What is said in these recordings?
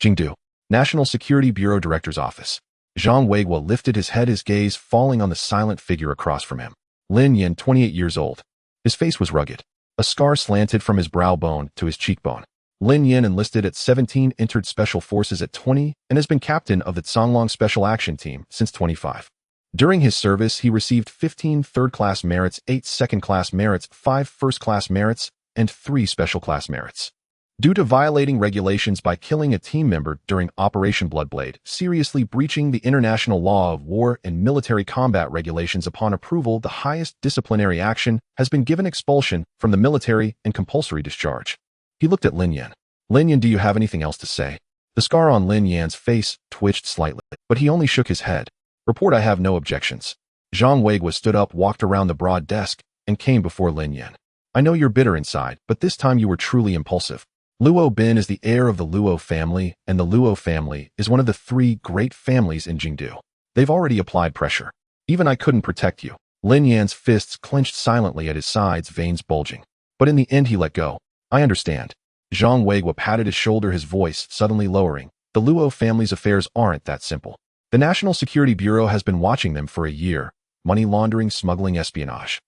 Jingdu, National Security Bureau Director's Office. Zhang Weiguo lifted his head, his gaze falling on the silent figure across from him. Lin Yin, 28 years old. His face was rugged. A scar slanted from his brow bone to his cheekbone. Lin Yin enlisted at 17, entered Special Forces at 20, and has been captain of the Songlong Special Action Team since 25. During his service, he received 15 third-class merits, 8 second-class merits, 5 first-class merits, and 3 special-class merits. Due to violating regulations by killing a team member during Operation Bloodblade, seriously breaching the international law of war and military combat regulations upon approval, the highest disciplinary action has been given expulsion from the military and compulsory discharge. He looked at Lin Yan. Lin Yan, do you have anything else to say? The scar on Lin Yan's face twitched slightly, but he only shook his head. Report, I have no objections. Zhang Weiguo stood up, walked around the broad desk, and came before Lin Yan. I know you're bitter inside, but this time you were truly impulsive. Luo Bin is the heir of the Luo family, and the Luo family is one of the 3 great families in Jingdu. They've already applied pressure. Even I couldn't protect you. Lin Yan's fists clenched silently at his sides, veins bulging. But in the end he let go. I understand. Zhang Weiguo patted his shoulder, his voice suddenly lowering. The Luo family's affairs aren't that simple. The National Security Bureau has been watching them for a year. Money laundering, smuggling, espionage.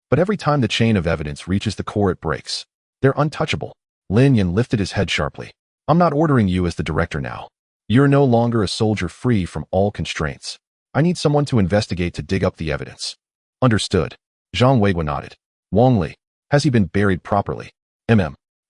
But every time the chain of evidence reaches the core, it breaks. They're untouchable. Lin Yan lifted his head sharply. I'm not ordering you as the director now. You're no longer a soldier free from all constraints. I need someone to investigate, to dig up the evidence. Understood. Zhang Weiguo nodded. Wang Li. Has he been buried properly?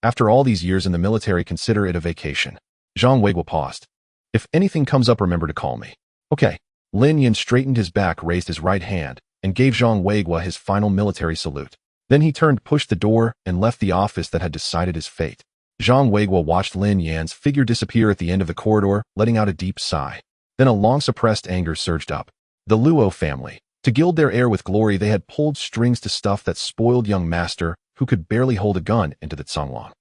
After all these years in the military, consider it a vacation. Zhang Weiguo paused. If anything comes up, remember to call me. Okay. Lin Yan straightened his back, raised his right hand, and gave Zhang Weiguo his final military salute. Then he turned, pushed the door, and left the office that had decided his fate. Zhang Weiguo watched Lin Yan's figure disappear at the end of the corridor, letting out a deep sigh. Then a long-suppressed anger surged up. The Luo family. To gild their heir with glory, they had pulled strings to stuff that spoiled young master who could barely hold a gun into the Songlong.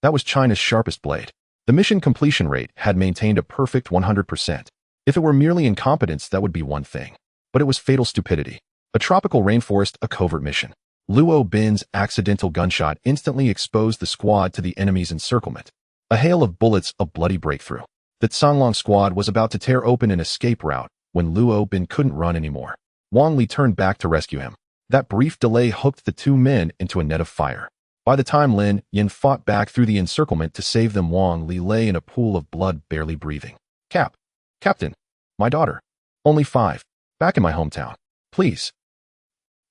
That was China's sharpest blade. The mission completion rate had maintained a perfect 100%. If it were merely incompetence, that would be one thing. But it was fatal stupidity. A tropical rainforest, a covert mission. Luo Bin's accidental gunshot instantly exposed the squad to the enemy's encirclement. A hail of bullets, a bloody breakthrough. The Songlong squad was about to tear open an escape route when Luo Bin couldn't run anymore. Wang Li turned back to rescue him. That brief delay hooked the 2 men into a net of fire. By the time Lin Yan fought back through the encirclement to save them, Wang Li lay in a pool of blood, barely breathing. Captain, my daughter. Only 5. Back in my hometown. Please.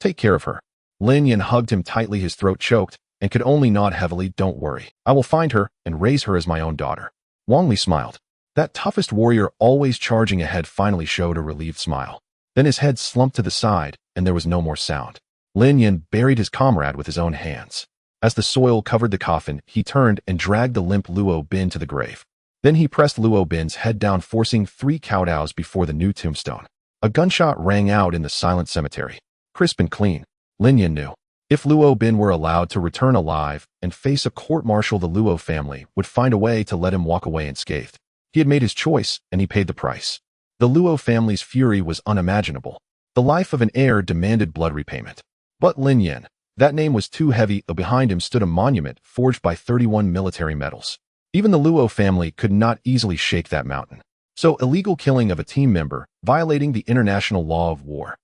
Take care of her. Lin Yan hugged him tightly, his throat choked, and could only nod heavily. Don't worry. I will find her and raise her as my own daughter. Wang Li smiled. That toughest warrior, always charging ahead, finally showed a relieved smile. Then his head slumped to the side, and there was no more sound. Lin Yan buried his comrade with his own hands. As the soil covered the coffin, he turned and dragged the limp Luo Bin to the grave. Then he pressed Luo Bin's head down, forcing 3 kowtows before the new tombstone. A gunshot rang out in the silent cemetery. Crisp and clean. Lin Yan knew. If Luo Bin were allowed to return alive and face a court-martial, the Luo family would find a way to let him walk away unscathed. He had made his choice, and he paid the price. The Luo family's fury was unimaginable. The life of an heir demanded blood repayment. But Lin Yan, that name was too heavy. Behind him stood a monument forged by 31 military medals. Even the Luo family could not easily shake that mountain. So illegal killing of a team member, violating the international law of war.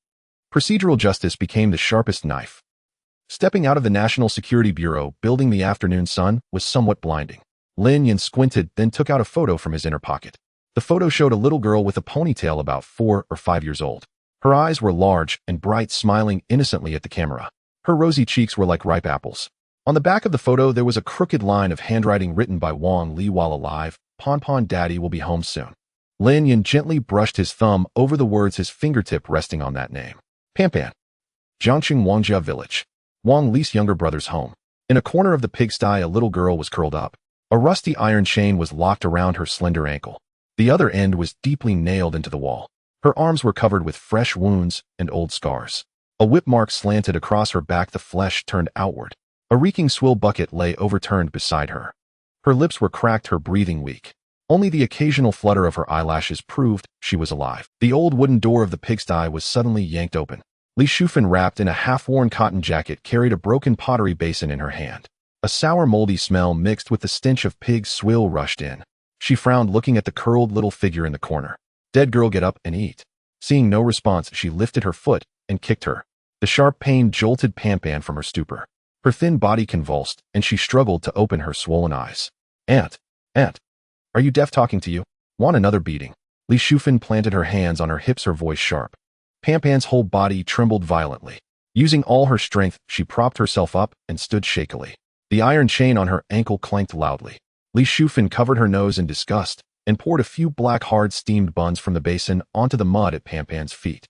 Procedural justice became the sharpest knife. Stepping out of the National Security Bureau, building the afternoon sun, was somewhat blinding. Lin Yan squinted, then took out a photo from his inner pocket. The photo showed a little girl with a ponytail, about 4 or 5 years old. Her eyes were large and bright, smiling innocently at the camera. Her rosy cheeks were like ripe apples. On the back of the photo, there was a crooked line of handwriting written by Wang Li while alive. Pon Daddy will be home soon. Lin Yan gently brushed his thumb over the words, his fingertip resting on that name. Pampan. Jiangqing Wangjia Village. Wang Li's younger brother's home. In a corner of the pigsty, a little girl was curled up. A rusty iron chain was locked around her slender ankle. The other end was deeply nailed into the wall. Her arms were covered with fresh wounds and old scars. A whip mark slanted across her back, the flesh turned outward. A reeking swill bucket lay overturned beside her. Her lips were cracked, her breathing weak. Only the occasional flutter of her eyelashes proved she was alive. The old wooden door of the pigsty was suddenly yanked open. Li Shufan, wrapped in a half-worn cotton jacket, carried a broken pottery basin in her hand. A sour, moldy smell mixed with the stench of pig swill rushed in. She frowned, looking at the curled little figure in the corner. Dead girl, get up and eat. Seeing no response, she lifted her foot and kicked her. The sharp pain jolted Pan from her stupor. Her thin body convulsed, and she struggled to open her swollen eyes. Aunt, are you deaf? Talking to you? Want another beating? Li Shufan planted her hands on her hips, her voice sharp. Pan's whole body trembled violently. Using all her strength, she propped herself up and stood shakily. The iron chain on her ankle clanked loudly. Li Shufan covered her nose in disgust and poured a few black hard steamed buns from the basin onto the mud at Pan's feet.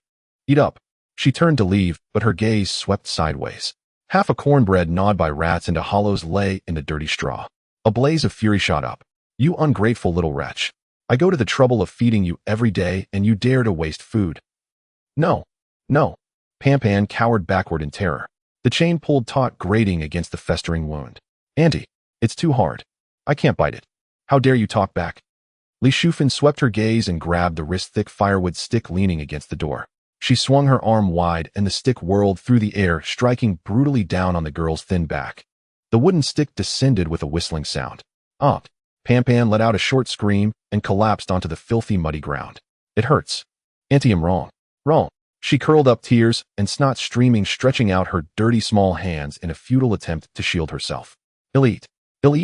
Eat up. She turned to leave, but her gaze swept sideways. Half a cornbread gnawed by rats into hollows lay in the dirty straw. A blaze of fury shot up. You ungrateful little wretch. I go to the trouble of feeding you every day and you dare to waste food. No. Pan cowered backward in terror. The chain pulled taut, grating against the festering wound. Auntie, it's too hard. I can't bite it. How dare you talk back? Li Shufan swept her gaze and grabbed the wrist-thick firewood stick leaning against the door. She swung her arm wide and the stick whirled through the air, striking brutally down on the girl's thin back. The wooden stick descended with a whistling sound. Pan let out a short scream and collapsed onto the filthy, muddy ground. It hurts. Auntie, I'm wrong. She curled up, tears and snot streaming, stretching out her dirty small hands in a futile attempt to shield herself. He'll eat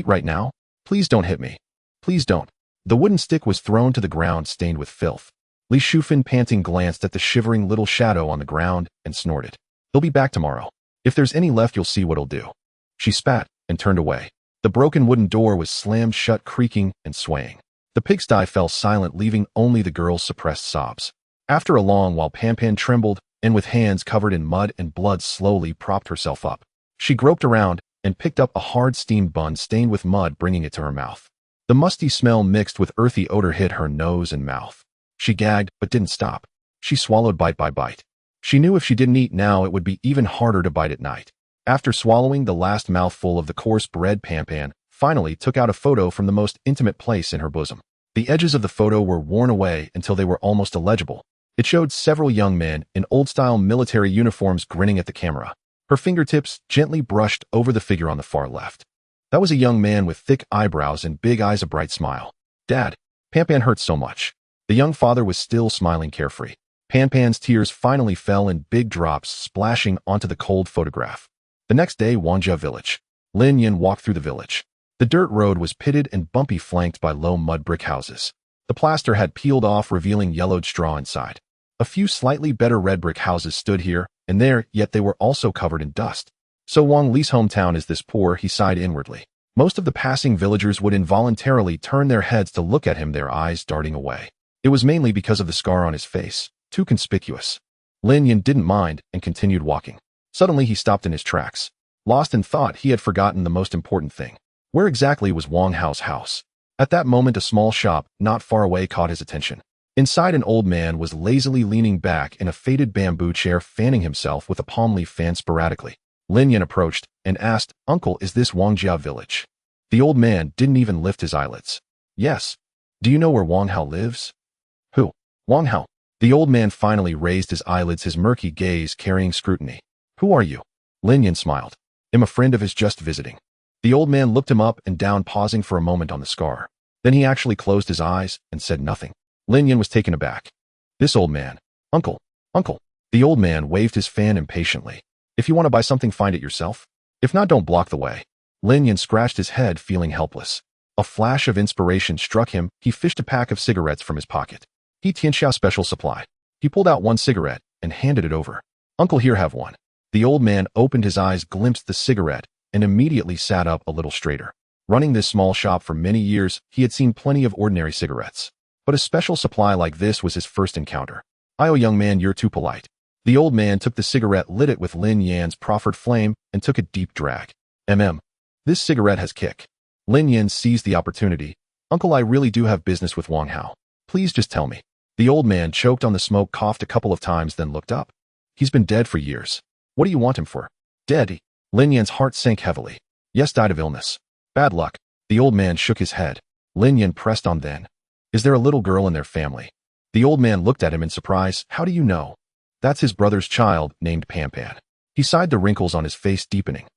right now. Please don't hit me. Please don't. The wooden stick was thrown to the ground, stained with filth. Li Shufan, panting, glanced at the shivering little shadow on the ground and snorted. He'll be back tomorrow. If there's any left, you'll see what he'll do. She spat and turned away. The broken wooden door was slammed shut, creaking and swaying. The pigsty fell silent, leaving only the girl's suppressed sobs. After a long while, Pan trembled and with hands covered in mud and blood slowly propped herself up. She groped around and picked up a hard steamed bun stained with mud, bringing it to her mouth. The musty smell mixed with earthy odor hit her nose and mouth. She gagged but didn't stop. She swallowed bite by bite. She knew if she didn't eat now, it would be even harder to bite at night. After swallowing the last mouthful of the coarse bread, Pan finally took out a photo from the most intimate place in her bosom. The edges of the photo were worn away until they were almost illegible. It showed several young men in old-style military uniforms grinning at the camera. Her fingertips gently brushed over the figure on the far left. That was a young man with thick eyebrows and big eyes, a bright smile. Dad, Pan hurt so much. The young father was still smiling carefree. Pan's tears finally fell in big drops, splashing onto the cold photograph. The next day, Wangjia village. Lin Yin walked through the village. The dirt road was pitted and bumpy, flanked by low mud brick houses. The plaster had peeled off, revealing yellowed straw inside. A few slightly better red brick houses stood here and there, yet they were also covered in dust. So Wang Li's hometown is this poor, he sighed inwardly. Most of the passing villagers would involuntarily turn their heads to look at him, their eyes darting away. It was mainly because of the scar on his face, too conspicuous. Lin Yin didn't mind and continued walking. Suddenly he stopped in his tracks. Lost in thought, he had forgotten the most important thing. Where exactly was Wang Hao's house? At that moment, a small shop not far away caught his attention. Inside, an old man was lazily leaning back in a faded bamboo chair, fanning himself with a palm leaf fan sporadically. Lin Yin approached and asked, "Uncle, is this Wangjia village?" The old man didn't even lift his eyelids. "Yes. Do you know where Wang Hao lives?" "Who? Wang Hao?" The old man finally raised his eyelids, his murky gaze carrying scrutiny. "Who are you?" Lin Yin smiled. "I'm a friend of his, just visiting." The old man looked him up and down, pausing for a moment on the scar. Then he actually closed his eyes and said nothing. Lin Yin was taken aback. This old man. Uncle. The old man waved his fan impatiently. "If you want to buy something, find it yourself. If not, don't block the way." Lin Yin scratched his head, feeling helpless. A flash of inspiration struck him. He fished a pack of cigarettes from his pocket. He Tianxia special supply. He pulled out one cigarette and handed it over. "Uncle, here, have one." The old man opened his eyes, glimpsed the cigarette, and immediately sat up a little straighter. Running this small shop for many years, he had seen plenty of ordinary cigarettes. But a special supply like this was his first encounter. "Oh, young man, you're too polite." The old man took the cigarette, lit it with Lin Yan's proffered flame, and took a deep drag. This cigarette has kick." Lin Yan seized the opportunity. "Uncle, I really do have business with Wang Hao. Please just tell me." The old man choked on the smoke, coughed a couple of times, then looked up. "He's been dead for years. What do you want him for?" "Dead?" Lin Yan's heart sank heavily. "Yes, died of illness. Bad luck." The old man shook his head. Lin Yan pressed on then. "Is there a little girl in their family?" The old man looked at him in surprise. "How do you know?" "That's his brother's child, named Pan." He sighed, the wrinkles on his face deepening.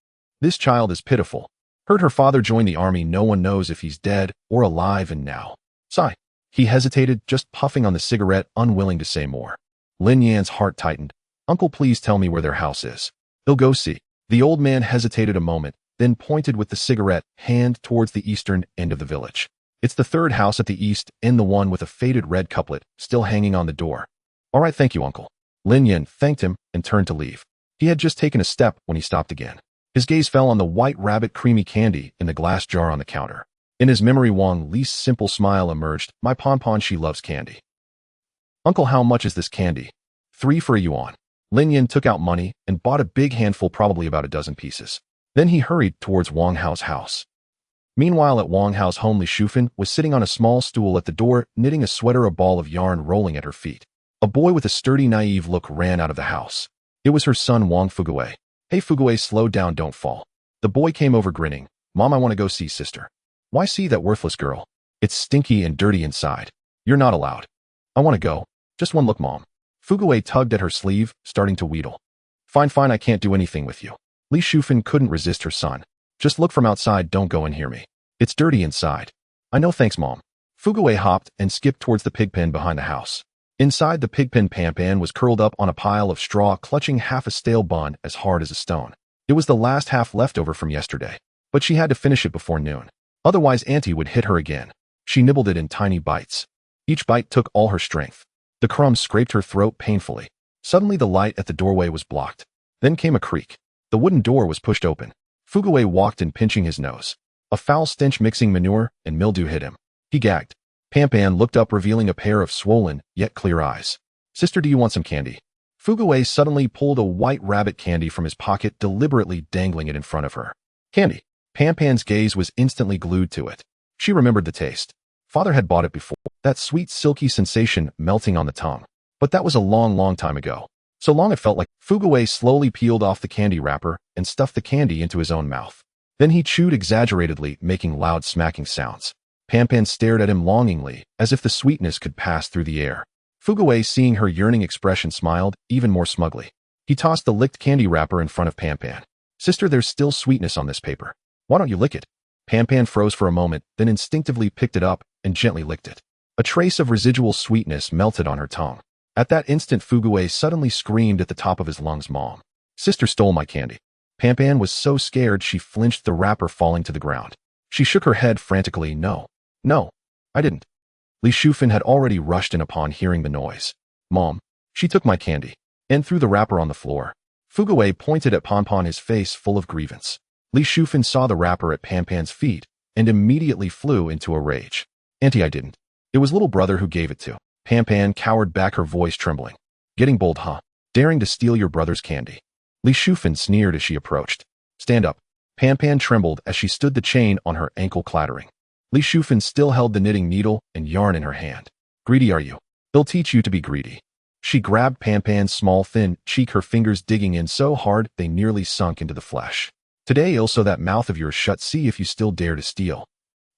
"This child is pitiful. Heard her father join the army. No one knows if he's dead or alive, and now Sigh. He hesitated, just puffing on the cigarette, unwilling to say more. Lin Yan's heart tightened. Uncle, please tell me where their house is. He'll go see. The old man hesitated a moment, then pointed with the cigarette hand towards the eastern end of the village. It's the third house at the east and the one with a faded red couplet still hanging on the door. All right, thank you, uncle. Lin Yan thanked him and turned to leave. He had just taken a step when he stopped again. His gaze fell on the white rabbit creamy candy in the glass jar on the counter. In his memory, Wang Li's simple smile emerged. My Pon, she loves candy. Uncle, how much is this candy? 3 for a yuan. Lin Yan took out money and bought a big handful, probably about a dozen pieces. Then he hurried towards Wang Hao's house. Meanwhile, at Wang Hao's home, Li Shufan was sitting on a small stool at the door, knitting a sweater, a ball of yarn rolling at her feet. A boy with a sturdy, naive look ran out of the house. It was her son, Wang Fuguwei. Hey, Fuguwei, slow down, don't fall. The boy came over grinning. Mom, I want to go see sister. Why see that worthless girl? It's stinky and dirty inside. You're not allowed. I want to go. Just one look, Mom. Fuguwei tugged at her sleeve, starting to wheedle. Fine, I can't do anything with you. Li Shufan couldn't resist her son. Just look from outside, don't go in, hear me. It's dirty inside. I know, thanks, Mom. Fuguwei hopped and skipped towards the pigpen behind the house. Inside the pigpen, Pampan was curled up on a pile of straw, clutching half a stale bun as hard as a stone. It was the last half left over from yesterday, but she had to finish it before noon. Otherwise, Auntie would hit her again. She nibbled it in tiny bites. Each bite took all her strength. The crumbs scraped her throat painfully. Suddenly, the light at the doorway was blocked. Then came a creak. The wooden door was pushed open. Fuguwei walked in, pinching his nose. A foul stench mixing manure and mildew hit him. He gagged. Pampan looked up, revealing a pair of swollen, yet clear eyes. Sister, do you want some candy? Fuguwei suddenly pulled a white rabbit candy from his pocket, deliberately dangling it in front of her. Candy. Pampan's gaze was instantly glued to it. She remembered the taste. Father had bought it before. That sweet, silky sensation melting on the tongue. But that was a long time ago. So long it felt like. Fuguwei slowly peeled off the candy wrapper and stuffed the candy into his own mouth. Then he chewed exaggeratedly, making loud smacking sounds. Pampan stared at him longingly, as if the sweetness could pass through the air. Fuguwei, seeing her yearning expression, smiled, even more smugly. He tossed the licked candy wrapper in front of Pampan. Sister, there's still sweetness on this paper. Why don't you lick it? Pampan froze for a moment, then instinctively picked it up and gently licked it. A trace of residual sweetness melted on her tongue. At that instant, Fuguwei suddenly screamed at the top of his lungs, Mom. Sister stole my candy. Pampan was so scared she flinched, the wrapper falling to the ground. She shook her head frantically. No, I didn't. Li Shufan had already rushed in upon hearing the noise. Mom, she took my candy and threw the wrapper on the floor. Fuguwei pointed at Pon, his face full of grievance. Li Shufan saw the wrapper at Pampan's feet and immediately flew into a rage. Auntie, I didn't. It was little brother who gave it to. Pampan cowered back, her voice trembling. Getting bold, huh? Daring to steal your brother's candy. Li Shufan sneered as she approached. Stand up. Pampan trembled as she stood, the chain on her ankle clattering. Li Shufan still held the knitting needle and yarn in her hand. Greedy are you? They'll teach you to be greedy. She grabbed Pampan's small thin cheek, her fingers digging in so hard they nearly sunk into the flesh. Today I'll sew that mouth of yours shut, see if you still dare to steal.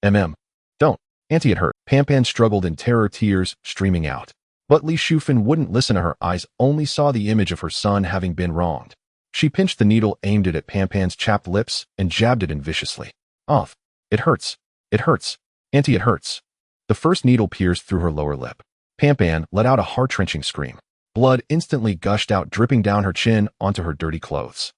Don't. Auntie, it hurt. Pampan struggled in terror, tears streaming out. But Li Shufan wouldn't listen to her. Eyes only saw the image of her son having been wronged. She pinched the needle, aimed it at Pampan's chapped lips, and jabbed it in viciously. Off. It hurts. It hurts. Auntie, it hurts. The first needle pierced through her lower lip. Pampan let out a heart-wrenching scream. Blood instantly gushed out, dripping down her chin onto her dirty clothes.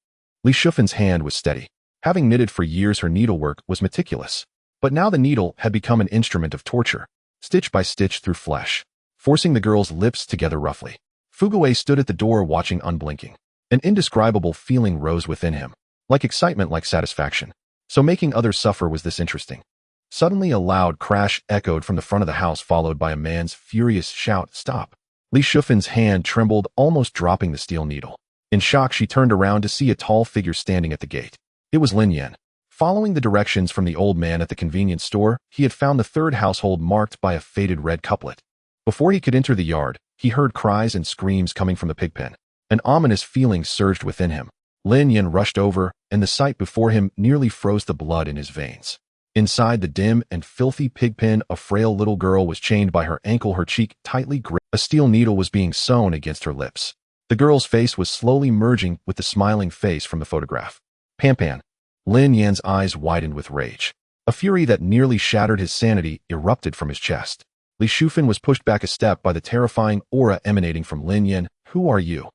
Li Shufan's hand was steady. Having knitted for years, her needlework was meticulous. But now the needle had become an instrument of torture, stitch by stitch through flesh, forcing the girl's lips together roughly. Fuguwei stood at the door, watching, unblinking. An indescribable feeling rose within him, like excitement, like satisfaction. So making others suffer was this interesting. Suddenly a loud crash echoed from the front of the house, followed by a man's furious shout, "Stop!" Li Shufan's hand trembled, almost dropping the steel needle. In shock, she turned around to see a tall figure standing at the gate. It was Lin Yan. Following the directions from the old man at the convenience store, he had found the third household marked by a faded red couplet. Before he could enter the yard, he heard cries and screams coming from the pigpen. An ominous feeling surged within him. Lin Yan rushed over, and the sight before him nearly froze the blood in his veins. Inside the dim and filthy pigpen, a frail little girl was chained by her ankle, her cheek tightly gripped. A steel needle was being sewn against her lips. The girl's face was slowly merging with the smiling face from the photograph. Pampan. Lin Yan's eyes widened with rage. A fury that nearly shattered his sanity erupted from his chest. Li Shufan was pushed back a step by the terrifying aura emanating from Lin Yan. Who are you?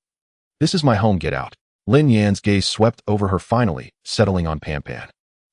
This is my home, get out. Lin Yan's gaze swept over her finally, settling on Pan Pan.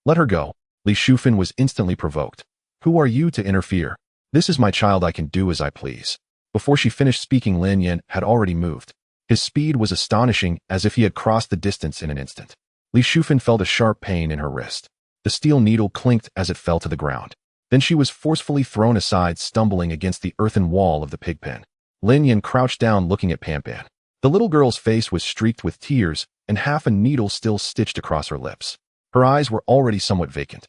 Let her go. Li Shufan was instantly provoked. Who are you to interfere? This is my child, I can do as I please. Before she finished speaking, Lin Yan had already moved. His speed was astonishing, as if he had crossed the distance in an instant. Li Shufan felt a sharp pain in her wrist. The steel needle clinked as it fell to the ground. Then she was forcefully thrown aside, stumbling against the earthen wall of the pig pen. Lin Yan crouched down, looking at Pan Pan. The little girl's face was streaked with tears, and half a needle still stitched across her lips. Her eyes were already somewhat vacant.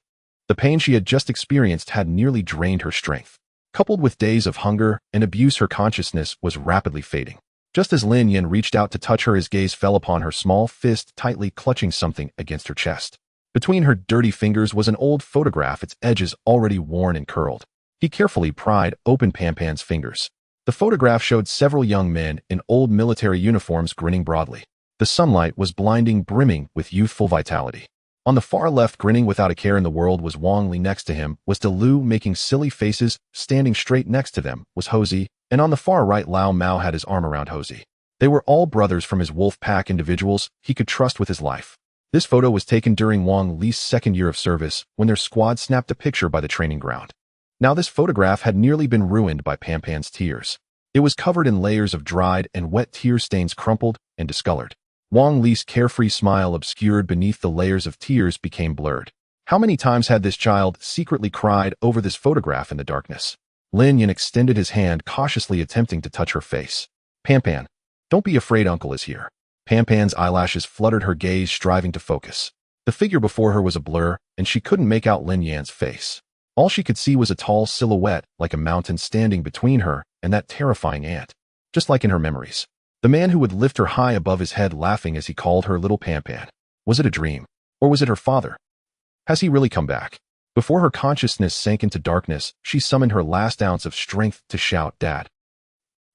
The pain she had just experienced had nearly drained her strength. Coupled with days of hunger and abuse, her consciousness was rapidly fading. Just as Lin Yan reached out to touch her, his gaze fell upon her small fist, tightly clutching something against her chest. Between her dirty fingers was an old photograph, its edges already worn and curled. He carefully pried open Pan Pan's fingers. The photograph showed several young men in old military uniforms grinning broadly. The sunlight was blinding, brimming with youthful vitality. On the far left, grinning without a care in the world, was Wang Li. Next to him was De Lu, making silly faces. Standing straight next to them was Hosey, and on the far right, Lao Mao had his arm around Hosey. They were all brothers from his wolf pack, individuals he could trust with his life. This photo was taken during Wang Li's second year of service, when their squad snapped a picture by the training ground. Now this photograph had nearly been ruined by Pan Pan's tears. It was covered in layers of dried and wet tear stains, crumpled and discolored. Wang Li's carefree smile, obscured beneath the layers of tears, became blurred. How many times had this child secretly cried over this photograph in the darkness? Lin Yan extended his hand, cautiously attempting to touch her face. Pan Pan, don't be afraid, uncle is here. Pan Pan's eyelashes fluttered, her gaze striving to focus. The figure before her was a blur, and she couldn't make out Lin Yan's face. All she could see was a tall silhouette, like a mountain, standing between her and that terrifying ant. Just like in her memories. The man who would lift her high above his head, laughing as he called her little Pan Pan. Was it a dream? Or was it her father? Has he really come back? Before her consciousness sank into darkness, she summoned her last ounce of strength to shout, Dad.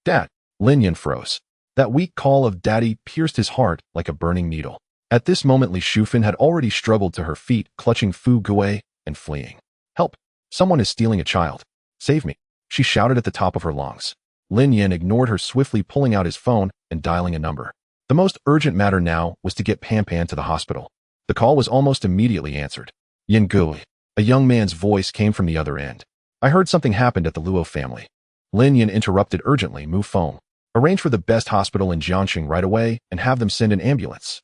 Dad! Lin Yan froze. That weak call of Daddy pierced his heart like a burning needle. At this moment, Li Shufan had already struggled to her feet, clutching Fu Gui and fleeing. Help! Someone is stealing a child. Save me! She shouted at the top of her lungs. Lin Yan ignored her, swiftly pulling out his phone and dialing a number. The most urgent matter now was to get Pan Pan to the hospital. The call was almost immediately answered. Yin Gui. A young man's voice came from the other end. I heard something happened at the Luo family. Lin Yan interrupted urgently. Move phone. Arrange for the best hospital in Jiangxing right away and have them send an ambulance.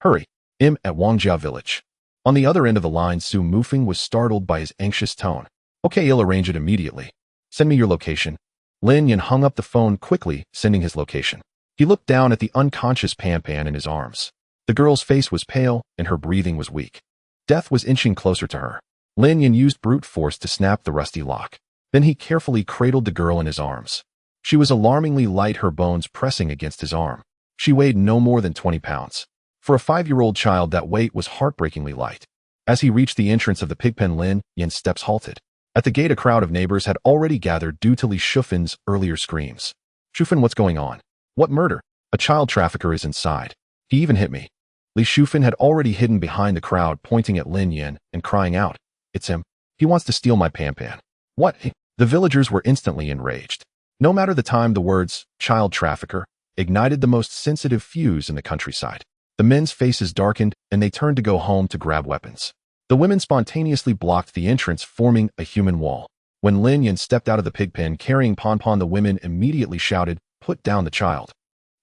Hurry. At Wangjia village. On the other end of the line, Su Mufeng was startled by his anxious tone. Okay, I'll arrange it immediately. Send me your location. Lin Yan hung up the phone quickly, sending his location. He looked down at the unconscious Pan Pan in his arms. The girl's face was pale, and her breathing was weak. Death was inching closer to her. Lin Yan used brute force to snap the rusty lock. Then he carefully cradled the girl in his arms. She was alarmingly light, her bones pressing against his arm. She weighed no more than 20 pounds. For a 5-year-old child, that weight was heartbreakingly light. As he reached the entrance of the pigpen, Lin Yan's steps halted. At the gate, a crowd of neighbors had already gathered due to Li Shufan's earlier screams. Shufan, what's going on? What murder? A child trafficker is inside. He even hit me. Li Shufan had already hidden behind the crowd, pointing at Lin Yan and crying out, It's him. He wants to steal my Pan Pan. What? The villagers were instantly enraged. No matter the time, the words, child trafficker, ignited the most sensitive fuse in the countryside. The men's faces darkened, and they turned to go home to grab weapons. The women spontaneously blocked the entrance, forming a human wall. When Lin Yan stepped out of the pig pen carrying Pan Pan, the women immediately shouted, Put down the child.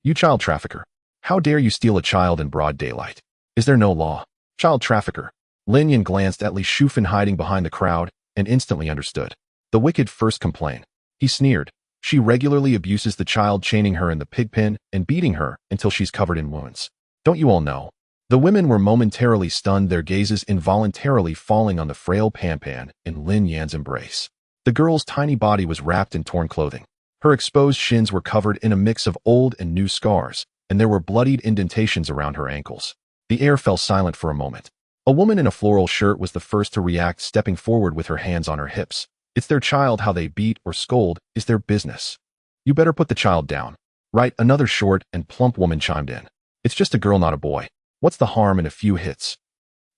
You child trafficker. How dare you steal a child in broad daylight? Is there no law? Child trafficker. Lin Yan glanced at Li Shufan hiding behind the crowd and instantly understood. The wicked first complain. He sneered. She regularly abuses the child, chaining her in the pig pen and beating her until she's covered in wounds. Don't you all know? The women were momentarily stunned, their gazes involuntarily falling on the frail Pan Pan in Lin Yan's embrace. The girl's tiny body was wrapped in torn clothing. Her exposed shins were covered in a mix of old and new scars, and there were bloodied indentations around her ankles. The air fell silent for a moment. A woman in a floral shirt was the first to react, stepping forward with her hands on her hips. It's their child. How they beat or scold is their business. You better put the child down. Right, another short and plump woman chimed in. It's just a girl, not a boy. What's the harm in a few hits?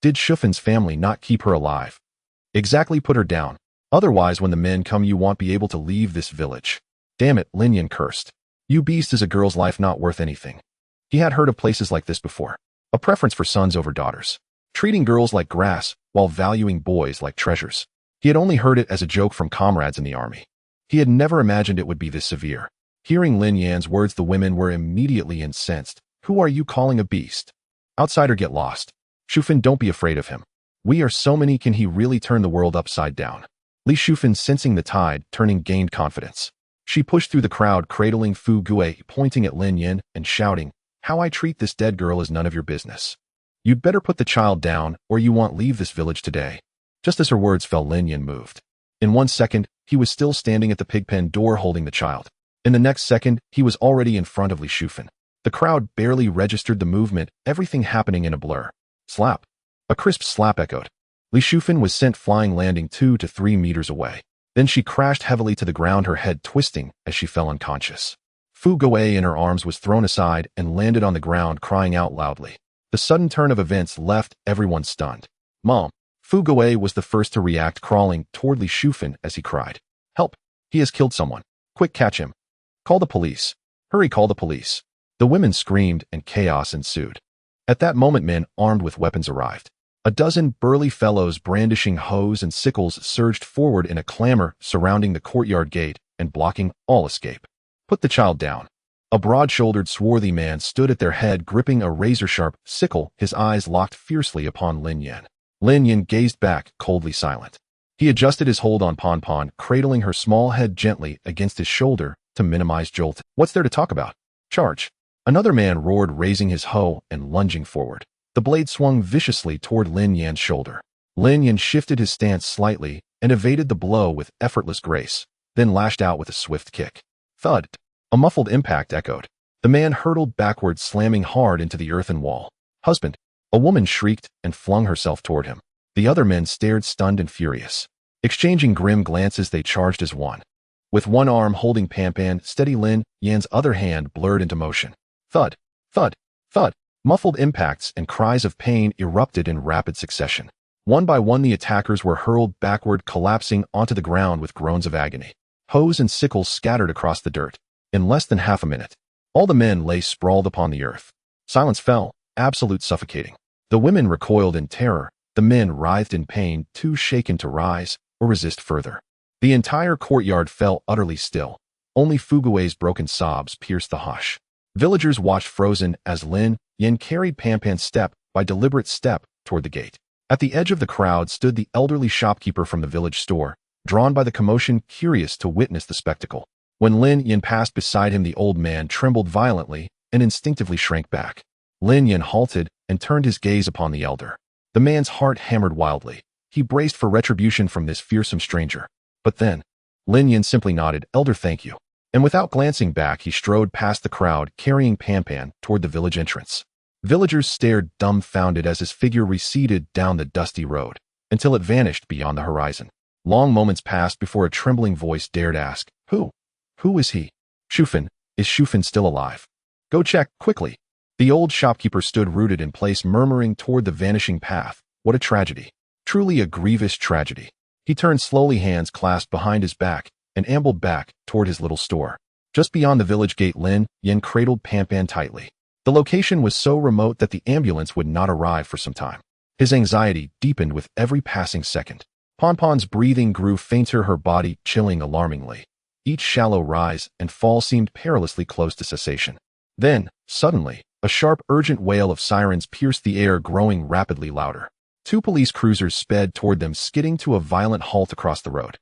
Did Shufan's family not keep her alive? Exactly, put her down. Otherwise, when the men come, you won't be able to leave this village. Damn it, Lin Yan cursed. You beast, is a girl's life not worth anything? He had heard of places like this before. A preference for sons over daughters. Treating girls like grass, while valuing boys like treasures. He had only heard it as a joke from comrades in the army. He had never imagined it would be this severe. Hearing Lin Yan's words, the women were immediately incensed. Who are you calling a beast? Outsider, get lost. Shufan, don't be afraid of him. We are so many, can he really turn the world upside down? Li Shufan, sensing the tide turning, gained confidence. She pushed through the crowd, cradling Fu Gui, pointing at Lin Yan and shouting, how I treat this dead girl is none of your business. You'd better put the child down, or you won't leave this village today. Just as her words fell, Lin Yan moved. In 1 second, he was still standing at the pigpen door holding the child. In the next second, he was already in front of Li Shufan. The crowd barely registered the movement, everything happening in a blur. Slap. A crisp slap echoed. Li Shufan was sent flying, landing 2 to 3 meters away. Then she crashed heavily to the ground, her head twisting as she fell unconscious. Fu Gui in her arms was thrown aside and landed on the ground, crying out loudly. The sudden turn of events left everyone stunned. Mom. Fu Gui was the first to react, crawling toward Li Shufan as he cried. Help! He has killed someone. Quick, catch him. Call the police. Hurry, call the police. The women screamed and chaos ensued. At that moment, men armed with weapons arrived. A dozen burly fellows brandishing hoes and sickles surged forward in a clamor, surrounding the courtyard gate and blocking all escape. Put the child down. A broad-shouldered, swarthy man stood at their head, gripping a razor-sharp sickle, his eyes locked fiercely upon Lin Yan. Lin Yan gazed back, coldly silent. He adjusted his hold on Pon Pon, cradling her small head gently against his shoulder to minimize jolt. What's there to talk about? Charge. Another man roared, raising his hoe and lunging forward. The blade swung viciously toward Lin Yan's shoulder. Lin Yan shifted his stance slightly and evaded the blow with effortless grace, then lashed out with a swift kick. Thud. A muffled impact echoed. The man hurtled backward, slamming hard into the earthen wall. Husband. A woman shrieked and flung herself toward him. The other men stared, stunned and furious. Exchanging grim glances, they charged as one. With one arm holding Pan Pan steady, Lin Yan's other hand blurred into motion. Thud, thud, thud. Muffled impacts and cries of pain erupted in rapid succession. One by one, the attackers were hurled backward, collapsing onto the ground with groans of agony. Hoes and sickles scattered across the dirt. In less than half a minute, all the men lay sprawled upon the earth. Silence fell, absolute suffocating. The women recoiled in terror. The men writhed in pain, too shaken to rise or resist further. The entire courtyard fell utterly still. Only Fu Gui's broken sobs pierced the hush. Villagers watched frozen as Lin Yan carried Pan Pan step by deliberate step toward the gate. At the edge of the crowd stood the elderly shopkeeper from the village store, drawn by the commotion, curious to witness the spectacle. When Lin Yan passed beside him, the old man trembled violently and instinctively shrank back. Lin Yan halted and turned his gaze upon the elder. The man's heart hammered wildly. He braced for retribution from this fearsome stranger. But then, Lin Yan simply nodded, "Elder, thank you." And without glancing back, he strode past the crowd, carrying Pan Pan toward the village entrance. Villagers stared dumbfounded as his figure receded down the dusty road, until it vanished beyond the horizon. Long moments passed before a trembling voice dared ask, Who? Who is he? Shufan. Is Shufan still alive? Go check, quickly. The old shopkeeper stood rooted in place, murmuring toward the vanishing path. What a tragedy. Truly a grievous tragedy. He turned slowly, hands clasped behind his back, and ambled back toward his little store. Just beyond the village gate, Lin Yan cradled Pan Pan tightly. The location was so remote that the ambulance would not arrive for some time. His anxiety deepened with every passing second. Pon Pon's breathing grew fainter, her body chilling alarmingly. Each shallow rise and fall seemed perilously close to cessation. Then, suddenly, a sharp, urgent wail of sirens pierced the air, growing rapidly louder. 2 police cruisers sped toward them, skidding to a violent halt across the road.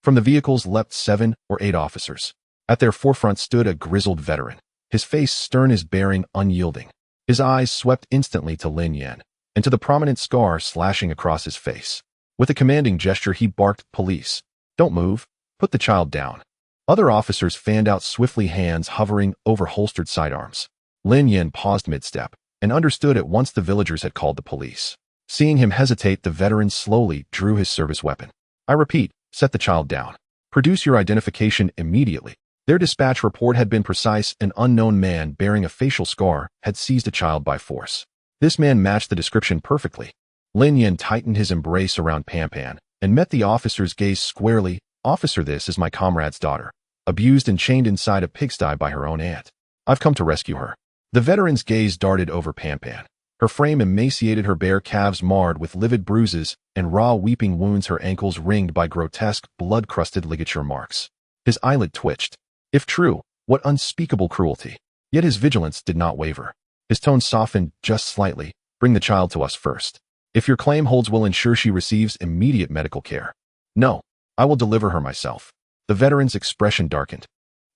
From the vehicles leapt 7 or 8 officers. At their forefront stood a grizzled veteran, his face stern, his bearing unyielding. His eyes swept instantly to Lin Yan, and to the prominent scar slashing across his face. With a commanding gesture, he barked, "Police, don't move. Put the child down." Other officers fanned out swiftly, hands hovering over holstered sidearms. Lin Yan paused mid-step, and understood at once the villagers had called the police. Seeing him hesitate, the veteran slowly drew his service weapon. "I repeat, set the child down. Produce your identification immediately." Their dispatch report had been precise. An unknown man bearing a facial scar had seized a child by force. This man matched the description perfectly. Lin Yan tightened his embrace around Pan Pan and met the officer's gaze squarely. "Officer, this is my comrade's daughter, abused and chained inside a pigsty by her own aunt. I've come to rescue her." The veteran's gaze darted over Pampan. Her frame emaciated, her bare calves marred with livid bruises and raw weeping wounds, her ankles ringed by grotesque, blood-crusted ligature marks. His eyelid twitched. If true, what unspeakable cruelty! Yet his vigilance did not waver. His tone softened just slightly. "Bring the child to us first. If your claim holds, we'll ensure she receives immediate medical care." "No, I will deliver her myself." The veteran's expression darkened.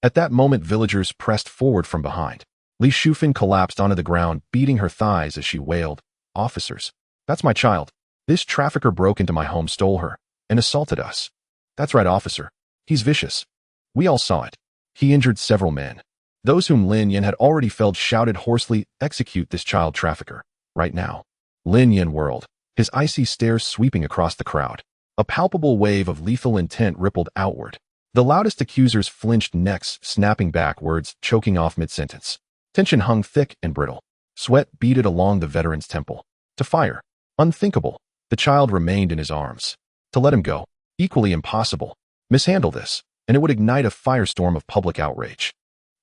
At that moment, villagers pressed forward from behind. Li Shufin collapsed onto the ground, beating her thighs as she wailed, "Officers, that's my child. This trafficker broke into my home, stole her, and assaulted us." "That's right, officer. He's vicious. We all saw it. He injured several men." Those whom Lin Yan had already felled shouted hoarsely, "Execute this child trafficker, right now." Lin Yan whirled, his icy stare sweeping across the crowd. A palpable wave of lethal intent rippled outward. The loudest accusers flinched, necks snapping back, words choking off mid-sentence. Tension hung thick and brittle. Sweat beaded along the veteran's temple. To fire? Unthinkable. The child remained in his arms. To let him go? Equally impossible. Mishandle this, and it would ignite a firestorm of public outrage.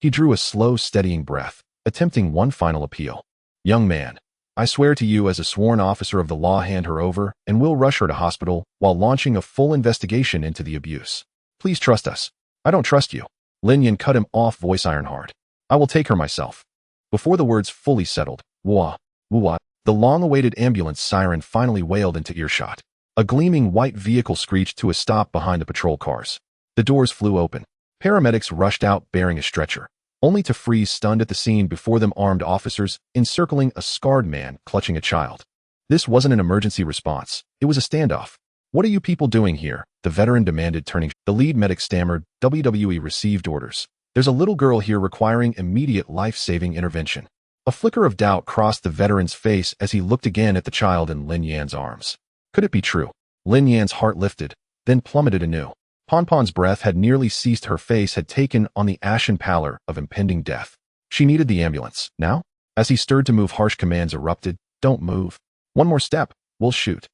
He drew a slow, steadying breath, attempting one final appeal. "Young man, I swear to you as a sworn officer of the law, hand her over, and we'll rush her to hospital while launching a full investigation into the abuse. Please trust us." "I don't trust you." Lin Yan cut him off, voice iron hard. "I will take her myself." Before the words fully settled, wah, wah, the long-awaited ambulance siren finally wailed into earshot. A gleaming white vehicle screeched to a stop behind the patrol cars. The doors flew open. Paramedics rushed out bearing a stretcher, only to freeze stunned at the scene before them, armed officers encircling a scarred man clutching a child. This wasn't an emergency response. It was a standoff. "What are you people doing here?" the veteran demanded, turning. The lead medic stammered, "WWE received orders. There's a little girl here requiring immediate life-saving intervention." A flicker of doubt crossed the veteran's face as he looked again at the child in Lin Yan's arms. Could it be true? Lin Yan's heart lifted, then plummeted anew. Ponpon's breath had nearly ceased. Her face had taken on the ashen pallor of impending death. She needed the ambulance. Now? As he stirred to move, harsh commands erupted. "Don't move. One more step, we'll shoot."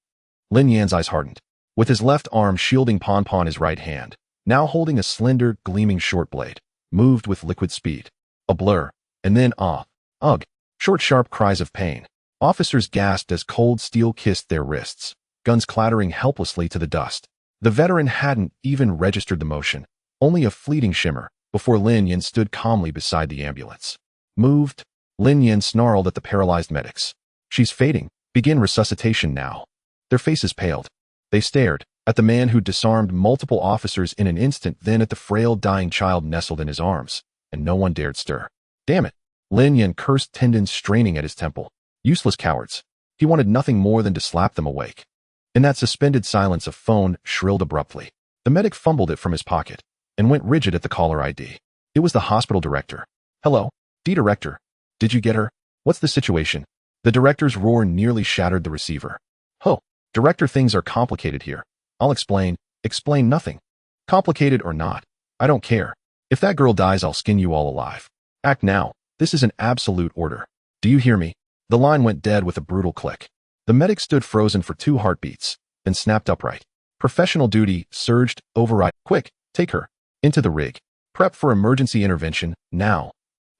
Lin Yan's eyes hardened. With his left arm shielding Ponpon, his right hand, now holding a slender, gleaming short blade, moved with liquid speed. A blur, and then ugh, short sharp cries of pain. Officers gasped as cold steel kissed their wrists, guns clattering helplessly to the dust. The veteran hadn't even registered the motion, only a fleeting shimmer, before Lin Yan stood calmly beside the ambulance. "Moved?" Lin Yan snarled at the paralyzed medics. "She's fading. Begin resuscitation now." Their faces paled. They stared at the man who disarmed multiple officers in an instant, then at the frail, dying child nestled in his arms, and no one dared stir. "Damn it!" Lin Yan cursed, tendons straining at his temple. Useless cowards. He wanted nothing more than to slap them awake. In that suspended silence, a phone shrilled abruptly. The medic fumbled it from his pocket and went rigid at the caller ID. It was the hospital director. "Hello, director. Did you get her? What's the situation?" The director's roar nearly shattered the receiver. "Oh, director, things are complicated here. I'll explain." "Explain nothing. Complicated or not, I don't care. If that girl dies, I'll skin you all alive. Act now. This is an absolute order. Do you hear me?" The line went dead with a brutal click. The medic stood frozen for 2 heartbeats, then snapped upright. Professional duty surged, override. "Quick, take her. Into the rig. Prep for emergency intervention, now."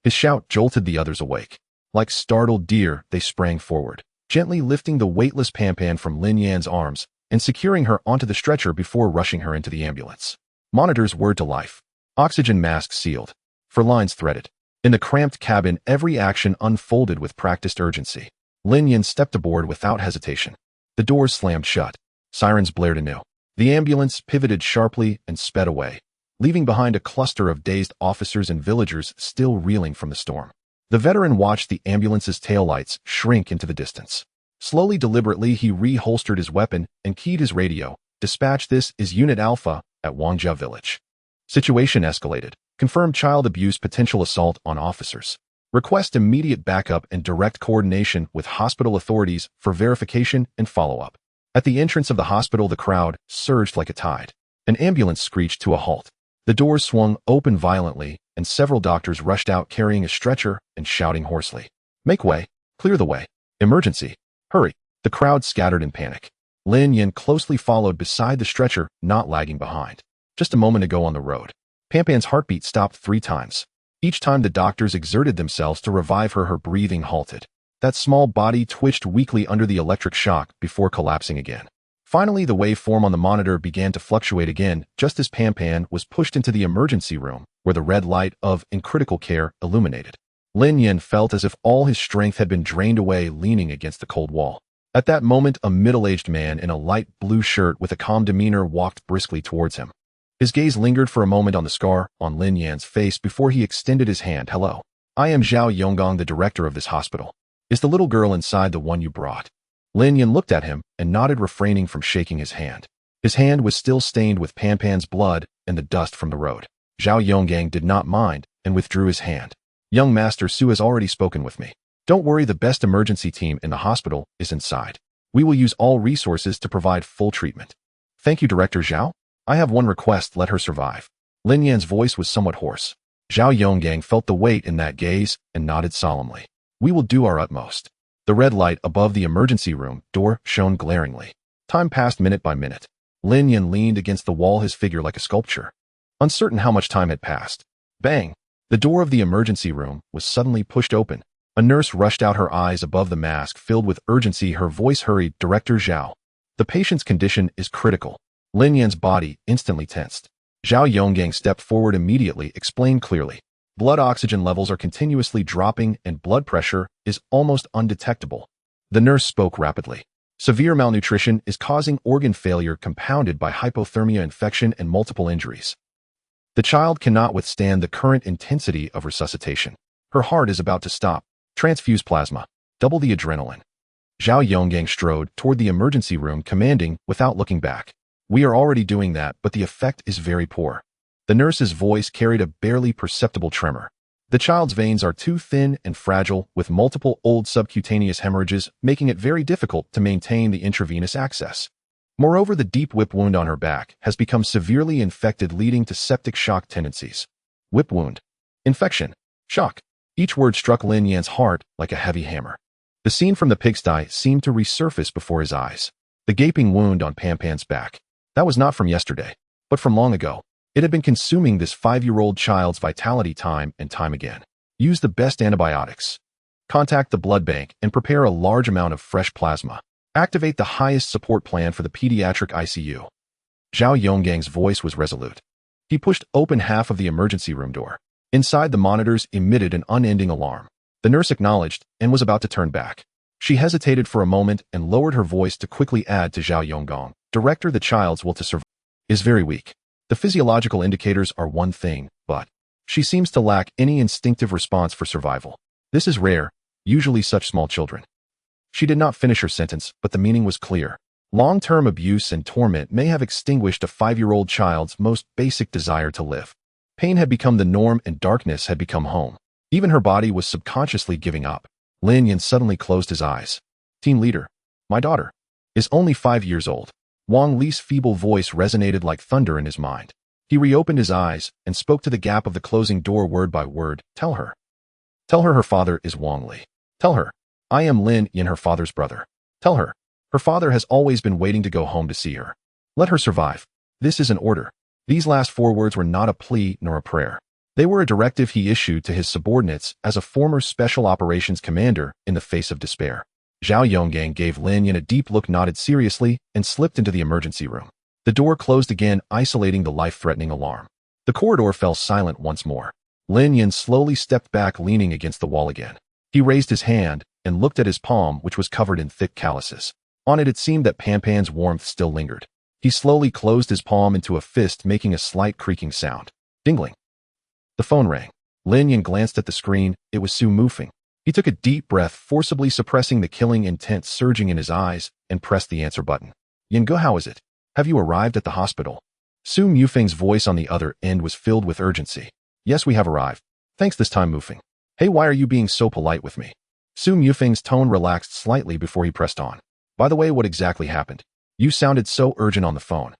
His shout jolted the others awake. Like startled deer, they sprang forward, gently lifting the weightless Pampan from Lin Yan's arms and securing her onto the stretcher before rushing her into the ambulance. Monitors whirred to life. Oxygen masks sealed. For lines threaded. In the cramped cabin, every action unfolded with practiced urgency. Lin Yan stepped aboard without hesitation. The doors slammed shut. Sirens blared anew. The ambulance pivoted sharply and sped away, leaving behind a cluster of dazed officers and villagers still reeling from the storm. The veteran watched the ambulance's taillights shrink into the distance. Slowly, deliberately, he reholstered his weapon and keyed his radio. "Dispatch, this is Unit Alpha at Wangjia Village. Situation escalated. Confirmed child abuse, potential assault on officers. Request immediate backup and direct coordination with hospital authorities for verification and follow-up." At the entrance of the hospital, the crowd surged like a tide. An ambulance screeched to a halt. The doors swung open violently, and several doctors rushed out carrying a stretcher and shouting hoarsely, "Make way! Clear the way! Emergency! Hurry!" The crowd scattered in panic. Lin Yin closely followed beside the stretcher, not lagging behind. Just a moment ago on the road, Pampan's heartbeat stopped 3 times. Each time the doctors exerted themselves to revive her, her breathing halted. That small body twitched weakly under the electric shock before collapsing again. Finally, the waveform on the monitor began to fluctuate again, just as Pampan was pushed into the emergency room, where the red light of "in critical care" illuminated. Lin Yin felt as if all his strength had been drained away, leaning against the cold wall. At that moment, a middle-aged man in a light blue shirt with a calm demeanor walked briskly towards him. His gaze lingered for a moment on the scar on Lin Yan's face before he extended his hand. "Hello. I am Zhao Yonggong, the director of this hospital. Is the little girl inside the one you brought?" Lin Yin looked at him and nodded, refraining from shaking his hand. His hand was still stained with Pampan's blood and the dust from the road. Zhao Yonggong did not mind and withdrew his hand. "Young Master Su has already spoken with me. Don't worry, the best emergency team in the hospital is inside. We will use all resources to provide full treatment." "Thank you, Director Zhao. I have one request, let her survive." Lin Yan's voice was somewhat hoarse. Zhao Yonggong felt the weight in that gaze and nodded solemnly. "We will do our utmost." The red light above the emergency room door shone glaringly. Time passed minute by minute. Lin Yan leaned against the wall, his figure like a sculpture. Uncertain how much time had passed. Bang! The door of the emergency room was suddenly pushed open. A nurse rushed out, her eyes above the mask filled with urgency. Her voice hurried, "Director Zhao, the patient's condition is critical." Lin Yan's body instantly tensed. Zhao Yonggong stepped forward immediately, explained clearly. "Blood oxygen levels are continuously dropping and blood pressure is almost undetectable." The nurse spoke rapidly. "Severe malnutrition is causing organ failure compounded by hypothermia, infection, and multiple injuries. The child cannot withstand the current intensity of resuscitation. Her heart is about to stop. Transfuse plasma. Double the adrenaline." Zhao Yonggong strode toward the emergency room, commanding without looking back. "We are already doing that, but the effect is very poor." The nurse's voice carried a barely perceptible tremor. "The child's veins are too thin and fragile, with multiple old subcutaneous hemorrhages, making it very difficult to maintain the intravenous access. Moreover, the deep whip wound on her back has become severely infected, leading to septic shock tendencies." Whip wound. Infection. Shock. Each word struck Lin Yan's heart like a heavy hammer. The scene from the pigsty seemed to resurface before his eyes. The gaping wound on Pampan's back. That was not from yesterday, but from long ago. It had been consuming this 5-year-old child's vitality time and time again. Use the best antibiotics. Contact the blood bank and prepare a large amount of fresh plasma. Activate the highest support plan for the pediatric ICU. Zhao Yonggong's voice was resolute. He pushed open half of the emergency room door. Inside, the monitors emitted an unending alarm. The nurse acknowledged and was about to turn back. She hesitated for a moment and lowered her voice to quickly add to Zhao Yonggong. "Director, the child's will to survive is very weak. The physiological indicators are one thing, but she seems to lack any instinctive response for survival. This is rare, usually such small children." She did not finish her sentence, but the meaning was clear. Long-term abuse and torment may have extinguished a 5-year-old child's most basic desire to live. Pain had become the norm and darkness had become home. Even her body was subconsciously giving up. Lin Yan suddenly closed his eyes. "Team leader, my daughter is only 5 years old." Wang Li's feeble voice resonated like thunder in his mind. He reopened his eyes and spoke to the gap of the closing door word by word. "Tell her. Tell her her father is Wang Li. Tell her I am Lin Yin, her father's brother. Tell her her father has always been waiting to go home to see her. Let her survive. This is an order." These last 4 words were not a plea nor a prayer. They were a directive he issued to his subordinates as a former special operations commander in the face of despair. Zhao Yonggong gave Lin Yin a deep look, nodded seriously, and slipped into the emergency room. The door closed again, isolating the life-threatening alarm. The corridor fell silent once more. Lin Yin slowly stepped back, leaning against the wall again. He raised his hand and looked at his palm, which was covered in thick calluses. On it seemed that Pampan's warmth still lingered. He slowly closed his palm into a fist, making a slight creaking sound. Dingling. The phone rang. Lin Yin glanced at the screen. It was Su Mufeng. He took a deep breath, forcibly suppressing the killing intent surging in his eyes, and pressed the answer button. "Yingo, how is it? Have you arrived at the hospital?" Su Mufeng's voice on the other end was filled with urgency. "Yes, we have arrived. Thanks this time, Mufeng." "Hey, why are you being so polite with me?" Su Mufeng's tone relaxed slightly before he pressed on. "By the way, what exactly happened? You sounded so urgent on the phone."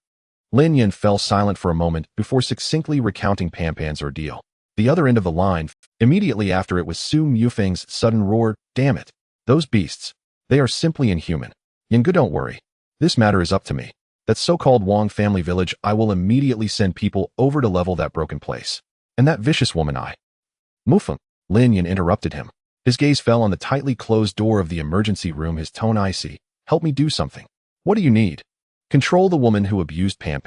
Lin Yin fell silent for a moment before succinctly recounting Pampan's ordeal. The other end of the line, immediately after it was Su Mufeng's sudden roar. "Damn it. Those beasts. They are simply inhuman. Yingo, don't worry. This matter is up to me. That so-called Wang family village, I will immediately send people over to level that broken place. And that vicious woman Mufeng. Lin Yan interrupted him. His gaze fell on the tightly closed door of the emergency room, his tone icy. Help me do something. What do you need? Control the woman who abused Pan.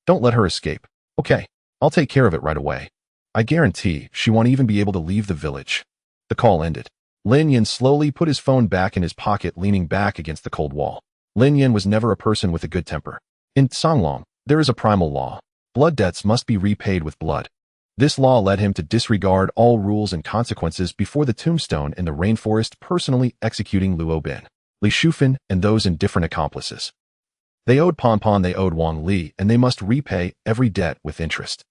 Don't let her escape. Okay, I'll take care of it right away. I guarantee she won't even be able to leave the village. The call ended. Lin Yan slowly put his phone back in his pocket, leaning back against the cold wall. Lin Yan was never a person with a good temper. In Songlong, there is a primal law. Blood debts must be repaid with blood. This law led him to disregard all rules and consequences before the tombstone in the rainforest, personally executing Luo Bin, Li Shufan, and those indifferent accomplices. They owed Pan, they owed Wang Li, and they must repay every debt with interest.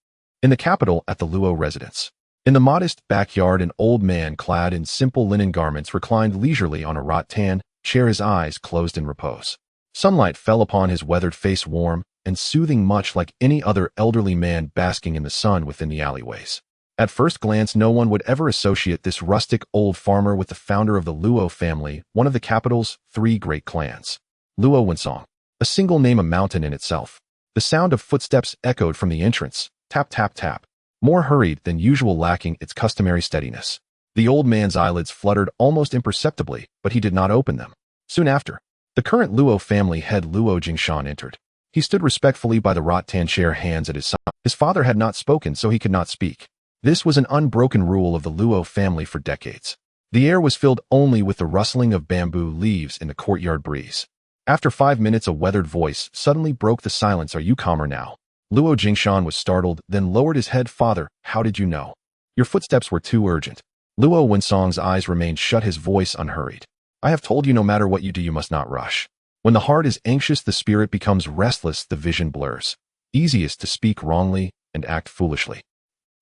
In the capital, at the Luo residence. In the modest backyard, an old man clad in simple linen garments reclined leisurely on a rattan chair, his eyes closed in repose. Sunlight fell upon his weathered face, warm and soothing, much like any other elderly man basking in the sun within the alleyways. At first glance, no one would ever associate this rustic old farmer with the founder of the Luo family, one of the capital's 3 great clans. Luo Wensong. A single name, a mountain in itself. The sound of footsteps echoed from the entrance, tap, tap, tap, more hurried than usual, lacking its customary steadiness. The old man's eyelids fluttered almost imperceptibly, but he did not open them. Soon after, the current Luo family head Luo Jingshan entered. He stood respectfully by the rattan chair, hands at his side. His father had not spoken, so he could not speak. This was an unbroken rule of the Luo family for decades. The air was filled only with the rustling of bamboo leaves in the courtyard breeze. After 5 minutes, a weathered voice suddenly broke the silence. Are you calmer now? Luo Jingshan was startled, then lowered his head. Father, how did you know? Your footsteps were too urgent. Luo Wensong's eyes remained shut, his voice unhurried. I have told you, no matter what you do, you must not rush. When the heart is anxious, the spirit becomes restless, the vision blurs. Easiest to speak wrongly and act foolishly.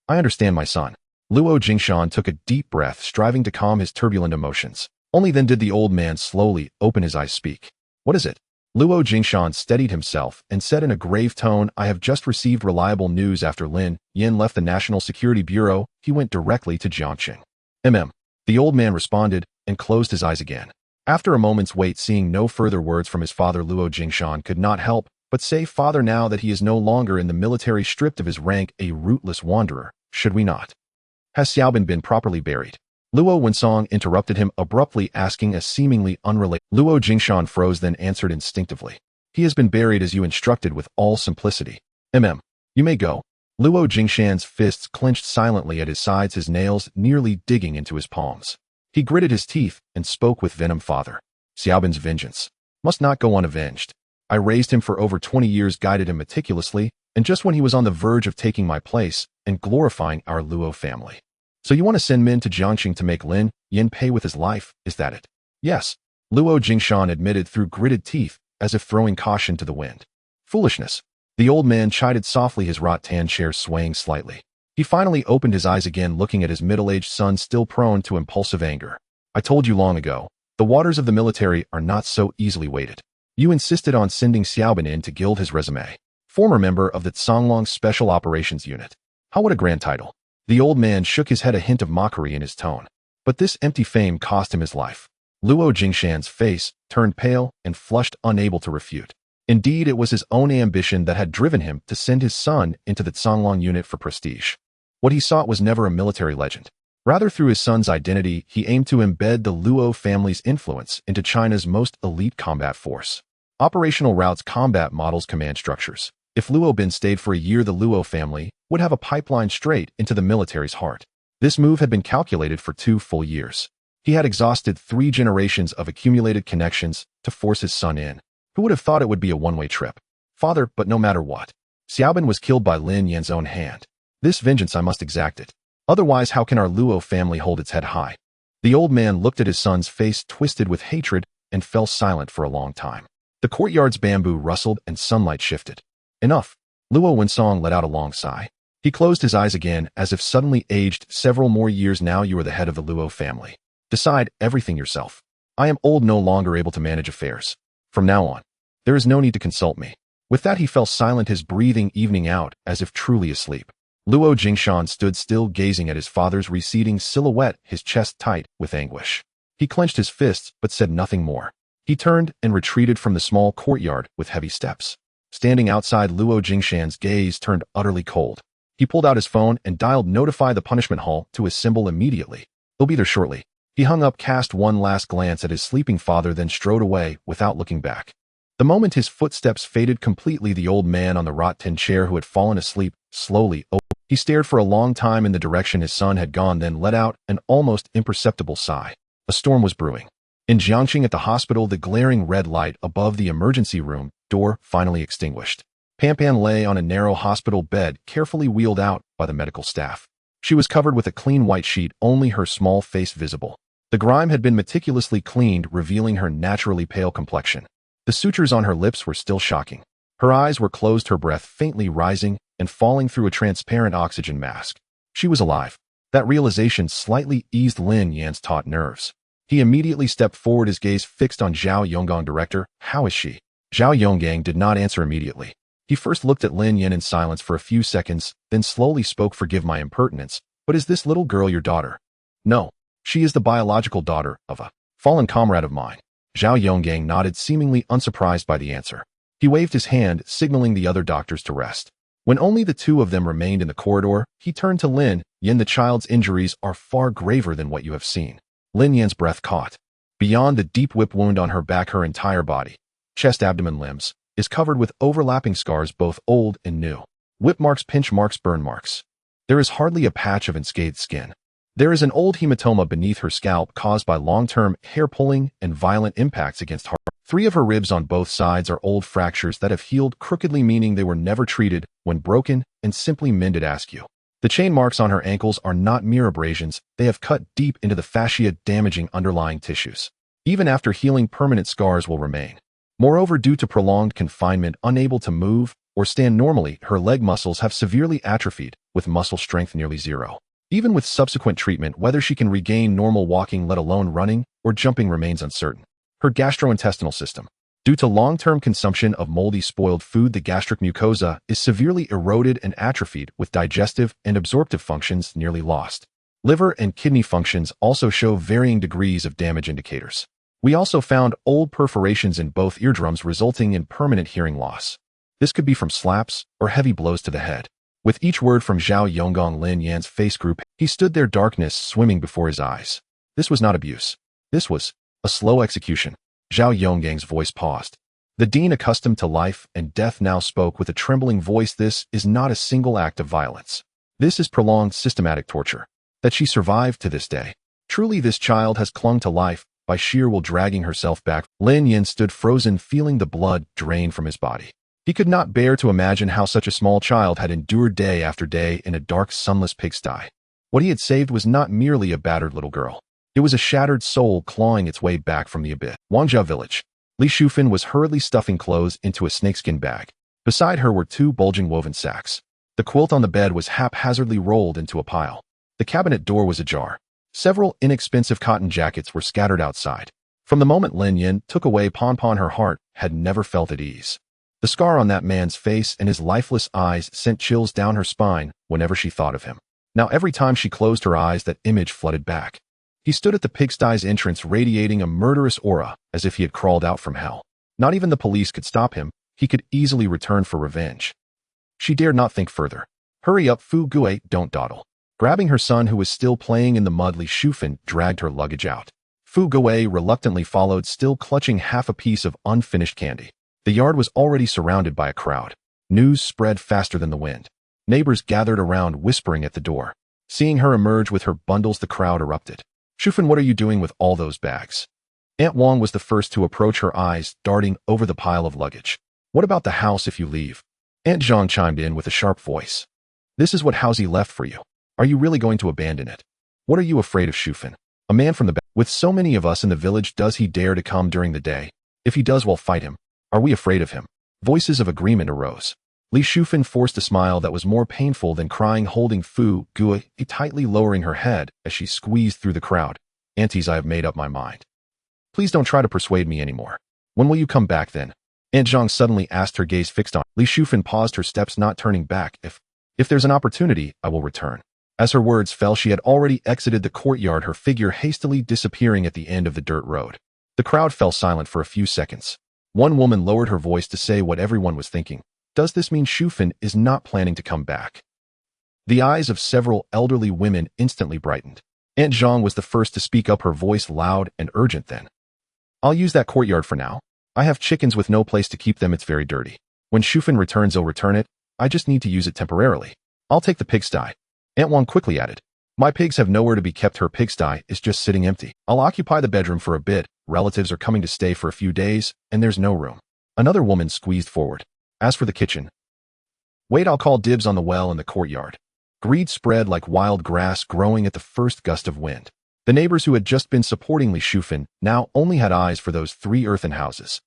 I understand, my son. Luo Jingshan took a deep breath, striving to calm his turbulent emotions. Only then did the old man slowly open his eyes. Speak. What is it? Luo Jingshan steadied himself and said in a grave tone, I have just received reliable news. After Lin Yan left the National Security Bureau, he went directly to Jiangqing. The old man responded and closed his eyes again. After a moment's wait, seeing no further words from his father, Luo Jingshan could not help but say, Father, now that he is no longer in the military, stripped of his rank, a rootless wanderer, should we not? Has Xiaobin been properly buried? Luo Wensong interrupted him abruptly, asking a seemingly unrelated. Luo Jingshan froze, then answered instinctively. He has been buried as you instructed, with all simplicity. You may go. Luo Jingshan's fists clenched silently at his sides, his nails nearly digging into his palms. He gritted his teeth and spoke with venom. Father, Xiaobin's vengeance must not go unavenged. I raised him for over 20 years, guided him meticulously, and just when he was on the verge of taking my place and glorifying our Luo family. So you want to send men to Jiangqing to make Lin Yan pay with his life, is that it? Yes, Luo Jingshan admitted through gritted teeth, as if throwing caution to the wind. Foolishness. The old man chided softly, his rattan chair swaying slightly. He finally opened his eyes again, looking at his middle-aged son, still prone to impulsive anger. I told you long ago, the waters of the military are not so easily weighted. You insisted on sending Xiaobin in to gild his resume. Former member of the Songlong Special Operations Unit. How, what a grand title. The old man shook his head, a hint of mockery in his tone. But this empty fame cost him his life. Luo Jingshan's face turned pale and flushed, unable to refute. Indeed, it was his own ambition that had driven him to send his son into the Songlong unit for prestige. What he sought was never a military legend. Rather, through his son's identity, he aimed to embed the Luo family's influence into China's most elite combat force. Operational routes, combat models, command structures. If Luo Bin stayed for a year, the Luo family would have a pipeline straight into the military's heart. This move had been calculated for 2 full years. He had exhausted 3 generations of accumulated connections to force his son in. Who would have thought it would be a one-way trip? Father, but no matter what, Xiaobin was killed by Lin Yan's own hand. This vengeance, I must exact it. Otherwise, how can our Luo family hold its head high? The old man looked at his son's face, twisted with hatred, and fell silent for a long time. The courtyard's bamboo rustled and sunlight shifted. Enough. Luo Wensong let out a long sigh. He closed his eyes again, as if suddenly aged several more years. Now you are the head of the Luo family. Decide everything yourself. I am old, no longer able to manage affairs. From now on, there is no need to consult me. With that, he fell silent, his breathing evening out, as if truly asleep. Luo Jingshan stood still, gazing at his father's receding silhouette, his chest tight with anguish. He clenched his fists, but said nothing more. He turned and retreated from the small courtyard with heavy steps. Standing outside, Luo Jingshan's gaze turned utterly cold. He pulled out his phone and dialed "Notify the Punishment Hall" to his symbol immediately. "He'll be there shortly." He hung up, cast one last glance at his sleeping father, then strode away without looking back. The moment his footsteps faded completely, the old man on the wrought-tin chair who had fallen asleep slowly opened. He stared for a long time in the direction his son had gone, then let out an almost imperceptible sigh. A storm was brewing. In Jiangxing at the hospital, the glaring red light above the emergency room door finally extinguished. Pampan lay on a narrow hospital bed, carefully wheeled out by the medical staff. She was covered with a clean white sheet, only her small face visible. The grime had been meticulously cleaned, revealing her naturally pale complexion. The sutures on her lips were still shocking. Her eyes were closed, her breath faintly rising and falling through a transparent oxygen mask. She was alive. That realization slightly eased Lin Yan's taut nerves. He immediately stepped forward, his gaze fixed on Zhao Yonggang. "Director, how is she?" Zhao Yonggang did not answer immediately. He first looked at Lin Yan in silence for a few seconds, then slowly spoke. "Forgive my impertinence, but is this little girl your daughter?" "No. She is the biological daughter of a fallen comrade of mine." Zhao Yonggang nodded, seemingly unsurprised by the answer. He waved his hand, signaling the other doctors to rest. When only the two of them remained in the corridor, he turned to Lin Yan. "The child's injuries are far graver than what you have seen." Lin Yan's breath caught. Beyond the deep whip wound on her back, her entire body, chest, abdomen, limbs, is covered with overlapping scars, both old and new. Whip marks, pinch marks, burn marks. There is hardly a patch of unscathed skin. There is an old hematoma beneath her scalp caused by long-term hair pulling and violent impacts against her. 3 of her ribs on both sides are old fractures that have healed crookedly, meaning they were never treated when broken and simply mended askew. The chain marks on her ankles are not mere abrasions, they have cut deep into the fascia, damaging underlying tissues. Even after healing, permanent scars will remain. Moreover, due to prolonged confinement, unable to move or stand normally, her leg muscles have severely atrophied, with muscle strength nearly zero. Even with subsequent treatment, whether she can regain normal walking, let alone running or jumping, remains uncertain. Her gastrointestinal system. Due to long-term consumption of moldy, spoiled food, the gastric mucosa is severely eroded and atrophied, with digestive and absorptive functions nearly lost. Liver and kidney functions also show varying degrees of damage indicators. We also found old perforations in both eardrums, resulting in permanent hearing loss. This could be from slaps or heavy blows to the head. With each word from Zhao Yonggang, Lin Yan's face grew pale. He stood there, darkness swimming before his eyes. This was not abuse. This was a slow execution. Zhao Yonggang's voice paused. The dean, accustomed to life and death, now spoke with a trembling voice. "This is not a single act of violence. This is prolonged, systematic torture. That she survived to this day. Truly, this child has clung to life by sheer will, dragging herself back." Lin Yan stood frozen, feeling the blood drain from his body. He could not bear to imagine how such a small child had endured day after day in a dark, sunless pigsty. What he had saved was not merely a battered little girl. It was a shattered soul clawing its way back from the abyss. Wangjia village. Li Shufan was hurriedly stuffing clothes into a snakeskin bag. Beside her were 2 bulging woven sacks. The quilt on the bed was haphazardly rolled into a pile. The cabinet door was ajar. Several inexpensive cotton jackets were scattered outside. From the moment Lin Yan took away Pon, her heart had never felt at ease. The scar on that man's face and his lifeless eyes sent chills down her spine whenever she thought of him. Now every time she closed her eyes, that image flooded back. He stood at the pigsty's entrance, radiating a murderous aura, as if he had crawled out from hell. Not even the police could stop him. He could easily return for revenge. She dared not think further. "Hurry up, Fu Gue, don't dawdle." Grabbing her son, who was still playing in the mud, Li Shufan dragged her luggage out. Fu Gue reluctantly followed, still clutching half a piece of unfinished candy. The yard was already surrounded by a crowd. News spread faster than the wind. Neighbors gathered around, whispering at the door. Seeing her emerge with her bundles, the crowd erupted. "Shufan, what are you doing with all those bags?" Aunt Wang was the first to approach, her eyes darting over the pile of luggage. "What about the house if you leave?" Aunt Zhang chimed in with a sharp voice. "This is what Housie left for you. Are you really going to abandon it? What are you afraid of, Shufan? A man from the back. With so many of us in the village, does he dare to come during the day? If he does, we'll fight him. Are we afraid of him?" Voices of agreement arose. Li Shufan forced a smile that was more painful than crying, holding Fu Gue tightly, lowering her head as she squeezed through the crowd. "Aunties, I have made up my mind. Please don't try to persuade me anymore. When will you come back then?" Aunt Zhang suddenly asked, her gaze fixed on. Li Shufan paused, her steps not turning back. If there's an opportunity, I will return." As her words fell, she had already exited the courtyard, her figure hastily disappearing at the end of the dirt road. The crowd fell silent for a few seconds. One woman lowered her voice to say what everyone was thinking. Does this mean Shufin is not planning to come back? The eyes of several elderly women instantly brightened. Aunt Zhang was the first to speak up, her voice loud and urgent then. I'll use that courtyard for now. I have chickens with no place to keep them, it's very dirty. When Shufin returns, he'll return it. I just need to use it temporarily. I'll take the pigsty. Aunt Wang quickly added. My pigs have nowhere to be kept, her pigsty is just sitting empty. I'll occupy the bedroom for a bit. Relatives are coming to stay for a few days, and there's no room. Another woman squeezed forward. As for the kitchen, wait, I'll call dibs on the well in the courtyard. Greed spread like wild grass growing at the first gust of wind. The neighbors who had just been supporting Li Shufin now only had eyes for those 3 earthen houses.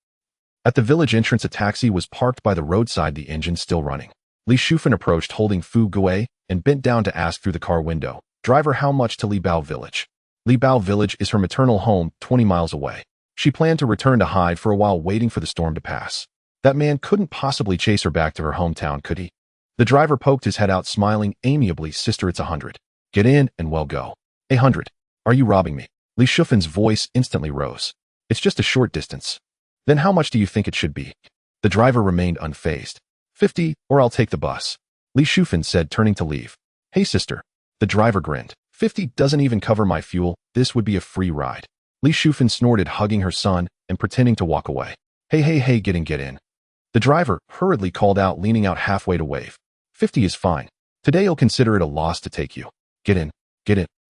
At the village entrance, a taxi was parked by the roadside, the engine still running. Li Shufin approached holding Fu Gui and bent down to ask through the car window, driver, how much to Li Bao village? Li Bao village is her maternal home, 20 miles away. She planned to return to hide for a while, waiting for the storm to pass. That man couldn't possibly chase her back to her hometown, could he? The driver poked his head out, smiling amiably. Sister, it's 100. Get in and well go. 100. Are you robbing me? Li Shufin's voice instantly rose. It's just a short distance. Then how much do you think it should be? The driver remained unfazed. 50, or I'll take the bus. Li Shufin said, turning to leave. Hey sister. The driver grinned. 50 doesn't even cover my fuel. This would be a free ride. Li Shufin snorted, hugging her son and pretending to walk away. Hey, get in. The driver hurriedly called out, leaning out halfway to wave. 50 is fine. Today you'll consider it a loss to take you. Get in.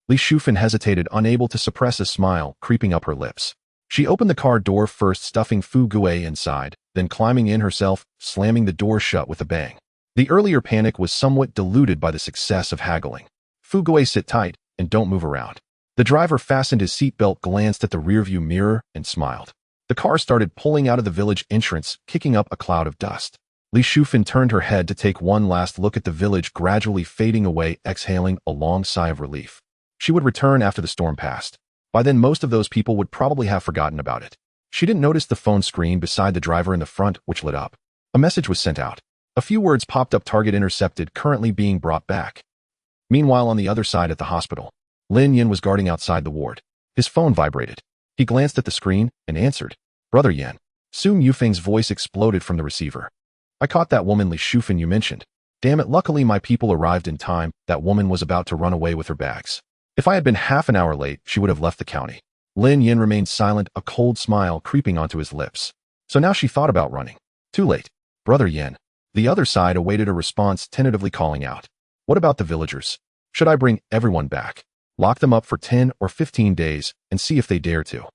Li Shufin hesitated, unable to suppress a smile creeping up her lips. She opened the car door first, stuffing Fu Gui inside, then climbing in herself, slamming the door shut with a bang. The earlier panic was somewhat diluted by the success of haggling. Fu Gui, sit tight and don't move around. The driver fastened his seatbelt, glanced at the rearview mirror, and smiled. The car started pulling out of the village entrance, kicking up a cloud of dust. Li Shufin turned her head to take one last look at the village gradually fading away, exhaling a long sigh of relief. She would return after the storm passed. By then, most of those people would probably have forgotten about it. She didn't notice the phone screen beside the driver in the front, which lit up. A message was sent out. A few words popped up: target intercepted, currently being brought back. Meanwhile, on the other side at the hospital, Lin Yan was guarding outside the ward. His phone vibrated. He glanced at the screen and answered. Brother Yan. Su Yufeng's voice exploded from the receiver. I caught that woman Li Shufin you mentioned. Damn it, luckily my people arrived in time. That woman was about to run away with her bags. If I had been half an hour late, she would have left the county. Lin Yan remained silent, a cold smile creeping onto his lips. So now she thought about running. Too late. Brother Yan. The other side awaited a response, tentatively calling out. What about the villagers? Should I bring everyone back? Lock them up for 10 or 15 days and see if they dare to.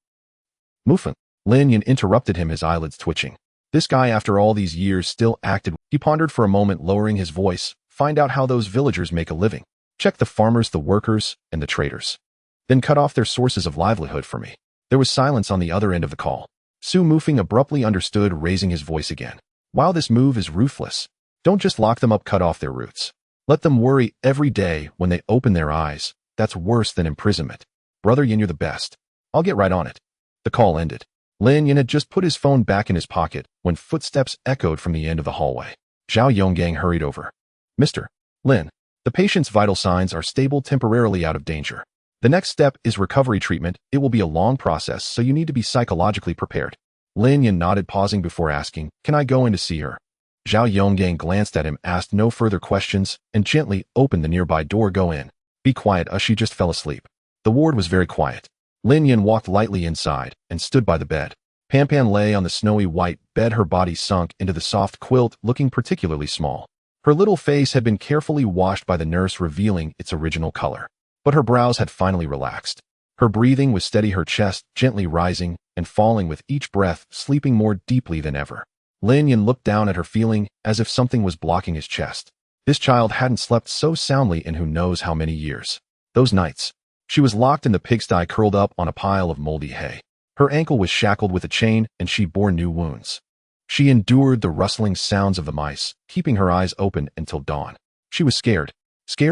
Mufeng. Lin Yan interrupted him, his eyelids twitching. This guy, after all these years, still acted. He pondered for a moment, lowering his voice. Find out how those villagers make a living. Check the farmers, the workers, and the traders. Then cut off their sources of livelihood for me. There was silence on the other end of the call. Su Mufeng abruptly understood, raising his voice again. Wow, this move is ruthless. Don't just lock them up, cut off their roots. Let them worry every day when they open their eyes. That's worse than imprisonment. Brother Yin, you're the best. I'll get right on it. The call ended. Lin Yin had just put his phone back in his pocket when footsteps echoed from the end of the hallway. Zhao Yonggang hurried over. Mr. Lin, the patient's vital signs are stable, temporarily out of danger. The next step is recovery treatment. It will be a long process, so you need to be psychologically prepared. Lin Yin nodded, pausing before asking, can I go in to see her? Zhao Yonggang glanced at him, asked no further questions, and gently opened the nearby door. Go in. Be quiet, she just fell asleep. The ward was very quiet. Lin Yin walked lightly inside and stood by the bed. Pan Pan lay on the snowy white bed, her body sunk into the soft quilt, looking particularly small. Her little face had been carefully washed by the nurse, revealing its original color. But her brows had finally relaxed. Her breathing was steady, her chest gently rising and falling with each breath, sleeping more deeply than ever. Lin Yin looked down at her, feeling as if something was blocking his chest. This child hadn't slept so soundly in who knows how many years. Those nights, she was locked in the pigsty, curled up on a pile of moldy hay. Her ankle was shackled with a chain, and she bore new wounds. She endured the rustling sounds of the mice, keeping her eyes open until dawn. She was scared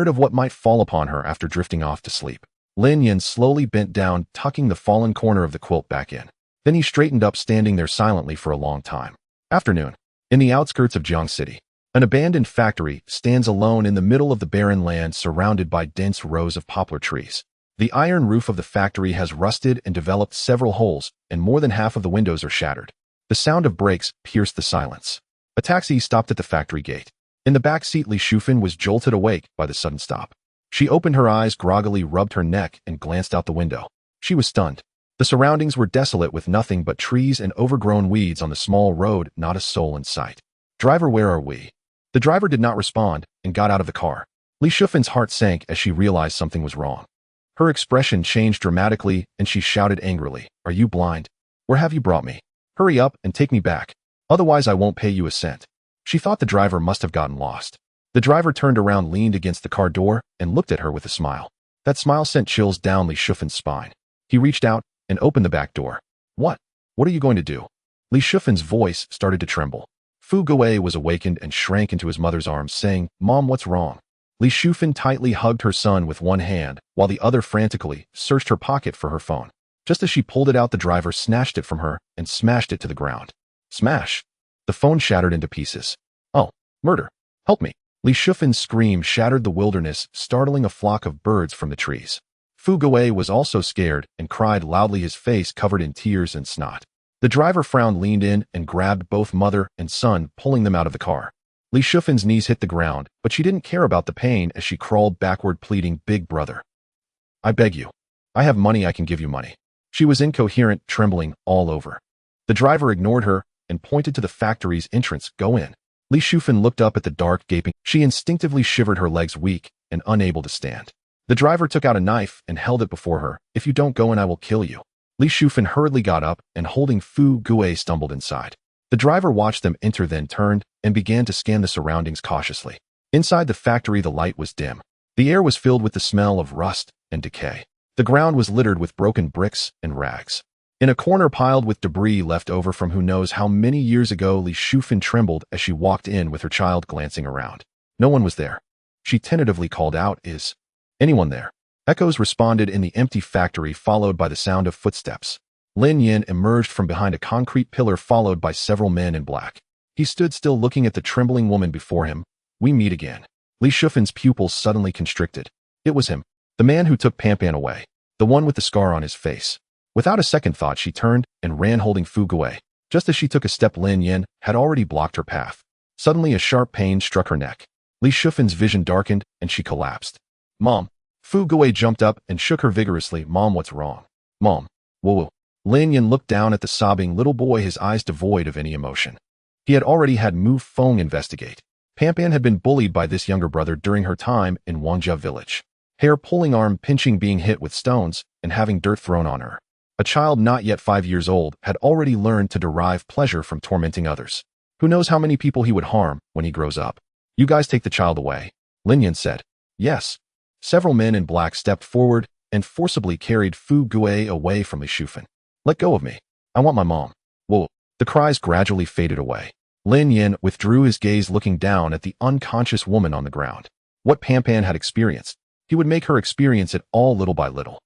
of what might fall upon her after drifting off to sleep. Lin Yin slowly bent down, tucking the fallen corner of the quilt back in. Then he straightened up, standing there silently for a long time. Afternoon. In the outskirts of Jiang City, an abandoned factory stands alone in the middle of the barren land, surrounded by dense rows of poplar trees. The iron roof of the factory has rusted and developed several holes, and more than half of the windows are shattered. The sound of brakes pierced the silence. A taxi stopped at the factory gate. In the back seat, Li Shufan was jolted awake by the sudden stop. She opened her eyes groggily, rubbed her neck, and glanced out the window. She was stunned. The surroundings were desolate with nothing but trees and overgrown weeds on the small road, not a soul in sight. "Driver, where are we?" The driver did not respond and got out of the car. Li Shufan's heart sank as she realized something was wrong. Her expression changed dramatically and she shouted angrily, "Are you blind? Where have you brought me? Hurry up and take me back. Otherwise I won't pay you a cent." She thought the driver must have gotten lost. The driver turned around, leaned against the car door, and looked at her with a smile. That smile sent chills down Li Shufan's spine. He reached out and opened the back door. What are you going to do?" Li Shufan's voice started to tremble. Fu Guo was awakened and shrank into his mother's arms, saying, "Mom, what's wrong?" Li Shufan tightly hugged her son with one hand, while the other frantically searched her pocket for her phone. Just as she pulled it out, the driver snatched it from her and smashed it to the ground. Smash! The phone shattered into pieces. "Oh, murder! Help me!" Li Shufan's scream shattered the wilderness, startling a flock of birds from the trees. Fu Guo was also scared and cried loudly, his face covered in tears and snot. The driver frowned, leaned in, and grabbed both mother and son, pulling them out of the car. Li Shufan's knees hit the ground, but she didn't care about the pain as she crawled backward, pleading, "Big brother, I beg you. I have money, I can give you money." She was incoherent, trembling all over. The driver ignored her and pointed to the factory's entrance. "Go in." Li Shufan looked up at the dark, gaping. She instinctively shivered, her legs weak and unable to stand. The driver took out a knife and held it before her. "If you don't go in, I will kill you." Li Shufan hurriedly got up and, holding Fu Guo, stumbled inside. The driver watched them enter, then turned and began to scan the surroundings cautiously. Inside the factory, the light was dim. The air was filled with the smell of rust and decay. The ground was littered with broken bricks and rags. In a corner, piled with debris left over from who knows how many years ago, Li Shufan trembled as she walked in with her child glancing around. No one was there. She tentatively called out, "Is anyone there?" Echoes responded in the empty factory, followed by the sound of footsteps. Lin Yin emerged from behind a concrete pillar, followed by several men in black. He stood still, looking at the trembling woman before him. "We meet again." Li Shufan's pupils suddenly constricted. It was him, the man who took Pampan away, the one with the scar on his face. Without a second thought, she turned and ran, holding Fu Guo. Just as she took a step, Lin Yin had already blocked her path. Suddenly, a sharp pain struck her neck. Li Shufan's vision darkened and she collapsed. "Mom!" Fu Guo jumped up and shook her vigorously. "Mom, what's wrong?" "Mom." "Whoa." Lin Yin looked down at the sobbing little boy, his eyes devoid of any emotion. He had already had Mu Feng investigate. Pampan had been bullied by this younger brother during her time in Wangjia village. Hair pulling, arm pinching, being hit with stones, and having dirt thrown on her. A child not yet 5 years old had already learned to derive pleasure from tormenting others. Who knows how many people he would harm when he grows up. "You guys take the child away," Lin Yin said. "Yes." Several men in black stepped forward and forcibly carried Fu Guo away from Li Shufan. "Let go of me. I want my mom." "Whoa." The cries gradually faded away. Lin Yin withdrew his gaze, looking down at the unconscious woman on the ground. What Pampan had experienced, he would make her experience it all, little by little.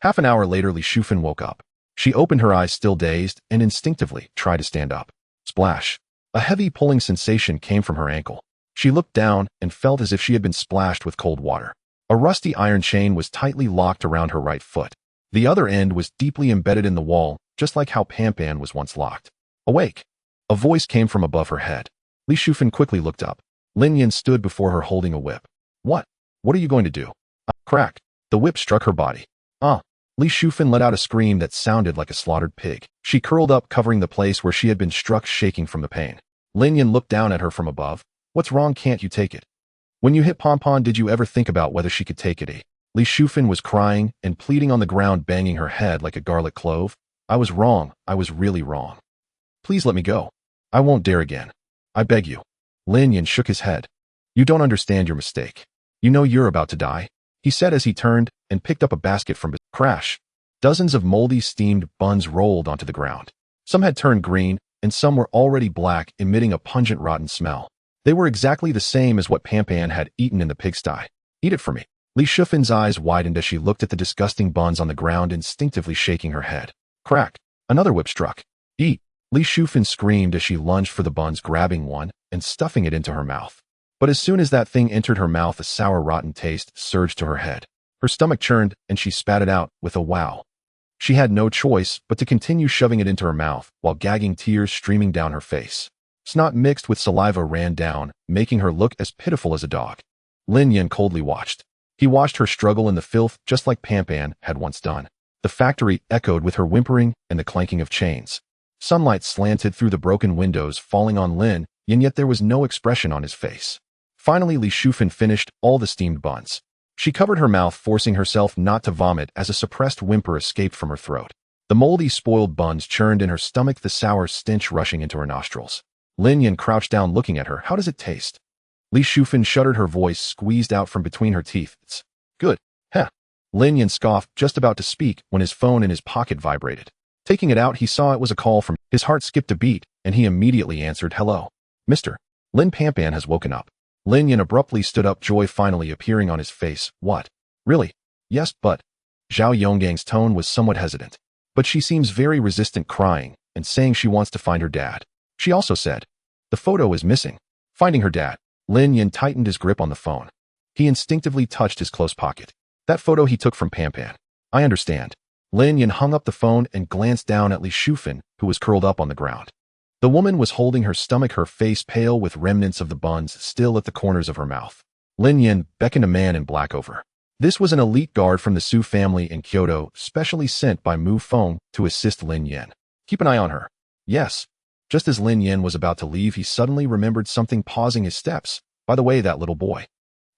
Half an hour later, Li Shufan woke up. She opened her eyes, still dazed, and instinctively tried to stand up. Splash. A heavy pulling sensation came from her ankle. She looked down and felt as if she had been splashed with cold water. A rusty iron chain was tightly locked around her right foot. The other end was deeply embedded in the wall, just like how Pampan was once locked. "Awake!" A voice came from above her head. Li Shufan quickly looked up. Lin Yin stood before her, holding a whip. What are you going to do?" Crack. The whip struck her body. Li Shufan let out a scream that sounded like a slaughtered pig. She curled up, covering the place where she had been struck, shaking from the pain. Lin Yin looked down at her from above. "What's wrong? Can't you take it? When you hit Pompon, did you ever think about whether she could take it?" Li Shufan was crying and pleading on the ground, banging her head like a garlic clove. "I was wrong. I was really wrong. Please let me go. I won't dare again. I beg you." Lin Yin shook his head. "You don't understand your mistake. You know you're about to die," he said as he turned and picked up a basket from crash. Dozens of moldy, steamed buns rolled onto the ground. Some had turned green, and some were already black, emitting a pungent, rotten smell. They were exactly the same as what Pampan had eaten in the pigsty. "Eat it for me." Li Shufan's eyes widened as she looked at the disgusting buns on the ground, instinctively shaking her head. Crack. Another whip struck. "Eat." Li Shufan screamed as she lunged for the buns, grabbing one and stuffing it into her mouth. But as soon as that thing entered her mouth, a sour, rotten taste surged to her head. Her stomach churned, and she spat it out with a wow. She had no choice but to continue shoving it into her mouth while gagging, tears streaming down her face. Snot mixed with saliva ran down, making her look as pitiful as a dog. Lin Yan coldly watched. He watched her struggle in the filth just like Pampan had once done. The factory echoed with her whimpering and the clanking of chains. Sunlight slanted through the broken windows, falling on Lin, and yet there was no expression on his face. Finally, Li Shufan finished all the steamed buns. She covered her mouth, forcing herself not to vomit as a suppressed whimper escaped from her throat. The moldy, spoiled buns churned in her stomach, the sour stench rushing into her nostrils. Lin Yan crouched down, looking at her. How does it taste? Li Shufan shuddered, her voice squeezed out from between her teeth. It's good. Heh. Lin Yan scoffed, just about to speak when his phone in his pocket vibrated. Taking it out, he saw it was a call from. His heart skipped a beat, and he immediately answered. Hello. Mr. Lin. Pampan has woken up. Lin Yan abruptly stood up, joy finally appearing on his face. What? Really? Yes, but. Zhao Yonggang's tone was somewhat hesitant. But she seems very resistant, crying and saying she wants to find her dad. She also said, the photo is missing. Finding her dad. Lin Yan tightened his grip on the phone. He instinctively touched his close pocket. That photo he took from Pampan. I understand. Lin Yan hung up the phone and glanced down at Li Shufan, who was curled up on the ground. The woman was holding her stomach, her face pale with remnants of the buns still at the corners of her mouth. Lin Yan beckoned a man in black over. This was an elite guard from the Su family in Kyoto, specially sent by Mu Feng to assist Lin Yan. Keep an eye on her. Yes. Just as Lin Yan was about to leave, he suddenly remembered something, pausing his steps. By the way, that little boy.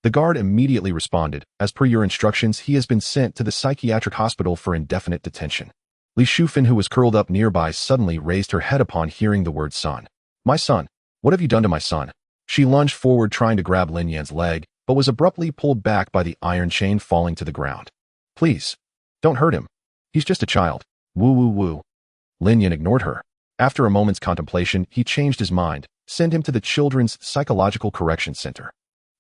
The guard immediately responded. As per your instructions, he has been sent to the psychiatric hospital for indefinite detention. Li Shufan, who was curled up nearby, suddenly raised her head upon hearing the word son. My son. What have you done to my son? She lunged forward, trying to grab Lin Yan's leg, but was abruptly pulled back by the iron chain, falling to the ground. Please. Don't hurt him. He's just a child. Woo woo woo. Lin Yan ignored her. After a moment's contemplation, he changed his mind. Send him to the Children's Psychological Correction Center.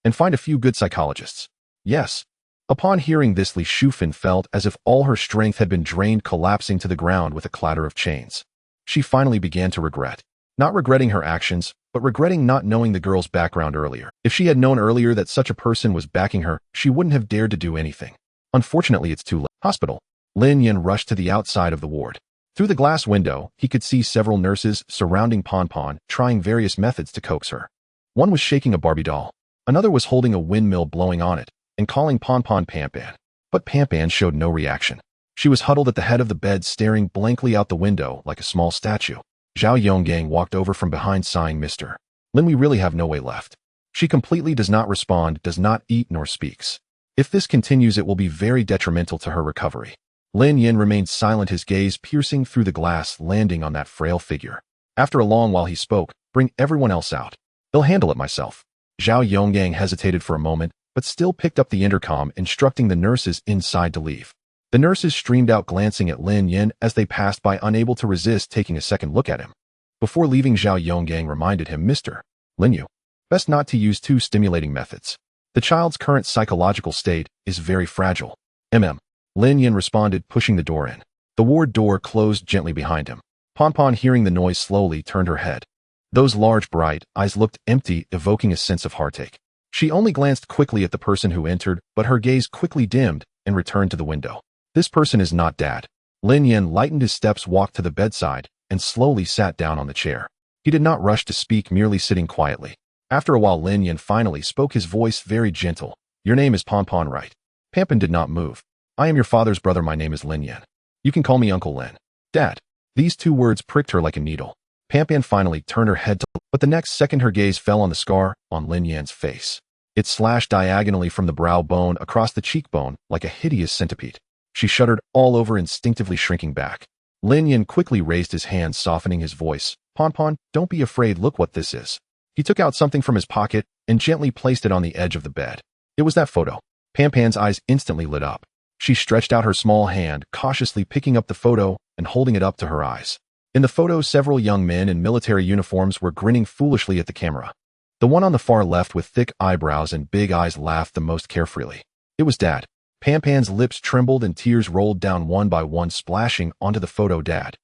And find a few good psychologists. Yes. Upon hearing this, Li Shufan felt as if all her strength had been drained, collapsing to the ground with a clatter of chains. She finally began to regret. Not regretting her actions, but regretting not knowing the girl's background earlier. If she had known earlier that such a person was backing her, she wouldn't have dared to do anything. Unfortunately, it's too late. Hospital. Lin Yan rushed to the outside of the ward. Through the glass window, he could see several nurses surrounding Pon, trying various methods to coax her. One was shaking a Barbie doll. Another was holding a windmill, blowing on it, and calling Pon Pampan. But Pampan showed no reaction. She was huddled at the head of the bed, staring blankly out the window like a small statue. Zhao Yonggang walked over from behind, sighing. Mr. Lin, we really have no way left. She completely does not respond, does not eat nor speaks. If this continues, it will be very detrimental to her recovery. Lin Yan remained silent, his gaze piercing through the glass, landing on that frail figure. After a long while he spoke. Bring everyone else out. I'll handle it myself. Zhao Yonggang hesitated for a moment, but still picked up the intercom, instructing the nurses inside to leave. The nurses streamed out, glancing at Lin Yan as they passed by, unable to resist taking a second look at him. Before leaving, Zhao Yonggang reminded him, Mr. Lin, you best not to use too stimulating methods. The child's current psychological state is very fragile. Lin Yan responded, pushing the door in. The ward door closed gently behind him. Pon, hearing the noise, slowly turned her head. Those large, bright eyes looked empty, evoking a sense of heartache. She only glanced quickly at the person who entered, but her gaze quickly dimmed and returned to the window. This person is not Dad. Lin Yan lightened his steps, walked to the bedside, and slowly sat down on the chair. He did not rush to speak, merely sitting quietly. After a while, Lin Yan finally spoke, his voice very gentle. Your name is Pon, right? Pampan did not move. I am your father's brother. My name is Lin Yan. You can call me Uncle Lin. Dad. These two words pricked her like a needle. Pampan finally turned her head but the next second her gaze fell on the scar on Lin Yan's face. It slashed diagonally from the brow bone across the cheekbone like a hideous centipede. She shuddered all over, instinctively shrinking back. Lin Yan quickly raised his hand, softening his voice. Pon, don't be afraid, look what this is. He took out something from his pocket and gently placed it on the edge of the bed. It was that photo. Pampan's eyes instantly lit up. She stretched out her small hand, cautiously picking up the photo and holding it up to her eyes. In the photo, several young men in military uniforms were grinning foolishly at the camera. The one on the far left with thick eyebrows and big eyes laughed the most carefreely. It was Dad. Pampan's lips trembled and tears rolled down one by one, splashing onto the photo. Dad.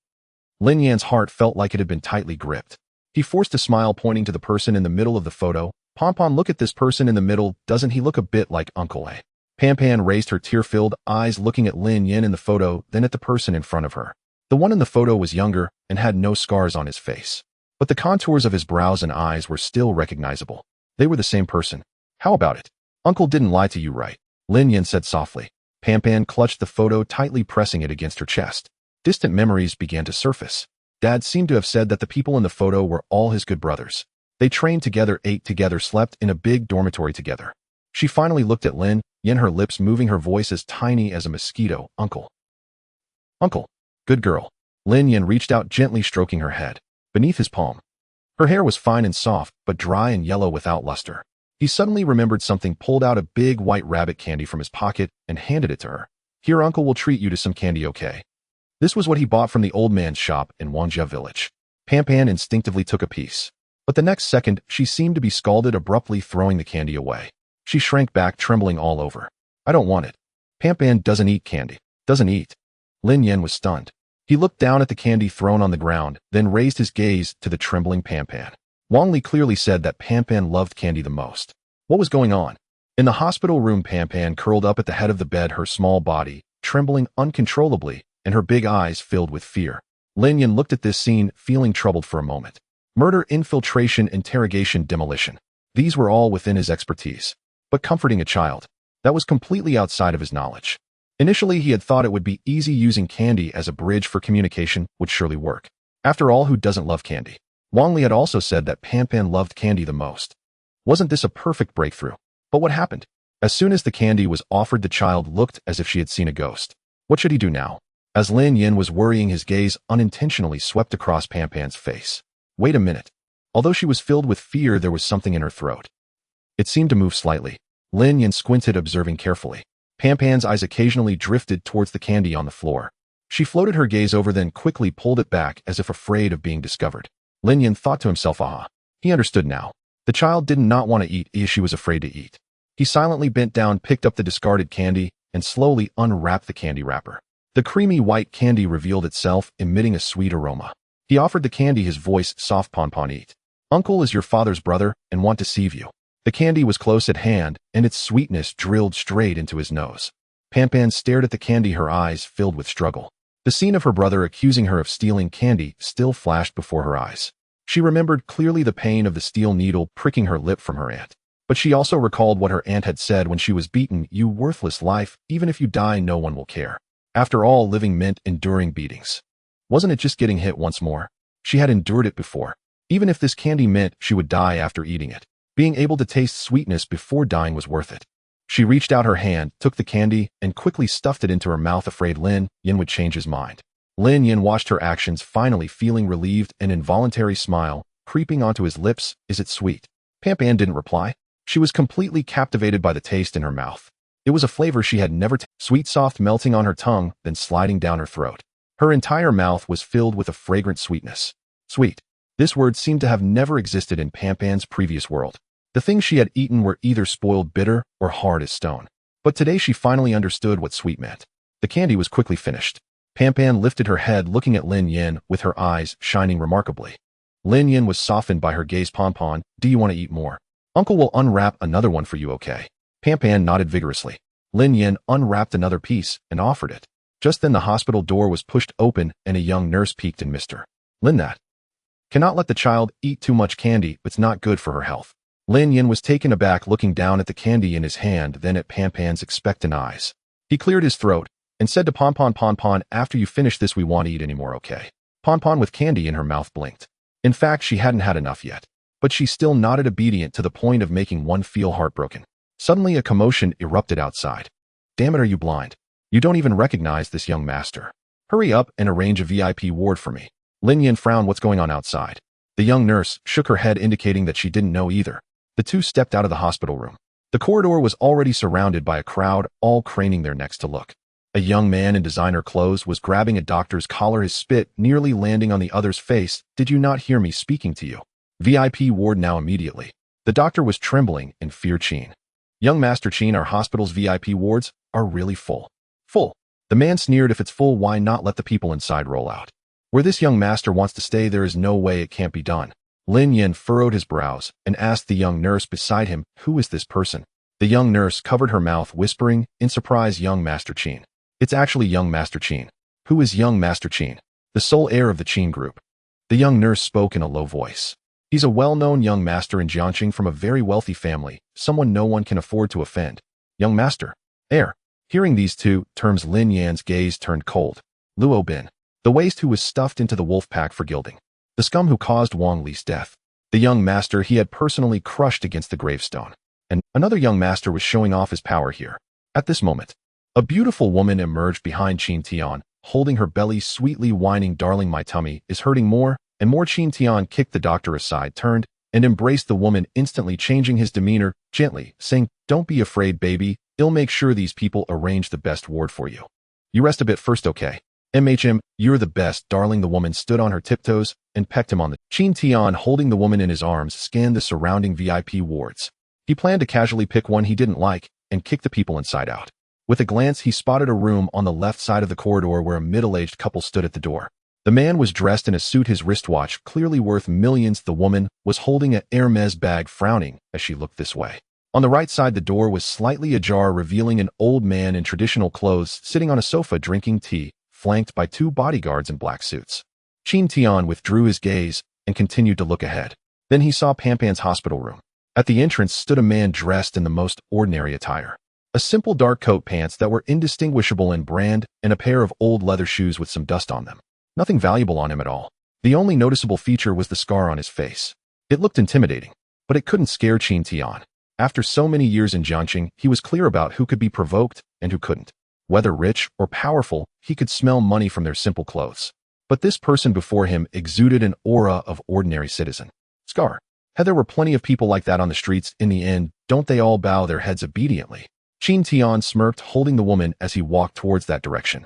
Lin Yan's heart felt like it had been tightly gripped. He forced a smile, pointing to the person in the middle of the photo. Pon, look at this person in the middle. Doesn't he look a bit like Uncle A? Pan Pan raised her tear-filled eyes looking at Lin Yin in the photo, then at the person in front of her. The one in the photo was younger and had no scars on his face. But the contours of his brows and eyes were still recognizable. They were the same person. How about it? Uncle didn't lie to you, right? Lin Yin said softly. Pan Pan clutched the photo, tightly pressing it against her chest. Distant memories began to surface. Dad seemed to have said that the people in the photo were all his good brothers. They trained together, ate together, slept in a big dormitory together. She finally looked at Lin Yin, her lips moving, her voice as tiny as a mosquito. Uncle. Uncle. Good girl. Lin Yin reached out, gently stroking her head. Beneath his palm. Her hair was fine and soft, but dry and yellow without luster. He suddenly remembered something, pulled out a big white rabbit candy from his pocket and handed it to her. Here, Uncle will treat you to some candy, okay? This was what he bought from the old man's shop in Wangjia village. Pan Pan instinctively took a piece. But the next second, she seemed to be scalded, abruptly throwing the candy away. She shrank back, trembling all over. I don't want it. Pan Pan doesn't eat candy. Doesn't eat. Lin Yin was stunned. He looked down at the candy thrown on the ground, then raised his gaze to the trembling Pan Pan. Wang Li clearly said that Pan Pan loved candy the most. What was going on? In the hospital room, Pan Pan curled up at the head of the bed, her small body trembling uncontrollably, and her big eyes filled with fear. Lin Yin looked at this scene, feeling troubled for a moment. Murder, infiltration, interrogation, demolition. These were all within his expertise. But comforting a child, that was completely outside of his knowledge. Initially, he had thought it would be easy. Using candy as a bridge for communication would surely work. After all, who doesn't love candy? Wang Li had also said that Pan Pan loved candy the most. Wasn't this a perfect breakthrough? But what happened? As soon as the candy was offered, the child looked as if she had seen a ghost. What should he do now? As Lin Yin was worrying, his gaze unintentionally swept across Pan Pan's face. Wait a minute. Although she was filled with fear, there was something in her throat. It seemed to move slightly. Lin Yin squinted, observing carefully. Pan Pan's eyes occasionally drifted towards the candy on the floor. She floated her gaze over, then quickly pulled it back as if afraid of being discovered. Lin Yin thought to himself, aha. He understood now. The child did not want to eat, she was afraid to eat. He silently bent down, picked up the discarded candy, and slowly unwrapped the candy wrapper. The creamy white candy revealed itself, emitting a sweet aroma. He offered the candy, his voice soft. Pan Pan, eat. Uncle is your father's brother and want to save you. The candy was close at hand, and its sweetness drilled straight into his nose. Pan Pan stared at the candy, her eyes filled with struggle. The scene of her brother accusing her of stealing candy still flashed before her eyes. She remembered clearly the pain of the steel needle pricking her lip from her aunt. But she also recalled what her aunt had said when she was beaten, you worthless life, even if you die no one will care. After all, living meant enduring beatings. Wasn't it just getting hit once more? She had endured it before. Even if this candy meant she would die after eating it, being able to taste sweetness before dying was worth it. She reached out her hand, took the candy, and quickly stuffed it into her mouth, afraid Lin Yin would change his mind. Lin Yin watched her actions, finally feeling relieved, an involuntary smile creeping onto his lips. Is it sweet? Pan Pan didn't reply. She was completely captivated by the taste in her mouth. It was a flavor she had never tasted. Sweet, soft, melting on her tongue, then sliding down her throat. Her entire mouth was filled with a fragrant sweetness. Sweet. This word seemed to have never existed in Pan Pan's previous world. The things she had eaten were either spoiled bitter or hard as stone. But today she finally understood what sweet meant. The candy was quickly finished. Pan Pan lifted her head, looking at Lin Yin with her eyes shining remarkably. Lin Yin was softened by her gaze. Pan Pan, do you want to eat more? Uncle will unwrap another one for you, okay? Pan Pan nodded vigorously. Lin Yin unwrapped another piece and offered it. Just then the hospital door was pushed open and a young nurse peeked in. Mr. Lin, that cannot let the child eat too much candy, it's not good for her health. Lin Yin was taken aback, looking down at the candy in his hand, then at Pan Pan's expectant eyes. He cleared his throat and said to Pan Pan, Pan Pan, after you finish this we won't eat anymore, okay? Pan Pan, with candy in her mouth, blinked. In fact, she hadn't had enough yet. But she still nodded, obedient to the point of making one feel heartbroken. Suddenly a commotion erupted outside. Damn it, are you blind? You don't even recognize this young master. Hurry up and arrange a VIP ward for me. Lin Yin frowned. What's going on outside? The young nurse shook her head, indicating that she didn't know either. The two stepped out of the hospital room. The corridor was already surrounded by a crowd, all craning their necks to look. A young man in designer clothes was grabbing a doctor's collar, his spit nearly landing on the other's face. Did you not hear me speaking to you? VIP ward now, immediately. The doctor was trembling in fear. Chin. Young Master Chin, our hospital's VIP wards are really full. Full. The man sneered. If it's full, why not let the people inside roll out? Where this young master wants to stay, there is no way it can't be done. Lin Yin furrowed his brows and asked the young nurse beside him, who is this person? The young nurse covered her mouth, whispering, in surprise, young Master Qin. It's actually young Master Qin. Who is young Master Qin? The sole heir of the Qin group. The young nurse spoke in a low voice. He's a well-known young master in Jiangxing from a very wealthy family, someone no one can afford to offend. Young master. Heir. Hearing these two terms, Lin Yan's gaze turned cold. Luo Bin. The waste who was stuffed into the wolf pack for gilding. The scum who caused Wang Li's death. The young master he had personally crushed against the gravestone. And another young master was showing off his power here. At this moment, a beautiful woman emerged behind Qin Tian, holding her belly, sweetly whining, "Darling, my tummy is hurting more and more." Qin Tian kicked the doctor aside, turned, and embraced the woman, instantly changing his demeanor, gently, saying, "Don't be afraid, baby. I'll make sure these people arrange the best ward for you. You rest a bit first, okay? You're the best, darling." The woman stood on her tiptoes and pecked him on the Qin Tian, holding the woman in his arms, scanned the surrounding VIP wards. He planned to casually pick one he didn't like and kick the people inside out. With a glance, he spotted a room on the left side of the corridor where a middle-aged couple stood at the door. The man was dressed in a suit, his wristwatch clearly worth millions. The woman was holding a Hermes bag, frowning as she looked this way. On the right side, the door was slightly ajar, revealing an old man in traditional clothes sitting on a sofa drinking tea, flanked by two bodyguards in black suits. Qin Tian withdrew his gaze and continued to look ahead. Then he saw Pampan's hospital room. At the entrance stood a man dressed in the most ordinary attire. A simple dark coat, pants that were indistinguishable in brand, and a pair of old leather shoes with some dust on them. Nothing valuable on him at all. The only noticeable feature was the scar on his face. It looked intimidating, but it couldn't scare Qin Tian. After so many years in Jiangxing, he was clear about who could be provoked and who couldn't. Whether rich or powerful, he could smell money from their simple clothes. But this person before him exuded an aura of ordinary citizen. Scar. There were plenty of people like that on the streets. In the end, don't they all bow their heads obediently? Qin Tian smirked, holding the woman as he walked towards that direction.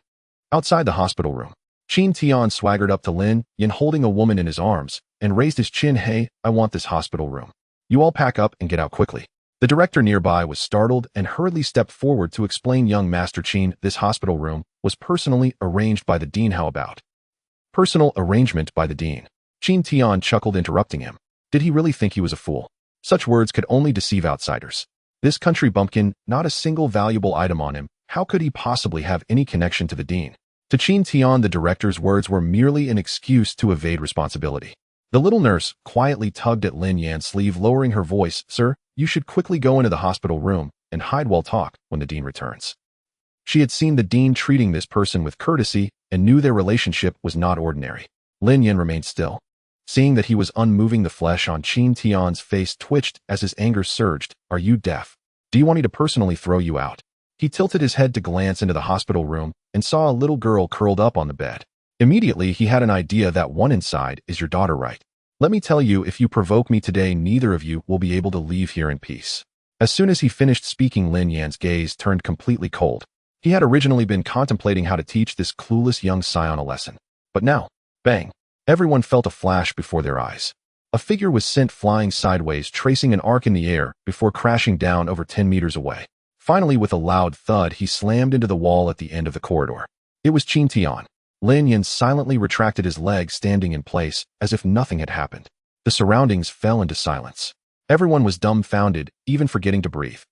Outside the hospital room, Qin Tian swaggered up to Lin Yan, holding a woman in his arms, and raised his chin. "Hey, I want this hospital room. You all pack up and get out quickly." The director nearby was startled and hurriedly stepped forward to explain, "Young Master Qin, this hospital room was personally arranged by the dean." "How about personal arrangement by the dean?" Qin Tian chuckled, interrupting him. Did he really think he was a fool? Such words could only deceive outsiders. This country bumpkin, not a single valuable item on him. How could he possibly have any connection to the dean? To Qin Tian, the director's words were merely an excuse to evade responsibility. The little nurse quietly tugged at Lin Yan's sleeve, lowering her voice. "Sir, you should quickly go into the hospital room and hide while talk when the dean returns." She had seen the dean treating this person with courtesy and knew their relationship was not ordinary. Lin Yan remained still. Seeing that he was unmoving, the flesh on Qin Tian's face twitched as his anger surged. "Are you deaf? Do you want me to personally throw you out?" He tilted his head to glance into the hospital room and saw a little girl curled up on the bed. Immediately, he had an idea. "That one inside is your daughter, right? Let me tell you, if you provoke me today, neither of you will be able to leave here in peace." As soon as he finished speaking, Lin Yan's gaze turned completely cold. He had originally been contemplating how to teach this clueless young scion a lesson. But now, bang! Everyone felt a flash before their eyes. A figure was sent flying sideways, tracing an arc in the air before crashing down over 10 meters away. Finally, with a loud thud, he slammed into the wall at the end of the corridor. It was Qin Tian. Lin Yan silently retracted his leg, standing in place as if nothing had happened. The surroundings fell into silence. Everyone was dumbfounded, even forgetting to breathe.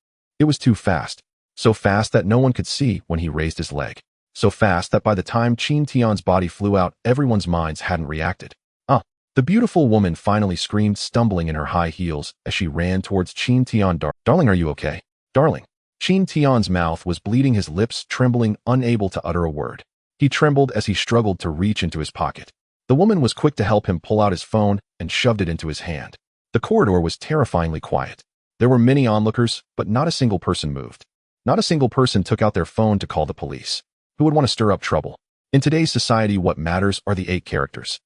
It was too fast. So fast that no one could see when he raised his leg. So fast that by the time Qin Tian's body flew out, everyone's minds hadn't reacted. The beautiful woman finally screamed, stumbling in her high heels as she ran towards Qin Tian. Darling, are you okay? Darling." Qin Tian's mouth was bleeding, his lips trembling, unable to utter a word. He trembled as he struggled to reach into his pocket. The woman was quick to help him pull out his phone and shoved it into his hand. The corridor was terrifyingly quiet. There were many onlookers, but not a single person moved. Not a single person took out their phone to call the police. Who would want to stir up trouble? In today's society, what matters are the 8 characters.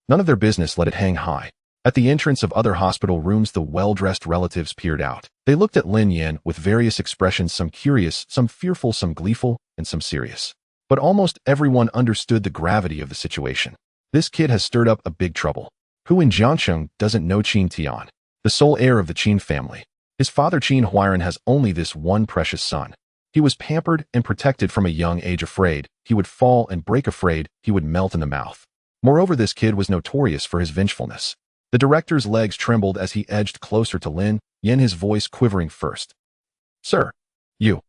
None of their business let it hang high. At the entrance of other hospital rooms, the well-dressed relatives peered out. They looked at Lin Yan with various expressions, some curious, some fearful, some gleeful, and some serious. But almost everyone understood the gravity of the situation. This kid has stirred up a big trouble. Who in Jiangxing doesn't know Qin Tian, the sole heir of the Qin family? His father Qin Huairan has only this one precious son. He was pampered and protected from a young age, afraid he would fall and break, afraid he would melt in the mouth. Moreover, this kid was notorious for his vengefulness. The director's legs trembled as he edged closer to Lin Yan, his voice quivering. "First, Sir, you.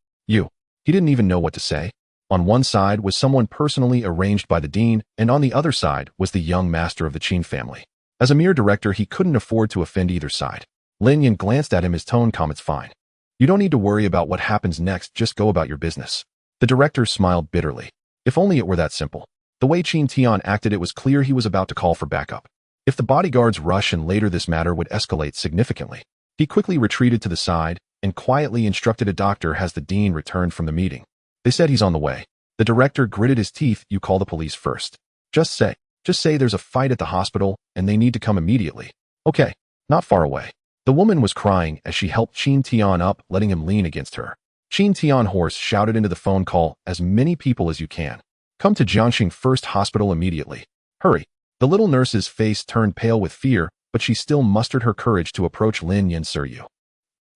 He didn't even know what to say. On one side was someone personally arranged by the dean, and on the other side was the young master of the Qin family. As a mere director, he couldn't afford to offend either side. Lin Yan glanced at him, his tone calm. It's fine. You don't need to worry about what happens next, just go about your business. The director smiled bitterly. If only it were that simple. The way Qin Tian acted, it was clear he was about to call for backup. If the bodyguards rush and later this matter would escalate significantly. He quickly retreated to the side and quietly instructed a doctor as the dean returned from the meeting. They said he's on the way. The director gritted his teeth. You call the police first. Just say there's a fight at the hospital and they need to come immediately. Okay, not far away. The woman was crying as she helped Qin Tian up, letting him lean against her. Qin Tian hoarse shouted into the phone call, as many people as you can. Come to Jiangxing First Hospital immediately. Hurry. The little nurse's face turned pale with fear, but she still mustered her courage to approach Lin Yan. Sir,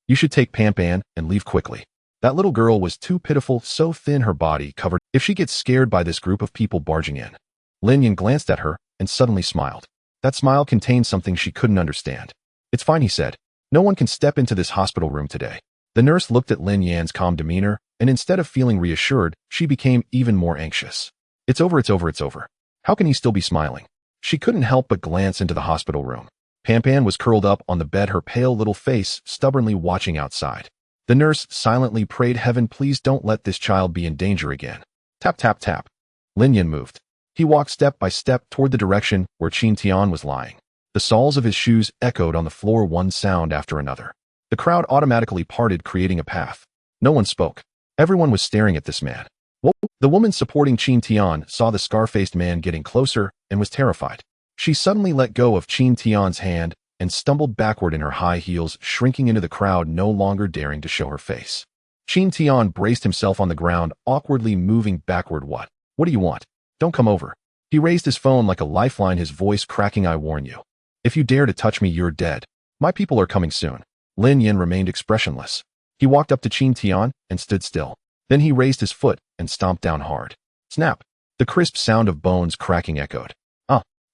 you should take Pampan and leave quickly. That little girl was too pitiful, so thin her body covered. If she gets scared by this group of people barging in. Lin Yan glanced at her and suddenly smiled. That smile contained something she couldn't understand. It's fine, he said. No one can step into this hospital room today. The nurse looked at Lin Yan's calm demeanor, and instead of feeling reassured, she became even more anxious. It's over. How can he still be smiling? She couldn't help but glance into the hospital room. Pampan was curled up on the bed, her pale little face stubbornly watching outside. The nurse silently prayed, heaven, please don't let this child be in danger again. Tap, tap, tap. Lin Yan moved. He walked step by step toward the direction where Qin Tian was lying. The soles of his shoes echoed on the floor, one sound after another. The crowd automatically parted, creating a path. No one spoke. Everyone was staring at this man. Whoa! The woman supporting Qin Tian saw the scar-faced man getting closer and was terrified. She suddenly let go of Qin Tian's hand and stumbled backward in her high heels, shrinking into the crowd, no longer daring to show her face. Qin Tian braced himself on the ground, awkwardly moving backward. What do you want? Don't come over. He raised his phone like a lifeline, his voice cracking. I warn you. If you dare to touch me, you're dead. My people are coming soon. Lin Yan remained expressionless. He walked up to Qin Tian and stood still. Then he raised his foot and stomped down hard. Snap! The crisp sound of bones cracking echoed.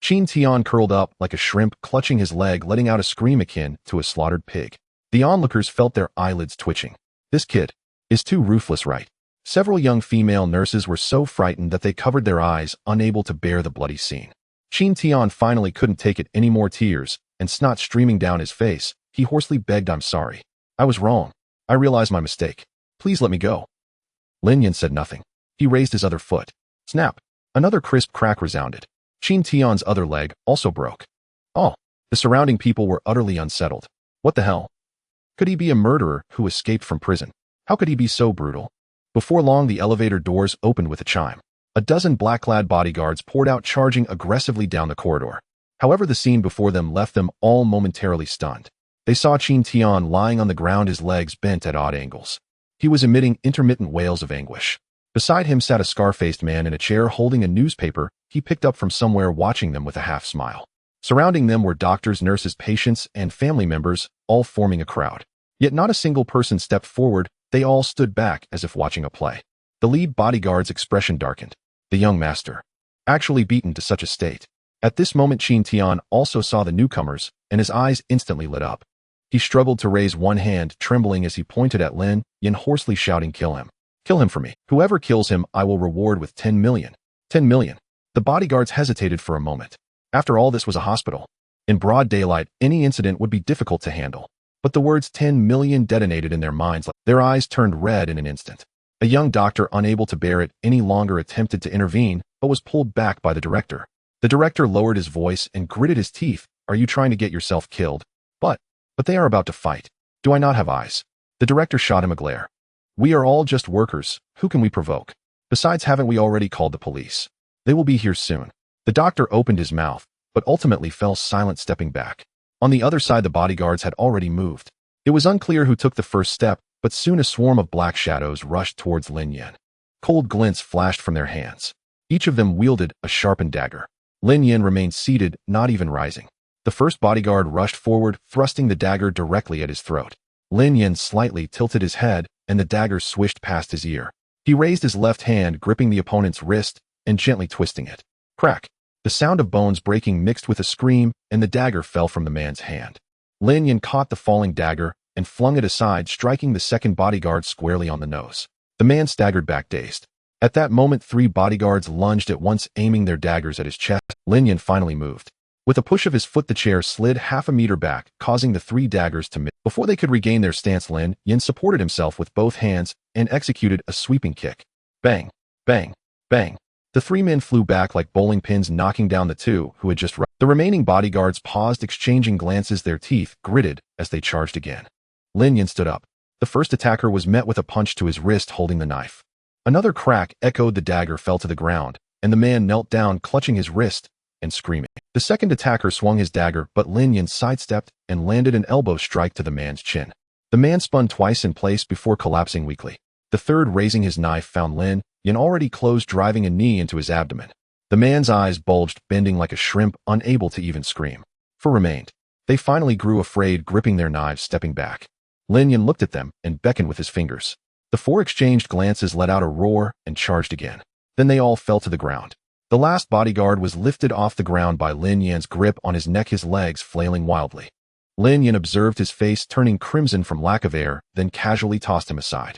Qin Tian curled up like a shrimp, clutching his leg, letting out a scream akin to a slaughtered pig. The onlookers felt their eyelids twitching. This kid is too ruthless, right? Several young female nurses were so frightened that they covered their eyes, unable to bear the bloody scene. Qin Tian finally couldn't take it anymore, tears and snot streaming down his face. He hoarsely begged, I'm sorry. I was wrong. I realize my mistake. Please let me go. Lin Yan said nothing. He raised his other foot. Snap! Another crisp crack resounded. Qin Tian's other leg also broke. Oh, the surrounding people were utterly unsettled. What the hell? Could he be a murderer who escaped from prison? How could he be so brutal? Before long, the elevator doors opened with a chime. A dozen black-clad bodyguards poured out, charging aggressively down the corridor. However, the scene before them left them all momentarily stunned. They saw Qin Tian lying on the ground, his legs bent at odd angles. He was emitting intermittent wails of anguish. Beside him sat a scar-faced man in a chair holding a newspaper he picked up from somewhere, watching them with a half-smile. Surrounding them were doctors, nurses, patients, and family members, all forming a crowd. Yet not a single person stepped forward. They all stood back as if watching a play. The lead bodyguard's expression darkened. The young master. Actually beaten to such a state. At this moment, Qin Tian also saw the newcomers, and his eyes instantly lit up. He struggled to raise one hand, trembling as he pointed at Lin Yan, hoarsely shouting, kill him. Kill him for me. Whoever kills him, I will reward with 10 million. 10 million. The bodyguards hesitated for a moment. After all, this was a hospital. In broad daylight, any incident would be difficult to handle. But the words 10 million detonated in their minds. Their eyes turned red in an instant. A young doctor, unable to bear it any longer, attempted to intervene, but was pulled back by the director. The director lowered his voice and gritted his teeth. Are you trying to get yourself killed? But they are about to fight. Do I not have eyes? The director shot him a glare. We are all just workers. Who can we provoke? Besides, haven't we already called the police? They will be here soon. The doctor opened his mouth, but ultimately fell silent, stepping back. On the other side, the bodyguards had already moved. It was unclear who took the first step, but soon a swarm of black shadows rushed towards Lin Yan. Cold glints flashed from their hands. Each of them wielded a sharpened dagger. Lin Yan remained seated, not even rising. The first bodyguard rushed forward, thrusting the dagger directly at his throat. Lin Yan slightly tilted his head, and the dagger swished past his ear. He raised his left hand, gripping the opponent's wrist and gently twisting it. Crack! The sound of bones breaking mixed with a scream, and the dagger fell from the man's hand. Lin Yan caught the falling dagger and flung it aside, striking the second bodyguard squarely on the nose. The man staggered back dazed. At that moment, 3 bodyguards lunged at once, aiming their daggers at his chest. Lin Yan finally moved. With a push of his foot, the chair slid half a meter back, causing the 3 daggers to miss. Before they could regain their stance, Lin Yan supported himself with both hands and executed a sweeping kick. Bang, bang, bang. The 3 men flew back like bowling pins, knocking down the 2 who had just run. The remaining bodyguards paused, exchanging glances, their teeth gritted as they charged again. Lin Yan stood up. The first attacker was met with a punch to his wrist, holding the knife. Another crack echoed, the dagger fell to the ground, and the man knelt down, clutching his wrist and screaming. The second attacker swung his dagger, but Lin Yan sidestepped and landed an elbow strike to the man's chin. The man spun twice in place before collapsing weakly. The third, raising his knife, found Lin Yan already closed, driving a knee into his abdomen. The man's eyes bulged, bending like a shrimp, unable to even scream. 4 remained. They finally grew afraid, gripping their knives, stepping back. Lin Yan looked at them and beckoned with his fingers. The 4 exchanged glances, let out a roar, and charged again. Then they all fell to the ground. The last bodyguard was lifted off the ground by Lin Yan's grip on his neck, his legs flailing wildly. Lin Yan observed his face turning crimson from lack of air, then casually tossed him aside.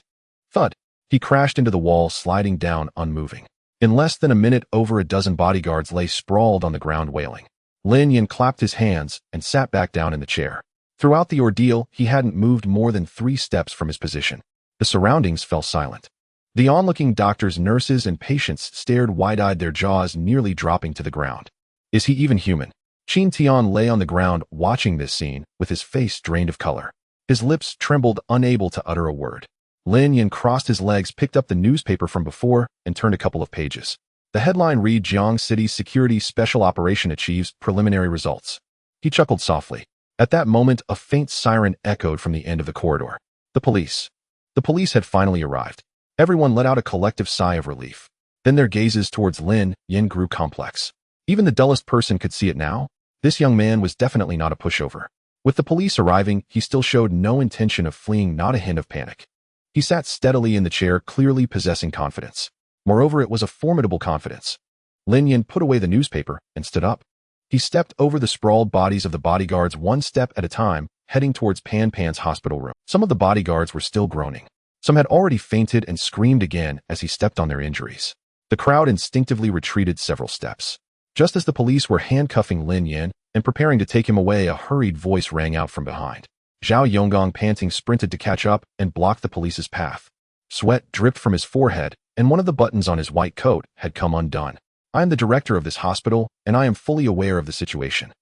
Thud! He crashed into the wall, sliding down, unmoving. In less than a minute, over a dozen bodyguards lay sprawled on the ground, wailing. Lin Yan clapped his hands and sat back down in the chair. Throughout the ordeal, he hadn't moved more than 3 steps from his position. The surroundings fell silent. The onlooking doctors, nurses, and patients stared wide-eyed, their jaws nearly dropping to the ground. Is he even human? Qin Tian lay on the ground, watching this scene, with his face drained of color. His lips trembled, unable to utter a word. Lin Yan crossed his legs, picked up the newspaper from before, and turned a couple of pages. The headline read, Jiang City's Security Special Operation Achieves Preliminary Results. He chuckled softly. At that moment, a faint siren echoed from the end of the corridor. The police. The police had finally arrived. Everyone let out a collective sigh of relief. Then their gazes towards Lin Yan grew complex. Even the dullest person could see it now. This young man was definitely not a pushover. With the police arriving, he still showed no intention of fleeing, not a hint of panic. He sat steadily in the chair, clearly possessing confidence. Moreover, it was a formidable confidence. Lin Yan put away the newspaper and stood up. He stepped over the sprawled bodies of the bodyguards, one step at a time, heading towards Pan Pan's hospital room. Some of the bodyguards were still groaning. Some had already fainted and screamed again as he stepped on their injuries. The crowd instinctively retreated several steps. Just as the police were handcuffing Lin Yan and preparing to take him away, a hurried voice rang out from behind. Zhao Yonggong, panting, sprinted to catch up and block the police's path. Sweat dripped from his forehead, and one of the buttons on his white coat had come undone. I am the director of this hospital, and I am fully aware of the situation.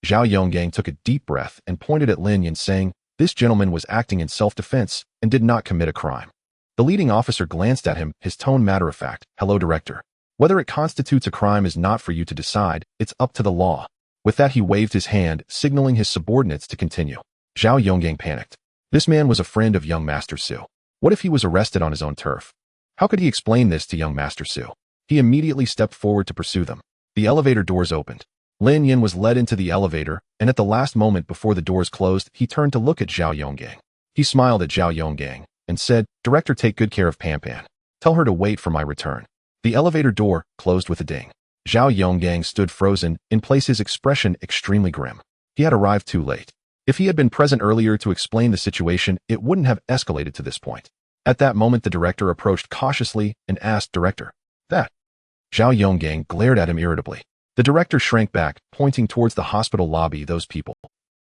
Zhao Yonggong took a deep breath and pointed at Lin Yan, saying, this gentleman was acting in self-defense and did not commit a crime. The leading officer glanced at him, his tone matter-of-fact. Hello, director. Whether it constitutes a crime is not for you to decide, it's up to the law. With that, he waved his hand, signaling his subordinates to continue. Zhao Yonggong panicked. This man was a friend of young Master Su. What if he was arrested on his own turf? How could he explain this to young Master Su? He immediately stepped forward to pursue them. The elevator doors opened. Lin Yan was led into the elevator, and at the last moment before the doors closed, he turned to look at Zhao Yonggong. He smiled at Zhao Yonggong and said, Director, take good care of Pan Pan. Tell her to wait for my return. The elevator door closed with a ding. Zhao Yonggong stood frozen in place, his expression extremely grim. He had arrived too late. If he had been present earlier to explain the situation, it wouldn't have escalated to this point. At that moment, the director approached cautiously and asked, Director, that? Zhao Yonggong glared at him irritably. The director shrank back, pointing towards the hospital lobby. Those people.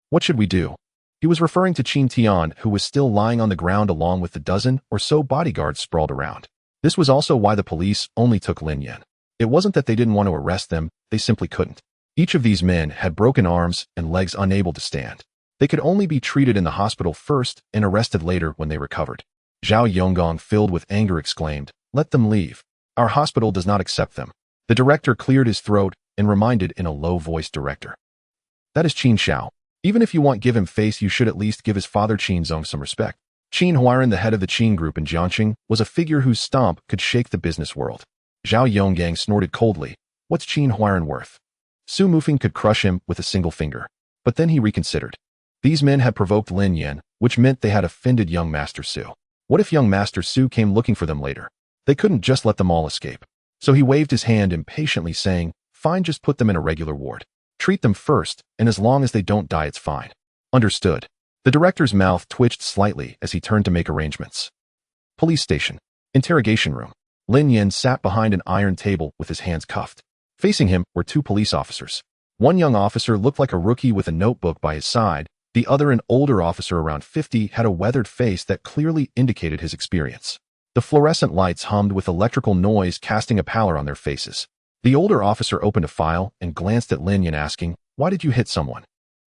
What should we do? He was referring to Qin Tian, who was still lying on the ground along with the dozen or so bodyguards sprawled around. This was also why the police only took Lin Yan. It wasn't that they didn't want to arrest them, they simply couldn't. Each of these men had broken arms and legs, unable to stand. They could only be treated in the hospital first and arrested later when they recovered. Zhao Yonggong, filled with anger, exclaimed, Let them leave. Our hospital does not accept them. The director cleared his throat and reminded in a low voice, Director. That is Qin Xiao. Even if you want give him face, you should at least give his father Qin Zong some respect. Qin Huairan, the head of the Qin group in Jiangqing, was a figure whose stomp could shake the business world. Zhao Yonggong snorted coldly. What's Qin Huairan worth? Su Mufeng could crush him with a single finger. But then he reconsidered. These men had provoked Lin Yan, which meant they had offended young Master Su. What if young Master Su came looking for them later? They couldn't just let them all escape. So he waved his hand impatiently, saying, Fine, just put them in a regular ward. Treat them first, and as long as they don't die, it's fine. Understood. The director's mouth twitched slightly as he turned to make arrangements. Police station. Interrogation room. Lin Yin sat behind an iron table with his hands cuffed. Facing him were two police officers. One young officer looked like a rookie with a notebook by his side. The other, an older officer around 50, had a weathered face that clearly indicated his experience. The fluorescent lights hummed with electrical noise, casting a pallor on their faces. The older officer opened a file and glanced at Lin Yin, asking, "Why did you hit someone?"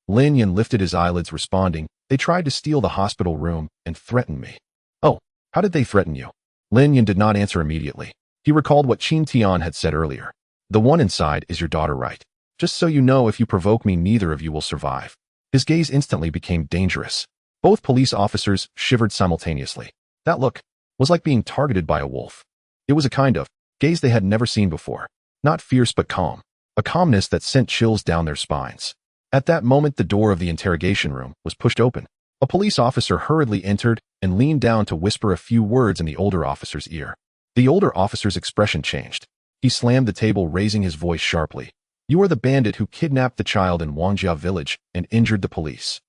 Lin Yin lifted his eyelids, responding, "They tried to steal the hospital room and threatened me." "Oh, how did they threaten you?" Lin Yin did not answer immediately. He recalled what Qin Tian had said earlier. "The one inside is your daughter, right? Just so you know, if you provoke me, neither of you will survive." His gaze instantly became dangerous. Both police officers shivered simultaneously. That look was like being targeted by a wolf. It was a kind of gaze they had never seen before. Not fierce but calm. A calmness that sent chills down their spines. At that moment, the door of the interrogation room was pushed open. A police officer hurriedly entered and leaned down to whisper a few words in the older officer's ear. The older officer's expression changed. He slammed the table, raising his voice sharply. "You are the bandit who kidnapped the child in Wangjia village and injured the police."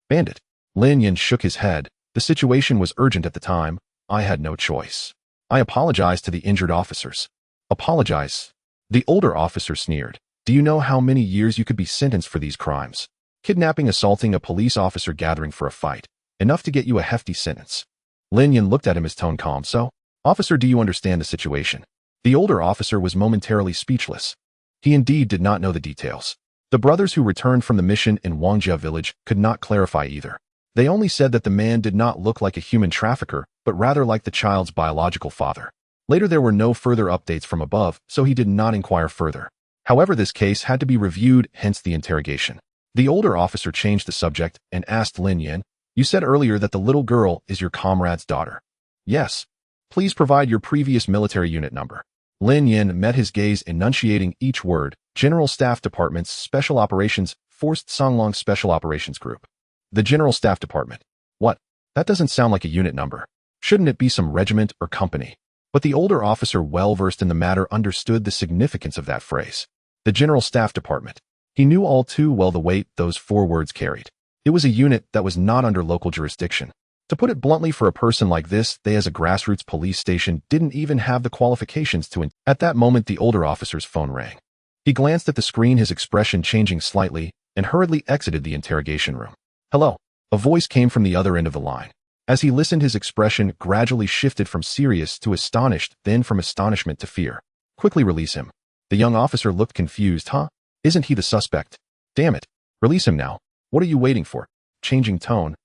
"Bandit?" Lin Yin shook his head. "The situation was urgent at the time. I had no choice. I apologized to the injured officers." "Apologize?" The older officer sneered. "Do you know how many years you could be sentenced for these crimes? Kidnapping, assaulting a police officer, gathering for a fight. Enough to get you a hefty sentence." Lin Yin looked at him, his tone calm. "So, officer, do you understand the situation?" The older officer was momentarily speechless. He indeed did not know the details. The brothers who returned from the mission in Wangjia village could not clarify either. They only said that the man did not look like a human trafficker, but rather like the child's biological father. Later, there were no further updates from above, so he did not inquire further. However, this case had to be reviewed, hence the interrogation. The older officer changed the subject and asked Lin Yin, "You said earlier that the little girl is your comrade's daughter." "Yes." "Please provide your previous military unit number." Lin Yin met his gaze, enunciating each word. "General Staff Department's Special Operations, Forced Songlong Special Operations Group." "The General Staff Department." "What? That doesn't sound like a unit number. Shouldn't it be some regiment or company?" But the older officer, well-versed in the matter, understood the significance of that phrase. The General Staff Department. He knew all too well the weight those four words carried. It was a unit that was not under local jurisdiction. To put it bluntly, for a person like this, they as a grassroots police station didn't even have the qualifications to. At that moment, the older officer's phone rang. He glanced at the screen, his expression changing slightly, and hurriedly exited the interrogation room. "Hello." A voice came from the other end of the line. As he listened, his expression gradually shifted from serious to astonished, then from astonishment to fear. "Quickly release him." The young officer looked confused. "Huh? Isn't he the suspect?" "Damn it. Release him now. What are you waiting for?" Changing tone.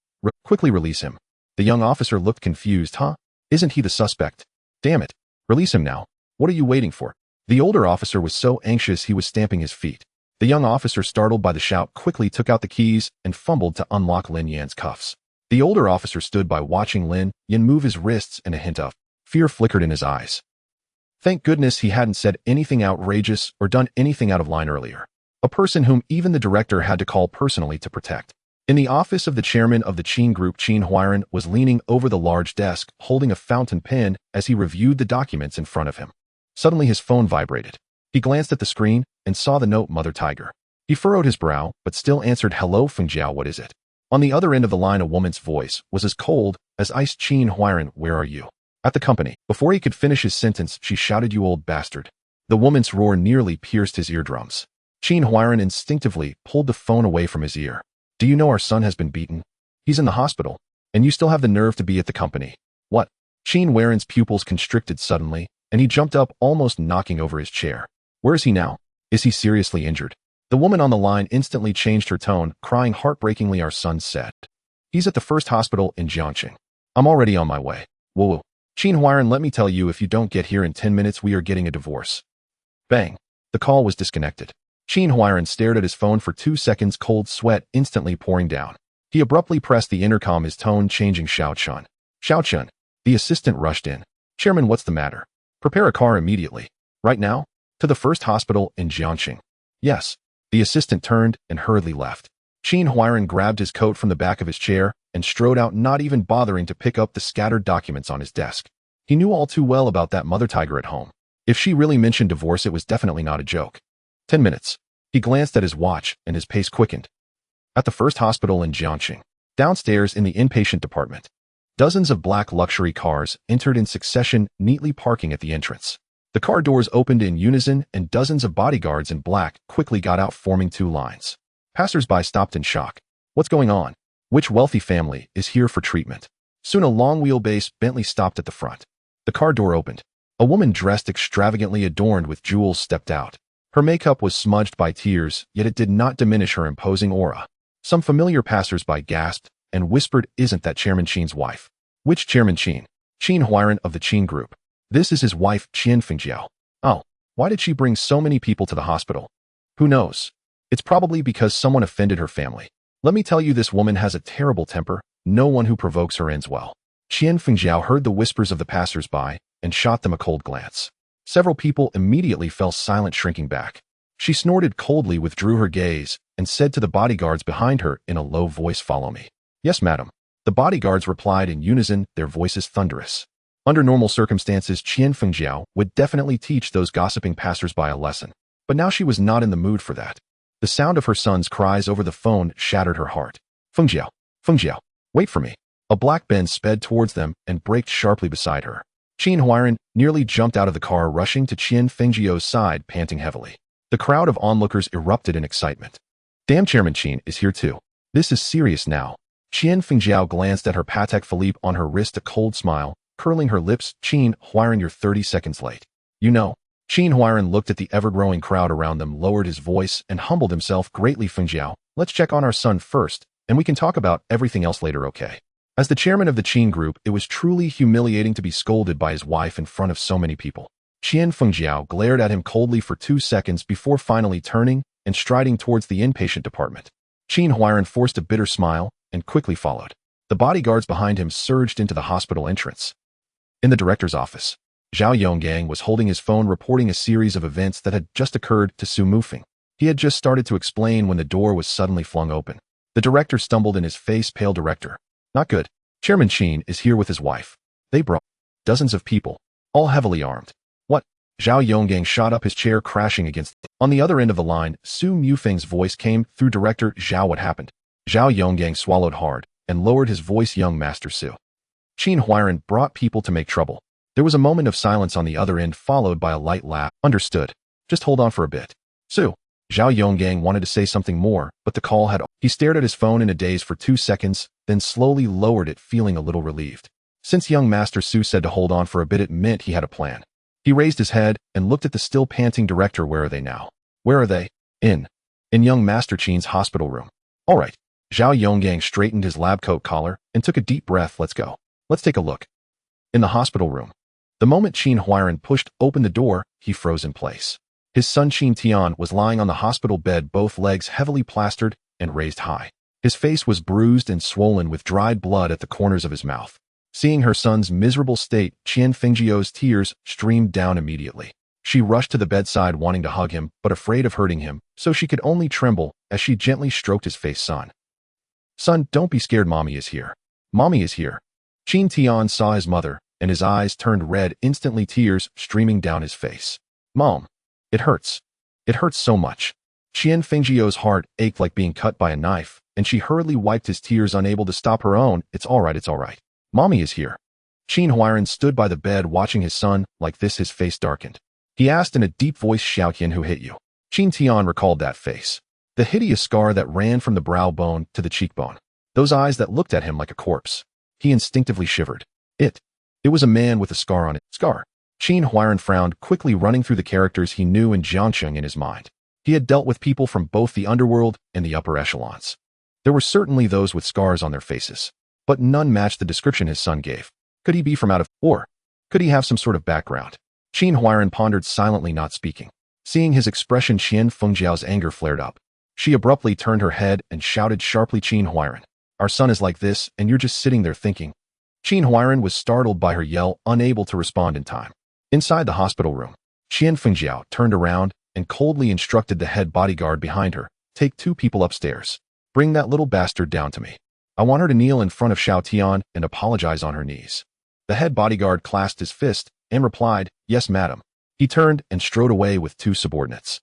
"Quickly release him." The young officer looked confused. "Huh? Isn't he the suspect?" "Damn it. Release him now. What are you waiting for?" The older officer was so anxious he was stamping his feet. The young officer, startled by the shout, quickly took out the keys and fumbled to unlock Lin Yan's cuffs. The older officer stood by, watching Lin Yan move his wrists, and a hint of fear flickered in his eyes. Thank goodness he hadn't said anything outrageous or done anything out of line earlier. A person whom even the director had to call personally to protect. In the office of the chairman of the Qin Group, Qin Huairan was leaning over the large desk, holding a fountain pen as he reviewed the documents in front of him. Suddenly his phone vibrated. He glanced at the screen and saw the note, "Mother Tiger." He furrowed his brow, but still answered, "Hello, Fengjiao, what is it?" On the other end of the line, a woman's voice was as cold as ice. "Qin Huairan, where are you?" "At the company." Before he could finish his sentence, she shouted, "You old bastard." The woman's roar nearly pierced his eardrums. Qin Huairan instinctively pulled the phone away from his ear. "Do you know our son has been beaten? He's in the hospital, and you still have the nerve to be at the company." "What?" Qin Huairan's pupils constricted suddenly, and he jumped up, almost knocking over his chair. "Where is he now? Is he seriously injured?" The woman on the line instantly changed her tone, crying heartbreakingly, "Our son said he's at the first hospital in Jiangxing. I'm already on my way." "Whoa. Qin Huairan, let me tell you, if you don't get here in 10 minutes, we are getting a divorce." Bang. The call was disconnected. Qin Huairan stared at his phone for 2 seconds, cold sweat instantly pouring down. He abruptly pressed the intercom, his tone changing. "Xiao Chun." "Xiao Chun." The assistant rushed in. "Chairman, what's the matter?" "Prepare a car immediately." "Right now? To the first hospital in Jiangxing." "Yes." The assistant turned and hurriedly left. Qin Huairan grabbed his coat from the back of his chair and strode out, not even bothering to pick up the scattered documents on his desk. He knew all too well about that mother tiger at home. If she really mentioned divorce, it was definitely not a joke. 10 minutes. He glanced at his watch and his pace quickened. At the first hospital in Jiangxing. Downstairs in the inpatient department, dozens of black luxury cars entered in succession, neatly parking at the entrance. The car doors opened in unison, and dozens of bodyguards in black quickly got out, forming two lines. Passers-by stopped in shock. What's going on? Which wealthy family is here for treatment? Soon a long-wheelbase Bentley stopped at the front. The car door opened. A woman dressed extravagantly, adorned with jewels, stepped out. Her makeup was smudged by tears, yet it did not diminish her imposing aura. Some familiar passers-by gasped and whispered, "Isn't that Chairman Qin's wife?" "Which Chairman Qin?" "Qin Huairan of the Qin Group. This is his wife, Qian Fengjiao." "Oh, why did she bring so many people to the hospital?" "Who knows? It's probably because someone offended her family. Let me tell you, this woman has a terrible temper. No one who provokes her ends well." Qian Fengjiao heard the whispers of the passers-by and shot them a cold glance. Several people immediately fell silent, shrinking back. She snorted coldly, withdrew her gaze, and said to the bodyguards behind her in a low voice, "Follow me." "Yes, madam." The bodyguards replied in unison, their voices thunderous. Under normal circumstances, Qian Fengjiao would definitely teach those gossiping passers-by a lesson. But now she was not in the mood for that. The sound of her son's cries over the phone shattered her heart. "Fengjiao, Fengjiao, wait for me." A black Benz sped towards them and braked sharply beside her. Qin Huairan nearly jumped out of the car, rushing to Qian Fengjiao's side, panting heavily. The crowd of onlookers erupted in excitement. "Damn, Chairman Qin is here too. This is serious now." Qian Fengjiao glanced at her Patek Philippe on her wrist, a cold smile curling her lips. "Qin Huairan, you're 30 seconds late. You know." Qin Huairan looked at the ever-growing crowd around them, lowered his voice, and humbled himself greatly. "Fengjiao, let's check on our son first, and we can talk about everything else later, okay?" As the chairman of the Qin Group, it was truly humiliating to be scolded by his wife in front of so many people. Qian Fengjiao glared at him coldly for 2 seconds before finally turning and striding towards the inpatient department. Qin Huairan forced a bitter smile and quickly followed. The bodyguards behind him surged into the hospital entrance. In the director's office, Zhao Yonggang was holding his phone, reporting a series of events that had just occurred to Su Mufeng. He had just started to explain when the door was suddenly flung open. The director stumbled in, his face pale. "Director, not good. Chairman Qin is here with his wife. They brought dozens of people, all heavily armed." "What?" Zhao Yonggang shot up, his chair crashing against. On the other end of the line, Su Mufeng's voice came through. "Director Zhao, what happened?" Zhao Yonggang swallowed hard and lowered his voice. "Young Master Su. Qin Huairan brought people to make trouble." There was a moment of silence on the other end, followed by a light laugh. "Understood. Just hold on for a bit." "Su." Zhao Yonggang wanted to say something more, but the call had... He stared at his phone in a daze for 2 seconds, then slowly lowered it, feeling a little relieved. Since young Master Su said to hold on for a bit, it meant he had a plan. He raised his head and looked at the still panting director. "Where are they now?" "Where are they?" In young Master Qin's hospital room." "All right." Zhao Yonggang straightened his lab coat collar and took a deep breath. "Let's go. Let's take a look." In the hospital room, the moment Qin Huairan pushed open the door, he froze in place. His son Qin Tian was lying on the hospital bed, both legs heavily plastered and raised high. His face was bruised and swollen, with dried blood at the corners of his mouth. Seeing her son's miserable state, Qian Fengjiao's tears streamed down immediately. She rushed to the bedside, wanting to hug him, but afraid of hurting him, so she could only tremble as she gently stroked his face. Son, don't be scared. Mommy is here. Mommy is here." Qin Tian saw his mother, and his eyes turned red, instantly, tears streaming down his face. "Mom, it hurts. It hurts so much." Qian Fengjiao's heart ached like being cut by a knife, and she hurriedly wiped his tears, unable to stop her own. "It's all right, it's all right. Mommy is here." Qin Huairan stood by the bed, watching his son like this. His face darkened. He asked in a deep voice, "Xiaoqian, who hit you?" Qin Tian recalled that face. The hideous scar that ran from the brow bone to the cheekbone. Those eyes that looked at him like a corpse. He instinctively shivered. It was a man with a scar on it. Scar. Qin Huairan frowned, quickly running through the characters he knew in Jiangsheng in his mind. He had dealt with people from both the underworld and the upper echelons. There were certainly those with scars on their faces, but none matched the description his son gave. Could he be from out of, or could he have some sort of background? Qin Huairan pondered silently, not speaking. Seeing his expression, Qian Fengjiao's anger flared up. She abruptly turned her head and shouted sharply, "Qin Huairan, our son is like this, and you're just sitting there thinking." Qin Huairan was startled by her yell, unable to respond in time. Inside the hospital room, Qian Fengjiao turned around and coldly instructed the head bodyguard behind her, "Take 2 people upstairs. Bring that little bastard down to me. I want her to kneel in front of Xiao Tian and apologize on her knees." The head bodyguard clasped his fist and replied, "Yes, madam." He turned and strode away with 2 subordinates.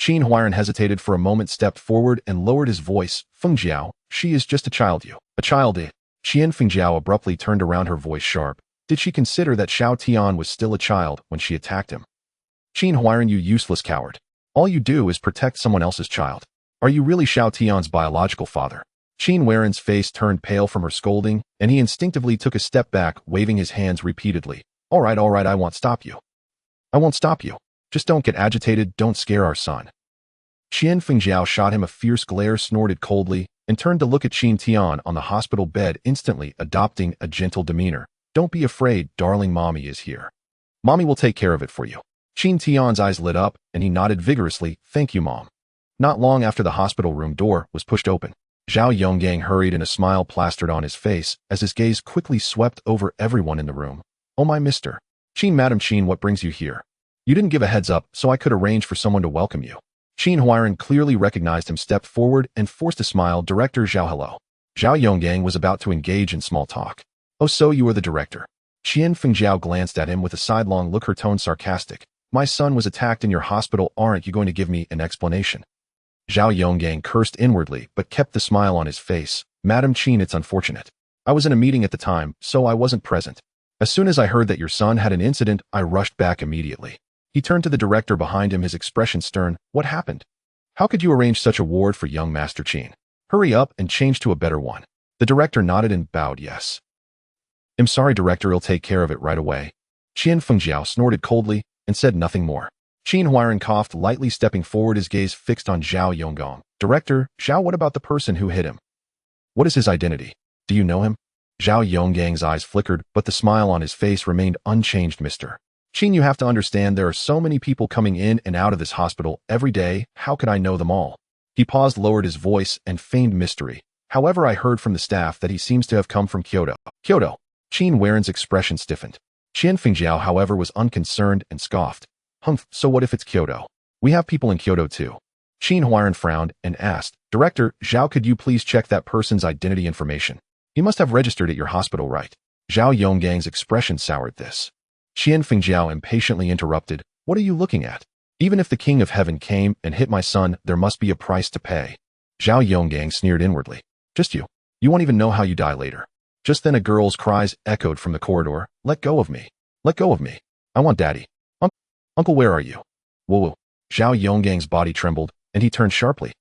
Qin Huairan hesitated for a moment, stepped forward, and lowered his voice. Feng Jiao, she is just a child. You. A child, eh? Qian Fengjiao abruptly turned around, her voice sharp. Did she consider that Xiao Tian was still a child when she attacked him? Qin Huairan, you useless coward. All you do is protect someone else's child. Are you really Xiao Tian's biological father? Qin Huairan's face turned pale from her scolding, and he instinctively took a step back, waving his hands repeatedly. All right, I won't stop you. I won't stop you. Just don't get agitated, don't scare our son. Qian Fengjiao shot him a fierce glare, snorted coldly, and turned to look at Qin Tian on the hospital bed, instantly adopting a gentle demeanor. Don't be afraid, darling, mommy is here. Mommy will take care of it for you. Qin Tian's eyes lit up, and he nodded vigorously. Thank you, Mom. Not long after the hospital room door was pushed open, Zhao Yonggang hurried, and a smile plastered on his face as his gaze quickly swept over everyone in the room. Oh my mister. Qin, Madam Qin, what brings you here? You didn't give a heads up, so I could arrange for someone to welcome you. Qin Huairan clearly recognized him, stepped forward, and forced a smile. Director Zhao, hello. Zhao Yonggang was about to engage in small talk. Oh, so you are the director. Qian Fengjiao glanced at him with a sidelong look, her tone sarcastic. My son was attacked in your hospital. Aren't you going to give me an explanation? Zhao Yonggang cursed inwardly, but kept the smile on his face. Madam Qin, it's unfortunate. I was in a meeting at the time, so I wasn't present. As soon as I heard that your son had an incident, I rushed back immediately. He turned to the director behind him, his expression stern. What happened? How could you arrange such a ward for young Master Qin? Hurry up and change to a better one. The director nodded and bowed yes. I'm sorry, director, I'll take care of it right away. Qian Fengjiao snorted coldly and said nothing more. Qin Huairan coughed lightly, stepping forward, his gaze fixed on Zhao Yonggang. Director, Zhao, what about the person who hit him? What is his identity? Do you know him? Zhao Yonggang's eyes flickered, but the smile on his face remained unchanged. Mr. Qin, you have to understand there are so many people coming in and out of this hospital every day. How could I know them all? He paused, lowered his voice, and feigned mystery. However, I heard from the staff that he seems to have come from Kyoto. Kyoto. Qin Huairan's expression stiffened. Qian Fengjiao, however, was unconcerned and scoffed. Humph, so what if it's Kyoto? We have people in Kyoto too. Qin Huairan frowned and asked, Director, Zhao, could you please check that person's identity information? He must have registered at your hospital, right? Zhao Yonggang's expression soured this. Qian Fengjiao impatiently interrupted, What are you looking at? Even if the King of Heaven came and hit my son, there must be a price to pay. Zhao Yonggang sneered inwardly. Just you. You won't even know how you die later. Just then a girl's cries echoed from the corridor. Let go of me. Let go of me. I want daddy. Uncle, where are you? Whoa. Zhao Yonggang's body trembled, and he turned sharply.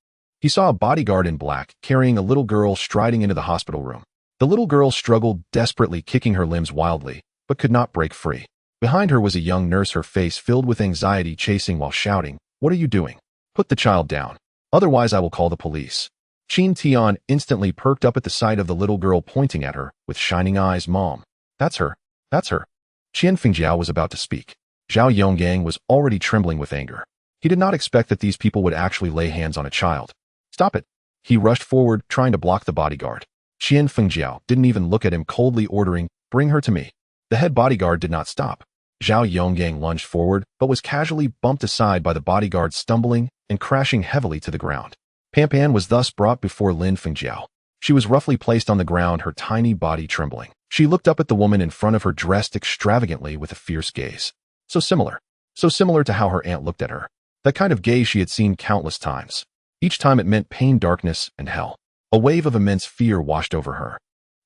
He saw a bodyguard in black, carrying a little girl, striding into the hospital room. The little girl struggled desperately, kicking her limbs wildly, but could not break free. Behind her was a young nurse, her face filled with anxiety, chasing while shouting, What are you doing? Put the child down. Otherwise I will call the police. Qin Tian instantly perked up at the sight of the little girl pointing at her, with shining eyes. Mom. That's her. That's her. Qian Fengjiao was about to speak. Zhao Yonggang was already trembling with anger. He did not expect that these people would actually lay hands on a child. Stop it. He rushed forward, trying to block the bodyguard. Qian Fengjiao didn't even look at him, coldly ordering, Bring her to me. The head bodyguard did not stop. Zhao Yonggang lunged forward, but was casually bumped aside by the bodyguard, stumbling and crashing heavily to the ground. Pan was thus brought before Lin Fengjiao. She was roughly placed on the ground, her tiny body trembling. She looked up at the woman in front of her, dressed extravagantly with a fierce gaze. So similar to how her aunt looked at her. That kind of gaze she had seen countless times. Each time it meant pain, darkness, and hell. A wave of immense fear washed over her.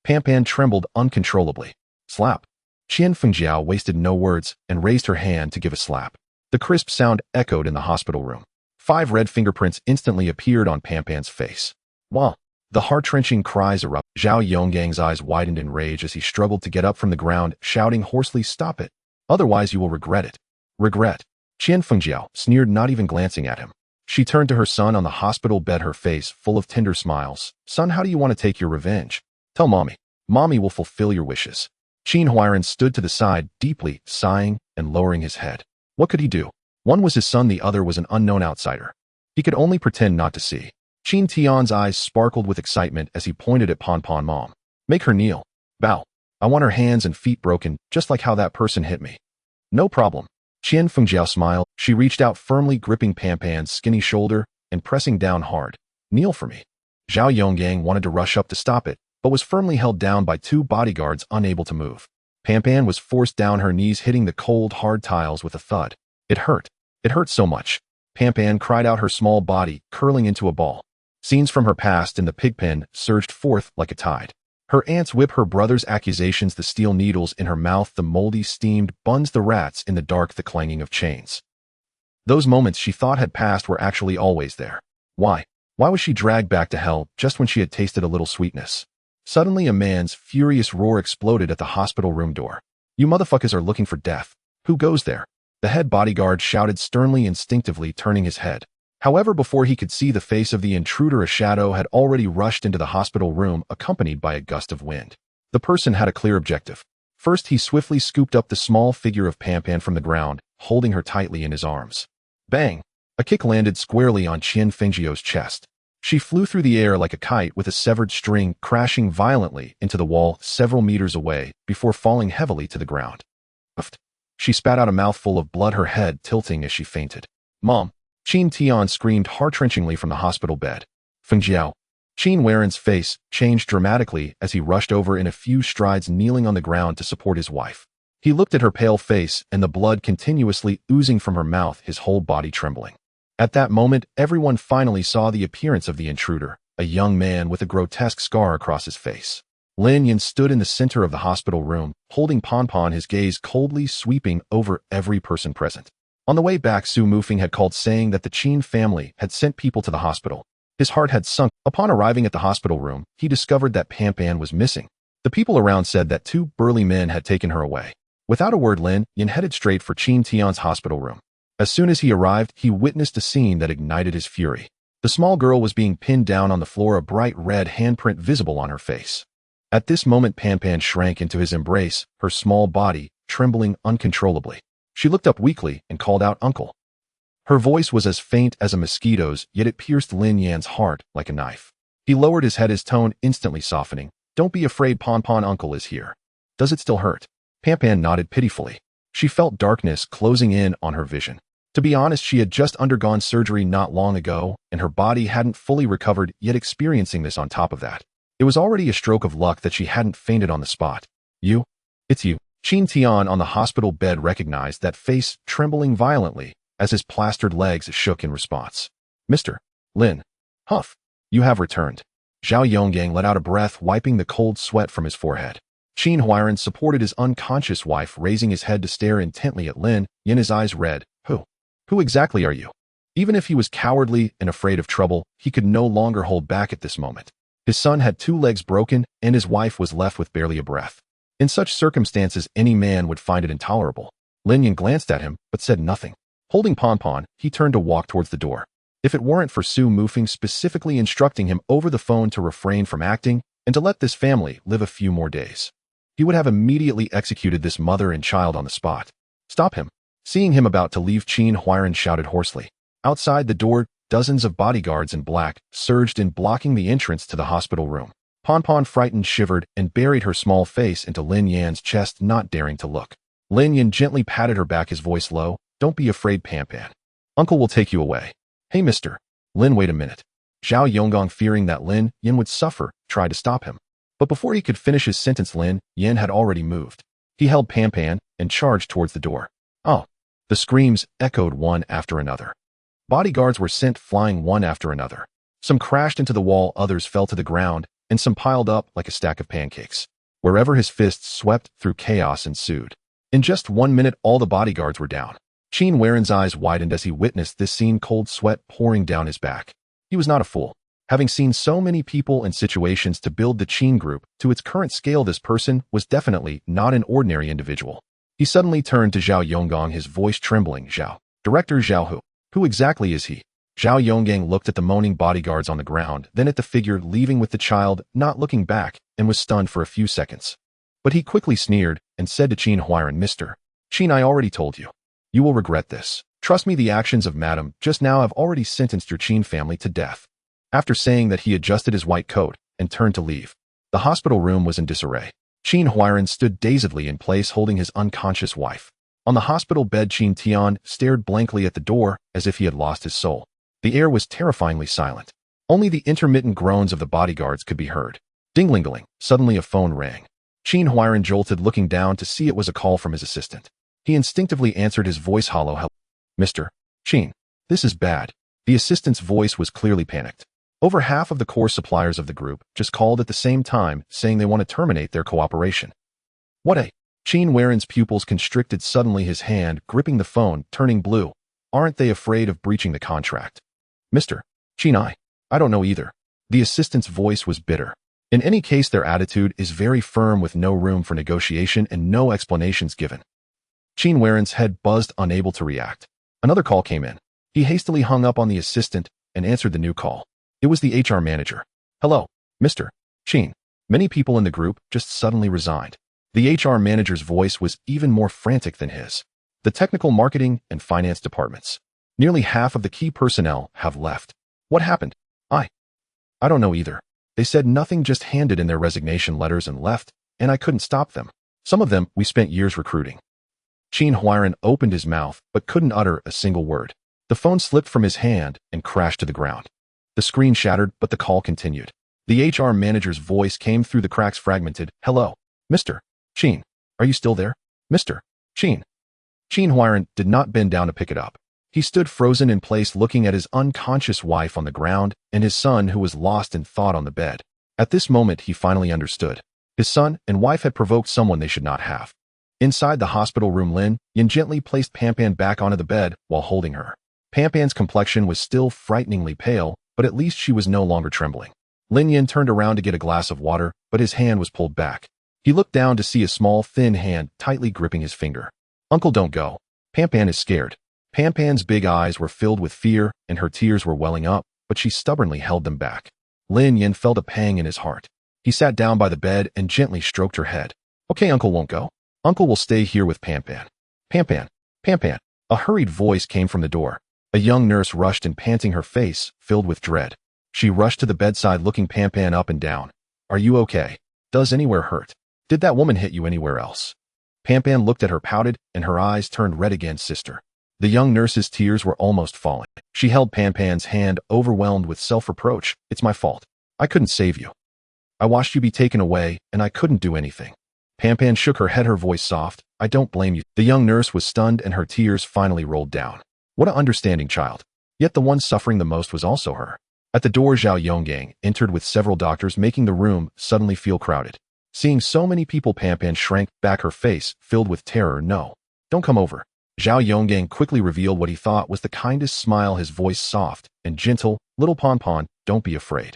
Pan trembled uncontrollably. Slap. Qian Fengjiao wasted no words and raised her hand to give a slap. The crisp sound echoed in the hospital room. 5 red fingerprints instantly appeared on Pan's face. While the heart-wrenching cries erupted, Zhao Yonggang's eyes widened in rage as he struggled to get up from the ground, shouting hoarsely, Stop it. Otherwise you will regret it. Regret. Qian Fengjiao sneered, not even glancing at him. She turned to her son on the hospital bed, her face full of tender smiles. Son, how do you want to take your revenge? Tell mommy. Mommy will fulfill your wishes. Qin Huairan stood to the side, deeply sighing and lowering his head. What could he do? One was his son, the other was an unknown outsider. He could only pretend not to see. Qin Tian's eyes sparkled with excitement as he pointed at Pan Mom. Make her kneel. Bow. I want her hands and feet broken, just like how that person hit me. No problem. Qian Fengjiao smiled. She reached out, firmly gripping Pan's skinny shoulder and pressing down hard. Kneel for me. Zhao Yonggang wanted to rush up to stop it, but was firmly held down by 2 bodyguards, unable to move. Pan was forced down, her knees hitting the cold, hard tiles with a thud. It hurt. It hurt so much. Pan cried out, her small body curling into a ball. Scenes from her past in the pigpen surged forth like a tide. Her aunt's whip, her brother's accusations, the steel needles in her mouth, the moldy steamed buns, the rats in the dark, the clanging of chains. Those moments she thought had passed were actually always there. Why? Why was she dragged back to hell just when she had tasted a little sweetness? Suddenly a man's furious roar exploded at the hospital room door. "You motherfuckers are looking for death. Who goes there?" The head bodyguard shouted sternly, instinctively turning his head. However, before he could see the face of the intruder, a shadow had already rushed into the hospital room, accompanied by a gust of wind. The person had a clear objective. First, he swiftly scooped up the small figure of Pan from the ground, holding her tightly in his arms. Bang! A kick landed squarely on Qian Fengjiu's chest. She flew through the air like a kite with a severed string, crashing violently into the wall several meters away before falling heavily to the ground. Uffed. She spat out a mouthful of blood, her head tilting as she fainted. "Mom!" Qin Tian screamed heart-wrenchingly from the hospital bed. "Fengjiao!" Qin Waren's face changed dramatically as he rushed over in a few strides, kneeling on the ground to support his wife. He looked at her pale face and the blood continuously oozing from her mouth, his whole body trembling. At that moment, everyone finally saw the appearance of the intruder, a young man with a grotesque scar across his face. Lin Yan stood in the center of the hospital room, holding Pan, his gaze coldly sweeping over every person present. On the way back, Su Mufeng had called, saying that the Qin family had sent people to the hospital. His heart had sunk. Upon arriving at the hospital room, he discovered that Pan was missing. The people around said that two burly men had taken her away. Without a word, Lin Yan headed straight for Qin Tian's hospital room. As soon as he arrived, he witnessed a scene that ignited his fury. The small girl was being pinned down on the floor, a bright red handprint visible on her face. At this moment, Pan shrank into his embrace, her small body trembling uncontrollably. She looked up weakly and called out, "Uncle." Her voice was as faint as a mosquito's, yet it pierced Lin Yan's heart like a knife. He lowered his head, his tone instantly softening. "Don't be afraid, Pan, Uncle is here." "Does it still hurt?" Pan nodded pitifully. She felt darkness closing in on her vision. To be honest, she had just undergone surgery not long ago, and her body hadn't fully recovered, yet experiencing this on top of that. It was already a stroke of luck that she hadn't fainted on the spot. "You? It's you." Qin Tian on the hospital bed recognized that face, trembling violently as his plastered legs shook in response. "Mr. Lin. Huff. You have returned." Zhao Yonggang let out a breath, wiping the cold sweat from his forehead. Qin Huairan supported his unconscious wife, raising his head to stare intently at Lin Yan, his eyes red. Who exactly are you?" Even if he was cowardly and afraid of trouble, he could no longer hold back at this moment. His son had 2 legs broken, and his wife was left with barely a breath. In such circumstances, any man would find it intolerable. Lin Yan glanced at him, but said nothing. Holding Pan, he turned to walk towards the door. If it weren't for Su Mufeng specifically instructing him over the phone to refrain from acting and to let this family live a few more days, he would have immediately executed this mother and child on the spot. "Stop him." Seeing him about to leave, Qin Huairan shouted hoarsely. Outside the door, dozens of bodyguards in black surged in, blocking the entrance to the hospital room. Pan, frightened, shivered and buried her small face into Lin Yan's chest, not daring to look. Lin Yan gently patted her back, his voice low. "Don't be afraid, Pan. Uncle will take you away." "Hey, Mr. Lin, wait a minute." Zhao Yonggang, fearing that Lin Yan would suffer, tried to stop him. But before he could finish his sentence, Lin Yan had already moved. He held Pan and charged towards the door. "Oh!" The screams echoed one after another. Bodyguards were sent flying one after another. Some crashed into the wall, others fell to the ground, and some piled up like a stack of pancakes. Wherever his fists swept through, chaos ensued. In just 1 minute, all the bodyguards were down. Qin Waren's eyes widened as he witnessed this scene, cold sweat pouring down his back. He was not a fool. Having seen so many people and situations to build the Qin group to its current scale, this person was definitely not an ordinary individual. He suddenly turned to Zhao Yonggang, his voice trembling. "Zhao. Director Zhao who? Who exactly is he?" Zhao Yonggang looked at the moaning bodyguards on the ground, then at the figure leaving with the child, not looking back, and was stunned for a few seconds. But he quickly sneered and said to Qin Huairan, "Mr. Qin, I already told you. You will regret this. Trust me, the actions of Madam just now have already sentenced your Qin family to death." After saying that, he adjusted his white coat and turned to leave. The hospital room was in disarray. Qin Huairan stood dazedly in place, holding his unconscious wife. On the hospital bed, Qin Tian stared blankly at the door as if he had lost his soul. The air was terrifyingly silent. Only the intermittent groans of the bodyguards could be heard. Ding-ling-ling, suddenly a phone rang. Qin Huairan jolted, looking down to see it was a call from his assistant. He instinctively answered, his voice hollow. "Hello, Mr. Qin." This is bad. The assistant's voice was clearly panicked. Over half of the core suppliers of the group just called at the same time, saying they want to terminate their cooperation. What a... Qin Waren's pupils constricted suddenly, his hand gripping the phone, turning blue. Aren't they afraid of breaching the contract? Mr. Qin, I don't know either. The assistant's voice was bitter. In any case, their attitude is very firm with no room for negotiation and no explanations given. Qin Waren's head buzzed, unable to react. Another call came in. He hastily hung up on the assistant and answered the new call. It was the HR manager. Hello, Mr. Qin. Many people in the group just suddenly resigned. The HR manager's voice was even more frantic than his. The technical, marketing, and finance departments. Nearly half of the key personnel have left. What happened? I don't know either. They said nothing, just handed in their resignation letters and left, and I couldn't stop them. Some of them we spent years recruiting. Qin Huairan opened his mouth but couldn't utter a single word. The phone slipped from his hand and crashed to the ground. The screen shattered, but the call continued. The HR manager's voice came through the cracks, fragmented. Hello, Mr. Qin. Are you still there? Mr. Qin. Qin Huairan did not bend down to pick it up. He stood frozen in place, looking at his unconscious wife on the ground and his son who was lost in thought on the bed. At this moment, he finally understood. His son and wife had provoked someone they should not have. Inside the hospital room, Lin Yan gently placed Pampan back onto the bed while holding her. Pampan's complexion was still frighteningly pale, but at least she was no longer trembling. Lin Yan turned around to get a glass of water, but his hand was pulled back. He looked down to see a small, thin hand tightly gripping his finger. Uncle, don't go. Pampan is scared. Pampan's big eyes were filled with fear, and her tears were welling up, but she stubbornly held them back. Lin Yan felt a pang in his heart. He sat down by the bed and gently stroked her head. Okay, Uncle won't go. Uncle will stay here with Pampan. Pampan. Pampan. A hurried voice came from the door. A young nurse rushed in, panting, her face filled with dread. She rushed to the bedside, looking Pampan up and down. Are you okay? Does anywhere hurt? Did that woman hit you anywhere else? Pampan looked at her, pouted, and her eyes turned red again. Sister. The young nurse's tears were almost falling. She held Pampan's hand, overwhelmed with self-reproach. It's my fault. I couldn't save you. I watched you be taken away, and I couldn't do anything. Pampan shook her head, her voice soft. I don't blame you. The young nurse was stunned, and her tears finally rolled down. What an understanding child. Yet the one suffering the most was also her. At the door, Zhao Yonggang entered with several doctors, making the room suddenly feel crowded. Seeing so many people, Pampan shrank back, her face filled with terror. No. Don't come over. Zhao Yonggang quickly revealed what he thought was the kindest smile, his voice soft and gentle. Little Pon, don't be afraid.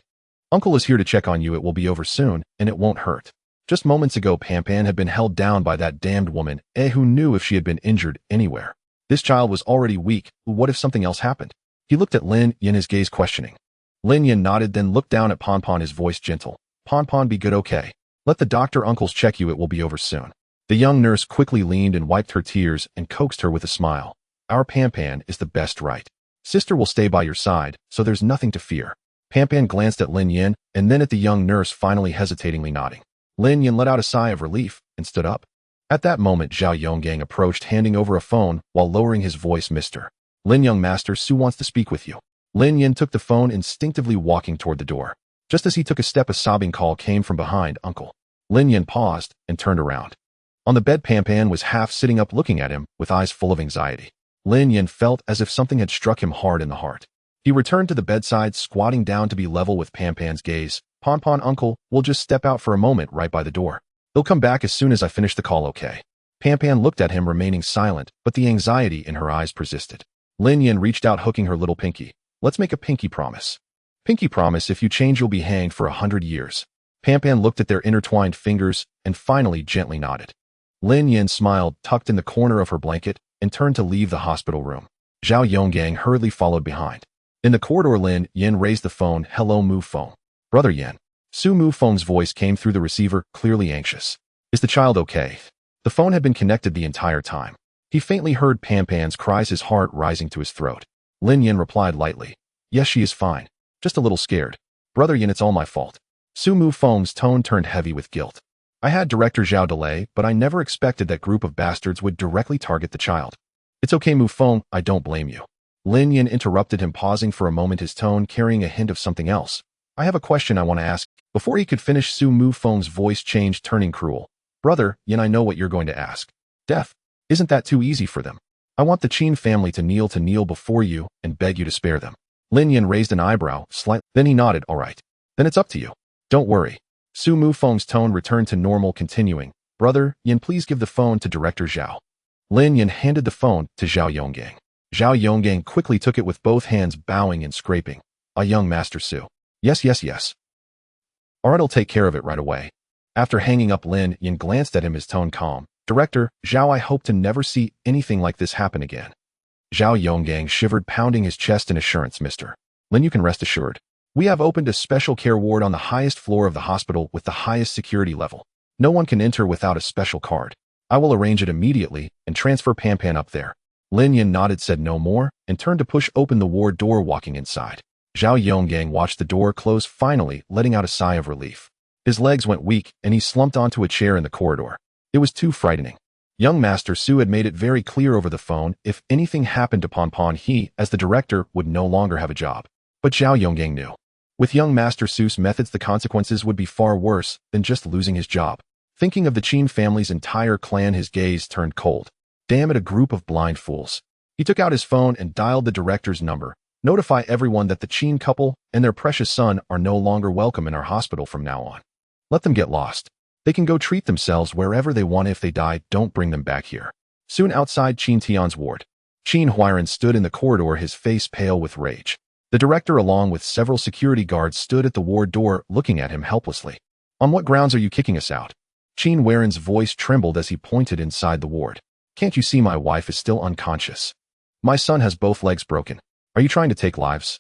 Uncle is here to check on you. It will be over soon, and it won't hurt. Just moments ago, Pampan had been held down by that damned woman. Who knew if she had been injured anywhere? This child was already weak. What if something else happened? He looked at Lin Yan, his gaze questioning. Lin Yan nodded, then looked down at Pon, his voice gentle. Pon, be good, okay? Let the doctor uncles check you. It will be over soon. The young nurse quickly leaned and wiped her tears and coaxed her with a smile. Our Pampan is the best, right? Sister will stay by your side, so there's nothing to fear. Pampan glanced at Lin Yan and then at the young nurse, finally hesitatingly nodding. Lin Yan let out a sigh of relief and stood up. At that moment, Zhao Yonggang approached, handing over a phone while lowering his voice. Mr. Lin, young master, Su wants to speak with you. Lin Yan took the phone, instinctively walking toward the door. Just as he took a step, a sobbing call came from behind. Uncle. Lin Yan paused and turned around. On the bed, Pampan was half sitting up, looking at him with eyes full of anxiety. Lin Yan felt as if something had struck him hard in the heart. He returned to the bedside, squatting down to be level with Pampan's gaze. Pon, uncle, we'll just step out for a moment right by the door. They'll come back as soon as I finish the call, okay? Pampan looked at him, remaining silent, but the anxiety in her eyes persisted. Lin Yan reached out, hooking her little pinky. Let's make a pinky promise. Pinky promise, if you change you'll be hanged for 100 years. Pampan looked at their intertwined fingers and finally gently nodded. Lin Yan smiled, tucked in the corner of her blanket, and turned to leave the hospital room. Zhao Yonggang hurriedly followed behind. In the corridor, Lin Yan raised the phone. Hello, Mu Feng. Brother Yan. Su Mu Feng's voice came through the receiver, clearly anxious. Is the child okay? The phone had been connected the entire time. He faintly heard Pampan's cries, his heart rising to his throat. Lin Yan replied lightly. Yes, she is fine. Just a little scared. Brother Yan, it's all my fault. Su Mu Feng's tone turned heavy with guilt. I had Director Zhao delay, but I never expected that group of bastards would directly target the child. It's okay, Mu Feng, I don't blame you. Lin Yan interrupted him, pausing for a moment, his tone carrying a hint of something else. I have a question I want to ask. Before he could finish, Su Mu Feng's voice changed, turning cruel. Brother Yan, I know what you're going to ask. Death. Isn't that too easy for them? I want the Qin family to kneel before you and beg you to spare them. Lin Yan raised an eyebrow slightly, then he nodded, all right. Then it's up to you. Don't worry. Su Mufeng's tone returned to normal, continuing, Brother, Yan, please give the phone to Director Zhao. Lin Yan handed the phone to Zhao Yonggang. Zhao Yonggang quickly took it with both hands, bowing and scraping. Young Master Su. Yes. Alright, I'll take care of it right away. After hanging up, Lin Yan glanced at him, his tone calm. Director, Zhao, I hope to never see anything like this happen again. Zhao Yonggang shivered, pounding his chest in assurance. Mr. Lin, you can rest assured. We have opened a special care ward on the highest floor of the hospital with the highest security level. No one can enter without a special card. I will arrange it immediately and transfer Pan up there. Lin Yan nodded, said no more, and turned to push open the ward door, walking inside. Zhao Yonggang watched the door close, finally letting out a sigh of relief. His legs went weak, and he slumped onto a chair in the corridor. It was too frightening. Young Master Su had made it very clear over the phone, if anything happened to Pan, he, as the director, would no longer have a job. But Zhao Yonggang knew. With young Master Su's methods, the consequences would be far worse than just losing his job. Thinking of the Qin family's entire clan, his gaze turned cold. Damn it, a group of blind fools. He took out his phone and dialed the director's number. Notify everyone that the Qin couple and their precious son are no longer welcome in our hospital from now on. Let them get lost. They can go treat themselves wherever they want. If they die, don't bring them back here. Soon outside Qin Tian's ward, Qin Huairan stood in the corridor, his face pale with rage. The director, along with several security guards, stood at the ward door, looking at him helplessly. On what grounds are you kicking us out? Qin Huairan's voice trembled as he pointed inside the ward. Can't you see my wife is still unconscious? My son has both legs broken. Are you trying to take lives?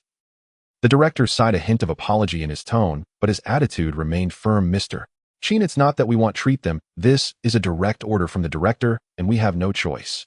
The director sighed, a hint of apology in his tone, but his attitude remained firm. Mr. Qin, it's not that we want to treat them. This is a direct order from the director, and we have no choice.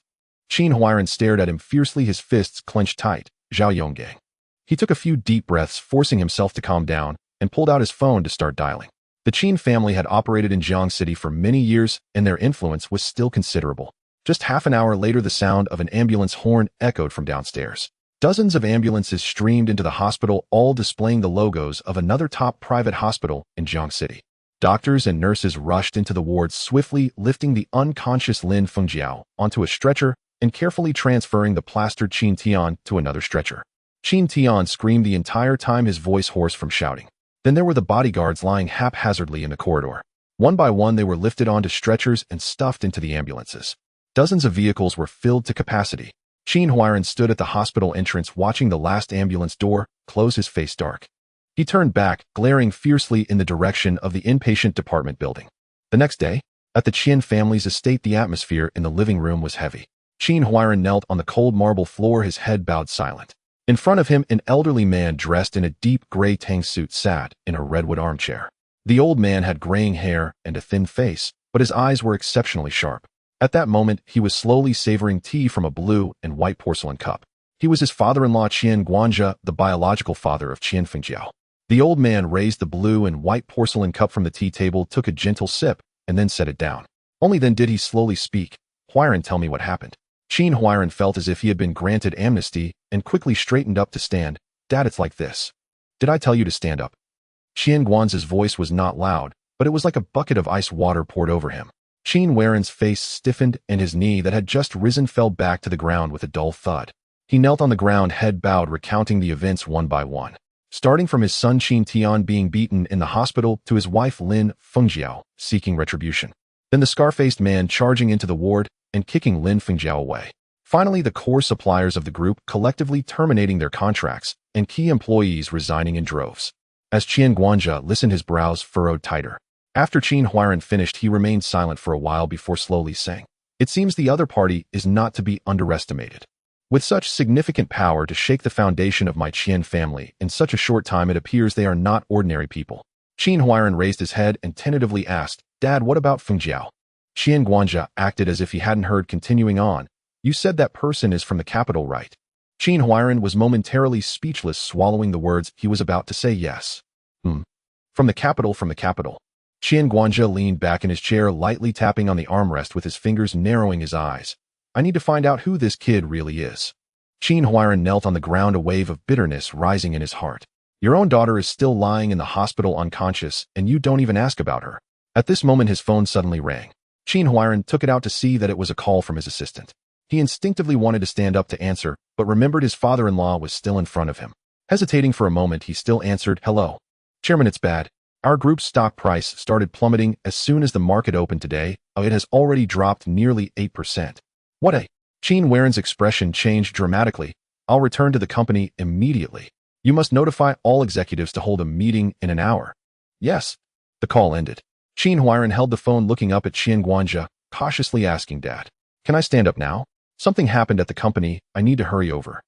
Qin Huairan stared at him fiercely, his fists clenched tight. Zhao Yonggang. He took a few deep breaths, forcing himself to calm down, and pulled out his phone to start dialing. The Qin family had operated in Jiang City for many years, and their influence was still considerable. Just half an hour later, the sound of an ambulance horn echoed from downstairs. Dozens of ambulances streamed into the hospital, all displaying the logos of another top private hospital in Jiang City. Doctors and nurses rushed into the wards, swiftly lifting the unconscious Lin Fengjiao onto a stretcher and carefully transferring the plastered Qin Tian to another stretcher. Qin Tian screamed the entire time, his voice hoarse from shouting. Then there were the bodyguards lying haphazardly in the corridor. One by one, they were lifted onto stretchers and stuffed into the ambulances. Dozens of vehicles were filled to capacity. Qin Huairan stood at the hospital entrance, watching the last ambulance door close, his face dark. He turned back, glaring fiercely in the direction of the inpatient department building. The next day, at the Qin family's estate, the atmosphere in the living room was heavy. Qin Huairan knelt on the cold marble floor, his head bowed, silent. In front of him, an elderly man dressed in a deep gray tang suit sat in a redwood armchair. The old man had graying hair and a thin face, but his eyes were exceptionally sharp. At that moment, he was slowly savoring tea from a blue and white porcelain cup. He was his father-in-law, Qian Guanzhe, the biological father of Qian Fengjiao. The old man raised the blue and white porcelain cup from the tea table, took a gentle sip, and then set it down. Only then did he slowly speak. Huairan, tell me what happened. Qin Huairan felt as if he had been granted amnesty and quickly straightened up to stand. Dad, it's like this. Did I tell you to stand up? Qian Guanzhe's voice was not loud, but it was like a bucket of ice water poured over him. Qin Huairan's face stiffened, and his knee that had just risen fell back to the ground with a dull thud. He knelt on the ground, head bowed, recounting the events one by one. Starting from his son Qin Tian being beaten in the hospital to his wife Lin Fengjiao seeking retribution. Then the scar-faced man charging into the ward and kicking Lin Fengjiao away. Finally, the core suppliers of the group collectively terminating their contracts and key employees resigning in droves. As Qian Guanzhe listened, his brows furrowed tighter. After Qin Huairan finished, he remained silent for a while before slowly saying, "It seems the other party is not to be underestimated. With such significant power to shake the foundation of my Qian family in such a short time, it appears they are not ordinary people." Qin Huairan raised his head and tentatively asked, "Dad, what about Fengjiao?" Qian Guanzhe acted as if he hadn't heard, continuing on, "You said that person is from the capital, right?" Qin Huairan was momentarily speechless, swallowing the words he was about to say. "Yes." From the capital, from the capital." Qian Guanzhe leaned back in his chair, lightly tapping on the armrest with his fingers, narrowing his eyes. "I need to find out who this kid really is." Qin Huairan knelt on the ground, a wave of bitterness rising in his heart. "Your own daughter is still lying in the hospital unconscious, and you don't even ask about her." At this moment, his phone suddenly rang. Qin Huairan took it out to see that it was a call from his assistant. He instinctively wanted to stand up to answer, but remembered his father-in-law was still in front of him. Hesitating for a moment, he still answered, "Hello. Chairman, it's bad. Our group's stock price started plummeting as soon as the market opened today. It has already dropped nearly 8%. What a..." Chen Waren's expression changed dramatically. "I'll return to the company immediately. You must notify all executives to hold a meeting in an hour." "Yes." The call ended. Chen Huiran held the phone looking up at Qian Guanzhe, cautiously asking Dad, "Can I stand up now? Something happened at the company. I need to hurry over."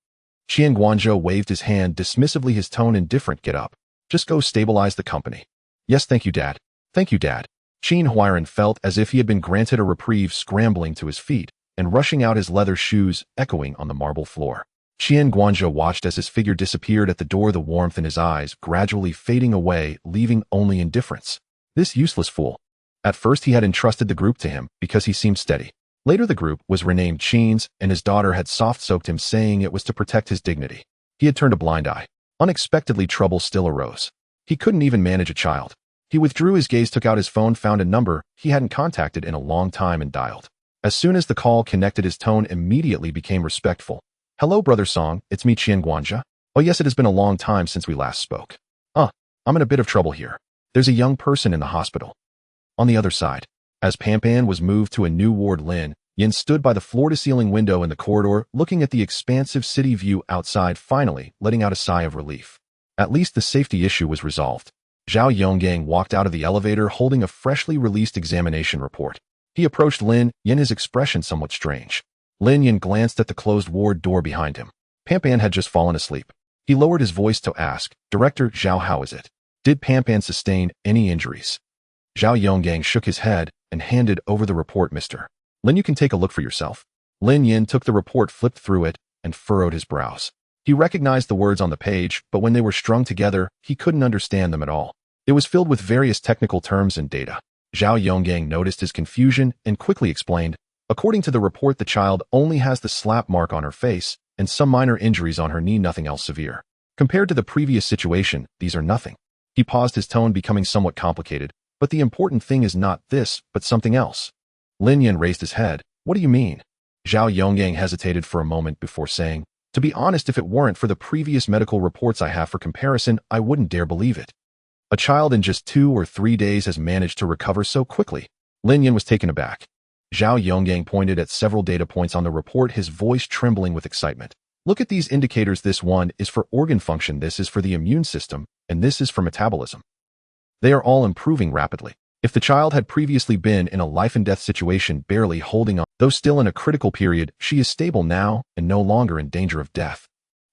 Qian Guanzhe waved his hand dismissively, his tone indifferent. "Get up. Just go stabilize the company." "Yes, thank you, Dad. Thank you, Dad." Chen Huiran felt as if he had been granted a reprieve, scrambling to his feet and rushing out, his leather shoes echoing on the marble floor. Qian Guanzhe watched as his figure disappeared at the door, the warmth in his eyes gradually fading away, leaving only indifference. This useless fool. At first he had entrusted the group to him because he seemed steady. Later the group was renamed Chen's, and his daughter had soft-soaked him, saying it was to protect his dignity. He had turned a blind eye. Unexpectedly, trouble still arose. He couldn't even manage a child. He withdrew his gaze, took out his phone, found a number he hadn't contacted in a long time and dialed. As soon as the call connected, his tone immediately became respectful. "Hello, Brother Song, it's me, Qian Guanzhe. Oh yes, it has been a long time since we last spoke. I'm in a bit of trouble here. There's a young person in the hospital." On the other side, as Pampan was moved to a new ward, Lin Yin stood by the floor-to-ceiling window in the corridor, looking at the expansive city view outside, finally letting out a sigh of relief. At least the safety issue was resolved. Zhao Yonggang walked out of the elevator holding a freshly released examination report. He approached Lin Yin, his expression somewhat strange. Lin Yin glanced at the closed ward door behind him. Pampan had just fallen asleep. He lowered his voice to ask, "Director Zhao, how is it? Did Pampan sustain any injuries?" Zhao Yonggang shook his head and handed over the report. "Mr. Lin, you can take a look for yourself." Lin Yin took the report, flipped through it, and furrowed his brows. He recognized the words on the page, but when they were strung together, he couldn't understand them at all. It was filled with various technical terms and data. Zhao Yonggang noticed his confusion and quickly explained, "According to the report, the child only has the slap mark on her face and some minor injuries on her knee, nothing else severe. Compared to the previous situation, these are nothing." He paused, his tone becoming somewhat complicated. "But the important thing is not this, but something else." Lin Yin raised his head. "What do you mean?" Zhao Yonggang hesitated for a moment before saying, "To be honest, if it weren't for the previous medical reports I have for comparison, I wouldn't dare believe it. A child in just 2 or 3 days has managed to recover so quickly." Lin Yin was taken aback. Zhao Yonggang pointed at several data points on the report, his voice trembling with excitement. "Look at these indicators. This one is for organ function, this is for the immune system, and this is for metabolism. They are all improving rapidly. If the child had previously been in a life-and-death situation, barely holding on, though still in a critical period, she is stable now and no longer in danger of death."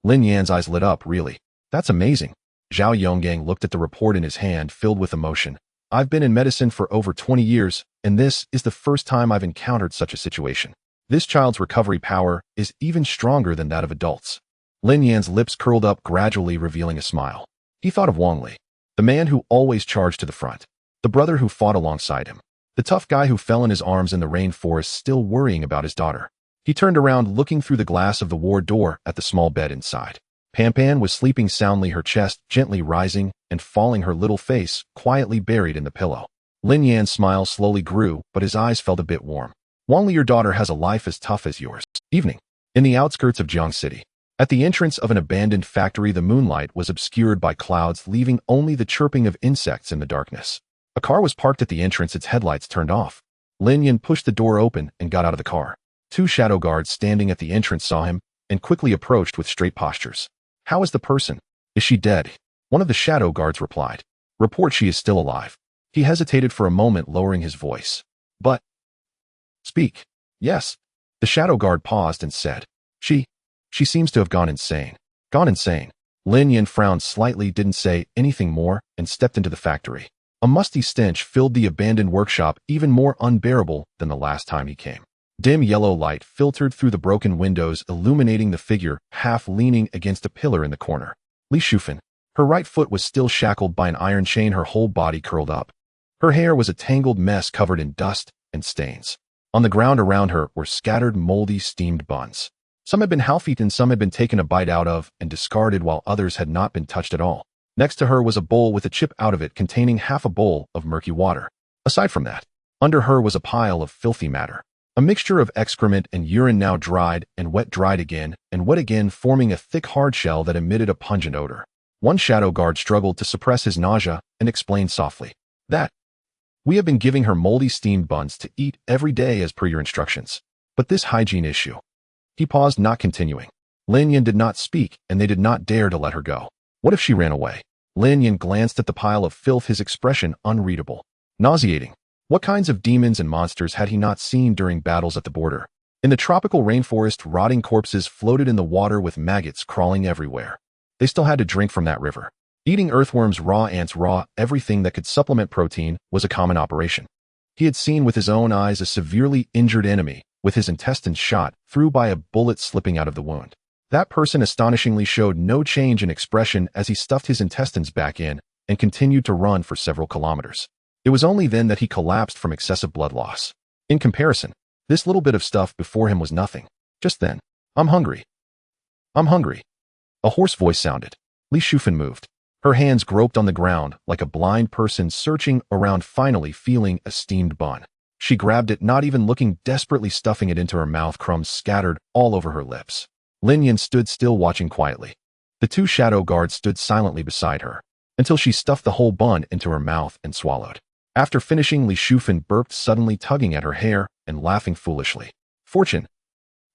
Lin Yan's eyes lit up. "Really? That's amazing." Zhao Yonggang looked at the report in his hand, filled with emotion. "I've been in medicine for over 20 years, and this is the first time I've encountered such a situation. This child's recovery power is even stronger than that of adults." Lin Yan's lips curled up, gradually revealing a smile. He thought of Wang Li, the man who always charged to the front, the brother who fought alongside him, the tough guy who fell in his arms in the rainforest, still worrying about his daughter. He turned around, looking through the glass of the ward door at the small bed inside. Pampan was sleeping soundly, her chest gently rising and falling, her little face quietly buried in the pillow. Lin Yan's smile slowly grew, but his eyes felt a bit warm. "Wang Li, your daughter has a life as tough as yours." Evening. In the outskirts of Jiang City. At the entrance of an abandoned factory, the moonlight was obscured by clouds, leaving only the chirping of insects in the darkness. A car was parked at the entrance, its headlights turned off. Lin Yan pushed the door open and got out of the car. 2 shadow guards standing at the entrance saw him and quickly approached with straight postures. "How is the person? Is she dead?" One of the shadow guards replied. "Report she is still alive." He hesitated for a moment, lowering his voice. "But..." "Speak." "Yes." The shadow guard paused and said, She seems to have gone insane." "Gone insane?" Lin Yan frowned slightly, didn't say anything more, and stepped into the factory. A musty stench filled the abandoned workshop, even more unbearable than the last time he came. Dim yellow light filtered through the broken windows, illuminating the figure half leaning against a pillar in the corner. Li Shufan. Her right foot was still shackled by an iron chain, her whole body curled up. Her hair was a tangled mess covered in dust and stains. On the ground around her were scattered moldy steamed buns. Some had been half-eaten, some had been taken a bite out of and discarded, while others had not been touched at all. Next to her was a bowl with a chip out of it containing half a bowl of murky water. Aside from that, under her was a pile of filthy matter. A mixture of excrement and urine, now dried and wet, dried again, and wet again, forming a thick hard shell that emitted a pungent odor. One shadow guard struggled to suppress his nausea and explained softly, "That we have been giving her moldy steamed buns to eat every day as per your instructions. But this hygiene issue." He paused, not continuing. Lin Yan did not speak, and they did not dare to let her go. What if she ran away? Lin Yan glanced at the pile of filth, his expression unreadable. Nauseating. What kinds of demons and monsters had he not seen during battles at the border? In the tropical rainforest, rotting corpses floated in the water with maggots crawling everywhere. They still had to drink from that river. Eating earthworms, raw ants, raw everything that could supplement protein was a common operation. He had seen with his own eyes a severely injured enemy, with his intestines shot through by a bullet slipping out of the wound. That person astonishingly showed no change in expression as he stuffed his intestines back in and continued to run for several kilometers. It was only then that he collapsed from excessive blood loss. In comparison, this little bit of stuff before him was nothing. Just then, "I'm hungry. I'm hungry." A hoarse voice sounded. Li Shufan moved. Her hands groped on the ground like a blind person searching around, finally feeling a steamed bun. She grabbed it, not even looking, desperately stuffing it into her mouth, crumbs scattered all over her lips. Lin Yan stood still, watching quietly. The two shadow guards stood silently beside her until she stuffed the whole bun into her mouth and swallowed. After finishing, Li Shufan burped, suddenly tugging at her hair and laughing foolishly. Fortune.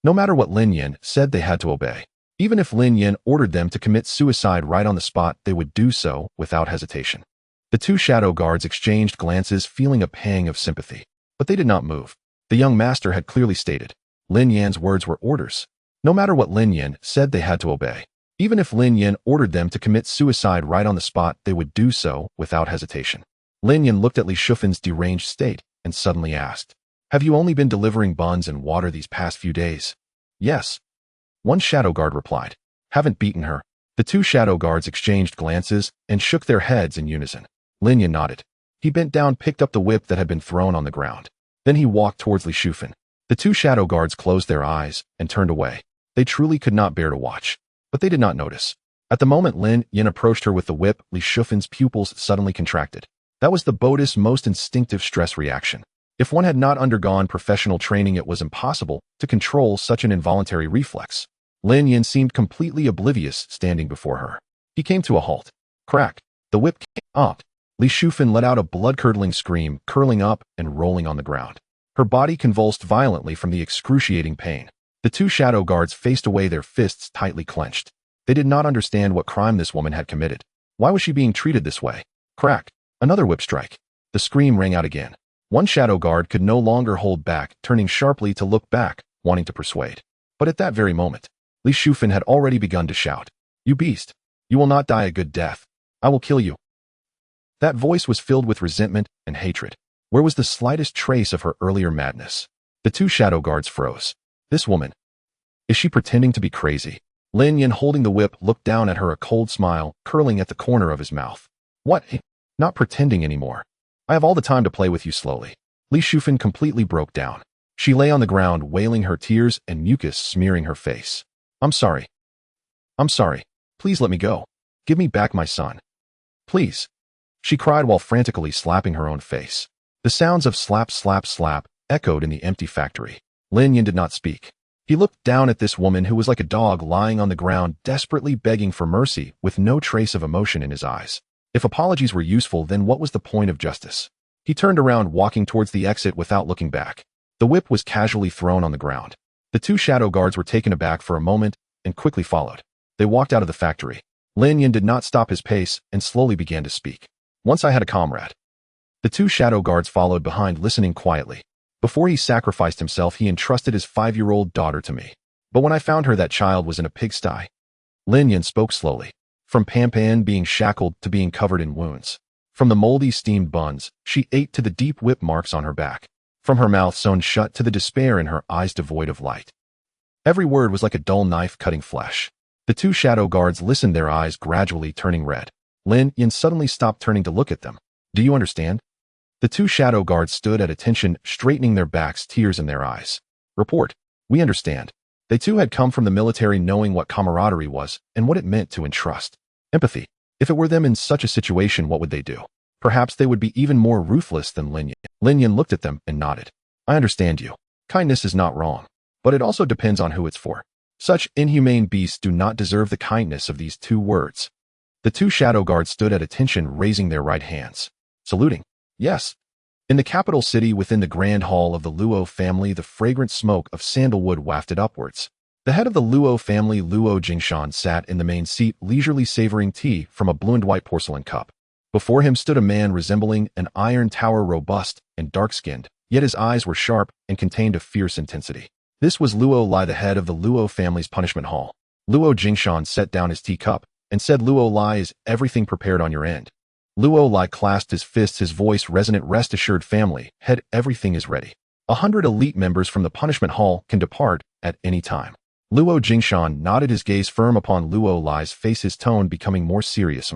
No matter what Lin Yan said, they had to obey. Even if Lin Yan ordered them to commit suicide right on the spot, they would do so without hesitation. The two shadow guards exchanged glances, feeling a pang of sympathy. But they did not move. The young master had clearly stated. Lin Yan's words were orders. No matter what Lin Yan said, they had to obey. Even if Lin Yan ordered them to commit suicide right on the spot, they would do so without hesitation. Lin Yan looked at Li Shufan's deranged state and suddenly asked, "Have you only been delivering buns and water these past few days?" "Yes." One shadow guard replied. "Haven't beaten her?" The two shadow guards exchanged glances and shook their heads in unison. Lin Yan nodded. He bent down, picked up the whip that had been thrown on the ground. Then he walked towards Li Shufan. The two shadow guards closed their eyes and turned away. They truly could not bear to watch. But they did not notice. At the moment Lin Yan approached her with the whip, Li Shufan's pupils suddenly contracted. That was the boatist's most instinctive stress reaction. If one had not undergone professional training, it was impossible to control such an involuntary reflex. Lin Yan seemed completely oblivious standing before her. He came to a halt. Crack. The whip came up. Li Shufan let out a blood-curdling scream, curling up and rolling on the ground. Her body convulsed violently from the excruciating pain. The two shadow guards faced away, their fists tightly clenched. They did not understand what crime this woman had committed. Why was she being treated this way? Crack. Another whip strike. The scream rang out again. One shadow guard could no longer hold back, turning sharply to look back, wanting to persuade. But at that very moment, Li Shufan had already begun to shout, "You beast! You will not die a good death. I will kill you." That voice was filled with resentment and hatred. Where was the slightest trace of her earlier madness? The two shadow guards froze. This woman. Is she pretending to be crazy? Lin Yan, holding the whip, looked down at her, a cold smile curling at the corner of his mouth. What? Not pretending anymore. I have all the time to play with you. Slowly. Li Shufan completely broke down. She lay on the ground, wailing, her tears and mucus smearing her face. "I'm sorry. I'm sorry. Please let me go. Give me back my son. Please," she cried while frantically slapping her own face. The sounds of slap, slap, slap echoed in the empty factory. Lin Yan did not speak. He looked down at this woman who was like a dog lying on the ground, desperately begging for mercy, with no trace of emotion in his eyes. If apologies were useful, then what was the point of justice? He turned around, walking towards the exit without looking back. The whip was casually thrown on the ground. The two shadow guards were taken aback for a moment and quickly followed. They walked out of the factory. Lin Yan did not stop his pace and slowly began to speak. "Once I had a comrade." The two shadow guards followed behind, listening quietly. "Before he sacrificed himself, he entrusted his 5-year-old daughter to me. But when I found her, that child was in a pigsty." Lin Yan spoke slowly. From Pampan being shackled to being covered in wounds. From the moldy steamed buns she ate to the deep whip marks on her back. From her mouth sewn shut to the despair in her eyes devoid of light. Every word was like a dull knife cutting flesh. The two shadow guards listened, their eyes gradually turning red. Lin Yan suddenly stopped, turning to look at them. "Do you understand?" The two shadow guards stood at attention, straightening their backs, tears in their eyes. "Report. We understand." They too had come from the military, knowing what camaraderie was and what it meant to entrust. Empathy. If it were them in such a situation, what would they do? Perhaps they would be even more ruthless than Lin Yan. Lin Yan looked at them and nodded. "I understand you. Kindness is not wrong, but it also depends on who it's for. Such inhumane beasts do not deserve the kindness of these 2 words. The 2 shadow guards stood at attention, raising their right hands. Saluting. Yes. In the capital city within the grand hall of the Luo family, the fragrant smoke of sandalwood wafted upwards. The head of the Luo family, Luo Jingshan, sat in the main seat, leisurely savoring tea from a blue and white porcelain cup. Before him stood a man resembling an iron tower, robust and dark-skinned, yet his eyes were sharp and contained a fierce intensity. This was Luo Lai, the head of the Luo family's punishment hall. Luo Jingshan set down his teacup and said, "Luo Lai, is everything prepared on your end?" Luo Lai clasped his fists, his voice resonant. "Rest assured, family head, everything is ready. 100 elite members from the punishment hall can depart at any time." Luo Jingshan nodded, his gaze firm upon Luo Lai's face, his tone becoming more serious.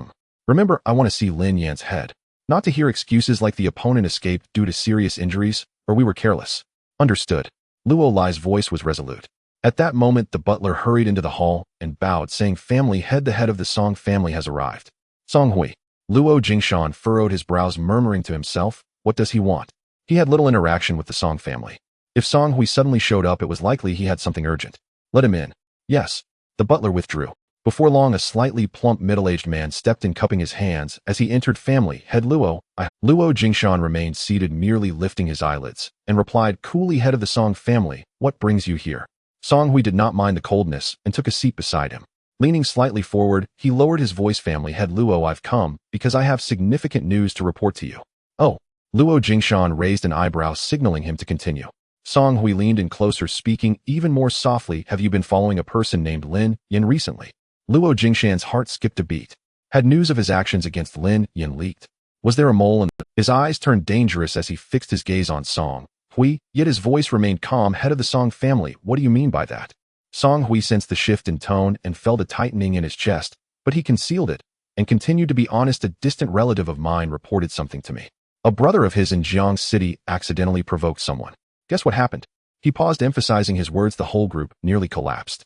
"Remember, I want to see Lin Yan's head. Not to hear excuses like the opponent escaped due to serious injuries, or we were careless." "Understood." Luo Lai's voice was resolute. At that moment, the butler hurried into the hall and bowed, saying, "Family head, the head of the Song family has arrived." "Song Hui." Luo Jingshan furrowed his brows, murmuring to himself, "What does he want?" He had little interaction with the Song family. If Song Hui suddenly showed up, it was likely he had something urgent. "Let him in." "Yes." The butler withdrew. Before long, a slightly plump middle-aged man stepped in, cupping his hands. As he entered, "Family head Luo, Luo Jingshan remained seated, merely lifting his eyelids, and replied coolly, "Head of the Song family, what brings you here?" Song Hui did not mind the coldness and took a seat beside him. Leaning slightly forward, he lowered his voice, "Family head Luo, I've come because I have significant news to report to you." "Oh." Luo Jingshan raised an eyebrow, signaling him to continue. Song Hui leaned in closer, speaking even more softly, "Have you been following a person named Lin Yan recently?" Luo Jingshan's heart skipped a beat. Had news of his actions against Lin Yan leaked? Was there a mole? His eyes turned dangerous as he fixed his gaze on Song Hui, yet his voice remained calm. "Head of the Song family, what do you mean by that?" Song Hui sensed the shift in tone and felt a tightening in his chest, but he concealed it and continued to be honest. "A distant relative of mine reported something to me. A brother of his in Jiang City accidentally provoked someone. Guess what happened?" He paused, emphasizing his words. The whole group nearly collapsed.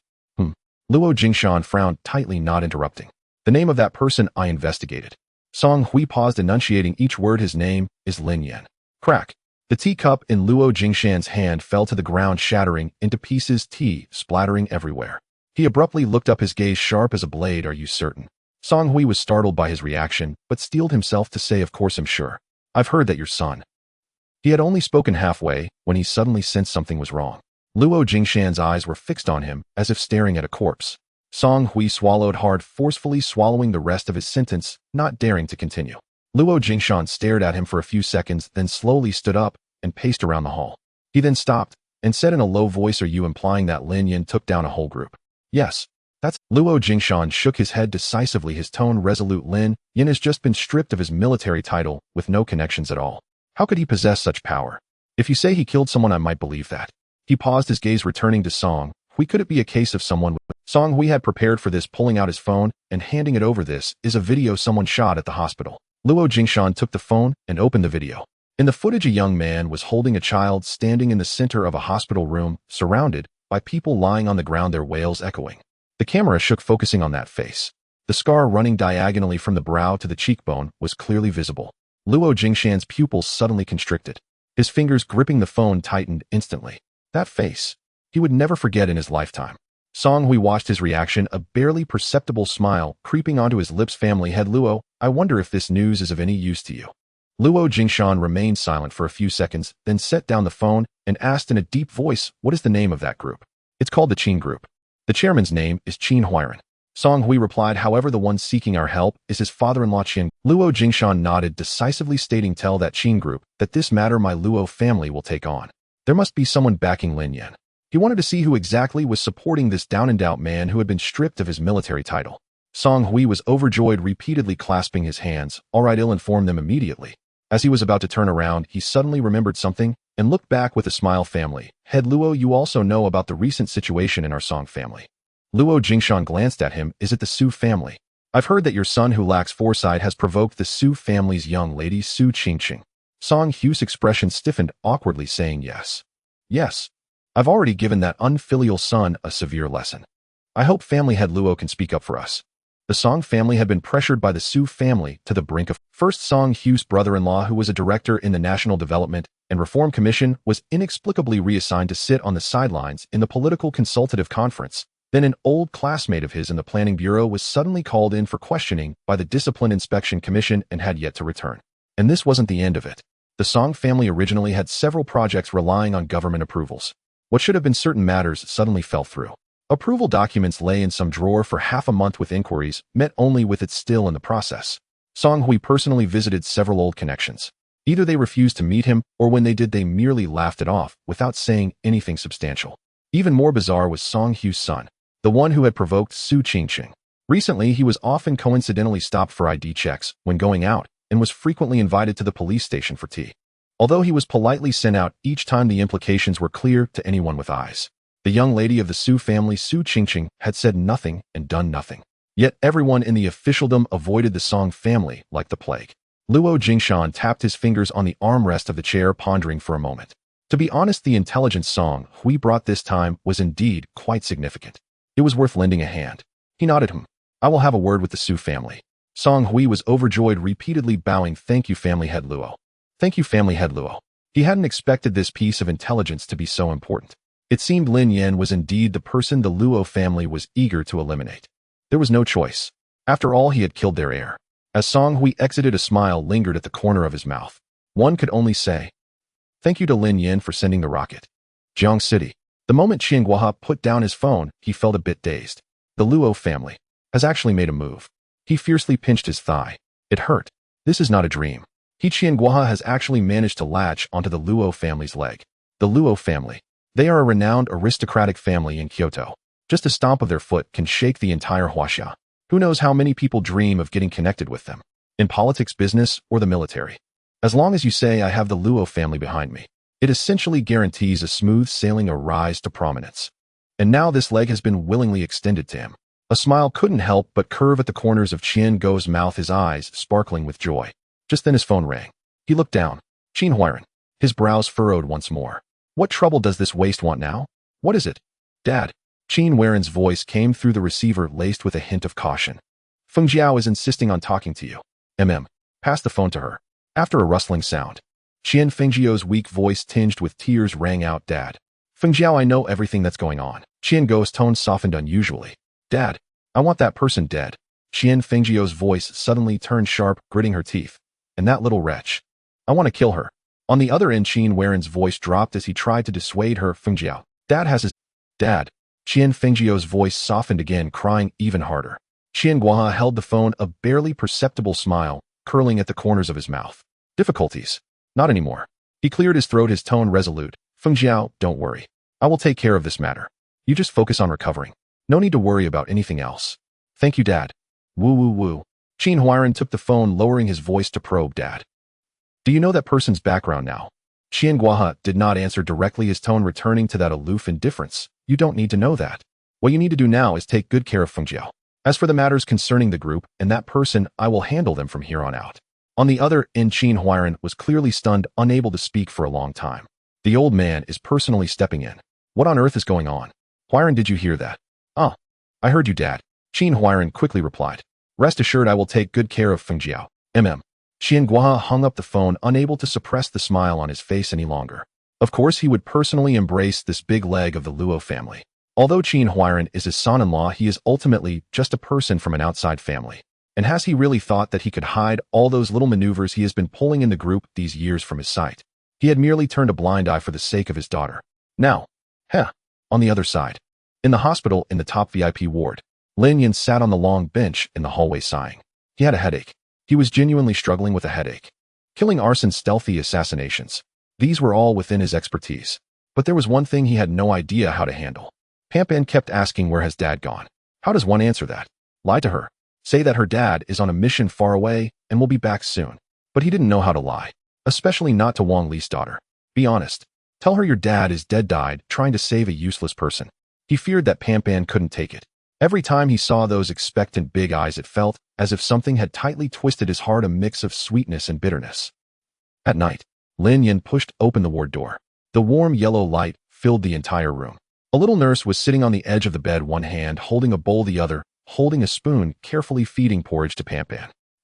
Luo Jingshan frowned tightly, not interrupting. "The name of that person I investigated." Song Hui paused, enunciating each word. "His name is Lin Yan." Crack. The teacup in Luo Jingshan's hand fell to the ground, shattering into pieces, tea splattering everywhere. He abruptly looked up, his gaze sharp as a blade. "Are you certain?" Song Hui was startled by his reaction, but steeled himself to say, "Of course I'm sure. I've heard that your son." He had only spoken halfway when he suddenly sensed something was wrong. Luo Jingshan's eyes were fixed on him, as if staring at a corpse. Song Hui swallowed hard, forcefully swallowing the rest of his sentence, not daring to continue. Luo Jingshan stared at him for a few seconds, then slowly stood up and paced around the hall. He then stopped and said in a low voice, "Are you implying that Lin Yan took down a whole group?" "Yes. That's..." Luo Jingshan shook his head decisively, his tone resolute. "Lin Yan has just been stripped of his military title with no connections at all. How could he possess such power? If you say he killed someone, I might believe that." He paused, his gaze returning to Song Hui. "Could it be a case of someone..." Song Hui had prepared for this, pulling out his phone and handing it over. "This is a video someone shot at the hospital." Luo Jingshan took the phone and opened the video. In the footage, a young man was holding a child, standing in the center of a hospital room, surrounded by people lying on the ground, their wails echoing. The camera shook, focusing on that face. The scar running diagonally from the brow to the cheekbone was clearly visible. Luo Jingshan's pupils suddenly constricted. His fingers gripping the phone tightened instantly. That face. He would never forget in his lifetime. Song Hui watched his reaction, a barely perceptible smile creeping onto his lips. "Family head Luo, I wonder if this news is of any use to you." Luo Jingshan remained silent for a few seconds, then set down the phone and asked in a deep voice, "What is the name of that group?" "It's called the Qin Group. The chairman's name is Qin Huiran." Song Hui replied, "However, the one seeking our help is his father-in-law Qin." Luo Jingshan nodded, decisively stating, "Tell that Qin Group that this matter my Luo family will take on. There must be someone backing Lin Yan." He wanted to see who exactly was supporting this down-and-out man who had been stripped of his military title. Song Hui was overjoyed, repeatedly clasping his hands. "All right, I'll inform them immediately." As he was about to turn around, he suddenly remembered something and looked back with a smile. "Family head Luo, you also know about the recent situation in our Song family." Luo Jingshan glanced at him. "Is it the Su family? I've heard that your son, who lacks foresight, has provoked the Su family's young lady, Su Qingqing." Song Hui's expression stiffened, awkwardly saying, "Yes. Yes. I've already given that unfilial son a severe lesson. I hope family head Luo can speak up for us." The Song family had been pressured by the Su family to the brink of. First, Song Hu's brother-in-law, who was a director in the National Development and Reform Commission, was inexplicably reassigned to sit on the sidelines in the Political Consultative Conference. Then an old classmate of his in the Planning Bureau was suddenly called in for questioning by the Discipline Inspection Commission and had yet to return. And this wasn't the end of it. The Song family originally had several projects relying on government approvals. What should have been certain matters suddenly fell through. Approval documents lay in some drawer for half a month with inquiries met only with it still in the process. Song Hui personally visited several old connections. Either they refused to meet him, or when they did they merely laughed it off without saying anything substantial. Even more bizarre was Song Hu's son, the one who had provoked Su Qingqing. Recently, he was often coincidentally stopped for ID checks when going out and was frequently invited to the police station for tea. Although he was politely sent out each time the implications were clear to anyone with eyes. The young lady of the Su family, Su Qingqing, had said nothing and done nothing. Yet everyone in the officialdom avoided the Song family like the plague. Luo Jingshan tapped his fingers on the armrest of the chair, pondering for a moment. To be honest, the intelligence Song Hui brought this time was indeed quite significant. It was worth lending a hand. He nodded him. I will have a word with the Su family. Song Hui was overjoyed, repeatedly bowing. Thank you, family head Luo. Thank you, family head Luo. He hadn't expected this piece of intelligence to be so important. It seemed Lin Yan was indeed the person the Luo family was eager to eliminate. There was no choice. After all, he had killed their heir. As Song Hui exited, a smile lingered at the corner of his mouth. One could only say, thank you to Lin Yan for sending the rocket. Jiang City. The moment Qian Guoha put down his phone, he felt a bit dazed. The Luo family has actually made a move. He fiercely pinched his thigh. It hurt. This is not a dream. Qian Guoha has actually managed to latch onto the Luo family's leg. The Luo family. They are a renowned aristocratic family in Kyoto. Just a stomp of their foot can shake the entire Huaxia. Who knows how many people dream of getting connected with them? In politics, business, or the military. As long as you say I have the Luo family behind me, it essentially guarantees a smooth sailing, a rise to prominence. And now this leg has been willingly extended to him. A smile couldn't help but curve at the corners of Qian Go's mouth, his eyes sparkling with joy. Just then his phone rang. He looked down. Qin Huairan. His brows furrowed once more. What trouble does this waste want now? What is it? Dad. Qin Huairan's voice came through the receiver, laced with a hint of caution. Feng Jiao is insisting on talking to you. Pass the phone to her. After a rustling sound, Qian Fengjiao's weak voice tinged with tears rang out, Dad. Feng Jiao, I know everything that's going on. Qian Go's tone softened unusually. Dad, I want that person dead. Qian Fengjiao's voice suddenly turned sharp, gritting her teeth. And that little wretch. I want to kill her. On the other end, Qin Huairan's voice dropped as he tried to dissuade her. Feng Jiao. Dad has his... Dad. Qian Fengjiao's voice softened again, crying even harder. Qian Guoha held the phone, a barely perceptible smile curling at the corners of his mouth. Difficulties? Not anymore. He cleared his throat, his tone resolute. Feng Jiao, don't worry. I will take care of this matter. You just focus on recovering. No need to worry about anything else. Thank you, Dad. Woo woo woo. Qin Huairan took the phone, lowering his voice to probe, Dad. Do you know that person's background now? Qian Guoha did not answer directly, his tone returning to that aloof indifference. You don't need to know that. What you need to do now is take good care of Feng Jiao. As for the matters concerning the group and that person, I will handle them from here on out. On the other end, Qin Huairan was clearly stunned, unable to speak for a long time. The old man is personally stepping in. What on earth is going on? Huairan, did you hear that? Oh, I heard you, Dad. Qin Huairan quickly replied. Rest assured, I will take good care of Feng Jiao. Qian Guoha hung up the phone, unable to suppress the smile on his face any longer. Of course, he would personally embrace this big leg of the Luo family. Although Qin Huairan is his son-in-law, he is ultimately just a person from an outside family. And has he really thought that he could hide all those little maneuvers he has been pulling in the group these years from his sight? He had merely turned a blind eye for the sake of his daughter. Now, on the other side. In the hospital, in the top VIP ward, Lin Yan sat on the long bench in the hallway sighing. He had a headache. He was genuinely struggling with a headache. Killing, arson, stealthy assassinations. These were all within his expertise. But there was one thing he had no idea how to handle. Pampan kept asking, where has Dad gone? How does one answer that? Lie to her. Say that her dad is on a mission far away and will be back soon. But he didn't know how to lie. Especially not to Wang Li's daughter. Be honest. Tell her your dad is dead, died trying to save a useless person. He feared that Pampan couldn't take it. Every time he saw those expectant big eyes, it felt as if something had tightly twisted his heart, a mix of sweetness and bitterness. At night, Lin Yan pushed open the ward door. The warm yellow light filled the entire room. A little nurse was sitting on the edge of the bed, one hand holding a bowl, the other holding a spoon, carefully feeding porridge to Pan.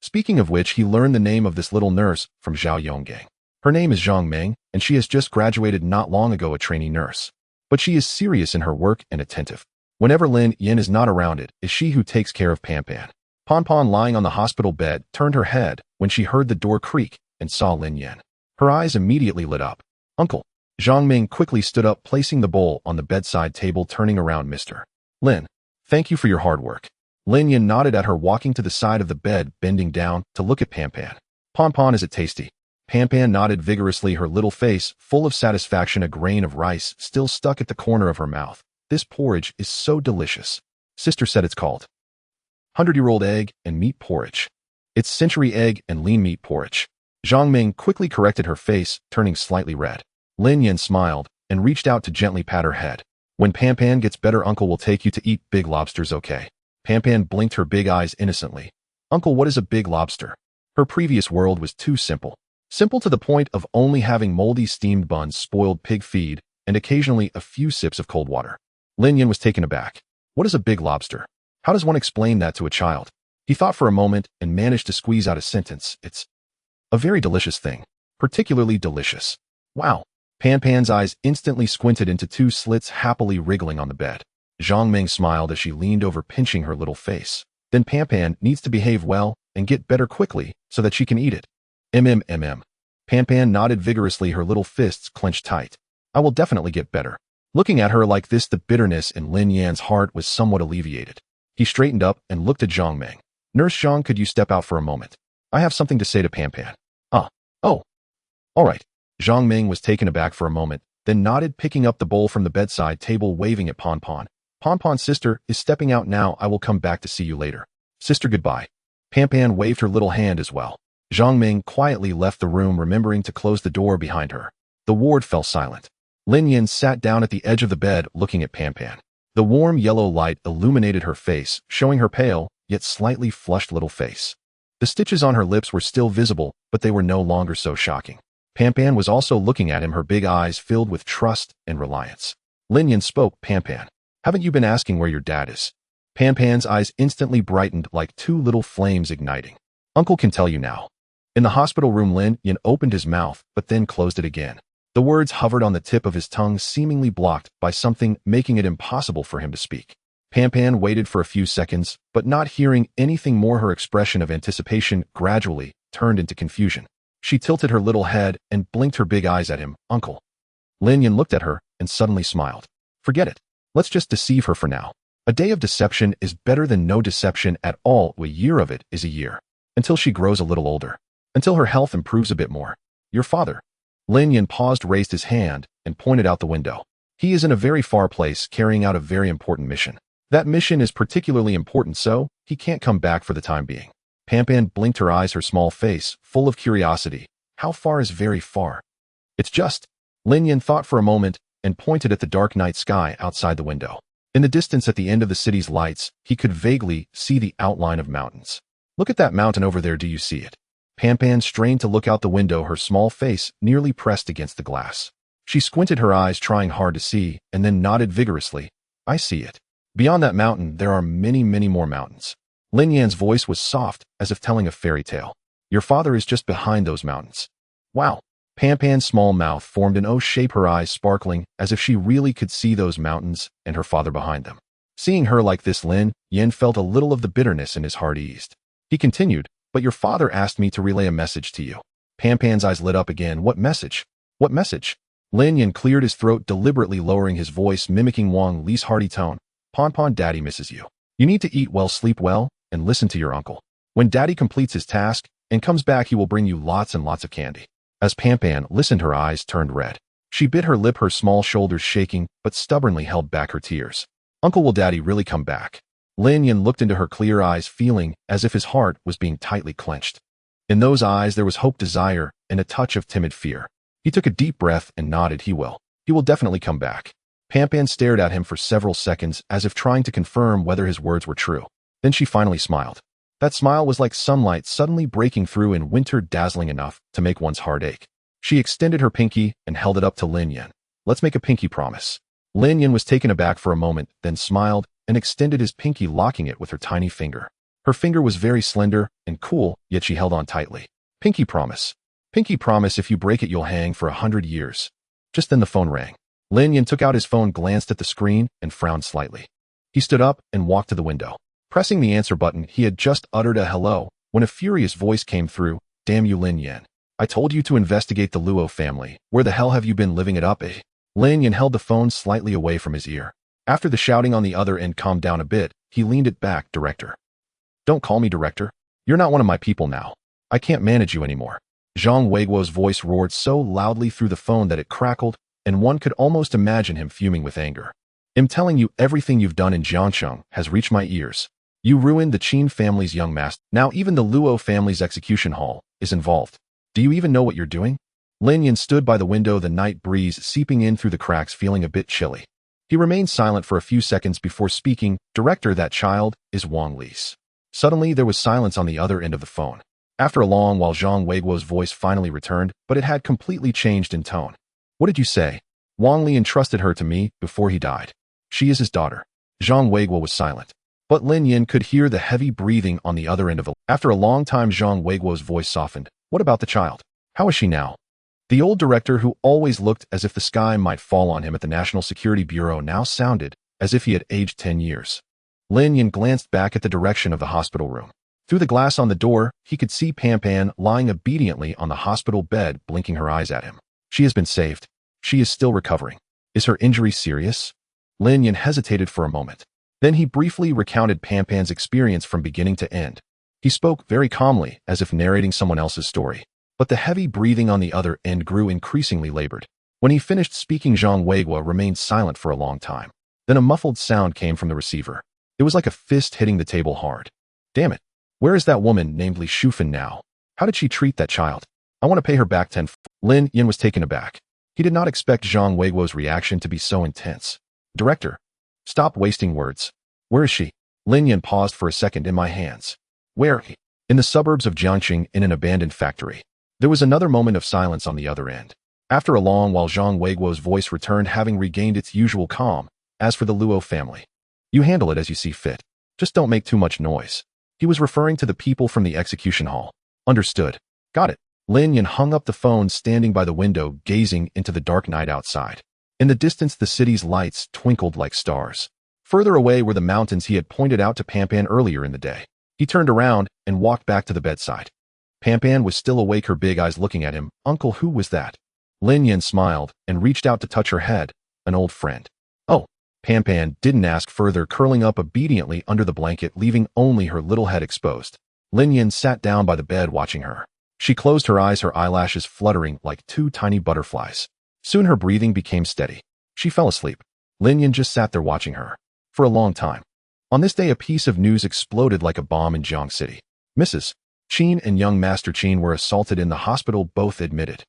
Speaking of which, he learned the name of this little nurse from Zhao Yonggang. Her name is Zhang Meng, and she has just graduated not long ago, a trainee nurse. But she is serious in her work and attentive. Whenever Lin Yin is not around, it is she who takes care of Pan. Pan, lying on the hospital bed, turned her head when she heard the door creak and saw Lin Yin. Her eyes immediately lit up. "Uncle." Zhang Ming quickly stood up, placing the bowl on the bedside table, turning around. "Mr. Lin, thank you for your hard work." Lin Yin nodded at her, walking to the side of the bed, bending down to look at Pan. Pan, is it tasty?" Pan nodded vigorously, her little face full of satisfaction, a grain of rice still stuck at the corner of her mouth. "This porridge is so delicious." Sister said it's called 100-year-old egg and meat porridge. "It's century egg and lean meat porridge." Zhang Ming quickly corrected, her face turning slightly red. Lin Yin smiled and reached out to gently pat her head. "When Pan gets better, Uncle will take you to eat big lobsters, okay?" Pan blinked her big eyes innocently. "Uncle, what is a big lobster?" Her previous world was too simple. Simple to the point of only having moldy steamed buns, spoiled pig feed, and occasionally a few sips of cold water. Lin Yin was taken aback. What is a big lobster? How does one explain that to a child? He thought for a moment and managed to squeeze out a sentence. "It's a very delicious thing. Particularly delicious." "Wow." Pan's eyes instantly squinted into two slits, happily wriggling on the bed. Zhang Ming smiled as she leaned over, pinching her little face. "Then Pan needs to behave well and get better quickly so that she can eat it." Pan nodded vigorously, her little fists clenched tight. "I will definitely get better." Looking at her like this, the bitterness in Lin Yan's heart was somewhat alleviated. He straightened up and looked at Zhang Ming. "Nurse Zhang, could you step out for a moment? I have something to say to Pan." Oh. All right." Zhang Ming was taken aback for a moment, then nodded, picking up the bowl from the bedside table, waving at Pan. Pan's sister is stepping out now. I will come back to see you later." "Sister, goodbye." Pan waved her little hand as well. Zhang Ming quietly left the room, remembering to close the door behind her. The ward fell silent. Lin Yin sat down at the edge of the bed, looking at Pan. The warm yellow light illuminated her face, showing her pale, yet slightly flushed little face. The stitches on her lips were still visible, but they were no longer so shocking. Pan was also looking at him, her big eyes filled with trust and reliance. Lin Yin spoke. "Pan, haven't you been asking where your dad is?" Pan's eyes instantly brightened like two little flames igniting. "Uncle can tell you now." In the hospital room, Lin Yin opened his mouth, but then closed it again. The words hovered on the tip of his tongue, seemingly blocked by something, making it impossible for him to speak. Pan waited for a few seconds, but not hearing anything more, her expression of anticipation gradually turned into confusion. She tilted her little head and blinked her big eyes at him. "Uncle." Lin Yin looked at her and suddenly smiled. "Forget it. Let's just deceive her for now. A day of deception is better than no deception at all. A year of it is a year. Until she grows a little older. Until her health improves a bit more. Your father." Lin Yin paused, raised his hand, and pointed out the window. "He is in a very far place, carrying out a very important mission. That mission is particularly important, so he can't come back for the time being." Pan blinked her eyes, her small face full of curiosity. "How far is very far?" "It's just." Lin Yin thought for a moment and pointed at the dark night sky outside the window. In the distance, at the end of the city's lights, he could vaguely see the outline of mountains. "Look at that mountain over there. Do you see it?" Pan strained to look out the window, her small face nearly pressed against the glass. She squinted her eyes, trying hard to see, and then nodded vigorously. "I see it. Beyond that mountain, there are many, many more mountains." Lin Yan's voice was soft, as if telling a fairy tale. "Your father is just behind those mountains." "Wow." Pan's small mouth formed an O shape, her eyes sparkling as if she really could see those mountains and her father behind them. Seeing her like this, Lin Yin felt a little of the bitterness in his heart eased. He continued, "But your father asked me to relay a message to you." Pan's eyes lit up again. "What message?" "What message?" Lin Yin cleared his throat, deliberately lowering his voice, mimicking Wang Li's hearty tone. Pan, Daddy misses you. You need to eat well, sleep well, and listen to your uncle. When Daddy completes his task and comes back, he will bring you lots and lots of candy." As Pan listened, her eyes turned red. She bit her lip, her small shoulders shaking, but stubbornly held back her tears. "Uncle, will Daddy really come back?" Lin Yin looked into her clear eyes, feeling as if his heart was being tightly clenched. In those eyes there was hope, desire, and a touch of timid fear. He took a deep breath and nodded. He will definitely come back." Pan stared at him for several seconds, as if trying to confirm whether his words were true. Then she finally smiled. That smile was like sunlight suddenly breaking through in winter, dazzling enough to make one's heart ache. She extended her pinky and held it up to Lin Yin. "Let's make a pinky promise." Lin Yan was taken aback for a moment, then smiled and extended his pinky, locking it with her tiny finger. Her finger was very slender and cool, yet she held on tightly. Pinky promise. Pinky promise, if you break it you'll hang for 100 years. Just then the phone rang. Lin Yan took out his phone, glanced at the screen, and frowned slightly. He stood up and walked to the window. Pressing the answer button, he had just uttered a hello when a furious voice came through. Damn you, Lin Yan. I told you to investigate the Luo family. Where the hell have you been living it up, eh? Lin Yan held the phone slightly away from his ear. After the shouting on the other end calmed down a bit, he leaned it back. Director. Don't call me director. You're not one of my people now. I can't manage you anymore. Zhang Weiguo's voice roared so loudly through the phone that it crackled, and one could almost imagine him fuming with anger. I'm telling you, everything you've done in Jiangsheng has reached my ears. You ruined the Qin family's young master. Now even the Luo family's execution hall is involved. Do you even know what you're doing? Lin Yan stood by the window, the night breeze seeping in through the cracks, feeling a bit chilly. He remained silent for a few seconds before speaking. Director, that child is Wang Li's. Suddenly there was silence on the other end of the phone. After a long while, Zhang Weiguo's voice finally returned, but it had completely changed in tone. What did you say? Wang Li entrusted her to me before he died. She is his daughter. Zhang Weiguo was silent. But Lin Yan could hear the heavy breathing on the other end of it. After a long time, Zhang Weiguo's voice softened. What about the child? How is she now? The old director, who always looked as if the sky might fall on him at the National Security Bureau, now sounded as if he had aged 10 years. Lin Yan glanced back at the direction of the hospital room. Through the glass on the door, he could see Pan lying obediently on the hospital bed, blinking her eyes at him. She has been saved. She is still recovering. Is her injury serious? Lin Yan hesitated for a moment. Then he briefly recounted Pan's experience from beginning to end. He spoke very calmly, as if narrating someone else's story. But the heavy breathing on the other end grew increasingly labored. When he finished speaking, Zhang Weiguo remained silent for a long time. Then a muffled sound came from the receiver. It was like a fist hitting the table hard. Damn it. Where is that woman named Li Shufan now? How did she treat that child? I want to pay her back 10. Lin Yan was taken aback. He did not expect Zhang Weiguo's reaction to be so intense. Director, stop wasting words. Where is she? Lin Yan paused for a second. In my hands. Where? In the suburbs of Jiangxing, in an abandoned factory. There was another moment of silence on the other end. After a long while, Zhang Weiguo's voice returned, having regained its usual calm. As for the Luo family, you handle it as you see fit. Just don't make too much noise. He was referring to the people from the execution hall. Understood. Got it. Lin Yan hung up the phone, standing by the window, gazing into the dark night outside. In the distance, the city's lights twinkled like stars. Further away were the mountains he had pointed out to Pan earlier in the day. He turned around and walked back to the bedside. Pan was still awake, her big eyes looking at him. Uncle, who was that? Lin Yan smiled and reached out to touch her head. An old friend. Oh. Pan didn't ask further, curling up obediently under the blanket, leaving only her little head exposed. Lin Yan sat down by the bed, watching her. She closed her eyes, her eyelashes fluttering like two tiny butterflies. Soon her breathing became steady. She fell asleep. Lin Yan just sat there watching her. For a long time. On this day, a piece of news exploded like a bomb in Jiang City. Mrs. Qin and young Master Qin were assaulted in the hospital, both admitted.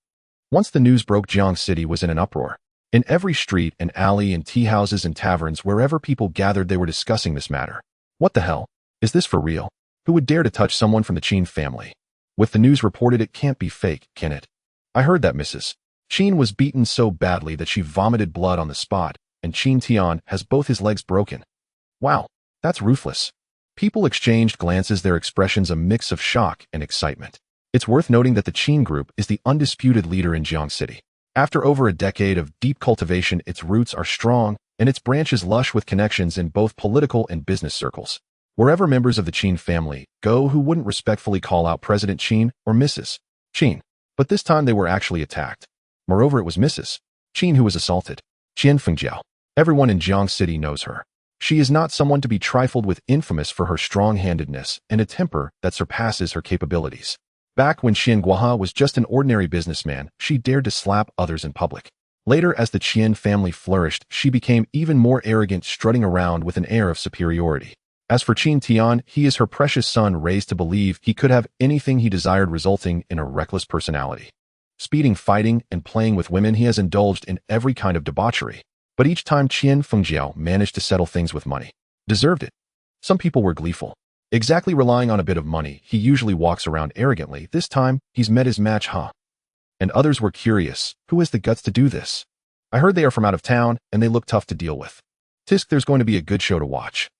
Once the news broke, Jiang City was in an uproar. In every street and alley and tea houses and taverns, wherever people gathered, they were discussing this matter. What the hell? Is this for real? Who would dare to touch someone from the Qin family? With the news reported, it can't be fake, can it? I heard that Mrs. Qin was beaten so badly that she vomited blood on the spot, and Qin Tian has both his legs broken. Wow, that's ruthless. People exchanged glances, their expressions a mix of shock and excitement. It's worth noting that the Qin group is the undisputed leader in Jiang City. After over a decade of deep cultivation, its roots are strong, and its branches lush with connections in both political and business circles. Wherever members of the Qin family go, who wouldn't respectfully call out President Qin or Mrs. Qin? But this time they were actually attacked. Moreover, it was Mrs. Qin who was assaulted. Qian Fengjiao. Everyone in Jiang City knows her. She is not someone to be trifled with, infamous for her strong-handedness and a temper that surpasses her capabilities. Back when Qian Guoha was just an ordinary businessman, she dared to slap others in public. Later, as the Qian family flourished, she became even more arrogant, strutting around with an air of superiority. As for Qin Tian, he is her precious son, raised to believe he could have anything he desired, resulting in a reckless personality. Speeding, fighting, and playing with women, he has indulged in every kind of debauchery. But each time Qian Fengjiao managed to settle things with money. Deserved it. Some people were gleeful. Exactly, relying on a bit of money, he usually walks around arrogantly. This time, he's met his match, huh? And others were curious. Who has the guts to do this? I heard they are from out of town, and they look tough to deal with. Tisk, there's going to be a good show to watch.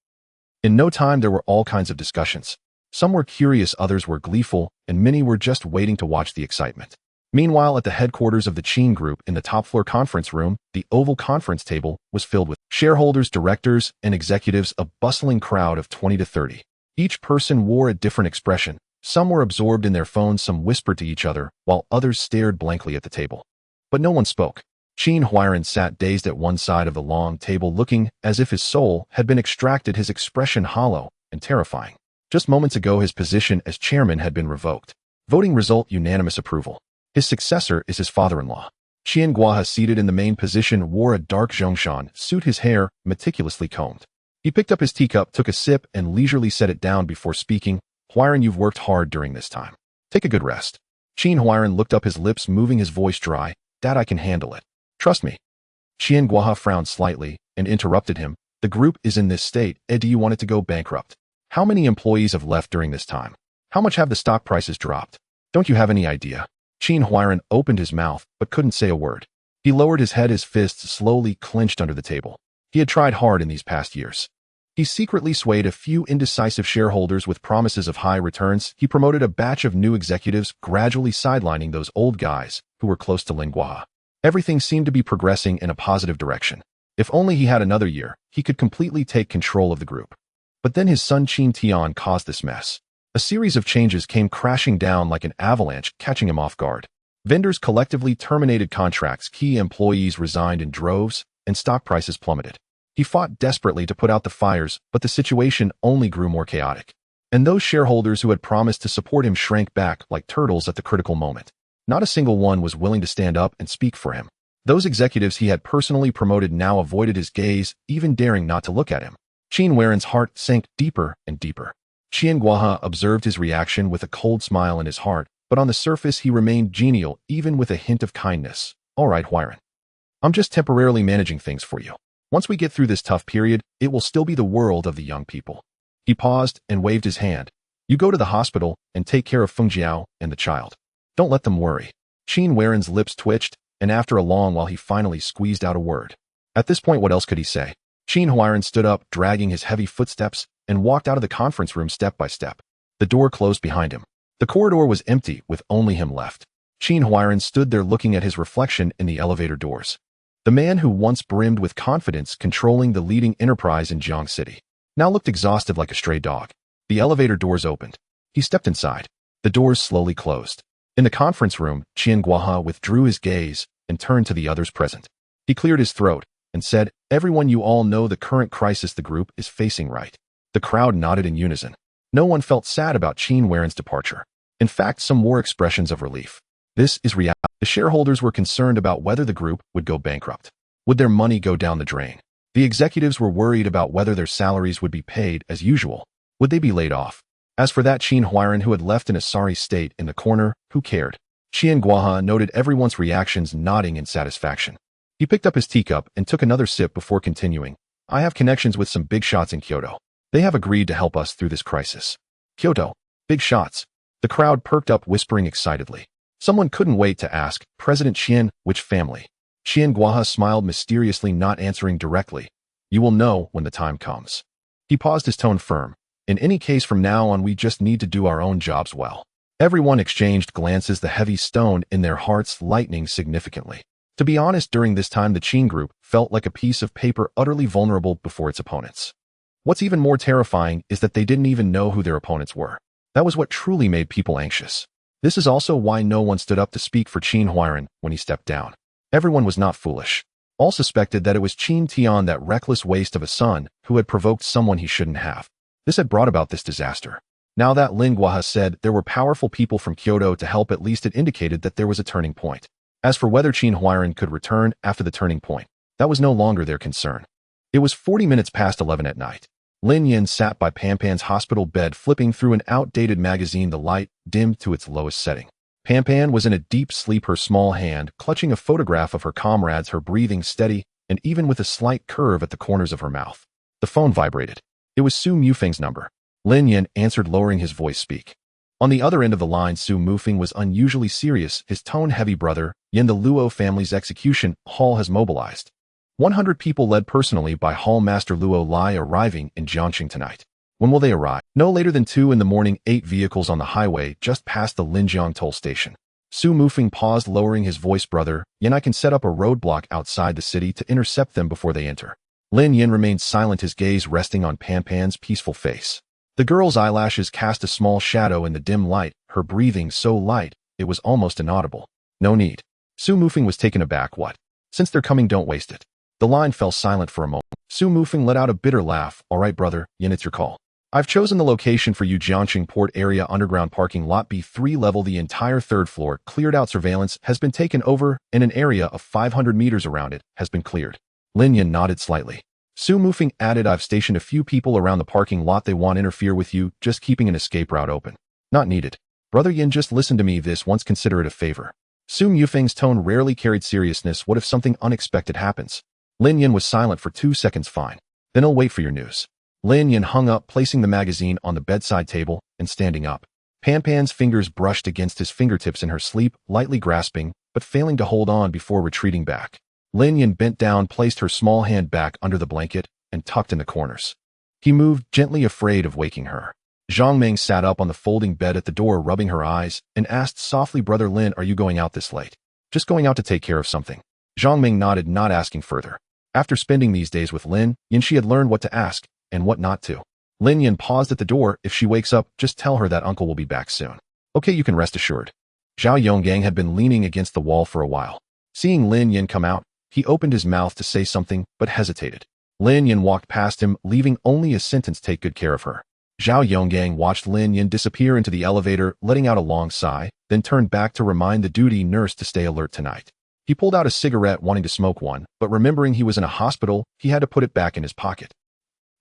In no time, there were all kinds of discussions. Some were curious, others were gleeful, and many were just waiting to watch the excitement. Meanwhile, at the headquarters of the Qin Group in the top-floor conference room, the oval conference table was filled with shareholders, directors, and executives, a bustling crowd of 20 to 30. Each person wore a different expression. Some were absorbed in their phones, some whispered to each other, while others stared blankly at the table. But no one spoke. Qin Huairan sat dazed at one side of the long table, looking as if his soul had been extracted, his expression hollow and terrifying. Just moments ago, his position as chairman had been revoked. Voting result: unanimous approval. His successor is his father-in-law. Qian Guohe, seated in the main position, wore a dark zhongshan suit, his hair meticulously combed. He picked up his teacup, took a sip, and leisurely set it down before speaking. Huairan, you've worked hard during this time. Take a good rest. Qin Huairan looked up, his lips moving, his voice dry. Dad, I can handle it. Trust me. Qian Guohe frowned slightly and interrupted him. The group is in this state. Do you want it to go bankrupt? How many employees have left during this time? How much have the stock prices dropped? Don't you have any idea? Qin Huairan opened his mouth, but couldn't say a word. He lowered his head, his fists slowly clenched under the table. He had tried hard in these past years. He secretly swayed a few indecisive shareholders with promises of high returns. He promoted a batch of new executives, gradually sidelining those old guys who were close to Lin Guohe. Everything seemed to be progressing in a positive direction. If only he had another year, he could completely take control of the group. But then his son Qin Tian caused this mess. A series of changes came crashing down like an avalanche, catching him off guard. Vendors collectively terminated contracts, key employees resigned in droves, and stock prices plummeted. He fought desperately to put out the fires, but the situation only grew more chaotic. And those shareholders who had promised to support him shrank back like turtles at the critical moment. Not a single one was willing to stand up and speak for him. Those executives he had personally promoted now avoided his gaze, even daring not to look at him. Qin Huairan's heart sank deeper and deeper. Qian Guohe observed his reaction with a cold smile in his heart, but on the surface he remained genial, even with a hint of kindness. All right, Huairan. I'm just temporarily managing things for you. Once we get through this tough period, it will still be the world of the young people. He paused and waved his hand. You go to the hospital and take care of Feng Jiao and the child. Don't let them worry. Qin Huairan's lips twitched, and after a long while he finally squeezed out a word. At this point, what else could he say? Qin Huairan stood up, dragging his heavy footsteps, and walked out of the conference room step by step. The door closed behind him. The corridor was empty, with only him left. Qin Huairan stood there looking at his reflection in the elevator doors. The man who once brimmed with confidence, controlling the leading enterprise in Jiang City, now looked exhausted like a stray dog. The elevator doors opened. He stepped inside. The doors slowly closed. In the conference room, Qian Guohe withdrew his gaze and turned to the others present. He cleared his throat and said, Everyone, you all know the current crisis the group is facing, right? The crowd nodded in unison. No one felt sad about Qin Huairan's departure. In fact, some wore expressions of relief. This is reality. The shareholders were concerned about whether the group would go bankrupt. Would their money go down the drain? The executives were worried about whether their salaries would be paid as usual. Would they be laid off? As for that Qin Huairan who had left in a sorry state in the corner, who cared? Qian Guohe noted everyone's reactions, nodding in satisfaction. He picked up his teacup and took another sip before continuing. I have connections with some big shots in Kyoto. They have agreed to help us through this crisis. Kyoto. Big shots. The crowd perked up, whispering excitedly. Someone couldn't wait to ask, President Qian, which family? Qian Guohe smiled mysteriously, not answering directly. You will know when the time comes. He paused, his tone firm. In any case, from now on, we just need to do our own jobs well. Everyone exchanged glances, the heavy stone in their hearts lightening significantly. To be honest, during this time, the Qin Group felt like a piece of paper, utterly vulnerable before its opponents. What's even more terrifying is that they didn't even know who their opponents were. That was what truly made people anxious. This is also why no one stood up to speak for Qin Huairan when he stepped down. Everyone was not foolish. All suspected that it was Qin Tian, that reckless waste of a son, who had provoked someone he shouldn't have. This had brought about this disaster. Now that Lin Guohe said there were powerful people from Kyoto to help, at least it indicated that there was a turning point. As for whether Qin Huairan could return after the turning point, that was no longer their concern. It was 40 minutes past 11 at night. Lin Yin sat by Panpan's hospital bed, flipping through an outdated magazine, the light dimmed to its lowest setting. Panpan was in a deep sleep, her small hand clutching a photograph of her comrades, her breathing steady and even with a slight curve at the corners of her mouth. The phone vibrated. It was Su Mufeng's number. Lin Yin answered, lowering his voice. Speak. On the other end of the line, Su Mufeng was unusually serious, his tone heavy. Brother Yin, the Luo family's execution hall has mobilized. 100 people led personally by Hall Master Luo Lai arriving in Jiangxing tonight. When will they arrive? No later than 2 in the morning. 8 vehicles on the highway just past the Linjiang toll station. Su Mufeng paused, lowering his voice. Brother Yin, I can set up a roadblock outside the city to intercept them before they enter. Lin Yin remained silent, his gaze resting on Pan Pan's peaceful face. The girl's eyelashes cast a small shadow in the dim light, her breathing so light, it was almost inaudible. No need. Su Mufeng was taken aback. What? Since they're coming, don't waste it. The line fell silent for a moment. Su Mufeng let out a bitter laugh. All right, brother Yin, it's your call. I've chosen the location for you, Jiangxing Port Area Underground Parking Lot B3 level. The entire 3rd floor cleared out. Surveillance has been taken over and an area of 500 meters around it has been cleared. Lin Yin nodded slightly. Su Mufeng added, I've stationed a few people around the parking lot. They won't interfere with you, just keeping an escape route open. Not needed. Brother Yin, just listen to me this once, consider it a favor. Su Mufeng's tone rarely carried seriousness. What if something unexpected happens? Lin Yin was silent for 2 seconds. Fine. Then I'll wait for your news. Lin Yin hung up, placing the magazine on the bedside table and standing up. Pan Pan's fingers brushed against his fingertips in her sleep, lightly grasping, but failing to hold on before retreating back. Lin Yin bent down, placed her small hand back under the blanket, and tucked in the corners. He moved gently, afraid of waking her. Zhang Meng sat up on the folding bed at the door, rubbing her eyes, and asked softly, Brother Lin, are you going out this late? Just going out to take care of something. Zhang Meng nodded, not asking further. After spending these days with Lin Yin, she had learned what to ask and what not to. Lin Yin paused at the door. If she wakes up, just tell her that uncle will be back soon. Okay, you can rest assured. Zhao Yonggang had been leaning against the wall for a while. Seeing Lin Yin come out, he opened his mouth to say something, but hesitated. Lin Yin walked past him, leaving only a sentence, take good care of her. Zhao Yonggang watched Lin Yin disappear into the elevator, letting out a long sigh, then turned back to remind the duty nurse to stay alert tonight. He pulled out a cigarette, wanting to smoke one, but remembering he was in a hospital, he had to put it back in his pocket.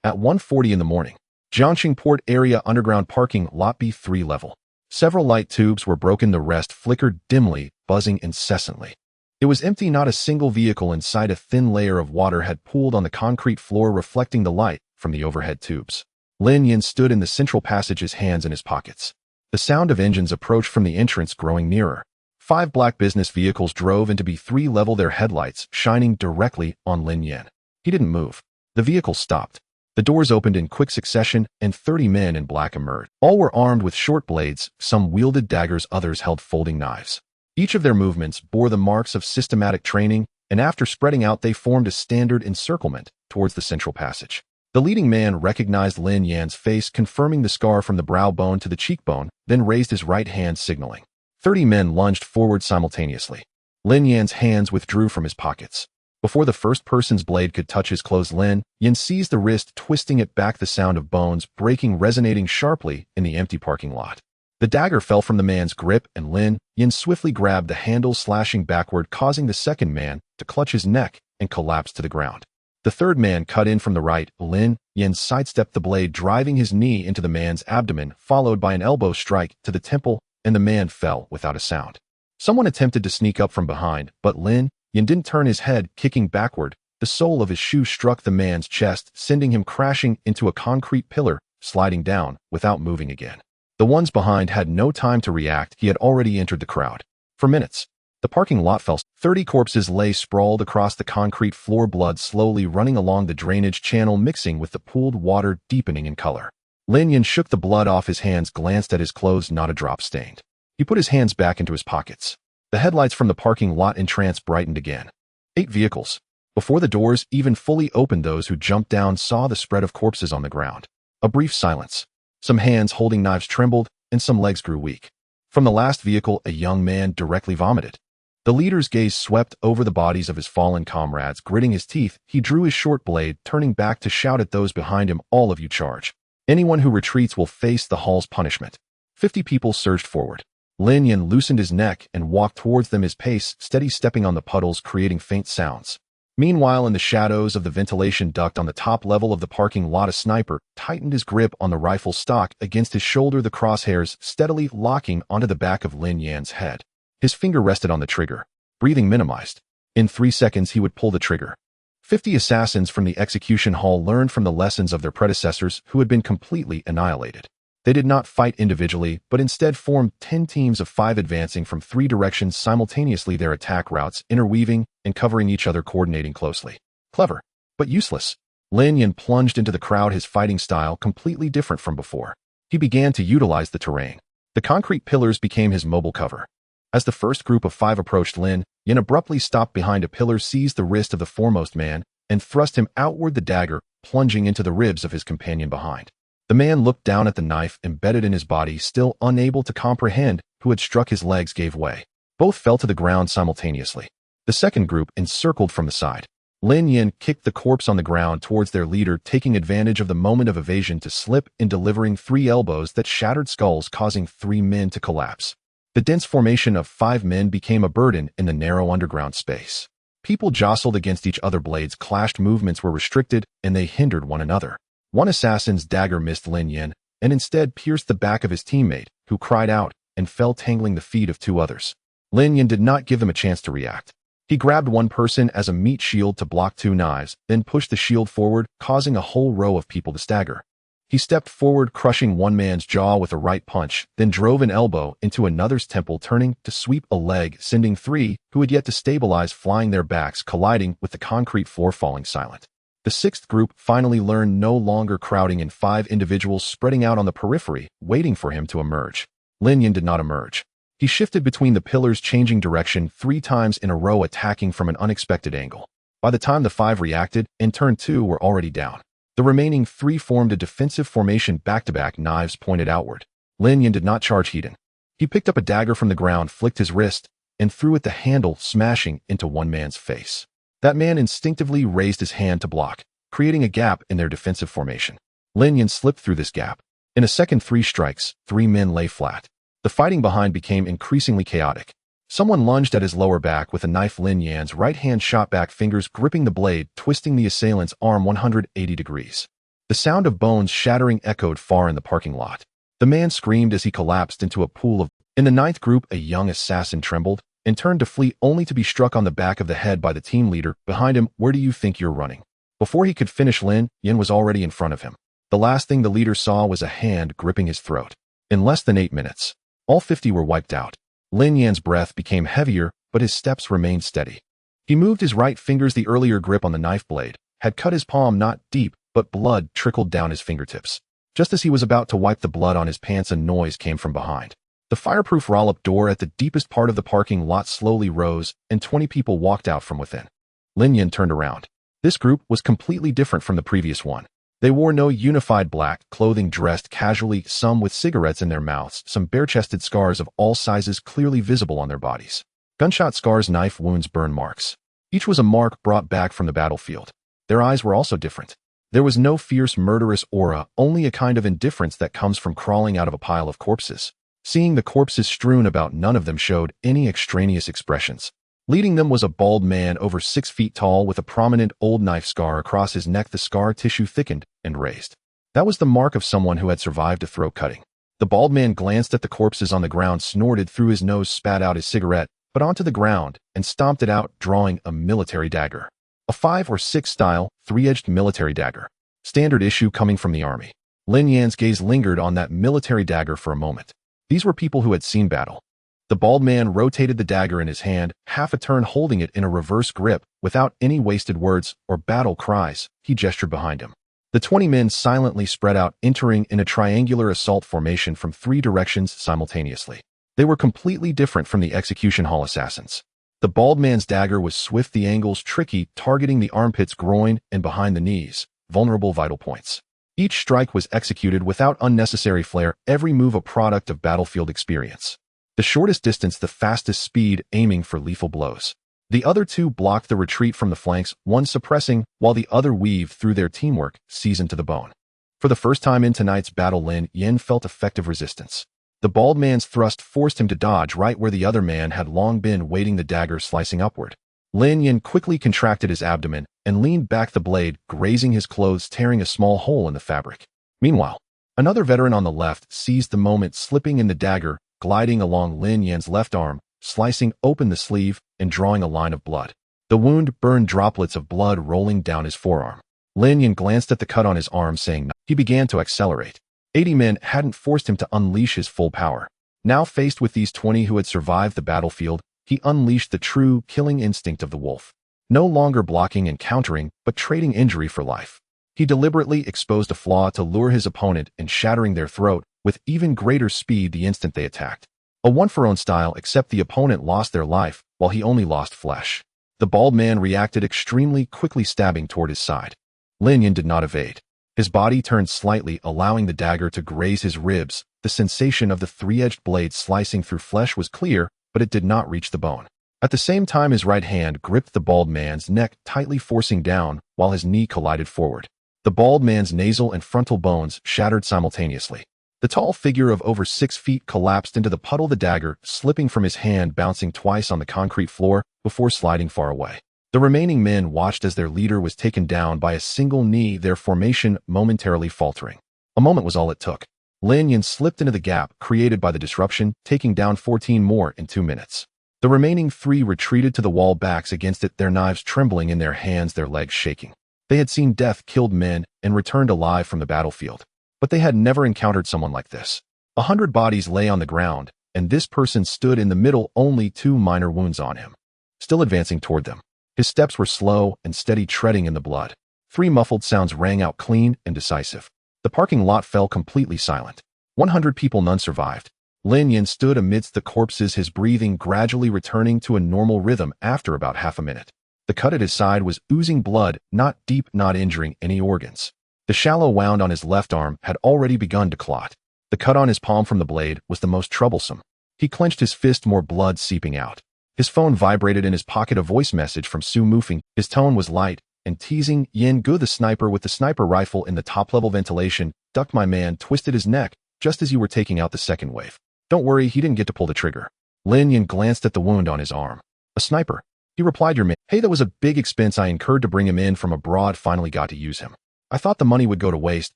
At 1:40 in the morning, Jiangxing Port Area Underground Parking Lot B3 level. Several light tubes were broken, the rest flickered dimly, buzzing incessantly. It was empty, not a single vehicle in sight. A thin layer of water had pooled on the concrete floor, reflecting the light from the overhead tubes. Lin Yin stood in the central passage, his hands in his pockets. The sound of engines approached from the entrance, growing nearer. 5 black business vehicles drove into B3 level, their headlights shining directly on Lin Yin. He didn't move. The vehicle stopped. The doors opened in quick succession, and 30 men in black emerged. All were armed with short blades, some wielded daggers, others held folding knives. Each of their movements bore the marks of systematic training, and after spreading out they formed a standard encirclement towards the central passage. The leading man recognized Lin Yan's face, confirming the scar from the brow bone to the cheekbone, then raised his right hand, signaling. 30 men lunged forward simultaneously. Lin Yan's hands withdrew from his pockets. Before the first person's blade could touch his clothes, Lin Yin seized the wrist, twisting it back, the sound of bones breaking resonating sharply in the empty parking lot. The dagger fell from the man's grip, and Lin Yin swiftly grabbed the handle, slashing backward, causing the second man to clutch his neck and collapse to the ground. The third man cut in from the right. Lin Yin sidestepped the blade, driving his knee into the man's abdomen, followed by an elbow strike to the temple, and the man fell without a sound. Someone attempted to sneak up from behind, but Lin Yin didn't turn his head, kicking backward. The sole of his shoe struck the man's chest, sending him crashing into a concrete pillar, sliding down without moving again. The ones behind had no time to react. He had already entered the crowd. For minutes, the parking lot fell. 30 corpses lay sprawled across the concrete floor, blood slowly running along the drainage channel, mixing with the pooled water, deepening in color. Lin Yin shook the blood off his hands, glanced at his clothes, not a drop stained. He put his hands back into his pockets. The headlights from the parking lot entrance brightened again. 8 vehicles. Before the doors even fully opened, those who jumped down saw the spread of corpses on the ground. A brief silence. Some hands holding knives trembled, and some legs grew weak. From the last vehicle, a young man directly vomited. The leader's gaze swept over the bodies of his fallen comrades. Gritting his teeth, he drew his short blade, turning back to shout at those behind him, all of you charge. Anyone who retreats will face the hall's punishment. 50 people surged forward. Lin Yin loosened his neck and walked towards them, his pace steady, stepping on the puddles, creating faint sounds. Meanwhile, in the shadows of the ventilation duct on the top level of the parking lot, a sniper tightened his grip on the rifle stock against his shoulder, the crosshairs steadily locking onto the back of Lin Yan's head. His finger rested on the trigger. Breathing minimized. In 3 seconds, he would pull the trigger. 50 assassins from the execution hall learned from the lessons of their predecessors, who had been completely annihilated. They did not fight individually, but instead formed 10 teams of 5 advancing from 3 directions simultaneously, their attack routes interweaving and covering each other, coordinating closely. Clever, but useless. Lin Yan plunged into the crowd, his fighting style completely different from before. He began to utilize the terrain. The concrete pillars became his mobile cover. As the first group of 5 approached, Lin Yan abruptly stopped behind a pillar, seized the wrist of the foremost man, and thrust him outward, the dagger plunging into the ribs of his companion behind. The man looked down at the knife embedded in his body, still unable to comprehend who had struck his legs, gave way. Both fell to the ground simultaneously. The second group encircled from the side. Lin Yan kicked the corpse on the ground towards their leader, taking advantage of the moment of evasion to slip in, delivering 3 elbows that shattered skulls, causing 3 men to collapse. The dense formation of 5 men became a burden in the narrow underground space. People jostled against each other, blades clashed, movements were restricted, and they hindered one another. One assassin's dagger missed Lin Yan and instead pierced the back of his teammate, who cried out and fell, tangling the feet of 2 others. Lin Yan did not give them a chance to react. He grabbed one person as a meat shield to block 2 knives, then pushed the shield forward, causing a whole row of people to stagger. He stepped forward, crushing one man's jaw with a right punch, then drove an elbow into another's temple, turning to sweep a leg, sending 3, who had yet to stabilize, flying, their backs colliding with the concrete floor, falling silent. The 6th group finally learned, no longer crowding in 5 individuals spreading out on the periphery, waiting for him to emerge. Lin Yan did not emerge. He shifted between the pillars, changing direction 3 times in a row, attacking from an unexpected angle. By the time the 5 reacted, in turn 2 were already down. The remaining 3 formed a defensive formation, back-to-back, knives pointed outward. Lin Yan did not charge Hedon. He picked up a dagger from the ground, flicked his wrist, and threw at the handle, smashing into one man's face. That man instinctively raised his hand to block, creating a gap in their defensive formation. Lin Yan slipped through this gap. In a second, 3 strikes, 3 men lay flat. The fighting behind became increasingly chaotic. Someone lunged at his lower back with a knife. Lin Yan's right hand shot back, fingers gripping the blade, twisting the assailant's arm 180 degrees. The sound of bones shattering echoed far in the parking lot. The man screamed as he collapsed into a pool of... In the 9th group, a young assassin trembled and turned to flee, only to be struck on the back of the head by the team leader behind him. Where do you think you're running? Before he could finish, Lin Yan was already in front of him. The last thing the leader saw was a hand gripping his throat. In less than 8 minutes, all 50 were wiped out. Lin Yan's breath became heavier, but his steps remained steady. He moved his right fingers. The earlier grip on the knife blade had cut his palm, not deep, but blood trickled down his fingertips. Just as he was about to wipe the blood on his pants, a noise came from behind. The fireproof roll-up door at the deepest part of the parking lot slowly rose, and 20 people walked out from within. Lin Yan turned around. This group was completely different from the previous one. They wore no unified black clothing, dressed casually, some with cigarettes in their mouths, some bare-chested, scars of all sizes clearly visible on their bodies. Gunshot scars, knife wounds, burn marks. Each was a mark brought back from the battlefield. Their eyes were also different. There was no fierce, murderous aura, only a kind of indifference that comes from crawling out of a pile of corpses. Seeing the corpses strewn about, none of them showed any extraneous expressions. Leading them was a bald man over 6 feet tall with a prominent old knife scar across his neck. The scar tissue thickened and raised. That was the mark of someone who had survived a throat cutting. The bald man glanced at the corpses on the ground, snorted through his nose, spat out his cigarette, but onto the ground, and stomped it out, drawing a military dagger. A 5 or 6 style, 3-edged military dagger. Standard issue coming from the army. Lin Yan's gaze lingered on that military dagger for a moment. These were people who had seen battle. The bald man rotated the dagger in his hand, half a turn, holding it in a reverse grip. Without any wasted words or battle cries, he gestured behind him. The 20 men silently spread out, entering in a triangular assault formation from 3 directions simultaneously. They were completely different from the execution hall assassins. The bald man's dagger was swift, the angles tricky, targeting the armpits, groin, and behind the knees, vulnerable vital points. Each strike was executed without unnecessary flair, every move a product of battlefield experience. The shortest distance, the fastest speed, aiming for lethal blows. The other 2 blocked the retreat from the flanks, one suppressing, while the other weaved through, their teamwork seasoned to the bone. For the first time in tonight's battle, Lin Yan felt effective resistance. The bald man's thrust forced him to dodge right where the other man had long been waiting, the dagger slicing upward. Lin Yan quickly contracted his abdomen and leaned back, the blade grazing his clothes, tearing a small hole in the fabric. Meanwhile, another veteran on the left seized the moment, slipping in the dagger, gliding along Lin Yan's left arm, slicing open the sleeve and drawing a line of blood. The wound burned, droplets of blood rolling down his forearm. Lin Yan glanced at the cut on his arm, saying nothing. He began to accelerate. 80 men hadn't forced him to unleash his full power. Now faced with these 20 who had survived the battlefield, he unleashed the true killing instinct of the wolf. No longer blocking and countering, but trading injury for life. He deliberately exposed a flaw to lure his opponent and shattering their throat with even greater speed the instant they attacked. A one-for-one style, except the opponent lost their life, while he only lost flesh. The bald man reacted extremely quickly, stabbing toward his side. Lin Yan did not evade. His body turned slightly, allowing the dagger to graze his ribs. The sensation of the three-edged blade slicing through flesh was clear, but it did not reach the bone. At the same time, his right hand gripped the bald man's neck, tightly forcing down, while his knee collided forward. The bald man's nasal and frontal bones shattered simultaneously. The tall figure of over 6 feet collapsed into the puddle, the dagger slipping from his hand, bouncing twice on the concrete floor before sliding far away. The remaining men watched as their leader was taken down by a single knee, their formation momentarily faltering. A moment was all it took. Lin Yan slipped into the gap created by the disruption, taking down 14 more in 2 minutes. The remaining 3 retreated to the wall, backs against it, their knives trembling in their hands, their legs shaking. They had seen death, killed men, and returned alive from the battlefield. But they had never encountered someone like this. 100 bodies lay on the ground, and this person stood in the middle, only 2 minor wounds on him. Still advancing toward them. His steps were slow and steady, treading in the blood. 3 muffled sounds rang out, clean and decisive. The parking lot fell completely silent. 100 people, none survived. Lin Yan stood amidst the corpses, his breathing gradually returning to a normal rhythm after about half a minute. The cut at his side was oozing blood, not deep, not injuring any organs. The shallow wound on his left arm had already begun to clot. The cut on his palm from the blade was the most troublesome. He clenched his fist, more blood seeping out. His phone vibrated in his pocket, a voice message from Su Mufeng. His tone was light and teasing. Yin Gu, the sniper with the sniper rifle in the top-level ventilation, ducked. My man twisted his neck just as you were taking out the second wave. Don't worry, he didn't get to pull the trigger. Lin Yan glanced at the wound on his arm. A sniper. He replied, your man. Hey, that was a big expense I incurred to bring him in from abroad. Finally got to use him. I thought the money would go to waste,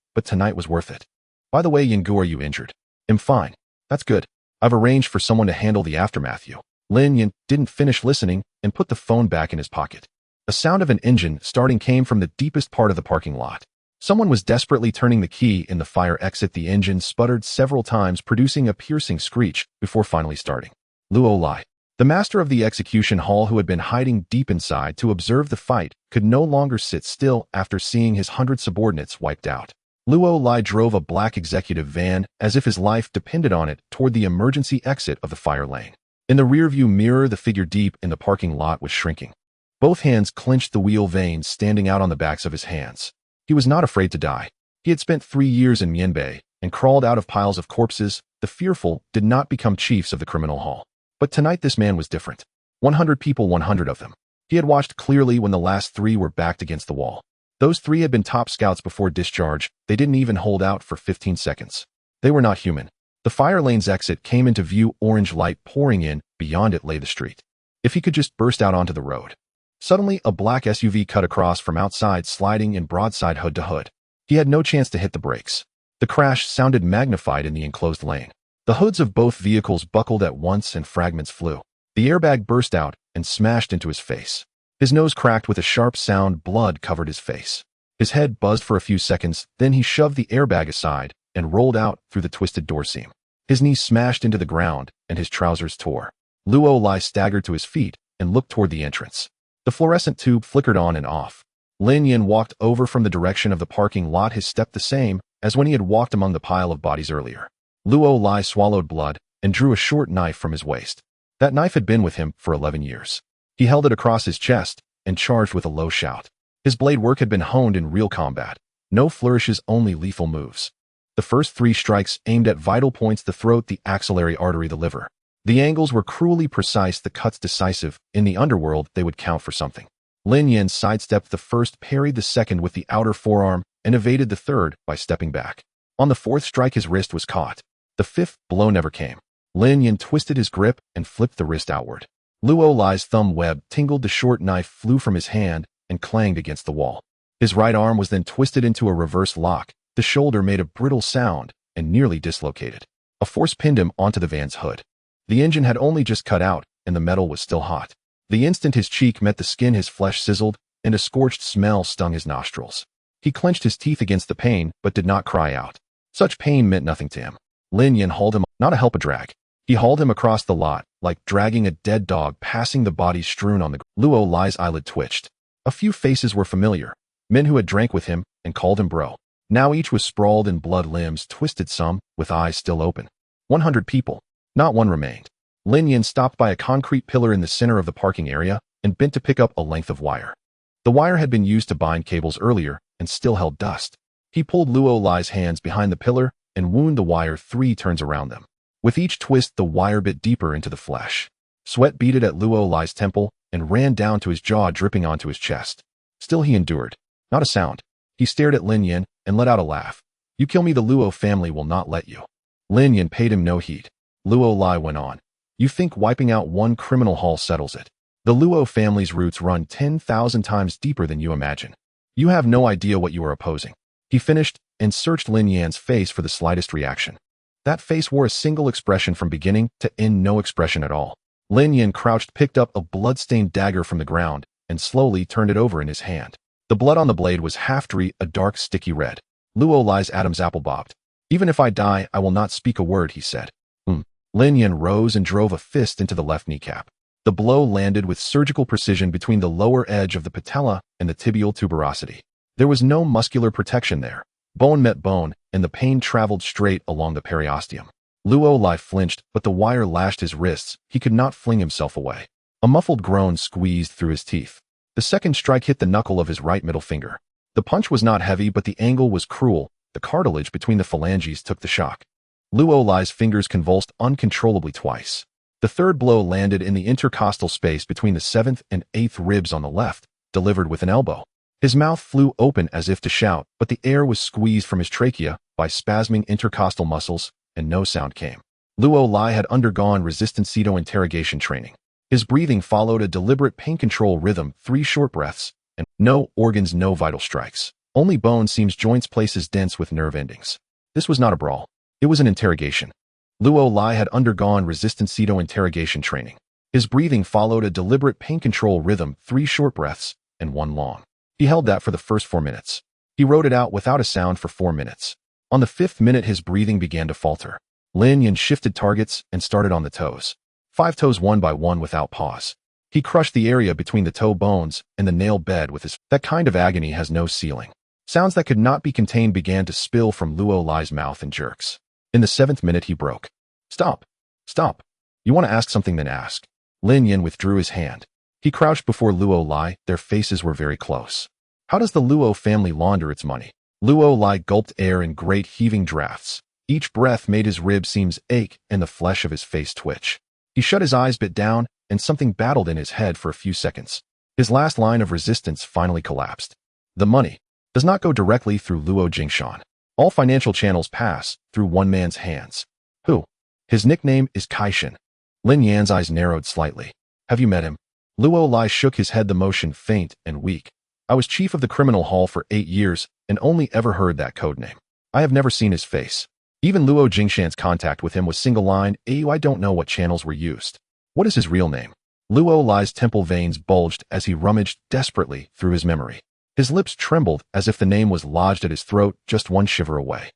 but tonight was worth it. By the way, Yin Gu, are you injured? I'm fine. That's good. I've arranged for someone to handle the aftermath. Lin Yan didn't finish listening and put the phone back in his pocket. A sound of an engine starting came from the deepest part of the parking lot. Someone was desperately turning the key in the fire exit. The engine sputtered several times, producing a piercing screech before finally starting. Luo Lai, the master of the execution hall, who had been hiding deep inside to observe the fight, could no longer sit still after seeing his 100 subordinates wiped out. Luo Lai drove a black executive van, as if his life depended on it, toward the emergency exit of the fire lane. In the rearview mirror, the figure deep in the parking lot was shrinking. Both hands clenched, the wheel veins standing out on the backs of his hands. He was not afraid to die. He had spent 3 years in Mianbei and crawled out of piles of corpses. The fearful did not become chiefs of the criminal hall. But tonight this man was different. 100 people, 100 of them. He had watched clearly when the last 3 were backed against the wall. Those 3 had been top scouts before discharge. They didn't even hold out for 15 seconds. They were not human. The fire lane's exit came into view, orange light pouring in. Beyond it lay the street. If he could just burst out onto the road. Suddenly, a black SUV cut across from outside, sliding in broadside hood to hood. He had no chance to hit the brakes. The crash sounded magnified in the enclosed lane. The hoods of both vehicles buckled at once and fragments flew. The airbag burst out and smashed into his face. His nose cracked with a sharp sound, blood covered his face. His head buzzed for a few seconds, then he shoved the airbag aside and rolled out through the twisted door seam. His knees smashed into the ground and his trousers tore. Luo Lai staggered to his feet and looked toward the entrance. The fluorescent tube flickered on and off. Lin Yan walked over from the direction of the parking lot, his step the same as when he had walked among the pile of bodies earlier. Luo Lai swallowed blood and drew a short knife from his waist. That knife had been with him for 11 years. He held it across his chest and charged with a low shout. His blade work had been honed in real combat. No flourishes, only lethal moves. The first 3 strikes aimed at vital points: the throat, the axillary artery, the liver. The angles were cruelly precise, the cuts decisive. In the underworld, they would count for something. Lin Yan sidestepped the first, parried the second with the outer forearm, and evaded the third by stepping back. On the 4th strike, his wrist was caught. The 5th blow never came. Lin Yan twisted his grip and flipped the wrist outward. Luo Lai's thumb web tingled, the short knife flew from his hand and clanged against the wall. His right arm was then twisted into a reverse lock. The shoulder made a brittle sound and nearly dislocated. A force pinned him onto the van's hood. The engine had only just cut out, and the metal was still hot. The instant his cheek met the skin, his flesh sizzled, and a scorched smell stung his nostrils. He clenched his teeth against the pain, but did not cry out. Such pain meant nothing to him. Lin Yan hauled him, not a help a drag. He hauled him across the lot, like dragging a dead dog passing the bodies strewn on the ground. Luo Lai's eyelid twitched. A few faces were familiar, men who had drank with him and called him bro. Now each was sprawled in blood, limbs twisted, some with eyes still open. 100 people. Not one remained. Lin Yan stopped by a concrete pillar in the center of the parking area and bent to pick up a length of wire. The wire had been used to bind cables earlier and still held dust. He pulled Luo Lai's hands behind the pillar and wound the wire 3 turns around them. With each twist, the wire bit deeper into the flesh. Sweat beaded at Luo Lai's temple and ran down to his jaw, dripping onto his chest. Still he endured. Not a sound. He stared at Lin Yan and let out a laugh. You kill me, the Luo family will not let you. Lin Yan paid him no heed. Luo Lai went on. You think wiping out one criminal hall settles it? The Luo family's roots run 10,000 times deeper than you imagine. You have no idea what you are opposing. He finished and searched Lin Yan's face for the slightest reaction. That face wore a single expression from beginning to end, no expression at all. Lin Yan crouched, picked up a blood-stained dagger from the ground, and slowly turned it over in his hand. The blood on the blade was half dry, a dark, sticky red. Luo Lai's Adam's apple bobbed. Even if I die, I will not speak a word, he said. Lin Yan rose and drove a fist into the left kneecap. The blow landed with surgical precision between the lower edge of the patella and the tibial tuberosity. There was no muscular protection there. Bone met bone, and the pain traveled straight along the periosteum. Luo Lai flinched, but the wire lashed his wrists. He could not fling himself away. A muffled groan squeezed through his teeth. The second strike hit the knuckle of his right middle finger. The punch was not heavy, but the angle was cruel. The cartilage between the phalanges took the shock. Luo Lai's fingers convulsed uncontrollably twice. The third blow landed in the intercostal space between the 7th and 8th ribs on the left, delivered with an elbow. His mouth flew open as if to shout, but the air was squeezed from his trachea by spasming intercostal muscles, and no sound came. Luo Lai had undergone resistant ceto interrogation training. His breathing followed a deliberate pain control rhythm, 3 short breaths, and no organs, no vital strikes. Only bone seams, joints, places dense with nerve endings. This was not a brawl. It was an interrogation. Luo Lai had undergone resistant ceto interrogation training. His breathing followed a deliberate pain control rhythm, 3 short breaths, and 1 long. He held that for the first 4 minutes. He wrote it out without a sound for 4 minutes. On the 5th minute, his breathing began to falter. Lin Yan shifted targets and started on the toes. 5 toes, one by one, without pause. He crushed the area between the toe bones and the nail bed with his... That kind of agony has no ceiling. Sounds that could not be contained began to spill from Luo Lai's mouth in jerks. In the 7th minute, he broke. Stop. Stop. You want to ask something, then ask. Lin Yan withdrew his hand. He crouched before Luo Lai. Their faces were very close. How does the Luo family launder its money? Luo Lai gulped air in great heaving draughts. Each breath made his rib seams ache and the flesh of his face twitch. He shut his eyes, bit down, and something battled in his head for a few seconds. His last line of resistance finally collapsed. The money does not go directly through Luo Jingshan. All financial channels pass through one man's hands. Who? His nickname is Kaishin. Lin Yan's eyes narrowed slightly. Have you met him? Luo Lai shook his head, the motion faint and weak. I was chief of the criminal hall for 8 years and only ever heard that code name. I have never seen his face. Even Luo Jingshan's contact with him was single line. I don't know what channels were used. What is his real name? Luo Lai's temple veins bulged as he rummaged desperately through his memory. His lips trembled as if the name was lodged at his throat, just one shiver away.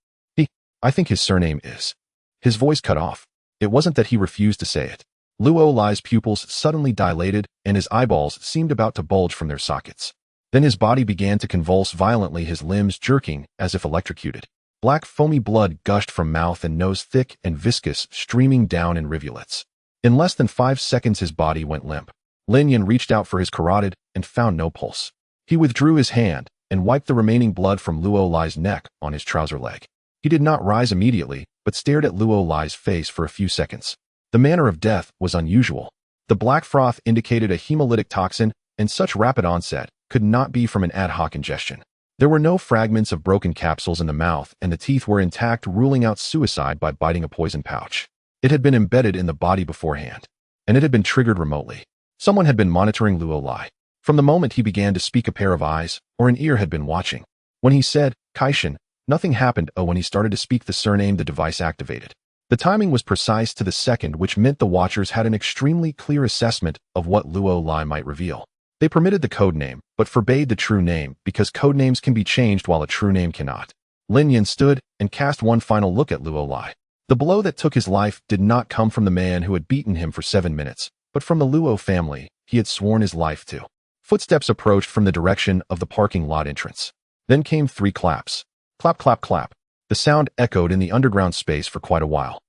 I think his surname is... His voice cut off. It wasn't that he refused to say it. Luo Lai's pupils suddenly dilated and his eyeballs seemed about to bulge from their sockets. Then his body began to convulse violently, his limbs jerking as if electrocuted. Black foamy blood gushed from mouth and nose, thick and viscous, streaming down in rivulets. In less than 5 seconds his body went limp. Lin Yan reached out for his carotid and found no pulse. He withdrew his hand and wiped the remaining blood from Luo Lai's neck on his trouser leg. He did not rise immediately, but stared at Luo Lai's face for a few seconds. The manner of death was unusual. The black froth indicated a hemolytic toxin, and such rapid onset could not be from an ad hoc ingestion. There were no fragments of broken capsules in the mouth, and the teeth were intact, ruling out suicide by biting a poison pouch. It had been embedded in the body beforehand, and it had been triggered remotely. Someone had been monitoring Luo Lai. From the moment he began to speak, a pair of eyes or an ear had been watching. When he said, Kaishin, nothing happened. When he started to speak the surname, the device activated. The timing was precise to the second, which meant the watchers had an extremely clear assessment of what Luo Lai might reveal. They permitted the code name, but forbade the true name, because code names can be changed while a true name cannot. Lin Yin stood and cast one final look at Luo Lai. The blow that took his life did not come from the man who had beaten him for 7 minutes, but from the Luo family he had sworn his life to. Footsteps approached from the direction of the parking lot entrance. Then came 3 claps. Clap, clap, clap. The sound echoed in the underground space for quite a while.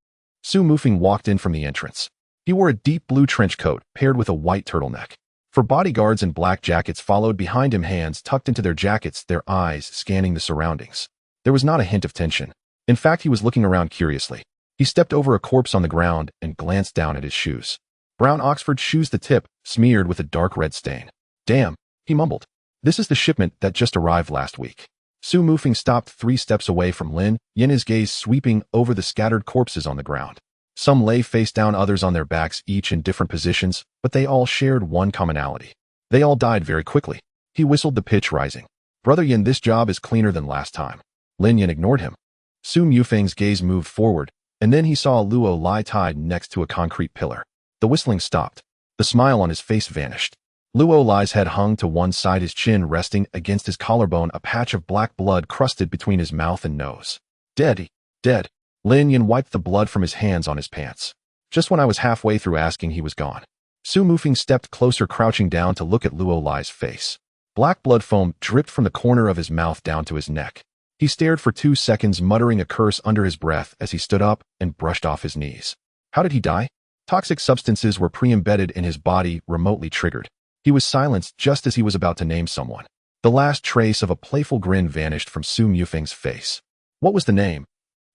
Su Mufeng walked in from the entrance. He wore a deep blue trench coat paired with a white turtleneck. 4 bodyguards in black jackets followed behind him, hands tucked into their jackets, their eyes scanning the surroundings. There was not a hint of tension. In fact, he was looking around curiously. He stepped over a corpse on the ground and glanced down at his shoes. Brown Oxford shoes, the tip smeared with a dark red stain. Damn, he mumbled. This is the shipment that just arrived last week. Su Mufeng stopped 3 steps away from Lin Yin, his gaze sweeping over the scattered corpses on the ground. Some lay face down, others on their backs, each in different positions, but they all shared one commonality. They all died very quickly. He whistled, the pitch rising. Brother Yin, this job is cleaner than last time. Lin Yin ignored him. Su Mufeng's gaze moved forward, and then he saw Luo Lai tied next to a concrete pillar. The whistling stopped. The smile on his face vanished. Luo Lai's head hung to one side, his chin resting against his collarbone, a patch of black blood crusted between his mouth and nose. Dead. Dead. Lin Yin wiped the blood from his hands on his pants. Just when I was halfway through asking, he was gone. Su Mufeng stepped closer, crouching down to look at Luo Lai's face. Black blood foam dripped from the corner of his mouth down to his neck. He stared for 2 seconds, muttering a curse under his breath as he stood up and brushed off his knees. How did he die? Toxic substances were pre-embedded in his body, remotely triggered. He was silenced just as he was about to name someone. The last trace of a playful grin vanished from Su Mufeng's face. What was the name?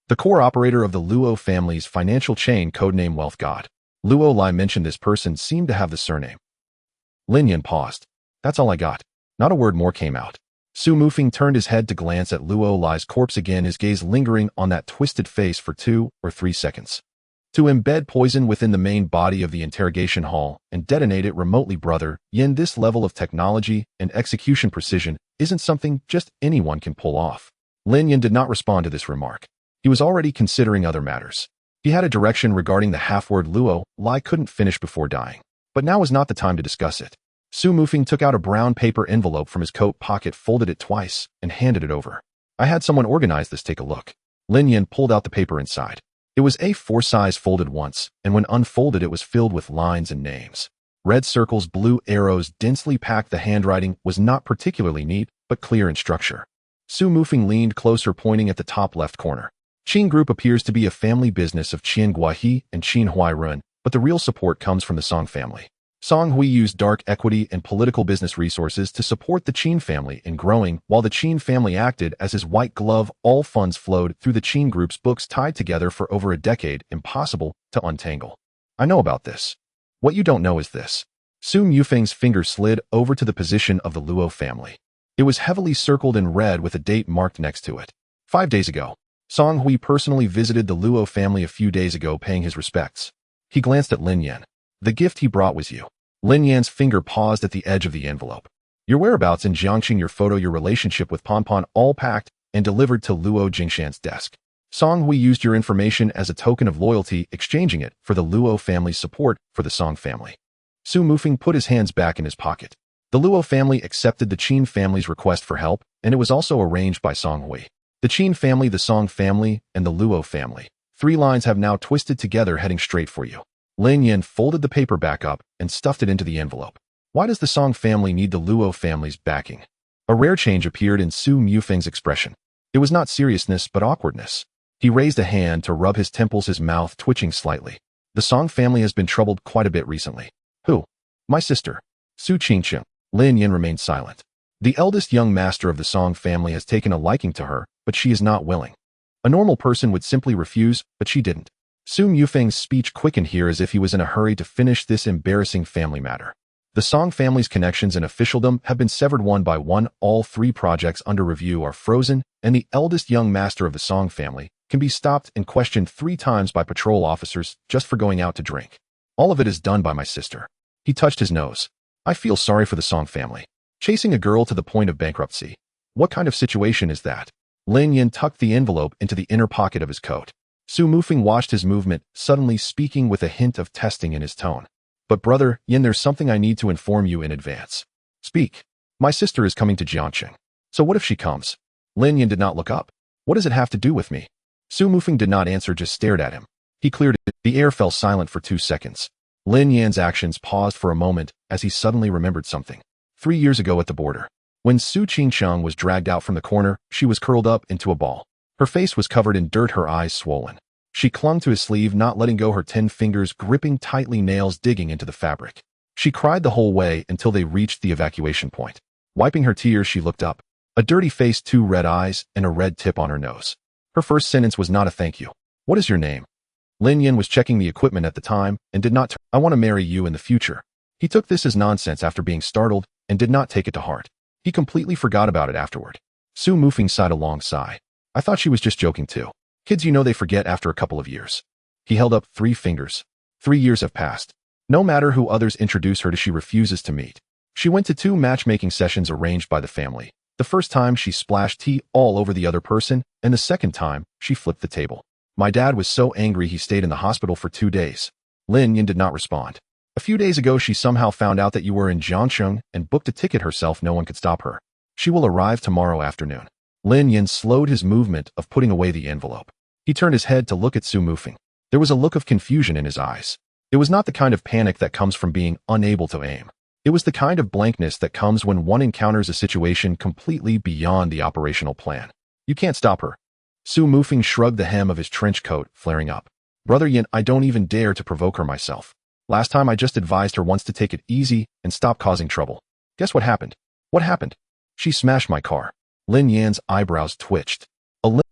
The core operator of the Luo family's financial chain, codename Wealth God. Luo Lai mentioned this person seemed to have the surname. Lin Yin paused. That's all I got. Not a word more came out. Su Mufeng turned his head to glance at Luo Lai's corpse again, his gaze lingering on that twisted face for 2 or 3 seconds. To embed poison within the main body of the interrogation hall and detonate it remotely, brother Yin, this level of technology and execution precision isn't something just anyone can pull off. Lin Yin did not respond to this remark. He was already considering other matters. He had a direction regarding the half-word Luo Lai couldn't finish before dying. But now was not the time to discuss it. Su Mufeng took out a brown paper envelope from his coat pocket, folded it twice, and handed it over. I had someone organize this, take a look. Lin Yin pulled out the paper inside. It was A4 size, folded once, and when unfolded it was filled with lines and names. Red circles, blue arrows, densely packed. The handwriting was not particularly neat, but clear in structure. Su Mufeng leaned closer, pointing at the top left corner. Qin Group appears to be a family business of Qin Guahe and Qin Huairun, but the real support comes from the Song family. Song Hui used dark equity and political business resources to support the Qin family in growing, while the Qin family acted as his white glove. All funds flowed through the Qin Group's books, tied together for over a decade, impossible to untangle. I know about this. What you don't know is this. Su Mufeng's finger slid over to the position of the Luo family. It was heavily circled in red with a date marked next to it. 5 days ago. Song Hui personally visited the Luo family a few days ago, paying his respects. He glanced at Lin Yan. The gift he brought was you. Lin Yan's finger paused at the edge of the envelope. Your whereabouts in Jiangxing, your photo, your relationship with Ponpon, all packed and delivered to Luo Jingshan's desk. Song Hui used your information as a token of loyalty, exchanging it for the Luo family's support for the Song family. Su Mufeng put his hands back in his pocket. The Luo family accepted the Qin family's request for help, and it was also arranged by Song Hui. The Qin family, the Song family, and the Luo family. 3 lines have now twisted together, heading straight for you. Lin Yin folded the paper back up and stuffed it into the envelope. Why does the Song family need the Luo family's backing? A rare change appeared in Su Mufeng's expression. It was not seriousness, but awkwardness. He raised a hand to rub his temples, his mouth twitching slightly. The Song family has been troubled quite a bit recently. Who? My sister. Su Qingqing. Lin Yin remained silent. The eldest young master of the Song family has taken a liking to her, but she is not willing. A normal person would simply refuse, but she didn't. Su Mufeng's speech quickened here as if he was in a hurry to finish this embarrassing family matter. The Song family's connections and officialdom have been severed one by one. All 3 projects under review are frozen, and the eldest young master of the Song family can be stopped and questioned 3 times by patrol officers just for going out to drink. All of it is done by my sister. He touched his nose. I feel sorry for the Song family. Chasing a girl to the point of bankruptcy. What kind of situation is that? Lin Yin tucked the envelope into the inner pocket of his coat. Su Mufeng watched his movement, suddenly speaking with a hint of testing in his tone. But brother Yin, there's something I need to inform you in advance. Speak. My sister is coming to Jiangxing. So what if she comes? Lin Yin did not look up. What does it have to do with me? Su Mufeng did not answer, just stared at him. He cleared it. The air fell silent for 2 seconds. Lin Yan's actions paused for a moment as he suddenly remembered something. 3 years ago at the border, when Su Qingcheng was dragged out from the corner, she was curled up into a ball. Her face was covered in dirt, her eyes swollen. She clung to his sleeve, not letting go, her 10 fingers gripping tightly, nails digging into the fabric. She cried the whole way until they reached the evacuation point. Wiping her tears, she looked up. A dirty face, 2 red eyes, and a red tip on her nose. Her first sentence was not a thank you. What is your name? Lin Yan was checking the equipment at the time and did not I want to marry you in the future. He took this as nonsense after being startled and did not take it to heart. He completely forgot about it afterward. Su Mufeng sighed a long sigh. I thought she was just joking too. Kids, you know, they forget after a couple of years. He held up 3 fingers. 3 years have passed. No matter who others introduce her to, she refuses to meet. She went to 2 matchmaking sessions arranged by the family. The first time she splashed tea all over the other person, and the second time she flipped the table. My dad was so angry he stayed in the hospital for 2 days. Lin Yan did not respond. A few days ago she somehow found out that you were in Jiangcheng and booked a ticket herself. No one could stop her. She will arrive tomorrow afternoon. Lin Yan slowed his movement of putting away the envelope. He turned his head to look at Su Mufeng. There was a look of confusion in his eyes. It was not the kind of panic that comes from being unable to aim. It was the kind of blankness that comes when one encounters a situation completely beyond the operational plan. You can't stop her. Su Mufeng shrugged the hem of his trench coat, flaring up. Brother Yan, I don't even dare to provoke her myself. Last time I just advised her once to take it easy and stop causing trouble. Guess what happened? What happened? She smashed my car. Lin Yan's eyebrows twitched.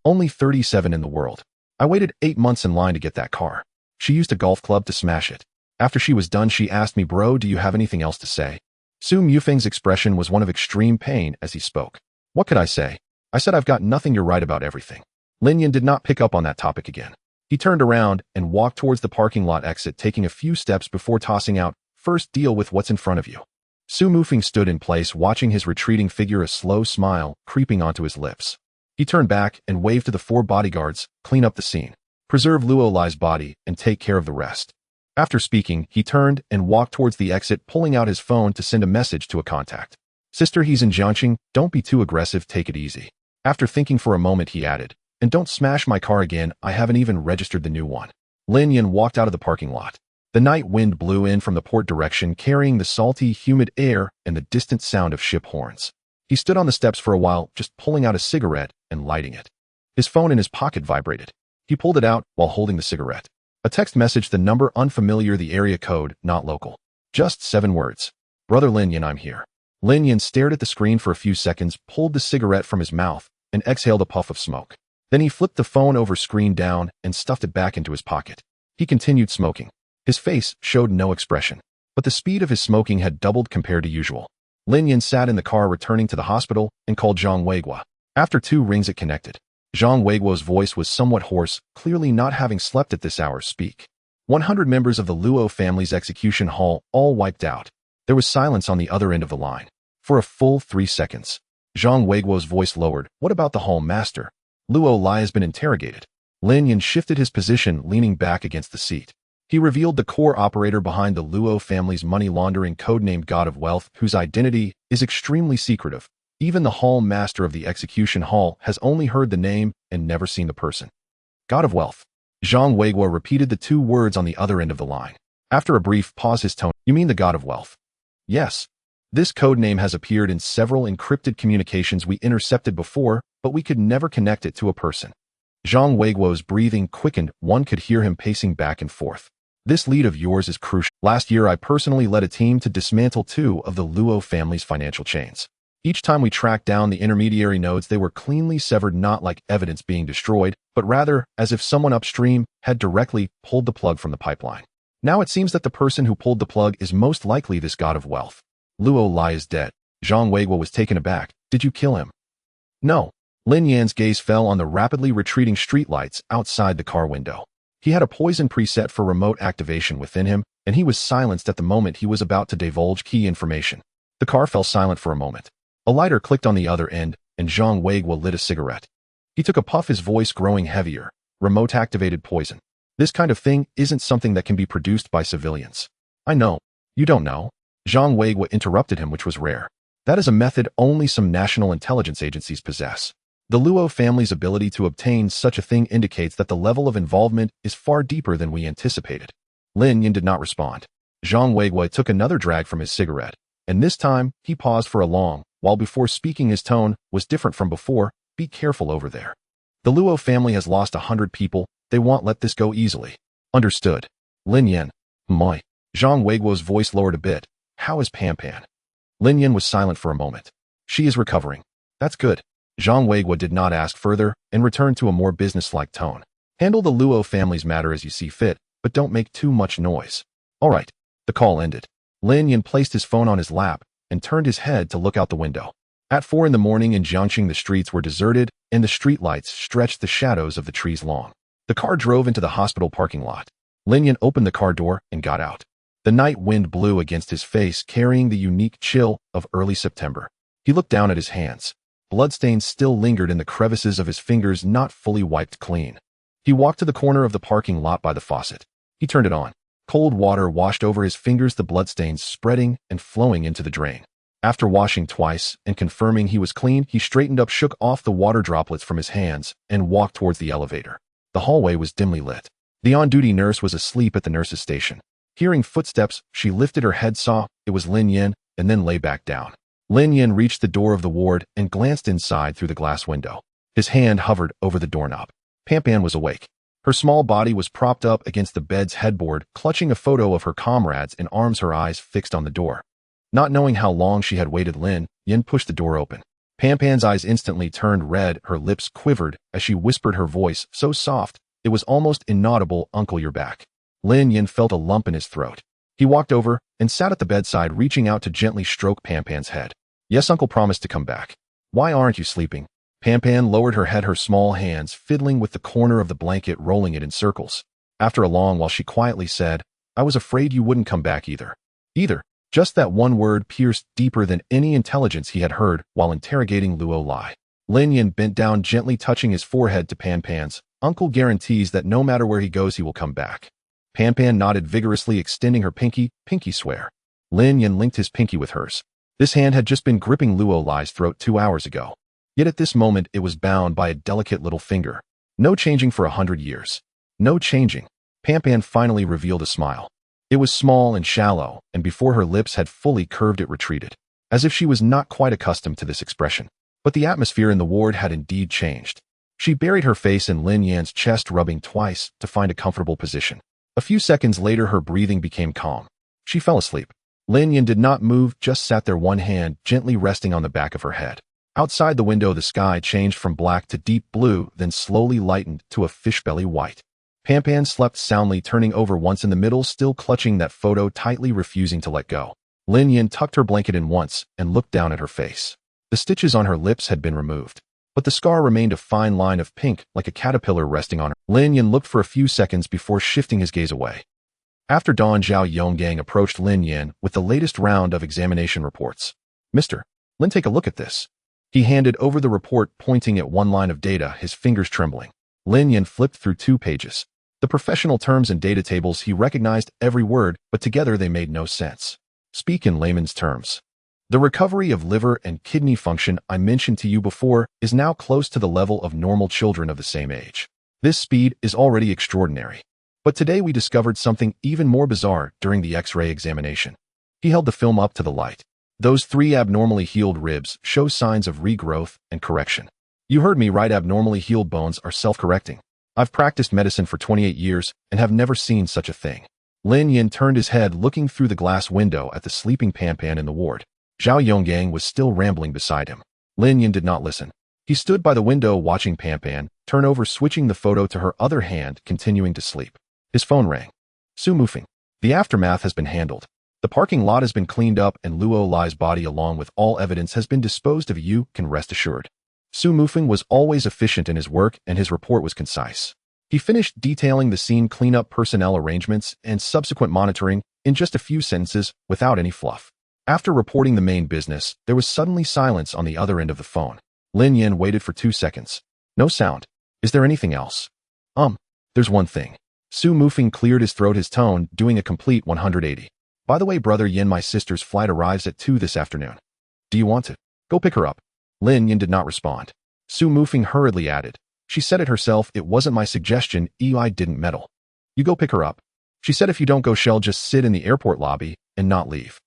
Only 37 in the world. I waited 8 months in line to get that car. She used a golf club to smash it. After she was done, she asked me, bro, do you have anything else to say? Su Mufeng's expression was one of extreme pain as he spoke. What could I say? I said I've got nothing, you're right about everything. Lin Yan did not pick up on that topic again. He turned around and walked towards the parking lot exit, taking a few steps before tossing out, first deal with what's in front of you. Su Mufeng stood in place, watching his retreating figure, a slow smile creeping onto his lips. He turned back and waved to the 4 bodyguards, clean up the scene. Preserve Luo Lai's body and take care of the rest. After speaking, he turned and walked towards the exit, pulling out his phone to send a message to a contact. Sister, he's in Jiangxing, don't be too aggressive, take it easy. After thinking for a moment, he added, and don't smash my car again, I haven't even registered the new one. Lin Yan walked out of the parking lot. The night wind blew in from the port direction, carrying the salty, humid air and the distant sound of ship horns. He stood on the steps for a while, just pulling out a cigarette and lighting it. His phone in his pocket vibrated. He pulled it out while holding the cigarette. A text message, the number unfamiliar, the area code not local. Just 7 words. Brother Lin Yan, I'm here. Lin Yan stared at the screen for a few seconds, pulled the cigarette from his mouth, and exhaled a puff of smoke. Then he flipped the phone over, screen down, and stuffed it back into his pocket. He continued smoking. His face showed no expression, but the speed of his smoking had doubled compared to usual. Lin Yan sat in the car returning to the hospital and called Zhang Weiguo. After 2 rings it connected. Zhang Weiguo's voice was somewhat hoarse, clearly not having slept at this hour. Speak. 100 members of the Luo family's execution hall, all wiped out. There was silence on the other end of the line. For a full 3 seconds. Zhang Weiguo's voice lowered. What about the hall master? Luo Lai has been interrogated. Lin Yan shifted his position, leaning back against the seat. He revealed the core operator behind the Luo family's money laundering, codenamed God of Wealth, whose identity is extremely secretive. Even the hall master of the execution hall has only heard the name and never seen the person. God of Wealth. Zhang Weiguo repeated the 2 words on the other end of the line. After a brief pause, his tone, you mean the God of Wealth? Yes. This codename has appeared in several encrypted communications we intercepted before, but we could never connect it to a person. Zhang Weiguo's breathing quickened, one could hear him pacing back and forth. This lead of yours is crucial. Last year I personally led a team to dismantle 2 of the Luo family's financial chains. Each time we tracked down the intermediary nodes, they were cleanly severed, not like evidence being destroyed, but rather as if someone upstream had directly pulled the plug from the pipeline. Now it seems that the person who pulled the plug is most likely this God of Wealth. Luo Lai is dead. Zhang Weiguo was taken aback. Did you kill him? No. Lin Yan's gaze fell on the rapidly retreating streetlights outside the car window. He had a poison preset for remote activation within him, and he was silenced at the moment he was about to divulge key information. The car fell silent for a moment. A lighter clicked on the other end, and Zhang Weiguo lit a cigarette. He took a puff, his voice growing heavier. Remote-activated poison. This kind of thing isn't something that can be produced by civilians. I know. You don't know. Zhang Weiguo interrupted him, which was rare. That is a method only some national intelligence agencies possess. The Luo family's ability to obtain such a thing indicates that the level of involvement is far deeper than we anticipated. Lin Yin did not respond. Zhang Weiguo took another drag from his cigarette, and this time he paused for a long while before speaking. His tone was different from before. Be careful over there. The Luo family has lost 100 people. They won't let this go easily. Understood. Lin Yin. My. Zhang Weiguo's voice lowered a bit. How is Pan Pan? Lin Yin was silent for a moment. She is recovering. That's good. Zhang Weiguo did not ask further and returned to a more businesslike tone. Handle the Luo family's matter as you see fit, but don't make too much noise. All right. The call ended. Lin Yin placed his phone on his lap and turned his head to look out the window. At 4 in the morning in Jiangxing, the streets were deserted and the streetlights stretched the shadows of the trees long. The car drove into the hospital parking lot. Lin Yin opened the car door and got out. The night wind blew against his face, carrying the unique chill of early September. He looked down at his hands. Bloodstains still lingered in the crevices of his fingers, not fully wiped clean. He walked to the corner of the parking lot by the faucet. He turned it on. Cold water washed over his fingers, the bloodstains spreading and flowing into the drain. After washing twice and confirming he was clean, he straightened up, shook off the water droplets from his hands, and walked towards the elevator. The hallway was dimly lit. The on-duty nurse was asleep at the nurse's station. Hearing footsteps, she lifted her head, saw it was Lin Yin, and then lay back down. Lin Yin reached the door of the ward and glanced inside through the glass window. His hand hovered over the doorknob. Pan Pan was awake. Her small body was propped up against the bed's headboard, clutching a photo of her comrades in arms, her eyes fixed on the door. Not knowing how long she had waited, Lin Yin pushed the door open. Pan Pan's eyes instantly turned red, her lips quivered as she whispered, her voice so soft it was almost inaudible, "Uncle, you're back." Lin Yin felt a lump in his throat. He walked over and sat at the bedside, reaching out to gently stroke Pan Pan's head. "Yes, Uncle promised to come back. Why aren't you sleeping?" Pan Pan lowered her head, her small hands fiddling with the corner of the blanket, rolling it in circles. After a long while, she quietly said, "I was afraid you wouldn't come back either." Either. Just that one word pierced deeper than any intelligence he had heard while interrogating Luo Lai. Lin Yin bent down, gently touching his forehead to Pan Pan's. "Uncle guarantees that no matter where he goes, he will come back." Pan Pan nodded vigorously, extending her pinky. "Pinky swear." Lin Yin linked his pinky with hers. This hand had just been gripping Luo Lai's throat 2 hours ago. Yet at this moment it was bound by a delicate little finger. No changing for 100 years. No changing. Pan Pan finally revealed a smile. It was small and shallow, and before her lips had fully curved it retreated, as if she was not quite accustomed to this expression. But the atmosphere in the ward had indeed changed. She buried her face in Lin Yan's chest, rubbing twice to find a comfortable position. A few seconds later, her breathing became calm. She fell asleep. Lin Yan did not move, just sat there, one hand gently resting on the back of her head. Outside the window, the sky changed from black to deep blue, then slowly lightened to a fishbelly white. Pan Pan slept soundly, turning over once in the middle, still clutching that photo tightly, refusing to let go. Lin Yan tucked her blanket in once and looked down at her face. The stitches on her lips had been removed, but the scar remained, a fine line of pink, like a caterpillar resting on her. Lin Yan looked for a few seconds before shifting his gaze away. After dawn, Zhao Yonggang approached Lin Yan with the latest round of examination reports. "Mr. Lin, take a look at this." He handed over the report, pointing at one line of data, his fingers trembling. Lin Yan flipped through 2 pages. The professional terms and data tables, he recognized every word, but together they made no sense. Speak in layman's terms. The recovery of liver and kidney function I mentioned to you before is now close to the level of normal children of the same age. This speed is already extraordinary. But today we discovered something even more bizarre during the X-ray examination. He held the film up to the light. Those 3 abnormally healed ribs show signs of regrowth and correction. You heard me right, abnormally healed bones are self-correcting. I've practiced medicine for 28 years and have never seen such a thing. Lin Yan turned his head, looking through the glass window at the sleeping Pan Pan in the ward. Zhao Yonggang was still rambling beside him. Lin Yan did not listen. He stood by the window watching Pan Pan turn over, switching the photo to her other hand, continuing to sleep. His phone rang. "Su Mufeng. The aftermath has been handled. The parking lot has been cleaned up and Luo Lai's body along with all evidence has been disposed of. You can rest assured." Su Mufeng was always efficient in his work and his report was concise. He finished detailing the scene cleanup, personnel arrangements, and subsequent monitoring in just a few sentences without any fluff. After reporting the main business, there was suddenly silence on the other end of the phone. Lin Yan waited for 2 seconds. No sound. "Is there anything else?" There's one thing." Su Mufeng cleared his throat, his tone doing a complete 180. "By the way, Brother Yin, my sister's flight arrives at 2 this afternoon. Do you want to go pick her up?" Lin Yan did not respond. Su Mufeng hurriedly added. She said it herself, it wasn't my suggestion, I didn't meddle. You go pick her up. She said if you don't go, she'll just sit in the airport lobby and not leave.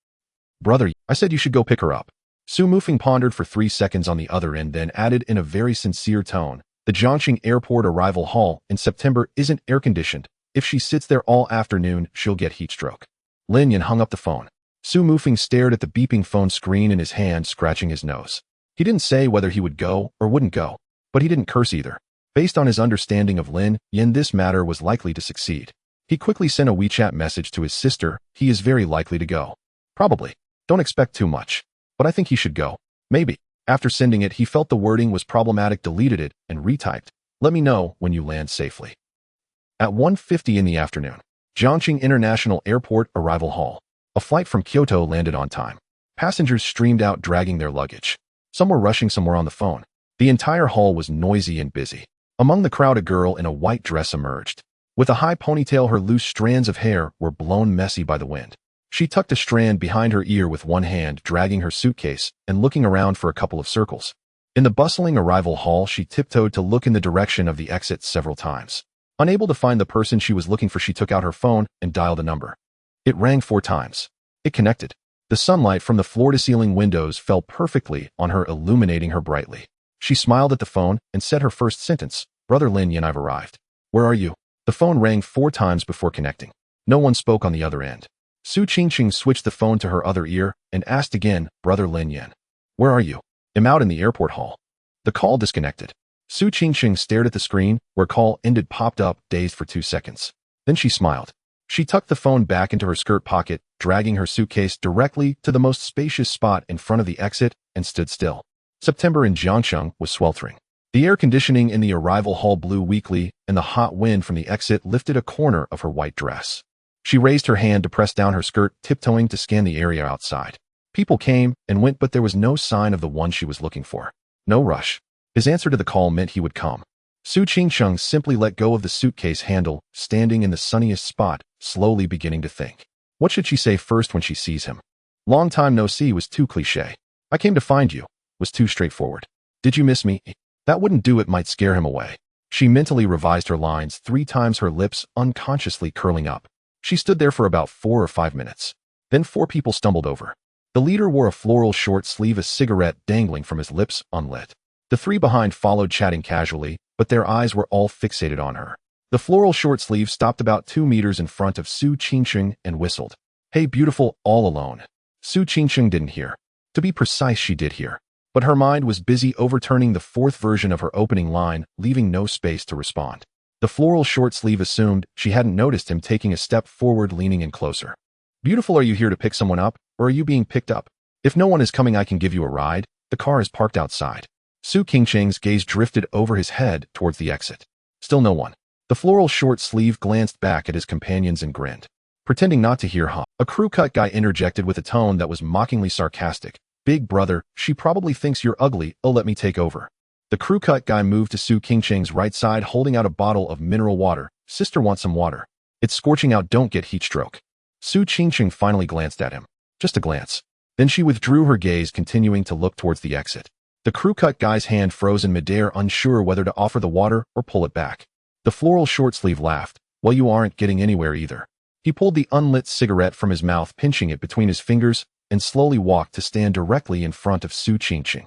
Brother, I said you should go pick her up. Su Mufeng pondered for 3 seconds on the other end, then added in a very sincere tone. The Jiangxing Airport arrival hall in September isn't air-conditioned. If she sits there all afternoon, she'll get heat stroke. Lin Yan hung up the phone. Su Mufeng stared at the beeping phone screen in his hand, scratching his nose. He didn't say whether he would go or wouldn't go, but he didn't curse either. Based on his understanding of Lin Yan, this matter was likely to succeed. He quickly sent a WeChat message to his sister. He is very likely to go. Probably. Don't expect too much. But I think he should go. Maybe. After sending it, he felt the wording was problematic, deleted it, and retyped. Let me know when you land safely. At 1:50 in the afternoon, Jiangxing International Airport arrival hall. A flight from Kyoto landed on time. Passengers streamed out dragging their luggage. Some were rushing, some were on the phone. The entire hall was noisy and busy. Among the crowd, a girl in a white dress emerged. With a high ponytail, her loose strands of hair were blown messy by the wind. She tucked a strand behind her ear with one hand, dragging her suitcase and looking around for a couple of circles. In the bustling arrival hall, she tiptoed to look in the direction of the exit several times. Unable to find the person she was looking for, she took out her phone and dialed a number. It rang 4 times. It connected. The sunlight from the floor-to-ceiling windows fell perfectly on her, illuminating her brightly. She smiled at the phone and said her first sentence. Brother Lin Yan, I've arrived. Where are you? The phone rang 4 times before connecting. No one spoke on the other end. Su Qingqing switched the phone to her other ear and asked again, Brother Lin Yan. Where are you? I'm out in the airport hall. The call disconnected. Su Qingqing stared at the screen where call ended, popped up, dazed for 2 seconds. Then she smiled. She tucked the phone back into her skirt pocket, dragging her suitcase directly to the most spacious spot in front of the exit, and stood still. September in Jiangxing was sweltering. The air conditioning in the arrival hall blew weakly, and the hot wind from the exit lifted a corner of her white dress. She raised her hand to press down her skirt, tiptoeing to scan the area outside. People came and went, but there was no sign of the one she was looking for. No rush. His answer to the call meant he would come. Su Qingqing simply let go of the suitcase handle, standing in the sunniest spot, slowly beginning to think. What should she say first when she sees him? Long time no see was too cliché. I came to find you was too straightforward. Did you miss me? That wouldn't do, it might scare him away. She mentally revised her lines 3 times, her lips unconsciously curling up. She stood there for about 4 or 5 minutes. Then 4 people stumbled over. The leader wore a floral short sleeve, a cigarette dangling from his lips, unlit. The 3 behind followed, chatting casually, but their eyes were all fixated on her. The floral short sleeve stopped about 2 meters in front of Su Qingqing and whistled. Hey beautiful, all alone. Su Qingqing didn't hear. To be precise, she did hear. But her mind was busy overturning the 4th version of her opening line, leaving no space to respond. The floral short sleeve assumed she hadn't noticed him, taking a step forward, leaning in closer. Beautiful, are you here to pick someone up, or are you being picked up? If no one is coming, I can give you a ride. The car is parked outside. Su Qingqing's gaze drifted over his head towards the exit. Still no one. The floral short sleeve glanced back at his companions and grinned. Pretending not to hear, a crew cut guy interjected with a tone that was mockingly sarcastic. Big brother, she probably thinks you're ugly, oh let me take over. The crew cut guy moved to Su Qingqing's right side, holding out a bottle of mineral water. Sister wants some water. It's scorching out, don't get heat stroke. Su Qingqing finally glanced at him. Just a glance. Then she withdrew her gaze, continuing to look towards the exit. The crew cut guy's hand froze in midair, unsure whether to offer the water or pull it back. The floral short sleeve laughed. Well, you aren't getting anywhere either. He pulled the unlit cigarette from his mouth, pinching it between his fingers, and slowly walked to stand directly in front of Su Qingqing.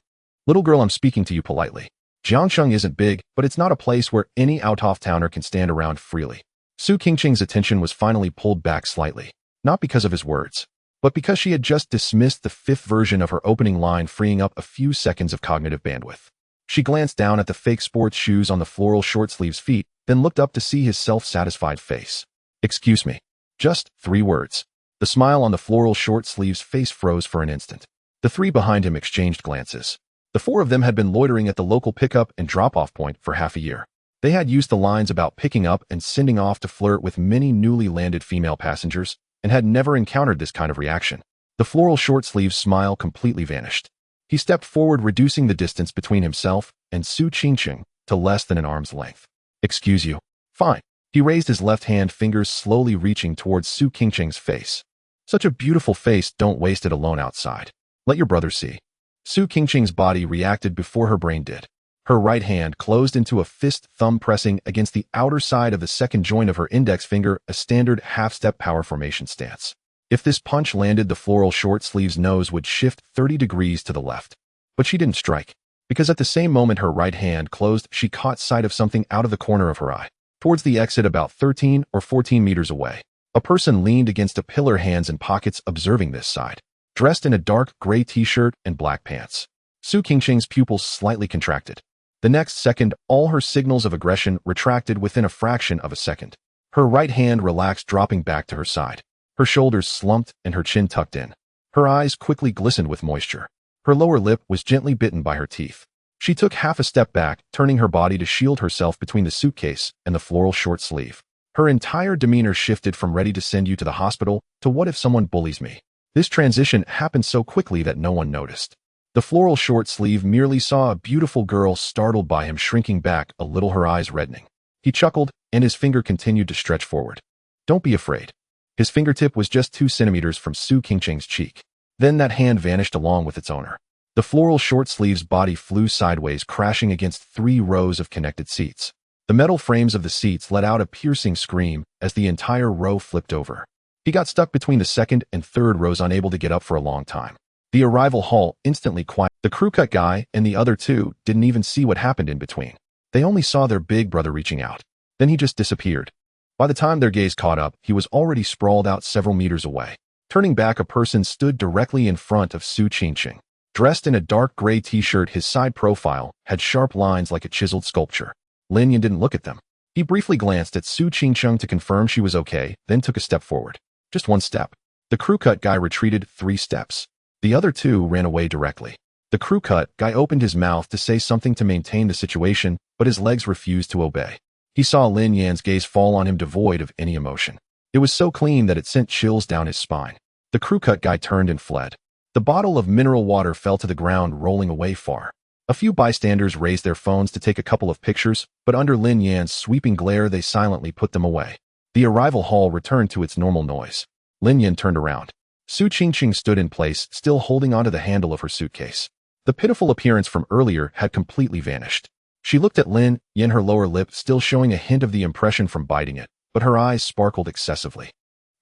Little girl, I'm speaking to you politely. Jiangxing isn't big, but it's not a place where any out-of-towner can stand around freely. Su Qingqing's attention was finally pulled back slightly, not because of his words, but because she had just dismissed the 5th version of her opening line, freeing up a few seconds of cognitive bandwidth. She glanced down at the fake sports shoes on the floral short sleeve's feet, then looked up to see his self-satisfied face. Excuse me. Just 3 words. The smile on the floral short sleeve's face froze for an instant. The 3 behind him exchanged glances. The 4 of them had been loitering at the local pickup and drop-off point for half a year. They had used the lines about picking up and sending off to flirt with many newly landed female passengers, and had never encountered this kind of reaction. The floral short sleeve's smile completely vanished. He stepped forward, reducing the distance between himself and Su Qingqing to less than an arm's length. Excuse you. Fine. He raised his left hand, fingers slowly reaching towards Su Qingqing's face. Such a beautiful face, don't waste it alone outside. Let your brother see. Su Qingqing's body reacted before her brain did. Her right hand closed into a fist, thumb pressing against the outer side of the second joint of her index finger, a standard half-step power formation stance. If this punch landed, the floral short sleeve's nose would shift 30 degrees to the left. But she didn't strike, because at the same moment her right hand closed, she caught sight of something out of the corner of her eye. Towards the exit about 13 or 14 meters away, a person leaned against a pillar, hands in pockets, observing this side. Dressed in a dark gray t-shirt and black pants. Su Qingqing's pupils slightly contracted. The next second, all her signals of aggression retracted within a fraction of a second. Her right hand relaxed, dropping back to her side. Her shoulders slumped and her chin tucked in. Her eyes quickly glistened with moisture. Her lower lip was gently bitten by her teeth. She took half a step back, turning her body to shield herself between the suitcase and the floral short sleeve. Her entire demeanor shifted from ready to send you to the hospital to what if someone bullies me. This transition happened so quickly that no one noticed. The floral short sleeve merely saw a beautiful girl, startled by him, shrinking back a little, her eyes reddening. He chuckled, and his finger continued to stretch forward. Don't be afraid. His fingertip was just 2 centimeters from Su Qingqing's cheek. Then that hand vanished along with its owner. The floral short sleeve's body flew sideways, crashing against 3 rows of connected seats. The metal frames of the seats let out a piercing scream as the entire row flipped over. He got stuck between the second and third rows, unable to get up for a long time. The arrival hall instantly quiet. The crew cut guy and the other 2 didn't even see what happened in between. They only saw their big brother reaching out. Then he just disappeared. By the time their gaze caught up, he was already sprawled out several meters away. Turning back, a person stood directly in front of Su Qingqing. Dressed in a dark gray t-shirt, his side profile had sharp lines like a chiseled sculpture. Lin Yan didn't look at them. He briefly glanced at Su Qingqing to confirm she was okay, then took a step forward. Just 1 step. The crew cut guy retreated 3 steps. The other 2 ran away directly. The crew cut guy opened his mouth to say something to maintain the situation, but his legs refused to obey. He saw Lin Yan's gaze fall on him, devoid of any emotion. It was so clean that it sent chills down his spine. The crew cut guy turned and fled. The bottle of mineral water fell to the ground, rolling away far. A few bystanders raised their phones to take a couple of pictures, but under Lin Yan's sweeping glare they silently put them away. The arrival hall returned to its normal noise. Lin Yan turned around. Su Qingqing stood in place, still holding onto the handle of her suitcase. The pitiful appearance from earlier had completely vanished. She looked at Lin Yan, her lower lip still showing a hint of the impression from biting it, but her eyes sparkled excessively.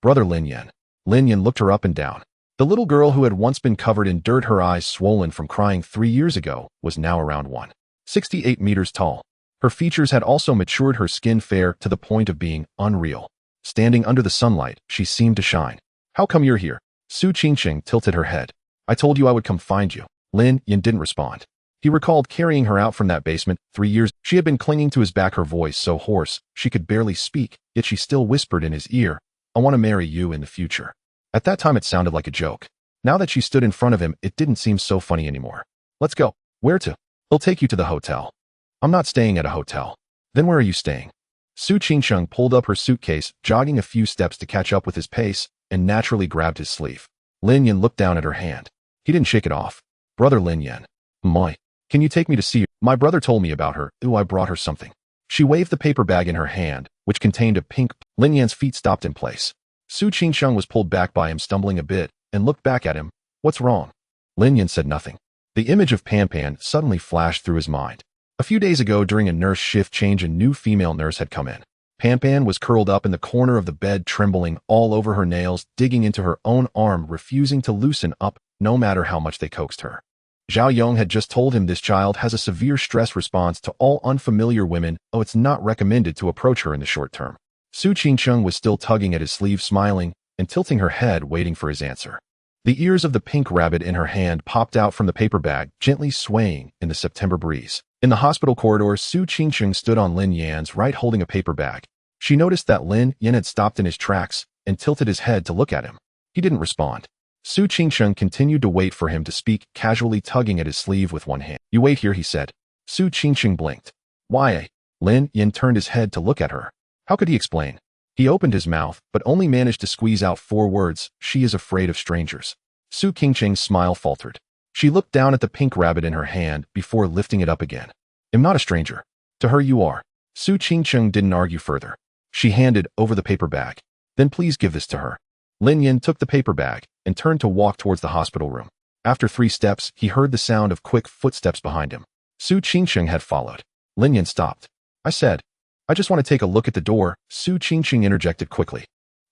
Brother Lin Yan. Lin Yan looked her up and down. The little girl who had once been covered in dirt, her eyes swollen from crying 3 years ago, was now around 1.68 meters tall. Her features had also matured, her skin fair to the point of being unreal. Standing under the sunlight, she seemed to shine. How come you're here? Su Qingqing tilted her head. I told you I would come find you. Lin Yan didn't respond. He recalled carrying her out from that basement 3 years. She had been clinging to his back, her voice so hoarse she could barely speak, yet she still whispered in his ear, I want to marry you in the future. At that time it sounded like a joke. Now that she stood in front of him, it didn't seem so funny anymore. Let's go. Where to? He'll take you to the hotel. I'm not staying at a hotel. Then where are you staying? Su Qingqing pulled up her suitcase, jogging a few steps to catch up with his pace, and naturally grabbed his sleeve. Lin Yan looked down at her hand. He didn't shake it off. Brother Lin Yan. My. Can you take me to see her? My brother told me about her. Ooh, I brought her something. She waved the paper bag in her hand, which contained a pink. Lin Yan's feet stopped in place. Su Qingqing was pulled back by him, stumbling a bit, and looked back at him. What's wrong? Lin Yan said nothing. The image of Pan Pan suddenly flashed through his mind. A few days ago, during a nurse shift change, a new female nurse had come in. Pan Pan was curled up in the corner of the bed, trembling all over, her nails digging into her own arm, refusing to loosen up, no matter how much they coaxed her. Zhao Yong had just told him this child has a severe stress response to all unfamiliar women. Oh, it's not recommended to approach her in the short term. Su Qingqing was still tugging at his sleeve, smiling and tilting her head, waiting for his answer. The ears of the pink rabbit in her hand popped out from the paper bag, gently swaying in the September breeze. In the hospital corridor, Su Qingqing stood on Lin Yan's right, holding a paper bag. She noticed that Lin Yan had stopped in his tracks and tilted his head to look at him. He didn't respond. Su Qingqing continued to wait for him to speak, casually tugging at his sleeve with one hand. You wait here, he said. Su Qingqing blinked. Why? Lin Yan turned his head to look at her. How could he explain? He opened his mouth, but only managed to squeeze out 4 words. She is afraid of strangers. Su Qingqing's smile faltered. She looked down at the pink rabbit in her hand before lifting it up again. I'm not a stranger. To her you are. Su Qingqing didn't argue further. She handed over the paper bag. Then please give this to her. Lin Yan took the paper bag and turned to walk towards the hospital room. After 3 steps, he heard the sound of quick footsteps behind him. Su Qingqing had followed. Lin Yan stopped. I said, I just want to take a look at the door, Su Qingqing interjected quickly.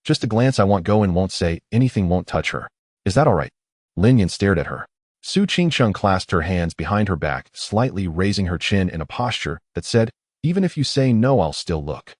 Just a glance, I won't go in, won't say anything, won't touch her. Is that all right? Lin Yan stared at her. Su Qingqing clasped her hands behind her back, slightly raising her chin in a posture that said, even if you say no, I'll still look.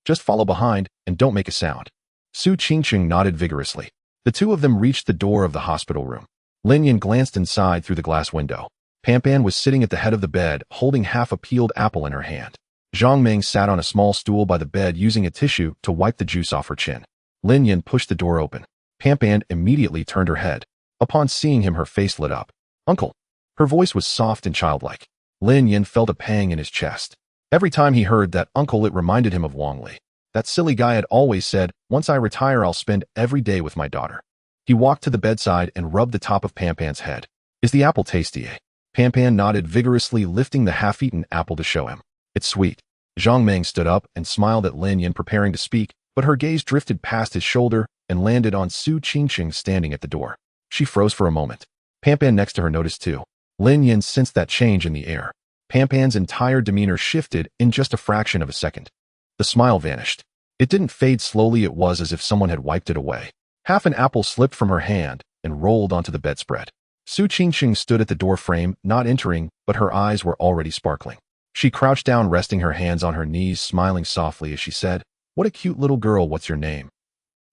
Just follow behind and don't make a sound. Su Qingqing nodded vigorously. The two of them reached the door of the hospital room. Lin Yan glanced inside through the glass window. Pan was sitting at the head of the bed, holding half a peeled apple in her hand. Zhang Ming sat on a small stool by the bed using a tissue to wipe the juice off her chin. Lin Yan pushed the door open. Pan immediately turned her head. Upon seeing him, her face lit up. Uncle. Her voice was soft and childlike. Lin Yan felt a pang in his chest. Every time he heard that uncle, it reminded him of Wang Li. That silly guy had always said, once I retire, I'll spend every day with my daughter. He walked to the bedside and rubbed the top of Pan's head. Is the apple tasty, eh? Pan nodded vigorously, lifting the half-eaten apple to show him. It's sweet. Zhang Ming stood up and smiled at Lin Yan, preparing to speak, but her gaze drifted past his shoulder and landed on Su Qingqing standing at the door. She froze for a moment. Pan next to her noticed too. Lin Yan sensed that change in the air. Pan's entire demeanor shifted in just a fraction of a second. The smile vanished. It didn't fade slowly, it was as if someone had wiped it away. Half an apple slipped from her hand and rolled onto the bedspread. Su Qingqing stood at the door frame, not entering, but her eyes were already sparkling. She crouched down, resting her hands on her knees, smiling softly as she said, What a cute little girl, what's your name?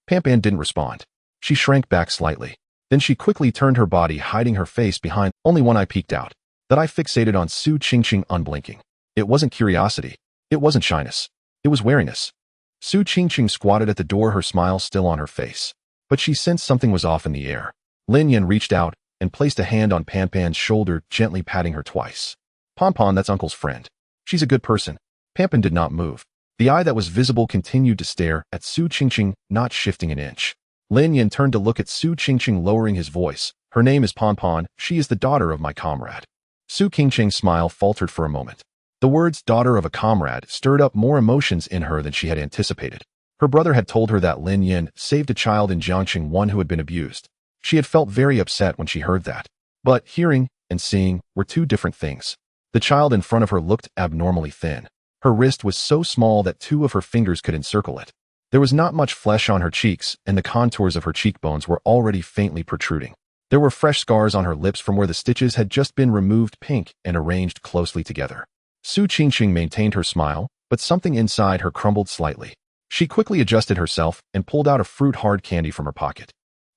Pan didn't respond. She shrank back slightly. Then she quickly turned her body, hiding her face behind. Only one eye peeked out. That eye fixated on Su Qingqing, unblinking. It wasn't curiosity. It wasn't shyness. It was wariness. Su Qingqing squatted at the door, her smile still on her face. But she sensed something was off in the air. Lin Yan reached out and placed a hand on Pan's shoulder, gently patting her twice. Pan, that's Uncle's friend. She's a good person. Pan did not move. The eye that was visible continued to stare at Su Qingqing, not shifting an inch. Lin Yan turned to look at Su Qingqing, lowering his voice. Her name is Pan. She is the daughter of my comrade. Su Qingqing's smile faltered for a moment. The words daughter of a comrade stirred up more emotions in her than she had anticipated. Her brother had told her that Lin Yan saved a child in Jiangqing, one who had been abused. She had felt very upset when she heard that. But hearing and seeing were two different things. The child in front of her looked abnormally thin. Her wrist was so small that two of her fingers could encircle it. There was not much flesh on her cheeks, and the contours of her cheekbones were already faintly protruding. There were fresh scars on her lips from where the stitches had just been removed, pink and arranged closely together. Su Qingqing maintained her smile, but something inside her crumbled slightly. She quickly adjusted herself and pulled out a fruit-hard candy from her pocket.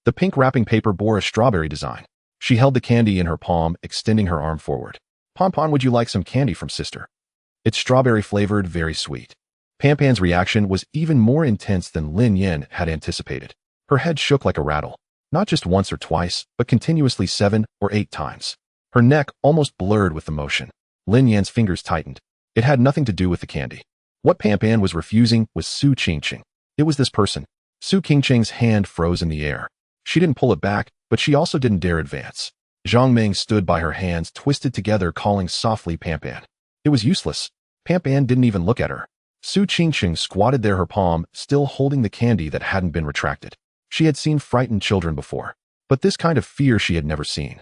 The pink wrapping paper bore a strawberry design. She held the candy in her palm, extending her arm forward. Pan, would you like some candy from sister? It's strawberry-flavored, very sweet. Pan's reaction was even more intense than Lin Yan had anticipated. Her head shook like a rattle. Not just once or twice, but continuously 7 or 8 times. Her neck almost blurred with emotion. Lin Yan's fingers tightened. It had nothing to do with the candy. What Pan was refusing was Su Qingqing. It was this person. Su Qingqing's hand froze in the air. She didn't pull it back, but she also didn't dare advance. Zhang Ming stood by, her hands twisted together, calling softly Pan. It was useless. Pan didn't even look at her. Su Qingqing squatted there, her palm still holding the candy that hadn't been retracted. She had seen frightened children before, but this kind of fear she had never seen.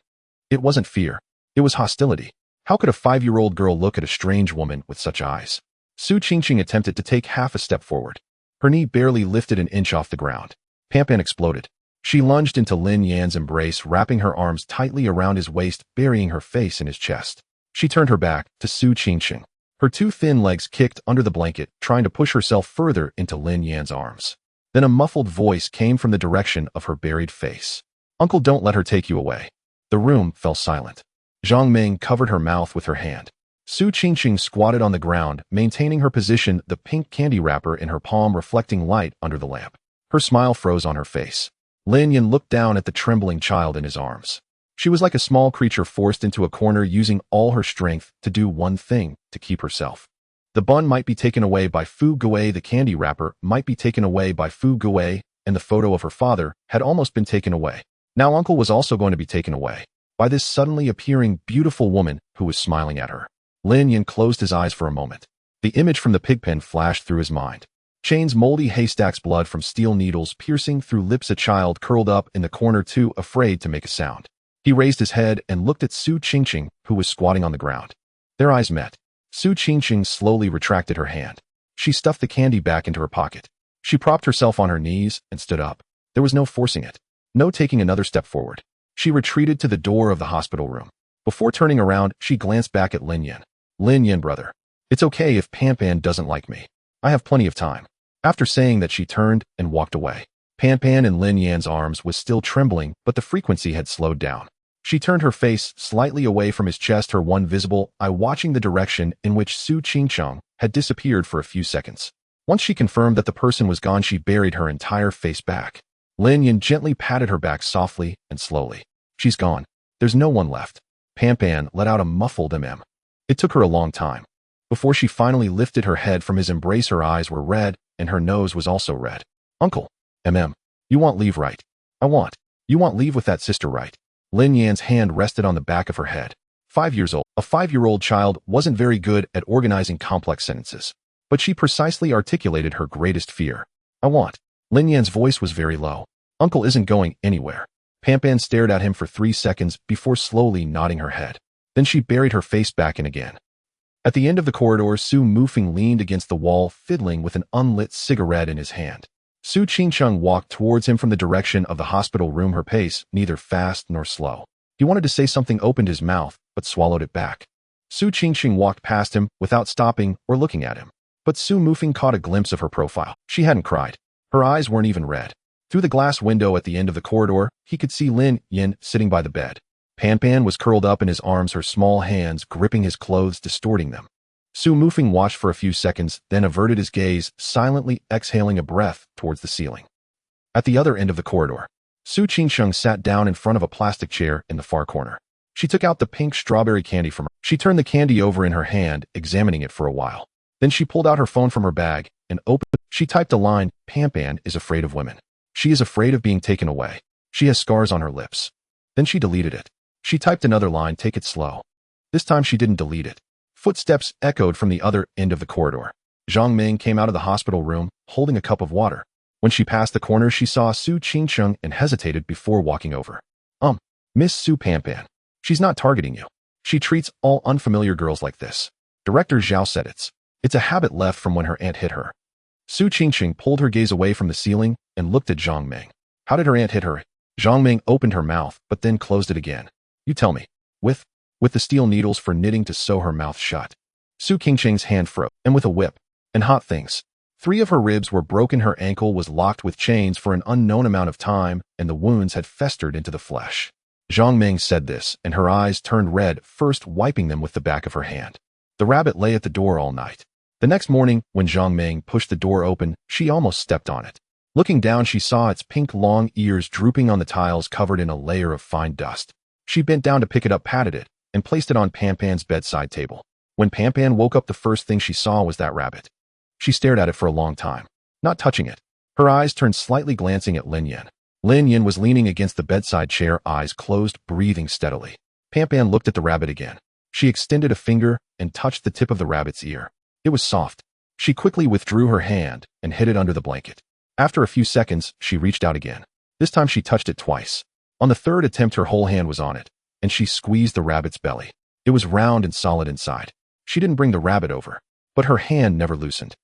It wasn't fear. It was hostility. How could a 5-year-old girl look at a strange woman with such eyes? Su Qingqing attempted to take half a step forward. Her knee barely lifted an inch off the ground. Pan exploded. She lunged into Lin Yan's embrace, wrapping her arms tightly around his waist, burying her face in his chest. She turned her back to Su Qingqing. Her two thin legs kicked under the blanket, trying to push herself further into Lin Yan's arms. Then a muffled voice came from the direction of her buried face. Uncle, don't let her take you away. The room fell silent. Zhang Ming covered her mouth with her hand. Su Qingqing squatted on the ground, maintaining her position, the pink candy wrapper in her palm reflecting light under the lamp. Her smile froze on her face. Lin Yan looked down at the trembling child in his arms. She was like a small creature forced into a corner, using all her strength to do one thing, to keep herself. The bun might be taken away by Fu Gui, the candy wrapper might be taken away by Fu Gui, and the photo of her father had almost been taken away. Now Uncle was also going to be taken away by this suddenly appearing beautiful woman who was smiling at her. Lin Yan closed his eyes for a moment. The image from the pigpen flashed through his mind. Chains, moldy haystacks, blood from steel needles piercing through lips, a child curled up in the corner too afraid to make a sound. He raised his head and looked at Su Qingqing, who was squatting on the ground. Their eyes met. Su Qingqing slowly retracted her hand. She stuffed the candy back into her pocket. She propped herself on her knees and stood up. There was no forcing it. No taking another step forward. She retreated to the door of the hospital room. Before turning around, she glanced back at Lin Yan. Lin Yan, brother. It's okay if Pan Pan doesn't like me. I have plenty of time. After saying that, she turned and walked away. Pan Pan in Lin Yan's arms was still trembling, but the frequency had slowed down. She turned her face slightly away from his chest, her one visible eye watching the direction in which Su Qingcheng had disappeared for a few seconds. Once she confirmed that the person was gone, she buried her entire face back. Lin Yan gently patted her back softly and slowly. She's gone. There's no one left. Pan Pan let out a muffled mm. It took her a long time. Before she finally lifted her head from his embrace, her eyes were red, and her nose was also red. Uncle. You want leave, right? You want leave with that sister, right? Lin Yan's hand rested on the back of her head. 5 years old. A 5-year-old child wasn't very good at organizing complex sentences, but she precisely articulated her greatest fear. I want. Lin Yan's voice was very low. Uncle isn't going anywhere. Pan Pan stared at him for 3 seconds before slowly nodding her head. Then she buried her face back in again. At the end of the corridor, Su Mufeng leaned against the wall, fiddling with an unlit cigarette in his hand. Su Qingcheng walked towards him from the direction of the hospital room, her pace neither fast nor slow. He wanted to say something, opened his mouth, but swallowed it back. Su Qingcheng walked past him without stopping or looking at him. But Su Mufeng caught a glimpse of her profile. She hadn't cried. Her eyes weren't even red. Through the glass window at the end of the corridor, he could see Lin Yan sitting by the bed. Pan Pan was curled up in his arms, her small hands gripping his clothes, distorting them. Su Mufeng watched for a few seconds, then averted his gaze, silently exhaling a breath towards the ceiling. At the other end of the corridor, Su Qingcheng sat down in front of a plastic chair in the far corner. She took out the pink strawberry candy from her. She turned the candy over in her hand, examining it for a while. Then she pulled out her phone from her bag and opened it. She typed a line. Pan Pan is afraid of women. She is afraid of being taken away. She has scars on her lips. Then she deleted it. She typed another line. Take it slow. This time she didn't delete it. Footsteps echoed from the other end of the corridor. Zhang Ming came out of the hospital room, holding a cup of water. When she passed the corner, she saw Su Qingcheng and hesitated before walking over. Miss Su, Pan Pan. She's not targeting you. She treats all unfamiliar girls like this. Director Zhao said it's a habit left from when her aunt hit her. Su Qingcheng pulled her gaze away from the ceiling and looked at Zhang Ming. How did her aunt hit her? Zhang Ming opened her mouth, but then closed it again. You tell me. With the steel needles for knitting to sew her mouth shut. Su Qingcheng's hand froze, and with a whip. And hot things. 3 of her ribs were broken, her ankle was locked with chains for an unknown amount of time, and the wounds had festered into the flesh. Zhang Ming said this, and her eyes turned red, first wiping them with the back of her hand. The rabbit lay at the door all night. The next morning, when Zhang Ming pushed the door open, she almost stepped on it. Looking down, she saw its pink long ears drooping on the tiles, covered in a layer of fine dust. She bent down to pick it up, patted it, and placed it on Pan Pan's bedside table. When Pan Pan woke up, the first thing she saw was that rabbit. She stared at it for a long time, not touching it. Her eyes turned slightly, glancing at Lin Yan. Lin Yan was leaning against the bedside chair, eyes closed, breathing steadily. Pan Pan looked at the rabbit again. She extended a finger and touched the tip of the rabbit's ear. It was soft. She quickly withdrew her hand and hid it under the blanket. After a few seconds, she reached out again. This time she touched it twice. On the third attempt, her whole hand was on it, and she squeezed the rabbit's belly. It was round and solid inside. She didn't bring the rabbit over, but her hand never loosened.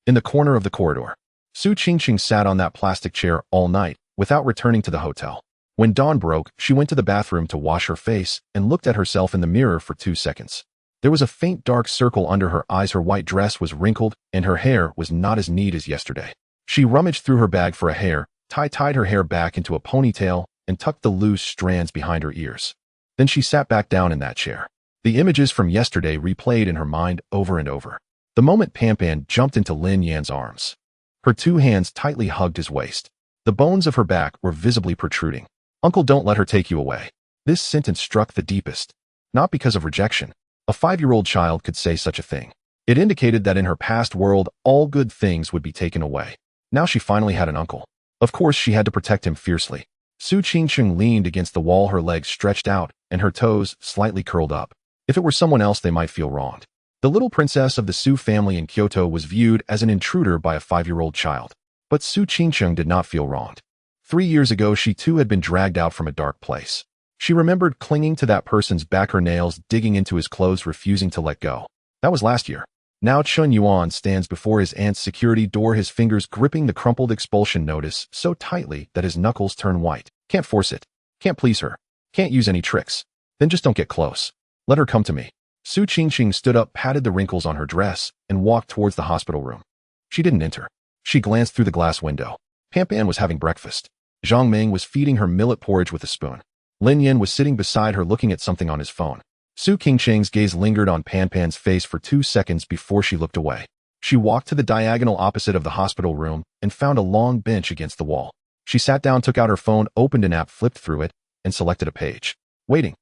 In the corner of the corridor, Su Qingqing sat on that plastic chair all night without returning to the hotel. When dawn broke, she went to the bathroom to wash her face and looked at herself in the mirror for 2 seconds. There was a faint dark circle under her eyes, her white dress was wrinkled, and her hair was not as neat as yesterday. She rummaged through her bag for a hair, tied her hair back into a ponytail, and tucked the loose strands behind her ears. Then she sat back down in that chair. The images from yesterday replayed in her mind over and over. The moment Pan Pan jumped into Lin Yan's arms. Her 2 hands tightly hugged his waist. The bones of her back were visibly protruding. Uncle, don't let her take you away. This sentence struck the deepest. Not because of rejection. A 5-year-old child could say such a thing. It indicated that in her past world, all good things would be taken away. Now she finally had an uncle. Of course, she had to protect him fiercely. Su Qingqing leaned against the wall, her legs stretched out, and her toes slightly curled up. If it were someone else, they might feel wronged. The little princess of the Su family in Kyoto was viewed as an intruder by a 5-year-old child. But Su Qingqing did not feel wronged. 3 years ago, she too had been dragged out from a dark place. She remembered clinging to that person's back, her nails digging into his clothes, refusing to let go. That was last year. Now Chun Yuan stands before his aunt's security door, his fingers gripping the crumpled expulsion notice so tightly that his knuckles turn white. Can't force it. Can't please her. Can't use any tricks. Then just don't get close. Let her come to me. Su Qingqing stood up, patted the wrinkles on her dress, and walked towards the hospital room. She didn't enter. She glanced through the glass window. Pan Pan was having breakfast. Zhang Ming was feeding her millet porridge with a spoon. Lin Yan was sitting beside her looking at something on his phone. Su Qingqing's gaze lingered on Pan Pan's face for 2 seconds before she looked away. She walked to the diagonal opposite of the hospital room and found a long bench against the wall. She sat down, took out her phone, opened an app, flipped through it, and selected a page. Waiting.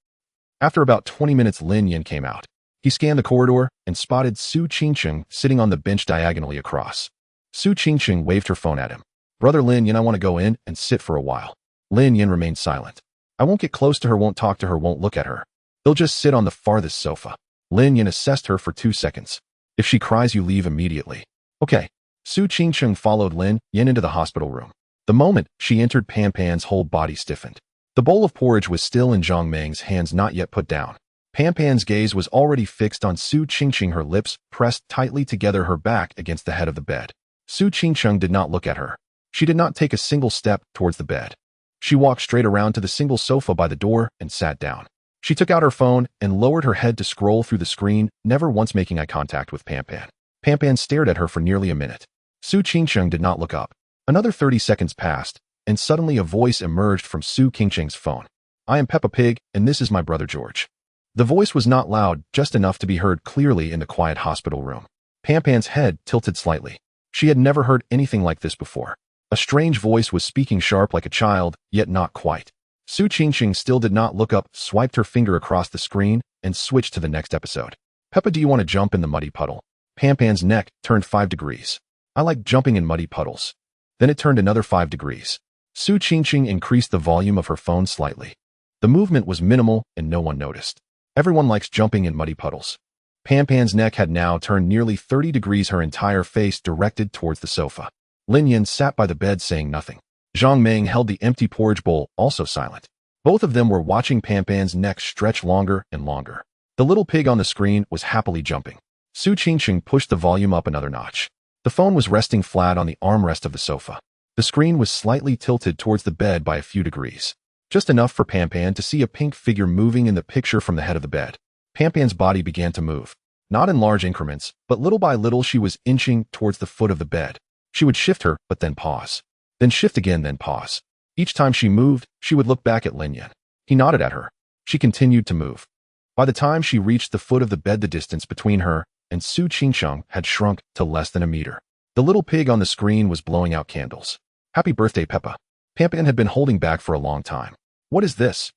After about 20 minutes, Lin Yan came out. He scanned the corridor and spotted Su Qingqing sitting on the bench diagonally across. Su Qingqing waved her phone at him. Brother Lin Yan, I want to go in and sit for a while. Lin Yan remained silent. I won't get close to her, won't talk to her, won't look at her. They'll just sit on the farthest sofa. Lin Yan assessed her for 2 seconds. If she cries, you leave immediately. Okay. Su Qingqing followed Lin Yan into the hospital room. The moment she entered, Pan Pan's whole body stiffened. The bowl of porridge was still in Zhang Ming's hands, not yet put down. Pan Pan's gaze was already fixed on Su Qingqing, her lips pressed tightly together, her back against the head of the bed. Su Qingqing did not look at her. She did not take a single step towards the bed. She walked straight around to the single sofa by the door and sat down. She took out her phone and lowered her head to scroll through the screen, never once making eye contact with Pan Pan. Pan Pan stared at her for nearly a minute. Su Qingqing did not look up. Another 30 seconds passed, and suddenly a voice emerged from Su Qingqing's phone. I am Peppa Pig, and this is my brother George. The voice was not loud, just enough to be heard clearly in the quiet hospital room. Pan Pan's head tilted slightly. She had never heard anything like this before. A strange voice was speaking, sharp like a child, yet not quite. Su Qingqing still did not look up, swiped her finger across the screen, and switched to the next episode. Peppa, do you want to jump in the muddy puddle? Pan Pan's neck turned 5 degrees. I like jumping in muddy puddles. Then it turned another 5 degrees. Su Qingqing increased the volume of her phone slightly. The movement was minimal and no one noticed. Everyone likes jumping in muddy puddles. Pan Pan's neck had now turned nearly 30 degrees, her entire face directed towards the sofa. Lin Yan sat by the bed saying nothing. Zhang Ming held the empty porridge bowl, also silent. Both of them were watching Pan Pan's neck stretch longer and longer. The little pig on the screen was happily jumping. Su Qingqing pushed the volume up another notch. The phone was resting flat on the armrest of the sofa. The screen was slightly tilted towards the bed by a few degrees. Just enough for Pan Pan to see a pink figure moving in the picture from the head of the bed. Pan Pan's body began to move. Not in large increments, but little by little she was inching towards the foot of the bed. She would shift her, but then pause. Then shift again, then pause. Each time she moved, she would look back at Lin Yan. He nodded at her. She continued to move. By the time she reached the foot of the bed, the distance between her and Su Qingqing had shrunk to less than a meter. The little pig on the screen was blowing out candles. Happy birthday, Peppa. Pan Pan had been holding back for a long time. What is this?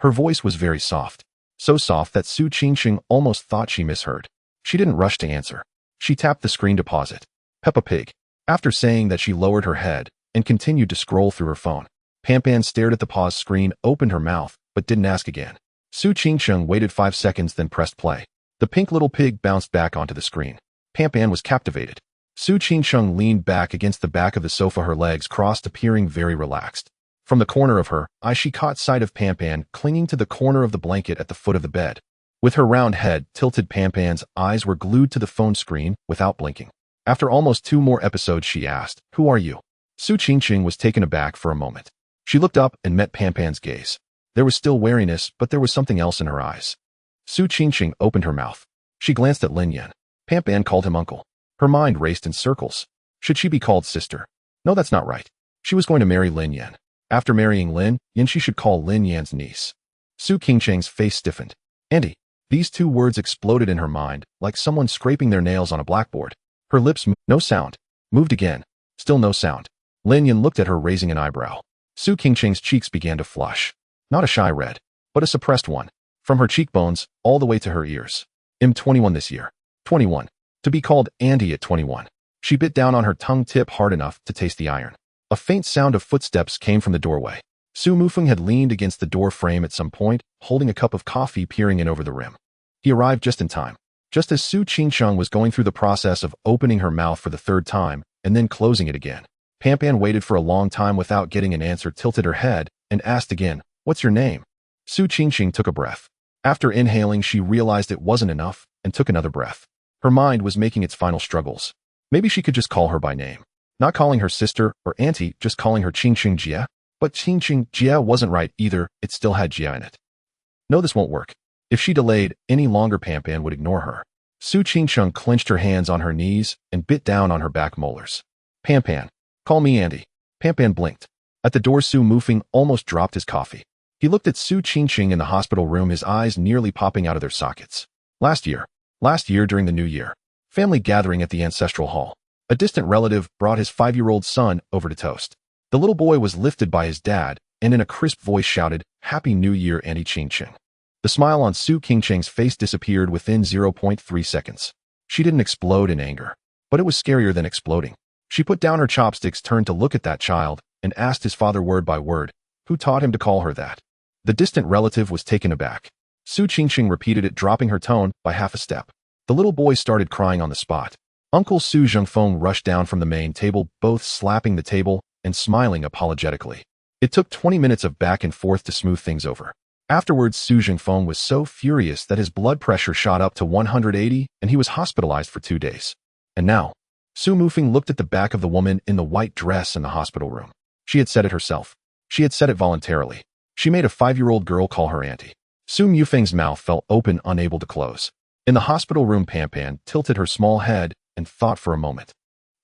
Her voice was very soft. So soft that Su Qingqing almost thought she misheard. She didn't rush to answer. She tapped the screen to pause it. Peppa Pig. After saying that, she lowered her head and continued to scroll through her phone. Pan Pan stared at the pause screen, opened her mouth, but didn't ask again. Su Qingqing waited 5 seconds, then pressed play. The pink little pig bounced back onto the screen. Pan Pan was captivated. Su Qingqing leaned back against the back of the sofa, her legs crossed, appearing very relaxed. From the corner of her eye, she caught sight of Pan Pan clinging to the corner of the blanket at the foot of the bed. With her round head tilted, Pan Pan's eyes were glued to the phone screen without blinking. After almost 2 more episodes, she asked, "Who are you?" Su Qingqing was taken aback for a moment. She looked up and met Pan Pan's gaze. There was still wariness, but there was something else in her eyes. Su Qingqing opened her mouth. She glanced at Lin Yan. Pan Pan called him uncle. Her mind raced in circles. Should she be called sister? No, that's not right. She was going to marry Lin Yan. After marrying Lin Yan, she should call Lin Yan's niece. Su Qingqing's face stiffened. Auntie. These 2 words exploded in her mind, like someone scraping their nails on a blackboard. Her lips moved. No sound. Moved again. Still no sound. Lin Yan looked at her, raising an eyebrow. Su Qingqing's cheeks began to flush. Not a shy red, but a suppressed one. From her cheekbones, all the way to her ears. I'm 21 this year. 21. To be called Auntie at 21. She bit down on her tongue tip hard enough to taste the iron. A faint sound of footsteps came from the doorway. Su Mufeng had leaned against the door frame at some point, holding a cup of coffee, peering in over the rim. He arrived just in time. Just as Su Qingqing was going through the process of opening her mouth for the 3rd time and then closing it again, Pan Pan waited for a long time without getting an answer, tilted her head, and asked again, "What's your name?" Su Qingqing took a breath. After inhaling, she realized it wasn't enough and took another breath. Her mind was making its final struggles. Maybe she could just call her by name. Not calling her sister or auntie, just calling her Qingqing Jia. But Qingqing Jia wasn't right either, it still had Jia in it. No, this won't work. If she delayed any longer, Pan would ignore her. Su Qingqing clenched her hands on her knees and bit down on her back molars. Pan, call me Andy. Pan blinked. At the door, Su Mufeng almost dropped his coffee. He looked at Su Qingqing in the hospital room, his eyes nearly popping out of their sockets. Last year during the New Year, family gathering at the ancestral hall. A distant relative brought his 5-year-old son over to toast. The little boy was lifted by his dad and in a crisp voice shouted, "Happy New Year, Andy Qingqing." The smile on Su Qingqing's face disappeared within 0.3 seconds. She didn't explode in anger, but it was scarier than exploding. She put down her chopsticks, turned to look at that child, and asked his father word by word, "Who taught him to call her that?" The distant relative was taken aback. Su Qingqing repeated it, dropping her tone by half a step. The little boy started crying on the spot. Uncle Su Zhengfeng rushed down from the main table, both slapping the table and smiling apologetically. It took 20 minutes of back and forth to smooth things over. Afterwards, Su Zhengfeng was so furious that his blood pressure shot up to 180 and he was hospitalized for 2 days. And now, Su Mufeng looked at the back of the woman in the white dress in the hospital room. She had said it herself. She had said it voluntarily. She made a 5-year-old girl call her auntie. Su Mufeng's mouth fell open, unable to close. In the hospital room, Pan tilted her small head and thought for a moment.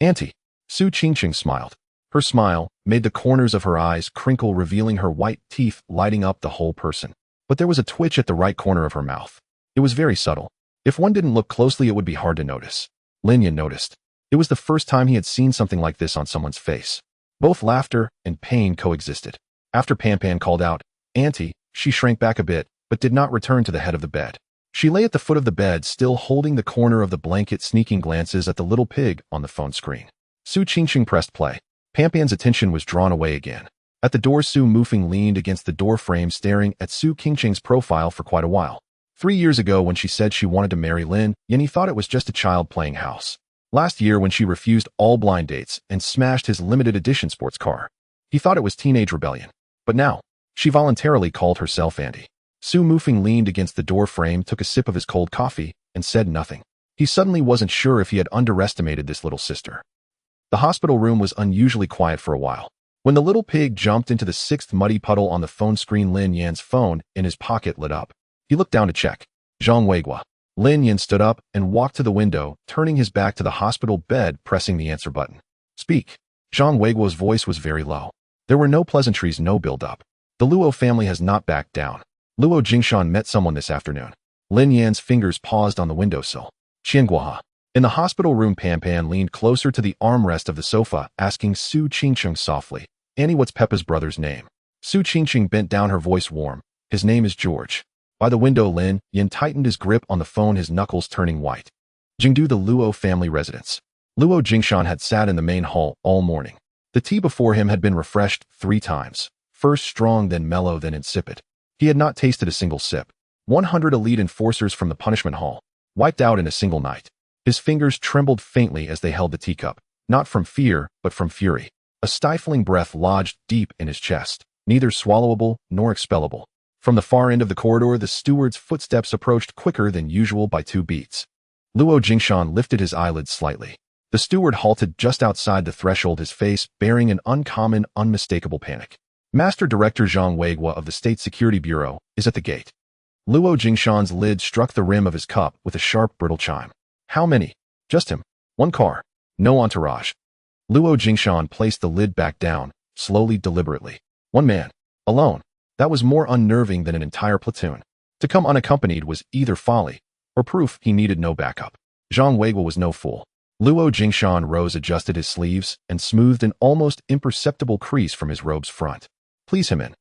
"Auntie." Su Qingqing smiled. Her smile made the corners of her eyes crinkle, revealing her white teeth, lighting up the whole person. But there was a twitch at the right corner of her mouth. It was very subtle. If one didn't look closely, it would be hard to notice. Lin Yan noticed. It was the first time he had seen something like this on someone's face. Both laughter and pain coexisted. After Pan called out, "Auntie," she shrank back a bit, but did not return to the head of the bed. She lay at the foot of the bed, still holding the corner of the blanket, sneaking glances at the little pig on the phone screen. Su Qingqing pressed play. Pan's attention was drawn away again. At the door, Su Mufeng leaned against the door frame, staring at Su Qingqing's profile for quite a while. 3 years ago, when she said she wanted to marry Lin Yan, he thought it was just a child playing house. Last year, when she refused all blind dates and smashed his limited edition sports car, he thought it was teenage rebellion. But now, she voluntarily called herself Andy. Su Mufeng leaned against the door frame, took a sip of his cold coffee, and said nothing. He suddenly wasn't sure if he had underestimated this little sister. The hospital room was unusually quiet for a while. When the little pig jumped into the 6th muddy puddle on the phone screen, Lin Yan's phone in his pocket lit up. He looked down to check. Zhang Weigua. Lin Yan stood up and walked to the window, turning his back to the hospital bed, pressing the answer button. "Speak." Zhang Weigua's voice was very low. There were no pleasantries, no build-up. "The Luo family has not backed down. Luo Jingshan met someone this afternoon." Lin Yan's fingers paused on the windowsill. "Qianguoha." In the hospital room, Pan leaned closer to the armrest of the sofa, asking Su Qingqing softly, "Annie, what's Peppa's brother's name?" Su Qingqing bent down, her voice warm. "His name is George." By the window, Lin Yan tightened his grip on the phone, his knuckles turning white. Jingdu, the Luo family residence. Luo Jingshan had sat in the main hall all morning. The tea before him had been refreshed 3 times. First strong, then mellow, then insipid. He had not tasted a single sip. 100 elite enforcers from the punishment hall, wiped out in a single night. His fingers trembled faintly as they held the teacup, not from fear, but from fury. A stifling breath lodged deep in his chest, neither swallowable nor expellable. From the far end of the corridor, the steward's footsteps approached quicker than usual by 2 beats. Luo Jingshan lifted his eyelids slightly. The steward halted just outside the threshold, his face bearing an uncommon, unmistakable panic. "Master Director Zhang Weigua of the State Security Bureau is at the gate." Luo Jingshan's lid struck the rim of his cup with a sharp, brittle chime. "How many?" "Just him. 1 car. No entourage." Luo Jingshan placed the lid back down, slowly, deliberately. 1 man. Alone. That was more unnerving than an entire platoon. To come unaccompanied was either folly or proof he needed no backup. Zhang Weigua was no fool. Luo Jingshan rose, adjusted his sleeves, and smoothed an almost imperceptible crease from his robe's front. "Please him in."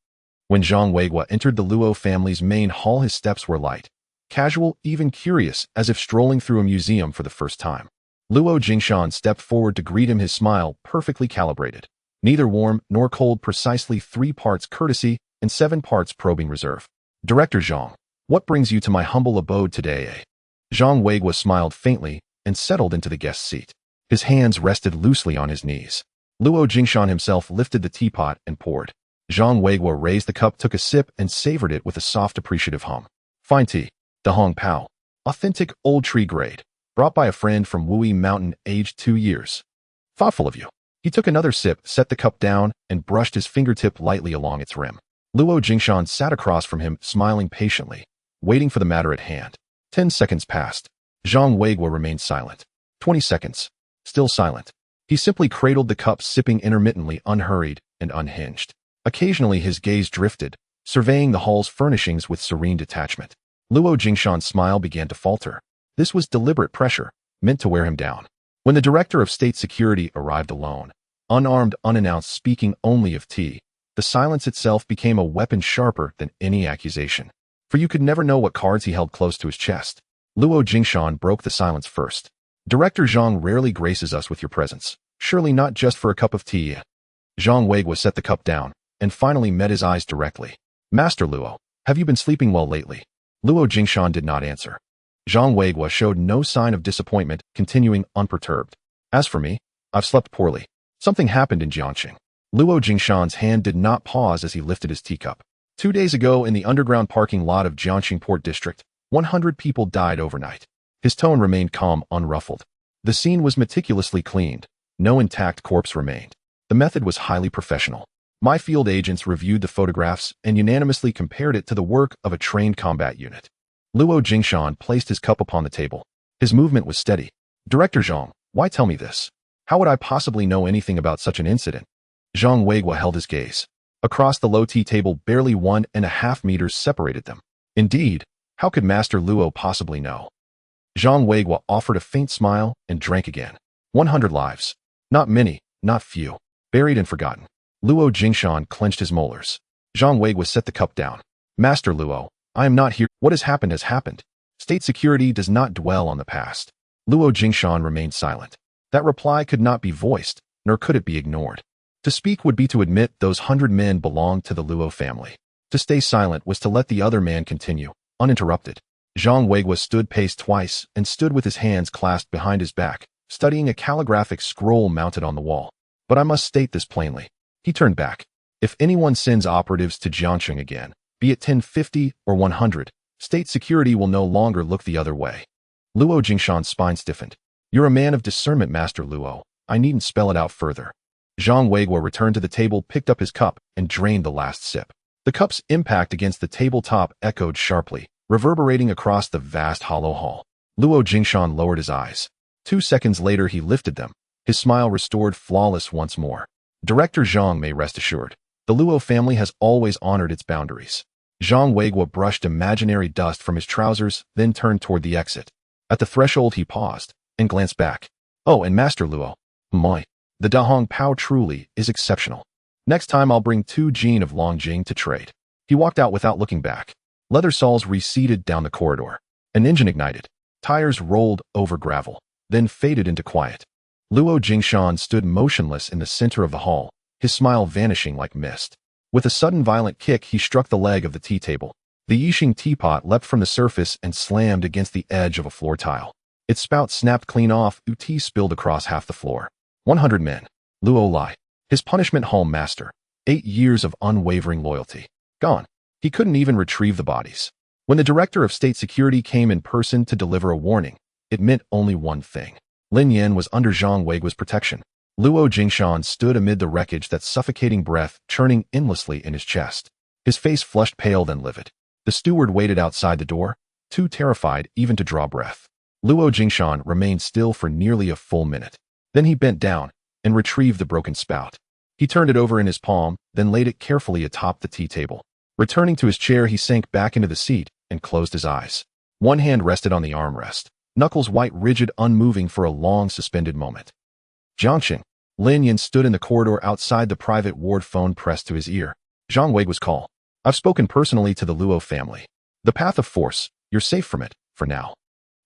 When Zhang Weigua entered the Luo family's main hall, his steps were light, casual, even curious, as if strolling through a museum for the first time. Luo Jingshan stepped forward to greet him, his smile perfectly calibrated. Neither warm nor cold, precisely 3 parts courtesy and 7 parts probing reserve. "Director Zhang, what brings you to my humble abode today, eh?" Zhang Weigua smiled faintly and settled into the guest seat. His hands rested loosely on his knees. Luo Jingshan himself lifted the teapot and poured. Zhang Weiguo raised the cup, took a sip, and savored it with a soft, appreciative hum. Fine tea. De Hong Pao. Authentic old tree grade. Brought by a friend from Wui Mountain, aged 2 years. Thoughtful of you. He took another sip, set the cup down, and brushed his fingertip lightly along its rim. Luo Jingshan sat across from him, smiling patiently, waiting for the matter at hand. 10 seconds passed. Zhang Weiguo remained silent. 20 seconds. Still silent. He simply cradled the cup, sipping intermittently, unhurried and unhinged. Occasionally his gaze drifted, surveying the hall's furnishings with serene detachment. Luo Jingshan's smile began to falter. This was deliberate pressure, meant to wear him down. When the Director of State Security arrived alone, unarmed, unannounced, speaking only of tea, the silence itself became a weapon sharper than any accusation. For you could never know what cards he held close to his chest. Luo Jingshan broke the silence first. Director Zhang rarely graces us with your presence. Surely not just for a cup of tea. Zhang Weiguo set the cup down, and finally met his eyes directly. Master Luo, have you been sleeping well lately? Luo Jingshan did not answer. Zhang Weiguo showed no sign of disappointment, continuing unperturbed. As for me, I've slept poorly. Something happened in Jiangxing. Luo Jingshan's hand did not pause as he lifted his teacup. 2 days ago, in the underground parking lot of Jiangxing Port District, 100 people died overnight. His tone remained calm, unruffled. The scene was meticulously cleaned. No intact corpse remained. The method was highly professional. My field agents reviewed the photographs and unanimously compared it to the work of a trained combat unit. Luo Jingshan placed his cup upon the table. His movement was steady. Director Zhang, why tell me this? How would I possibly know anything about such an incident? Zhang Weiguo held his gaze. Across the low tea table, barely 1.5 meters separated them. Indeed, how could Master Luo possibly know? Zhang Weiguo offered a faint smile and drank again. 100 lives. Not many, not few. Buried and forgotten. Luo Jingshan clenched his molars. Zhang Weiguo set the cup down. Master Luo, I am not here. What has happened. State security does not dwell on the past. Luo Jingshan remained silent. That reply could not be voiced, nor could it be ignored. To speak would be to admit those 100 men belonged to the Luo family. To stay silent was to let the other man continue, uninterrupted. Zhang Weiguo stood paced twice and stood with his hands clasped behind his back, studying a calligraphic scroll mounted on the wall. But I must state this plainly. He turned back. If anyone sends operatives to Jiangxing again, be it 1050 or 100, state security will no longer look the other way. Luo Jingshan's spine stiffened. You're a man of discernment, Master Luo. I needn't spell it out further. Zhang Weiguo returned to the table, picked up his cup, and drained the last sip. The cup's impact against the tabletop echoed sharply, reverberating across the vast hollow hall. Luo Jingshan lowered his eyes. 2 seconds later he lifted them, his smile restored, flawless once more. Director Zhang may rest assured. The Luo family has always honored its boundaries. Zhang Weiguo brushed imaginary dust from his trousers, then turned toward the exit. At the threshold he paused, and glanced back. Oh, and Master Luo. My. The De Hong Pao truly is exceptional. Next time I'll bring 2 Jin of Longjing to trade. He walked out without looking back. Leather soles receded down the corridor. An engine ignited. Tires rolled over gravel, then faded into quiet. Luo Jingshan stood motionless in the center of the hall, his smile vanishing like mist. With a sudden violent kick, he struck the leg of the tea table. The Yixing teapot leapt from the surface and slammed against the edge of a floor tile. Its spout snapped clean off, tea spilled across half the floor. 100 men. Luo Lai. His punishment, home master. 8 years of unwavering loyalty. Gone. He couldn't even retrieve the bodies. When the Director of State Security came in person to deliver a warning, it meant only one thing. Lin Yan was under Zhang Weiguo's protection. Luo Jingshan stood amid the wreckage, that suffocating breath churning endlessly in his chest. His face flushed pale, then livid. The steward waited outside the door, too terrified even to draw breath. Luo Jingshan remained still for nearly a full minute. Then he bent down and retrieved the broken spout. He turned it over in his palm, then laid it carefully atop the tea table. Returning to his chair, he sank back into the seat and closed his eyes. One hand rested on the armrest, knuckles white, rigid, unmoving for a long suspended moment. Jiangxing. Lin Yan stood in the corridor outside the private ward, phone pressed to his ear. Zhang Weiguo's call. I've spoken personally to the Luo family. The path of force, you're safe from it, for now.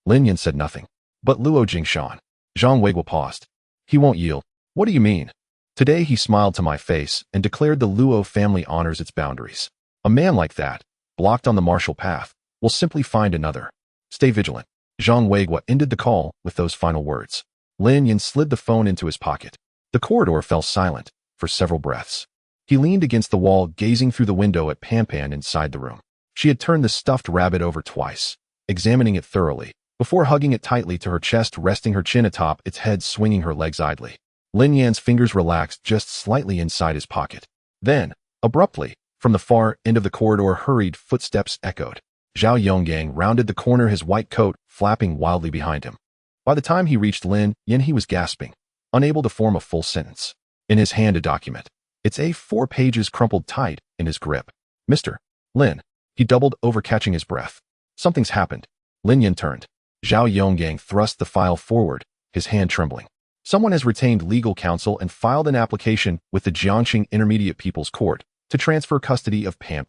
Lin Yan said nothing. But Luo Jingshan. Zhang Weiguo paused. He won't yield. What do you mean? Today he smiled to my face and declared the Luo family honors its boundaries. A man like that, blocked on the martial path, will simply find another. Stay vigilant. Zhang Weiguo ended the call with those final words. Lin Yan slid the phone into his pocket. The corridor fell silent for several breaths. He leaned against the wall, gazing through the window at Pan inside the room. She had turned the stuffed rabbit over twice, examining it thoroughly, before hugging it tightly to her chest, resting her chin atop its head, swinging her legs idly. Lin Yan's fingers relaxed just slightly inside his pocket. Then, abruptly, from the far end of the corridor, hurried footsteps echoed. Zhao Yonggang rounded the corner, his white coat flapping wildly behind him. By the time he reached Lin Yan, he was gasping, unable to form a full sentence. In his hand, a document. Its A4 pages crumpled tight in his grip. Mr. Lin. He doubled over, catching his breath. Something's happened. Lin Yan turned. Zhao Yonggang thrust the file forward, his hand trembling. Someone has retained legal counsel and filed an application with the Jiangxing Intermediate People's Court to transfer custody of Pan.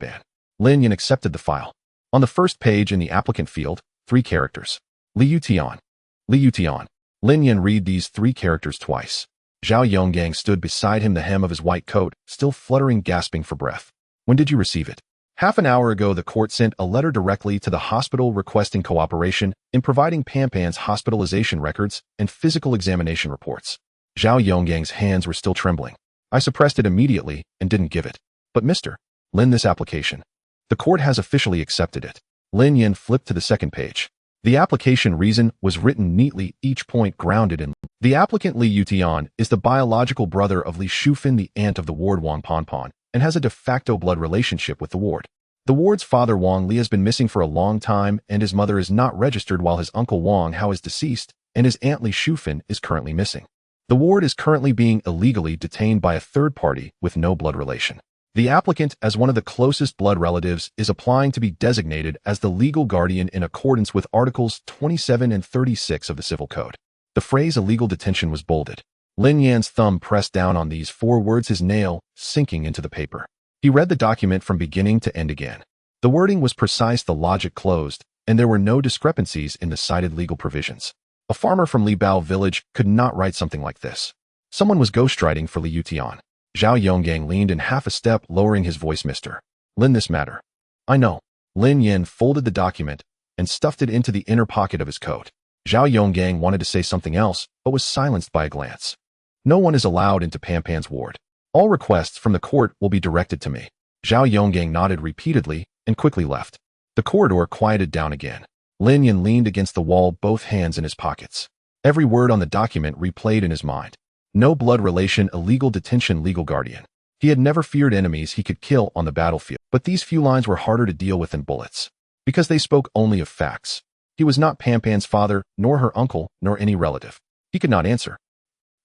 Lin Yan accepted the file. On the first page in the applicant field, 3 characters. Liu Tian. Liu Tian. Lin Yan read these 3 characters twice. Zhao Yonggang stood beside him, the hem of his white coat still fluttering, gasping for breath. When did you receive it? Half an hour ago. The court sent a letter directly to the hospital requesting cooperation in providing Pan's hospitalization records and physical examination reports. Zhao Yonggang's hands were still trembling. I suppressed it immediately and didn't give it. But Mr. Lin, this application. The court has officially accepted it. Lin Yan flipped to the second page. The application reason was written neatly, each point grounded in. The applicant Liu Tian is the biological brother of Li Shufin, the aunt of the ward Wang Panpan, and has a de facto blood relationship with the ward. The ward's father Wang Li has been missing for a long time, and his mother is not registered, while his uncle Wang Hao is deceased, and his aunt Li Shufin is currently missing. The ward is currently being illegally detained by a third party with no blood relation. The applicant, as one of the closest blood relatives, is applying to be designated as the legal guardian in accordance with Articles 27 and 36 of the Civil Code. The phrase illegal detention was bolded. Lin Yan's thumb pressed down on these 4 words, his nail sinking into the paper. He read the document from beginning to end again. The wording was precise, the logic closed, and there were no discrepancies in the cited legal provisions. A farmer from Li Bao village could not write something like this. Someone was ghostwriting for Liu Tian. Zhao Yonggang leaned in half a step, lowering his voice. Mr. Lin, this matter. I know. Lin Yan folded the document and stuffed it into the inner pocket of his coat. Zhao Yonggang wanted to say something else, but was silenced by a glance. No one is allowed into Pan's ward. All requests from the court will be directed to me. Zhao Yonggang nodded repeatedly and quickly left. The corridor quieted down again. Lin Yan leaned against the wall, both hands in his pockets. Every word on the document replayed in his mind. No blood relation, illegal detention, legal guardian. He had never feared enemies he could kill on the battlefield, but these few lines were harder to deal with than bullets, because they spoke only of facts. He was not Pan's father, nor her uncle, nor any relative. He could not answer.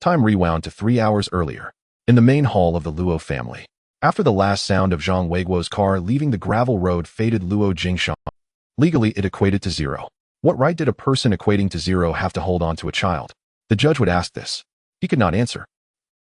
Time rewound to 3 hours earlier, in the main hall of the Luo family. After the last sound of Zhang Weiguo's car leaving the gravel road faded, Luo Jingshan. Legally, it equated to 0. What right did a person equating to 0 have to hold on to a child? The judge would ask this. He could not answer.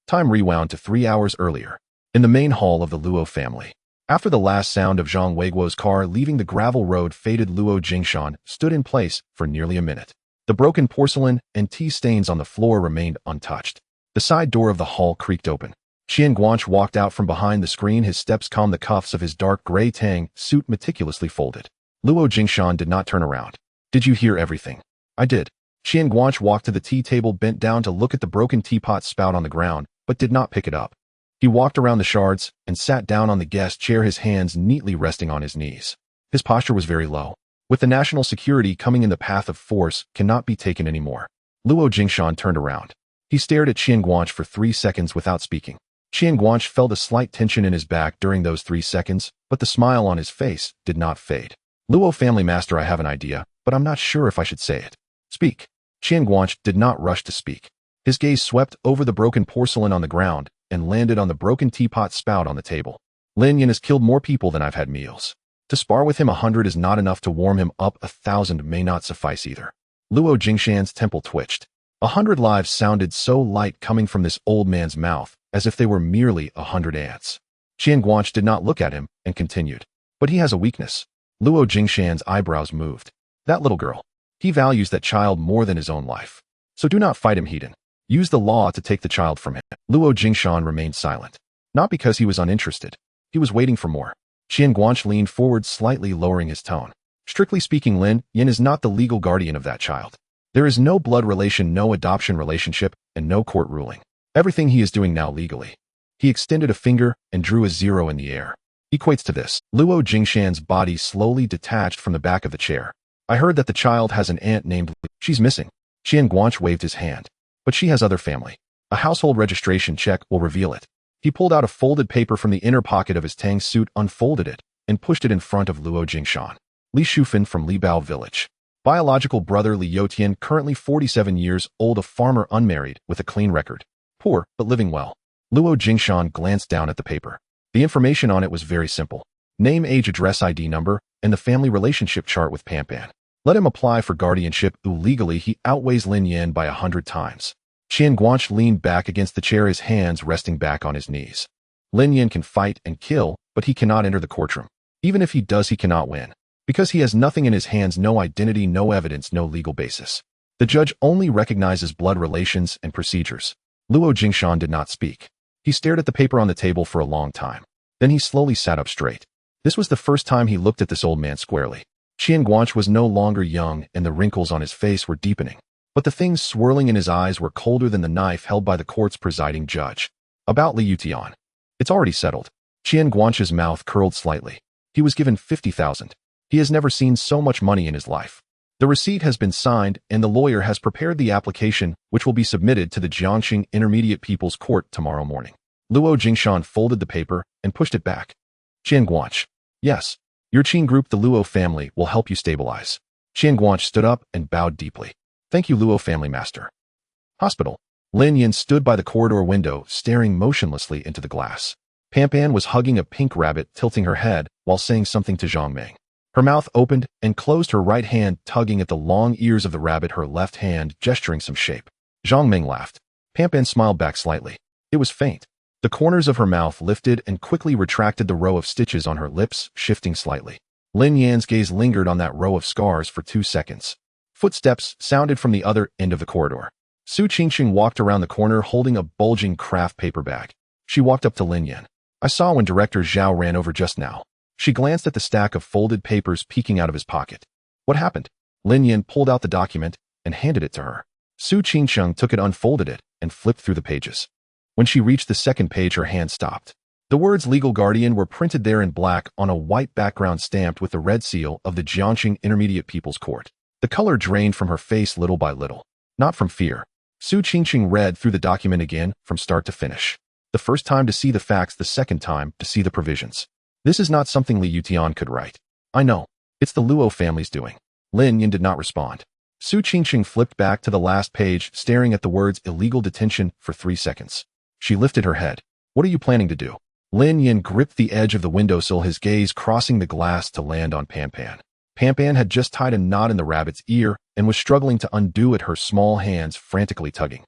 Time rewound to 3 hours earlier, in the main hall of the Luo family. After the last sound of Zhang Weiguo's car leaving the gravel road faded, Luo Jingshan stood in place for nearly a minute. The broken porcelain and tea stains on the floor remained untouched. The side door of the hall creaked open. Qian Guanche walked out from behind the screen, his steps calm, the cuffs of his dark gray tang suit meticulously folded. Luo Jingshan did not turn around. Did you hear everything? I did. Qian Guanche walked to the tea table, bent down to look at the broken teapot spout on the ground, but did not pick it up. He walked around the shards and sat down on the guest chair, his hands neatly resting on his knees. His posture was very low. With the national security coming in, the path of force cannot be taken anymore. Luo Jingshan turned around. He stared at Qian Guanche for 3 seconds without speaking. Qian Guanche felt a slight tension in his back during those 3 seconds, but the smile on his face did not fade. Luo family master, I have an idea, but I'm not sure if I should say it. Speak. Qian Guanche did not rush to speak. His gaze swept over the broken porcelain on the ground and landed on the broken teapot spout on the table. Lin Yan has killed more people than I've had meals. To spar with him 100 is not enough to warm him up, 1,000 may not suffice either. Luo Jingshan's temple twitched. 100 lives sounded so light coming from this old man's mouth, as if they were merely 100 ants. Qian Guanche did not look at him and continued. But he has a weakness. Luo Jingshan's eyebrows moved. That little girl. He values that child more than his own life. So do not fight him, Heaton. Use the law to take the child from him. Luo Jingshan remained silent. Not because he was uninterested. He was waiting for more. Qian Guanche leaned forward slightly, lowering his tone. Strictly speaking, Lin Yan is not the legal guardian of that child. There is no blood relation, no adoption relationship, and no court ruling. Everything he is doing now legally. He extended a finger and drew a 0 in the air. Equates to this. Luo Jingshan's body slowly detached from the back of the chair. I heard that the child has an aunt named Li. She's missing. Qian Guanch waved his hand. But she has other family. A household registration check will reveal it. He pulled out a folded paper from the inner pocket of his Tang suit, unfolded it, and pushed it in front of Luo Jingshan. Li Shufan from Libao village. Biological brother Li Yotian, currently 47 years old, a farmer, unmarried, with a clean record. Poor, but living well. Luo Jingshan glanced down at the paper. The information on it was very simple. Name, age, address, ID number, and the family relationship chart with Pampan. Let him apply for guardianship. Legally, he outweighs Lin Yan by 100 times. Qian Guanch leaned back against the chair, his hands resting back on his knees. Lin Yan can fight and kill, but he cannot enter the courtroom. Even if he does, he cannot win. Because he has nothing in his hands, no identity, no evidence, no legal basis. The judge only recognizes blood relations and procedures. Luo Jingshan did not speak. He stared at the paper on the table for a long time. Then he slowly sat up straight. This was the first time he looked at this old man squarely. Qian Guanch was no longer young, and the wrinkles on his face were deepening. But the things swirling in his eyes were colder than the knife held by the court's presiding judge. About Li Yutian. It's already settled. Qian Guanch's mouth curled slightly. He was given 50,000. He has never seen so much money in his life. The receipt has been signed, and the lawyer has prepared the application, which will be submitted to the Jiangxing Intermediate People's Court tomorrow morning. Luo Jingshan folded the paper and pushed it back. Qian Guanch. Yes. Your Qin group, the Luo family, will help you stabilize. Qian Guanch stood up and bowed deeply. Thank you, Luo family master. Hospital. Lin Yan stood by the corridor window, staring motionlessly into the glass. Pampan was hugging a pink rabbit, tilting her head while saying something to Zhang Ming. Her mouth opened and closed, her right hand tugging at the long ears of the rabbit, her left hand gesturing some shape. Zhang Ming laughed. Pampan smiled back slightly. It was faint. The corners of her mouth lifted and quickly retracted, the row of stitches on her lips shifting slightly. Lin Yan's gaze lingered on that row of scars for 2 seconds. Footsteps sounded from the other end of the corridor. Su Qingqing walked around the corner holding a bulging craft paper bag. She walked up to Lin Yan. I saw when Director Zhao ran over just now. She glanced at the stack of folded papers peeking out of his pocket. What happened? Lin Yan pulled out the document and handed it to her. Su Qingqing took it, unfolded it, and flipped through the pages. When she reached the second page, her hand stopped. The words legal guardian were printed there in black on a white background, stamped with the red seal of the Jiangxing Intermediate People's Court. The color drained from her face little by little. Not from fear. Su Qingqing read through the document again, from start to finish. The first time to see the facts, the second time to see the provisions. This is not something Li Yutian could write. I know. It's the Luo family's doing. Lin Yan did not respond. Su Qingqing flipped back to the last page, staring at the words illegal detention for 3 seconds. She lifted her head. What are you planning to do? Lin Yan gripped the edge of the windowsill, his gaze crossing the glass to land on Pampan. Pampan had just tied a knot in the rabbit's ear and was struggling to undo it, her small hands frantically tugging.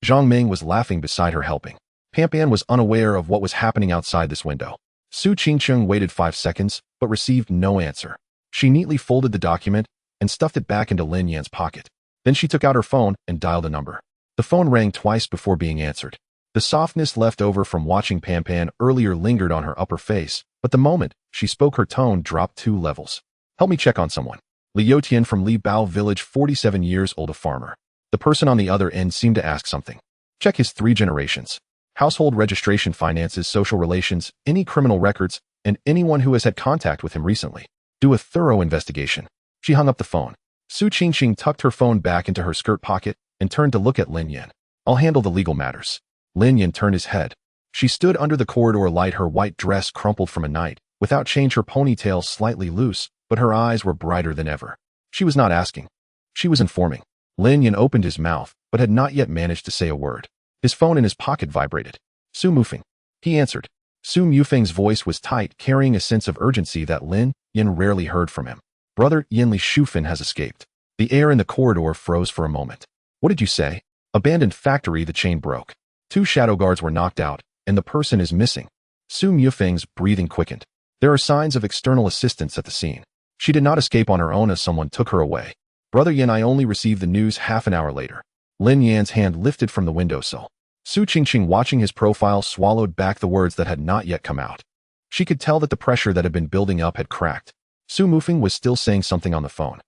Zhang Ming was laughing beside her, helping. Pampan was unaware of what was happening outside this window. Su Qingqing waited 5 seconds, but received no answer. She neatly folded the document and stuffed it back into Lin Yan's pocket. Then she took out her phone and dialed a number. The phone rang twice before being answered. The softness left over from watching Pampan earlier lingered on her upper face, but the moment she spoke, her tone dropped 2 levels. Help me check on someone. Li Yotian from Li Bao village, 47 years old, a farmer. The person on the other end seemed to ask something. Check his 3 generations. Household registration, finances, social relations, any criminal records, and anyone who has had contact with him recently. Do a thorough investigation. She hung up the phone. Su Qingqing tucked her phone back into her skirt pocket and turned to look at Lin Yan. I'll handle the legal matters. Lin Yan turned his head. She stood under the corridor light, her white dress crumpled from a night, without change, her ponytail slightly loose, but her eyes were brighter than ever. She was not asking. She was informing. Lin Yan opened his mouth, but had not yet managed to say a word. His phone in his pocket vibrated. Su Mufeng. He answered. Su Mufeng's voice was tight, carrying a sense of urgency that Lin Yan rarely heard from him. Brother Yin Li Shufan has escaped. The air in the corridor froze for a moment. What did you say? Abandoned factory, the chain broke. 2 shadow guards were knocked out, and the person is missing. Su Mufeng's breathing quickened. There are signs of external assistance at the scene. She did not escape on her own, as someone took her away. Brother Yin, I only received the news half an hour later. Lin Yan's hand lifted from the windowsill. Su Qingqing, watching his profile, swallowed back the words that had not yet come out. She could tell that the pressure that had been building up had cracked. Su Mufeng was still saying something on the phone.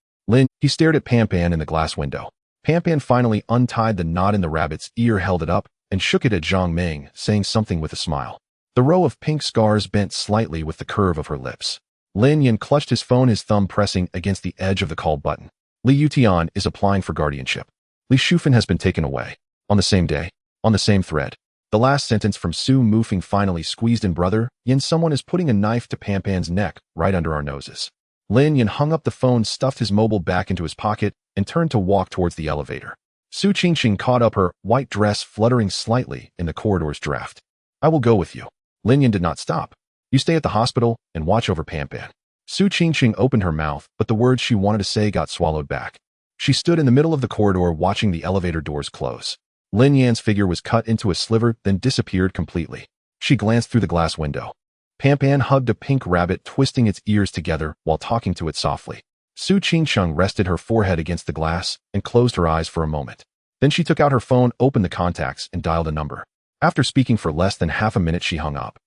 He stared at Pampan in the glass window. Pampan finally untied the knot in the rabbit's ear, held it up, and shook it at Zhang Ming, saying something with a smile. The row of pink scars bent slightly with the curve of her lips. Lin Yan clutched his phone, his thumb pressing against the edge of the call button. Li Yutian is applying for guardianship. Li Shufan has been taken away. On the same day. On the same thread. The last sentence from Su Mufeng finally squeezed in. Brother, Yin, someone is putting a knife to Pan Pan's neck, right under our noses. Lin Yan hung up the phone, stuffed his mobile back into his pocket, and turned to walk towards the elevator. Su Qingqing caught up, her white dress fluttering slightly in the corridor's draft. I will go with you. Lin Yan did not stop. You stay at the hospital and watch over Pan Pan. Su Qingqing opened her mouth, but the words she wanted to say got swallowed back. She stood in the middle of the corridor watching the elevator doors close. Lin Yan's figure was cut into a sliver, then disappeared completely. She glanced through the glass window. Pan Pan hugged a pink rabbit, twisting its ears together while talking to it softly. Su Qingqing rested her forehead against the glass and closed her eyes for a moment. Then she took out her phone, opened the contacts, and dialed a number. After speaking for less than half a minute, she hung up.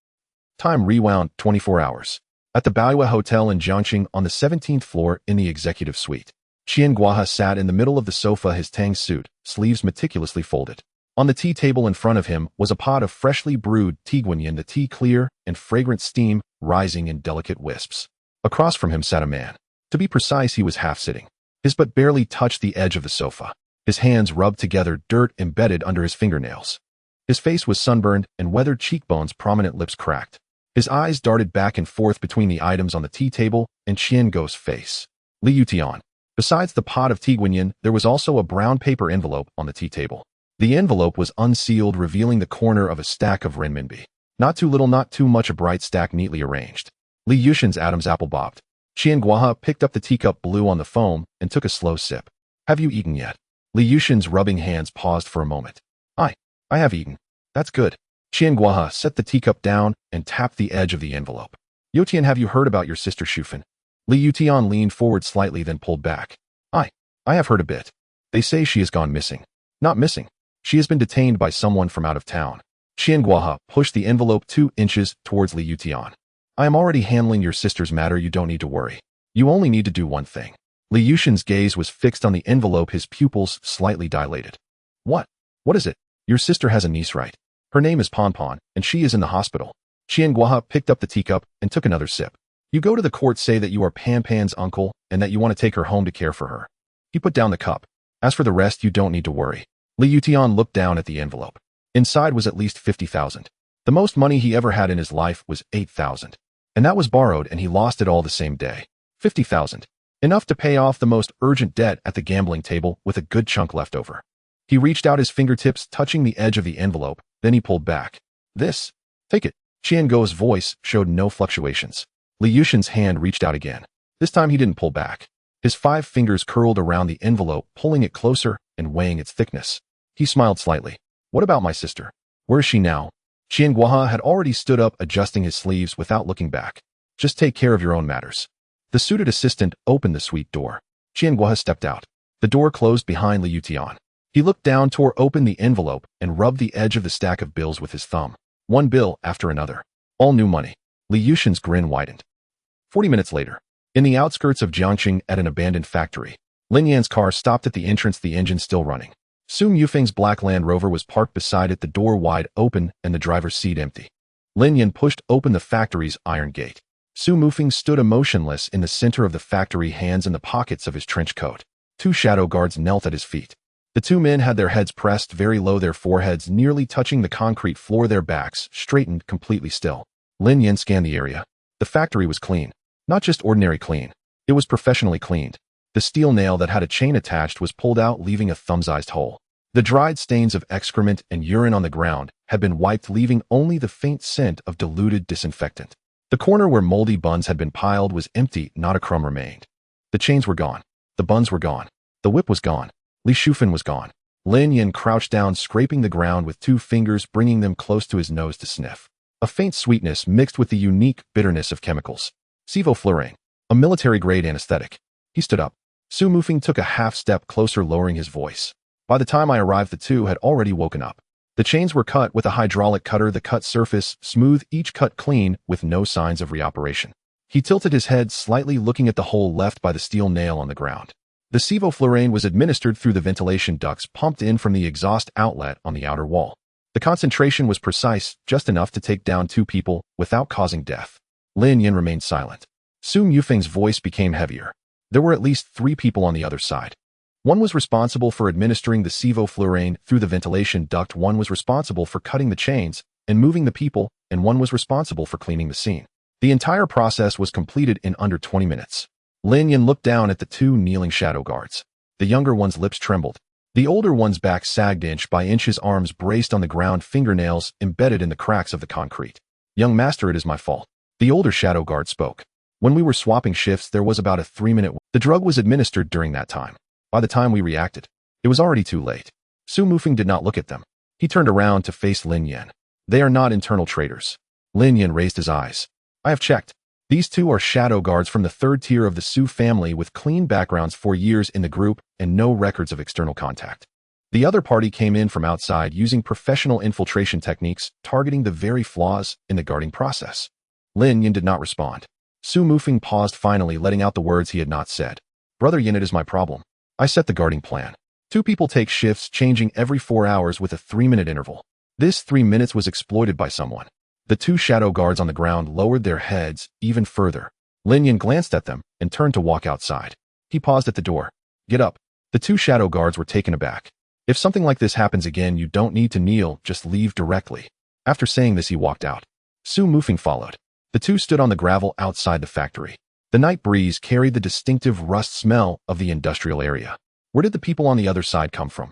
Time rewound 24 hours. At the Baiwa Hotel in Jiangxing on the 17th floor in the executive suite. Qian Guohe sat in the middle of the sofa, his tang suit, sleeves meticulously folded. On the tea table in front of him was a pot of freshly brewed tea guanyin, the tea clear and fragrant steam rising in delicate wisps. Across from him sat a man. To be precise, he was half sitting. His butt barely touched the edge of the sofa. His hands rubbed together, dirt embedded under his fingernails. His face was sunburned and weathered, cheekbones, prominent lips cracked. His eyes darted back and forth between the items on the tea table and Qian Guo's face. Li Yutian. Besides the pot of tea guanyin, there was also a brown paper envelope on the tea table. The envelope was unsealed, revealing the corner of a stack of renminbi. Not too little, not too much, a bright stack neatly arranged. Li Yushin's Adam's apple bobbed. Qian Guohe picked up the teacup, blew on the foam, and took a slow sip. Have you eaten yet? Li Yushin's rubbing hands paused for a moment. I have eaten. That's good. Qian Guohe set the teacup down and tapped the edge of the envelope. Yotian, have you heard about your sister Shufan? Li Yutian leaned forward slightly, then pulled back. I have heard a bit. They say she has gone missing. Not missing. She has been detained by someone from out of town. Qian Guohe pushed the envelope 2 inches towards Li Yutian. I am already handling your sister's matter, you don't need to worry. You only need to do one thing. Li Yushin's gaze was fixed on the envelope, his pupils slightly dilated. What? What is it? Your sister has a niece, right? Her name is Ponpon, and she is in the hospital. Qian Guohe picked up the teacup and took another sip. You go to the court, say that you are Pan Pan's uncle and that you want to take her home to care for her. He put down the cup. As for the rest, you don't need to worry. Li Yutian looked down at the envelope. Inside was at least 50,000. The most money he ever had in his life was 8,000. And that was borrowed, and he lost it all the same day. 50,000. Enough to pay off the most urgent debt at the gambling table with a good chunk left over. He reached out his fingertips, touching the edge of the envelope, then he pulled back. This? Take it. Qian Guo's voice showed no fluctuations. Li Yushin's hand reached out again. This time he didn't pull back. His 5 fingers curled around the envelope, pulling it closer and weighing its thickness. He smiled slightly. What about my sister? Where is she now? Qian Guohe had already stood up, adjusting his sleeves without looking back. Just take care of your own matters. The suited assistant opened the suite door. Qian Guohe stepped out. The door closed behind Li Yutian. He looked down, tore open the envelope, and rubbed the edge of the stack of bills with his thumb. One bill after another. All new money. Li Yushin's grin widened. 40 minutes later, in the outskirts of Jiangxing at an abandoned factory, Lin Yan's car stopped at the entrance, the engine still running. Su Mufeng's black Land Rover was parked beside it, the door wide open and the driver's seat empty. Lin Yan pushed open the factory's iron gate. Su Mufeng stood emotionless in the center of the factory, hands in the pockets of his trench coat. 2 shadow guards knelt at his feet. The 2 men had their heads pressed very low, their foreheads nearly touching the concrete floor, their backs straightened, completely still. Lin Yan scanned the area. The factory was clean. Not just ordinary clean. It was professionally cleaned. The steel nail that had a chain attached was pulled out, leaving a thumb-sized hole. The dried stains of excrement and urine on the ground had been wiped, leaving only the faint scent of diluted disinfectant. The corner where moldy buns had been piled was empty, not a crumb remained. The chains were gone. The buns were gone. The whip was gone. Li Shufan was gone. Lin Yan crouched down, scraping the ground with 2 fingers, bringing them close to his nose to sniff. A faint sweetness mixed with the unique bitterness of chemicals. Sevoflurane, a military-grade anesthetic. He stood up. Su Mufeng took a half step closer, lowering his voice. By the time I arrived, the 2 had already woken up. The chains were cut with a hydraulic cutter, the cut surface smooth, each cut clean, with no signs of reoperation. He tilted his head slightly, looking at the hole left by the steel nail on the ground. The sevoflurane was administered through the ventilation ducts pumped in from the exhaust outlet on the outer wall. The concentration was precise, just enough to take down 2 people without causing death. Lin Yin remained silent. Su Mufeng's voice became heavier. There were at least 3 people on the other side. One was responsible for administering the sevoflurane through the ventilation duct, one was responsible for cutting the chains and moving the people, and one was responsible for cleaning the scene. The entire process was completed in under 20 minutes. Lin Yin looked down at the 2 kneeling shadow guards. The younger one's lips trembled. The older one's back sagged inch by inch, his arms braced on the ground, fingernails embedded in the cracks of the concrete. "Young master, it is my fault." The older shadow guard spoke. "When we were swapping shifts, there was about a 3-minute. The drug was administered during that time. By the time we reacted, it was already too late." Su Mufeng did not look at them. He turned around to face Lin Yin. "They are not internal traitors." Lin Yin raised his eyes. "I have checked. These 2 are shadow guards from the 3rd tier of the Su family with clean backgrounds, 4 years in the group, and no records of external contact. The other party came in from outside using professional infiltration techniques, targeting the very flaws in the guarding process." Lin Yin did not respond. Su Mufeng paused, finally letting out the words he had not said. "Brother Yin, it is my problem. I set the guarding plan. 2 people take shifts, changing every 4 hours with a 3-minute interval. This 3 minutes was exploited by someone." The 2 shadow guards on the ground lowered their heads even further. Lin Yin glanced at them and turned to walk outside. He paused at the door. "Get up." The 2 shadow guards were taken aback. "If something like this happens again, you don't need to kneel, just leave directly." After saying this, he walked out. Su Mufeng followed. The 2 stood on the gravel outside the factory. The night breeze carried the distinctive rust smell of the industrial area. Where did the people on the other side come from?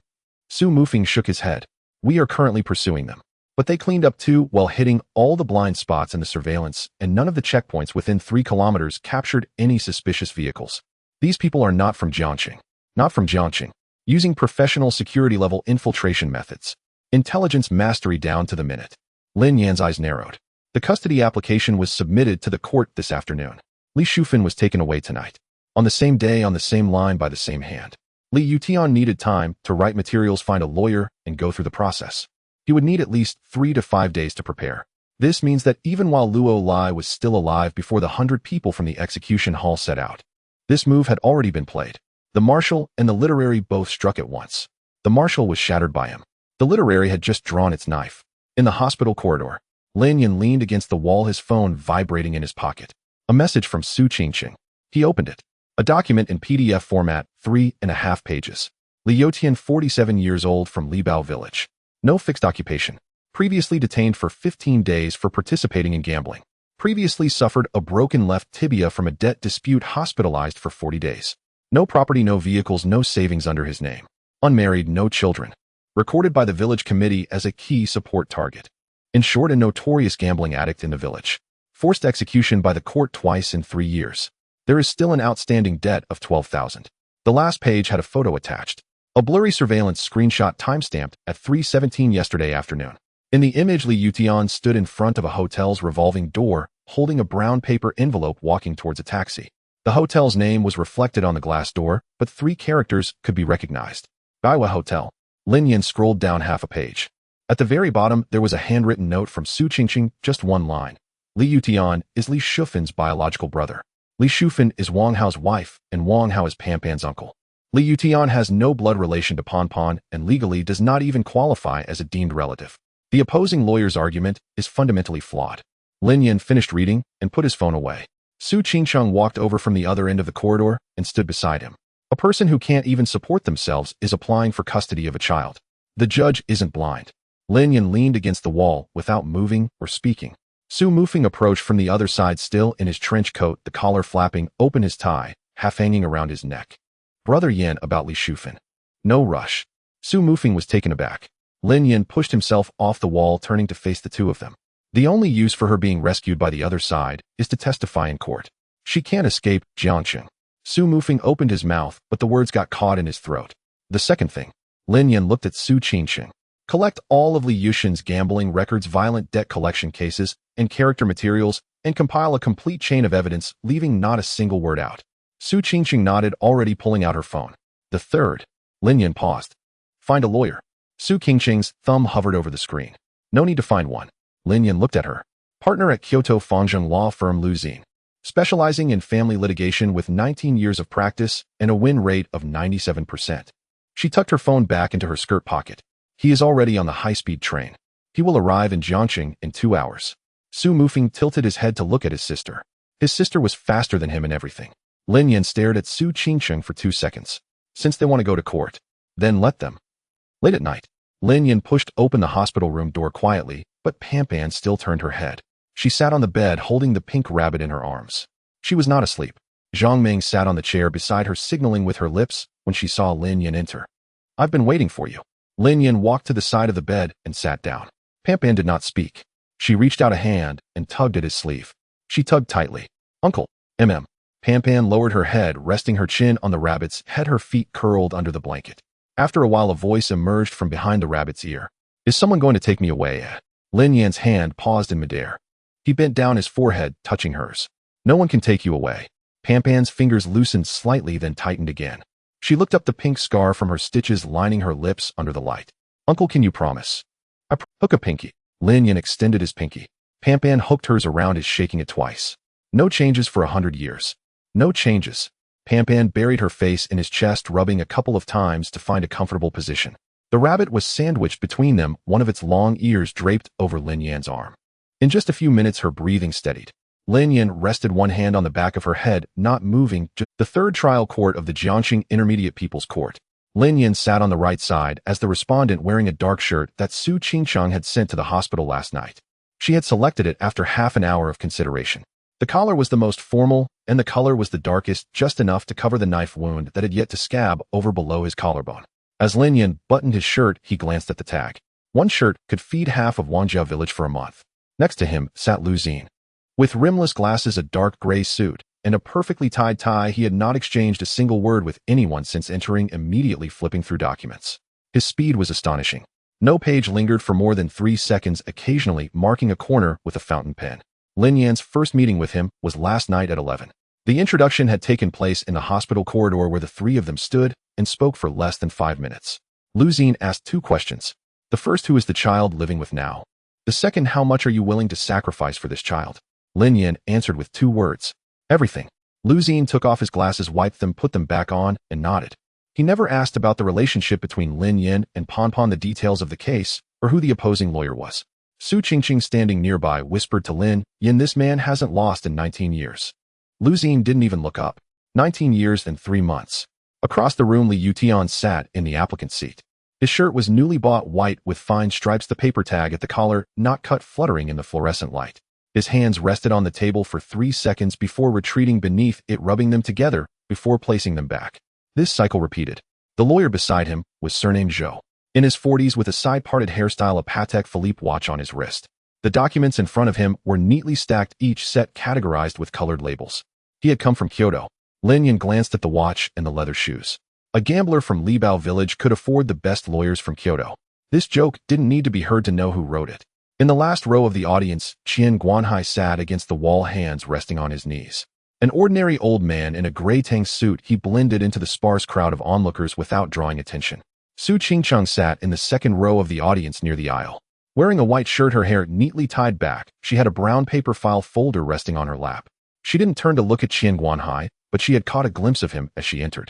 Su Mufeng shook his head. "We are currently pursuing them. But they cleaned up too, while hitting all the blind spots in the surveillance, and none of the checkpoints within 3 kilometers captured any suspicious vehicles. These people are not from Jiangqing. Not from Jiangqing. Using professional security-level infiltration methods. Intelligence mastery down to the minute." Lin Yan's eyes narrowed. The custody application was submitted to the court this afternoon. Li Shufan was taken away tonight. On the same day, on the same line, by the same hand. Li Yutian needed time to write materials, find a lawyer, and go through the process. He would need at least 3 to 5 days to prepare. This means that even while Luo Lai was still alive before the 100 people from the execution hall set out, this move had already been played. The marshal and the literary both struck at once. The marshal was shattered by him. The literary had just drawn its knife. In the hospital corridor, Lin Yin leaned against the wall, his phone vibrating in his pocket. A message from Su Qingqing. He opened it. A document in PDF format, 3.5 pages. Li Yotian, 47 years old, from Libao village. No fixed occupation. Previously detained for 15 days for participating in gambling. Previously suffered a broken left tibia from a debt dispute, hospitalized for 40 days. No property, no vehicles, no savings under his name. Unmarried, no children. Recorded by the village committee as a key support target. In short, a notorious gambling addict in the village. Forced execution by the court twice in 3 years. There is still an outstanding debt of 12,000. The last page had a photo attached. A blurry surveillance screenshot timestamped at 3:17 yesterday afternoon. In the image, Li Yutian stood in front of a hotel's revolving door, holding a brown paper envelope, walking towards a taxi. The hotel's name was reflected on the glass door, but 3 characters could be recognized. Daiwa Hotel. Lin Yin scrolled down half a page. At the very bottom, there was a handwritten note from Su Qingqing, just one line. Li Yutian is Li Shufan's biological brother. Li Shufan is Wang Hao's wife, and Wang Hao is Pan Pan's uncle. Li Yutian has no blood relation to Pan Pan and legally does not even qualify as a deemed relative. The opposing lawyer's argument is fundamentally flawed. Lin Yin finished reading and put his phone away. Su Qingqing walked over from the other end of the corridor and stood beside him. A person who can't even support themselves is applying for custody of a child. The judge isn't blind. Lin Yin leaned against the wall without moving or speaking. Su Mufeng approached from the other side, still in his trench coat, the collar flapping open, his tie half hanging around his neck. Brother Yin, about Li Shufan. No rush. Su Mufeng was taken aback. Lin Yin pushed himself off the wall, turning to face the 2 of them. The only use for her being rescued by the other side is to testify in court. She can't escape Jiangqing. Su Mufeng opened his mouth, but the words got caught in his throat. The second thing. Lin Yin looked at Su Qingqing. Collect all of Li Yushin's gambling records, violent debt collection cases, and character materials, and compile a complete chain of evidence, leaving not a single word out. Su Qingqing nodded, already pulling out her phone. The third. Lin Yin paused. Find a lawyer. Su Qingqing's thumb hovered over the screen. No need to find one. Lin Yin looked at her. Partner at Kyoto Fangjung law firm Lu Xin. Specializing in family litigation with 19 years of practice and a win rate of 97%. She tucked her phone back into her skirt pocket. He is already on the high-speed train. He will arrive in Jiangxing in 2 hours. Su Mufeng tilted his head to look at his sister. His sister was faster than him in everything. Lin Yan stared at Su Qingcheng for 2 seconds. Since they want to go to court, then let them. Late at night, Lin Yan pushed open the hospital room door quietly, but Pan still turned her head. She sat on the bed holding the pink rabbit in her arms. She was not asleep. Zhang Ming sat on the chair beside her, signaling with her lips when she saw Lin Yan enter. I've been waiting for you. Lin Yan walked to the side of the bed and sat down. Pan did not speak. She reached out a hand and tugged at his sleeve. She tugged tightly. Uncle, Pan lowered her head, resting her chin on the rabbit's head, her feet curled under the blanket. After a while, a voice emerged from behind the rabbit's ear. Is someone going to take me away? Lin Yan's hand paused in midair. He bent down, his forehead touching hers. No one can take you away. Pan's fingers loosened slightly, then tightened again. She looked up, the pink scar from her stitches lining her lips under the light. Uncle, can you promise? Hook a pinky. Lin Yan extended his pinky. Pan hooked hers around his, shaking it twice. No changes for 100 years. No changes. Pan buried her face in his chest, rubbing a couple of times to find a comfortable position. The rabbit was sandwiched between them, one of its long ears draped over Lin Yan's arm. In just a few minutes, her breathing steadied. Lin Yan rested one hand on the back of her head, not moving. The third trial court of the Jiangxing Intermediate People's Court. Lin Yan sat on the right side as the respondent, wearing a dark shirt that Su Qingcheng had sent to the hospital last night. She had selected it after half an hour of consideration. The collar was the most formal, and the color was the darkest, just enough to cover the knife wound that had yet to scab over below his collarbone. As Lin Yan buttoned his shirt, he glanced at the tag. One shirt could feed half of Wangjia village for a month. Next to him sat Lu Xin. With rimless glasses, a dark gray suit, and a perfectly tied tie, he had not exchanged a single word with anyone since entering, immediately flipping through documents. His speed was astonishing. No page lingered for more than 3 seconds, occasionally marking a corner with a fountain pen. Lin Yan's first meeting with him was last night at 11. The introduction had taken place in the hospital corridor, where the three of them stood and spoke for less than 5 minutes. Lu Xin asked 2 questions. The first, who is the child living with now? The second, how much are you willing to sacrifice for this child? Lin Yan answered with 2 words. Everything. Lu Xin took off his glasses, wiped them, put them back on, and nodded. He never asked about the relationship between Lin Yan and Pan, the details of the case, or who the opposing lawyer was. Su Qingcheng, standing nearby, whispered to Lin Yan, this man hasn't lost in 19 years. Lu Xin didn't even look up. 19 years and 3 months. Across the room, Li Yutian sat in the applicant's seat. His shirt was newly bought white with fine stripes, the paper tag at the collar, not cut, fluttering in the fluorescent light. His hands rested on the table for 3 seconds before retreating beneath it, rubbing them together before placing them back. This cycle repeated. The lawyer beside him was surnamed Zhou. In his 40s, with a side-parted hairstyle, a Patek Philippe watch on his wrist. The documents in front of him were neatly stacked, each set categorized with colored labels. He had come from Kyoto. Lin Yan glanced at the watch and the leather shoes. A gambler from Libao village could afford the best lawyers from Kyoto. This joke didn't need to be heard to know who wrote it. In the last row of the audience, Qian Guanhai sat against the wall, hands resting on his knees. An ordinary old man in a gray tang suit, he blended into the sparse crowd of onlookers without drawing attention. Su Qingcheng sat in the second row of the audience near the aisle. Wearing a white shirt, her hair neatly tied back, she had a brown paper file folder resting on her lap. She didn't turn to look at Qian Guanhai, but she had caught a glimpse of him as she entered.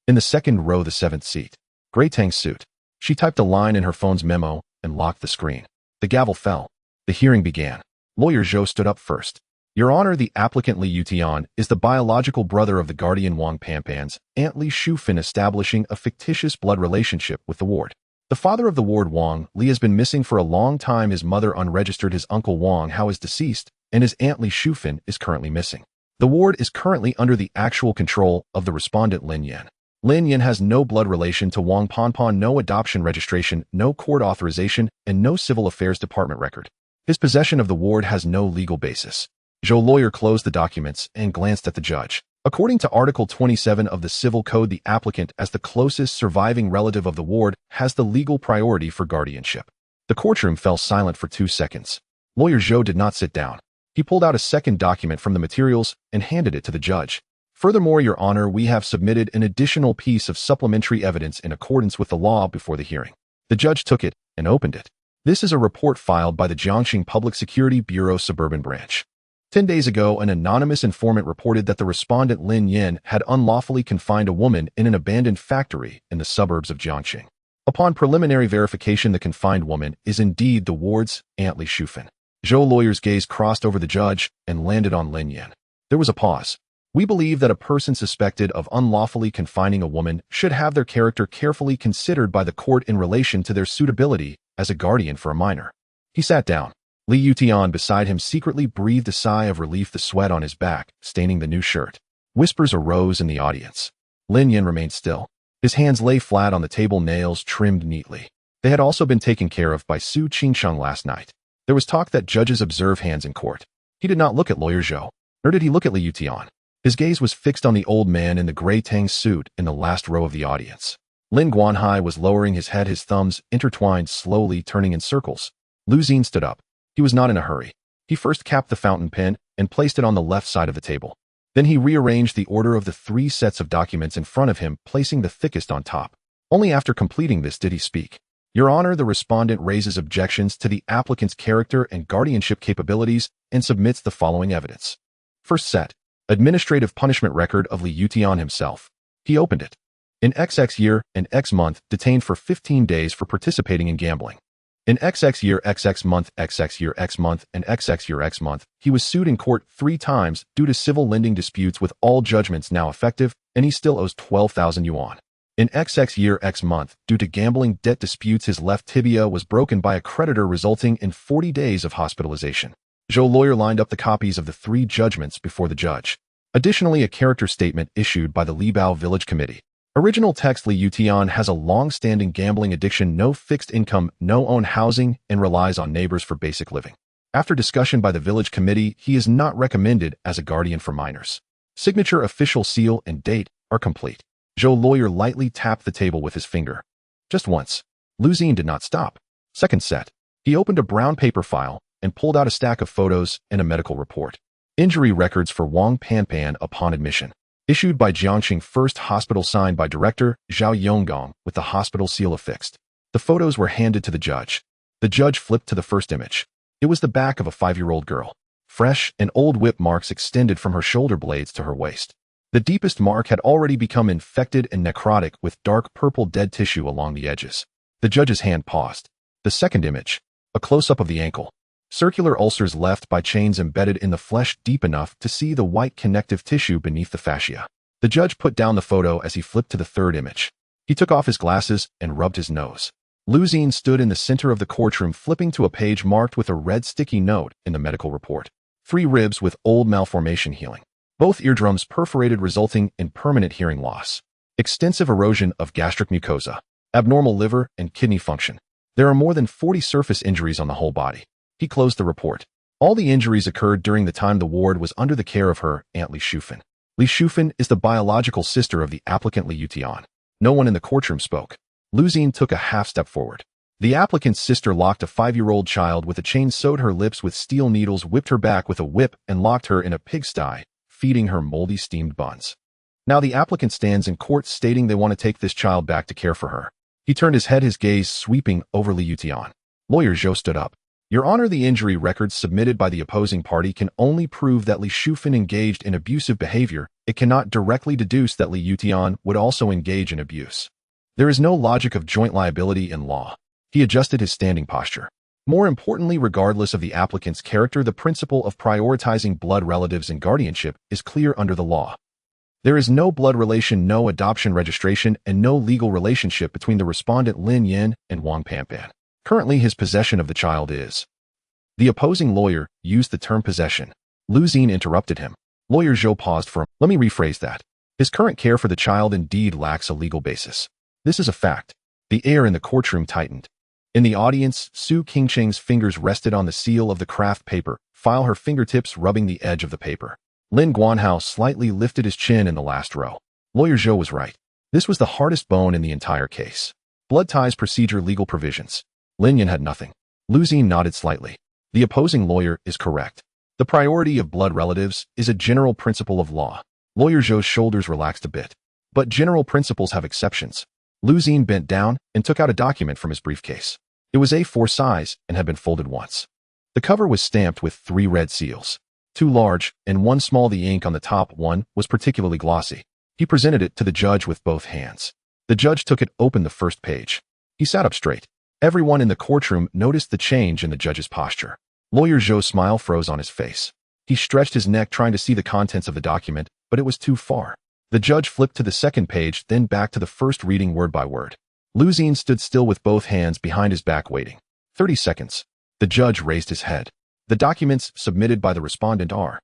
In the second row, the 7th seat. Gray tang suit. She typed a line in her phone's memo and locked the screen. The gavel fell. The hearing began. Lawyer Zhou stood up first. Your Honor, the applicant Li Yutian is the biological brother of the guardian Wang Pan's Aunt Li Shufin, establishing a fictitious blood relationship with the ward. The father of the ward, Wang Li, has been missing for a long time. His mother unregistered. His uncle Wang Hao is deceased, and his Aunt Li Shufin is currently missing. The ward is currently under the actual control of the respondent Lin Yan. Lin Yan has no blood relation to Wang Pan, no adoption registration, no court authorization, and no civil affairs department record. His possession of the ward has no legal basis. Zhou lawyer closed the documents and glanced at the judge. According to Article 27 of the Civil Code, the applicant, as the closest surviving relative of the ward, has the legal priority for guardianship. The courtroom fell silent for 2 seconds. Lawyer Zhou did not sit down. He pulled out a second document from the materials and handed it to the judge. Furthermore, Your Honor, we have submitted an additional piece of supplementary evidence in accordance with the law before the hearing. The judge took it and opened it. This is a report filed by the Jiangxing Public Security Bureau Suburban Branch. 10 days ago, an anonymous informant reported that the respondent Lin Yan had unlawfully confined a woman in an abandoned factory in the suburbs of Jiangxing. Upon preliminary verification, the confined woman is indeed the ward's Aunt Li Shufan. Zhou lawyer's gaze crossed over the judge and landed on Lin Yan. There was a pause. We believe that a person suspected of unlawfully confining a woman should have their character carefully considered by the court in relation to their suitability as a guardian for a minor. He sat down. Li Yutian beside him secretly breathed a sigh of relief, the sweat on his back staining the new shirt. Whispers arose in the audience. Lin Yan remained still. His hands lay flat on the table, nails trimmed neatly. They had also been taken care of by Su Qingsheng last night. There was talk that judges observe hands in court. He did not look at lawyer Zhou, nor did he look at Li Yutian. His gaze was fixed on the old man in the gray tang suit in the last row of the audience. Lin Guanhai was lowering his head, his thumbs intertwined, slowly turning in circles. Lu Xin stood up. He was not in a hurry. He first capped the fountain pen and placed it on the left side of the table. Then he rearranged the order of the 3 sets of documents in front of him, placing the thickest on top. Only after completing this did he speak. Your Honor, the respondent raises objections to the applicant's character and guardianship capabilities and submits the following evidence. First set. Administrative punishment record of Li Yutian himself. He opened it. In XX year and X month, detained for 15 days for participating in gambling. In XX year, XX month, XX year, X month, and XX year, X month, he was sued in court 3 times due to civil lending disputes with all judgments now effective, and he still owes 12,000 yuan. In XX year, X month, due to gambling debt disputes, his left tibia was broken by a creditor, resulting in 40 days of hospitalization. Zhou lawyer lined up the copies of the 3 judgments before the judge. Additionally, a character statement issued by the Libao Village Committee. Original text: Li Yutian has a long-standing gambling addiction, no fixed income, no own housing, and relies on neighbors for basic living. After discussion by the village committee, he is not recommended as a guardian for minors. Signature, official seal, and date are complete. Zhou lawyer lightly tapped the table with his finger. Just once. Lu Xin did not stop. Second set. He opened a brown paper file and pulled out a stack of photos and a medical report. Injury records for Wang Panpan upon admission. Issued by Jiangxing First Hospital, signed by Director Zhao Yonggong with the hospital seal affixed. The photos were handed to the judge. The judge flipped to the first image. It was the back of a 5-year-old girl. Fresh and old whip marks extended from her shoulder blades to her waist. The deepest mark had already become infected and necrotic with dark purple dead tissue along the edges. The judge's hand paused. The second image. A close-up of the ankle. Circular ulcers left by chains embedded in the flesh deep enough to see the white connective tissue beneath the fascia. The judge put down the photo as he flipped to the third image. He took off his glasses and rubbed his nose. Lu Xin stood in the center of the courtroom, flipping to a page marked with a red sticky note in the medical report. 3 ribs with old malformation healing. Both eardrums perforated, resulting in permanent hearing loss. Extensive erosion of gastric mucosa. Abnormal liver and kidney function. There are more than 40 surface injuries on the whole body. He closed the report. All the injuries occurred during the time the ward was under the care of her Aunt Li Shufan. Li Shufan is the biological sister of the applicant Li Yutian. No one in the courtroom spoke. Lu Xin took a half step forward. The applicant's sister locked a 5-year-old child with a chain, sewed her lips with steel needles, whipped her back with a whip, and locked her in a pigsty, feeding her moldy steamed buns. Now the applicant stands in court stating they want to take this child back to care for her. He turned his head, his gaze sweeping over Li Yutian. Lawyer Zhou stood up. Your Honor, the injury records submitted by the opposing party can only prove that Li Shufan engaged in abusive behavior. It cannot directly deduce that Li Yutian would also engage in abuse. There is no logic of joint liability in law. He adjusted his standing posture. More importantly, regardless of the applicant's character, the principle of prioritizing blood relatives in guardianship is clear under the law. There is no blood relation, no adoption registration, and no legal relationship between the respondent Lin Yan and Wang Panpan. Currently, his possession of the child is. The opposing lawyer used the term possession. Lu Xin interrupted him. Lawyer Zhou paused for him. Let me rephrase that. His current care for the child indeed lacks a legal basis. This is a fact. The air in the courtroom tightened. In the audience, Su Qingsheng's fingers rested on the seal of the craft paper file, her fingertips rubbing the edge of the paper. Lin Guanhao slightly lifted his chin in the last row. Lawyer Zhou was right. This was the hardest bone in the entire case. Blood ties procedure, legal provisions. Lin Yan had nothing. Lu Xin nodded slightly. The opposing lawyer is correct. The priority of blood relatives is a general principle of law. Lawyer Zhou's shoulders relaxed a bit. But general principles have exceptions. Lu Xin bent down and took out a document from his briefcase. It was A4 size and had been folded once. The cover was stamped with 3 red seals. 2 large and 1 small. The ink on the top one was particularly glossy. He presented it to the judge with both hands. The judge took it, opened the first page. He sat up straight. Everyone in the courtroom noticed the change in the judge's posture. Lawyer Zhou's smile froze on his face. He stretched his neck trying to see the contents of the document, but it was too far. The judge flipped to the second page, then back to the first reading word by word. Lu Xin stood still with both hands behind his back waiting. 30 seconds. The judge raised his head. The documents submitted by the respondent are.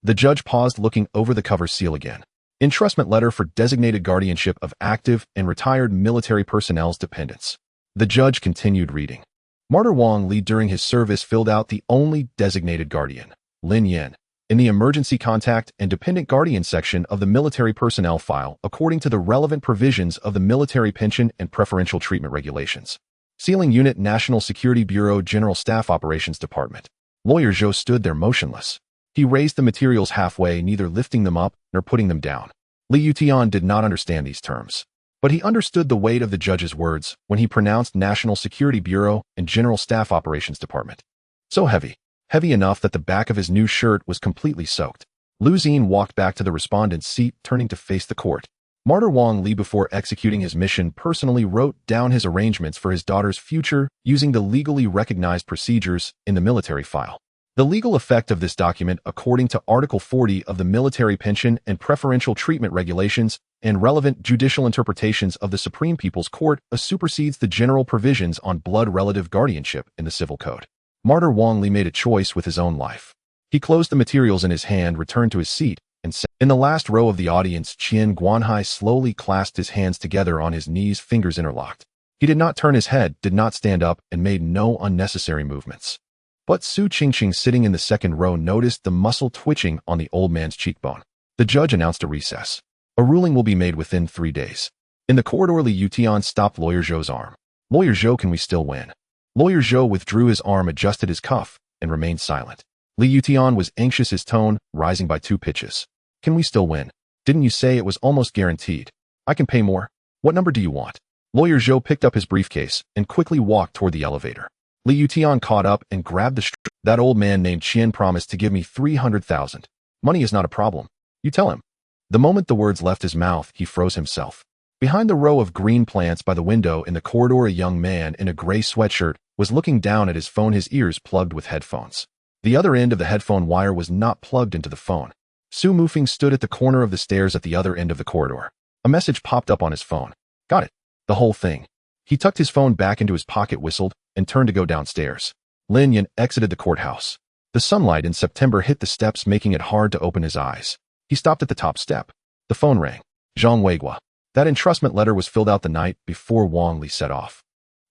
The judge paused, looking over the cover seal again. Entrustment letter for designated guardianship of active and retired military personnel's dependents. The judge continued reading. Martyr Wang Li during his service filled out the only designated guardian, Lin Yan, in the emergency contact and dependent guardian section of the military personnel file according to the relevant provisions of the military pension and preferential treatment regulations. Sealing Unit, National Security Bureau, General Staff Operations Department. Lawyer Zhou stood there motionless. He raised the materials halfway, neither lifting them up nor putting them down. Li Yutian did not understand these terms, but he understood the weight of the judge's words when he pronounced National Security Bureau and General Staff Operations Department. So heavy enough that the back of his new shirt was completely soaked. Lu Xin walked back to the respondent's seat, turning to face the court. Martyr Wang Li, before executing his mission, personally wrote down his arrangements for his daughter's future using the legally recognized procedures in the military file. The legal effect of this document, according to Article 40 of the Military Pension and Preferential Treatment Regulations and relevant judicial interpretations of the Supreme People's Court, supersedes the general provisions on blood relative guardianship in the Civil Code. Martyr Wang Li made a choice with his own life. He closed the materials in his hand, returned to his seat, and sat. In the last row of the audience, Qian Guanhai slowly clasped his hands together on his knees, fingers interlocked. He did not turn his head, did not stand up, and made no unnecessary movements. But Su Qingqing, sitting in the second row, noticed the muscle twitching on the old man's cheekbone. The judge announced a recess. A ruling will be made within 3 days. In the corridor, Li Yutian stopped Lawyer Zhou's arm. Lawyer Zhou, can we still win? Lawyer Zhou withdrew his arm, adjusted his cuff, and remained silent. Li Yutian was anxious, his tone rising by 2 pitches. Can we still win? Didn't you say it was almost guaranteed? I can pay more. What number do you want? Lawyer Zhou picked up his briefcase and quickly walked toward the elevator. Li Yutian caught up and grabbed the strap. That old man named Qian promised to give me 300,000. Money is not a problem. You tell him. The moment the words left his mouth, he froze himself. Behind the row of green plants by the window in the corridor, a young man in a gray sweatshirt was looking down at his phone, his ears plugged with headphones. The other end of the headphone wire was not plugged into the phone. Su Mufeng stood at the corner of the stairs at the other end of the corridor. A message popped up on his phone. Got it. The whole thing. He tucked his phone back into his pocket, whistled, and turned to go downstairs. Lin Yan exited the courthouse. The sunlight in September hit the steps, making it hard to open his eyes. He stopped at the top step. The phone rang. Zhang Weiguo. That entrustment letter was filled out the night before Wang Li set off.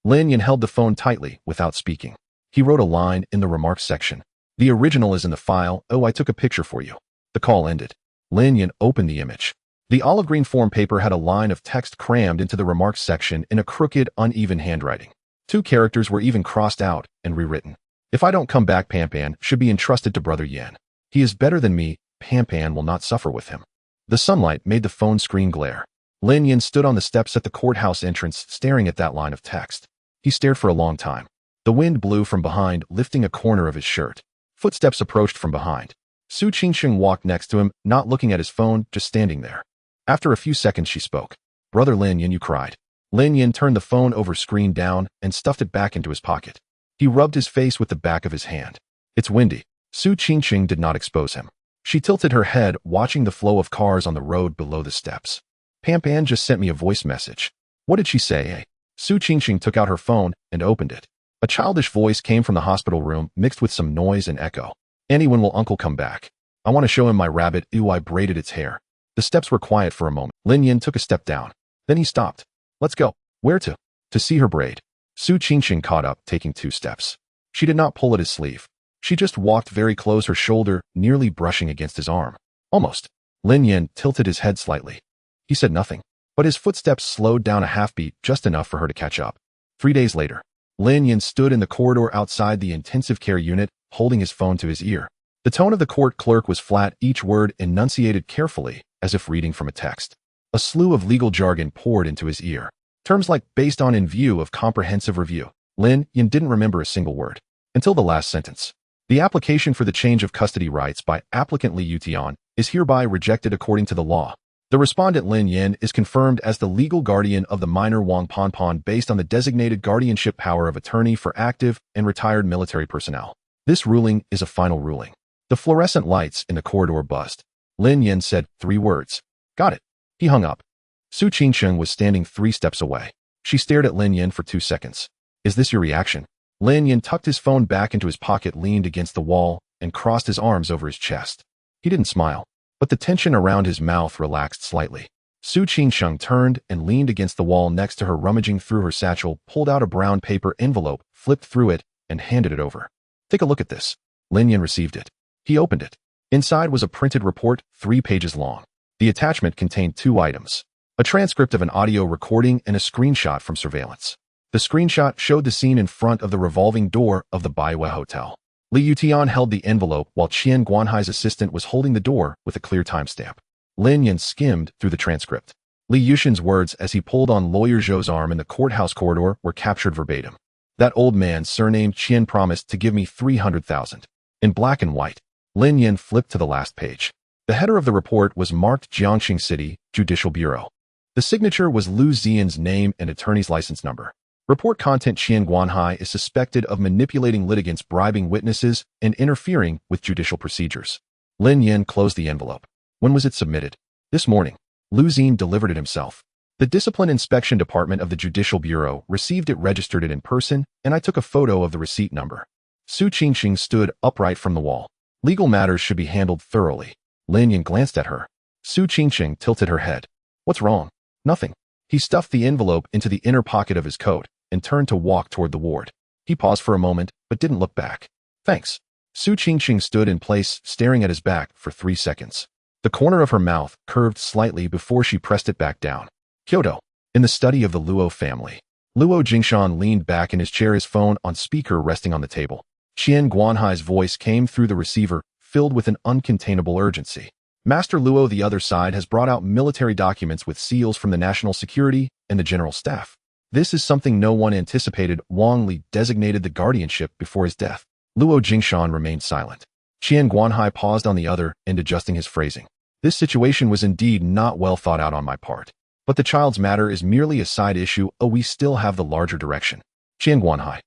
Lin Yan held the phone tightly without speaking. He wrote a line in the remarks section. The original is in the file. Oh, I took a picture for you. The call ended. Lin Yan opened the image. The olive green form paper had a line of text crammed into the remarks section in a crooked, uneven handwriting. 2 characters were even crossed out and rewritten. If I don't come back, Pampan should be entrusted to Brother Yan. He is better than me. Pampan will not suffer with him. The sunlight made the phone screen glare. Lin Yan stood on the steps at the courthouse entrance, staring at that line of text. He stared for a long time. The wind blew from behind, lifting a corner of his shirt. Footsteps approached from behind. Su Qingqing walked next to him, not looking at his phone, just standing there. After a few seconds, she spoke. Brother Lin Yan, you cried. Lin Yan turned the phone over screen down and stuffed it back into his pocket. He rubbed his face with the back of his hand. It's windy. Su Qingqing did not expose him. She tilted her head, watching the flow of cars on the road below the steps. Pampan just sent me a voice message. What did she say, eh? Su Qingqing took out her phone and opened it. A childish voice came from the hospital room, mixed with some noise and echo. Annie, when will Uncle come back? I want to show him my rabbit. Ew, I braided its hair. The steps were quiet for a moment. Lin Yan took a step down. Then he stopped. Let's go. Where to? To see her braid. Su Qingqing caught up, taking 2 steps. She did not pull at his sleeve. She just walked very close, her shoulder nearly brushing against his arm. Almost. Lin Yan tilted his head slightly. He said nothing, but his footsteps slowed down a half beat, just enough for her to catch up. 3 days later, Lin Yan stood in the corridor outside the intensive care unit, holding his phone to his ear. The tone of the court clerk was flat, each word enunciated carefully, as if reading from a text. A slew of legal jargon poured into his ear. Terms like based on, in view of, comprehensive review. Lin Yan didn't remember a single word. Until the last sentence. The application for the change of custody rights by applicant Li Yutian is hereby rejected according to the law. The respondent Lin Yin is confirmed as the legal guardian of the minor Wang Ponpon based on the designated guardianship power of attorney for active and retired military personnel. This ruling is a final ruling. The fluorescent lights in the corridor buzzed. Lin Yin said 3 words. Got it. He hung up. Su Qingsheng was standing 3 steps away. She stared at Lin Yin for 2 seconds. Is this your reaction? Lin Yin tucked his phone back into his pocket, leaned against the wall, and crossed his arms over his chest. He didn't smile, but the tension around his mouth relaxed slightly. Su Qingsheng turned and leaned against the wall next to her, rummaging through her satchel, pulled out a brown paper envelope, flipped through it, and handed it over. Take a look at this. Lin Yin received it. He opened it. Inside was a printed report, 3 pages long. The attachment contained 2 items. A transcript of an audio recording and a screenshot from surveillance. The screenshot showed the scene in front of the revolving door of the Baiwei Hotel. Li Yutian held the envelope while Qian Guanhai's assistant was holding the door with a clear timestamp. Lin Yin skimmed through the transcript. Li Yushin's words as he pulled on Lawyer Zhou's arm in the courthouse corridor were captured verbatim. That old man, surnamed Qian, promised to give me 300,000. In black and white. Lin Yin flipped to the last page. The header of the report was marked Jiangxing City Judicial Bureau. The signature was Lu Zian's name and attorney's license number. Report content: Qian Guanhai is suspected of manipulating litigants, bribing witnesses, and interfering with judicial procedures. Lin Yin closed the envelope. When was it submitted? This morning. Lu Zian delivered it himself. The Discipline Inspection Department of the Judicial Bureau received it, registered it in person, and I took a photo of the receipt number. Su Qingxing stood upright from the wall. Legal matters should be handled thoroughly. Lin Yin glanced at her. Su Qingxing tilted her head. What's wrong? Nothing. He stuffed the envelope into the inner pocket of his coat and turned to walk toward the ward. He paused for a moment, but didn't look back. Thanks. Su Qingxing stood in place, staring at his back for 3 seconds. The corner of her mouth curved slightly before she pressed it back down. Kyoto. In the study of the Luo family. Luo Jingshan leaned back in his chair, his phone on speaker resting on the table. Qian Guanhai's voice came through the receiver, filled with an uncontainable urgency. Master Luo, the other side has brought out military documents with seals from the National Security and the General Staff. This is something no one anticipated. Wang Li designated the guardianship before his death. Luo Jingshan remained silent. Qian Guanhai paused on the other end, adjusting his phrasing. This situation was indeed not well thought out on my part. But the child's matter is merely a side issue. We still have the larger direction. Qian Guanhai.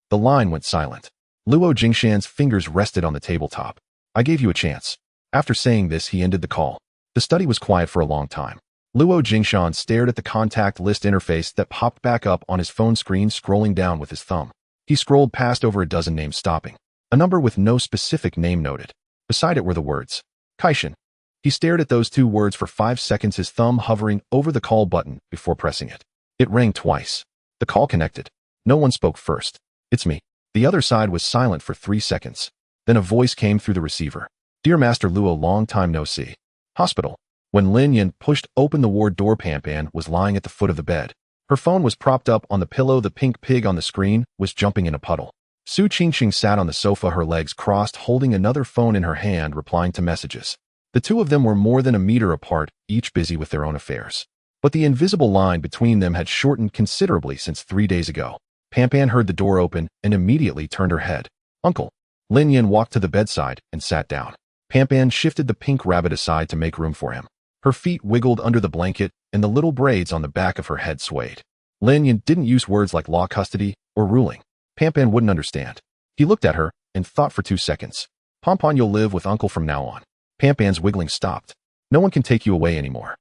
The line went silent. Luo Jingshan's fingers rested on the tabletop. I gave you a chance. After saying this, he ended the call. The study was quiet for a long time. Luo Jingshan stared at the contact list interface that popped back up on his phone screen, scrolling down with his thumb. He scrolled past over a dozen names, stopping. A number with no specific name noted. Beside it were the words, Kaishin. He stared at those 2 words for 5 seconds, his thumb hovering over the call button before pressing it. It rang twice. The call connected. No one spoke first. It's me. The other side was silent for 3 seconds. Then a voice came through the receiver. Dear Master Luo, long time no see. Hospital. When Lin Yin pushed open the ward door, Pan was lying at the foot of the bed. Her phone was propped up on the pillow. The pink pig on the screen was jumping in a puddle. Su Qingxing sat on the sofa, her legs crossed, holding another phone in her hand, replying to messages. The 2 of them were more than a meter apart, each busy with their own affairs. But the invisible line between them had shortened considerably since 3 days ago. Pan heard the door open and immediately turned her head. Uncle. Lin Yin walked to the bedside and sat down. Pan shifted the pink rabbit aside to make room for him. Her feet wiggled under the blanket and the little braids on the back of her head swayed. Lin Yin didn't use words like law, custody, or ruling. Pan wouldn't understand. He looked at her and thought for 2 seconds. Pompon, you'll live with Uncle from now on. Pan's wiggling stopped. No one can take you away anymore.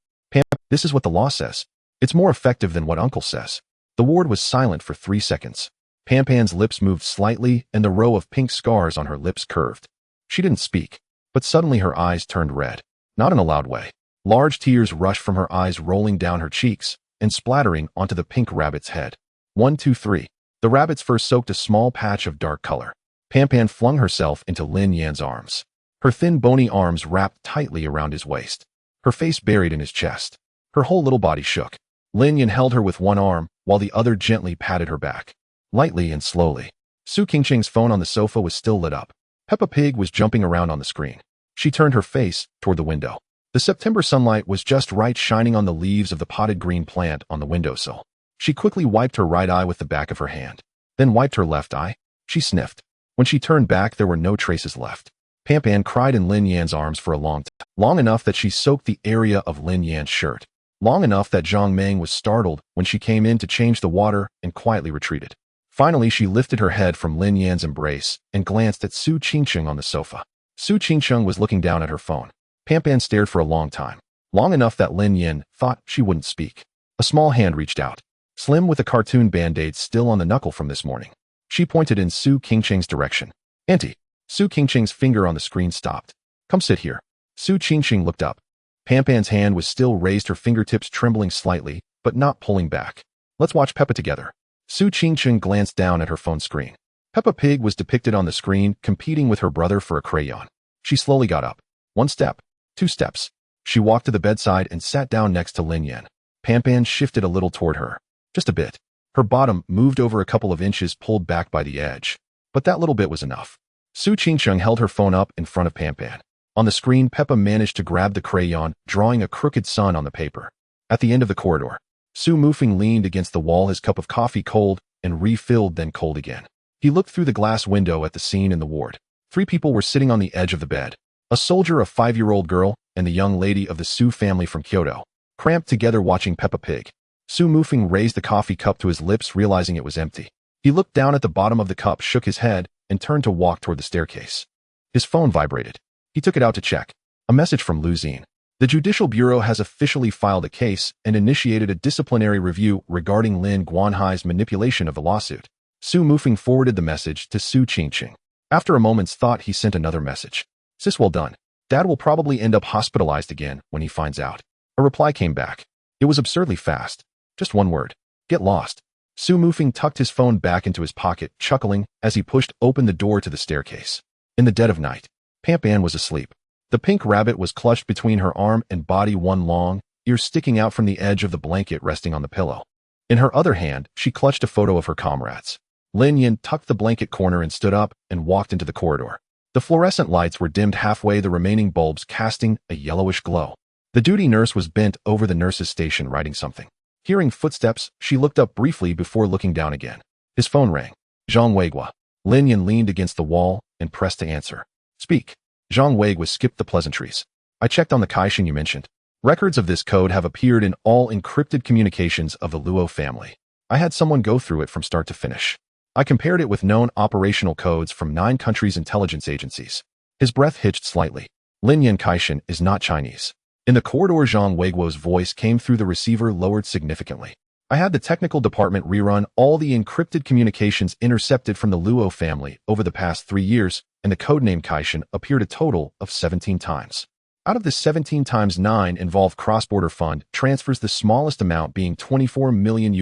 This is what the law says. It's more effective than what Uncle says. The ward was silent for 3 seconds. Pan's lips moved slightly and the row of pink scars on her lips curved. She didn't speak, but suddenly her eyes turned red. Not in a loud way. Large tears rushed from her eyes, rolling down her cheeks and splattering onto the pink rabbit's head. 1, 2, 3. The rabbit's fur soaked a small patch of dark color. Pan flung herself into Lin Yan's arms. Her thin, bony arms wrapped tightly around his waist. Her face buried in his chest. Her whole little body shook. Lin Yan held her with one arm, while the other gently patted her back. Lightly and slowly. Su Qingqing's phone on the sofa was still lit up. Peppa Pig was jumping around on the screen. She turned her face toward the window. The September sunlight was just right, shining on the leaves of the potted green plant on the windowsill. She quickly wiped her right eye with the back of her hand, then wiped her left eye. She sniffed. When she turned back, there were no traces left. Pam Pan cried in Lin Yan's arms for a long time, long enough that she soaked the area of Lin Yan's shirt, long enough that Zhang Meng was startled when she came in to change the water and quietly retreated. Finally, she lifted her head from Lin Yan's embrace and glanced at Su Qingcheng on the sofa. Su Qingcheng was looking down at her phone. Pam Pan stared for a long time, long enough that Lin Yan thought she wouldn't speak. A small hand reached out, slim with a cartoon band-aid still on the knuckle from this morning. She pointed in Su Qingcheng's direction. Auntie. Su Qingcheng's finger on the screen stopped. Come sit here. Su Qingcheng looked up. Pam Pan's hand was still raised, her fingertips trembling slightly, but not pulling back. Let's watch Peppa together. Su Qingcheng glanced down at her phone screen. Peppa Pig was depicted on the screen, competing with her brother for a crayon. She slowly got up. 1 step, 2 steps. She walked to the bedside and sat down next to Lin Yan. Pam Pan shifted a little toward her. Just a bit. Her bottom moved over a couple of inches, pulled back by the edge. But that little bit was enough. Su Qingcheng held her phone up in front of Pam Pan. On the screen, Peppa managed to grab the crayon, drawing a crooked sun on the paper. At the end of the corridor, Su Mufeng leaned against the wall, his cup of coffee cold and refilled, then cold again. He looked through the glass window at the scene in the ward. 3 people were sitting on the edge of the bed. A soldier, a 5-year-old girl, and the young lady of the Su family from Kyoto, cramped together watching Peppa Pig. Su Mufeng raised the coffee cup to his lips, realizing it was empty. He looked down at the bottom of the cup, shook his head, and turned to walk toward the staircase. His phone vibrated. He took it out to check. A message from Lu Xin. The Judicial Bureau has officially filed a case and initiated a disciplinary review regarding Lin Guanhai's manipulation of the lawsuit. Su Mufeng forwarded the message to Su Qingcheng. After a moment's thought, he sent another message. Sis, well done. Dad will probably end up hospitalized again when he finds out. A reply came back. It was absurdly fast. Just 1 word. Get lost. Su Mufeng tucked his phone back into his pocket, chuckling as he pushed open the door to the staircase. In the dead of night, Pam Pan was asleep. The pink rabbit was clutched between her arm and body, one long ear sticking out from the edge of the blanket resting on the pillow. In her other hand, she clutched a photo of her comrades. Lin Yan tucked the blanket corner and stood up and walked into the corridor. The fluorescent lights were dimmed halfway, the remaining bulbs casting a yellowish glow. The duty nurse was bent over the nurse's station writing something. Hearing footsteps, she looked up briefly before looking down again. His phone rang. Zhang Weigua. Lin Yan leaned against the wall and pressed to answer. Speak. Zhang Weigua skipped the pleasantries. I checked on the Kaishin you mentioned. Records of this code have appeared in all encrypted communications of the Luo family. I had someone go through it from start to finish. I compared it with known operational codes from 9 countries' intelligence agencies. His breath hitched slightly. Lin Yan Kaishin is not Chinese. In the corridor, Zhang Weiguo's voice came through the receiver, lowered significantly. I had the technical department rerun all the encrypted communications intercepted from the Luo family over the past 3 years, and the codename Kaishin appeared a total of 17 times. Out of the 17 times, 9 involve cross-border fund transfers, the smallest amount being $24 million.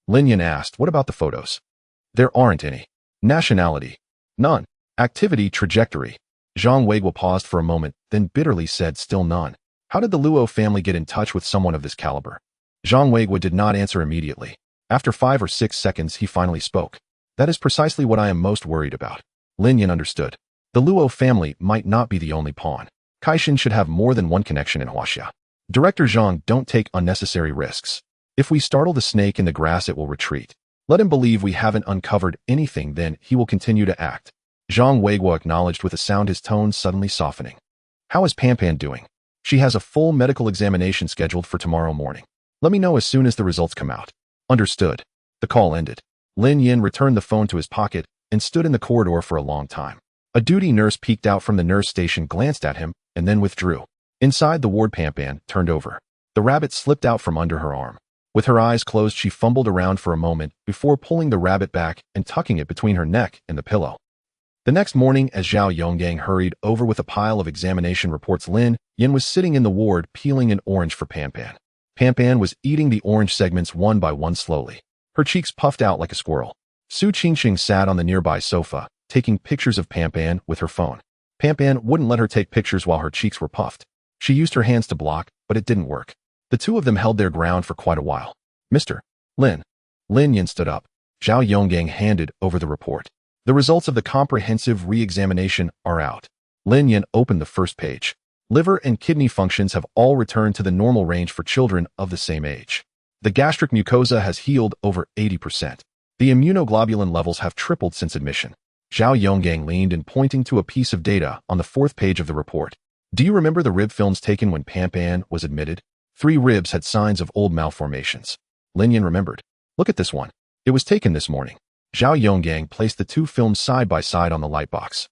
Lin Yan asked, what about the photos? There aren't any. Nationality? None. Activity trajectory? Zhang Weiguo paused for a moment, then bitterly said, still none. How did the Luo family get in touch with someone of this caliber? Zhang Weiguo did not answer immediately. After 5 or 6 seconds, he finally spoke. That is precisely what I am most worried about. Lin Yan understood. The Luo family might not be the only pawn. Kaishin should have more than one connection in Huaxia. Director Zhang, don't take unnecessary risks. If we startle the snake in the grass, it will retreat. Let him believe we haven't uncovered anything, then he will continue to act. Zhang Weiguo acknowledged with a sound, his tone suddenly softening. How is Pam Pan doing? She has a full medical examination scheduled for tomorrow morning. Let me know as soon as the results come out. Understood. The call ended. Lin Yan returned the phone to his pocket and stood in the corridor for a long time. A duty nurse peeked out from the nurse station, glanced at him, and then withdrew. Inside the ward, Pam Pan turned over. The rabbit slipped out from under her arm. With her eyes closed, she fumbled around for a moment before pulling the rabbit back and tucking it between her neck and the pillow. The next morning, as Zhao Yonggang hurried over with a pile of examination reports, Lin Yan was sitting in the ward peeling an orange for Pam Pan. Pam Pan was eating the orange segments one by one slowly. Her cheeks puffed out like a squirrel. Su Qingcheng sat on the nearby sofa, taking pictures of Pam Pan with her phone. Pam Pan wouldn't let her take pictures while her cheeks were puffed. She used her hands to block, but it didn't work. The two of them held their ground for quite a while. Mr. Lin. Lin Yan stood up. Zhao Yonggang handed over the report. The results of the comprehensive re-examination are out. Lin Yan opened the first page. Liver and kidney functions have all returned to the normal range for children of the same age. The gastric mucosa has healed over 80%. The immunoglobulin levels have tripled since admission. Zhao Yonggang leaned and pointing to a piece of data on the fourth page of the report. Do you remember the rib films taken when Pan was admitted? 3 ribs had signs of old malformations. Lin Yan remembered. Look at this one. It was taken this morning. Zhao Yonggang placed the 2 films side by side on the lightbox.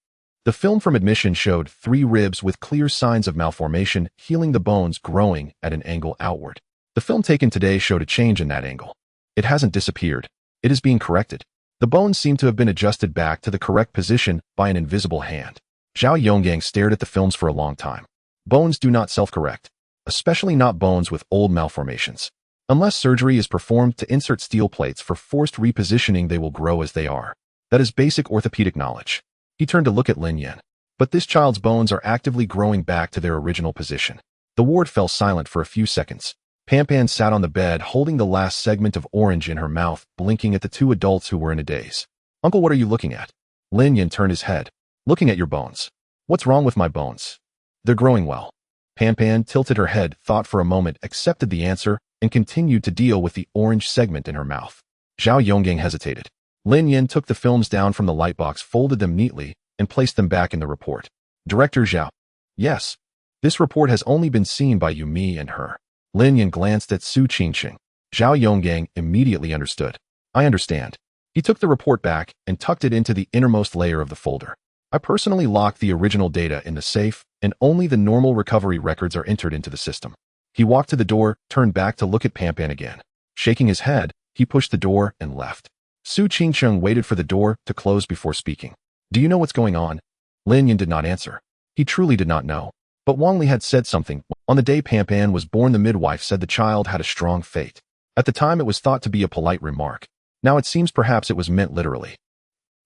The film from admission showed 3 ribs with clear signs of malformation, healing the bones growing at an angle outward. The film taken today showed a change in that angle. It hasn't disappeared. It is being corrected. The bones seem to have been adjusted back to the correct position by an invisible hand. Zhao Yonggang stared at the films for a long time. Bones do not self-correct, especially not bones with old malformations. Unless surgery is performed to insert steel plates for forced repositioning, they will grow as they are. That is basic orthopedic knowledge. He turned to look at Lin Yan. But this child's bones are actively growing back to their original position. The ward fell silent for a few seconds. Pan sat on the bed, holding the last segment of orange in her mouth, blinking at the 2 adults who were in a daze. Uncle, what are you looking at? Lin Yan turned his head. Looking at your bones. What's wrong with my bones? They're growing well. Pan tilted her head, thought for a moment, accepted the answer, and continued to deal with the orange segment in her mouth. Zhao Yonggang hesitated. Lin Yan took the films down from the lightbox, folded them neatly, and placed them back in the report. Director Zhao. Yes. This report has only been seen by you, me, and her. Lin Yan glanced at Su Qingqing. Zhao Yonggang immediately understood. I understand. He took the report back and tucked it into the innermost layer of the folder. I personally locked the original data in the safe, and only the normal recovery records are entered into the system. He walked to the door, turned back to look at Pan again. Shaking his head, he pushed the door and left. Su Qingqing waited for the door to close before speaking. Do you know what's going on? Lin Yan did not answer. He truly did not know. But Wang Li had said something. On the day Pan was born, the midwife said the child had a strong fate. At the time, it was thought to be a polite remark. Now it seems perhaps it was meant literally.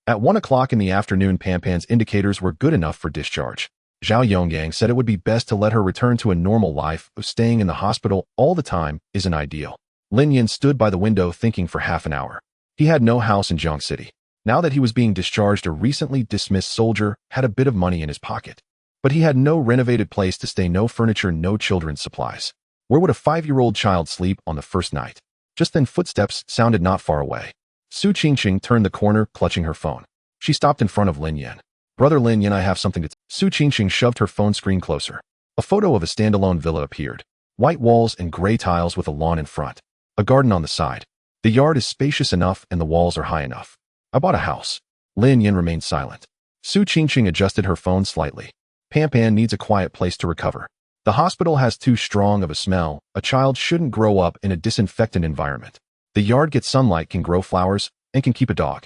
At 1 o'clock in the afternoon, Pan's indicators were good enough for discharge. Zhao Yonggang said it would be best to let her return to a normal life. Staying in the hospital all the time isn't ideal. Lin Yan stood by the window thinking for half an hour. He had no house in Jiang City. Now that he was being discharged, a recently dismissed soldier had a bit of money in his pocket. But he had no renovated place to stay, no furniture, no children's supplies. Where would a 5-year-old child sleep on the first night? Just then footsteps sounded not far away. Su Qingqing turned the corner, clutching her phone. She stopped in front of Lin Yan. Brother Lin Yan, I have something to... Su Qingqing shoved her phone screen closer. A photo of a standalone villa appeared. White walls and gray tiles with a lawn in front. A garden on the side. The yard is spacious enough and the walls are high enough. I bought a house. Lin Yan remained silent. Su Qingqing adjusted her phone slightly. Pan needs a quiet place to recover. The hospital has too strong of a smell. A child shouldn't grow up in a disinfectant environment. The yard gets sunlight, can grow flowers, and can keep a dog.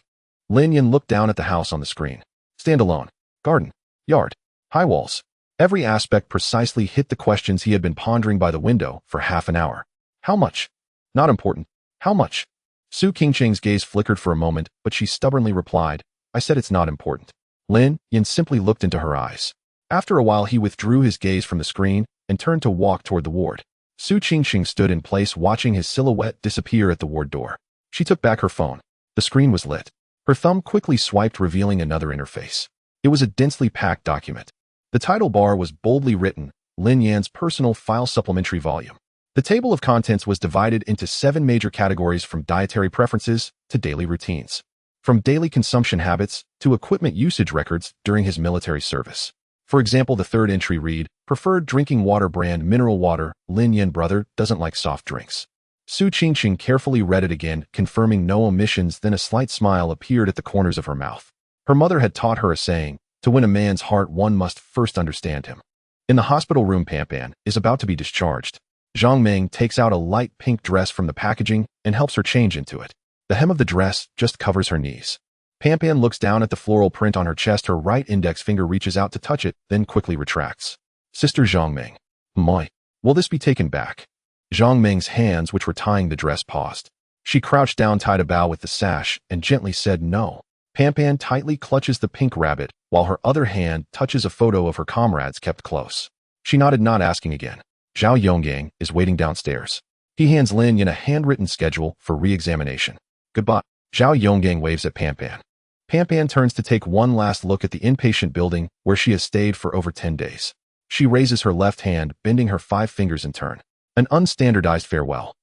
Lin Yan looked down at the house on the screen. Standalone. Garden. Yard. High walls. Every aspect precisely hit the questions he had been pondering by the window for half an hour. How much? Not important. How much? Su Qingqing's gaze flickered for a moment, but she stubbornly replied, I said it's not important. Lin Yan simply looked into her eyes. After a while, he withdrew his gaze from the screen and turned to walk toward the ward. Su Qingqing stood in place, watching his silhouette disappear at the ward door. She took back her phone. The screen was lit. Her thumb quickly swiped, revealing another interface. It was a densely packed document. The title bar was boldly written, Lin Yan's Personal File Supplementary Volume. The table of contents was divided into 7 major categories, from dietary preferences to daily routines, from daily consumption habits to equipment usage records during his military service. For example, the third entry read, Preferred drinking water brand mineral water, Lin Yan brother doesn't like soft drinks. Su Qingqing carefully read it again, confirming no omissions, then a slight smile appeared at the corners of her mouth. Her mother had taught her a saying, to win a man's heart one must first understand him. In the hospital room, Pan is about to be discharged. Zhang Meng takes out a light pink dress from the packaging and helps her change into it. The hem of the dress just covers her knees. Pan looks down at the floral print on her chest. Her right index finger reaches out to touch it, then quickly retracts. Sister Zhang Meng. Moi. Will this be taken back? Zhang Meng's hands, which were tying the dress, paused. She crouched down, tied a bow with the sash, and gently said no. Pan tightly clutches the pink rabbit, while her other hand touches a photo of her comrades kept close. She nodded, not asking again. Zhao Yonggang is waiting downstairs. He hands Lin Yan a handwritten schedule for re-examination. Goodbye. Zhao Yonggang waves at Pan. Pan turns to take one last look at the inpatient building where she has stayed for over 10 days. She raises her left hand, bending her 5 fingers in turn. An unstandardized farewell.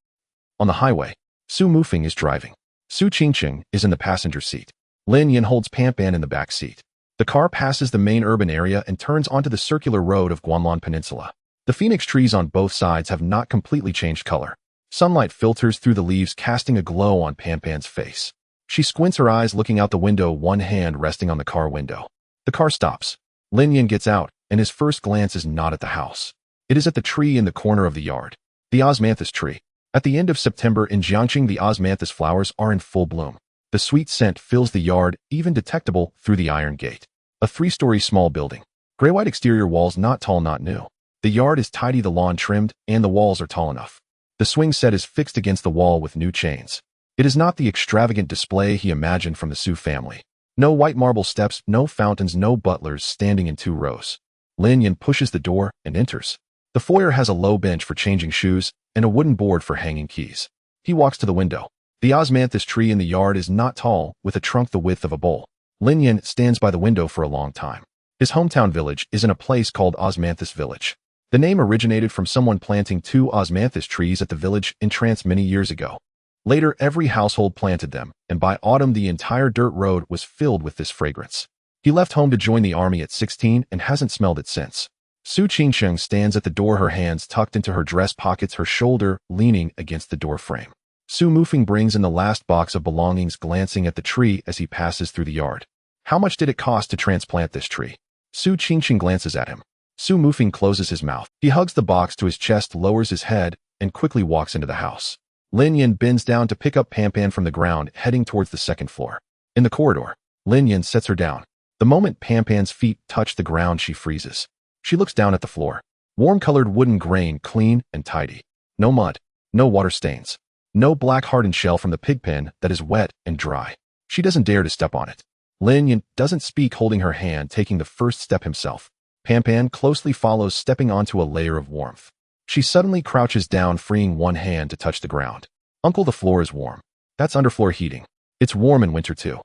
On the highway, Su Mufeng is driving. Su Qingqing is in the passenger seat. Lin Yan holds Pampan in the back seat. The car passes the main urban area and turns onto the circular road of Guanlan Peninsula. The phoenix trees on both sides have not completely changed color. Sunlight filters through the leaves, casting a glow on Pampan's face. She squints her eyes, looking out the window, one hand resting on the car window. The car stops. Lin Yan gets out, and his first glance is not at the house. It is at the tree in the corner of the yard. The osmanthus tree. At the end of September in Jiangxing, the osmanthus flowers are in full bloom. The sweet scent fills the yard, even detectable through the iron gate. A 3-story small building. Gray-white exterior walls, not tall, not new. The yard is tidy, the lawn trimmed, and the walls are tall enough. The swing set is fixed against the wall with new chains. It is not the extravagant display he imagined from the Su family. No white marble steps, no fountains, no butlers standing in 2 rows. Lin Yan pushes the door and enters. The foyer has a low bench for changing shoes and a wooden board for hanging keys. He walks to the window. The osmanthus tree in the yard is not tall, with a trunk the width of a bowl. Lin Yan stands by the window for a long time. His hometown village is in a place called Osmanthus Village. The name originated from someone planting 2 osmanthus trees at the village in trance many years ago. Later, every household planted them, and by autumn the entire dirt road was filled with this fragrance. He left home to join the army at 16 and hasn't smelled it since. Su Qingsheng stands at the door, her hands tucked into her dress pockets, her shoulder leaning against the door frame. Su Mufeng brings in the last box of belongings, glancing at the tree as he passes through the yard. How much did it cost to transplant this tree? Su Qingsheng glances at him. Su Mufeng closes his mouth. He hugs the box to his chest, lowers his head, and quickly walks into the house. Lin Yan bends down to pick up Pampan from the ground, heading towards the 2nd floor. In the corridor, Lin Yan sets her down. The moment Pampan's feet touch the ground, she freezes. She looks down at the floor. Warm-colored wooden grain, clean and tidy. No mud, no water stains, no black hardened shell from the pig pen that is wet and dry. She doesn't dare to step on it. Lin Yan doesn't speak, holding her hand, taking the first step himself. Pampan closely follows, stepping onto a layer of warmth. She suddenly crouches down, freeing one hand to touch the ground. Uncle, the floor is warm. That's underfloor heating. It's warm in winter too.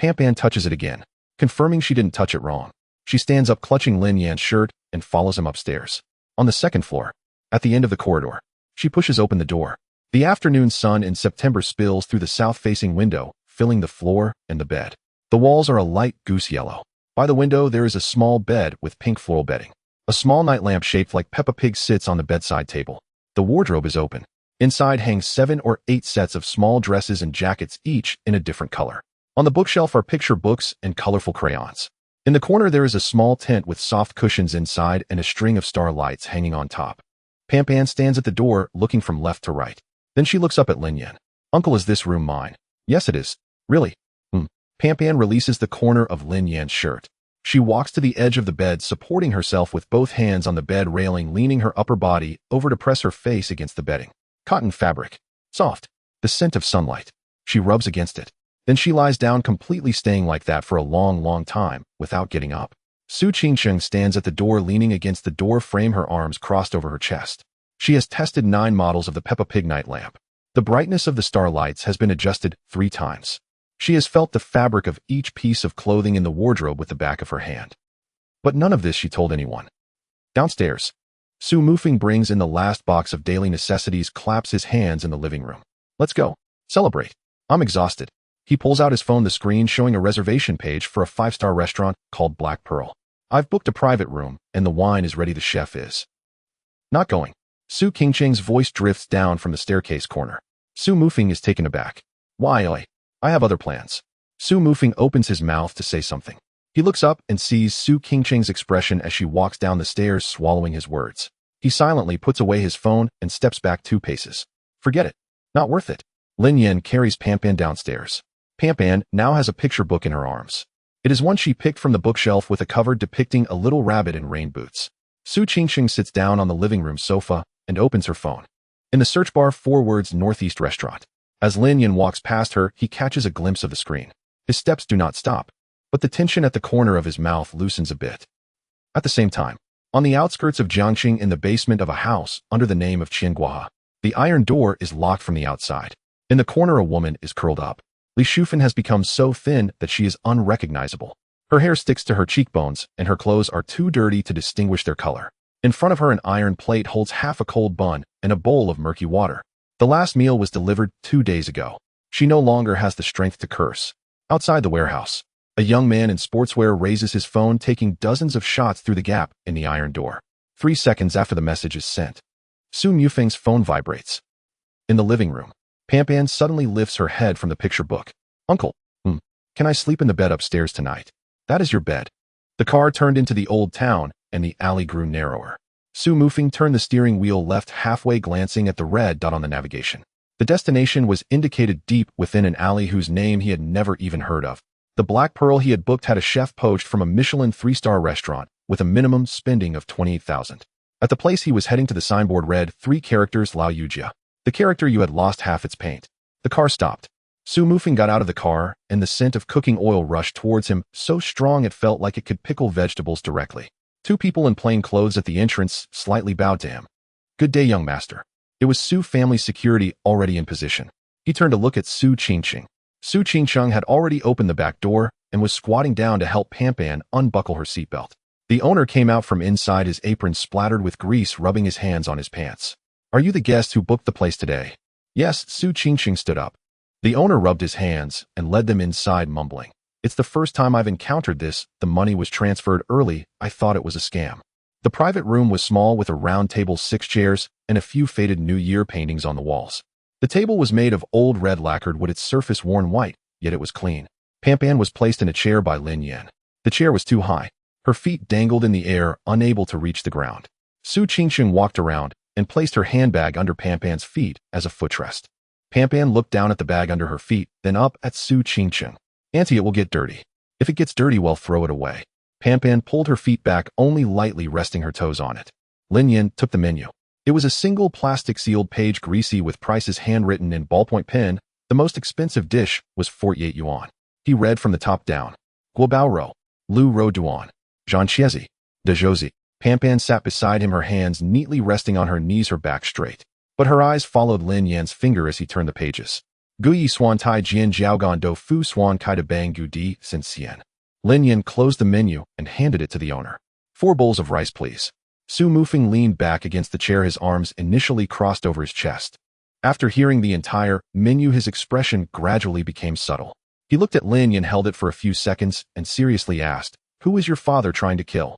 Pampan touches it again, confirming she didn't touch it wrong. She stands up, clutching Lin Yan's shirt, and follows him upstairs. On the 2nd floor, at the end of the corridor, she pushes open the door. The afternoon sun in September spills through the south-facing window, filling the floor and the bed. The walls are a light goose yellow. By the window, there is a small bed with pink floral bedding. A small night lamp shaped like Peppa Pig sits on the bedside table. The wardrobe is open. Inside hangs 7 or 8 sets of small dresses and jackets, each in a different color. On the bookshelf are picture books and colorful crayons. In the corner, there is a small tent with soft cushions inside and a string of star lights hanging on top. Pampan stands at the door, looking from left to right. Then she looks up at Lin Yan. Uncle, is this room mine? Yes, it is. Really? Pampan releases the corner of Lin Yan's shirt. She walks to the edge of the bed, supporting herself with both hands on the bed railing, leaning her upper body over to press her face against the bedding. Cotton fabric. Soft. The scent of sunlight. She rubs against it. Then she lies down, completely staying like that for a long, long time, without getting up. Su Qingsheng stands at the door, leaning against the door frame, her arms crossed over her chest. She has tested 9 models of the Peppa Pig night lamp. The brightness of the star lights has been adjusted 3 times. She has felt the fabric of each piece of clothing in the wardrobe with the back of her hand. But none of this she told anyone. Downstairs, Su Mufeng brings in the last box of daily necessities, claps his hands in the living room. Let's go. Celebrate. I'm exhausted. He pulls out his phone, the screen showing a reservation page for a 5-star restaurant called Black Pearl. I've booked a private room, and the wine is ready. The chef is not going. Su Qingsheng's voice drifts down from the staircase corner. Su Mufeng is taken aback. Why? I have other plans. Su Mufeng opens his mouth to say something. He looks up and sees Su Qingsheng's expression as she walks down the stairs, swallowing his words. He silently puts away his phone and steps back 2 paces. Forget it. Not worth it. Lin Yan carries Pampan downstairs. Pampan now has a picture book in her arms. It is one she picked from the bookshelf with a cover depicting a little rabbit in rain boots. Su Qingsheng sits down on the living room sofa and opens her phone. In the search bar, 4 words: Northeast Restaurant. As Lin Yan walks past her, he catches a glimpse of the screen. His steps do not stop, but the tension at the corner of his mouth loosens a bit. At the same time, on the outskirts of Jiangxing, in the basement of a house under the name of Qianguohe, the iron door is locked from the outside. In the corner, a woman is curled up. Li Shufan has become so thin that she is unrecognizable. Her hair sticks to her cheekbones, and her clothes are too dirty to distinguish their color. In front of her, an iron plate holds half a cold bun and a bowl of murky water. The last meal was delivered 2 days ago. She no longer has the strength to curse. Outside the warehouse, a young man in sportswear raises his phone, taking dozens of shots through the gap in the iron door. 3 seconds after the message is sent, Su Mufeng's phone vibrates. In the living room, Pampan suddenly lifts her head from the picture book. Uncle, can I sleep in the bed upstairs tonight? That is your bed. The car turned into the old town, and the alley grew narrower. Su Mufeng turned the steering wheel left halfway, glancing at the red dot on the navigation. The destination was indicated deep within an alley whose name he had never even heard of. The Black Pearl he had booked had a chef poached from a Michelin 3-star restaurant with a minimum spending of 28,000. At the place he was heading to, the signboard read 3 characters Lao Yujia. The character you had lost half its paint. The car stopped. Su Mufeng got out of the car, and the scent of cooking oil rushed towards him, so strong it felt like it could pickle vegetables directly. 2 people in plain clothes at the entrance slightly bowed to him. Good day, young master. It was Su family security already in position. He turned to look at Su Qingqing. Su Qingqing had already opened the back door and was squatting down to help Pampan unbuckle her seatbelt. The owner came out from inside, his apron splattered with grease, rubbing his hands on his pants. Are you the guest who booked the place today? Yes, Su Qingqing stood up. The owner rubbed his hands and led them inside, mumbling. It's the first time I've encountered this. The money was transferred early. I thought it was a scam. The private room was small, with a round table, 6 chairs, and a few faded New Year paintings on the walls. The table was made of old red lacquered wood, its surface worn white, yet it was clean. Pampan was placed in a chair by Lin Yan. The chair was too high. Her feet dangled in the air, unable to reach the ground. Su Qingqing walked around and placed her handbag under Pampan's feet as a footrest. Pampan looked down at the bag under her feet, then up at Su Qingqing. Auntie, it will get dirty. If it gets dirty, well, throw it away. Pampan pulled her feet back, only lightly resting her toes on it. Lin Yan took the menu. It was a single plastic sealed page, greasy, with prices handwritten in ballpoint pen. The most expensive dish was 48 yuan. He read from the top down. Guobao Ro, Lu Ro Duan, Zhanqiezi, Dejozi. Pampan sat beside him, her hands neatly resting on her knees, her back straight. But her eyes followed Lin Yan's finger as he turned the pages. Guyi Swan Tai Jian Jiaogan Do Fu Swan Kai De Bang Gu Di Sin Xian. Lin Yan closed the menu and handed it to the owner. 4 bowls of rice, please. Su Mufeng leaned back against the chair, his arms initially crossed over his chest. After hearing the entire menu, his expression gradually became subtle. He looked at Lin Yan, held it for a few seconds, and seriously asked, Who is your father trying to kill?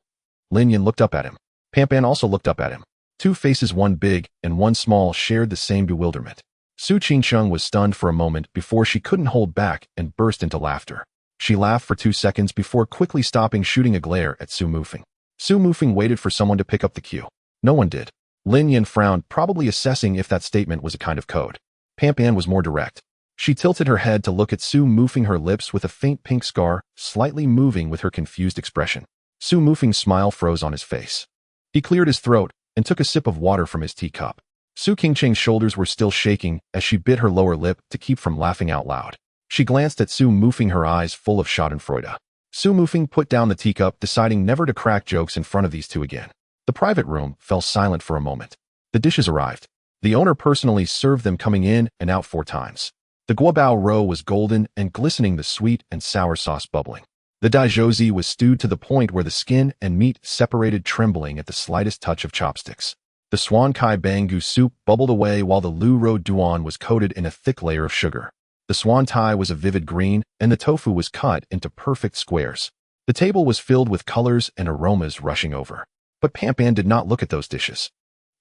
Lin Yan looked up at him. Pampan also looked up at him. 2 faces, one big and one small, shared the same bewilderment. Su Qingqing was stunned for a moment before she couldn't hold back and burst into laughter. She laughed for 2 seconds before quickly stopping, shooting a glare at Su Mufeng. Su Mufeng waited for someone to pick up the cue. No one did. Lin Yan frowned, probably assessing if that statement was a kind of code. Pampan was more direct. She tilted her head to look at Su Mufeng, her lips with a faint pink scar slightly moving with her confused expression. Su Mufeng's smile froze on his face. He cleared his throat and took a sip of water from his teacup. Su Qingqing's shoulders were still shaking as she bit her lower lip to keep from laughing out loud. She glanced at Su Mufeng, her eyes full of schadenfreude. Su Mufeng put down the teacup, deciding never to crack jokes in front of these 2 again. The private room fell silent for a moment. The dishes arrived. The owner personally served them, coming in and out 4 times. The guobao roe was golden and glistening, the sweet and sour sauce bubbling. The daijiuzi was stewed to the point where the skin and meat separated, trembling at the slightest touch of chopsticks. The swan kai bangu soup bubbled away while the lu ro duan was coated in a thick layer of sugar. The swan tai was a vivid green, and the tofu was cut into perfect squares. The table was filled with colors and aromas rushing over. But Pampan did not look at those dishes.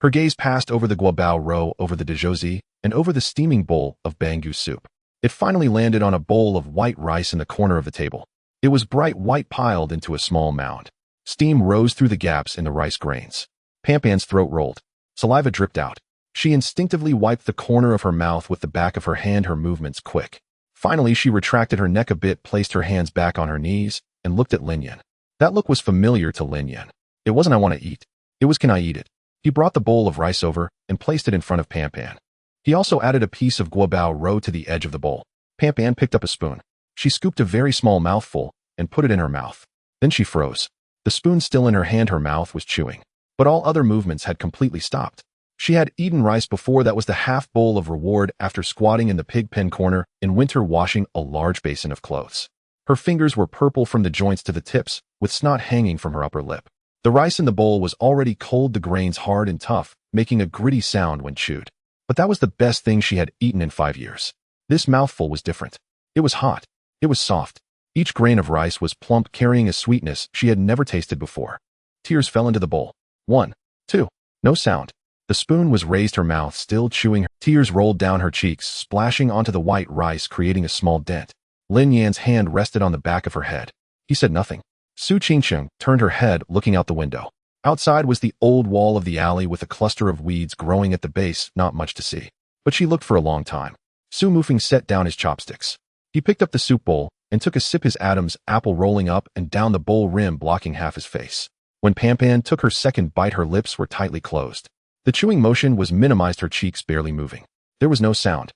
Her gaze passed over the guobao roe, over the daijiuzi, and over the steaming bowl of bangu soup. It finally landed on a bowl of white rice in the corner of the table. It was bright white, piled into a small mound. Steam rose through the gaps in the rice grains. Pampan's throat rolled. Saliva dripped out. She instinctively wiped the corner of her mouth with the back of her hand, her movements quick. Finally, she retracted her neck a bit, placed her hands back on her knees, and looked at Lin Yan. That look was familiar to Lin Yan. It wasn't "I want to eat." It was "Can I eat it?" He brought the bowl of rice over and placed it in front of Pampan. He also added a piece of guobao roe to the edge of the bowl. Pampan picked up a spoon. She scooped a very small mouthful and put it in her mouth. Then she froze. The spoon still in her hand, her mouth was chewing. But all other movements had completely stopped. She had eaten rice before. That was the half bowl of reward after squatting in the pig pen corner in winter, washing a large basin of clothes. Her fingers were purple from the joints to the tips, with snot hanging from her upper lip. The rice in the bowl was already cold, the grains hard and tough, making a gritty sound when chewed. But that was the best thing she had eaten in 5 years. This mouthful was different. It was hot. It was soft. Each grain of rice was plump, carrying a sweetness she had never tasted before. Tears fell into the bowl. 1, 2. No sound. The spoon was raised her mouth, still chewing. Tears rolled down her cheeks, splashing onto the white rice, creating a small dent. Lin Yan's hand rested on the back of her head. He said nothing. Su Qingsheng turned her head, looking out the window. Outside was the old wall of the alley with a cluster of weeds growing at the base, not much to see. But she looked for a long time. Su Mufeng set down his chopsticks. He picked up the soup bowl and took a sip, his Adam's apple rolling up and down the bowl rim, blocking half his face. When Pan took her second bite, her lips were tightly closed. The chewing motion was minimized, her cheeks barely moving. There was no sound.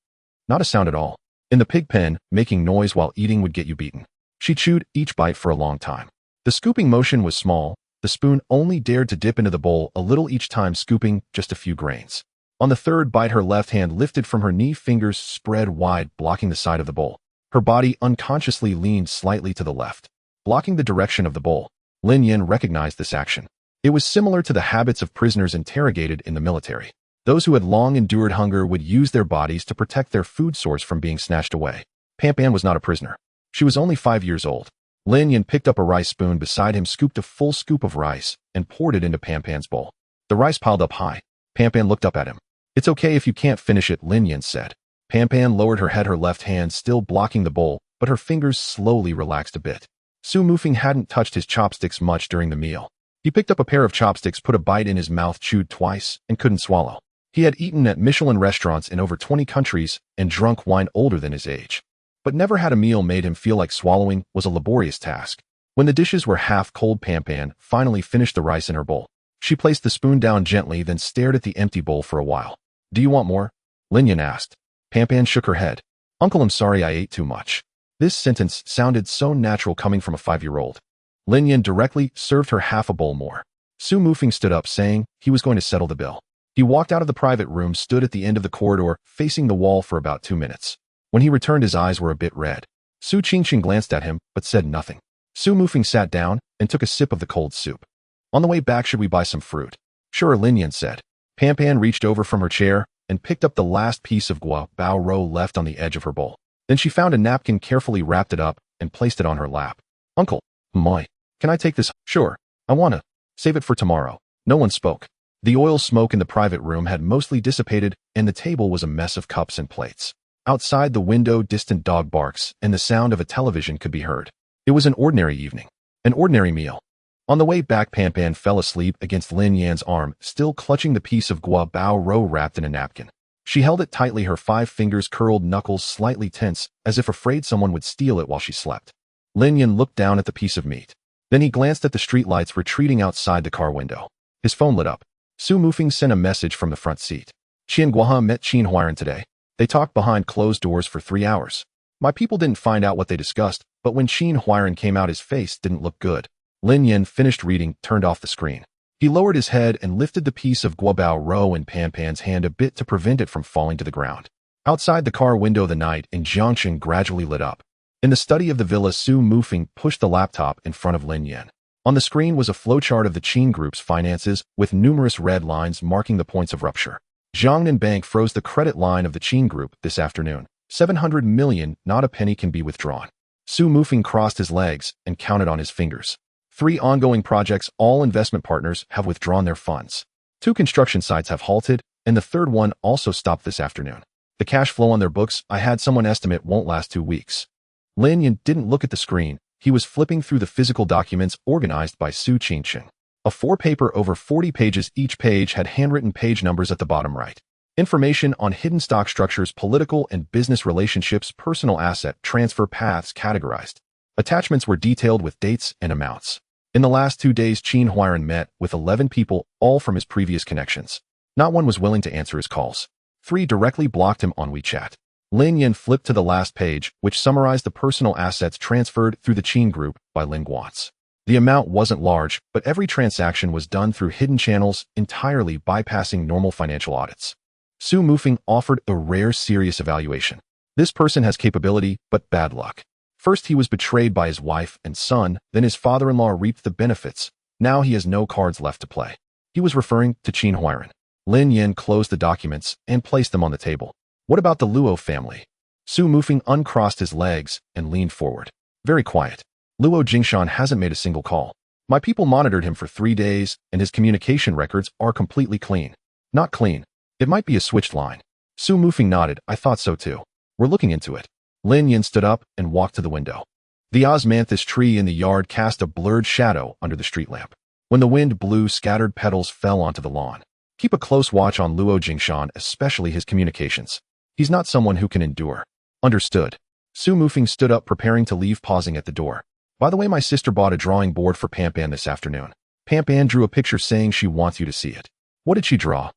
Not a sound at all. In the pig pen, making noise while eating would get you beaten. She chewed each bite for a long time. The scooping motion was small. The spoon only dared to dip into the bowl a little each time, scooping just a few grains. On the third bite, her left hand lifted from her knee, fingers spread wide, blocking the side of the bowl. Her body unconsciously leaned slightly to the left, blocking the direction of the bowl. Lin Yan recognized this action. It was similar to the habits of prisoners interrogated in the military. Those who had long endured hunger would use their bodies to protect their food source from being snatched away. Pan was not a prisoner. She was only 5 years old. Lin Yan picked up a rice spoon beside him, scooped a full scoop of rice, and poured it into Pan's bowl. The rice piled up high. Pan looked up at him. "It's okay if you can't finish it," Lin Yan said. Pan lowered her head, her left hand still blocking the bowl, but her fingers slowly relaxed a bit. Su Mufeng hadn't touched his chopsticks much during the meal. He picked up a pair of chopsticks, put a bite in his mouth, chewed twice, and couldn't swallow. He had eaten at Michelin restaurants in over 20 countries and drunk wine older than his age. But never had a meal made him feel like swallowing was a laborious task. When the dishes were half cold, Pan finally finished the rice in her bowl. She placed the spoon down gently, then stared at the empty bowl for a while. "Do you want more?" Lin Yan asked. Pan shook her head. "Uncle, I'm sorry I ate too much." This sentence sounded so natural coming from a 5-year-old. Lin Yan directly served her half a bowl more. Su Mufeng stood up, saying he was going to settle the bill. He walked out of the private room, stood at the end of the corridor, facing the wall for about 2 minutes. When he returned, his eyes were a bit red. Su Qingsheng glanced at him, but said nothing. Su Mufeng sat down and took a sip of the cold soup. "On the way back, should we buy some fruit?" "Sure," Lin Yan said. Pan reached over from her chair and picked up the last piece of guava bao roe left on the edge of her bowl. Then she found a napkin, carefully wrapped it up, and placed it on her lap. "Uncle, my, can I take this?" "Sure. I wanna save it for tomorrow." No one spoke. The oil smoke in the private room had mostly dissipated, and the table was a mess of cups and plates. Outside the window, distant dog barks, and the sound of a television could be heard. It was an ordinary evening. An ordinary meal. On the way back, Pan fell asleep against Lin Yan's arm, still clutching the piece of guava bao roe wrapped in a napkin. She held it tightly, her 5 fingers curled, knuckles slightly tense, as if afraid someone would steal it while she slept. Lin Yan looked down at the piece of meat. Then he glanced at the streetlights retreating outside the car window. His phone lit up. Su Mufeng sent a message from the front seat. "Qian Guohan met Qin Huairan today. They talked behind closed doors for 3 hours. My people didn't find out what they discussed, but when Qin Huairan came out, his face didn't look good." Lin Yan finished reading, turned off the screen. He lowered his head and lifted the piece of guava bao roe in Pan's hand a bit to prevent it from falling to the ground. Outside the car window, the night in Jiangxing gradually lit up. In the study of the villa, Su Mufeng pushed the laptop in front of Lin Yan. On the screen was a flowchart of the Qin Group's finances, with numerous red lines marking the points of rupture. Jiangnan Bank froze the credit line of the Qin Group this afternoon. 700 million, not a penny can be withdrawn. Su Mufeng crossed his legs and counted on his fingers. 3 ongoing projects, all investment partners have withdrawn their funds. 2 construction sites have halted, and the third one also stopped this afternoon. The cash flow on their books, I had someone estimate, won't last 2 weeks. Lin Yan didn't look at the screen. He was flipping through the physical documents organized by Su Qingsheng. A 4-paper over 40 pages, each page had handwritten page numbers at the bottom right. Information on hidden stock structures, political and business relationships, personal asset transfer paths categorized. Attachments were detailed with dates and amounts. In the last 2 days, Qin Huairan met with 11 people, all from his previous connections. Not one was willing to answer his calls. 3 directly blocked him on WeChat. Lin Yan flipped to the last page, which summarized the personal assets transferred through the Qin Group by Lin Guats. The amount wasn't large, but every transaction was done through hidden channels, entirely bypassing normal financial audits. Su Mufeng offered a rare, serious evaluation. This person has capability, but bad luck. First, he was betrayed by his wife and son, then his father-in-law reaped the benefits. Now he has no cards left to play. He was referring to Qin Huairan. Lin Yan closed the documents and placed them on the table. What about the Luo family? Su Mufeng uncrossed his legs and leaned forward. Very quiet. Luo Jingshan hasn't made a single call. My people monitored him for 3 days, and his communication records are completely clean. Not clean. It might be a switched line. Su Mufeng nodded. I thought so too. We're looking into it. Lin Yin stood up and walked to the window. The osmanthus tree in the yard cast a blurred shadow under the street lamp. When the wind blew, scattered petals fell onto the lawn. Keep a close watch on Luo Jingshan, especially his communications. He's not someone who can endure. Understood. Su Mufeng stood up, preparing to leave, pausing at the door. By the way, my sister bought a drawing board for Pampan this afternoon. Pampan drew a picture saying she wants you to see it. What did she draw?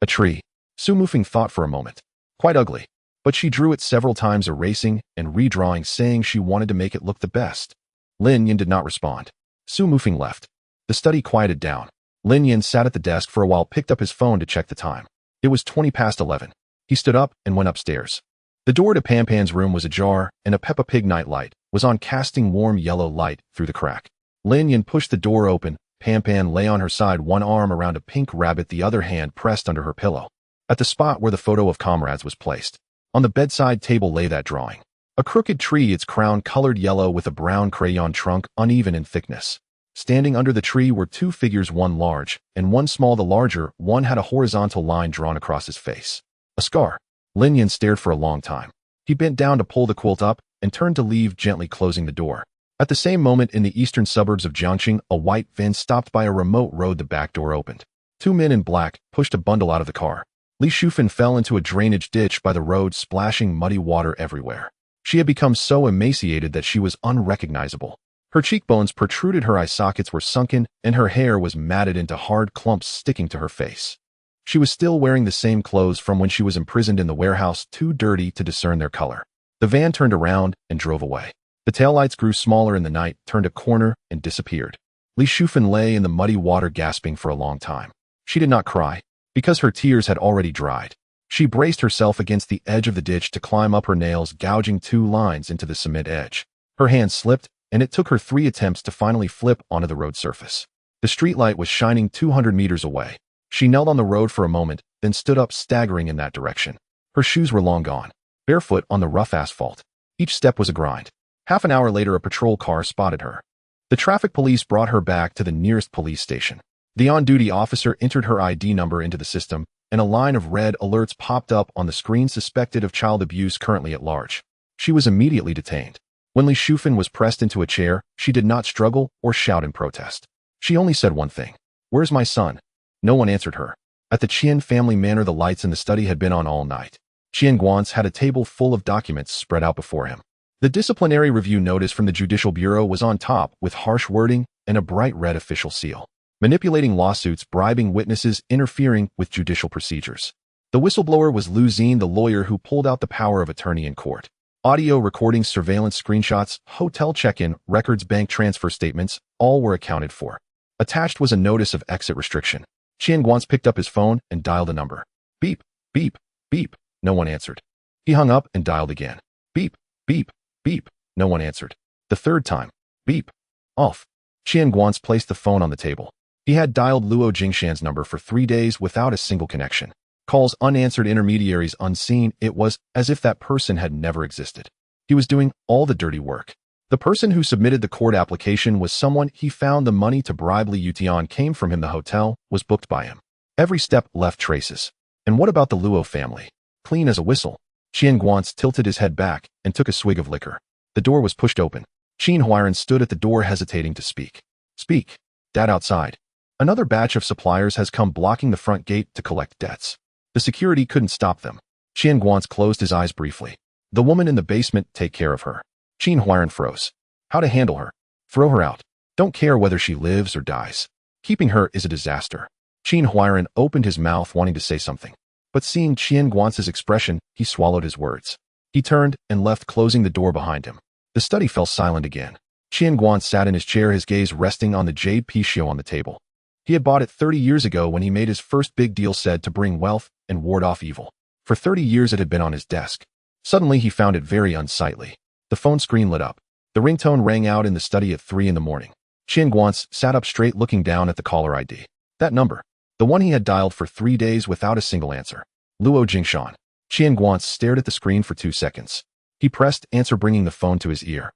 A tree. Su Mufeng thought for a moment. Quite ugly. But she drew it several times, erasing and redrawing, saying she wanted to make it look the best. Lin Yin did not respond. Su Mufeng left. The study quieted down. Lin Yin sat at the desk for a while, picked up his phone to check the time. It was 11:20. He stood up and went upstairs. The door to Pampan's room was ajar, and a Peppa Pig nightlight was on, casting warm yellow light through the crack. Lin Yin pushed the door open. Pampan lay on her side, one arm around a pink rabbit, the other hand pressed under her pillow. At the spot where the photo of comrades was placed, on the bedside table lay that drawing. A crooked tree, its crown colored yellow with a brown crayon trunk, uneven in thickness. Standing under the tree were 2 figures, one large and one small. The larger one had a horizontal line drawn across his face. A scar. Lin Yin stared for a long time. He bent down to pull the quilt up and turned to leave, gently closing the door. At the same moment, in the eastern suburbs of Jiangqing, a white van stopped by a remote road. The back door opened. 2 men in black pushed a bundle out of the car. Li Shufan fell into a drainage ditch by the road, splashing muddy water everywhere. She had become so emaciated that she was unrecognizable. Her cheekbones protruded, her eye sockets were sunken, and her hair was matted into hard clumps sticking to her face. She was still wearing the same clothes from when she was imprisoned in the warehouse, too dirty to discern their color. The van turned around and drove away. The taillights grew smaller in the night, turned a corner, and disappeared. Li Shufan lay in the muddy water, gasping for a long time. She did not cry, because her tears had already dried. She braced herself against the edge of the ditch to climb up, her nails gouging 2 lines into the cement edge. Her hand slipped, and it took her 3 attempts to finally flip onto the road surface. The streetlight was shining 200 meters away. She knelt on the road for a moment, then stood up, staggering in that direction. Her shoes were long gone, barefoot on the rough asphalt. Each step was a grind. Half an hour later, a patrol car spotted her. The traffic police brought her back to the nearest police station. The on-duty officer entered her ID number into the system, and a line of red alerts popped up on the screen: suspected of child abuse, currently at large. She was immediately detained. When Li Shufan was pressed into a chair, she did not struggle or shout in protest. She only said one thing. Where's my son? No one answered her. At the Qian family manor, the lights in the study had been on all night. Qian Guan's had a table full of documents spread out before him. The disciplinary review notice from the Judicial Bureau was on top, with harsh wording and a bright red official seal. Manipulating lawsuits, bribing witnesses, interfering with judicial procedures. The whistleblower was Lu Xin, the lawyer who pulled out the power of attorney in court. Audio recordings, surveillance screenshots, hotel check-in records, bank transfer statements, all were accounted for. Attached was a notice of exit restriction. Qian Guan picked up his phone and dialed a number. Beep, beep, beep. No one answered. He hung up and dialed again. Beep, beep, beep. No one answered. The 3rd time. Beep. Off. Qian Guan placed the phone on the table. He had dialed Luo Jingshan's number for 3 days without a single connection. Calls unanswered, intermediaries unseen. It was as if that person had never existed. He was doing all the dirty work. The person who submitted the court application was someone he found. The money to bribe Li Yutian came from him. The hotel was booked by him. Every step left traces. And what about the Luo family? Clean as a whistle. Qian Guan tilted his head back and took a swig of liquor. The door was pushed open. Qin Huairan stood at the door, hesitating to speak. Speak. Dad, outside. Another batch of suppliers has come, blocking the front gate to collect debts. The security couldn't stop them. Qian Guan closed his eyes briefly. The woman in the basement, take care of her. Qin Huairan froze. How to handle her? Throw her out. Don't care whether she lives or dies. Keeping her is a disaster. Qin Huairan opened his mouth, wanting to say something. But seeing Qian Guan's expression, he swallowed his words. He turned and left, closing the door behind him. The study fell silent again. Qian Guan sat in his chair, his gaze resting on the jade Pichio on the table. He had bought it 30 years ago when he made his first big deal, said to bring wealth and ward off evil. For 30 years it had been on his desk. Suddenly he found it very unsightly. The phone screen lit up. The ringtone rang out in the study at 3 in the morning. Qian Guan sat up straight, looking down at the caller ID. That number. The one he had dialed for 3 days without a single answer. Luo Jingshan. Qian Guan stared at the screen for 2 seconds. He pressed answer, bringing the phone to his ear.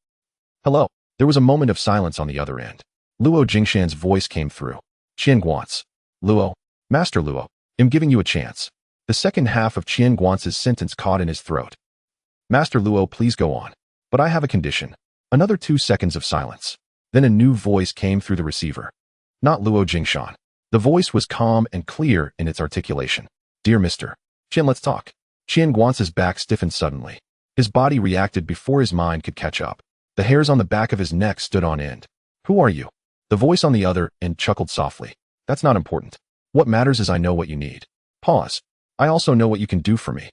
Hello. There was a moment of silence on the other end. Luo Jingshan's voice came through. Qian Guan's. Luo. Master Luo. I'm giving you a chance. The second half of Qian Guan's sentence caught in his throat. Master Luo, please go on. But I have a condition. Another 2 seconds of silence. Then a new voice came through the receiver. Not Luo Jingshan. The voice was calm and clear in its articulation. Dear Mr. Qian, let's talk. Qian Guan's back stiffened suddenly. His body reacted before his mind could catch up. The hairs on the back of his neck stood on end. Who are you? The voice on the other end chuckled softly. That's not important. What matters is I know what you need. Pause. I also know what you can do for me.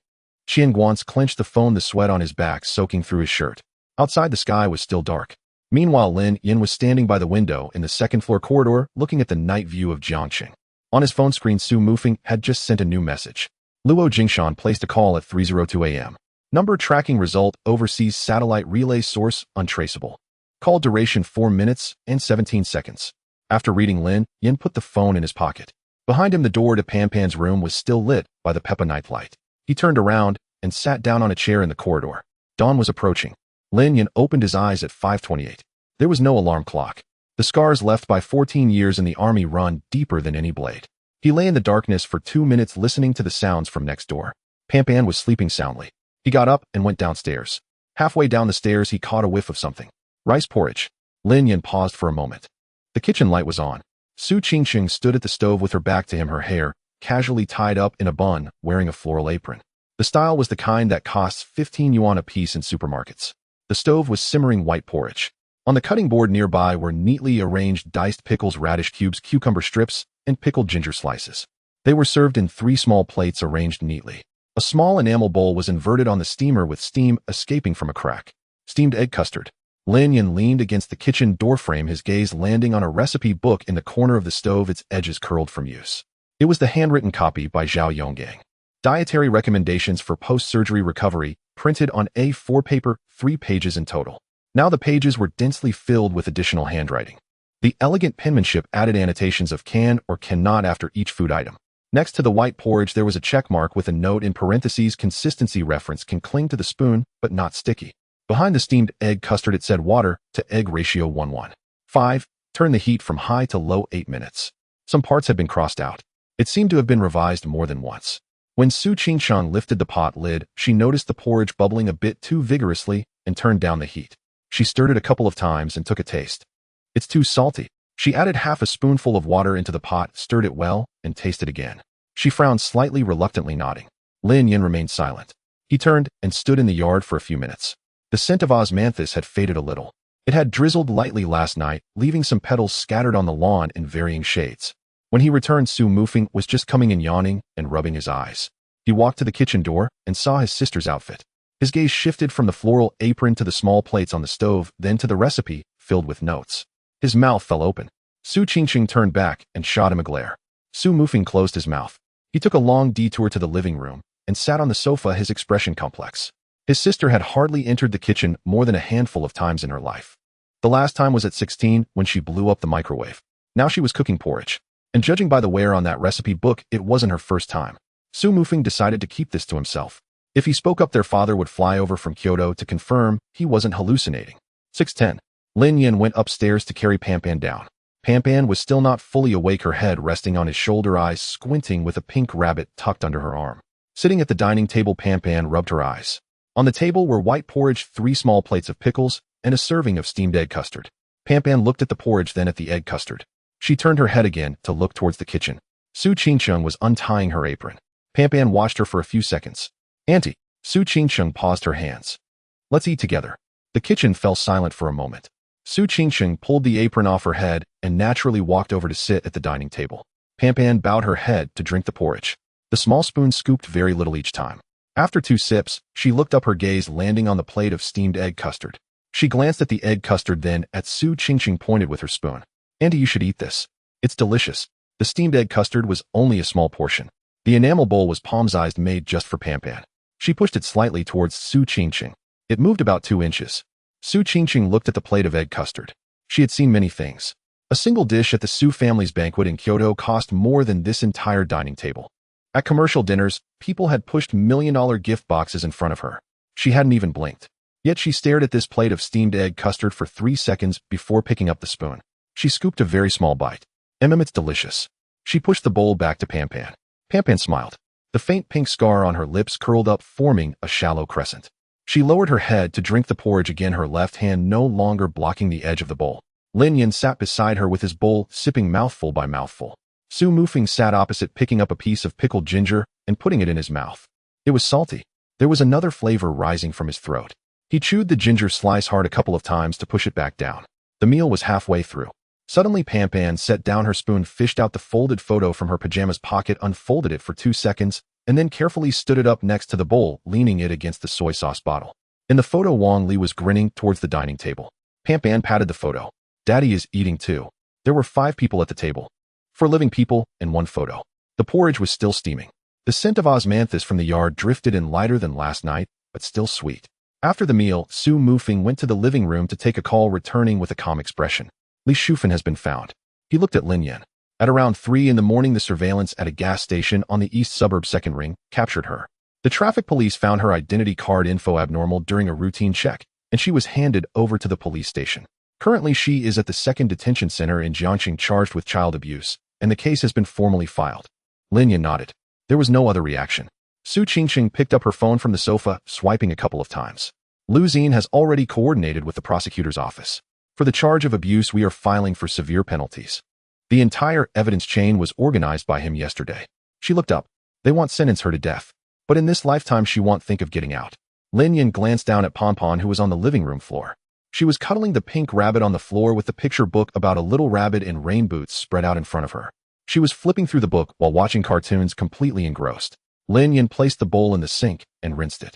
Qian Guan's clenched the phone, the sweat on his back soaking through his shirt. Outside, the sky was still dark. Meanwhile, Lin Yin was standing by the window in the second-floor corridor looking at the night view of Jiangqing. On his phone screen, Su Mufeng had just sent a new message. Luo Jingshan placed a call at 3:02 a.m. Number tracking result, overseas satellite relay source, untraceable. Call duration 4 minutes and 17 seconds. After reading, Lin Yin put the phone in his pocket. Behind him, the door to Pan's room was still lit by the Peppa nightlight. He turned around and sat down on a chair in the corridor. Dawn was approaching. Lin Yin opened his eyes at 5:28. There was no alarm clock. The scars left by 14 years in the army run deeper than any blade. He lay in the darkness for 2 minutes listening to the sounds from next door. Pan was sleeping soundly. He got up and went downstairs. Halfway down the stairs, he caught a whiff of something. Rice porridge. Lin Yin paused for a moment. The kitchen light was on. Su Qingqing stood at the stove with her back to him, her hair casually tied up in a bun, wearing a floral apron. The style was the kind that costs 15 yuan a piece in supermarkets. The stove was simmering white porridge. On the cutting board nearby were neatly arranged diced pickles, radish cubes, cucumber strips, and pickled ginger slices. They were served in 3 small plates arranged neatly. A small enamel bowl was inverted on the steamer with steam escaping from a crack. Steamed egg custard. Lin Yin leaned against the kitchen doorframe, his gaze landing on a recipe book in the corner of the stove, its edges curled from use. It was the handwritten copy by Zhao Yonggang. Dietary recommendations for post-surgery recovery, printed on A4 paper, 3 pages in total. Now the pages were densely filled with additional handwriting. The elegant penmanship added annotations of can or cannot after each food item. Next to the white porridge, there was a check mark with a note in parentheses, consistency reference, can cling to the spoon, but not sticky. Behind the steamed egg custard, it said water to egg ratio 1:1. Turn the heat from high to low 8 minutes. Some parts had been crossed out. It seemed to have been revised more than once. When Su Qingshan lifted the pot lid, she noticed the porridge bubbling a bit too vigorously and turned down the heat. She stirred it a couple of times and took a taste. It's too salty. She added half a spoonful of water into the pot, stirred it well, and tasted again. She frowned slightly, reluctantly nodding. Lin Yin remained silent. He turned and stood in the yard for a few minutes. The scent of osmanthus had faded a little. It had drizzled lightly last night, leaving some petals scattered on the lawn in varying shades. When he returned, Su Mufeng was just coming in, yawning and rubbing his eyes. He walked to the kitchen door and saw his sister's outfit. His gaze shifted from the floral apron to the small plates on the stove, then to the recipe, filled with notes. His mouth fell open. Su Qingqing turned back and shot him a glare. Su Mufeng closed his mouth. He took a long detour to the living room and sat on the sofa, his expression complex. His sister had hardly entered the kitchen more than a handful of times in her life. The last time was at 16 when she blew up the microwave. Now she was cooking porridge. And judging by the wear on that recipe book, it wasn't her first time. Su Mufeng decided to keep this to himself. If he spoke up, their father would fly over from Kyoto to confirm he wasn't hallucinating. 6:10. Lin Yin went upstairs to carry Pan down. Pan was still not fully awake, her head resting on his shoulder, eyes squinting with a pink rabbit tucked under her arm. Sitting at the dining table, Pan rubbed her eyes. On the table were white porridge, 3 small plates of pickles, and a serving of steamed egg custard. Pan looked at the porridge, then at the egg custard. She turned her head again to look towards the kitchen. Su Qingqing was untying her apron. Pan watched her for a few seconds. Auntie. Su Qingqing paused, her hands. Let's eat together. The kitchen fell silent for a moment. Su Qingqing pulled the apron off her head and naturally walked over to sit at the dining table. Pan bowed her head to drink the porridge. The small spoon scooped very little each time. After 2 sips, she looked up, her gaze landing on the plate of steamed egg custard. She glanced at the egg custard, then at Su Qingqing, pointed with her spoon. Auntie, you should eat this. It's delicious. The steamed egg custard was only a small portion. The enamel bowl was palm-sized, made just for Pan. She pushed it slightly towards Su Qingqing. It moved about 2 inches. Su Qingqing looked at the plate of egg custard. She had seen many things. A single dish at the Su family's banquet in Kyoto cost more than this entire dining table. At commercial dinners, people had pushed $1 million gift boxes in front of her. She hadn't even blinked. Yet she stared at this plate of steamed egg custard for 3 seconds before picking up the spoon. She scooped a very small bite. It's delicious. She pushed the bowl back to Pan. Pan smiled. The faint pink scar on her lips curled up, forming a shallow crescent. She lowered her head to drink the porridge again, her left hand no longer blocking the edge of the bowl. Lin Yan sat beside her with his bowl, sipping mouthful by mouthful. Su Mufeng sat opposite, picking up a piece of pickled ginger and putting it in his mouth. It was salty. There was another flavor rising from his throat. He chewed the ginger slice hard a couple of times to push it back down. The meal was halfway through. Suddenly Pan set down her spoon, fished out the folded photo from her pajamas pocket, unfolded it for 2 seconds, and then carefully stood it up next to the bowl, leaning it against the soy sauce bottle. In the photo, Wang Li was grinning towards the dining table. Pan patted the photo. Daddy is eating too. There were 5 people at the table. 4 living people and 1 photo. The porridge was still steaming. The scent of osmanthus from the yard drifted in, lighter than last night, but still sweet. After the meal, Su Mufeng went to the living room to take a call, returning with a calm expression. Li Shufen has been found. He looked at Lin Yan. At around 3 in the morning, the surveillance at a gas station on the east suburb second ring captured her. The traffic police found her identity card info abnormal during a routine check, and she was handed over to the police station. Currently, she is at the 2nd Detention Center in Jiangxing, charged with child abuse, and the case has been formally filed. Lin Yan nodded. There was no other reaction. Su Qingqing picked up her phone from the sofa, swiping a couple of times. Lu Xin has already coordinated with the prosecutor's office. For the charge of abuse, we are filing for severe penalties. The entire evidence chain was organized by him yesterday. She looked up. They want sentence her to death. But in this lifetime she won't think of getting out. Lin Yan glanced down at Pon, who was on the living room floor. She was cuddling the pink rabbit on the floor with the picture book about a little rabbit in rain boots spread out in front of her. She was flipping through the book while watching cartoons, completely engrossed. Lin Yan placed the bowl in the sink and rinsed it.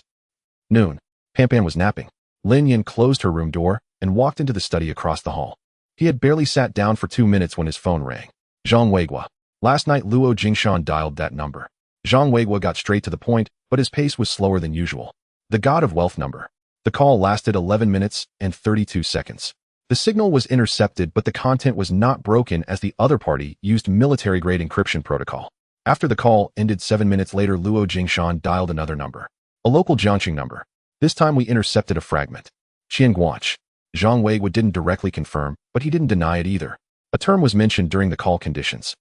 Noon. Pan was napping. Lin Yan closed her room door and walked into the study across the hall. He had barely sat down for 2 minutes when his phone rang. Zhang Weiguo. Last night Luo Jingshan dialed that number. Zhang Weiguo got straight to the point, but his pace was slower than usual. The God of Wealth number. The call lasted 11 minutes and 32 seconds. The signal was intercepted, but the content was not broken as the other party used military-grade encryption protocol. After the call ended 7 minutes later, Luo Jingshan dialed another number. A local Jiangxing number. This time we intercepted a fragment. Qianguanch. Zhang Weiguo didn't directly confirm, but he didn't deny it either. A term was mentioned during the call conditions.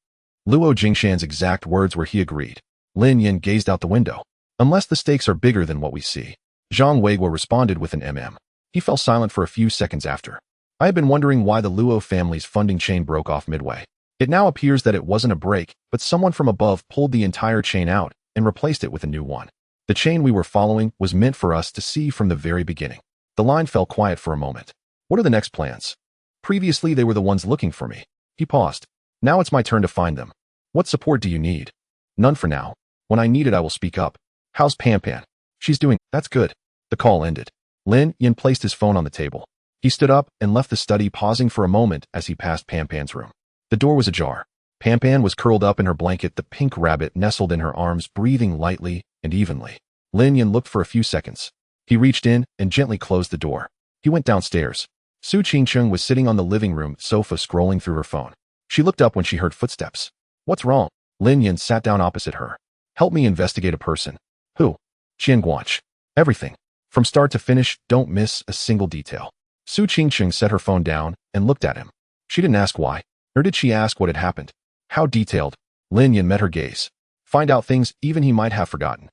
Luo Jingshan's exact words were he agreed. Lin Yan gazed out the window. Unless the stakes are bigger than what we see. Zhang Weiguo responded with an He fell silent for a few seconds after. I had been wondering why the Luo family's funding chain broke off midway. It now appears that it wasn't a break, but someone from above pulled the entire chain out and replaced it with a new one. The chain we were following was meant for us to see from the very beginning. The line fell quiet for a moment. What are the next plans? Previously they were the ones looking for me. He paused. Now it's my turn to find them. What support do you need? None for now. When I need it I will speak up. How's Pan? She's doing, that's good. The call ended. Lin Yan placed his phone on the table. He stood up and left the study, pausing for a moment as he passed Pan's room. The door was ajar. Pan was curled up in her blanket, the pink rabbit nestled in her arms, breathing lightly and evenly. Lin Yan looked for a few seconds. He reached in and gently closed the door. He went downstairs. Su Qingqing was sitting on the living room sofa scrolling through her phone. She looked up when she heard footsteps. What's wrong? Lin Yan sat down opposite her. Help me investigate a person. Who? Qianguanch. Everything. From start to finish, don't miss a single detail. Su Qingqing set her phone down and looked at him. She didn't ask why, nor did she ask what had happened. How detailed? Lin Yan met her gaze. Find out things even he might have forgotten.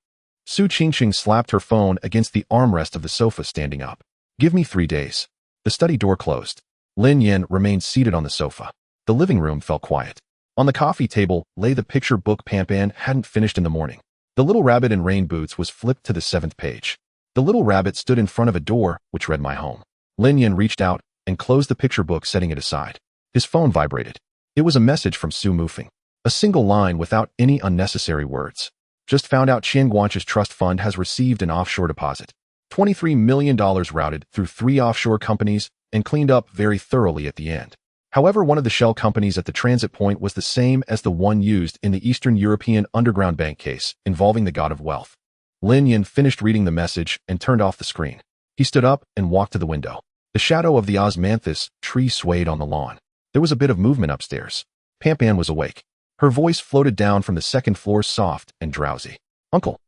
Su Qingqing slapped her phone against the armrest of the sofa, standing up. Give me 3 days. The study door closed. Lin Yan remained seated on the sofa. The living room felt quiet. On the coffee table lay the picture book Pan hadn't finished in the morning. The little rabbit in rain boots was flipped to the 7th page. The little rabbit stood in front of a door which read "My Home." Lin Yan reached out and closed the picture book, setting it aside. His phone vibrated. It was a message from Su Mufeng. A single line without any unnecessary words. Just found out Qianguanch's trust fund has received an offshore deposit. $23 million routed through 3 offshore companies and cleaned up very thoroughly at the end. However, one of the shell companies at the transit point was the same as the one used in the Eastern European underground bank case involving the God of Wealth. Lin Yan finished reading the message and turned off the screen. He stood up and walked to the window. The shadow of the osmanthus tree swayed on the lawn. There was a bit of movement upstairs. Pan was awake. Her voice floated down from the 2nd floor, soft and drowsy. Uncle.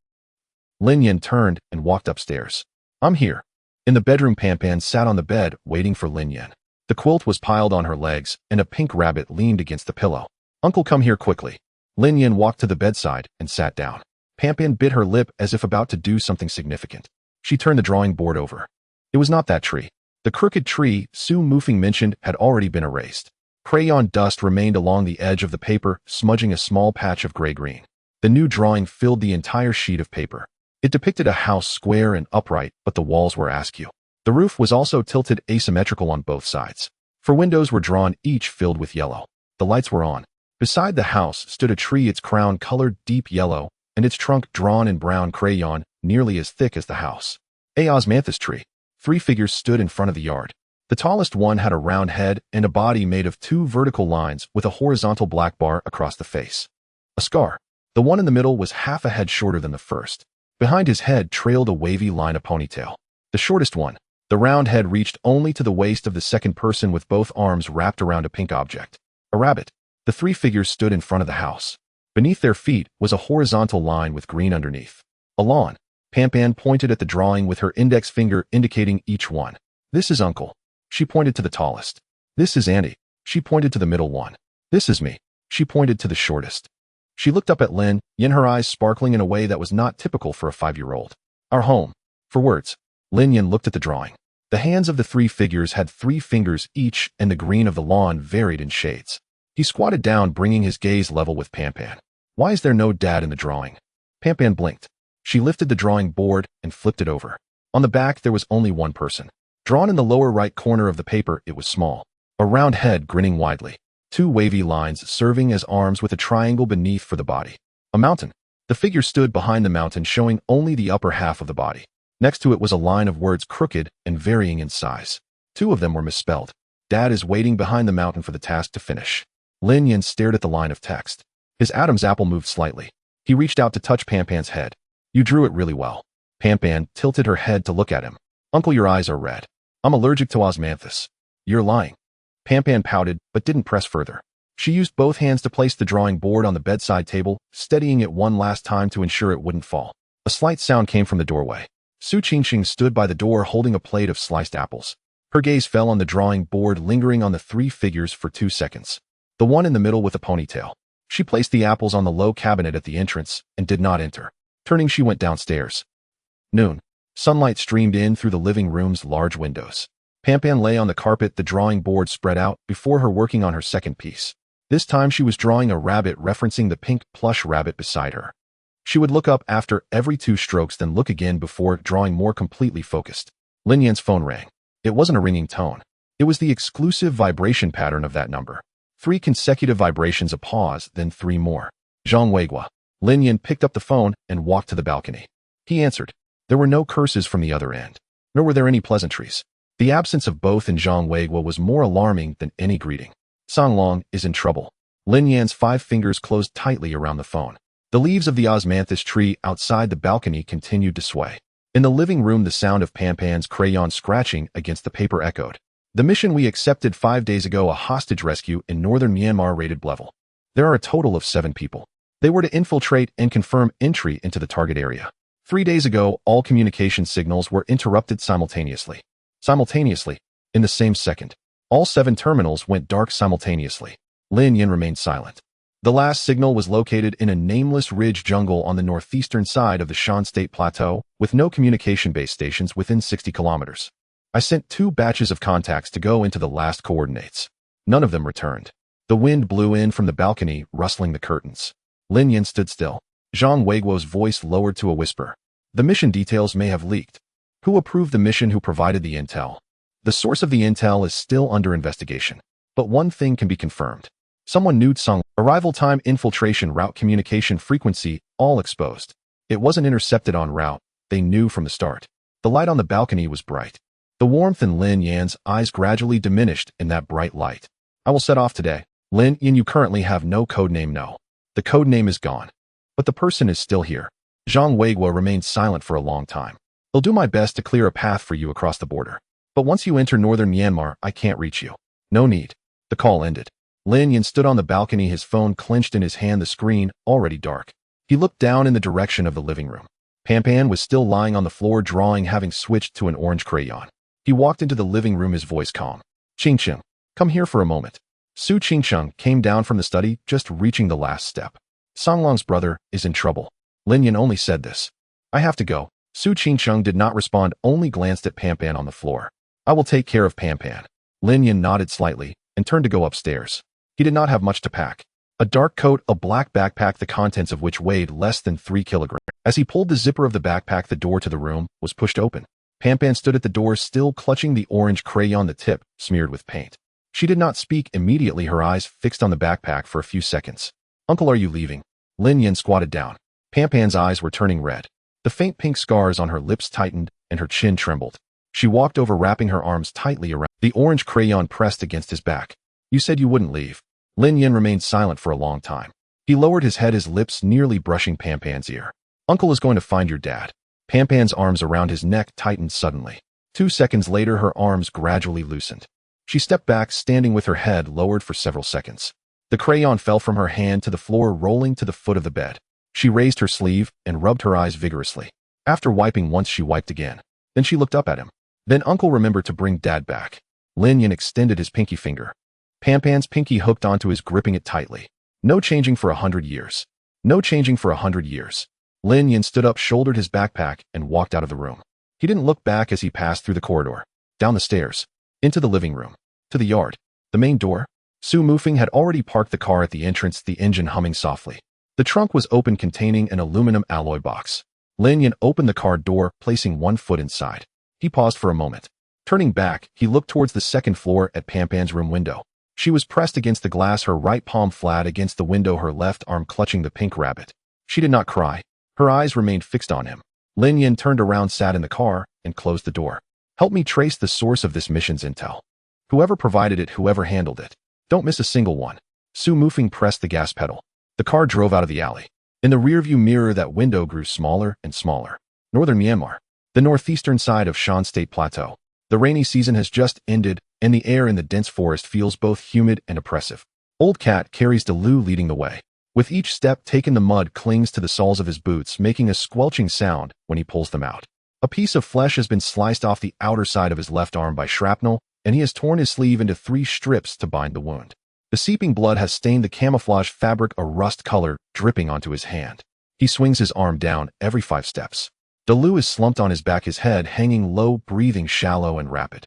Lin Yan turned and walked upstairs. I'm here. In the bedroom, Pan sat on the bed, waiting for Lin Yan. The quilt was piled on her legs, and a pink rabbit leaned against the pillow. "Uncle, come here quickly." Lin Yan walked to the bedside and sat down. Pan bit her lip as if about to do something significant. She turned the drawing board over. It was not that tree. The crooked tree Su Mufeng mentioned had already been erased. Crayon dust remained along the edge of the paper, smudging a small patch of gray-green. The new drawing filled the entire sheet of paper. It depicted a house square and upright, but the walls were askew. The roof was also tilted asymmetrical on both sides. 4 windows were drawn, each filled with yellow. The lights were on. Beside the house stood a tree, its crown colored deep yellow, and its trunk drawn in brown crayon, nearly as thick as the house. A osmanthus tree. 3 figures stood in front of the yard. The tallest one had a round head and a body made of 2 vertical lines with a horizontal black bar across the face. A scar. The one in the middle was half a head shorter than the first. Behind his head trailed a wavy line of ponytail. The shortest one, the round head, reached only to the waist of the second person with both arms wrapped around a pink object. A rabbit. The 3 figures stood in front of the house. Beneath their feet was a horizontal line with green underneath. A lawn. Pan pointed at the drawing with her index finger indicating each one. "This is Uncle." She pointed to the tallest. "This is Auntie." She pointed to the middle one. "This is me." She pointed to the shortest. She looked up at Lin Yan, her eyes sparkling in a way that was not typical for a 5-year-old. "Our home." For words. Lin Yan looked at the drawing. The hands of the 3 figures had 3 fingers each, and the green of the lawn varied in shades. He squatted down, bringing his gaze level with Pan. "Why is there no dad in the drawing?" Pan blinked. She lifted the drawing board and flipped it over. On the back there was only one person. Drawn in the lower right corner of the paper, it was small. A round head grinning widely. 2 wavy lines serving as arms with a triangle beneath for the body. A mountain. The figure stood behind the mountain, showing only the upper half of the body. Next to it was a line of words, crooked and varying in size. 2 of them were misspelled. "Dad is waiting behind the mountain for the task to finish." Lin Yan stared at the line of text. His Adam's apple moved slightly. He reached out to touch Pan's head. "You drew it really well." Pan tilted her head to look at him. "Uncle, your eyes are red." "I'm allergic to osmanthus." "You're lying." Pan pouted, but didn't press further. She used both hands to place the drawing board on the bedside table, steadying it one last time to ensure it wouldn't fall. A slight sound came from the doorway. Su Qingxing stood by the door holding a plate of sliced apples. Her gaze fell on the drawing board, lingering on the 3 figures for 2 seconds. The one in the middle with a ponytail. She placed the apples on the low cabinet at the entrance and did not enter. Turning, she went downstairs. Noon. Sunlight streamed in through the living room's large windows. Pan lay on the carpet, the drawing board spread out before her, working on her second piece. This time she was drawing a rabbit, referencing the pink plush rabbit beside her. She would look up after every 2 strokes, then look again before drawing more completely focused. Lin Yan's phone rang. It wasn't a ringing tone. It was the exclusive vibration pattern of that number. 3 consecutive vibrations, a pause, then 3 more. Zhang Weiguo. Lin Yan picked up the phone and walked to the balcony. He answered. There were no curses from the other end, nor were there any pleasantries. The absence of both in Zhang Weiguo was more alarming than any greeting. Sang Long is in trouble. Lin Yan's 5 fingers closed tightly around the phone. The leaves of the osmanthus tree outside the balcony continued to sway. In the living room, the sound of Pan's crayon scratching against the paper echoed. The mission we accepted 5 days ago, a hostage rescue in northern Myanmar, rated level. There are a total of 7 people. They were to infiltrate and confirm entry into the target area. 3 days ago, all communication signals were interrupted simultaneously. In the same second. All 7 terminals went dark simultaneously. Lin Yan remained silent. The last signal was located in a nameless ridge jungle on the northeastern side of the Shan State Plateau, with no communication base stations within 60 kilometers. I sent 2 batches of contacts to go into the last coordinates. None of them returned. The wind blew in from the balcony, rustling the curtains. Lin Yan stood still. Zhang Weiguo's voice lowered to a whisper. The mission details may have leaked. Who approved the mission? Who provided the intel? The source of the intel is still under investigation. But one thing can be confirmed. Someone knew Song. Arrival time, infiltration route, communication frequency, all exposed. It wasn't intercepted en route. They knew from the start. The light on the balcony was bright. The warmth in Lin Yan's eyes gradually diminished in that bright light. I will set off today. Lin Yan, you currently have no codename. No. The codename is gone. But the person is still here. Zhang Weiguo remained silent for a long time. I'll do my best to clear a path for you across the border. But once you enter northern Myanmar, I can't reach you. No need. The call ended. Lin Yan stood on the balcony, his phone clenched in his hand, the screen already dark. He looked down in the direction of the living room. Pan was still lying on the floor drawing, having switched to an orange crayon. He walked into the living room, his voice calm. Qingcheng, come here for a moment. Su Qingcheng came down from the study, just reaching the last step. Songlong's brother is in trouble. Lin Yan only said this. I have to go. Su Qingcheng did not respond, only glanced at Pan on the floor. I will take care of Pan. Lin Yan nodded slightly and turned to go upstairs. He did not have much to pack. A dark coat, a black backpack, the contents of which weighed less than 3 kilograms. As he pulled the zipper of the backpack, the door to the room was pushed open. Pan stood at the door, still clutching the orange crayon, the tip smeared with paint. She did not speak immediately, her eyes fixed on the backpack for a few seconds. Uncle, are you leaving? Lin Yan squatted down. Pan's eyes were turning red. The faint pink scars on her lips tightened and her chin trembled. She walked over, wrapping her arms tightly around the orange crayon pressed against his back. You said you wouldn't leave. Lin Yan remained silent for a long time. He lowered his head, his lips nearly brushing Pan's ear. Uncle is going to find your dad. Pan's arms around his neck tightened suddenly. 2 seconds later, her arms gradually loosened. She stepped back, standing with her head lowered for several seconds. The crayon fell from her hand to the floor, rolling to the foot of the bed. She raised her sleeve and rubbed her eyes vigorously. After wiping once, she wiped again. Then she looked up at him. Then Uncle, remember to bring Dad back. Lin Yan extended his pinky finger. Pan's pinky hooked onto his, gripping it tightly. No changing for 100 years. No changing for 100 years. Lin Yan stood up, shouldered his backpack, and walked out of the room. He didn't look back as he passed through the corridor, down the stairs, into the living room, to the yard. The main door. Su Mufeng had already parked the car at the entrance, the engine humming softly. The trunk was open, containing an aluminum alloy box. Lin Yan opened the car door, placing one foot inside. He paused for a moment. Turning back, he looked towards the second floor at Pan's room window. She was pressed against the glass, her right palm flat against the window, her left arm clutching the pink rabbit. She did not cry. Her eyes remained fixed on him. Lin Yan turned around, sat in the car, and closed the door. Help me trace the source of this mission's intel. Whoever provided it, whoever handled it. Don't miss a single one. Su Mufeng pressed the gas pedal. The car drove out of the alley. In the rearview mirror, that window grew smaller and smaller. Northern Myanmar. The northeastern side of Shan State Plateau. The rainy season has just ended, and the air in the dense forest feels both humid and oppressive. Old Cat carries Delu leading the way. With each step taken, the mud clings to the soles of his boots, making a squelching sound when he pulls them out. A piece of flesh has been sliced off the outer side of his left arm by shrapnel, and he has torn his sleeve into 3 strips to bind the wound. The seeping blood has stained the camouflage fabric a rust color, dripping onto his hand. He swings his arm down every 5 steps. Delu is slumped on his back, his head hanging low, breathing shallow and rapid.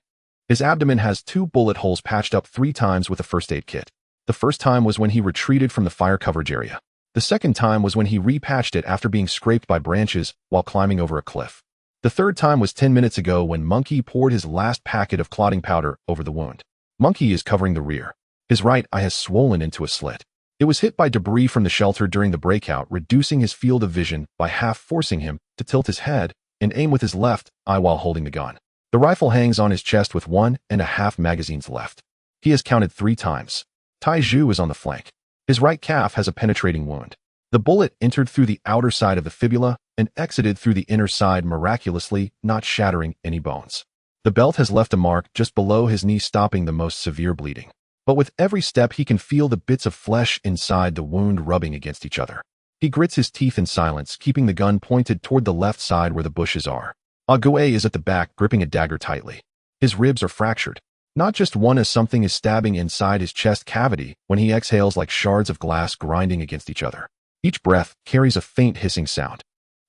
His abdomen has 2 bullet holes patched up 3 times with a first aid kit. The first time was when he retreated from the fire coverage area. The second time was when he repatched it after being scraped by branches while climbing over a cliff. The third time was 10 minutes ago when Monkey poured his last packet of clotting powder over the wound. Monkey is covering the rear. His right eye has swollen into a slit. It was hit by debris from the shelter during the breakout, reducing his field of vision by half, forcing him to tilt his head and aim with his left eye while holding the gun. The rifle hangs on his chest with 1.5 magazines left. He has counted 3 times. Tai Zhu is on the flank. His right calf has a penetrating wound. The bullet entered through the outer side of the fibula and exited through the inner side, miraculously not shattering any bones. The belt has left a mark just below his knee, stopping the most severe bleeding. But with every step, he can feel the bits of flesh inside the wound rubbing against each other. He grits his teeth in silence, keeping the gun pointed toward the left side where the bushes are. Ague is at the back, gripping a dagger tightly. His ribs are fractured. Not just one, as something is stabbing inside his chest cavity when he exhales like shards of glass grinding against each other. Each breath carries a faint hissing sound.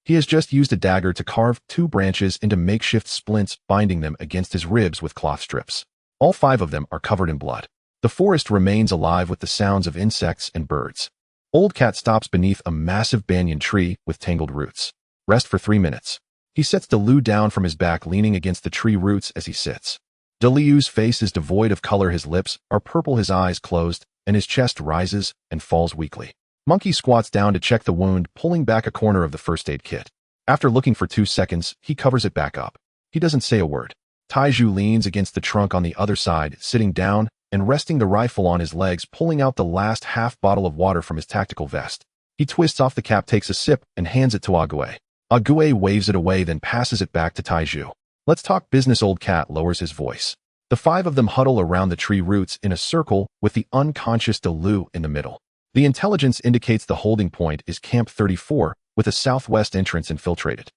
He has just used a dagger to carve 2 branches into makeshift splints, binding them against his ribs with cloth strips. All 5 of them are covered in blood. The forest remains alive with the sounds of insects and birds. Old Cat stops beneath a massive banyan tree with tangled roots. Rest for 3 minutes. He sets Delu down from his back, leaning against the tree roots as he sits. Delu's face is devoid of color, his lips are purple, his eyes closed, and his chest rises and falls weakly. Monkey squats down to check the wound, pulling back a corner of the first aid kit. After looking for 2 seconds, he covers it back up. He doesn't say a word. Tai Zhu leans against the trunk on the other side, sitting down and resting the rifle on his legs, pulling out the last half bottle of water from his tactical vest. He twists off the cap, takes a sip, and hands it to Ague. Ague waves it away, then passes it back to Tai Zhu. Let's talk business. Old Cat lowers his voice. The 5 of them huddle around the tree roots in a circle with the unconscious Delu in the middle. The intelligence indicates the holding point is Camp 34, with a southwest entrance infiltrated.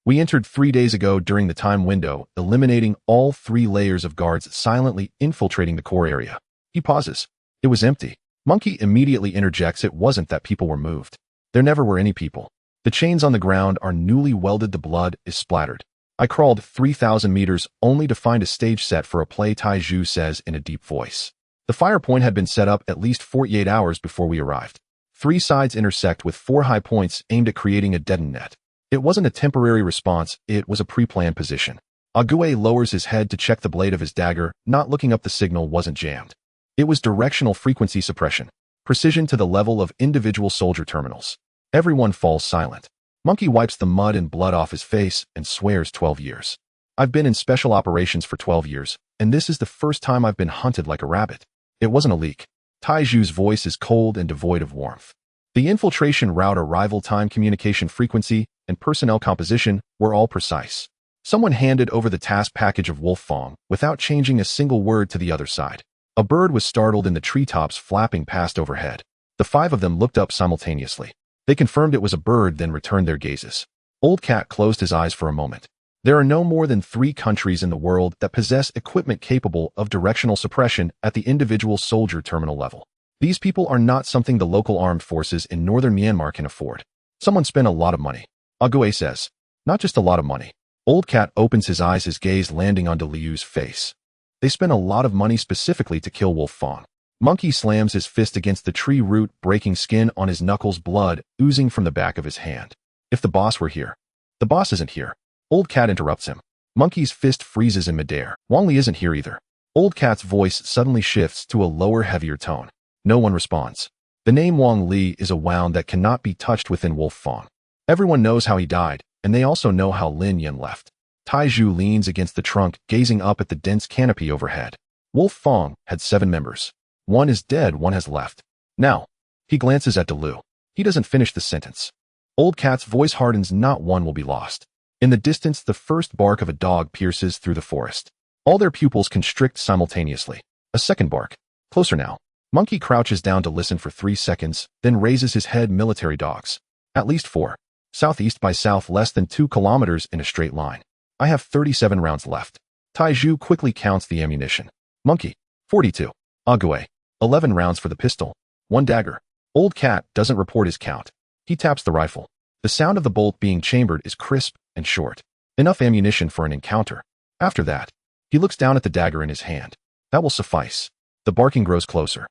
We entered 3 days ago during the time window, eliminating all 3 layers of guards silently infiltrating the core area. He pauses. It was empty. Monkey immediately interjects it wasn't that people were moved. There never were any people. The chains on the ground are newly welded, the blood is splattered. I crawled 3,000 meters only to find a stage set for a play, Tai Zhu says in a deep voice. The fire point had been set up at least 48 hours before we arrived. 3 sides intersect with 4 high points aimed at creating a deadened net. It wasn't a temporary response, it was a pre-planned position. Ague lowers his head to check the blade of his dagger, not looking up. The signal wasn't jammed. It was directional frequency suppression. Precision to the level of individual soldier terminals. Everyone falls silent. Monkey wipes the mud and blood off his face and swears 12 years. I've been in special operations for 12 years, and this is the first time I've been hunted like a rabbit. It wasn't a leak. Tai Zhu's voice is cold and devoid of warmth. The infiltration route, arrival time, communication frequency, and personnel composition were all precise. Someone handed over the task package of Wolf Fong without changing a single word to the other side. A bird was startled in the treetops flapping past overhead. The 5 of them looked up simultaneously. They confirmed it was a bird, then returned their gazes. Old Cat closed his eyes for a moment. There are no more than 3 countries in the world that possess equipment capable of directional suppression at the individual soldier terminal level. These people are not something the local armed forces in northern Myanmar can afford. Someone spent a lot of money. Ague says. Not just a lot of money. Old Cat opens his eyes, his gaze landing on De Liu's face. They spent a lot of money specifically to kill Wolf Fong. Monkey slams his fist against the tree root, breaking skin on his knuckles, blood oozing from the back of his hand. If the boss were here. The boss isn't here. Old Cat interrupts him. Monkey's fist freezes in midair. Wang Li isn't here either. Old Cat's voice suddenly shifts to a lower, heavier tone. No one responds. The name Wang Li is a wound that cannot be touched within Wolf Fong. Everyone knows how he died, and they also know how Lin Yan left. Tai Zhu leans against the trunk, gazing up at the dense canopy overhead. Wolf Fong had 7 members. 1 is dead, 1 has left. Now, he glances at De Liu. He doesn't finish the sentence. Old Cat's voice hardens. Not 1 will be lost. In the distance, the first bark of a dog pierces through the forest. All their pupils constrict simultaneously. A second bark. Closer now. Monkey crouches down to listen for 3 seconds, then raises his head. Military dogs. At least 4. Southeast by south, less than 2 kilometers in a straight line. I have 37 rounds left. Tai Zhu quickly counts the ammunition. Monkey. 42. Ague. 11 rounds for the pistol. 1 dagger. Old Cat doesn't report his count. He taps the rifle. The sound of the bolt being chambered is crisp and short. Enough ammunition for an encounter. After that, he looks down at the dagger in his hand. That will suffice. The barking grows closer.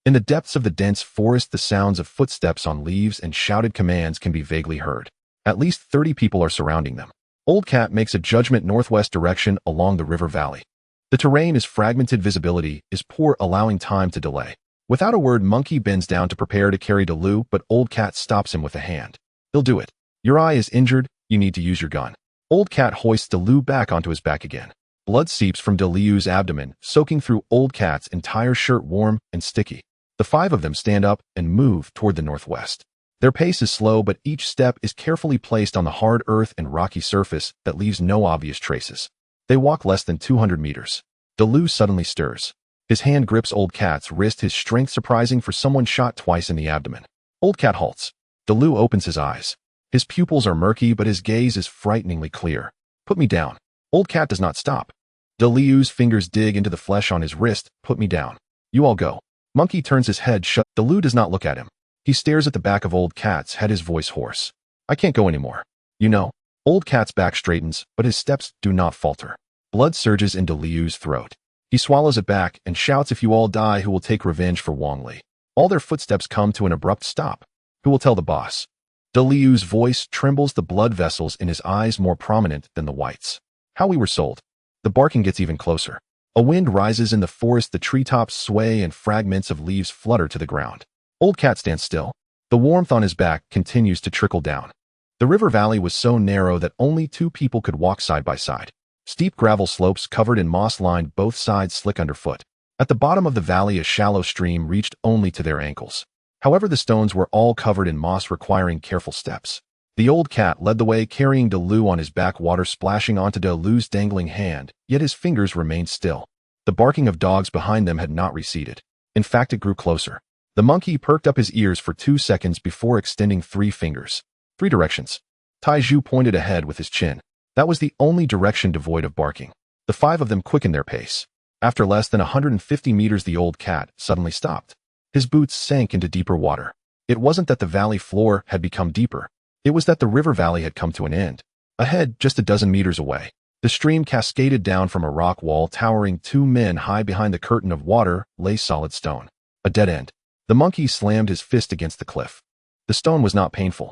In the depths of the dense forest, the sounds of footsteps on leaves and shouted commands can be vaguely heard. At least 30 people are surrounding them. Old Cat makes a judgment northwest direction along the river valley. The terrain is fragmented, visibility is poor, allowing time to delay. Without a word, Monkey bends down to prepare to carry De Liu, but Old Cat stops him with a hand. He'll do it. Your eye is injured, you need to use your gun. Old Cat hoists De Liu back onto his back again. Blood seeps from De Liu's abdomen, soaking through Old Cat's entire shirt, warm and sticky. The 5 of them stand up and move toward the northwest. Their pace is slow, but each step is carefully placed on the hard earth and rocky surface that leaves no obvious traces. They walk less than 200 meters. De Liu suddenly stirs. His hand grips Old Cat's wrist, his strength surprising for someone shot twice in the abdomen. Old Cat halts. De Liu opens his eyes. His pupils are murky, but his gaze is frighteningly clear. Put me down. Old Cat does not stop. De Liu's fingers dig into the flesh on his wrist. Put me down. You all go. Monkey turns his head shut. De Liu does not look at him. He stares at the back of Old Cat's head, his voice hoarse. I can't go anymore. You know. Old Cat's back straightens, but his steps do not falter. Blood surges into Liu's throat. He swallows it back and shouts, if you all die, who will take revenge for Wang Li? All their footsteps come to an abrupt stop. Who will tell the boss? De Liu's voice trembles, the blood vessels in his eyes more prominent than the whites. How we were sold. The barking gets even closer. A wind rises in the forest, the treetops sway and fragments of leaves flutter to the ground. Old Cat stands still. The warmth on his back continues to trickle down. The river valley was so narrow that only 2 people could walk side by side. Steep gravel slopes covered in moss lined both sides, slick underfoot. At the bottom of the valley, a shallow stream reached only to their ankles. However, the stones were all covered in moss, requiring careful steps. The Old Cat led the way, carrying De Liu on his back, water splashing onto De Liu's dangling hand, yet his fingers remained still. The barking of dogs behind them had not receded. In fact, it grew closer. The monkey perked up his ears for 2 seconds before extending 3 fingers. 3 directions. Taiju pointed ahead with his chin. That was the only direction devoid of barking. The 5 of them quickened their pace. After less than 150 meters, the old cat suddenly stopped. His boots sank into deeper water. It wasn't that the valley floor had become deeper. It was that the river valley had come to an end. Ahead, just a dozen meters away, the stream cascaded down from a rock wall towering 2 men high behind the curtain of water, lay solid stone. A dead end. The monkey slammed his fist against the cliff. The stone was not painful.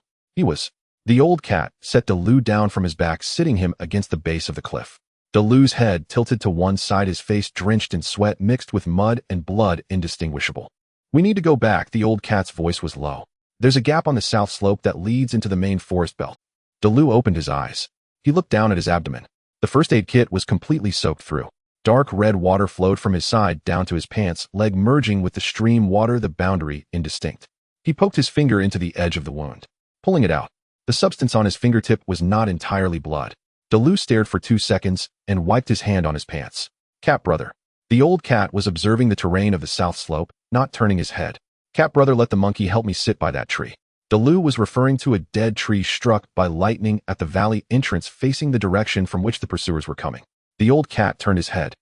The old cat set Delu down from his back, sitting him against the base of the cliff. Delu's head tilted to one side, his face drenched in sweat mixed with mud and blood indistinguishable. We need to go back, the old cat's voice was low. There's a gap on the south slope that leads into the main forest belt. Delu opened his eyes. He looked down at his abdomen. The first aid kit was completely soaked through. Dark red water flowed from his side down to his pants, leg merging with the stream water, the boundary indistinct. He poked his finger into the edge of the wound, pulling it out. The substance on his fingertip was not entirely blood. Delu stared for 2 seconds and wiped his hand on his pants. Cat brother. The old cat was observing the terrain of the south slope, not turning his head. Cat brother, let the monkey help me sit by that tree. Delu was referring to a dead tree struck by lightning at the valley entrance facing the direction from which the pursuers were coming. The old cat turned his head.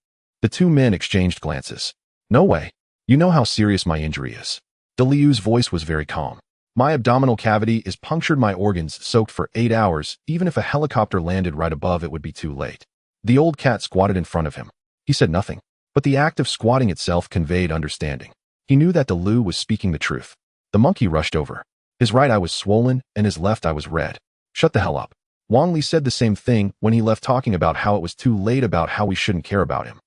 The 2 men exchanged glances. No way. You know how serious my injury is. Delu's voice was very calm. My abdominal cavity is punctured, my organs soaked for 8 hours. Even if a helicopter landed right above, it would be too late. The old cat squatted in front of him. He said nothing, but the act of squatting itself conveyed understanding. He knew that Delu was speaking the truth. The monkey rushed over. His right eye was swollen and his left eye was red. Shut the hell up. Wang Li said the same thing when he left, talking about how it was too late, about how we shouldn't care about him.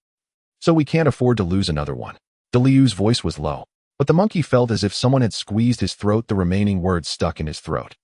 So we can't afford to lose another one. Delu's voice was low, but the monkey felt as if someone had squeezed his throat. The remaining words stuck in his throat.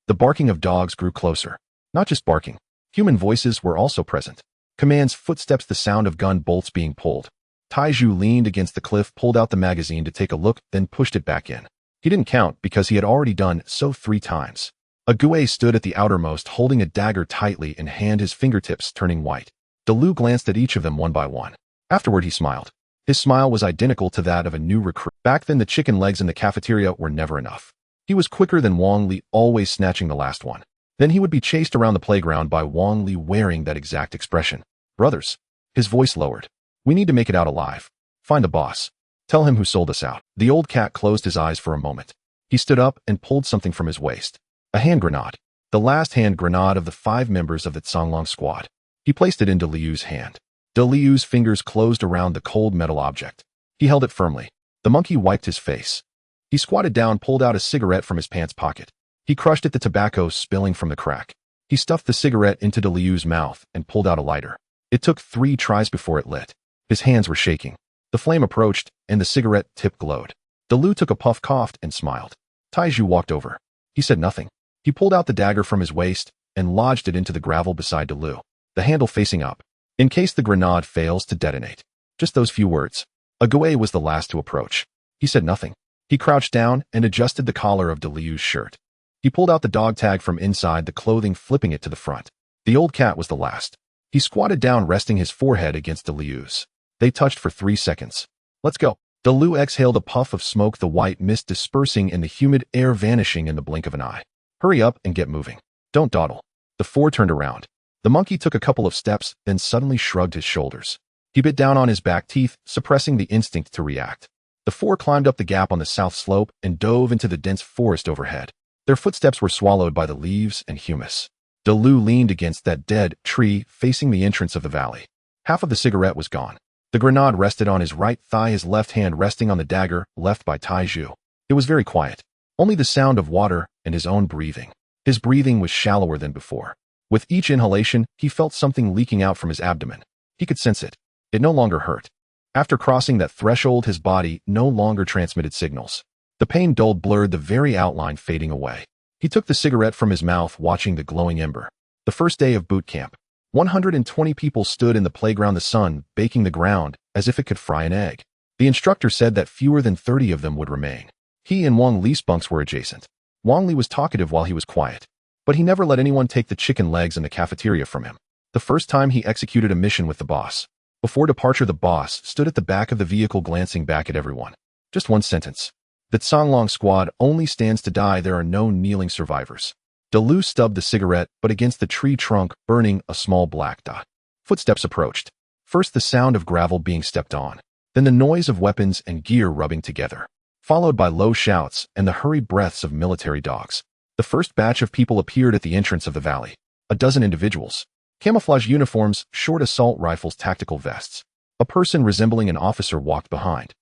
The barking of dogs grew closer. Not just barking. Human voices were also present. Commands, footsteps, the sound of gun bolts being pulled. Taiju leaned against the cliff, pulled out the magazine to take a look, then pushed it back in. He didn't count because he had already done so 3 times. A Gue stood at the outermost, holding a dagger tightly in hand, his fingertips turning white. Delu glanced at each of them one by one. Afterward, he smiled. His smile was identical to that of a new recruit. Back then, the chicken legs in the cafeteria were never enough. He was quicker than Wang Li, always snatching the last one. Then he would be chased around the playground by Wang Li wearing that exact expression. Brothers. His voice lowered. We need to make it out alive. Find the boss. Tell him who sold us out. The old cat closed his eyes for a moment. He stood up and pulled something from his waist. A hand grenade. The last hand grenade of the 5 members of the Songlong squad. He placed it into Liu's hand. Liu's fingers closed around the cold metal object. He held it firmly. The monkey wiped his face. He squatted down, pulled out a cigarette from his pants pocket. He crushed it, the tobacco spilling from the crack. He stuffed the cigarette into Liu's mouth and pulled out a lighter. It took 3 tries before it lit. His hands were shaking. The flame approached, and the cigarette tip glowed. Delu took a puff, coughed, and smiled. Taiju walked over. He said nothing. He pulled out the dagger from his waist and lodged it into the gravel beside Delu, the handle facing up, in case the grenade fails to detonate. Just those few words. A Gue was the last to approach. He said nothing. He crouched down and adjusted the collar of Delu's shirt. He pulled out the dog tag from inside the clothing, flipping it to the front. The old cat was the last. He squatted down, resting his forehead against Delu's. They touched for 3 seconds. Let's go. Delu exhaled a puff of smoke, the white mist dispersing in the humid air, vanishing in the blink of an eye. Hurry up and get moving. Don't dawdle. The 4 turned around. The monkey took a couple of steps, then suddenly shrugged his shoulders. He bit down on his back teeth, suppressing the instinct to react. The 4 climbed up the gap on the south slope and dove into the dense forest overhead. Their footsteps were swallowed by the leaves and humus. Delu leaned against that dead tree facing the entrance of the valley. Half of the cigarette was gone. The grenade rested on his right thigh, his left hand resting on the dagger left by Taiju. It was very quiet. Only the sound of water and his own breathing. His breathing was shallower than before. With each inhalation, he felt something leaking out from his abdomen. He could sense it. It no longer hurt. After crossing that threshold, his body no longer transmitted signals. The pain dulled, blurred, the very outline fading away. He took the cigarette from his mouth, watching the glowing ember. The first day of boot camp. 120 people stood in the playground, the sun baking the ground as if it could fry an egg. The instructor said that fewer than 30 of them would remain. He and Wang Li's bunks were adjacent. Wang Li was talkative while he was quiet, but he never let anyone take the chicken legs in the cafeteria from him. The first time he executed a mission with the boss. Before departure, the boss stood at the back of the vehicle, glancing back at everyone. Just one sentence. The Songlong squad only stands to die. There are no kneeling survivors. Delu stubbed the cigarette, but against the tree trunk, burning a small black dot. Footsteps approached. First the sound of gravel being stepped on, then the noise of weapons and gear rubbing together, followed by low shouts and the hurried breaths of military dogs. The first batch of people appeared at the entrance of the valley. A dozen individuals. Camouflage uniforms, short assault rifles, tactical vests. A person resembling an officer walked behind.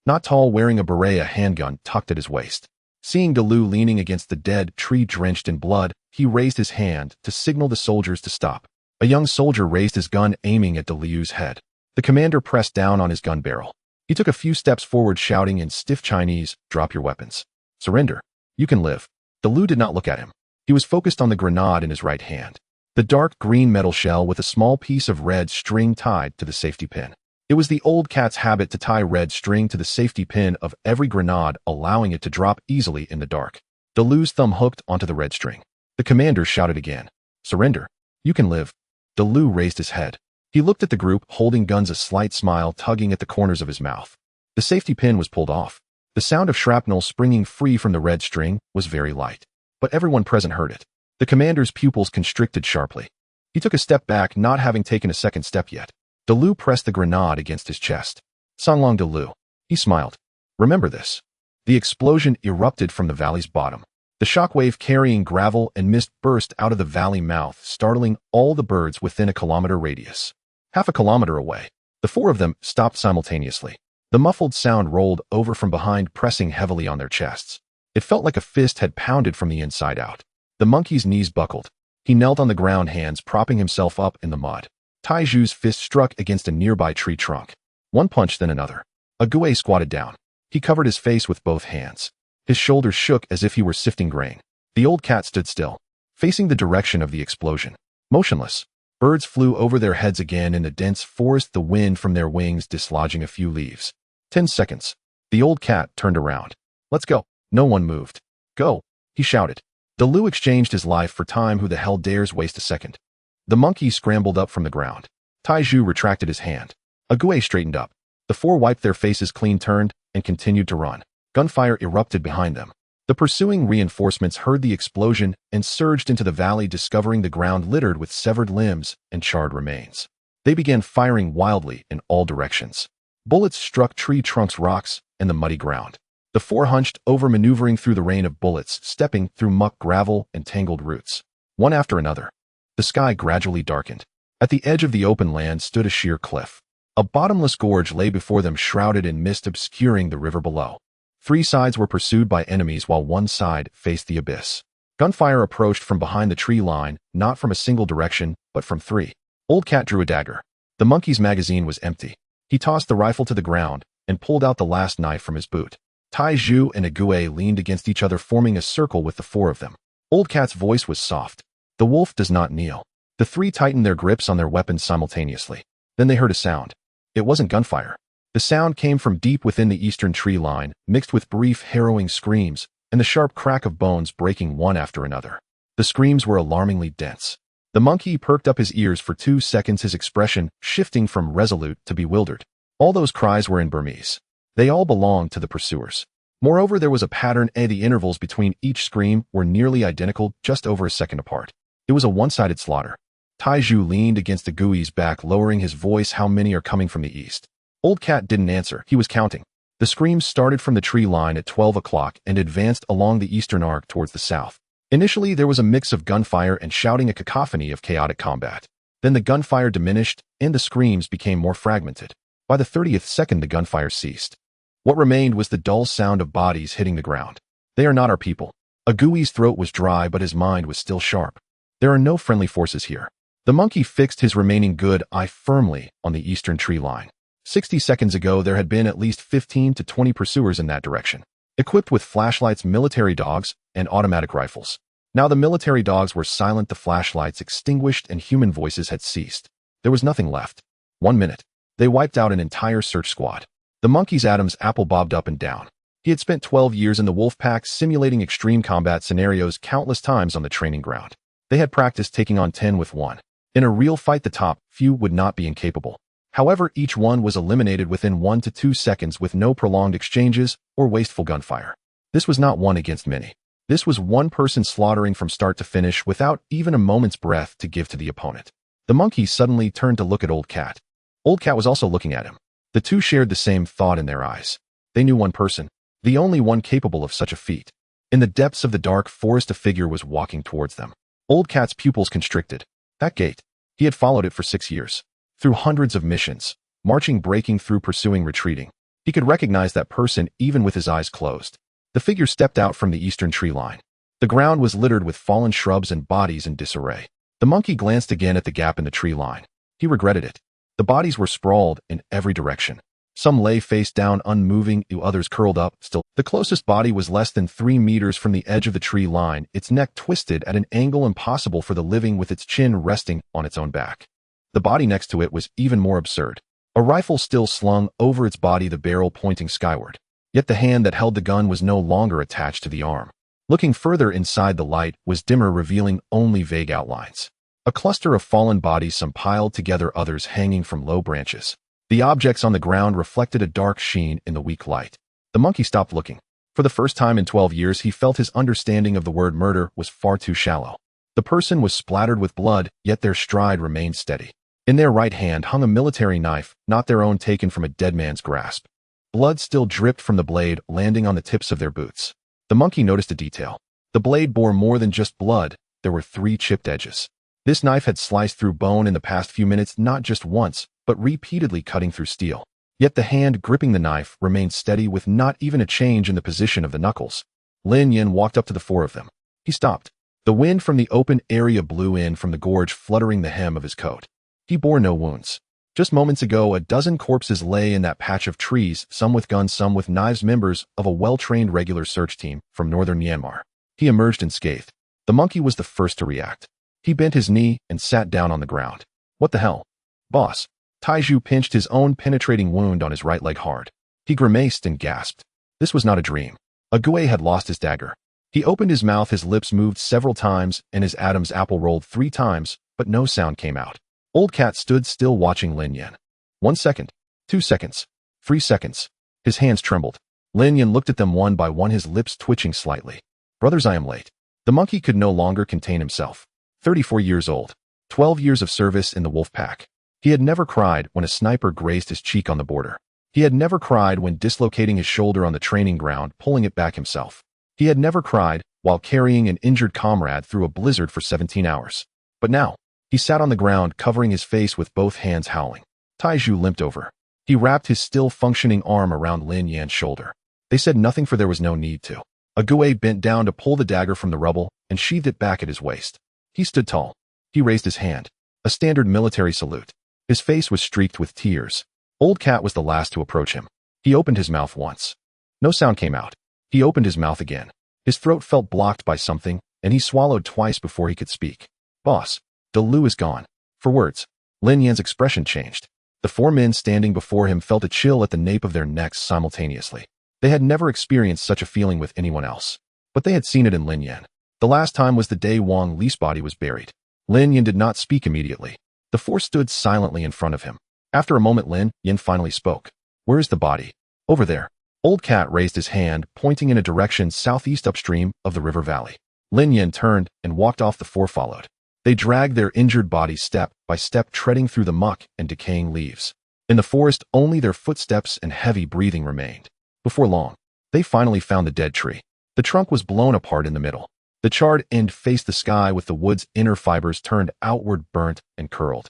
Not tall, wearing a beret, a handgun tucked at his waist. Seeing Delu leaning against the dead tree drenched in blood, he raised his hand to signal the soldiers to stop. A young soldier raised his gun, aiming at Delu's head. The commander pressed down on his gun barrel. He took a few steps forward, shouting in stiff Chinese, "Drop your weapons. Surrender. You can live." Delu did not look at him. He was focused on the grenade in his right hand. The dark green metal shell with a small piece of red string tied to the safety pin. It was the old cat's habit to tie red string to the safety pin of every grenade, allowing it to drop easily in the dark. Delu's thumb hooked onto the red string. The commander shouted again, "Surrender. You can live." Delu raised his head. He looked at the group, holding guns, a slight smile tugging at the corners of his mouth. The safety pin was pulled off. The sound of shrapnel springing free from the red string was very light, but everyone present heard it. The commander's pupils constricted sharply. He took a step back, not having taken a second step yet. Delu pressed the grenade against his chest. "Songlong Delu." He smiled. "Remember this." The explosion erupted from the valley's bottom. The shockwave carrying gravel and mist burst out of the valley mouth, startling all the birds within a kilometer radius. Half a kilometer away, the four of them stopped simultaneously. The muffled sound rolled over from behind, pressing heavily on their chests. It felt like a fist had pounded from the inside out. The monkey's knees buckled. He knelt on the ground, hands propping himself up in the mud. Taiju's fist struck against a nearby tree trunk. One punch, then another. Ague squatted down. He covered his face with both hands. His shoulders shook as if he were sifting grain. The old cat stood still, facing the direction of the explosion. Motionless. Birds flew over their heads again in the dense forest, the wind from their wings dislodging a few leaves. 10 seconds. The old cat turned around. "Let's go." No one moved. "Go," he shouted. Delu exchanged his life for time. Who the hell dares waste a second? The monkey scrambled up from the ground. Taiju retracted his hand. Ague straightened up. The four wiped their faces clean, turned, and continued to run. Gunfire erupted behind them. The pursuing reinforcements heard the explosion and surged into the valley, discovering the ground littered with severed limbs and charred remains. They began firing wildly in all directions. Bullets struck tree trunks, rocks, and the muddy ground. The four hunched over, maneuvering through the rain of bullets, stepping through muck, gravel, and tangled roots. One after another. The sky gradually darkened. At the edge of the open land stood a sheer cliff. A bottomless gorge lay before them, shrouded in mist, obscuring the river below. Three sides were pursued by enemies, while one side faced the abyss. Gunfire approached from behind the tree line, not from a single direction, but from three. Old Cat drew a dagger. The monkey's magazine was empty. He tossed the rifle to the ground and pulled out the last knife from his boot. Taiju and Ague leaned against each other, forming a circle with the four of them. Old Cat's voice was soft. "The wolf does not kneel." The three tightened their grips on their weapons simultaneously. Then they heard a sound. It wasn't gunfire. The sound came from deep within the eastern tree line, mixed with brief, harrowing screams and the sharp crack of bones breaking one after another. The screams were alarmingly dense. The monkey perked up his ears for 2 seconds, his expression shifting from resolute to bewildered. All those cries were in Burmese. They all belonged to the pursuers. Moreover, there was a pattern, and the intervals between each scream were nearly identical, just over a second apart. It was a one-sided slaughter. Taiju leaned against the Gui's back, lowering his voice. "How many are coming from the east?" Old Cat didn't answer. He was counting. The screams started from the tree line at 12 o'clock and advanced along the eastern arc towards the south. Initially, there was a mix of gunfire and shouting, a cacophony of chaotic combat. Then the gunfire diminished, and the screams became more fragmented. By the 30th second, the gunfire ceased. What remained was the dull sound of bodies hitting the ground. "They are not our people." Agui's throat was dry, but his mind was still sharp. "There are no friendly forces here." The monkey fixed his remaining good eye firmly on the eastern tree line. 60 seconds ago, there had been at least 15 to 20 pursuers in that direction, equipped with flashlights, military dogs, and automatic rifles. Now the military dogs were silent, the flashlights extinguished, and human voices had ceased. There was nothing left. 1 minute. They wiped out an entire search squad. The monkey's Adam's apple bobbed up and down. He had spent 12 years in the wolf pack, simulating extreme combat scenarios countless times on the training ground. They had practiced taking on 10 with one. In a real fight, the top few would not be incapable. However, each one was eliminated within 1 to 2 seconds with no prolonged exchanges or wasteful gunfire. This was not one against many. This was one person slaughtering from start to finish without even a moment's breath to give to the opponent. The monkey suddenly turned to look at Old Cat. Old Cat was also looking at him. The two shared the same thought in their eyes. They knew one person, the only one capable of such a feat. In the depths of the dark forest, a figure was walking towards them. Old Cat's pupils constricted. That gate. He had followed it for 6 years. Through hundreds of missions, marching, breaking through, pursuing, retreating. He could recognize that person even with his eyes closed. The figure stepped out from the eastern tree line. The ground was littered with fallen shrubs and bodies in disarray. The monkey glanced again at the gap in the tree line. He regretted it. The bodies were sprawled in every direction. Some lay face down, unmoving, others curled up, still. The closest body was less than 3 meters from the edge of the tree line, its neck twisted at an angle impossible for the living, with its chin resting on its own back. The body next to it was even more absurd. A rifle still slung over its body, the barrel pointing skyward. Yet the hand that held the gun was no longer attached to the arm. Looking further inside, the light was dimmer, revealing only vague outlines. A cluster of fallen bodies, some piled together, others hanging from low branches. The objects on the ground reflected a dark sheen in the weak light. The monkey stopped looking. For the first time in 12 years, he felt his understanding of the word murder was far too shallow. The person was splattered with blood, yet their stride remained steady. In their right hand hung a military knife, not their own, taken from a dead man's grasp. Blood still dripped from the blade, landing on the tips of their boots. The monkey noticed a detail. The blade bore more than just blood. There were 3 chipped edges. This knife had sliced through bone in the past few minutes, not just once, but repeatedly, cutting through steel. Yet the hand gripping the knife remained steady, with not even a change in the position of the knuckles. Lin Yin walked up to the 4 of them. He stopped. The wind from the open area blew in from the gorge, fluttering the hem of his coat. He bore no wounds. Just moments ago, a dozen corpses lay in that patch of trees, some with guns, some with knives, members of a well-trained regular search team from northern Myanmar. He emerged unscathed. The monkey was the first to react. He bent his knee and sat down on the ground. What the hell? Boss. Taiju pinched his own penetrating wound on his right leg hard. He grimaced and gasped. This was not a dream. A Gui had lost his dagger. He opened his mouth, his lips moved several times, and his Adam's apple rolled 3 times, but no sound came out. Old Cat stood still, watching Lin Yin. 1 second. 2 seconds. 3 seconds. His hands trembled. Lin Yin looked at them one by one, his lips twitching slightly. Brothers, I am late. The monkey could no longer contain himself. 34 years old. 12 years of service in the wolf pack. He had never cried when a sniper grazed his cheek on the border. He had never cried when dislocating his shoulder on the training ground, pulling it back himself. He had never cried while carrying an injured comrade through a blizzard for 17 hours. But now, he sat on the ground, covering his face with both hands, howling. Taiju limped over. He wrapped his still functioning arm around Lin Yan's shoulder. They said nothing, for there was no need to. A Gui bent down to pull the dagger from the rubble and sheathed it back at his waist. He stood tall. He raised his hand. A standard military salute. His face was streaked with tears. Old Cat was the last to approach him. He opened his mouth once. No sound came out. He opened his mouth again. His throat felt blocked by something, and he swallowed twice before he could speak. Boss, Delu is gone. For words. Lin Yan's expression changed. The 4 men standing before him felt a chill at the nape of their necks simultaneously. They had never experienced such a feeling with anyone else. But they had seen it in Lin Yan. The last time was the day Wang Li's body was buried. Lin Yan did not speak immediately. The 4 stood silently in front of him. After a moment, Lin Yan finally spoke. Where is the body? Over there. Old Cat raised his hand, pointing in a direction southeast upstream of the river valley. Lin Yan turned and walked off. The 4 followed. They dragged their injured bodies step by step, treading through the muck and decaying leaves. In the forest, only their footsteps and heavy breathing remained. Before long, they finally found the dead tree. The trunk was blown apart in the middle. The charred end faced the sky, with the wood's inner fibers turned outward, burnt and curled.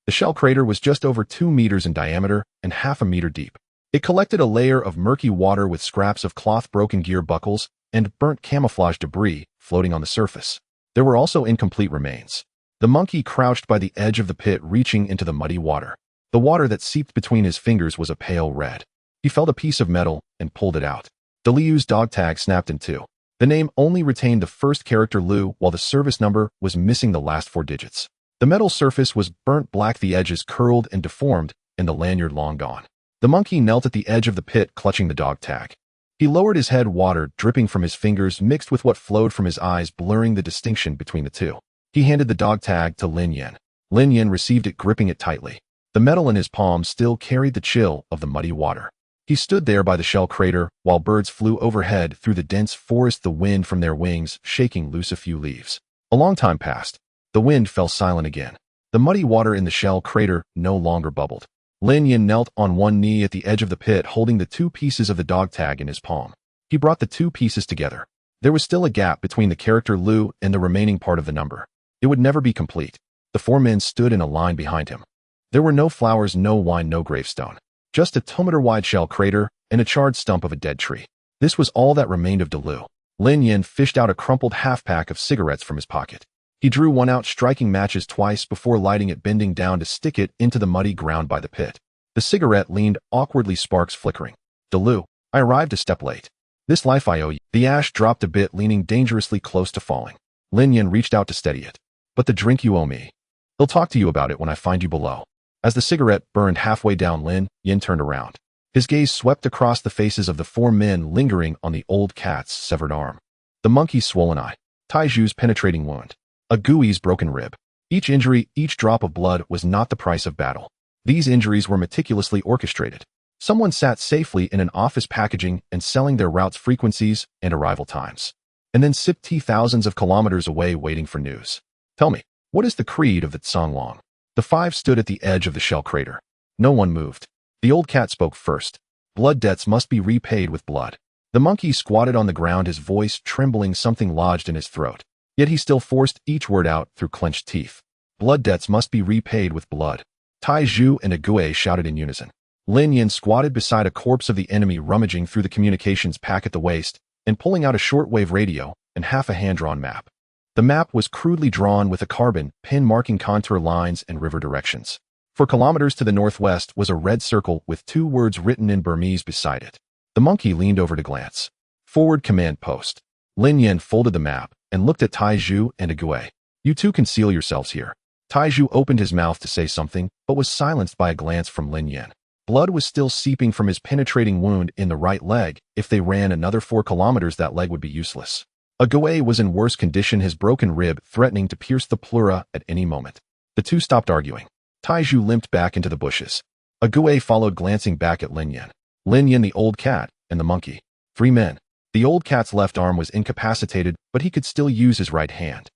The shell crater was just over 2 meters in diameter and half a meter deep. It collected a layer of murky water with scraps of cloth, broken gear buckles, and burnt camouflage debris floating on the surface. There were also incomplete remains. The monkey crouched by the edge of the pit, reaching into the muddy water. The water that seeped between his fingers was a pale red. He felt a piece of metal and pulled it out. Liu's dog tag snapped in 2. The name only retained the first character Liu, while the service number was missing the last 4 digits. The metal surface was burnt black, the edges curled and deformed, and the lanyard long gone. The monkey knelt at the edge of the pit, clutching the dog tag. He lowered his head, water dripping from his fingers mixed with what flowed from his eyes, blurring the distinction between the 2. He handed the dog tag to Lin Yan. Lin Yan received it, gripping it tightly. The metal in his palm still carried the chill of the muddy water. He stood there by the shell crater while birds flew overhead through the dense forest, the wind from their wings shaking loose a few leaves. A long time passed. The wind fell silent again. The muddy water in the shell crater no longer bubbled. Lin Yin knelt on one knee at the edge of the pit, holding the 2 pieces of the dog tag in his palm. He brought the 2 pieces together. There was still a gap between the character Lu and the remaining part of the number. It would never be complete. The 4 men stood in a line behind him. There were no flowers, no wine, no gravestone. Just a 2-meter-wide shell crater and a charred stump of a dead tree. This was all that remained of Delu. Lin Yin fished out a crumpled half-pack of cigarettes from his pocket. He drew one out, striking matches twice before lighting it, bending down to stick it into the muddy ground by the pit. The cigarette leaned awkwardly, sparks flickering. Delu, I arrived a step late. This life I owe you. The ash dropped a bit, leaning dangerously close to falling. Lin Yin reached out to steady it. But the drink you owe me. He'll talk to you about it when I find you below. As the cigarette burned halfway down, Lin Yin turned around. His gaze swept across the faces of the 4 men lingering on the old cat's severed arm. The monkey's swollen eye. Taiju's penetrating wound. A Gui's broken rib. Each injury, each drop of blood was not the price of battle. These injuries were meticulously orchestrated. Someone sat safely in an office packaging and selling their routes, frequencies, and arrival times. And then sipped tea thousands of kilometers away waiting for news. Tell me, what is the creed of the Songlong? The 5 stood at the edge of the shell crater. No one moved. The old cat spoke first. Blood debts must be repaid with blood. The monkey squatted on the ground, his voice trembling, something lodged in his throat. Yet he still forced each word out through clenched teeth. Blood debts must be repaid with blood. Taiju and Ague shouted in unison. Lin Yin squatted beside a corpse of the enemy, rummaging through the communications pack at the waist and pulling out a shortwave radio and half a hand-drawn map. The map was crudely drawn with a carbon pin marking contour lines and river directions. For kilometers to the northwest was a red circle with 2 words written in Burmese beside it. The monkey leaned over to glance. Forward command post. Lin Yin folded the map and looked at Taiju and Ague. You 2 conceal yourselves here. Taiju opened his mouth to say something, but was silenced by a glance from Lin Yin. Blood was still seeping from his penetrating wound in the right leg. If they ran another 4 kilometers, that leg would be useless. Ague was in worse condition, his broken rib threatening to pierce the pleura at any moment. The 2 stopped arguing. Taiju limped back into the bushes. Ague followed, glancing back at Lin Yin. Lin Yin, the old cat, and the monkey. 3 men. The old cat's left arm was incapacitated, but he could still use his right hand.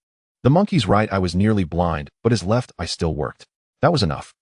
The monkey's right eye was nearly blind, but his left eye still worked. That was enough.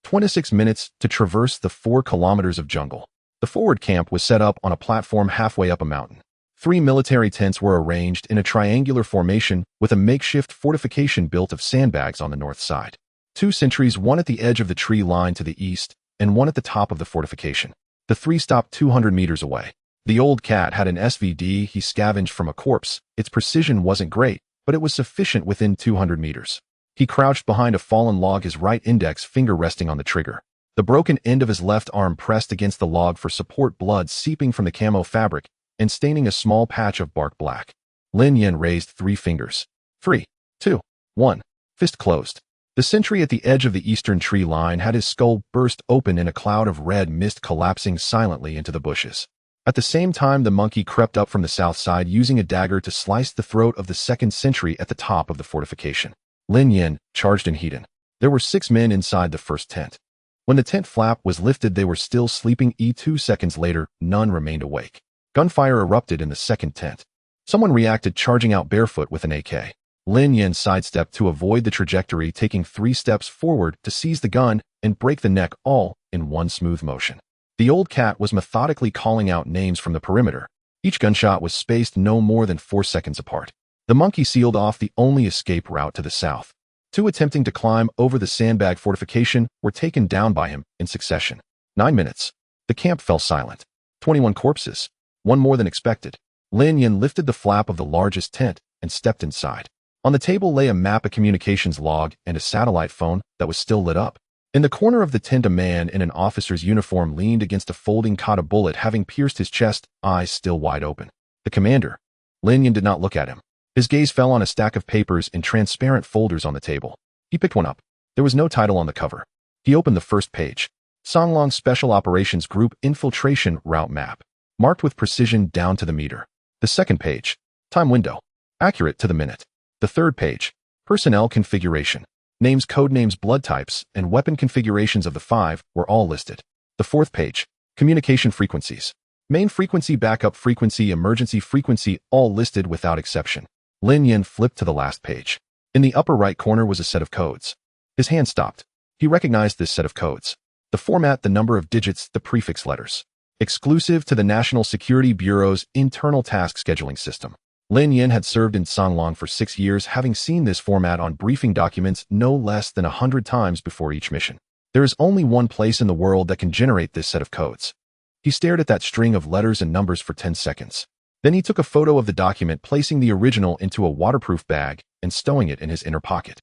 26 minutes to traverse the 4 kilometers of jungle. The forward camp was set up on a platform halfway up a mountain. 3 military tents were arranged in a triangular formation with a makeshift fortification built of sandbags on the north side. 2 sentries, one at the edge of the tree line to the east and one at the top of the fortification. The 3 stopped 200 meters away. The old cat had an SVD he scavenged from a corpse. Its precision wasn't great, but it was sufficient within 200 meters. He crouched behind a fallen log, his right index finger resting on the trigger. The broken end of his left arm pressed against the log for support, blood seeping from the camo fabric and staining a small patch of bark black. Lin Yin raised 3 fingers. 3, 2, 1. Fist closed. The sentry at the edge of the eastern tree line had his skull burst open in a cloud of red mist, collapsing silently into the bushes. At the same time, the monkey crept up from the south side, using a dagger to slice the throat of the second sentry at the top of the fortification. Lin Yin charged in Hedon. There were 6 men inside the first tent. When the tent flap was lifted, they were still sleeping. 2 seconds later, none remained awake. Gunfire erupted in the second tent. Someone reacted, charging out barefoot with an AK. Lin Yin sidestepped to avoid the trajectory, taking 3 steps forward to seize the gun and break the neck, all in one smooth motion. The old cat was methodically calling out names from the perimeter. Each gunshot was spaced no more than 4 seconds apart. The monkey sealed off the only escape route to the south. 2 attempting to climb over the sandbag fortification were taken down by him in succession. 9 minutes. The camp fell silent. 21 corpses. 1 more than expected. Lin Yin lifted the flap of the largest tent and stepped inside. On the table lay a map, a communications log, and a satellite phone that was still lit up. In the corner of the tent, a man in an officer's uniform leaned against a folding cot, a bullet having pierced his chest, eyes still wide open. The commander. Lin Yin did not look at him. His gaze fell on a stack of papers in transparent folders on the table. He picked one up. There was no title on the cover. He opened the first page. Songlong Special Operations Group Infiltration Route Map. Marked with precision down to the meter. The second page. Time window. Accurate to the minute. The third page. Personnel configuration. Names, codenames, blood types, and weapon configurations of the 5 were all listed. The fourth page. Communication frequencies. Main frequency, backup frequency, emergency frequency, all listed without exception. Lin Yin flipped to the last page. In the upper right corner was a set of codes. His hand stopped. He recognized this set of codes. The format, the number of digits, the prefix letters. Exclusive to the National Security Bureau's internal task scheduling system. Lin Yin had served in Songlong for 6 years, having seen this format on briefing documents no less than 100 times before each mission. There is only one place in the world that can generate this set of codes. He stared at that string of letters and numbers for 10 seconds. Then he took a photo of the document, placing the original into a waterproof bag and stowing it in his inner pocket.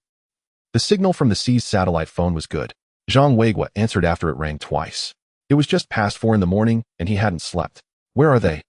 The signal from the seized satellite phone was good. Zhang Weiguo answered after it rang twice. It was just past 4 in the morning, and he hadn't slept. Where are they?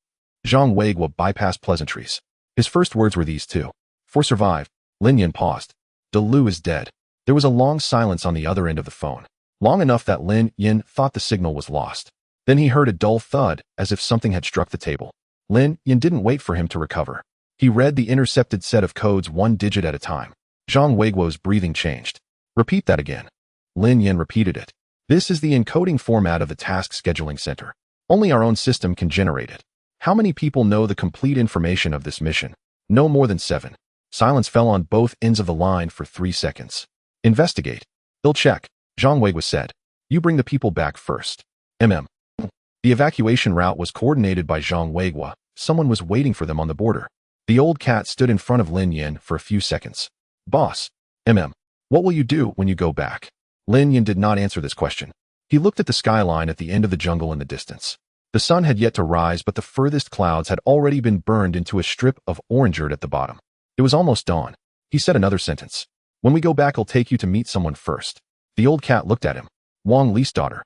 Zhang Weiguo bypassed pleasantries. His first words were these two. For survive. Lin Yin paused. Delu is dead. There was a long silence on the other end of the phone. Long enough that Lin Yin thought the signal was lost. Then he heard a dull thud, as if something had struck the table. Lin Yin didn't wait for him to recover. He read the intercepted set of codes one digit at a time. Zhang Weiguo's breathing changed. Repeat that again. Lin Yin repeated it. This is the encoding format of the task scheduling center. Only our own system can generate it. How many people know the complete information of this mission? No more than 7. Silence fell on both ends of the line for 3 seconds. Investigate. They'll check, Zhang Weiguo said. You bring the people back first. The evacuation route was coordinated by Zhang Weiguo. Someone was waiting for them on the border. The old cat stood in front of Lin Yin for a few seconds. Boss. What will you do when you go back? Lin Yin did not answer this question. He looked at the skyline at the end of the jungle in the distance. The sun had yet to rise, but the furthest clouds had already been burned into a strip of orangerd at the bottom. It was almost dawn. He said another sentence. When we go back, I'll take you to meet someone first. The old cat looked at him. Wang Li's daughter.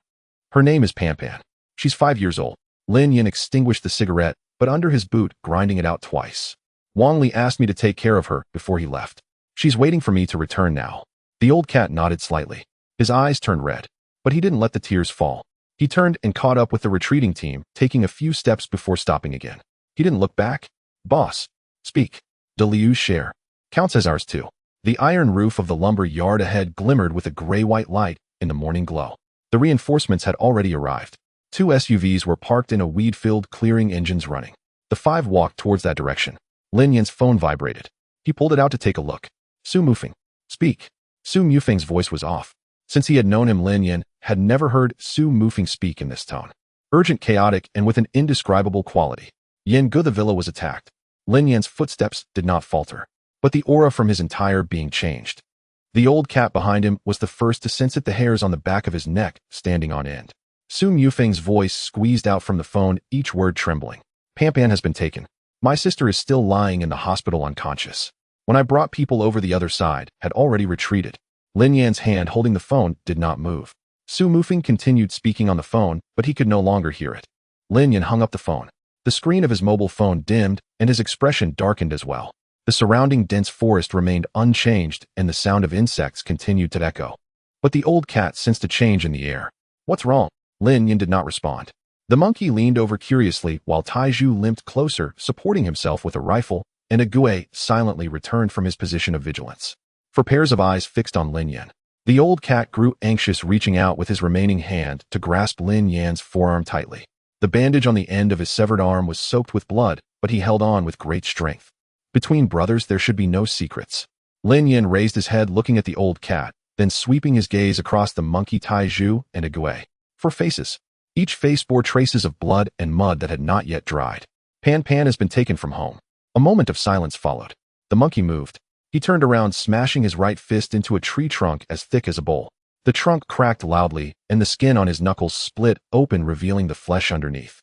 Her name is Pan Pan. She's 5 years old. Lin Yin extinguished the cigarette, but under his boot, grinding it out twice. Wang Li asked me to take care of her before he left. She's waiting for me to return now. The old cat nodded slightly. His eyes turned red, but he didn't let the tears fall. He turned and caught up with the retreating team, taking a few steps before stopping again. He didn't look back. Boss. Speak. De Liu's share. Counts as ours too. The iron roof of the lumber yard ahead glimmered with a gray-white light in the morning glow. The reinforcements had already arrived. 2 SUVs were parked in a weed-filled clearing, engines running. The 5 walked towards that direction. Lin Yin's phone vibrated. He pulled it out to take a look. Su Mufeng. Speak. Su Mufeng's voice was off. Since he had known him, Lin Yin had never heard Su Mufeng speak in this tone. Urgent, chaotic, and with an indescribable quality. Yin Gu, the villa was attacked. Lin Yin's footsteps did not falter, but the aura from his entire being changed. The old cat behind him was the first to sense it, the hairs on the back of his neck standing on end. Su Mufeng's voice squeezed out from the phone, each word trembling. Pan Pan has been taken. My sister is still lying in the hospital unconscious. When I brought people over, the other side had already retreated. Lin Yan's hand holding the phone did not move. Su Mufeng continued speaking on the phone, but he could no longer hear it. Lin Yan hung up the phone. The screen of his mobile phone dimmed, and his expression darkened as well. The surrounding dense forest remained unchanged, and the sound of insects continued to echo. But the old cat sensed a change in the air. What's wrong? Lin Yin did not respond. The monkey leaned over curiously while Taiju limped closer, supporting himself with a rifle, and Ague silently returned from his position of vigilance. For pairs of eyes fixed on Lin Yan. The old cat grew anxious, reaching out with his remaining hand to grasp Lin Yan's forearm tightly. The bandage on the end of his severed arm was soaked with blood, but he held on with great strength. Between brothers there should be no secrets. Lin Yan raised his head, looking at the old cat, then sweeping his gaze across the monkey Taiju and Ague. 4 faces. Each face bore traces of blood and mud that had not yet dried. Pan Pan has been taken from home. A moment of silence followed. The monkey moved. He turned around, smashing his right fist into a tree trunk as thick as a bowl. The trunk cracked loudly, and the skin on his knuckles split open, revealing the flesh underneath.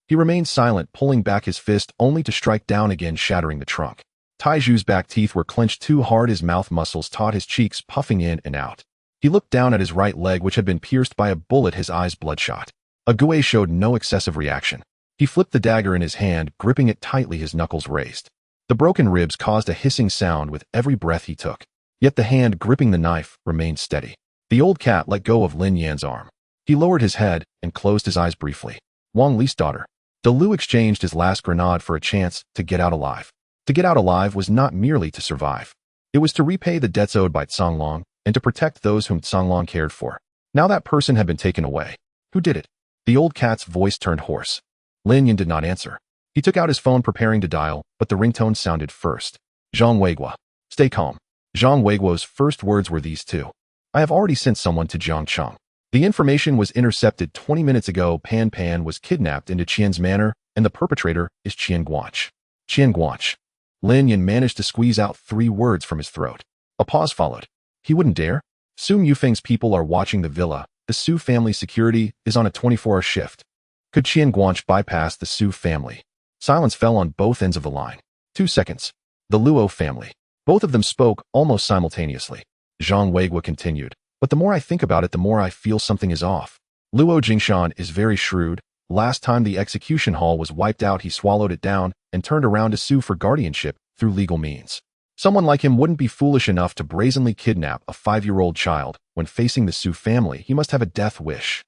He remained silent, pulling back his fist only to strike down again, shattering the trunk. Taiju's back teeth were clenched too hard, his mouth muscles taut, his cheeks puffing in and out. He looked down at his right leg, which had been pierced by a bullet, his eyes bloodshot. Ague showed no excessive reaction. He flipped the dagger in his hand, gripping it tightly, his knuckles raised. The broken ribs caused a hissing sound with every breath he took. Yet the hand gripping the knife remained steady. The old cat let go of Lin Yan's arm. He lowered his head and closed his eyes briefly. Wang Li's daughter. De Lu exchanged his last grenade for a chance to get out alive. To get out alive was not merely to survive. It was to repay the debts owed by Songlong and to protect those whom Songlong cared for. Now that person had been taken away. Who did it? The old cat's voice turned hoarse. Lin Yan did not answer. He took out his phone preparing to dial, but the ringtone sounded first. Zhang Weiguo. Stay calm. Zhang Weiguo's first words were these two. I have already sent someone to Jiangcheng. The information was intercepted 20 minutes ago. Pan Pan was kidnapped into Qian's manor, and the perpetrator is Qian Guanch. Qian Guanch. Lin Yan managed to squeeze out 3 words from his throat. A pause followed. He wouldn't dare. Su Yufeng's people are watching the villa. The Su family security is on a 24-hour shift. Could Qian Guanch bypass the Su family? Silence fell on both ends of the line. 2 seconds. The Luo family. Both of them spoke almost simultaneously. Zhang Weiguo continued. But the more I think about it, the more I feel something is off. Luo Jingshan is very shrewd. Last time the execution hall was wiped out, he swallowed it down and turned around to sue for guardianship through legal means. Someone like him wouldn't be foolish enough to brazenly kidnap a 5-year-old child. When facing the Su family, he must have a death wish.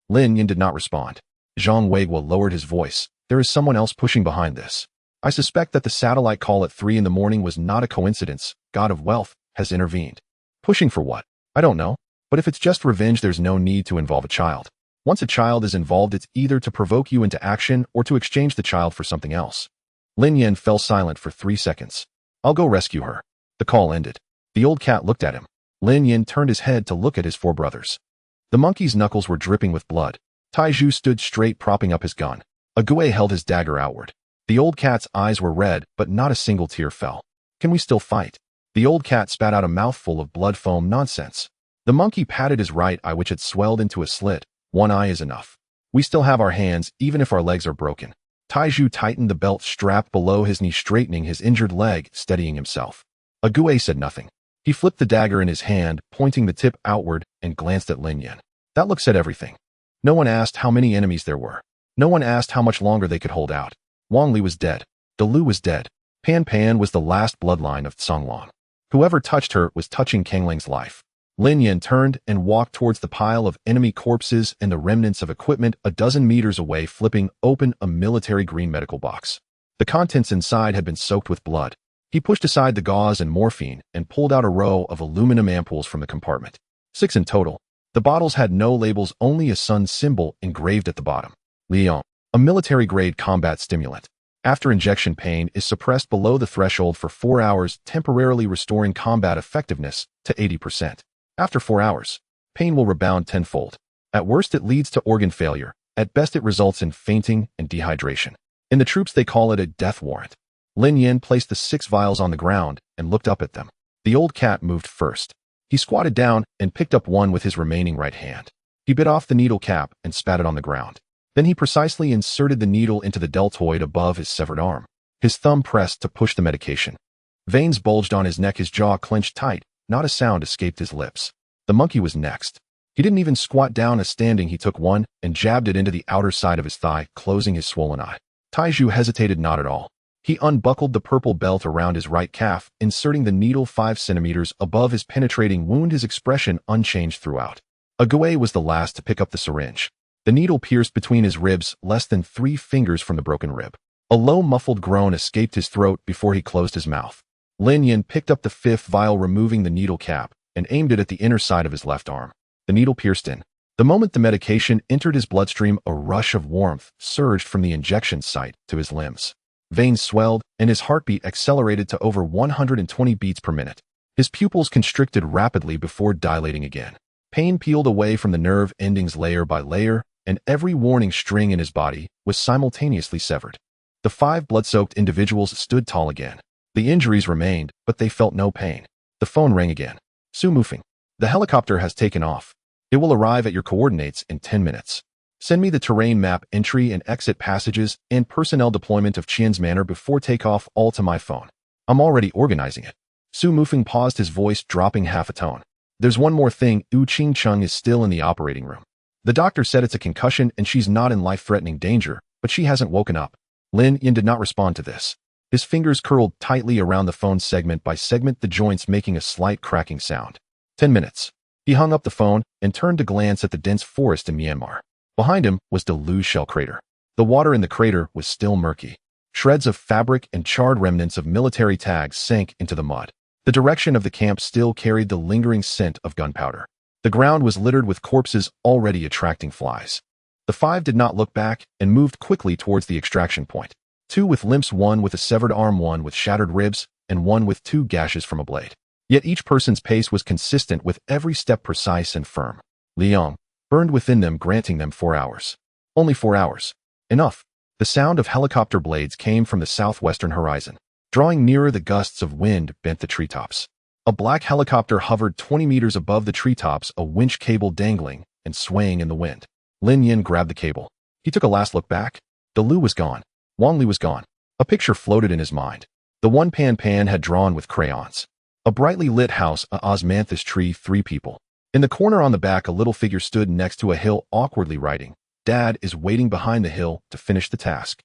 Lin Yan did not respond. Zhang Weiguo lowered his voice. There is someone else pushing behind this. I suspect that the satellite call at 3 in the morning was not a coincidence. God of Wealth has intervened. Pushing for what? I don't know. But if it's just revenge, there's no need to involve a child. Once a child is involved, it's either to provoke you into action or to exchange the child for something else. Lin Yan fell silent for 3 seconds. I'll go rescue her. The call ended. The old cat looked at him. Lin Yan turned his head to look at his 4 brothers. The monkey's knuckles were dripping with blood. Taiju stood straight, propping up his gun. Ague held his dagger outward. The old cat's eyes were red, but not a single tear fell. Can we still fight? The old cat spat out a mouthful of blood foam. Nonsense. The monkey patted his right eye, which had swelled into a slit. 1 eye is enough. We still have our hands, even if our legs are broken. Taiju tightened the belt strap below his knee, straightening his injured leg, steadying himself. Ague said nothing. He flipped the dagger in his hand, pointing the tip outward, and glanced at Lin Yan. That look said everything. No one asked how many enemies there were. No one asked how much longer they could hold out. Wang Li was dead. Lu was dead. Pan Pan was the last bloodline of Songlong. Whoever touched her was touching Kangling's life. Lin Yan turned and walked towards the pile of enemy corpses and the remnants of equipment a dozen meters away, flipping open a military green medical box. The contents inside had been soaked with blood. He pushed aside the gauze and morphine and pulled out a row of aluminum ampoules from the compartment. 6 in total. The bottles had no labels, only a sun symbol engraved at the bottom. Lion, a military-grade combat stimulant. After injection, pain is suppressed below the threshold for 4 hours, temporarily restoring combat effectiveness to 80%. After 4 hours, pain will rebound tenfold. At worst, it leads to organ failure. At best, it results in fainting and dehydration. In the troops, they call it a death warrant. Lin Yan placed the 6 vials on the ground and looked up at them. The old cat moved first. He squatted down and picked up one with his remaining right hand. He bit off the needle cap and spat it on the ground. Then he precisely inserted the needle into the deltoid above his severed arm. His thumb pressed to push the medication. Veins bulged on his neck, his jaw clenched tight. Not a sound escaped his lips. The monkey was next. He didn't even squat down. As standing, he took one and jabbed it into the outer side of his thigh, closing his swollen eye. Taiju hesitated not at all. He unbuckled the purple belt around his right calf, inserting the needle 5 centimeters above his penetrating wound, his expression unchanged throughout. Ague was the last to pick up the syringe. The needle pierced between his ribs, less than 3 fingers from the broken rib. A low, muffled groan escaped his throat before he closed his mouth. Lin Yan picked up the 5th vial, removing the needle cap, and aimed it at the inner side of his left arm. The needle pierced in. The moment the medication entered his bloodstream, a rush of warmth surged from the injection site to his limbs. Veins swelled, and his heartbeat accelerated to over 120 beats per minute. His pupils constricted rapidly before dilating again. Pain peeled away from the nerve endings layer by layer, and every warning string in his body was simultaneously severed. The 5 blood-soaked individuals stood tall again. The injuries remained, but they felt no pain. The phone rang again. Su Mufeng. The helicopter has taken off. It will arrive at your coordinates in 10 minutes. Send me the terrain map, entry and exit passages, and personnel deployment of Qian's manor before takeoff, all to my phone. I'm already organizing it. Su Mufeng paused, his voice dropping half a tone. There's one more thing. Yu Qingcheng is still in the operating room. The doctor said it's a concussion and she's not in life-threatening danger, but she hasn't woken up. Lin Yan did not respond to this. His fingers curled tightly around the phone, segment by segment, the joints making a slight cracking sound. 10 minutes. He hung up the phone and turned to glance at the dense forest in Myanmar. Behind him was Delu's shell crater. The water in the crater was still murky. Shreds of fabric and charred remnants of military tags sank into the mud. The direction of the camp still carried the lingering scent of gunpowder. The ground was littered with corpses, already attracting flies. The five did not look back and moved quickly towards the extraction point. Two with limps, one with a severed arm, one with shattered ribs, and one with 2 gashes from a blade. Yet each person's pace was consistent with every step precise and firm. Liang burned within them, granting them 4 hours. Only 4 hours. Enough. The sound of helicopter blades came from the southwestern horizon. Drawing nearer, the gusts of wind bent the treetops. A black helicopter hovered 20 meters above the treetops, a winch cable dangling and swaying in the wind. Lin Yin grabbed the cable. He took a last look back. De Lu was gone. Wang Li was gone. A picture floated in his mind. The one Pan Pan had drawn with crayons. A brightly lit house, a osmanthus tree, 3 people. In the corner on the back, a little figure stood next to a hill, awkwardly writing. Dad is waiting behind the hill to finish the task.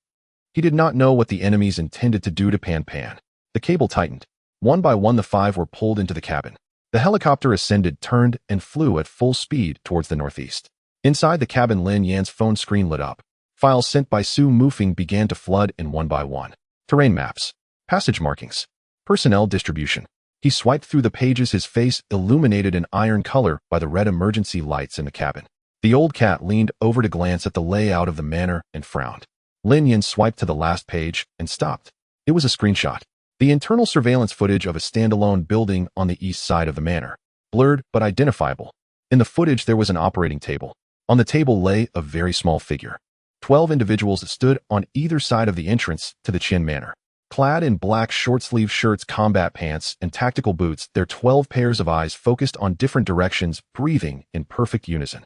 He did not know what the enemies intended to do to Pan Pan. The cable tightened. One by one, the 5 were pulled into the cabin. The helicopter ascended, turned, and flew at full speed towards the northeast. Inside the cabin, Lin Yan's phone screen lit up. Files sent by Su Mufeng began to flood in one by one. Terrain maps. Passage markings. Personnel distribution. He swiped through the pages, his face illuminated in iron color by the red emergency lights in the cabin. The old cat leaned over to glance at the layout of the manor and frowned. Lin Yin swiped to the last page and stopped. It was a screenshot. The internal surveillance footage of a standalone building on the east side of the manor. Blurred but identifiable. In the footage there was an operating table. On the table lay a very small figure. 12 individuals stood on either side of the entrance to the Qin Manor. Clad in black short-sleeve shirts, combat pants, and tactical boots, their 12 pairs of eyes focused on different directions, breathing in perfect unison.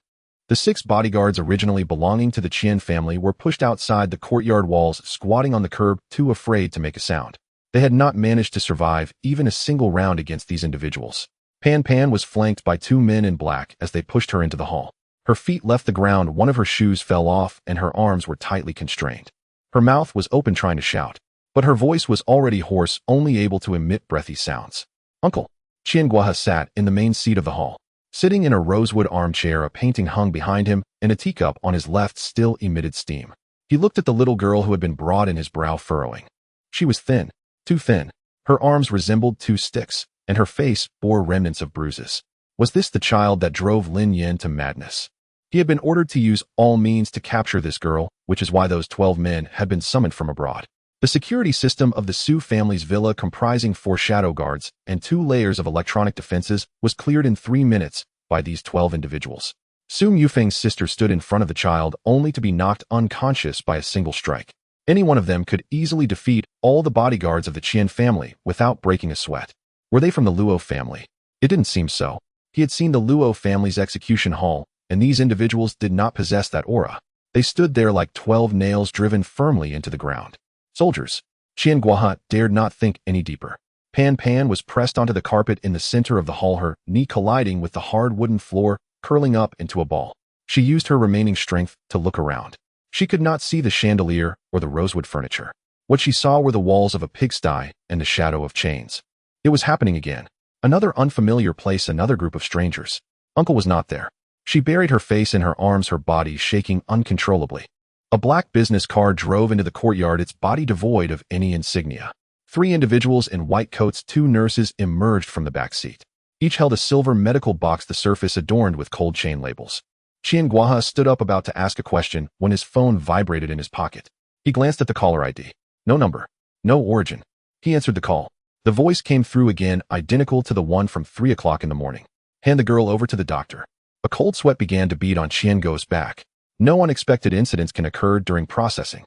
The 6 bodyguards originally belonging to the Qian family were pushed outside the courtyard walls, squatting on the curb, too afraid to make a sound. They had not managed to survive even a single round against these individuals. Pan Pan was flanked by 2 men in black as they pushed her into the hall. Her feet left the ground, one of her shoes fell off, and her arms were tightly constrained. Her mouth was open, trying to shout, but her voice was already hoarse, only able to emit breathy sounds. Uncle. Qian Guohe sat in the main seat of the hall. Sitting in a rosewood armchair, a painting hung behind him, and a teacup on his left still emitted steam. He looked at the little girl who had been brought in, his brow furrowing. She was thin, too thin. Her arms resembled 2 sticks, and her face bore remnants of bruises. Was this the child that drove Lin Yin to madness? He had been ordered to use all means to capture this girl, which is why those 12 men had been summoned from abroad. The security system of the Su family's villa, comprising 4 shadow guards and 2 layers of electronic defenses, was cleared in 3 minutes by these 12 individuals. Su Mufeng's sister stood in front of the child, only to be knocked unconscious by a single strike. Any one of them could easily defeat all the bodyguards of the Qian family without breaking a sweat. Were they from the Luo family? It didn't seem so. He had seen the Luo family's execution hall, and these individuals did not possess that aura. They stood there like 12 nails driven firmly into the ground. Soldiers. Qian Guohe dared not think any deeper. Pan Pan was pressed onto the carpet in the center of the hall, her knee colliding with the hard wooden floor, curling up into a ball. She used her remaining strength to look around. She could not see the chandelier or the rosewood furniture. What she saw were the walls of a pigsty and the shadow of chains. It was happening again. Another unfamiliar place, another group of strangers. Uncle was not there. She buried her face in her arms, her body shaking uncontrollably. A black business car drove into the courtyard, its body devoid of any insignia. 3 individuals in white coats, 2 nurses, emerged from the back seat. Each held a silver medical box, the surface adorned with cold chain labels. Qian Guohe stood up, about to ask a question, when his phone vibrated in his pocket. He glanced at the caller ID. No number. No origin. He answered the call. The voice came through again, identical to the one from 3 o'clock in the morning. Hand the girl over to the doctor. A cold sweat began to beat on Qian Guohe's back. No unexpected incidents can occur during processing.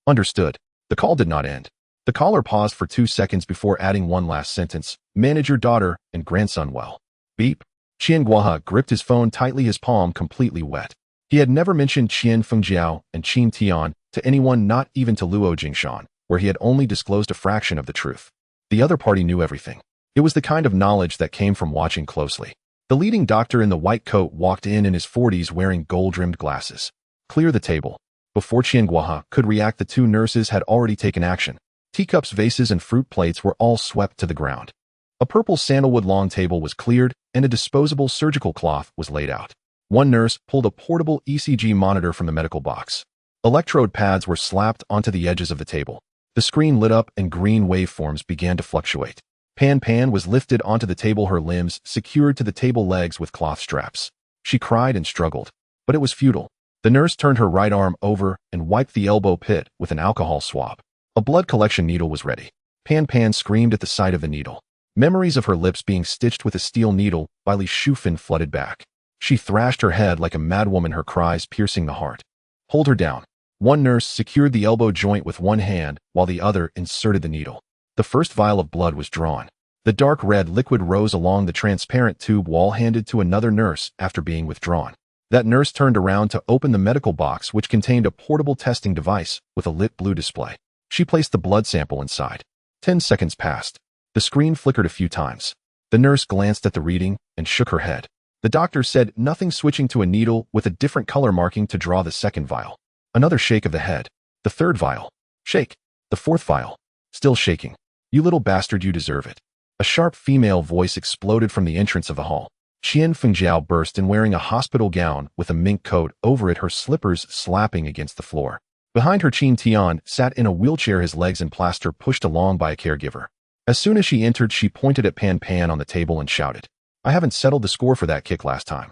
Understood. The call did not end. The caller paused for 2 seconds before adding one last sentence. Manage your daughter and grandson well. Beep. Qian Guohe gripped his phone tightly, his palm completely wet. He had never mentioned Qian Fengjiao and Qin Tian to anyone, not even to Luo Jingshan, where he had only disclosed a fraction of the truth. The other party knew everything. It was the kind of knowledge that came from watching closely. The leading doctor in the white coat walked in his 40s, wearing gold-rimmed glasses. Clear the table. Before Qian Guohe could react, the 2 nurses had already taken action. Teacups, vases, and fruit plates were all swept to the ground. A purple sandalwood long table was cleared, and a disposable surgical cloth was laid out. One nurse pulled a portable ECG monitor from the medical box. Electrode pads were slapped onto the edges of the table. The screen lit up and green waveforms began to fluctuate. Pan Pan was lifted onto the table, her limbs secured to the table legs with cloth straps. She cried and struggled, but it was futile. The nurse turned her right arm over and wiped the elbow pit with an alcohol swab. A blood collection needle was ready. Pan Pan screamed at the sight of the needle. Memories of her lips being stitched with a steel needle by Li Shufin flooded back. She thrashed her head like a madwoman, her cries piercing the heart. Hold her down. One nurse secured the elbow joint with one hand while the other inserted the needle. The first vial of blood was drawn. The dark red liquid rose along the transparent tube wall, handed to another nurse after being withdrawn. That nurse turned around to open the medical box, which contained a portable testing device with a lit blue display. She placed the blood sample inside. 10 seconds passed. The screen flickered a few times. The nurse glanced at the reading and shook her head. The doctor said nothing, switching to a needle with a different color marking to draw the second vial. Another shake of the head. The third vial. Shake. The fourth vial. Still shaking. You little bastard, you deserve it. A sharp female voice exploded from the entrance of the hall. Qian Fengjiao burst in, wearing a hospital gown with a mink coat over it, her slippers slapping against the floor. Behind her, Qin Tian sat in a wheelchair, his legs in plaster, pushed along by a caregiver. As soon as she entered, she pointed at Pan Pan on the table and shouted, "I haven't settled the score for that kick last time."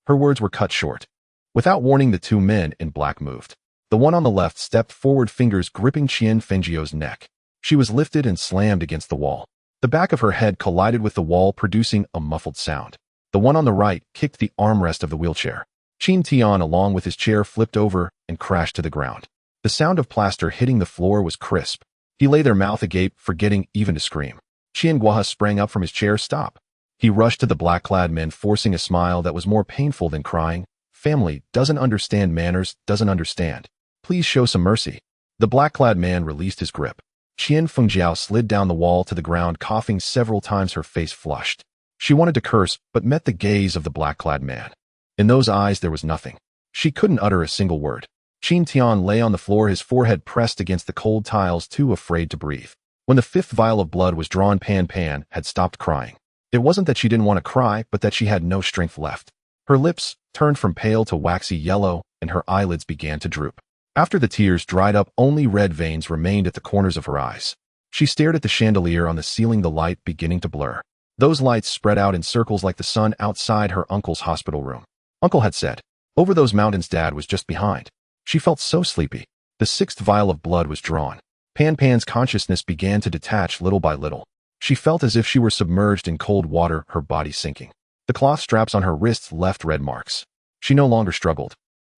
Her words were cut short. Without warning, the two men in black moved. The one on the left stepped forward, fingers gripping Qian Fengjiao's neck. She was lifted and slammed against the wall. The back of her head collided with the wall, producing a muffled sound. The one on the right kicked the armrest of the wheelchair. Qin Tian, along with his chair, flipped over and crashed to the ground. The sound of plaster hitting the floor was crisp. He lay there, mouth agape, forgetting even to scream. Qian Guohe sprang up from his chair. "Stop." He rushed to the black-clad men, forcing a smile that was more painful than crying. "Family doesn't understand manners, doesn't understand. Please show some mercy." The black-clad man released his grip. Qian Fengjiao slid down the wall to the ground, coughing several times, her face flushed. She wanted to curse, but met the gaze of the black-clad man. In those eyes there was nothing. She couldn't utter a single word. Qin Tian lay on the floor, his forehead pressed against the cold tiles, too afraid to breathe. When the fifth vial of blood was drawn, Pan Pan had stopped crying. It wasn't that she didn't want to cry, but that she had no strength left. Her lips turned from pale to waxy yellow, and her eyelids began to droop. After the tears dried up, only red veins remained at the corners of her eyes. She stared at the chandelier on the ceiling, the light beginning to blur. Those lights spread out in circles like the sun outside her uncle's hospital room. Uncle had said, "Over those mountains." Dad was just behind. She felt so sleepy. The sixth vial of blood was drawn. Pan Pan's consciousness began to detach little by little. She felt as if she were submerged in cold water, her body sinking. The cloth straps on her wrists left red marks. She no longer struggled.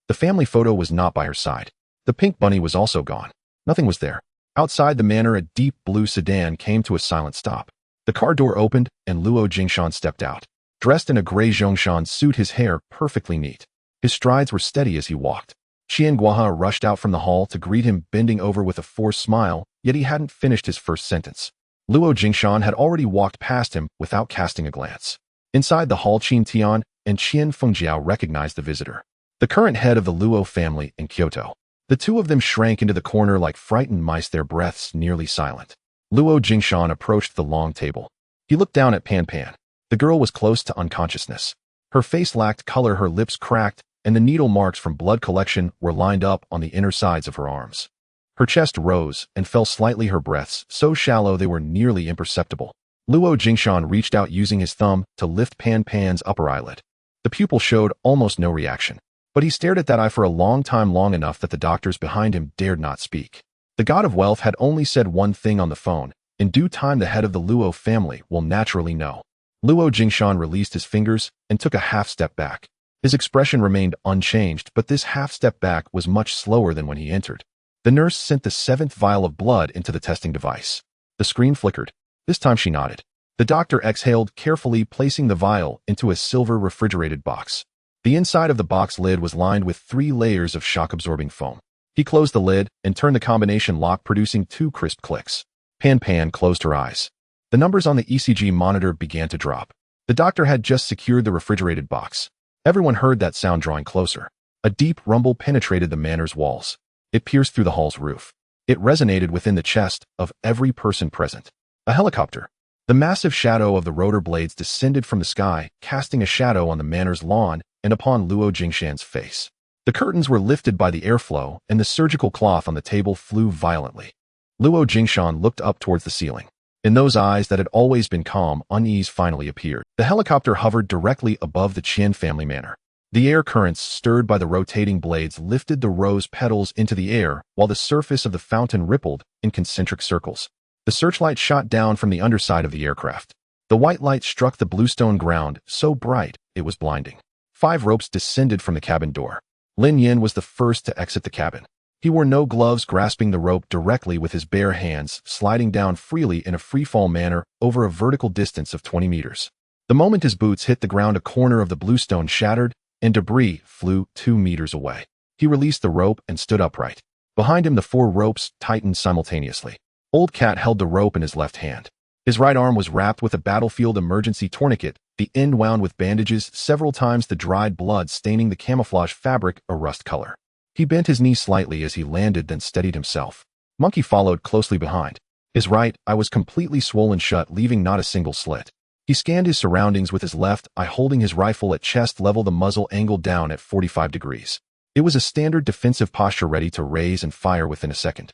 The family photo was not by her side. The pink bunny was also gone. Nothing was there. Outside the manor, a deep blue sedan came to a silent stop. The car door opened, and Luo Jingshan stepped out. Dressed in a gray Zhongshan suit, his hair perfectly neat. His strides were steady as he walked. Qian Guohe rushed out from the hall to greet him, bending over with a forced smile, yet he hadn't finished his first sentence. Luo Jingshan had already walked past him without casting a glance. Inside the hall, Qin Tian and Qian Fengjiao recognized the visitor, the current head of the Luo family in Kyoto. The two of them shrank into the corner like frightened mice, their breaths nearly silent. Luo Jingshan approached the long table. He looked down at Pan Pan. The girl was close to unconsciousness. Her face lacked color, her lips cracked, and the needle marks from blood collection were lined up on the inner sides of her arms. Her chest rose and fell slightly, her breaths so shallow they were nearly imperceptible. Luo Jingshan reached out, using his thumb to lift Pan Pan's upper eyelid. The pupil showed almost no reaction, but he stared at that eye for a long time, long enough that the doctors behind him dared not speak. The god of wealth had only said one thing on the phone: in due time the head of the Luo family will naturally know. Luo Jingshan released his fingers and took a half step back. His expression remained unchanged, but this half step back was much slower than when he entered. The nurse sent the seventh vial of blood into the testing device. The screen flickered. This time she nodded. The doctor exhaled, carefully placing the vial into a silver refrigerated box. The inside of the box lid was lined with 3 layers of shock-absorbing foam. He closed the lid and turned the combination lock, producing 2 crisp clicks. Pan Pan closed her eyes. The numbers on the ECG monitor began to drop. The doctor had just secured the refrigerated box. Everyone heard that sound drawing closer. A deep rumble penetrated the manor's walls. It pierced through the hall's roof. It resonated within the chest of every person present. A helicopter. The massive shadow of the rotor blades descended from the sky, casting a shadow on the manor's lawn and upon Luo Jingshan's face. The curtains were lifted by the airflow, and the surgical cloth on the table flew violently. Luo Jingshan looked up towards the ceiling. In those eyes that had always been calm, unease finally appeared. The helicopter hovered directly above the Qian family manor. The air currents stirred by the rotating blades lifted the rose petals into the air while the surface of the fountain rippled in concentric circles. The searchlight shot down from the underside of the aircraft. The white light struck the bluestone ground so bright it was blinding. 5 ropes descended from the cabin door. Lin Yin was the first to exit the cabin. He wore no gloves, grasping the rope directly with his bare hands, sliding down freely in a freefall manner over a vertical distance of 20 meters. The moment his boots hit the ground, a corner of the bluestone shattered, and debris flew 2 meters away. He released the rope and stood upright. Behind him, the 4 ropes tightened simultaneously. Old Cat held the rope in his left hand. His right arm was wrapped with a battlefield emergency tourniquet, the end wound with bandages, several times the dried blood staining the camouflage fabric a rust color. He bent his knee slightly as he landed, then steadied himself. Monkey followed closely behind. His right eye was completely swollen shut, leaving not a single slit. He scanned his surroundings with his left eye, holding his rifle at chest level, the muzzle angled down at 45 degrees. It was a standard defensive posture, ready to raise and fire within a second.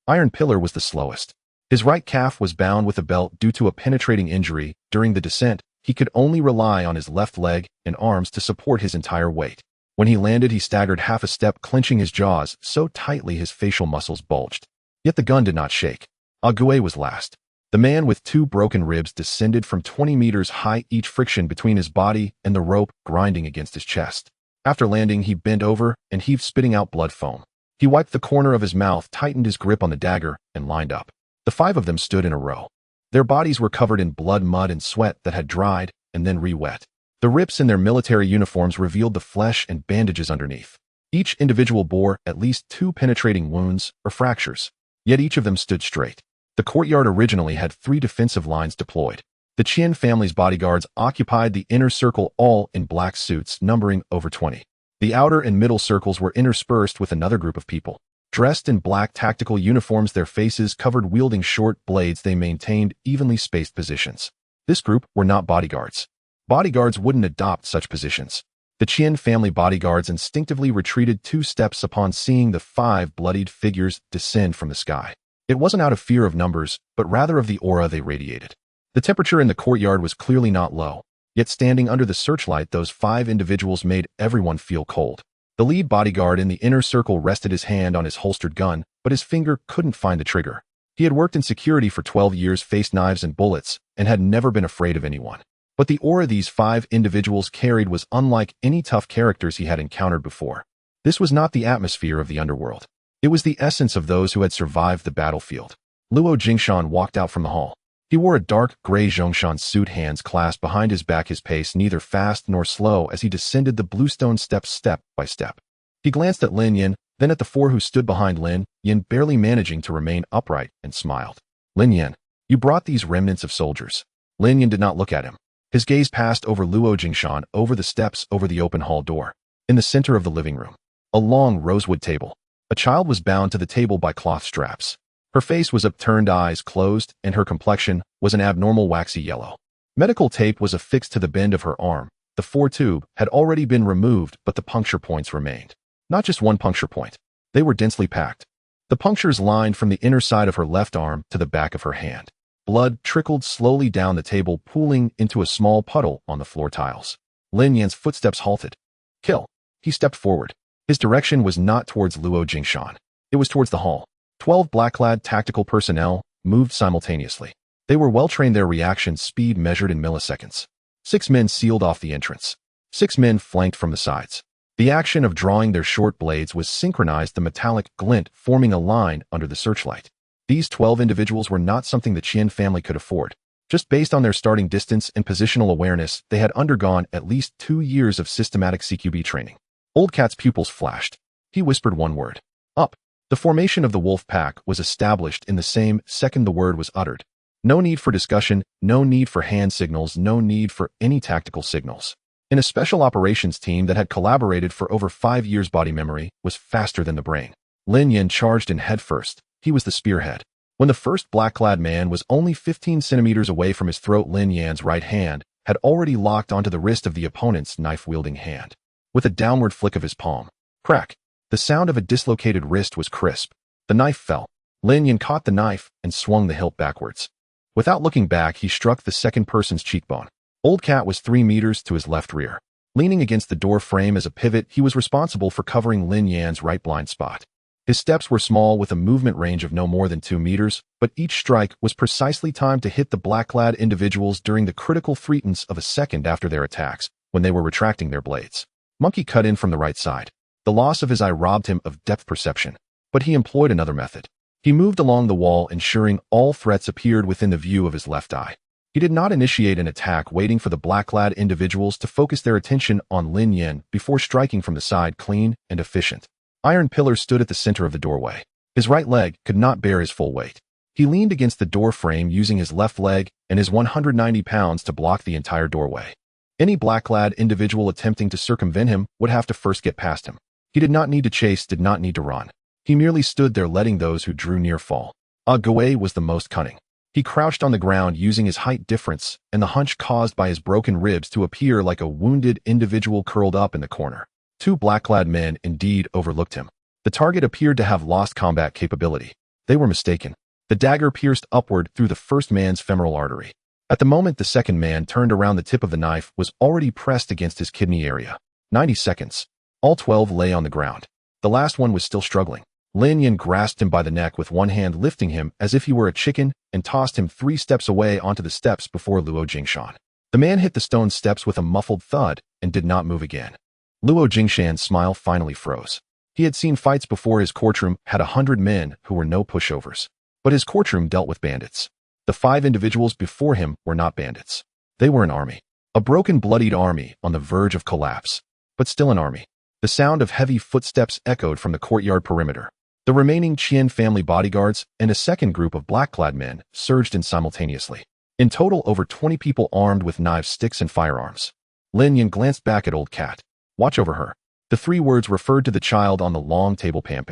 Iron Pillar was the slowest. His right calf was bound with a belt due to a penetrating injury. During the descent, he could only rely on his left leg and arms to support his entire weight. When he landed, he staggered half a step, clenching his jaws so tightly his facial muscles bulged. Yet the gun did not shake. Ague was last. The man with 2 broken ribs descended from 20 meters high, each friction between his body and the rope grinding against his chest. After landing, he bent over and heaved, spitting out blood foam. He wiped the corner of his mouth, tightened his grip on the dagger, and lined up. The 5 of them stood in a row. Their bodies were covered in blood, mud, and sweat that had dried and then re-wet. The rips in their military uniforms revealed the flesh and bandages underneath. Each individual bore at least 2 penetrating wounds or fractures, yet each of them stood straight. The courtyard originally had 3 defensive lines deployed. The Qian family's bodyguards occupied the inner circle, all in black suits numbering over 20. The outer and middle circles were interspersed with another group of people. Dressed in black tactical uniforms, their faces covered, wielding short blades, they maintained evenly spaced positions. This group were not bodyguards. Bodyguards wouldn't adopt such positions. The Qian family bodyguards instinctively retreated 2 steps upon seeing the 5 bloodied figures descend from the sky. It wasn't out of fear of numbers, but rather of the aura they radiated. The temperature in the courtyard was clearly not low, yet standing under the searchlight, those 5 individuals made everyone feel cold. The lead bodyguard in the inner circle rested his hand on his holstered gun, but his finger couldn't find the trigger. He had worked in security for 12 years, faced knives and bullets, and had never been afraid of anyone. But the aura these 5 individuals carried was unlike any tough characters he had encountered before. This was not the atmosphere of the underworld. It was the essence of those who had survived the battlefield. Luo Jingshan walked out from the hall. He wore a dark gray Zhongshan suit, hands clasped behind his back, his pace neither fast nor slow as he descended the bluestone steps step by step. He glanced at Lin Yin, then at the 4 who stood behind Lin Yin, barely managing to remain upright, and smiled. Lin Yin, you brought these remnants of soldiers. Lin Yin did not look at him. His gaze passed over Luo Jingshan, over the steps, over the open hall door. In the center of the living room, a long rosewood table. A child was bound to the table by cloth straps. Her face was upturned, eyes closed, and her complexion was an abnormal waxy yellow. Medical tape was affixed to the bend of her arm. The 4 tube had already been removed, but the puncture points remained. Not just one puncture point. They were densely packed. The punctures lined from the inner side of her left arm to the back of her hand. Blood trickled slowly down the table, pooling into a small puddle on the floor tiles. Lin Yan's footsteps halted. Kill. He stepped forward. His direction was not towards Luo Jingshan. It was towards the hall. 12 black-clad tactical personnel moved simultaneously. They were well-trained, their reaction speed measured in milliseconds. 6 men sealed off the entrance. 6 men flanked from the sides. The action of drawing their short blades was synchronized, the metallic glint forming a line under the searchlight. These 12 individuals were not something the Qian family could afford. Just based on their starting distance and positional awareness, they had undergone at least 2 years of systematic CQB training. Old Cat's pupils flashed. He whispered one word. Up. The formation of the wolf pack was established in the same second the word was uttered. No need for discussion, no need for hand signals, no need for any tactical signals. In a special operations team that had collaborated for over 5 years, body memory was faster than the brain. Lin Yin charged in head first. He was the spearhead. When the first black-clad man was only 15 centimeters away from his throat, Lin Yan's right hand had already locked onto the wrist of the opponent's knife-wielding hand. With a downward flick of his palm, crack! The sound of a dislocated wrist was crisp. The knife fell. Lin Yin caught the knife and swung the hilt backwards. Without looking back, he struck the second person's cheekbone. Old Cat was 3 meters to his left rear. Leaning against the door frame as a pivot, he was responsible for covering Lin Yan's right blind spot. His steps were small with a movement range of no more than 2 meters, but each strike was precisely timed to hit the black-clad individuals during the critical threetance of a second after their attacks, when they were retracting their blades. Monkey cut in from the right side. The loss of his eye robbed him of depth perception, but he employed another method. He moved along the wall, ensuring all threats appeared within the view of his left eye. He did not initiate an attack, waiting for the black-clad individuals to focus their attention on Lin Yan before striking from the side, clean and efficient. Iron pillars stood at the center of the doorway. His right leg could not bear his full weight. He leaned against the door frame using his left leg and his 190 pounds to block the entire doorway. Any black-clad individual attempting to circumvent him would have to first get past him. He did not need to chase, did not need to run. He merely stood there, letting those who drew near fall. Gui was the most cunning. He crouched on the ground using his height difference and the hunch caused by his broken ribs to appear like a wounded individual curled up in the corner. 2 black-clad men indeed overlooked him. The target appeared to have lost combat capability. They were mistaken. The dagger pierced upward through the first man's femoral artery. At the moment the second man turned around, the tip of the knife was already pressed against his kidney area. 90 seconds. All 12 lay on the ground. The last one was still struggling. Lin Yan grasped him by the neck with one hand, lifting him as if he were a chicken, and tossed him 3 steps away onto the steps before Luo Jingshan. The man hit the stone steps with a muffled thud and did not move again. Luo Jingshan's smile finally froze. He had seen fights before. His courtroom had 100 men who were no pushovers. But his courtroom dealt with bandits. The 5 individuals before him were not bandits. They were an army. A broken, bloodied army on the verge of collapse. But still an army. The sound of heavy footsteps echoed from the courtyard perimeter. The remaining Qian family bodyguards and a second group of black-clad men surged in simultaneously. In total, over 20 people armed with knives, sticks, and firearms. Lin Yan glanced back at Old Cat. Watch over her. The 3 words referred to the child on the long table Pan.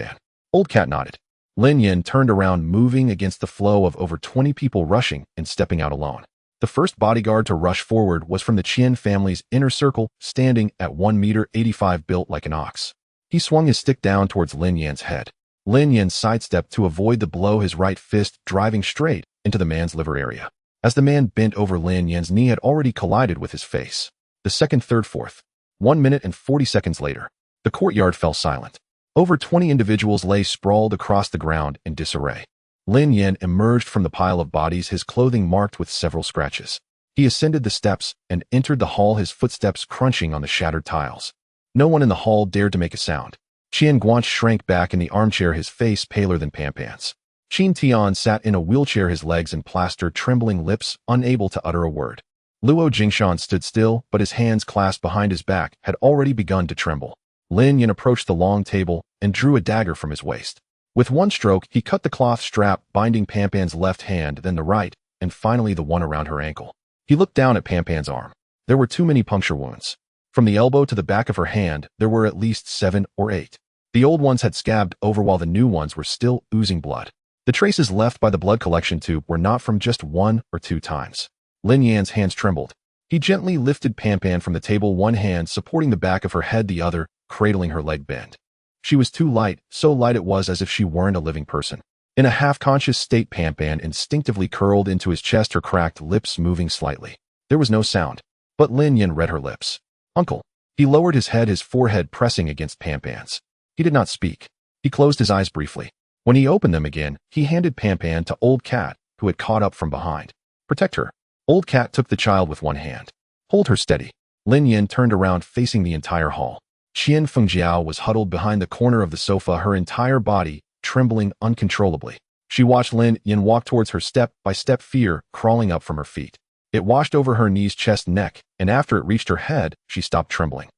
Old Cat nodded. Lin Yan turned around, moving against the flow of over 20 people rushing and stepping out alone. The first bodyguard to rush forward was from the Qian family's inner circle, standing at 1 meter 85, built like an ox. He swung his stick down towards Lin Yan's head. Lin Yan sidestepped to avoid the blow, his right fist driving straight into the man's liver area. As the man bent over, Lin Yan's knee had already collided with his face. The second, third, fourth. 1 minute and 40 seconds later, the courtyard fell silent. Over 20 individuals lay sprawled across the ground in disarray. Lin Yan emerged from the pile of bodies, his clothing marked with several scratches. He ascended the steps and entered the hall, his footsteps crunching on the shattered tiles. No one in the hall dared to make a sound. Qian Guanch shrank back in the armchair, his face paler than Pan's. Qin Tian sat in a wheelchair, his legs in plaster, trembling lips, unable to utter a word. Luo Jingshan stood still, but his hands clasped behind his back had already begun to tremble. Lin Yan approached the long table and drew a dagger from his waist. With one stroke, he cut the cloth strap binding Pan's left hand, then the right, and finally the one around her ankle. He looked down at Pan's arm. There were too many puncture wounds. From the elbow to the back of her hand, there were at least 7 or 8. The old ones had scabbed over while the new ones were still oozing blood. The traces left by the blood collection tube were not from just 1 or 2 times. Lin Yan's hands trembled. He gently lifted Pan from the table, one hand supporting the back of her head, the other cradling her leg bent. She was too light, so light it was as if she weren't a living person. In a half-conscious state, Pan instinctively curled into his chest, her cracked lips moving slightly. There was no sound, but Lin Yan read her lips. Uncle. He lowered his head, his forehead pressing against Pan's. He did not speak. He closed his eyes briefly. When he opened them again, he handed Pan to Old Cat, who had caught up from behind. Protect her. Old Cat took the child with one hand. Hold her steady. Lin Yan turned around, facing the entire hall. Qian Fengjiao was huddled behind the corner of the sofa, her entire body trembling uncontrollably. She watched Lin Yan walk towards her, step by step, fear crawling up from her feet. It washed over her knees, chest, neck, and after it reached her head, she stopped trembling.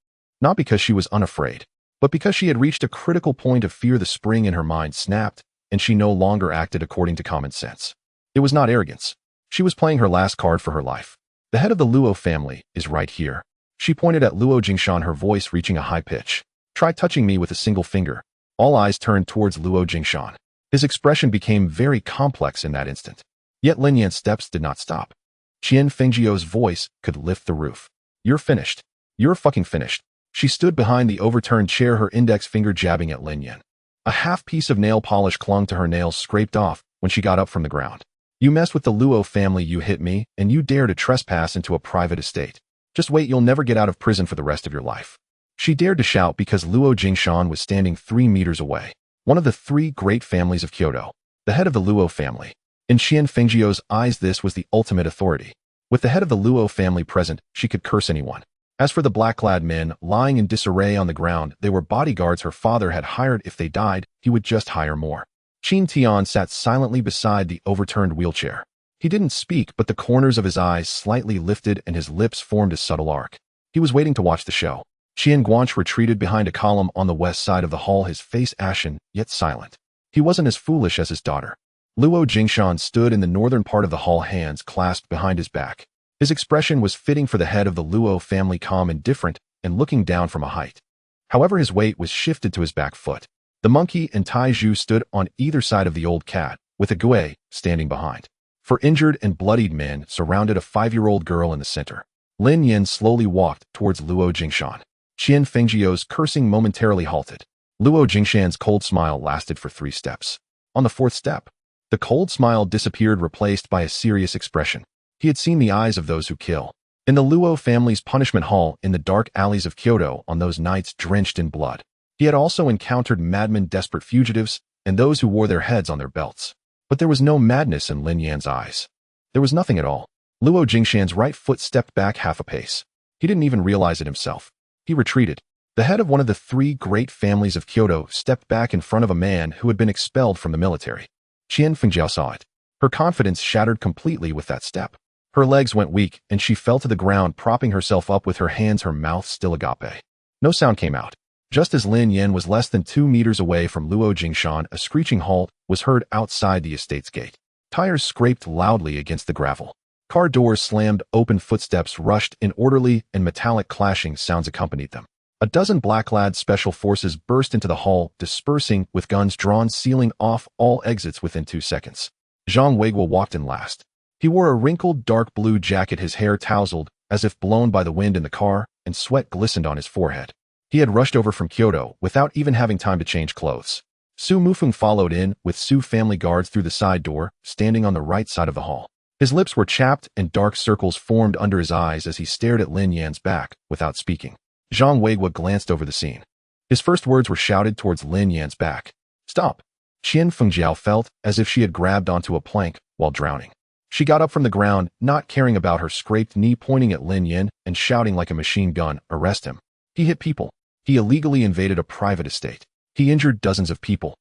Not because she was unafraid, but because she had reached a critical point of fear. The spring in her mind snapped, and she no longer acted according to common sense. It was not arrogance. She was playing her last card for her life. The head of the Luo family is right here. She pointed at Luo Jingshan, her voice reaching a high pitch. Try touching me with a single finger. All eyes turned towards Luo Jingshan. His expression became very complex in that instant. Yet Lin Yan's steps did not stop. Qian Fengjiao's voice could lift the roof. You're finished. You're fucking finished. She stood behind the overturned chair, her index finger jabbing at Lin Yan. A half piece of nail polish clung to her nails, scraped off when she got up from the ground. You mess with the Luo family, you hit me, and you dare to trespass into a private estate. Just wait, you'll never get out of prison for the rest of your life. She dared to shout because Luo Jingshan was standing 3 meters away, one of the 3 great families of Kyoto, the head of the Luo family. In Qian Fengjiu's eyes, this was the ultimate authority. With the head of the Luo family present, she could curse anyone. As for the black-clad men lying in disarray on the ground, they were bodyguards her father had hired. If they died, he would just hire more. Qin Tian sat silently beside the overturned wheelchair. He didn't speak, but the corners of his eyes slightly lifted and his lips formed a subtle arc. He was waiting to watch the show. Qian Guanch retreated behind a column on the west side of the hall, his face ashen, yet silent. He wasn't as foolish as his daughter. Luo Jingshan stood in the northern part of the hall, hands clasped behind his back. His expression was fitting for the head of the Luo family, calm and indifferent, and looking down from a height. However, his weight was shifted to his back foot. The monkey and Tai Zhu stood on either side of the old cat, with a Gui standing behind. 4 injured and bloodied men surrounded a 5-year-old girl in the center. Lin Yin slowly walked towards Luo Jingshan. Qian Fengjiu's cursing momentarily halted. Luo Jingshan's cold smile lasted for 3 steps. On the 4th step, the cold smile disappeared, replaced by a serious expression. He had seen the eyes of those who kill. In the Luo family's punishment hall, in the dark alleys of Kyoto, on those nights drenched in blood. He had also encountered madmen, desperate fugitives, and those who wore their heads on their belts. But there was no madness in Lin Yan's eyes. There was nothing at all. Luo Jingshan's right foot stepped back half a pace. He didn't even realize it himself. He retreated. The head of one of the 3 great families of Kyoto stepped back in front of a man who had been expelled from the military. Qian Fengjiu saw it. Her confidence shattered completely with that step. Her legs went weak, and she fell to the ground, propping herself up with her hands, her mouth still agape. No sound came out. Just as Lin Yin was less than 2 meters away from Luo Jingshan, a screeching halt was heard outside the estate's gate. Tires scraped loudly against the gravel. Car doors slammed open, footsteps rushed in, orderly and metallic clashing sounds accompanied them. A dozen black-clad special forces burst into the hall, dispersing, with guns drawn, sealing off all exits within 2 seconds. Zhang Weiguo walked in last. He wore a wrinkled dark blue jacket, his hair tousled as if blown by the wind in the car, and sweat glistened on his forehead. He had rushed over from Kyoto without even having time to change clothes. Su Mufeng followed in, with Su family guards through the side door, standing on the right side of the hall. His lips were chapped and dark circles formed under his eyes as he stared at Lin Yan's back, without speaking. Zhang Weiguo glanced over the scene. His first words were shouted towards Lin Yan's back. Stop! Qian Fengjiu felt as if she had grabbed onto a plank while drowning. She got up from the ground, not caring about her scraped knee, pointing at Lin Yin and shouting like a machine gun, arrest him. He hit people. He illegally invaded a private estate. He injured dozens of people.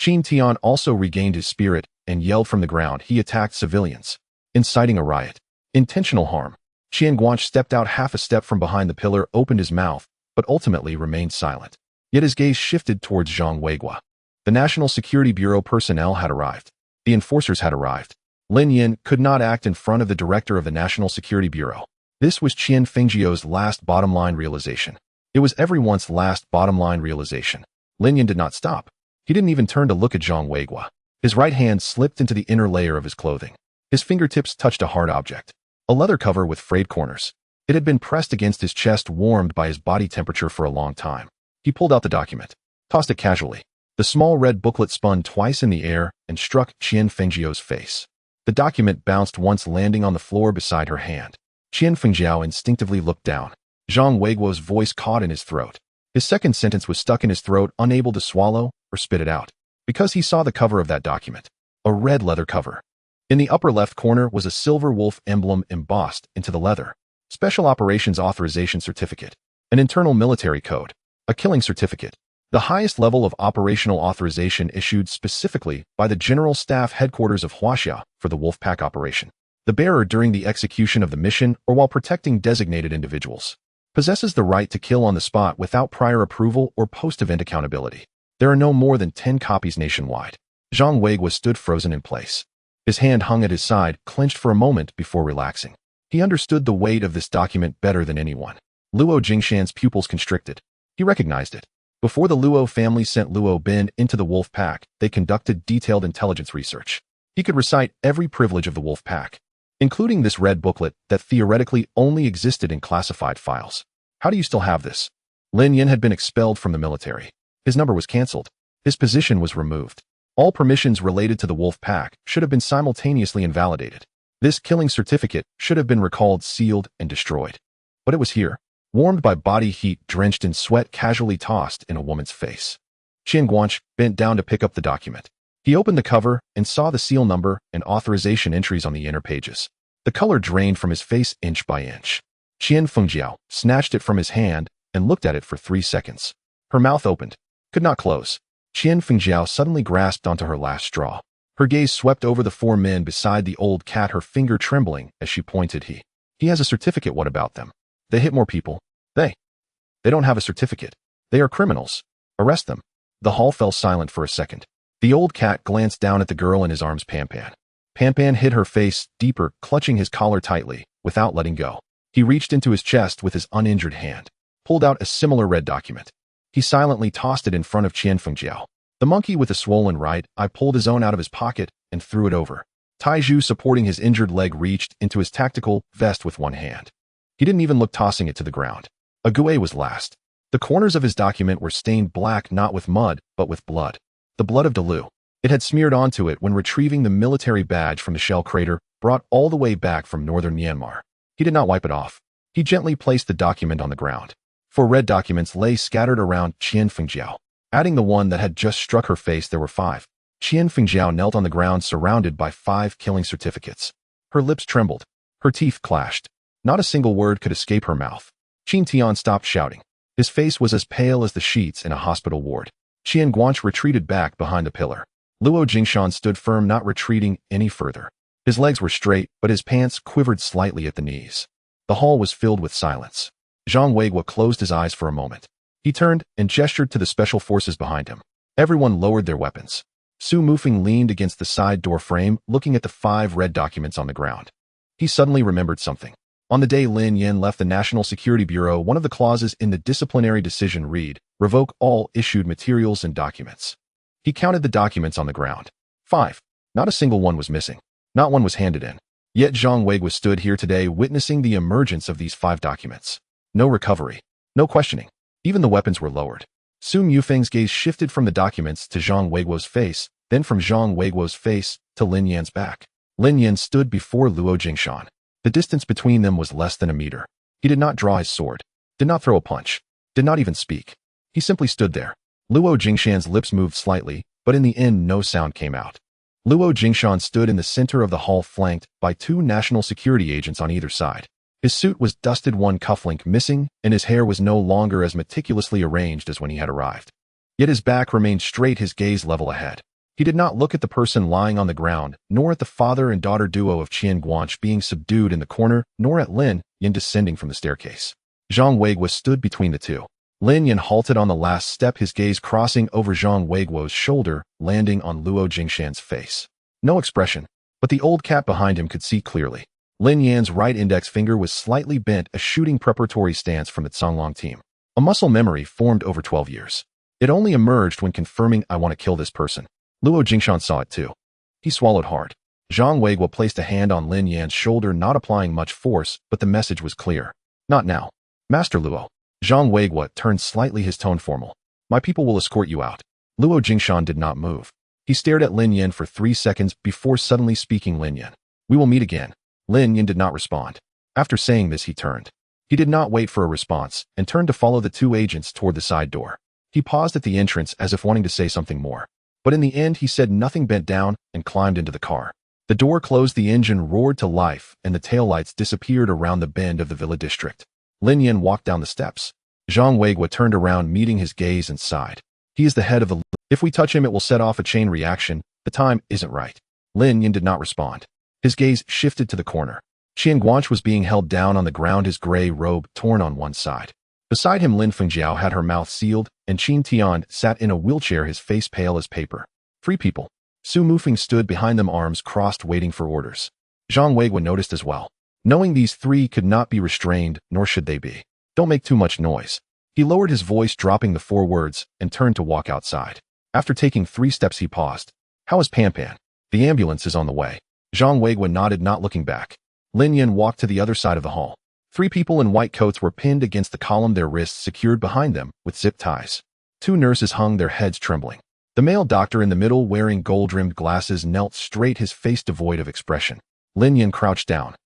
Qin Tian also regained his spirit and yelled from the ground. He attacked civilians, inciting a riot. Intentional harm. Qian Guanch stepped out half a step from behind the pillar, opened his mouth, but ultimately remained silent. Yet his gaze shifted towards Zhang Weiguo. The National Security Bureau personnel had arrived. The enforcers had arrived. Lin Yin could not act in front of the director of the National Security Bureau. This was Qian Fengjiu's last bottom-line realization. It was everyone's last bottom-line realization. Lin Yin did not stop. He didn't even turn to look at Zhang Weiguo. His right hand slipped into the inner layer of his clothing. His fingertips touched a hard object. A leather cover with frayed corners. It had been pressed against his chest, warmed by his body temperature for a long time. He pulled out the document, tossed it casually. The small red booklet spun twice in the air and struck Qian Fengjiu's face. The document bounced once, landing on the floor beside her hand. Qian Fengjiu instinctively looked down. Zhang Weiguo's voice caught in his throat. His second sentence was stuck in his throat, unable to swallow or spit it out. Because he saw the cover of that document. A red leather cover. In the upper left corner was a silver wolf emblem embossed into the leather. Special Operations Authorization Certificate. An internal military code. A killing certificate. The highest level of operational authorization issued specifically by the General Staff Headquarters of Huaxia for the Wolfpack operation. The bearer, during the execution of the mission or while protecting designated individuals, possesses the right to kill on the spot without prior approval or post-event accountability. There are no more than 10 copies nationwide. Zhang Weiguo stood frozen in place. His hand hung at his side, clenched for a moment before relaxing. He understood the weight of this document better than anyone. Luo Jingshan's pupils constricted. He recognized it. Before the Luo family sent Luo Bin into the wolf pack, they conducted detailed intelligence research. He could recite every privilege of the wolf pack, including this red booklet that theoretically only existed in classified files. How do you still have this? Lin Yin had been expelled from the military. His number was cancelled. His position was removed. All permissions related to the wolf pack should have been simultaneously invalidated. This killing certificate should have been recalled, sealed, and destroyed. But it was here, warmed by body heat, drenched in sweat, casually tossed in a woman's face. Qian Guanch bent down to pick up the document. He opened the cover and saw the seal number and authorization entries on the inner pages. The color drained from his face inch by inch. Qian Fengjiao snatched it from his hand and looked at it for 3 seconds. Her mouth opened, could not close. Qian Fengjiao suddenly grasped onto her last straw. Her gaze swept over the 4 men beside the old cat, her finger trembling as she pointed. He has a certificate. What about them? They hit more people. They don't have a certificate. They are criminals. Arrest them. The hall fell silent for a second. The old cat glanced down at the girl in his arms. Pan hid her face deeper, clutching his collar tightly, without letting go. He reached into his chest with his uninjured hand, pulled out a similar red document. He silently tossed it in front of Qian Fengjiao. The monkey with a swollen right eye pulled his own out of his pocket and threw it over. Taizhu, supporting his injured leg, reached into his tactical vest with one hand. He didn't even look, tossing it to the ground. Ague was last. The corners of his document were stained black, not with mud, but with blood. The blood of Delu. It had smeared onto it when retrieving the military badge from the shell crater, brought all the way back from northern Myanmar. He did not wipe it off. He gently placed the document on the ground. 4 red documents lay scattered around Qian Fengjiao. Adding the one that had just struck her face, there were 5. Qian Fengjiao knelt on the ground, surrounded by 5 killing certificates. Her lips trembled. Her teeth clashed. Not a single word could escape her mouth. Qin Tian stopped shouting. His face was as pale as the sheets in a hospital ward. Qian Guanch retreated back behind the pillar. Luo Jingshan stood firm, not retreating any further. His legs were straight, but his pants quivered slightly at the knees. The hall was filled with silence. Zhang Weiguo closed his eyes for a moment. He turned and gestured to the special forces behind him. Everyone lowered their weapons. Su Mufeng leaned against the side door frame, looking at the 5 red documents on the ground. He suddenly remembered something. On the day Lin Yin left the National Security Bureau, one of the clauses in the disciplinary decision read, "Revoke all issued materials and documents." He counted the documents on the ground. 5. Not a single one was missing. Not one was handed in. Yet Zhang Weiguo stood here today witnessing the emergence of these 5 documents. No recovery. No questioning. Even the weapons were lowered. Su Mufeng's gaze shifted from the documents to Zhang Weiguo's face, then from Zhang Weiguo's face to Lin Yan's back. Lin Yan stood before Luo Jingshan. The distance between them was less than a meter. He did not draw his sword, did not throw a punch, did not even speak. He simply stood there. Luo Jingshan's lips moved slightly, but in the end no sound came out. Luo Jingshan stood in the center of the hall, flanked by 2 national security agents on either side. His suit was dusted, one cufflink missing, and his hair was no longer as meticulously arranged as when he had arrived. Yet his back remained straight, his gaze level ahead. He did not look at the person lying on the ground, nor at the father and daughter duo of Qian Guanch being subdued in the corner, nor at Lin Yin descending from the staircase. Zhang Weiguo stood between the 2. Lin Yin halted on the last step, his gaze crossing over Zhang Weiguo's shoulder, landing on Luo Jingshan's face. No expression, but the old cat behind him could see clearly. Lin Yan's right index finger was slightly bent, a shooting preparatory stance from the Songlong team. A muscle memory formed over 12 years. It only emerged when confirming, "I want to kill this person." Luo Jingshan saw it too. He swallowed hard. Zhang Weiguo placed a hand on Lin Yan's shoulder, not applying much force, but the message was clear. "Not now. Master Luo." Zhang Weiguo turned slightly, his tone formal. "My people will escort you out." Luo Jingshan did not move. He stared at Lin Yan for 3 seconds before suddenly speaking. "Lin Yan, we will meet again." Lin Yan did not respond. After saying this, he turned. He did not wait for a response and turned to follow the 2 agents toward the side door. He paused at the entrance as if wanting to say something more. But in the end, he said nothing, bent down and climbed into the car. The door closed, the engine roared to life, and the taillights disappeared around the bend of the Villa District. Lin Yan walked down the steps. Zhang Weiguo turned around, meeting his gaze, and sighed. "He is the head of the... If we touch him, it will set off a chain reaction. The time isn't right." Lin Yan did not respond. His gaze shifted to the corner. Qian Guanch was being held down on the ground, his gray robe torn on one side. Beside him, Lin Fengjiao had her mouth sealed, and Qin Tian sat in a wheelchair, his face pale as paper. 3 people. Su Mufeng stood behind them, arms crossed, waiting for orders. Zhang Weiguo noticed as well. Knowing these 3 could not be restrained, nor should they be. "Don't make too much noise." He lowered his voice, dropping the 4 words, and turned to walk outside. After taking 3 steps, he paused. "How is Pan? The ambulance is on the way." Zhang Weiguo nodded, not looking back. Lin Yan walked to the other side of the hall. 3 people in white coats were pinned against the column, their wrists secured behind them with zip ties. 2 nurses hung their heads, trembling. The male doctor in the middle, wearing gold-rimmed glasses, knelt straight, his face devoid of expression. Lin Yan crouched down.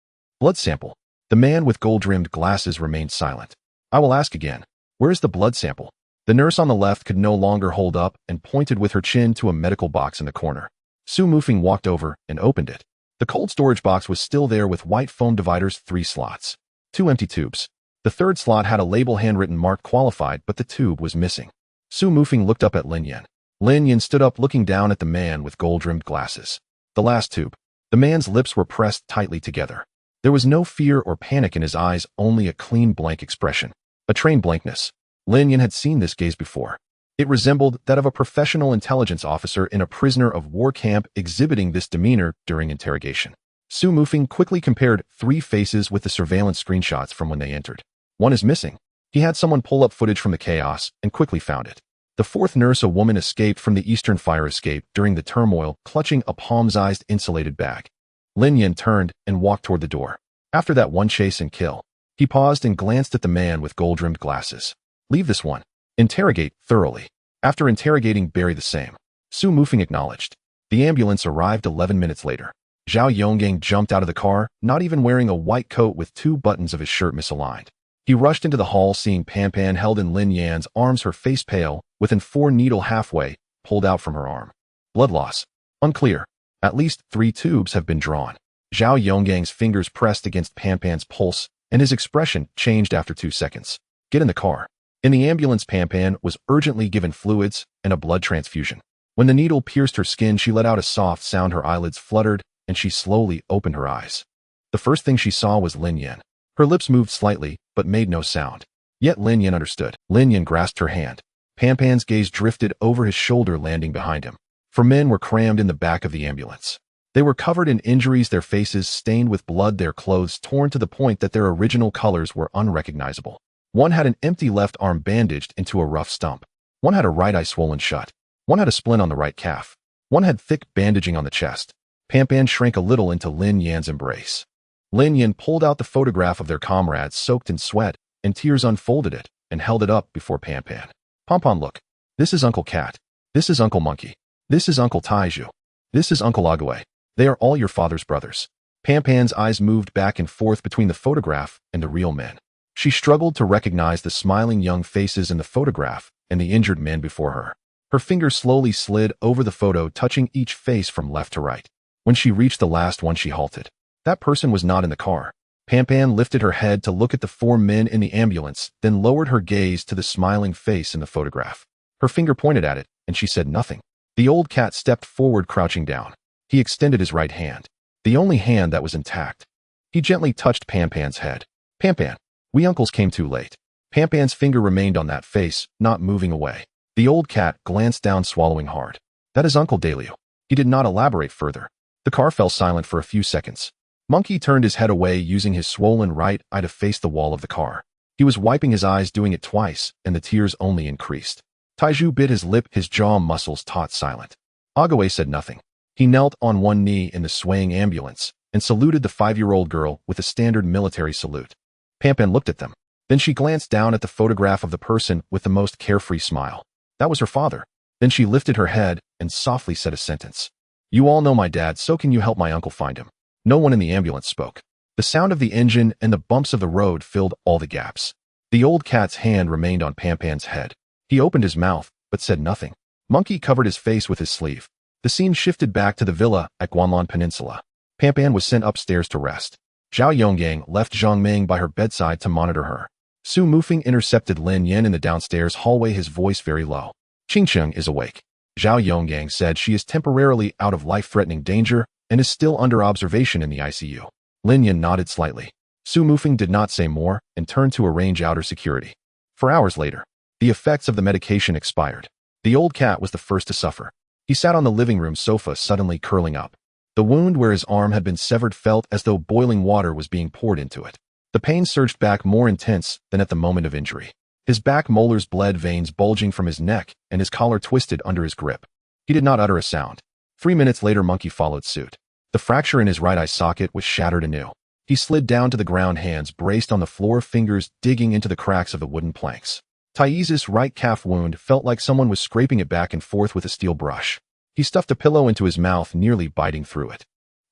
"Blood sample." The man with gold-rimmed glasses remained silent. "I will ask again. Where is the blood sample?" The nurse on the left could no longer hold up and pointed with her chin to a medical box in the corner. Su Mufing walked over and opened it. The cold storage box was still there with white foam dividers, 3 slots. 2 empty tubes. The third slot had a label handwritten marked qualified, but the tube was missing. Su Mufing looked up at Lin Yan. Lin Yan stood up looking down at the man with gold-rimmed glasses. The last tube. The man's lips were pressed tightly together. There was no fear or panic in his eyes, only a clean blank expression. A trained blankness. Lin Yan had seen this gaze before. It resembled that of a professional intelligence officer in a prisoner of war camp exhibiting this demeanor during interrogation. Su Mufing quickly compared 3 faces with the surveillance screenshots from when they entered. One is missing. He had someone pull up footage from the chaos and quickly found it. The 4th nurse, a woman, escaped from the Eastern fire escape during the turmoil, clutching a palm-sized insulated bag. Lin Yan turned and walked toward the door. After that one chase and kill, he paused and glanced at the man with gold-rimmed glasses. "Leave this one. Interrogate thoroughly. After interrogating, bury the same." Su Mufing acknowledged. The ambulance arrived 11 minutes later. Zhao Yonggang jumped out of the car, not even wearing a white coat with 2 buttons of his shirt misaligned. He rushed into the hall, seeing Pan Pan held in Lin Yan's arms, her face pale, with an 4-needle halfway pulled out from her arm. Blood loss. Unclear. At least 3 tubes have been drawn. Zhao Yonggang's fingers pressed against Pan Pan's pulse, and his expression changed after 2 seconds. "Get in the car." In the ambulance, Pan Pan was urgently given fluids and a blood transfusion. When the needle pierced her skin, she let out a soft sound, her eyelids fluttered, and she slowly opened her eyes. The first thing she saw was Lin Yan. Her lips moved slightly, but made no sound. Yet Lin Yan understood. Lin Yan grasped her hand. Pan Pan's gaze drifted over his shoulder, landing behind him. 4 men were crammed in the back of the ambulance. They were covered in injuries, their faces stained with blood, their clothes torn to the point that their original colors were unrecognizable. One had an empty left arm bandaged into a rough stump. One had a right eye swollen shut. One had a splint on the right calf. One had thick bandaging on the chest. Pan Pan shrank a little into Lin Yan's embrace. Lin Yan pulled out the photograph of their comrades soaked in sweat, and tears unfolded it and held it up before Pan Pan. "Pompon, look. This is Uncle Cat. This is Uncle Monkey. This is Uncle Taiju. This is Uncle Agaway. They are all your father's brothers." Pan Pan's eyes moved back and forth between the photograph and the real men. She struggled to recognize the smiling young faces in the photograph and the injured men before her. Her fingers slowly slid over the photo, touching each face from left to right. When she reached the last one, she halted. That person was not in the car. Pan Pan lifted her head to look at the 4 men in the ambulance, then lowered her gaze to the smiling face in the photograph. Her finger pointed at it, and she said nothing. The old cat stepped forward, crouching down. He extended his right hand, the only hand that was intact. He gently touched Pan Pan's head. "Pan Pan, we uncles came too late." Pan Pan's finger remained on that face, not moving away. The old cat glanced down, swallowing hard. "That is Uncle Delio." He did not elaborate further. The car fell silent for a few seconds. Monkey turned his head away, using his swollen right eye to face the wall of the car. He was wiping his eyes, doing it twice, and the tears only increased. Taiju bit his lip, his jaw muscles taut silent. Agaway said nothing. He knelt on one knee in the swaying ambulance and saluted the 5-year-old girl with a standard military salute. Pan Pan looked at them. Then she glanced down at the photograph of the person with the most carefree smile. That was her father. Then she lifted her head and softly said a sentence. "You all know my dad, so can you help my uncle find him?" No one in the ambulance spoke. The sound of the engine and the bumps of the road filled all the gaps. The old cat's hand remained on Pan Pan's head. He opened his mouth, but said nothing. Monkey covered his face with his sleeve. The scene shifted back to the villa at Guanlan Peninsula. Pan Pan was sent upstairs to rest. Zhao Yonggang left Zhang Ming by her bedside to monitor her. Su Mufing intercepted Lin Yan in the downstairs hallway, his voice very low. "Qing Cheng is awake." Zhao Yonggang said she is temporarily out of life-threatening danger and is still under observation in the ICU. Lin Yan nodded slightly. Su Mufing did not say more and turned to arrange outer security. 4 hours later, the effects of the medication expired. The old cat was the first to suffer. He sat on the living room sofa, suddenly curling up. The wound where his arm had been severed felt as though boiling water was being poured into it. The pain surged back, more intense than at the moment of injury. His back molars bled, veins bulging from his neck, and his collar twisted under his grip. He did not utter a sound. 3 minutes later, Monkey followed suit. The fracture in his right eye socket was shattered anew. He slid down to the ground, hands braced on the floor, fingers digging into the cracks of the wooden planks. Taiz's right calf wound felt like someone was scraping it back and forth with a steel brush. He stuffed a pillow into his mouth, nearly biting through it.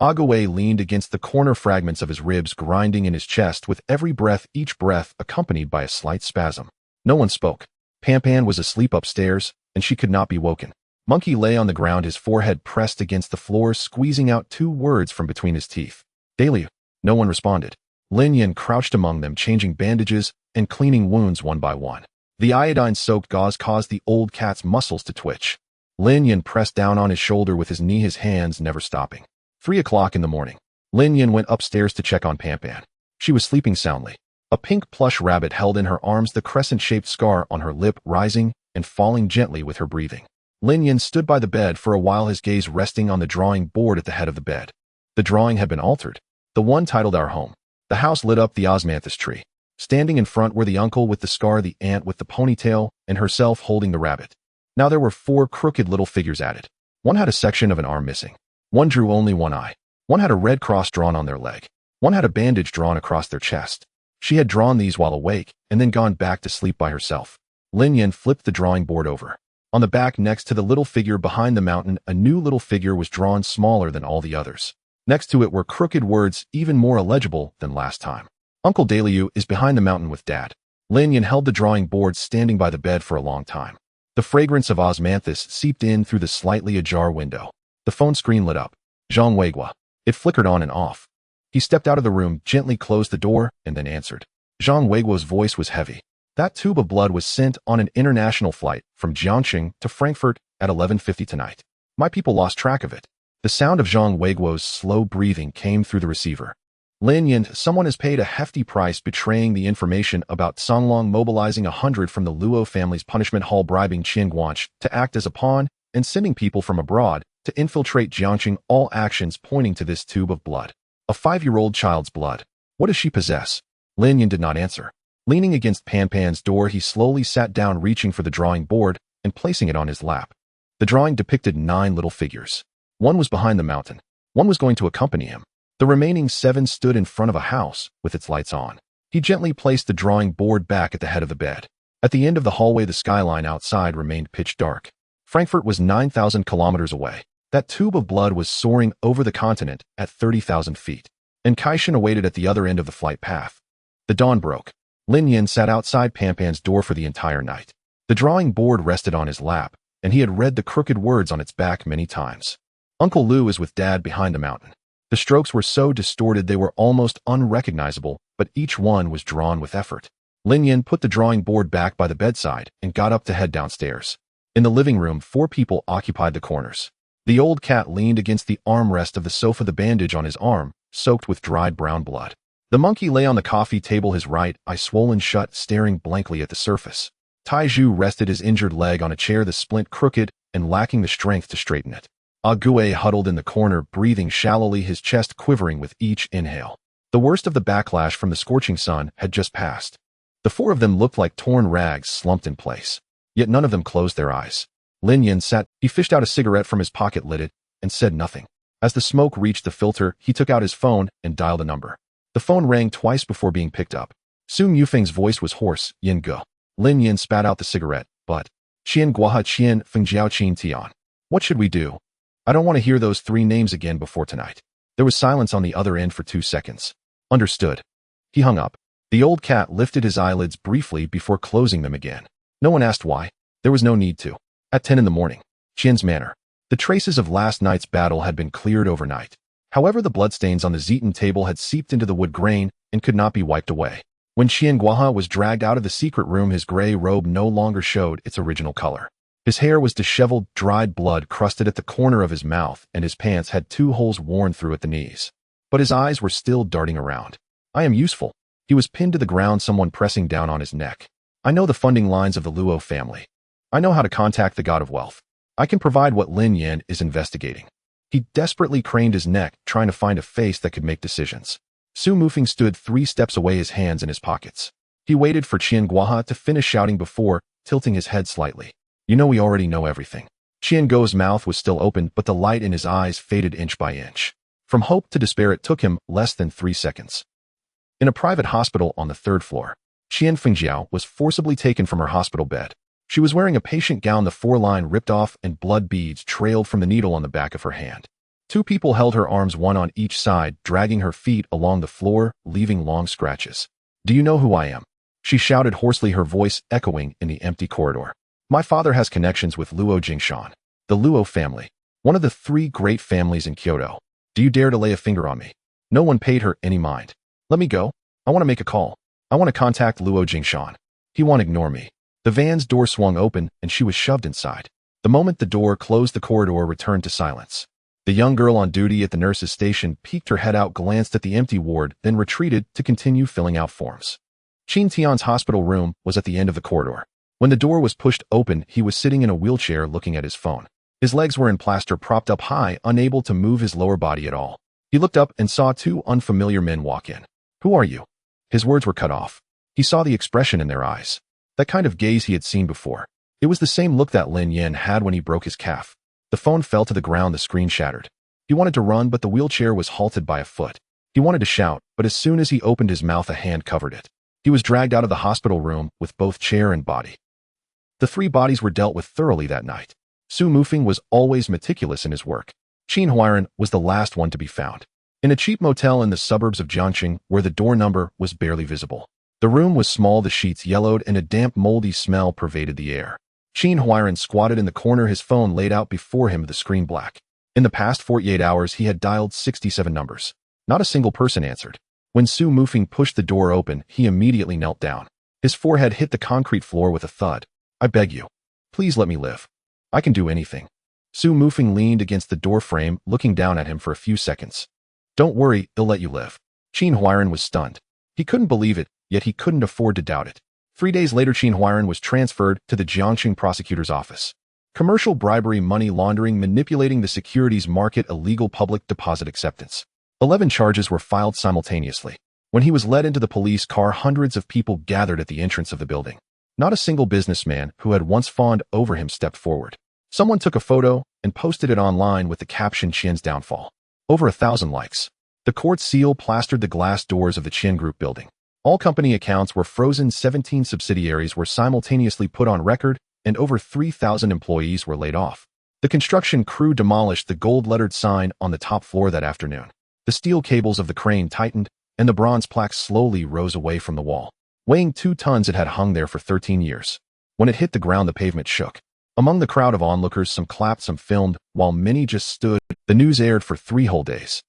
Ague leaned against the corner, fragments of his ribs grinding in his chest with every breath, each breath accompanied by a slight spasm. No one spoke. Pampan was asleep upstairs, and she could not be woken. Monkey lay on the ground, his forehead pressed against the floor, squeezing out 2 words from between his teeth. Daily. No one responded. Lin Yin crouched among them, changing bandages and cleaning wounds one by one. The iodine-soaked gauze caused the old cat's muscles to twitch. Lin Yin pressed down on his shoulder with his knee, his hands never stopping. 3 o'clock in the morning. Lin Yin went upstairs to check on Pampan. She was sleeping soundly. A pink plush rabbit held in her arms, the crescent-shaped scar on her lip rising and falling gently with her breathing. Lin Yin stood by the bed for a while, his gaze resting on the drawing board at the head of the bed. The drawing had been altered. The one titled Our Home. The house lit up the osmanthus tree. Standing in front were the uncle with the scar, the aunt with the ponytail, and herself holding the rabbit. Now there were 4 crooked little figures added. One had a section of an arm missing. One drew only one eye. One had a red cross drawn on their leg. One had a bandage drawn across their chest. She had drawn these while awake and then gone back to sleep by herself. Lin Yin flipped the drawing board over. On the back next to the little figure behind the mountain, a new little figure was drawn, smaller than all the others. Next to it were crooked words, even more illegible than last time. Uncle Daliu is behind the mountain with Dad. Lin Yin held the drawing board standing by the bed for a long time. The fragrance of osmanthus seeped in through the slightly ajar window. The phone screen lit up. Zhang Weiguo. It flickered on and off. He stepped out of the room, gently closed the door, and then answered. Zhang Weiguo's voice was heavy. That tube of blood was sent on an international flight from Jiangxing to Frankfurt at 11:50 tonight. My people lost track of it. The sound of Zhang Weiguo's slow breathing came through the receiver. Lin Yin, someone has paid a hefty price betraying the information about Songlong, mobilizing 100 from the Luo family's punishment hall, bribing Qian Guanche to act as a pawn, and sending people from abroad to infiltrate Jiangxing, all actions pointing to this tube of blood. A 5-year-old child's blood. What does she possess? Lin Yin did not answer. Leaning against Pampan's door, he slowly sat down, reaching for the drawing board and placing it on his lap. The drawing depicted 9 little figures. One was behind the mountain. One was going to accompany him. The remaining 7 stood in front of a house with its lights on. He gently placed the drawing board back at the head of the bed. At the end of the hallway, the skyline outside remained pitch dark. Frankfurt was 9,000 kilometers away. That tube of blood was soaring over the continent at 30,000 feet. And Kaishan awaited at the other end of the flight path. The dawn broke. Lin Yin sat outside Pampan's door for the entire night. The drawing board rested on his lap, and he had read the crooked words on its back many times. Uncle Lu is with Dad behind the mountain. The strokes were so distorted they were almost unrecognizable, but each one was drawn with effort. Lin Yin put the drawing board back by the bedside and got up to head downstairs. In the living room, 4 people occupied the corners. The old cat leaned against the armrest of the sofa, the bandage on his arm, soaked with dried brown blood. The monkey lay on the coffee table, his right eye swollen shut, staring blankly at the surface. Taiju rested his injured leg on a chair, the splint crooked and lacking the strength to straighten it. Ague huddled in the corner, breathing shallowly, his chest quivering with each inhale. The worst of the backlash from the scorching sun had just passed. The 4 of them looked like torn rags slumped in place. Yet none of them closed their eyes. Lin Yin sat. He fished out a cigarette from his pocket, lit it, and said nothing. As the smoke reached the filter, he took out his phone and dialed a number. The phone rang twice before being picked up. Sun Yufeng's voice was hoarse. Yin Ge. Lin Yin spat out the cigarette. But Qian Guaha, Qian Fengjiao, Qin Tian. What should we do? I don't want to hear those 3 names again before tonight. There was silence on the other end for 2 seconds. Understood. He hung up. The old cat lifted his eyelids briefly before closing them again. No one asked why. There was no need to. At 10 in the morning. Qian's manor. The traces of last night's battle had been cleared overnight. However, the bloodstains on the Zeton table had seeped into the wood grain and could not be wiped away. When Qian Guaha was dragged out of the secret room, his gray robe no longer showed its original color. His hair was disheveled, dried blood crusted at the corner of his mouth, and his pants had 2 holes worn through at the knees. But his eyes were still darting around. I am useful. He was pinned to the ground, someone pressing down on his neck. I know the funding lines of the Luo family. I know how to contact the god of wealth. I can provide what Lin Yin is investigating. He desperately craned his neck, trying to find a face that could make decisions. Su Mufeng stood 3 steps away, his hands in his pockets. He waited for Qian Guaha to finish shouting before tilting his head slightly. You know, we already know everything. Qian Go's mouth was still open, but the light in his eyes faded inch by inch. From hope to despair, it took him less than 3 seconds. In a private hospital on the 3rd floor, Qian Fengjiao was forcibly taken from her hospital bed. She was wearing a patient gown, the foreline ripped off and blood beads trailed from the needle on the back of her hand. Two people held her arms, one on each side, dragging her feet along the floor, leaving long scratches. "Do you know who I am?" she shouted hoarsely, her voice echoing in the empty corridor. "My father has connections with Luo Jingshan, the Luo family, one of the 3 great families in Kyoto. Do you dare to lay a finger on me?" No one paid her any mind. "Let me go. I want to make a call. I want to contact Luo Jingshan. He won't ignore me." The van's door swung open and she was shoved inside. The moment the door closed, the corridor returned to silence. The young girl on duty at the nurse's station peeked her head out, glanced at the empty ward, then retreated to continue filling out forms. Qin Tian's hospital room was at the end of the corridor. When the door was pushed open, he was sitting in a wheelchair looking at his phone. His legs were in plaster, propped up high, unable to move his lower body at all. He looked up and saw 2 unfamiliar men walk in. "Who are you?" His words were cut off. He saw the expression in their eyes. That kind of gaze he had seen before. It was the same look that Lin Yan had when he broke his calf. The phone fell to the ground, the screen shattered. He wanted to run, but the wheelchair was halted by a foot. He wanted to shout, but as soon as he opened his mouth, a hand covered it. He was dragged out of the hospital room with both chair and body. The 3 bodies were dealt with thoroughly that night. Su Mufeng was always meticulous in his work. Qin Huairan was the last one to be found. In a cheap motel in the suburbs of Jiangqing, where the door number was barely visible. The room was small, the sheets yellowed, and a damp, moldy smell pervaded the air. Qin Huairan squatted in the corner, his phone laid out before him, the screen black. In the past 48 hours, he had dialed 67 numbers. Not a single person answered. When Su Mufeng pushed the door open, he immediately knelt down. His forehead hit the concrete floor with a thud. "I beg you. Please let me live. I can do anything." Su Mufeng leaned against the door frame, looking down at him for a few seconds. "Don't worry, he'll let you live." Qin Huairan was stunned. He couldn't believe it, yet he couldn't afford to doubt it. 3 days later, Qin Huairan was transferred to the Jiangqing prosecutor's office. Commercial bribery, money laundering, manipulating the securities market, illegal public deposit acceptance. 11 charges were filed simultaneously. When he was led into the police car, hundreds of people gathered at the entrance of the building. Not a single businessman who had once fawned over him stepped forward. Someone took a photo and posted it online with the caption "Qian's downfall." Over 1,000 likes. The court seal plastered the glass doors of the Qian Group building. All company accounts were frozen, 17 subsidiaries were simultaneously put on record, and over 3,000 employees were laid off. The construction crew demolished the gold-lettered sign on the top floor that afternoon. The steel cables of the crane tightened, and the bronze plaque slowly rose away from the wall. Weighing 2 tons, it had hung there for 13 years. When it hit the ground, the pavement shook. Among the crowd of onlookers, some clapped, some filmed, while many just stood. The news aired for 3 whole days.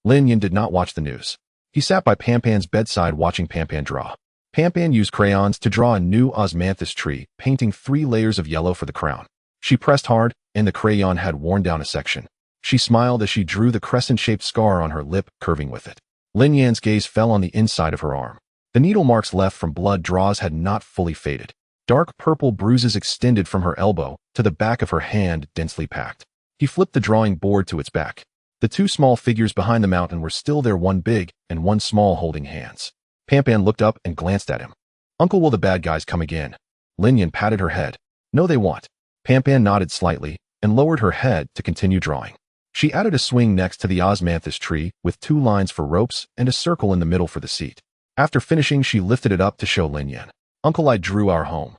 Lin Yan did not watch the news. He sat by Pampan's bedside watching Pampan draw. Pampan used crayons to draw a new osmanthus tree, painting 3 layers of yellow for the crown. She pressed hard, and the crayon had worn down a section. She smiled as she drew the crescent-shaped scar on her lip, curving with it. Lin Yan's gaze fell on the inside of her arm. The needle marks left from blood draws had not fully faded. Dark purple bruises extended from her elbow to the back of her hand, densely packed. He flipped the drawing board to its back. The 2 small figures behind the mountain were still there, one big and one small, holding hands. Pampan looked up and glanced at him. "Uncle, will the bad guys come again?" Lin Yan patted her head. "No, they won't." Pampan nodded slightly and lowered her head to continue drawing. She added a swing next to the osmanthus tree with 2 lines for ropes and a circle in the middle for the seat. After finishing, she lifted it up to show Lin Yan. "Uncle, I drew our home."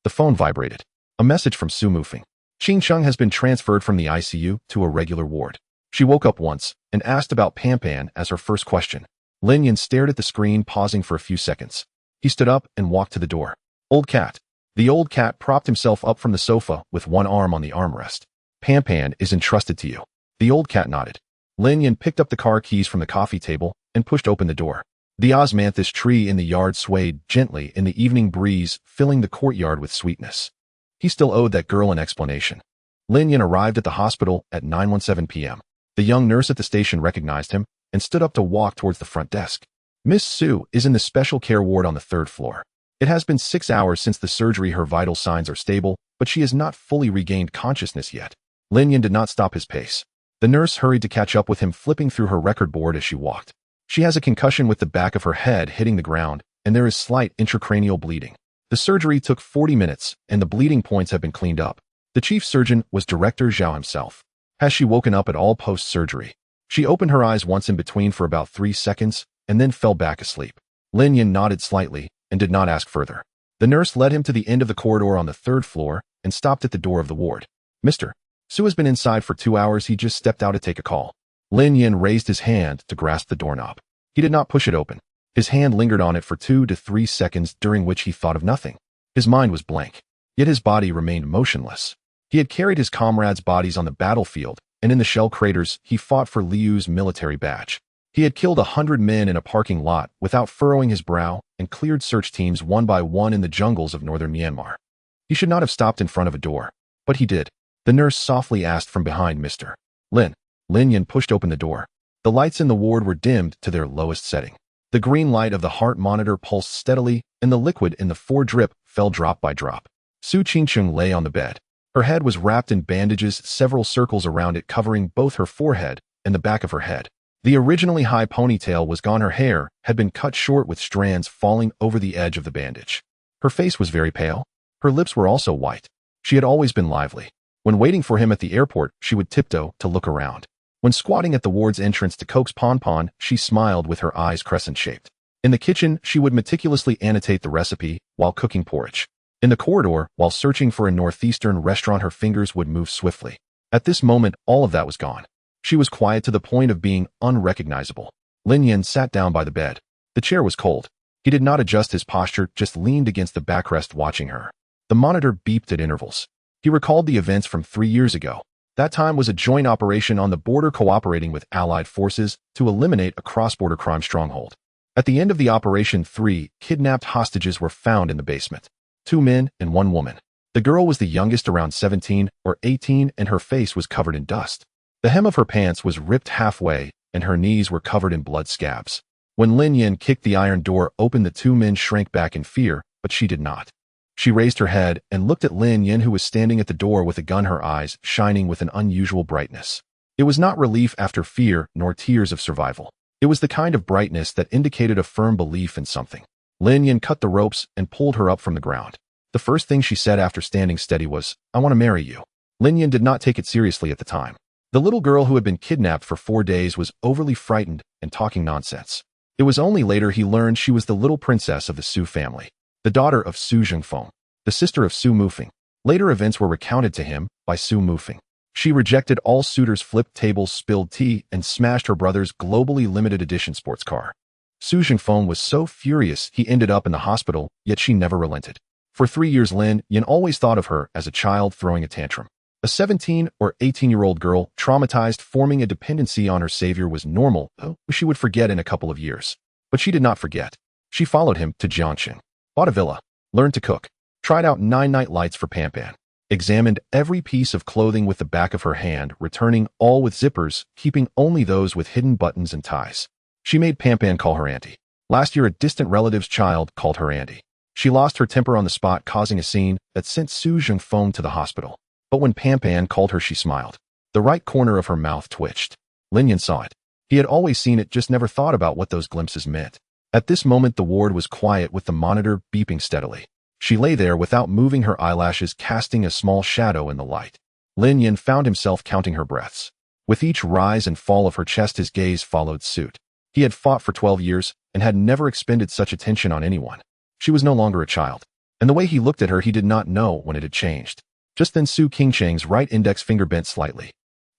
The phone vibrated. A message from Su Mufeng. "Qin Sheng has been transferred from the ICU to a regular ward." She woke up once and asked about Pampan as her first question. Lin Yan stared at the screen, pausing for a few seconds. He stood up and walked to the door. "Old cat." The old cat propped himself up from the sofa with one arm on the armrest. "Pampan is entrusted to you." The old cat nodded. Lin Yan picked up the car keys from the coffee table and pushed open the door. The osmanthus tree in the yard swayed gently in the evening breeze, filling the courtyard with sweetness. He still owed that girl an explanation. Lin Yan arrived at the hospital at 9:17 p.m. The young nurse at the station recognized him and stood up to walk towards the front desk. "Miss Su is in the special care ward on the 3rd floor. It has been 6 hours since the surgery. Her vital signs are stable, but she has not fully regained consciousness yet." Lin Yan did not stop his pace. The nurse hurried to catch up with him, flipping through her record board as she walked. "She has a concussion with the back of her head hitting the ground, and there is slight intracranial bleeding. The surgery took 40 minutes, and the bleeding points have been cleaned up." The chief surgeon was Director Zhao himself. "Has she woken up at all post-surgery?" She opened her eyes once in between for about 3 seconds, and then fell back asleep. Lin Yan nodded slightly and did not ask further. The nurse led him to the end of the corridor on the 3rd floor and stopped at the door of the ward. "Mr. Su has been inside for 2 hours. He just stepped out to take a call. Lin Yin raised his hand to grasp the doorknob. He did not push it open. His hand lingered on it for 2 to 3 seconds, during which he thought of nothing. His mind was blank, yet his body remained motionless. He had carried his comrades' bodies on the battlefield, and in the shell craters, he fought for Liu's military badge. He had killed 100 men in a parking lot without furrowing his brow and cleared search teams one by one in the jungles of northern Myanmar. He should not have stopped in front of a door, but he did. The nurse softly asked from behind, "Mr. Lin." Lin Yin pushed open the door. The lights in the ward were dimmed to their lowest setting. The green light of the heart monitor pulsed steadily, and the liquid in the 4-drip fell drop by drop. Su Qingcheng lay on the bed. Her head was wrapped in bandages, several circles around it covering both her forehead and the back of her head. The originally high ponytail was gone. Her hair had been cut short with strands falling over the edge of the bandage. Her face was very pale. Her lips were also white. She had always been lively. When waiting for him at the airport, she would tiptoe to look around. When squatting at the ward's entrance to coax Pon, she smiled with her eyes crescent-shaped. In the kitchen, she would meticulously annotate the recipe while cooking porridge. In the corridor, while searching for a northeastern restaurant, her fingers would move swiftly. At this moment, all of that was gone. She was quiet to the point of being unrecognizable. Lin Yin sat down by the bed. The chair was cold. He did not adjust his posture, just leaned against the backrest watching her. The monitor beeped at intervals. He recalled the events from 3 years ago. That time was a joint operation on the border cooperating with Allied forces to eliminate a cross-border crime stronghold. At the end of the operation, 3 kidnapped hostages were found in the basement. 2 men and 1 woman. The girl was the youngest, around 17 or 18, and her face was covered in dust. The hem of her pants was ripped halfway, and her knees were covered in blood scabs. When Lin Yin kicked the iron door open, the 2 men shrank back in fear, but she did not. She raised her head and looked at Lin Yin, who was standing at the door with a gun, her eyes shining with an unusual brightness. It was not relief after fear, nor tears of survival. It was the kind of brightness that indicated a firm belief in something. Lin Yin cut the ropes and pulled her up from the ground. The first thing she said after standing steady was, "I want to marry you." Lin Yin did not take it seriously at the time. The little girl who had been kidnapped for 4 days was overly frightened and talking nonsense. It was only later he learned she was the little princess of the Su family, the daughter of Su Zhengfeng, the sister of Su Mufeng. Later events were recounted to him by Su Mufeng. She rejected all suitors, flipped tables, spilled tea, and smashed her brother's globally limited edition sports car. Su Zhengfeng was so furious he ended up in the hospital, yet she never relented. For 3 years, Lin Yin always thought of her as a child throwing a tantrum. A 17 or 18-year-old girl, traumatized, forming a dependency on her savior, was normal, though she would forget in a couple of years. But she did not forget. She followed him to Jiangxing, bought a villa, learned to cook, tried out 9 night lights for Pan, examined every piece of clothing with the back of her hand, returning all with zippers, keeping only those with hidden buttons and ties. She made Pan call her auntie. Last year, a distant relative's child called her auntie. She lost her temper on the spot, causing a scene that sent Su Zhengfeng to the hospital. But when Pan called her, she smiled. The right corner of her mouth twitched. Lin Yin saw it. He had always seen it, just never thought about what those glimpses meant. At this moment, the ward was quiet, with the monitor beeping steadily. She lay there without moving, her eyelashes casting a small shadow in the light. Lin Yin found himself counting her breaths. With each rise and fall of her chest, his gaze followed suit. He had fought for 12 years and had never expended such attention on anyone. She was no longer a child, and the way he looked at her, he did not know when it had changed. Just then, Su Qingcheng's right index finger bent slightly.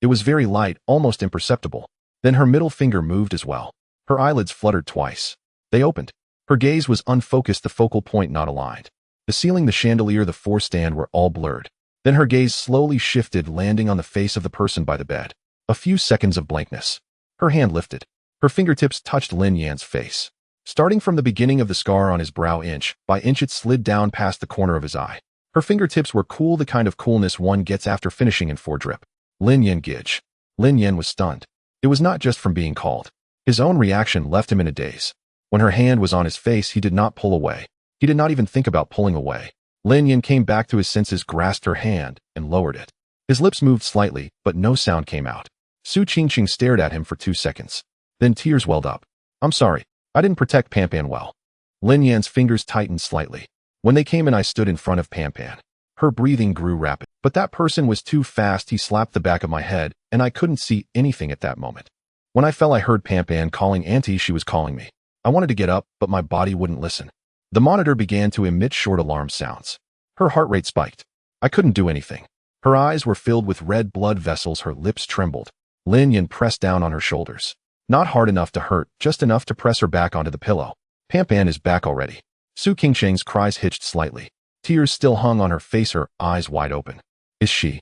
It was very light, almost imperceptible. Then her middle finger moved as well. Her eyelids fluttered twice. They opened. Her gaze was unfocused, the focal point not aligned. The ceiling, the chandelier, the 4 stand were all blurred. Then her gaze slowly shifted, landing on the face of the person by the bed. A few seconds of blankness. Her hand lifted. Her fingertips touched Lin Yan's face. Starting from the beginning of the scar on his brow, inch by inch it slid down past the corner of his eye. Her fingertips were cool, the kind of coolness one gets after finishing in 4-drip. Lin Yin gidge. Lin Yin was stunned. It was not just from being called. His own reaction left him in a daze. When her hand was on his face, he did not pull away. He did not even think about pulling away. Lin Yin came back to his senses, grasped her hand, and lowered it. His lips moved slightly, but no sound came out. Su Qingcheng stared at him for 2 seconds. Then tears welled up. "I'm sorry. I didn't protect Pan well." Lin Yan's fingers tightened slightly. When they came in, I stood in front of Pan. Her breathing grew rapid, but that person was too fast. He slapped the back of my head, and I couldn't see anything at that moment. When I fell, I heard Pan calling auntie. She was calling me. I wanted to get up, but my body wouldn't listen. The monitor began to emit short alarm sounds. Her heart rate spiked. I couldn't do anything. Her eyes were filled with red blood vessels, her lips trembled. Lin Yan pressed down on her shoulders. Not hard enough to hurt, just enough to press her back onto the pillow. Pan Pan is back already. Su Qingcheng's cries hitched slightly. Tears still hung on her face, her eyes wide open. Is she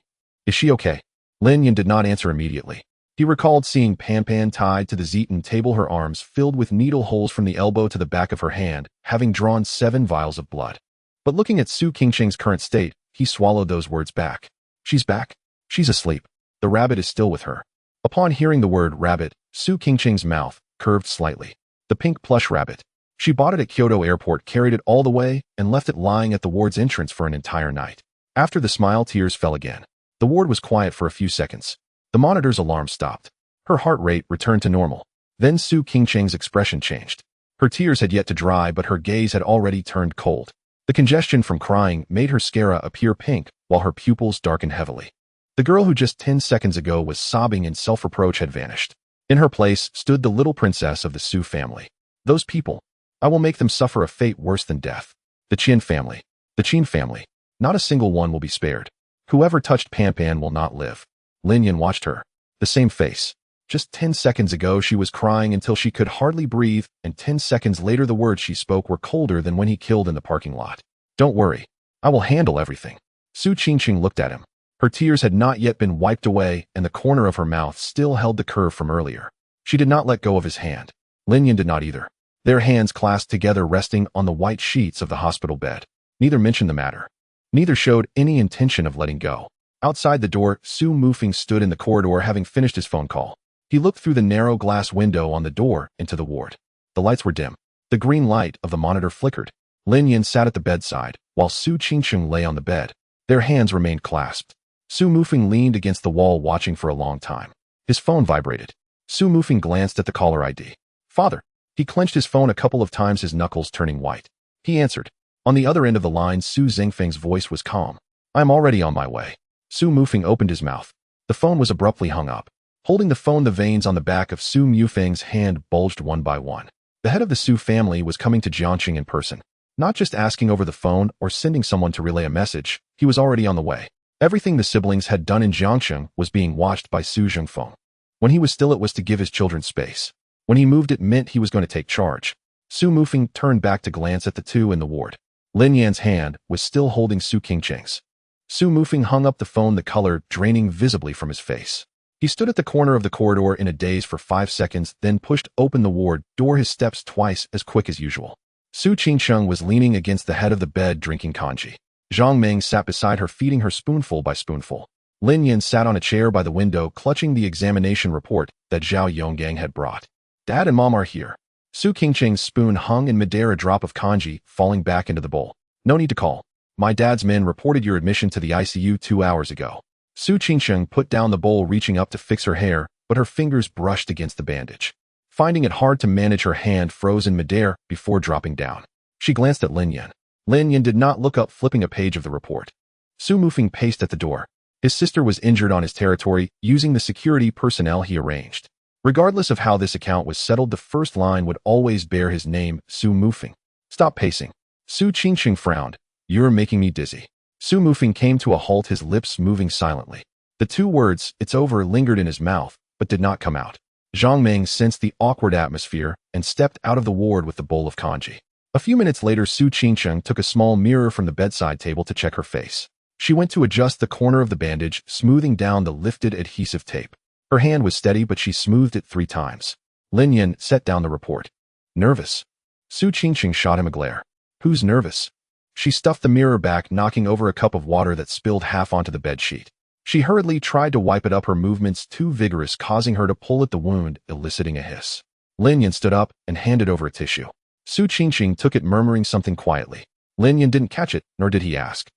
okay? Lin Yan did not answer immediately. He recalled seeing Pan Pan tied to the zeton table, her arms filled with needle holes from the elbow to the back of her hand, having drawn 7 vials of blood. But looking at Su Qingcheng's current state, he swallowed those words back. She's back. She's asleep. The rabbit is still with her. Upon hearing the word rabbit, Su Qingcheng's mouth curved slightly. The pink plush rabbit. She bought it at Kyoto Airport, carried it all the way, and left it lying at the ward's entrance for an entire night. After the smile, tears fell again. The ward was quiet for a few seconds. The monitor's alarm stopped. Her heart rate returned to normal. Then Su Qingcheng's expression changed. Her tears had yet to dry, but her gaze had already turned cold. The congestion from crying made her sclera appear pink, while her pupils darkened heavily. The girl who just 10 seconds ago was sobbing in self-reproach had vanished. In her place stood the little princess of the Su family. Those people. I will make them suffer a fate worse than death. The Qin family. The Qin family. Not a single one will be spared. Whoever touched Pan Pan will not live. Lin Yan watched her. The same face. Just 10 seconds ago she was crying until she could hardly breathe, and 10 seconds later the words she spoke were colder than when he killed in the parking lot. Don't worry. I will handle everything. Su Qingcheng looked at him. Her tears had not yet been wiped away, and the corner of her mouth still held the curve from earlier. She did not let go of his hand. Lin Yan did not either. Their hands clasped together, resting on the white sheets of the hospital bed. Neither mentioned the matter. Neither showed any intention of letting go. Outside the door, Su Mufeng stood in the corridor, having finished his phone call. He looked through the narrow glass window on the door into the ward. The lights were dim. The green light of the monitor flickered. Lin Yan sat at the bedside, while Su Qingcheng lay on the bed. Their hands remained clasped. Su Mufeng leaned against the wall, watching for a long time. His phone vibrated. Su Mufeng glanced at the caller ID. Father. He clenched his phone a couple of times, his knuckles turning white. He answered. On the other end of the line, Su Zhengfeng's voice was calm. I'm already on my way. Su Mufeng opened his mouth. The phone was abruptly hung up. Holding the phone, the veins on the back of Su Mufeng's hand bulged one by one. The head of the Su family was coming to Jiangxing in person. Not just asking over the phone or sending someone to relay a message, he was already on the way. Everything the siblings had done in Jiangxing was being watched by Su Zhengfeng. When he was still, it was to give his children space. When he moved, it meant he was going to take charge. Su Mufeng turned back to glance at the two in the ward. Lin Yan's hand was still holding Su Qingcheng's. Su Mufeng hung up the phone, the color draining visibly from his face. He stood at the corner of the corridor in a daze for 5 seconds, then pushed open the ward door, his steps twice as quick as usual. Su Qingcheng was leaning against the head of the bed, drinking congee. Zhang Meng sat beside her, feeding her spoonful by spoonful. Lin Yan sat on a chair by the window, clutching the examination report that Zhao Yonggang had brought. Dad and Mom are here. Su Qingcheng's spoon hung in midair, a drop of congee falling back into the bowl. No need to call. My dad's men reported your admission to the ICU 2 hours ago. Su Qingcheng put down the bowl, reaching up to fix her hair, but her fingers brushed against the bandage. Finding it hard to manage, her hand froze in midair before dropping down. She glanced at Lin Yan. Lin Yan did not look up, flipping a page of the report. Su Mufeng paced at the door. His sister was injured on his territory, using the security personnel he arranged. Regardless of how this account was settled, the first line would always bear his name, Su Mufeng. Stop pacing. Su Qingcheng frowned. You're making me dizzy. Su Mufeng came to a halt, his lips moving silently. The 2 words, it's over, lingered in his mouth, but did not come out. Zhang Meng sensed the awkward atmosphere and stepped out of the ward with the bowl of congee. A few minutes later, Su Qingcheng took a small mirror from the bedside table to check her face. She went to adjust the corner of the bandage, smoothing down the lifted adhesive tape. Her hand was steady, but she smoothed it 3 times. Lin Yan set down the report. Nervous? Su Qingcheng shot him a glare. Who's nervous? She stuffed the mirror back, knocking over a cup of water that spilled half onto the bed sheet. She hurriedly tried to wipe it up, her movements too vigorous, causing her to pull at the wound, eliciting a hiss. Lin Yan stood up and handed over a tissue. Su Qingcheng took it, murmuring something quietly. Lin Yan didn't catch it, nor did he ask.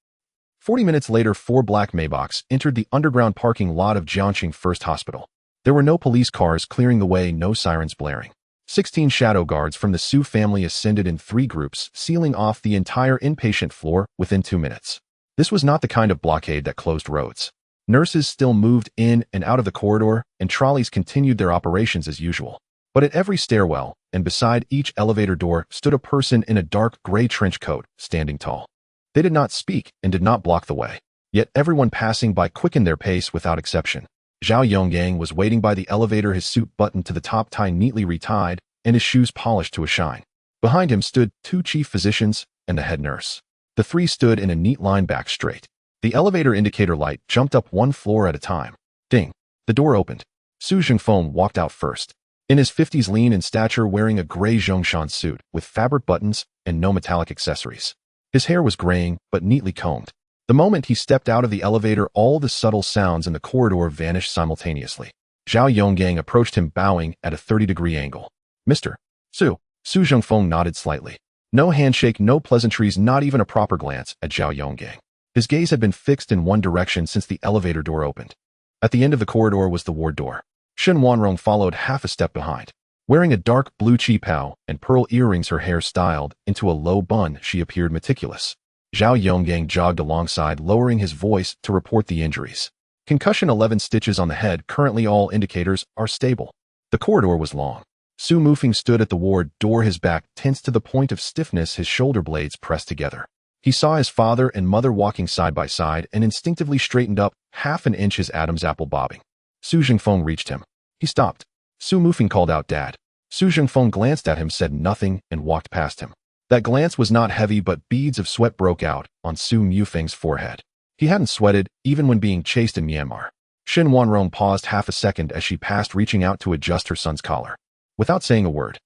40 minutes later, 4 black Maybachs entered the underground parking lot of Jiangxing First Hospital. There were no police cars clearing the way, no sirens blaring. 16 shadow guards from the Su family ascended in 3 groups, sealing off the entire inpatient floor within 2 minutes. This was not the kind of blockade that closed roads. Nurses still moved in and out of the corridor, and trolleys continued their operations as usual. But at every stairwell, and beside each elevator door, stood a person in a dark gray trench coat, standing tall. They did not speak and did not block the way. Yet everyone passing by quickened their pace without exception. Zhao Yonggang was waiting by the elevator, his suit buttoned to the top, tie neatly retied, and his shoes polished to a shine. Behind him stood 2 chief physicians and the head nurse. The 3 stood in a neat line back straight. The elevator indicator light jumped up 1 floor at a time. Ding! The door opened. Su Zhengfeng walked out first. In his 50s, lean in stature, wearing a gray Zhongshan suit with fabric buttons and no metallic accessories. His hair was graying, but neatly combed. The moment he stepped out of the elevator, all the subtle sounds in the corridor vanished simultaneously. Zhao Yonggang approached him, bowing at a 30-degree angle. Mr. Su. Su Zhengfeng nodded slightly. No handshake, no pleasantries, not even a proper glance at Zhao Yonggang. His gaze had been fixed in one direction since the elevator door opened. At the end of the corridor was the ward door. Shen Wanrong followed half a step behind. Wearing a dark blue qipao and pearl earrings, her hair styled into a low bun, she appeared meticulous. Zhao Yonggang jogged alongside, lowering his voice to report the injuries. Concussion, 11 stitches on the head, currently all indicators are stable. The corridor was long. Su Mufeng stood at the ward door, his back tense to the point of stiffness, his shoulder blades pressed together. He saw his father and mother walking side by side and instinctively straightened up, half an inch, his Adam's apple bobbing. Su Zhengfeng reached him. He stopped. Su Mufeng called out, "Dad." Su Zhengfeng glanced at him, said nothing, and walked past him. That glance was not heavy, but beads of sweat broke out on Su Mufeng's forehead. He hadn't sweated, even when being chased in Myanmar. Shen Wanrong paused half a second as she passed, reaching out to adjust her son's collar. Without saying a word,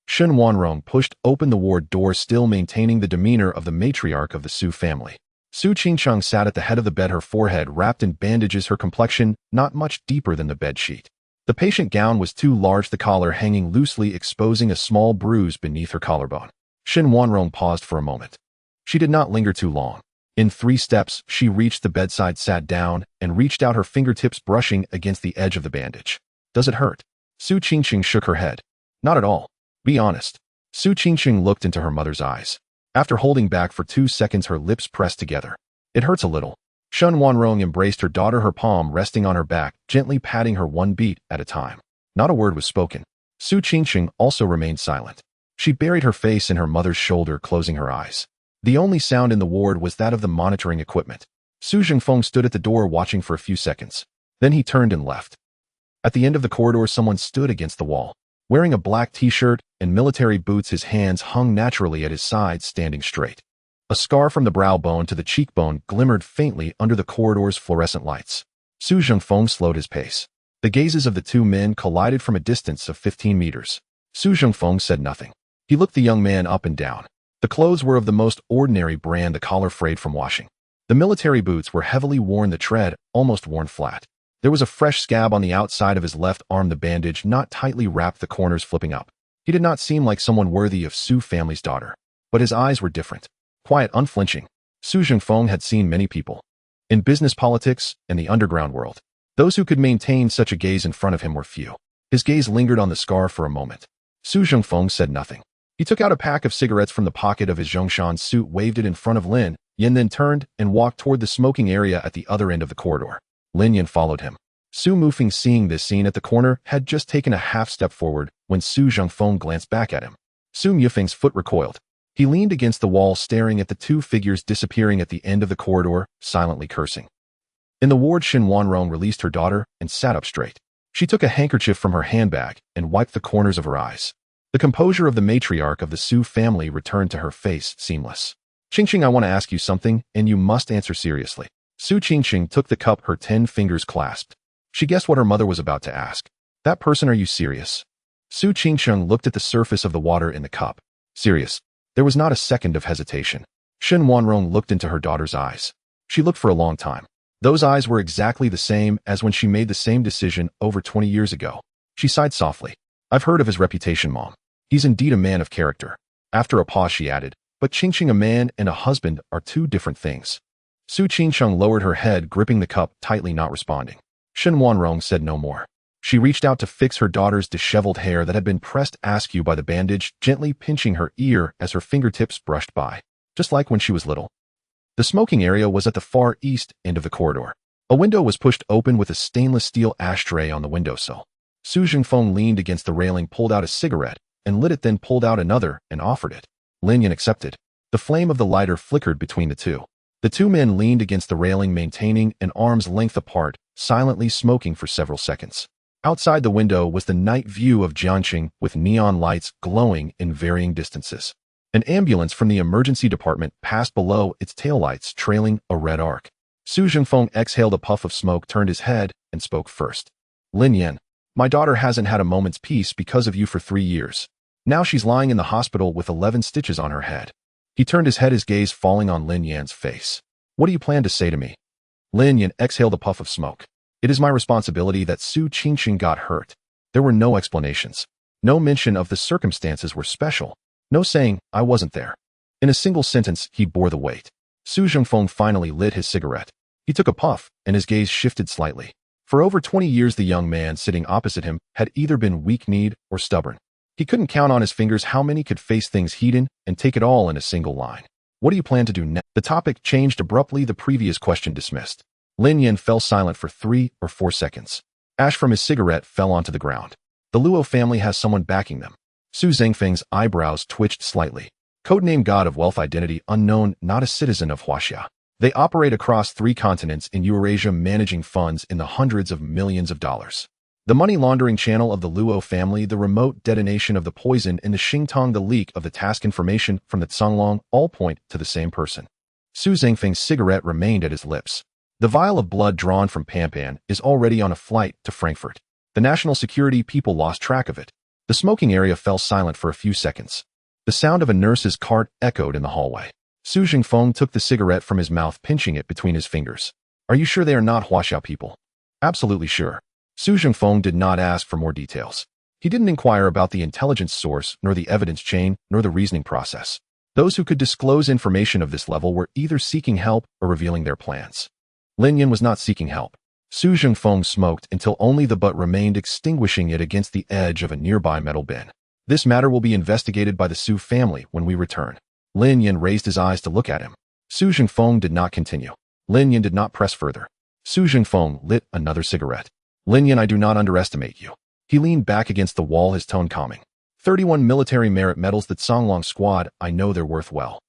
Shen Wanrong pushed open the ward door, still maintaining the demeanor of the matriarch of the Su family. Su Qingcheng sat at the head of the bed, her forehead wrapped in bandages, her complexion not much deeper than the bed sheet. The patient gown was too large, the collar hanging loosely, exposing a small bruise beneath her collarbone. Shen Wanrong paused for a moment. She did not linger too long. In 3 steps, she reached the bedside, sat down, and reached out her fingertips, brushing against the edge of the bandage. "Does it hurt?" Su Qingcheng shook her head. "Not at all. Be honest." Su Qingcheng looked into her mother's eyes. After holding back for 2 seconds, her lips pressed together. "It hurts a little." Shen Wanrong embraced her daughter, her palm resting on her back, gently patting her 1 beat at a time. Not a word was spoken. Su Qingcheng also remained silent. She buried her face in her mother's shoulder, closing her eyes. The only sound in the ward was that of the monitoring equipment. Su Zhengfeng stood at the door, watching for a few seconds. Then he turned and left. At the end of the corridor, someone stood against the wall. Wearing a black t-shirt and military boots, his hands hung naturally at his sides, standing straight. A scar from the brow bone to the cheekbone glimmered faintly under the corridor's fluorescent lights. Su Zhengfeng slowed his pace. The gazes of the 2 men collided from a distance of 15 meters. Su Zhengfeng said nothing. He looked the young man up and down. The clothes were of the most ordinary brand, the collar frayed from washing. The military boots were heavily worn, the tread almost worn flat. There was a fresh scab on the outside of his left arm, the bandage not tightly wrapped, the corners flipping up. He did not seem like someone worthy of Su family's daughter. But his eyes were different. Quiet, unflinching. Su Zhengfeng had seen many people. In business, politics, and the underground world. Those who could maintain such a gaze in front of him were few. His gaze lingered on the scar for a moment. Su Zhengfeng said nothing. He took out a pack of cigarettes from the pocket of his Zhongshan suit, waved it in front of Lin Yan, then turned and walked toward the smoking area at the other end of the corridor. Lin Yan followed him. Su Mufeng, seeing this scene at the corner, had just taken a half step forward when Su Zhengfeng glanced back at him. Su Mufeng's foot recoiled. He leaned against the wall, staring at the 2 figures disappearing at the end of the corridor, silently cursing. In the ward, Shen Wanrong released her daughter and sat up straight. She took a handkerchief from her handbag and wiped the corners of her eyes. The composure of the matriarch of the Su family returned to her face, seamless. "Qingqing, I want to ask you something, and you must answer seriously." Su Qingqing took the cup, her 10 fingers clasped. She guessed what her mother was about to ask. "That person, are you serious?" Su Qingqing looked at the surface of the water in the cup. "Serious." There was not a second of hesitation. Shen Wanrong looked into her daughter's eyes. She looked for a long time. Those eyes were exactly the same as when she made the same decision over 20 years ago. She sighed softly. "I've heard of his reputation, Mom. He's indeed a man of character." After a pause, she added, "But Qingqing, a man and a husband are 2 different things." Su Qingqing lowered her head, gripping the cup tightly, not responding. Shen Wanrong said no more. She reached out to fix her daughter's disheveled hair that had been pressed askew by the bandage, gently pinching her ear as her fingertips brushed by, just like when she was little. The smoking area was at the far east end of the corridor. A window was pushed open with a stainless steel ashtray on the windowsill. Su Zhengfeng leaned against the railing, pulled out a cigarette, and lit it, then pulled out another and offered it. Lin Yan accepted. The flame of the lighter flickered between the 2. The two men leaned against the railing, maintaining an arm's length apart, silently smoking for several seconds. Outside the window was the night view of Jiangqing with neon lights glowing in varying distances. An ambulance from the emergency department passed below, its taillights trailing a red arc. Su Zhengfeng exhaled a puff of smoke, turned his head, and spoke first. Lin Yan, my daughter hasn't had a moment's peace because of you for 3 years. Now she's lying in the hospital with 11 stitches on her head. He turned his head, his gaze falling on Lin Yan's face. What do you plan to say to me? Lin Yan exhaled a puff of smoke. It is my responsibility that Su Qingqing got hurt. There were no explanations. No mention of the circumstances were special. No saying, I wasn't there. In a single sentence, he bore the weight. Su Zhengfeng finally lit his cigarette. He took a puff, and his gaze shifted slightly. For over 20 years, the young man sitting opposite him had either been weak-kneed or stubborn. He couldn't count on his fingers how many could face things heat-in and take it all in a single line. What do you plan to do next? The topic changed abruptly, the previous question dismissed. Lin Yan fell silent for 3 or 4 seconds. Ash from his cigarette fell onto the ground. The Luo family has someone backing them. Su Zhengfeng's eyebrows twitched slightly. Codename God of Wealth, identity unknown, not a citizen of Huaxia. They operate across 3 continents in Eurasia, managing funds in the hundreds of millions of dollars. The money laundering channel of the Luo family, the remote detonation of the poison in the Xingtong, the leak of the task information from the Canglang, all point to the same person. Su Zhengfeng's cigarette remained at his lips. The vial of blood drawn from Pampan is already on a flight to Frankfurt. The national security people lost track of it. The smoking area fell silent for a few seconds. The sound of a nurse's cart echoed in the hallway. Su Zhengfeng took the cigarette from his mouth, pinching it between his fingers. Are you sure they are not Huaxiao people? Absolutely sure. Su Zhengfeng did not ask for more details. He didn't inquire about the intelligence source, nor the evidence chain, nor the reasoning process. Those who could disclose information of this level were either seeking help or revealing their plans. Lin Yan was not seeking help. Su Zhengfeng smoked until only the butt remained, extinguishing it against the edge of a nearby metal bin. This matter will be investigated by the Su family when we return. Lin Yan raised his eyes to look at him. Su Zhengfeng did not continue. Lin Yan did not press further. Su Zhengfeng lit another cigarette. Lin Yan, I do not underestimate you. He leaned back against the wall, his tone calming. 31 military merit medals, the Canglang squad, I know they're worth well.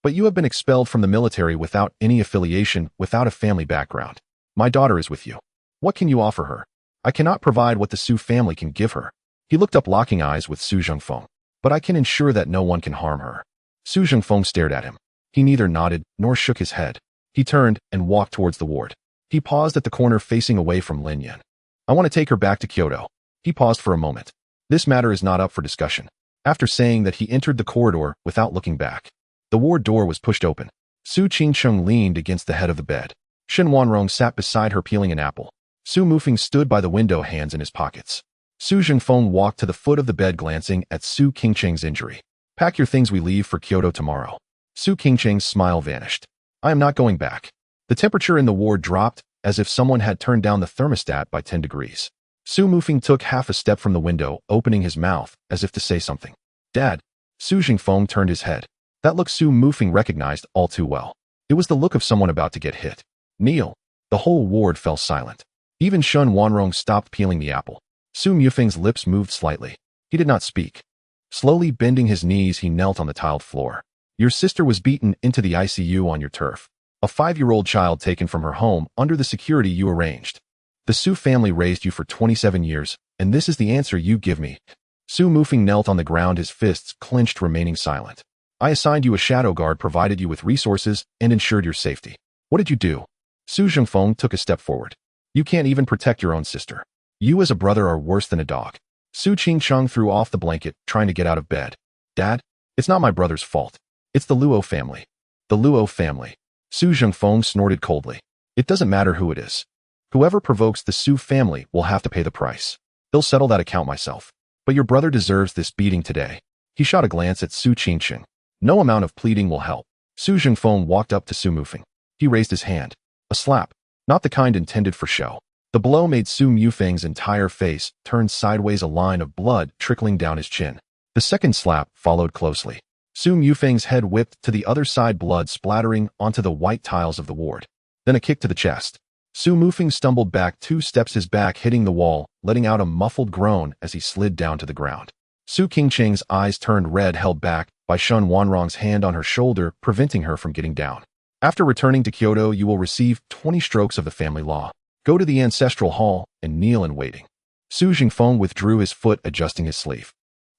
But you have been expelled from the military without any affiliation, without a family background. My daughter is with you. What can you offer her? I cannot provide what the Su family can give her. He looked up, locking eyes with Su Zhengfeng. But I can ensure that no one can harm her. Su Zhengfeng stared at him. He neither nodded nor shook his head. He turned and walked towards the ward. He paused at the corner, facing away from Lin Yan. I want to take her back to Kyoto. He paused for a moment. This matter is not up for discussion. After saying that, he entered the corridor without looking back. The ward door was pushed open. Su Qingcheng leaned against the head of the bed. Shen Wanrong sat beside her, peeling an apple. Su Mufeng stood by the window, hands in his pockets. Su Zhengfeng walked to the foot of the bed, glancing at Su Qingcheng's injury. Pack your things, we leave for Kyoto tomorrow. Su Qingcheng's smile vanished. I am not going back. The temperature in the ward dropped, as if someone had turned down the thermostat by 10 degrees. Su Mufeng took half a step from the window, opening his mouth, as if to say something. Dad. Su Zhengfeng turned his head. That look Su Mufeng recognized all too well. It was the look of someone about to get hit. Kneel. The whole ward fell silent. Even Shen Wanrong stopped peeling the apple. Su Mufeng's lips moved slightly. He did not speak. Slowly bending his knees, he knelt on the tiled floor. Your sister was beaten into the ICU on your turf. A 5-year-old child taken from her home under the security you arranged. The Su family raised you for 27 years, and this is the answer you give me. Su Mufeng knelt on the ground, his fists clenched, remaining silent. I assigned you a shadow guard, provided you with resources, and ensured your safety. What did you do? Su Zhengfeng took a step forward. You can't even protect your own sister. You as a brother are worse than a dog. Su Qingcheng threw off the blanket, trying to get out of bed. Dad, it's not my brother's fault. It's the Luo family. The Luo family. Su Zhengfeng snorted coldly. It doesn't matter who it is. Whoever provokes the Su family will have to pay the price. They'll settle that account myself. But your brother deserves this beating today. He shot a glance at Su Qingcheng. No amount of pleading will help. Su Zhengfeng walked up to Su Mufeng. He raised his hand. A slap. Not the kind intended for show. The blow made Su Mufeng's entire face turn sideways, a line of blood trickling down his chin. The second slap followed closely. Su Mufeng's head whipped to the other side, blood splattering onto the white tiles of the ward. Then a kick to the chest. Su Mufeng stumbled back 2 steps, his back hitting the wall, letting out a muffled groan as he slid down to the ground. Su Qingcheng's eyes turned red, held back by Shen Wanrong's hand on her shoulder, preventing her from getting down. After returning to Kyoto, you will receive 20 strokes of the family law. Go to the ancestral hall and kneel in waiting. Su Jingfeng withdrew his foot, adjusting his sleeve.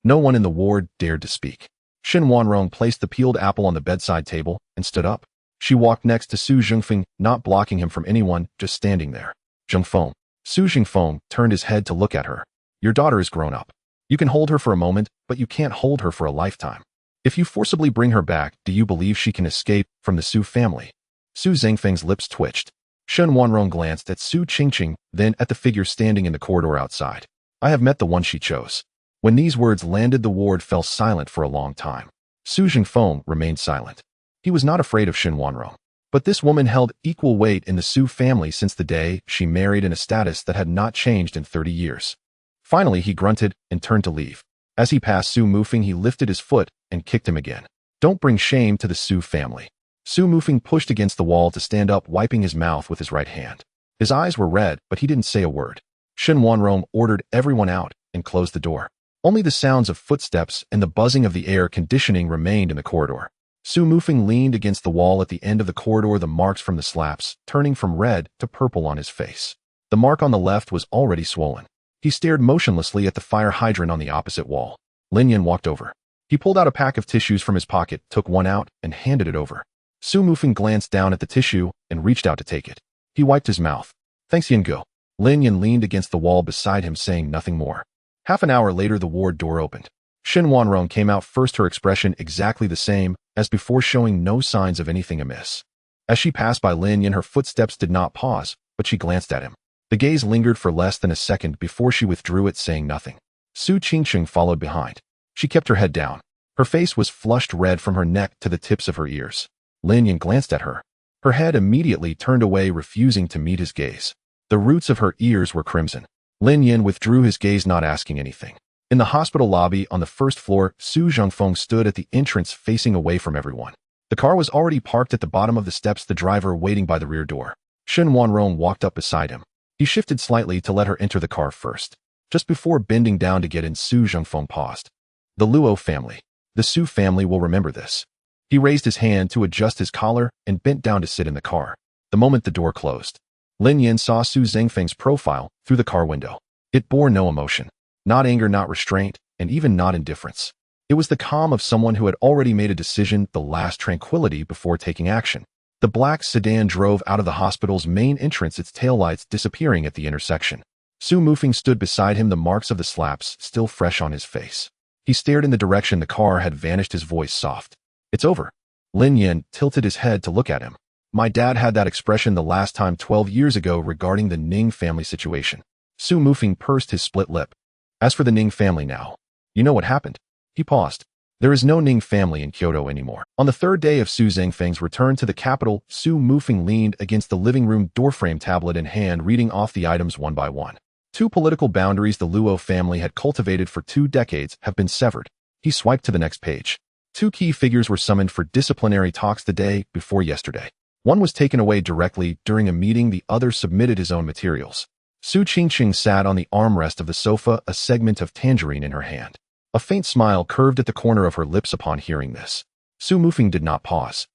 No one in the ward dared to speak. Shin Wanrong placed the peeled apple on the bedside table and stood up. She walked next to Su Jingfeng, not blocking him from anyone, just standing there. Jingfeng. Su Jingfeng turned his head to look at her. Your daughter is grown up. You can hold her for a moment, but you can't hold her for a lifetime. If you forcibly bring her back, do you believe she can escape from the Su family? Su Zhengfeng's lips twitched. Shen Wanrong glanced at Su Qingqing, then at the figure standing in the corridor outside. I have met the one she chose. When these words landed, the ward fell silent for a long time. Su Jingfeng remained silent. He was not afraid of Shen Wanrong. But this woman held equal weight in the Su family since the day she married, in a status that had not changed in 30 years. Finally, he grunted and turned to leave. As he passed Su Mufeng, he lifted his foot and kicked him again. Don't bring shame to the Su family. Su Mufeng pushed against the wall to stand up, wiping his mouth with his right hand. His eyes were red, but he didn't say a word. Shen Wanrong ordered everyone out and closed the door. Only the sounds of footsteps and the buzzing of the air conditioning remained in the corridor. Su Mufeng leaned against the wall at the end of the corridor, the marks from the slaps turning from red to purple on his face. The mark on the left was already swollen. He stared motionlessly at the fire hydrant on the opposite wall. Lin Yan walked over. He pulled out a pack of tissues from his pocket, took one out, and handed it over. Su Mufeng glanced down at the tissue and reached out to take it. He wiped his mouth. Thanks, Yango. Lin Yan leaned against the wall beside him, saying nothing more. Half an hour later, the ward door opened. Shin Wanrong came out first, her expression exactly the same as before, showing no signs of anything amiss. As she passed by Lin Yan, her footsteps did not pause, but she glanced at him. The gaze lingered for less than a second before she withdrew it, saying nothing. Su Qingqing followed behind. She kept her head down. Her face was flushed red from her neck to the tips of her ears. Lin Yan glanced at her. Her head immediately turned away, refusing to meet his gaze. The roots of her ears were crimson. Lin Yan withdrew his gaze, not asking anything. In the hospital lobby on the first floor, Su Zhengfeng stood at the entrance, facing away from everyone. The car was already parked at the bottom of the steps, the driver waiting by the rear door. Shen Wanrong walked up beside him. He shifted slightly to let her enter the car first. Just before bending down to get in, Su Zhengfeng paused. The Luo family. The Su family will remember this. He raised his hand to adjust his collar and bent down to sit in the car. The moment the door closed, Lin Yan saw Su Zhengfeng's profile through the car window. It bore no emotion. Not anger, not restraint, and even not indifference. It was the calm of someone who had already made a decision, the last tranquility before taking action. The black sedan drove out of the hospital's main entrance, its taillights disappearing at the intersection. Su Mufeng stood beside him, the marks of the slaps still fresh on his face. He stared in the direction the car had vanished, his voice soft. It's over. Lin Yan tilted his head to look at him. My dad had that expression the last time 12 years ago regarding the Ning family situation. Su Mufeng pursed his split lip. As for the Ning family now, you know what happened? He paused. There is no Ning family in Kyoto anymore. On the third day of Su Zhengfeng's return to the capital, Su Mufeng leaned against the living room doorframe, tablet in hand, reading off the items one by one. 2 political boundaries the Luo family had cultivated for 2 decades have been severed. He swiped to the next page. 2 key figures were summoned for disciplinary talks the day before yesterday. One was taken away directly during a meeting, the other submitted his own materials. Su Qingqing sat on the armrest of the sofa, a segment of tangerine in her hand. A faint smile curved at the corner of her lips upon hearing this. Su Mufeng did not pause.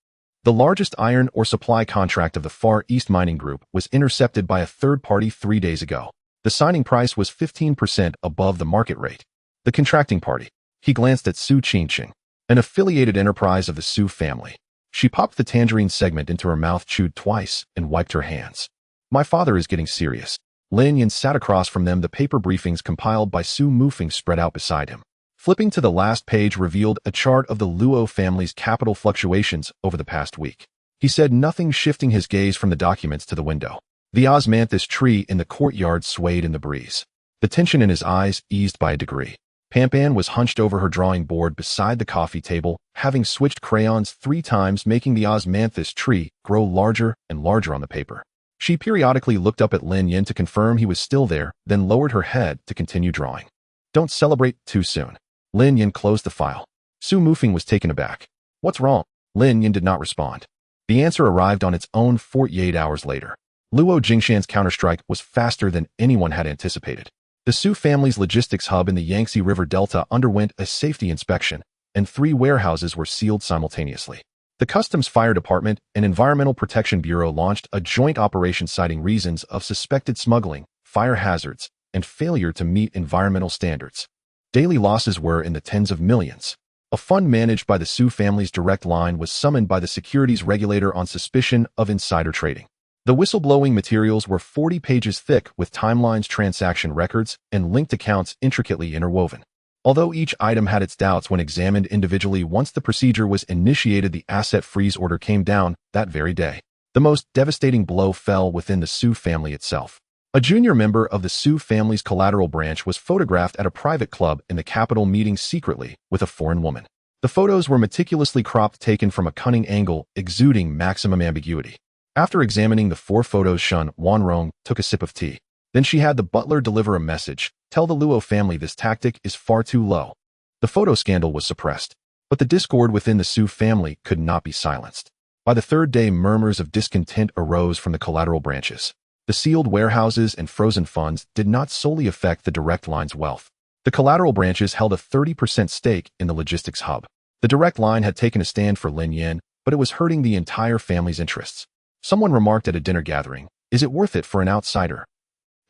The largest iron ore supply contract of the Far East Mining Group was intercepted by a third party 3 days ago. The signing price was 15% above the market rate. The contracting party. He glanced at Su Qingqing, an affiliated enterprise of the Su family. She popped the tangerine segment into her mouth, chewed twice, and wiped her hands. My father is getting serious. Lin Yan sat across from them, the paper briefings compiled by Su Mufeng spread out beside him. Flipping to the last page revealed a chart of the Luo family's capital fluctuations over the past week. He said nothing, shifting his gaze from the documents to the window. The osmanthus tree in the courtyard swayed in the breeze. The tension in his eyes eased by a degree. Pampan was hunched over her drawing board beside the coffee table, having switched crayons 3 times, making the osmanthus tree grow larger and larger on the paper. She periodically looked up at Lin Yan to confirm he was still there, then lowered her head to continue drawing. Don't celebrate too soon. Lin Yan closed the file. Su Mufeng was taken aback. What's wrong? Lin Yan did not respond. The answer arrived on its own 48 hours later. Luo Jingshan's counterstrike was faster than anyone had anticipated. The Su family's logistics hub in the Yangtze River Delta underwent a safety inspection, and 3 warehouses were sealed simultaneously. The Customs Fire Department and Environmental Protection Bureau launched a joint operation citing reasons of suspected smuggling, fire hazards, and failure to meet environmental standards. Daily losses were in the tens of millions. A fund managed by the Su family's Direct Line was summoned by the securities regulator on suspicion of insider trading. The whistleblowing materials were 40 pages thick with timelines, transaction records, and linked accounts intricately interwoven. Although each item had its doubts when examined individually, once the procedure was initiated, the asset freeze order came down that very day. The most devastating blow fell within the Su family itself. A junior member of the Su family's collateral branch was photographed at a private club in the capital meeting secretly with a foreign woman. The photos were meticulously cropped, taken from a cunning angle, exuding maximum ambiguity. After examining the 4 photos, Shun Wanrong took a sip of tea. Then she had the butler deliver a message. Tell the Luo family this tactic is far too low. The photo scandal was suppressed, but the discord within the Su family could not be silenced. By the 3rd day, murmurs of discontent arose from the collateral branches. The sealed warehouses and frozen funds did not solely affect the Direct Line's wealth. The collateral branches held a 30% stake in the logistics hub. The Direct Line had taken a stand for Lin Yan, but it was hurting the entire family's interests. Someone remarked at a dinner gathering, "Is it worth it for an outsider?"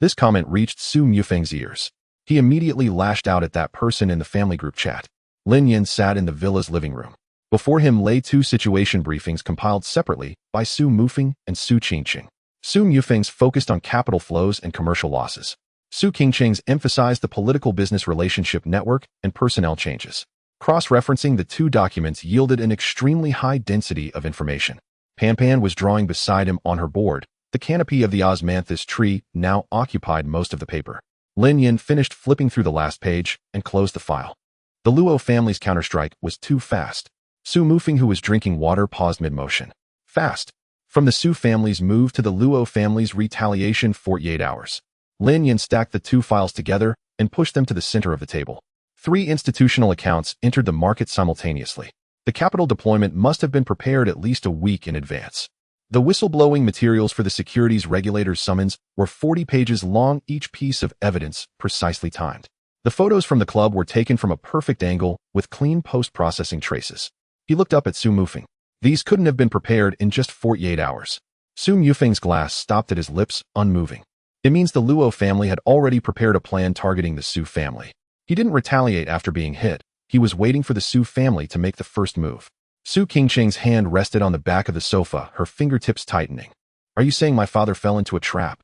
This comment reached Su Mufeng's ears. He immediately lashed out at that person in the family group chat. Lin Yan sat in the villa's living room. Before him lay 2 situation briefings compiled separately by Su Mufeng and Su Qingqing. Su Mufeng's focused on capital flows and commercial losses. Su Qingqing's emphasized the political-business relationship network and personnel changes. Cross-referencing the 2 documents yielded an extremely high density of information. Pan was drawing beside him on her board. The canopy of the osmanthus tree now occupied most of the paper. Lin Yan finished flipping through the last page and closed the file. The Luo family's counterstrike was too fast. Su Mufeng, who was drinking water, paused mid-motion. Fast. From the Su family's move to the Luo family's retaliation, 48 hours. Lin Yan stacked the 2 files together and pushed them to the center of the table. 3 institutional accounts entered the market simultaneously. The capital deployment must have been prepared at least a week in advance. The whistleblowing materials for the securities regulator's summons were 40 pages long, each piece of evidence precisely timed. The photos from the club were taken from a perfect angle with clean post-processing traces. He looked up at Su Mufeng. These couldn't have been prepared in just 48 hours. Su Mufeng's glass stopped at his lips, unmoving. It means the Luo family had already prepared a plan targeting the Su family. He didn't retaliate after being hit. He was waiting for the Su family to make the first move. Su Qingqing's hand rested on the back of the sofa, her fingertips tightening. "Are you saying my father fell into a trap?"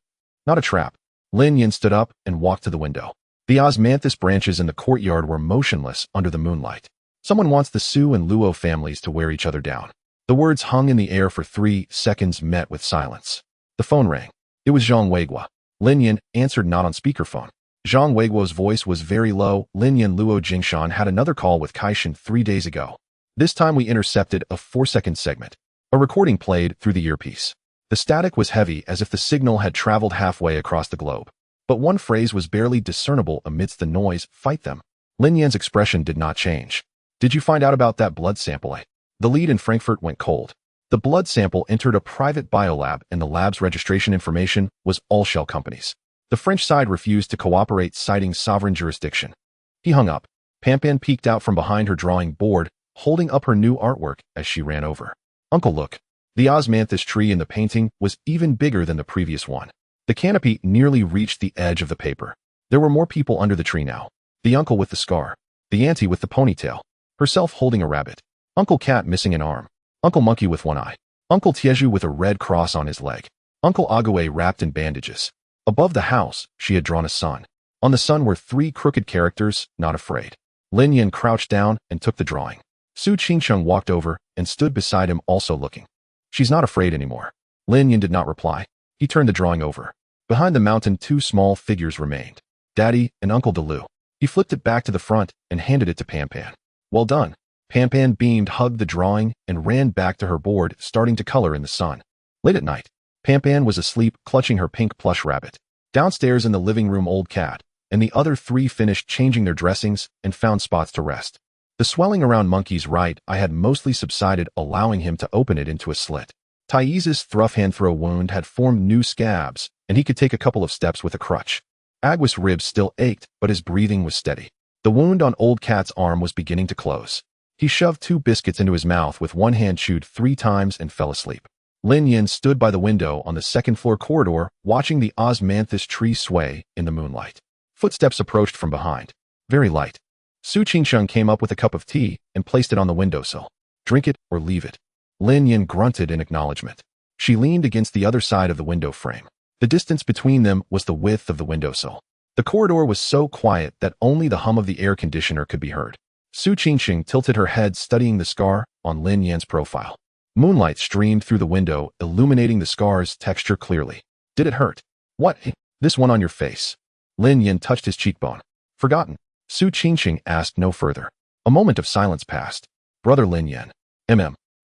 "Not a trap." Lin Yan stood up and walked to the window. The osmanthus branches in the courtyard were motionless under the moonlight. "Someone wants the Su and Luo families to wear each other down." The words hung in the air for 3 seconds, met with silence. The phone rang. It was Zhang Weiguo. Lin Yan answered, not on speakerphone. Zhang Weiguo's voice was very low. "Lin Yan, Luo Jingshan had another call with Kaishan 3 days ago. This time we intercepted a 4-second segment. A recording played through the earpiece. The static was heavy, as if the signal had traveled halfway across the globe. But one phrase was barely discernible amidst the noise: fight them." Lin Yan's expression did not change. "Did you find out about that blood sample?" The lead in Frankfurt went cold. The blood sample entered a private biolab, and the lab's registration information was all shell companies. The French side refused to cooperate, citing sovereign jurisdiction. He hung up. Pan peeked out from behind her drawing board, holding up her new artwork as she ran over. "Uncle, look." The osmanthus tree in the painting was even bigger than the previous one. The canopy nearly reached the edge of the paper. There were more people under the tree now. The uncle with the scar. The auntie with the ponytail. Herself holding a rabbit. Uncle Cat missing an arm. Uncle Monkey with one eye. Uncle Tieju with a red cross on his leg. Uncle Ague wrapped in bandages. Above the house, she had drawn a sun. On the sun were 3 crooked characters, "Not afraid." Lin Yan crouched down and took the drawing. Su Qingqing walked over and stood beside him, also looking. "She's not afraid anymore." Lin Yan did not reply. He turned the drawing over. Behind the mountain, 2 small figures remained. Daddy and Uncle Delu. He flipped it back to the front and handed it to Pan. "Well done." Pan beamed, hugged the drawing, and ran back to her board, starting to color in the sun. Late at night, Pan was asleep, clutching her pink plush rabbit. Downstairs in the living room, Old Cat and the other 3 finished changing their dressings and found spots to rest. The swelling around Monkey's right eye had mostly subsided, allowing him to open it into a slit. Thais' hand throw wound had formed new scabs, and he could take a couple of steps with a crutch. Aguas' ribs still ached, but his breathing was steady. The wound on Old Cat's arm was beginning to close. He shoved 2 biscuits into his mouth with one hand, chewed 3 times, and fell asleep. Lin Yin stood by the window on the second-floor corridor, watching the osmanthus tree sway in the moonlight. Footsteps approached from behind. Very light. Su Qingsheng came up with a cup of tea and placed it on the windowsill. Drink it or leave it. Lin Yin grunted in acknowledgement. She leaned against the other side of the window frame. The distance between them was the width of the windowsill. The corridor was so quiet that only the hum of the air conditioner could be heard. Su Qingsheng tilted her head, studying the scar on Lin Yan's profile. Moonlight streamed through the window, illuminating the scar's texture clearly. Did it hurt? What? This one on your face. Lin Yan touched his cheekbone. Forgotten? Su Qingsheng asked no further. A moment of silence passed. Brother Lin Yan.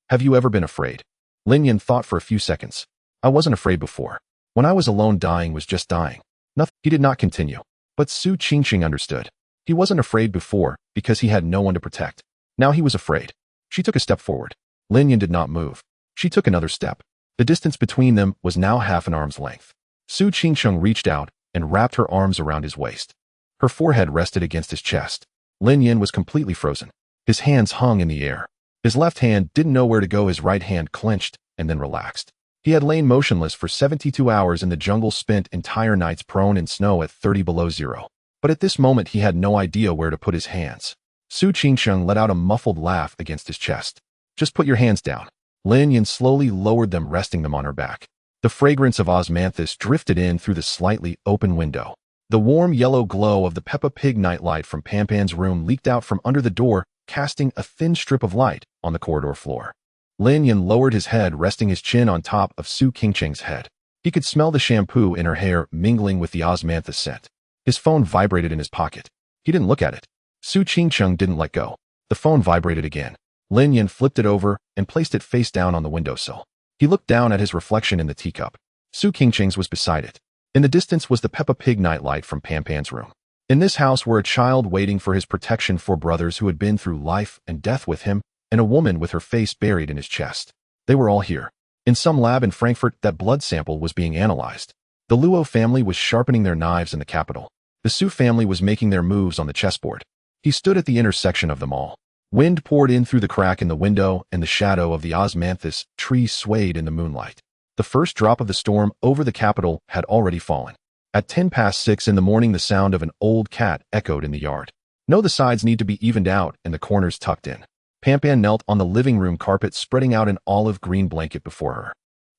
Have you ever been afraid? Lin Yan thought for a few seconds. I wasn't afraid before. When I was alone, dying was just dying. Nothing. He did not continue. But Su Qingsheng understood. He wasn't afraid before because he had no one to protect. Now he was afraid. She took a step forward. Lin Yan did not move. She took another step. The distance between them was now half an arm's length. Su Qingsheng reached out and wrapped her arms around his waist. Her forehead rested against his chest. Lin Yan was completely frozen. His hands hung in the air. His left hand didn't know where to go. His right hand clenched and then relaxed. He had lain motionless for 72 hours in the jungle, spent entire nights prone in snow at 30 below zero. But at this moment he had no idea where to put his hands. Su Qingsheng let out a muffled laugh against his chest. Just put your hands down. Lin Yan slowly lowered them, resting them on her back. The fragrance of osmanthus drifted in through the slightly open window. The warm yellow glow of the Peppa Pig nightlight from Pan's room leaked out from under the door, casting a thin strip of light on the corridor floor. Lin Yan lowered his head, resting his chin on top of Su Qingsheng's head. He could smell the shampoo in her hair mingling with the osmanthus scent. His phone vibrated in his pocket. He didn't look at it. Su Qingsheng didn't let go. The phone vibrated again. Lin Yan flipped it over and placed it face down on the windowsill. He looked down at his reflection in the teacup. Su Qingsheng's was beside it. In the distance was the Peppa Pig nightlight from Pan's room. In this house were a child waiting for his protection, 4 brothers who had been through life and death with him, and a woman with her face buried in his chest. They were all here. In some lab in Frankfurt, that blood sample was being analyzed. The Luo family was sharpening their knives in the capital. The Su family was making their moves on the chessboard. He stood at the intersection of them all. Wind poured in through the crack in the window, and the shadow of the osmanthus tree swayed in the moonlight. The first drop of the storm over the capital had already fallen. At 6:10 in the morning, the sound of an old cat echoed in the yard. No, the sides need to be evened out and the corners tucked in. Pan knelt on the living room carpet, spreading out an olive green blanket before her.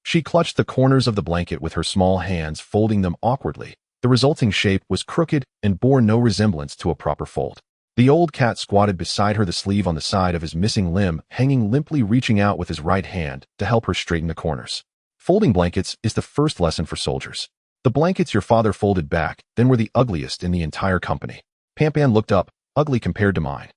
She clutched the corners of the blanket with her small hands, folding them awkwardly. The resulting shape was crooked and bore no resemblance to a proper fold. The old cat squatted beside her, the sleeve on the side of his missing limb hanging limply, reaching out with his right hand to help her straighten the corners. Folding blankets is the first lesson for soldiers. The blankets your father folded back then were the ugliest in the entire company. Pan looked up. Ugly compared to mine.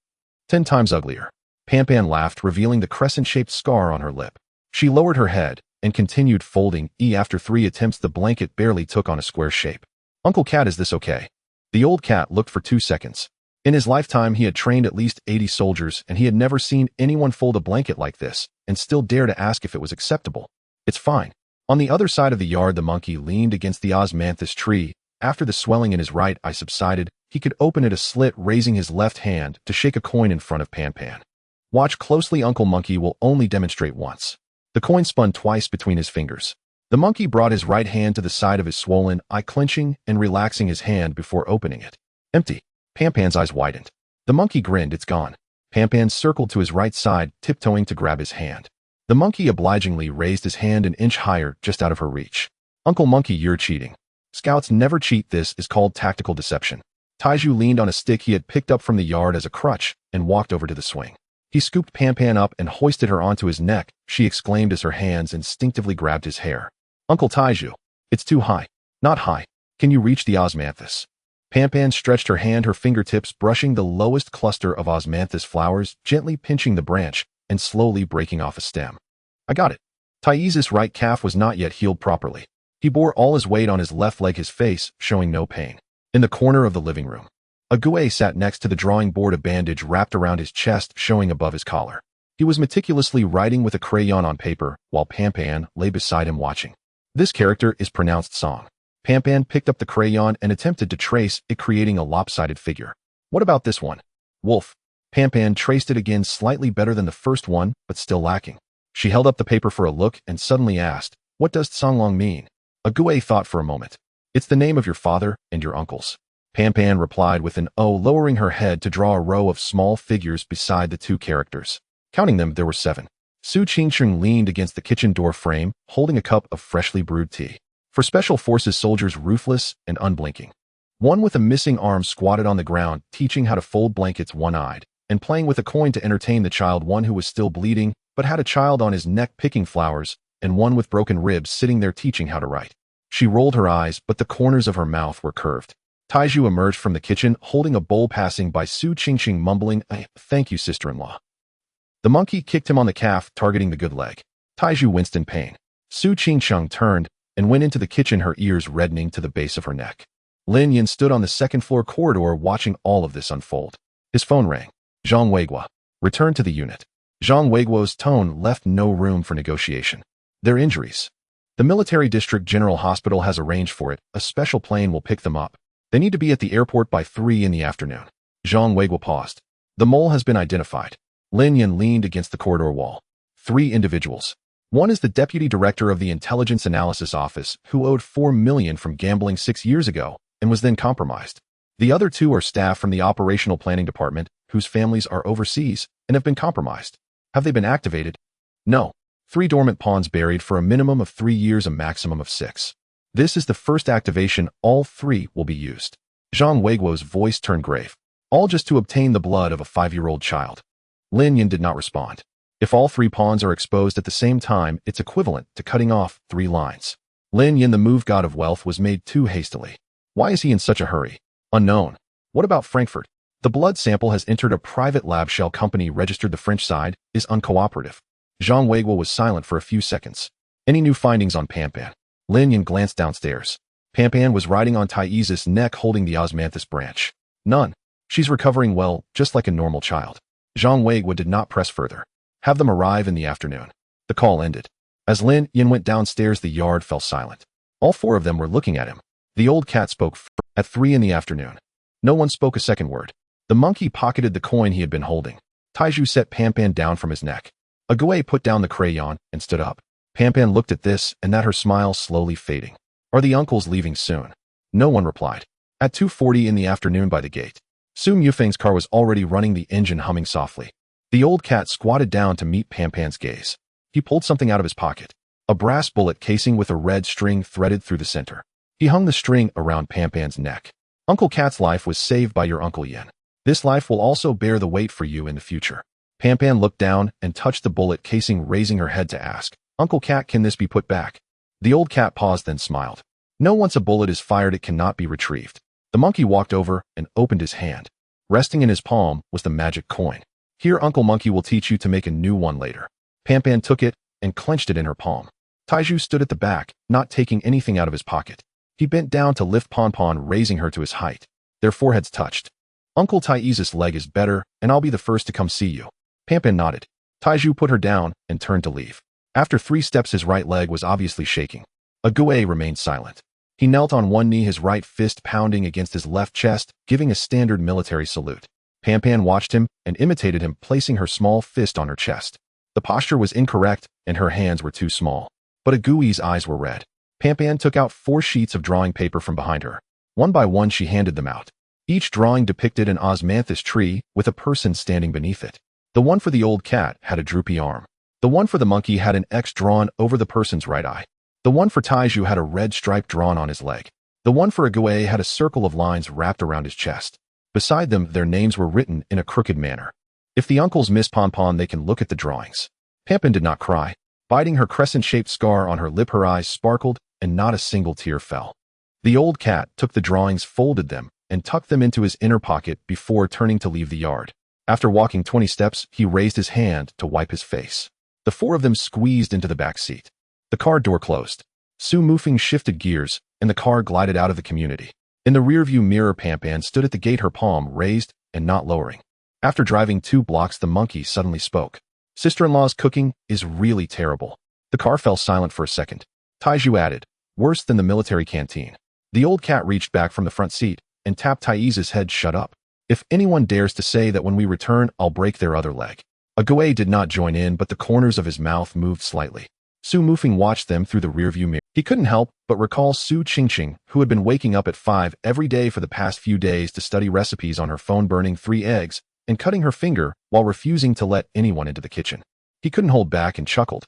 10 times uglier. Pan laughed, revealing the crescent-shaped scar on her lip. She lowered her head and continued folding. After 3 attempts, the blanket barely took on a square shape. Uncle Cat, is this okay? The old cat looked for 2 seconds. In his lifetime, he had trained at least 80 soldiers, and he had never seen anyone fold a blanket like this, and still dare to ask if it was acceptable. It's fine. On the other side of the yard, the monkey leaned against the osmanthus tree. After the swelling in his right eye subsided, he could open it a slit, raising his left hand to shake a coin in front of Pan. Watch closely, Uncle Monkey will only demonstrate once. The coin spun twice between his fingers. The monkey brought his right hand to the side of his swollen eye, clenching and relaxing his hand before opening it. Empty. Pan's eyes widened. The monkey grinned. It's gone. Pan circled to his right side, tiptoeing to grab his hand. The monkey obligingly raised his hand an inch higher, just out of her reach. Uncle Monkey, you're cheating. Scouts never cheat. This is called tactical deception. Taiju leaned on a stick he had picked up from the yard as a crutch and walked over to the swing. He scooped Pan up and hoisted her onto his neck, she exclaimed as her hands instinctively grabbed his hair. Uncle Taiju, it's too high. Not high. Can you reach the osmanthus? Pan stretched her hand, her fingertips brushing the lowest cluster of osmanthus flowers, gently pinching the branch and slowly breaking off a stem. I got it. Taizu's right calf was not yet healed properly. He bore all his weight on his left leg, his face showing no pain. In the corner of the living room, a Gue sat next to the drawing board, a bandage wrapped around his chest showing above his collar. He was meticulously writing with a crayon on paper, while Pan lay beside him watching. This character is pronounced Song. Pan picked up the crayon and attempted to trace it, creating a lopsided figure. What about this one? Wolf. Pan Pan traced it again, slightly better than the first one, but still lacking. She held up the paper for a look and suddenly asked, "What does Songlong mean?" Ague thought for a moment. "It's the name of your father and your uncles." Pan Pan replied with an O, lowering her head to draw a row of small figures beside the two characters. Counting them, there were 7. Su Qingsheng leaned against the kitchen door frame, holding a cup of freshly brewed tea. For Special Forces soldiers, ruthless and unblinking. One with a missing arm squatted on the ground, teaching how to fold blankets one-eyed, and playing with a coin to entertain the child. One who was still bleeding, but had a child on his neck picking flowers, and one with broken ribs sitting there teaching how to write. She rolled her eyes, but the corners of her mouth were curved. Taiju emerged from the kitchen, holding a bowl, passing by Su Qingsheng, mumbling, "Thank you, sister-in-law." The monkey kicked him on the calf, targeting the good leg. Taiju winced in pain. Su Qingsheng turned and went into the kitchen, her ears reddening to the base of her neck. Lin Yin stood on the second-floor corridor watching all of this unfold. His phone rang. Zhang Weiguo. Return to the unit. Zhang Weiguo's tone left no room for negotiation. Their injuries. The military district general hospital has arranged for it. A special plane will pick them up. They need to be at the airport by 3 in the afternoon. Zhang Weiguo paused. The mole has been identified. Lin Yin leaned against the corridor wall. 3 individuals. One is the deputy director of the Intelligence Analysis Office, who owed 4 million from gambling 6 years ago and was then compromised. The other 2 are staff from the Operational Planning Department, whose families are overseas and have been compromised. Have they been activated? No. 3 dormant pawns buried for a minimum of 3 years, a maximum of 6. This is the first activation. All 3 will be used. Zhang Weiguo's voice turned grave. All just to obtain the blood of a 5-year-old child. Lin Yin did not respond. If all 3 pawns are exposed at the same time, it's equivalent to cutting off 3 lines. Lin Yin, the move god of wealth, was made too hastily. Why is he in such a hurry? Unknown. What about Frankfurt? The blood sample has entered a private lab. Shell company registered. The French side is uncooperative. Zhang Weiguo was silent for a few seconds. Any new findings on Pan Pan? Lin Yin glanced downstairs. Pan Pan was riding on Thais' neck, holding the osmanthus branch. None. She's recovering well, just like a normal child. Zhang Weiguo did not press further. Have them arrive in the afternoon. The call ended. As Lin Yin went downstairs, the yard fell silent. All 4 of them were looking at him. The old cat spoke at 3 in the afternoon. No one spoke a second word. The monkey pocketed the coin he had been holding. Taiju set Pan Pan down from his neck. Ague put down the crayon and stood up. Pan Pan looked at this and that, her smile slowly fading. Are the uncles leaving soon? No one replied. At 2:40 in the afternoon, by the gate, Su Mufeng's car was already running, the engine humming softly. The old cat squatted down to meet Pan Pan's gaze. He pulled something out of his pocket. A brass bullet casing with a red string threaded through the center. He hung the string around Pan Pan's neck. Uncle Cat's life was saved by your Uncle Yin. This life will also bear the weight for you in the future. Pan Pan looked down and touched the bullet casing, raising her head to ask, Uncle Cat, can this be put back? The old cat paused, then smiled. No, once a bullet is fired, it cannot be retrieved. The monkey walked over and opened his hand. Resting in his palm was the magic coin. Here, Uncle Monkey will teach you to make a new one later. Pan Pan took it and clenched it in her palm. Taiju stood at the back, not taking anything out of his pocket. He bent down to lift Pon Pon, raising her to his height. Their foreheads touched. Uncle Tai's leg is better, and I'll be the first to come see you. Pan Pan nodded. Taiju put her down and turned to leave. After 3 steps, his right leg was obviously shaking. Ague remained silent. He knelt on one knee, his right fist pounding against his left chest, giving a standard military salute. Pan Pan watched him and imitated him, placing her small fist on her chest. The posture was incorrect, and her hands were too small. But Agui's eyes were red. Pan Pan took out 4 sheets of drawing paper from behind her. One by one, she handed them out. Each drawing depicted an osmanthus tree with a person standing beneath it. The one for the old cat had a droopy arm. The one for the monkey had an X drawn over the person's right eye. The one for Taiju had a red stripe drawn on his leg. The one for Ague had a circle of lines wrapped around his chest. Beside them, their names were written in a crooked manner. If the uncles miss Pon Pon, they can look at the drawings. Pan Pan did not cry. Biting her crescent-shaped scar on her lip, her eyes sparkled, and not a single tear fell. The old cat took the drawings, folded them, and tucked them into his inner pocket before turning to leave the yard. After walking 20 steps, he raised his hand to wipe his face. The 4 of them squeezed into the back seat. The car door closed. Su Mufeng shifted gears, and the car glided out of the community. In the rearview mirror, Pan Pan stood at the gate, her palm raised and not lowering. After driving 2 blocks, the monkey suddenly spoke. Sister-in-law's cooking is really terrible. The car fell silent for a second. Taiju added, worse than the military canteen. The old cat reached back from the front seat and tapped Thais' head. Shut up. If anyone dares to say that when we return, I'll break their other leg. Ague did not join in, but the corners of his mouth moved slightly. Su Mufeng watched them through the rearview mirror. He couldn't help but recall Su Qingqing, who had been waking up at 5 every day for the past few days to study recipes on her phone, burning 3 eggs and cutting her finger while refusing to let anyone into the kitchen. He couldn't hold back and chuckled.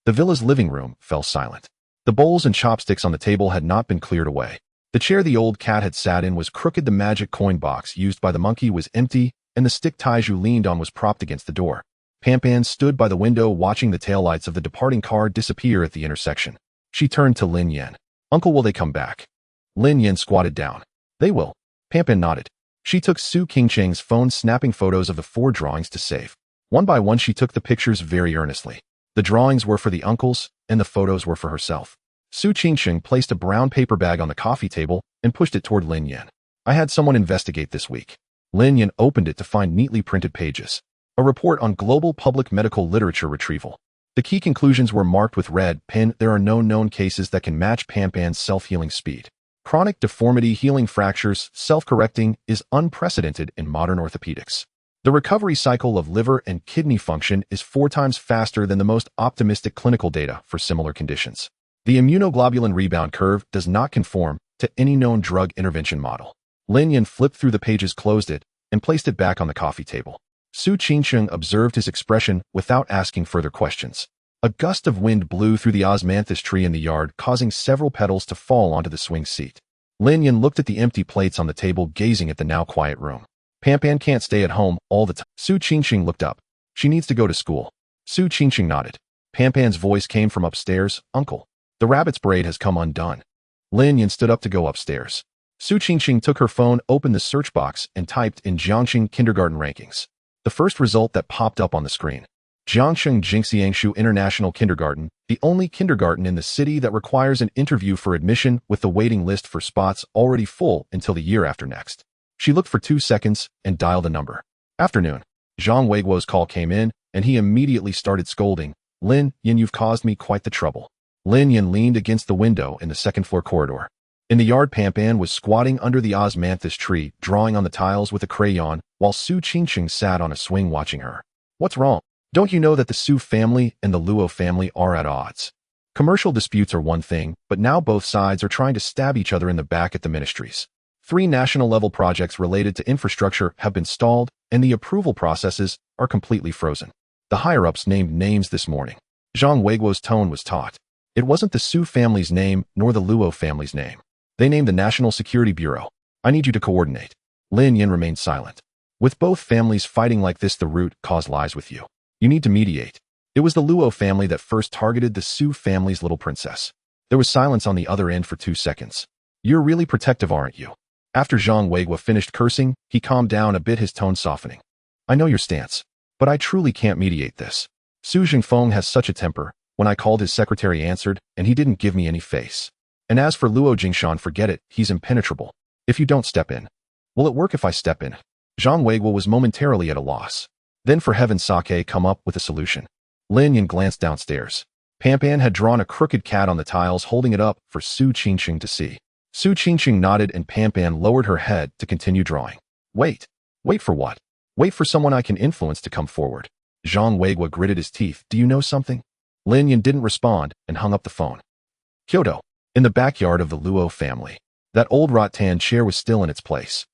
The villa's living room fell silent. The bowls and chopsticks on the table had not been cleared away. The chair the old cat had sat in was crooked. The magic coin box used by the monkey was empty, and the stick Taiju leaned on was propped against the door. Pan stood by the window watching the taillights of the departing car disappear at the intersection. She turned to Lin Yan. "Uncle, will they come back?" Lin Yan squatted down. "They will." Pan nodded. She took Su Qingqing's phone, snapping photos of the 4 drawings to save. One by one she took the pictures very earnestly. The drawings were for the uncles, and the photos were for herself. Su Qingqing placed a brown paper bag on the coffee table and pushed it toward Lin Yan. "I had someone investigate this week." Lin Yan opened it to find neatly printed pages. A report on global public medical literature retrieval. The key conclusions were marked with red pen. There are no known cases that can match Pan's self-healing speed. Chronic deformity healing fractures, self-correcting, is unprecedented in modern orthopedics. The recovery cycle of liver and kidney function is 4 times faster than the most optimistic clinical data for similar conditions. The immunoglobulin rebound curve does not conform to any known drug intervention model. Lin Yan flipped through the pages, closed it, and placed it back on the coffee table. Su Qingqing observed his expression without asking further questions. A gust of wind blew through the osmanthus tree in the yard, causing several petals to fall onto the swing seat. Lin Yan looked at the empty plates on the table, gazing at the now quiet room. Pan can't stay at home all the time. Su Qingqing looked up. "She needs to go to school." Su Qingqing nodded. Pan's voice came from upstairs. "Uncle, the rabbit's braid has come undone." Lin Yan stood up to go upstairs. Su Qingqing took her phone, opened the search box, and typed in Jiangxing kindergarten rankings. The first result that popped up on the screen. Jiangxing Jingxiangshu International Kindergarten, the only kindergarten in the city that requires an interview for admission, with the waiting list for spots already full until the year after next. She looked for 2 seconds and dialed a number. Afternoon. Zhang Weiguo's call came in, and he immediately started scolding. "Lin Yan, you've caused me quite the trouble." Lin Yan leaned against the window in the second-floor corridor. In the yard, Pan was squatting under the osmanthus tree, drawing on the tiles with a crayon, while Su Qingqing sat on a swing watching her. "What's wrong? Don't you know that the Su family and the Luo family are at odds? Commercial disputes are one thing, but now both sides are trying to stab each other in the back at the ministries. 3 national-level projects related to infrastructure have been stalled, and the approval processes are completely frozen. The higher-ups named names this morning." Zhang Weiguo's tone was taut. It wasn't the Su family's name nor the Luo family's name. They named the National Security Bureau. "I need you to coordinate." Lin Yan remained silent. "With both families fighting like this, the root cause lies with you. You need to mediate." It was the Luo family that first targeted the Su family's little princess. There was silence on the other end for 2 seconds. "You're really protective, aren't you?" After Zhang Weiguo finished cursing, he calmed down a bit, his tone softening. "I know your stance, but I truly can't mediate this. Su Jingfeng has such a temper. When I called, his secretary answered, and he didn't give me any face. And as for Luo Jingshan, forget it, he's impenetrable. If you don't step in." "Will it work if I step in?" Zhang Weiguo was momentarily at a loss. "Then for heaven's sake, come up with a solution." Lin Yan glanced downstairs. Pan had drawn a crooked cat on the tiles, holding it up for Su Qingqing to see. Su Qingqing nodded, and Pan lowered her head to continue drawing. "Wait. Wait for what?" "Wait for someone I can influence to come forward." Zhang Weiguo gritted his teeth. "Do you know something?" Lin Yan didn't respond and hung up the phone. Kyoto. In the backyard of the Luo family. That old rattan chair was still in its place.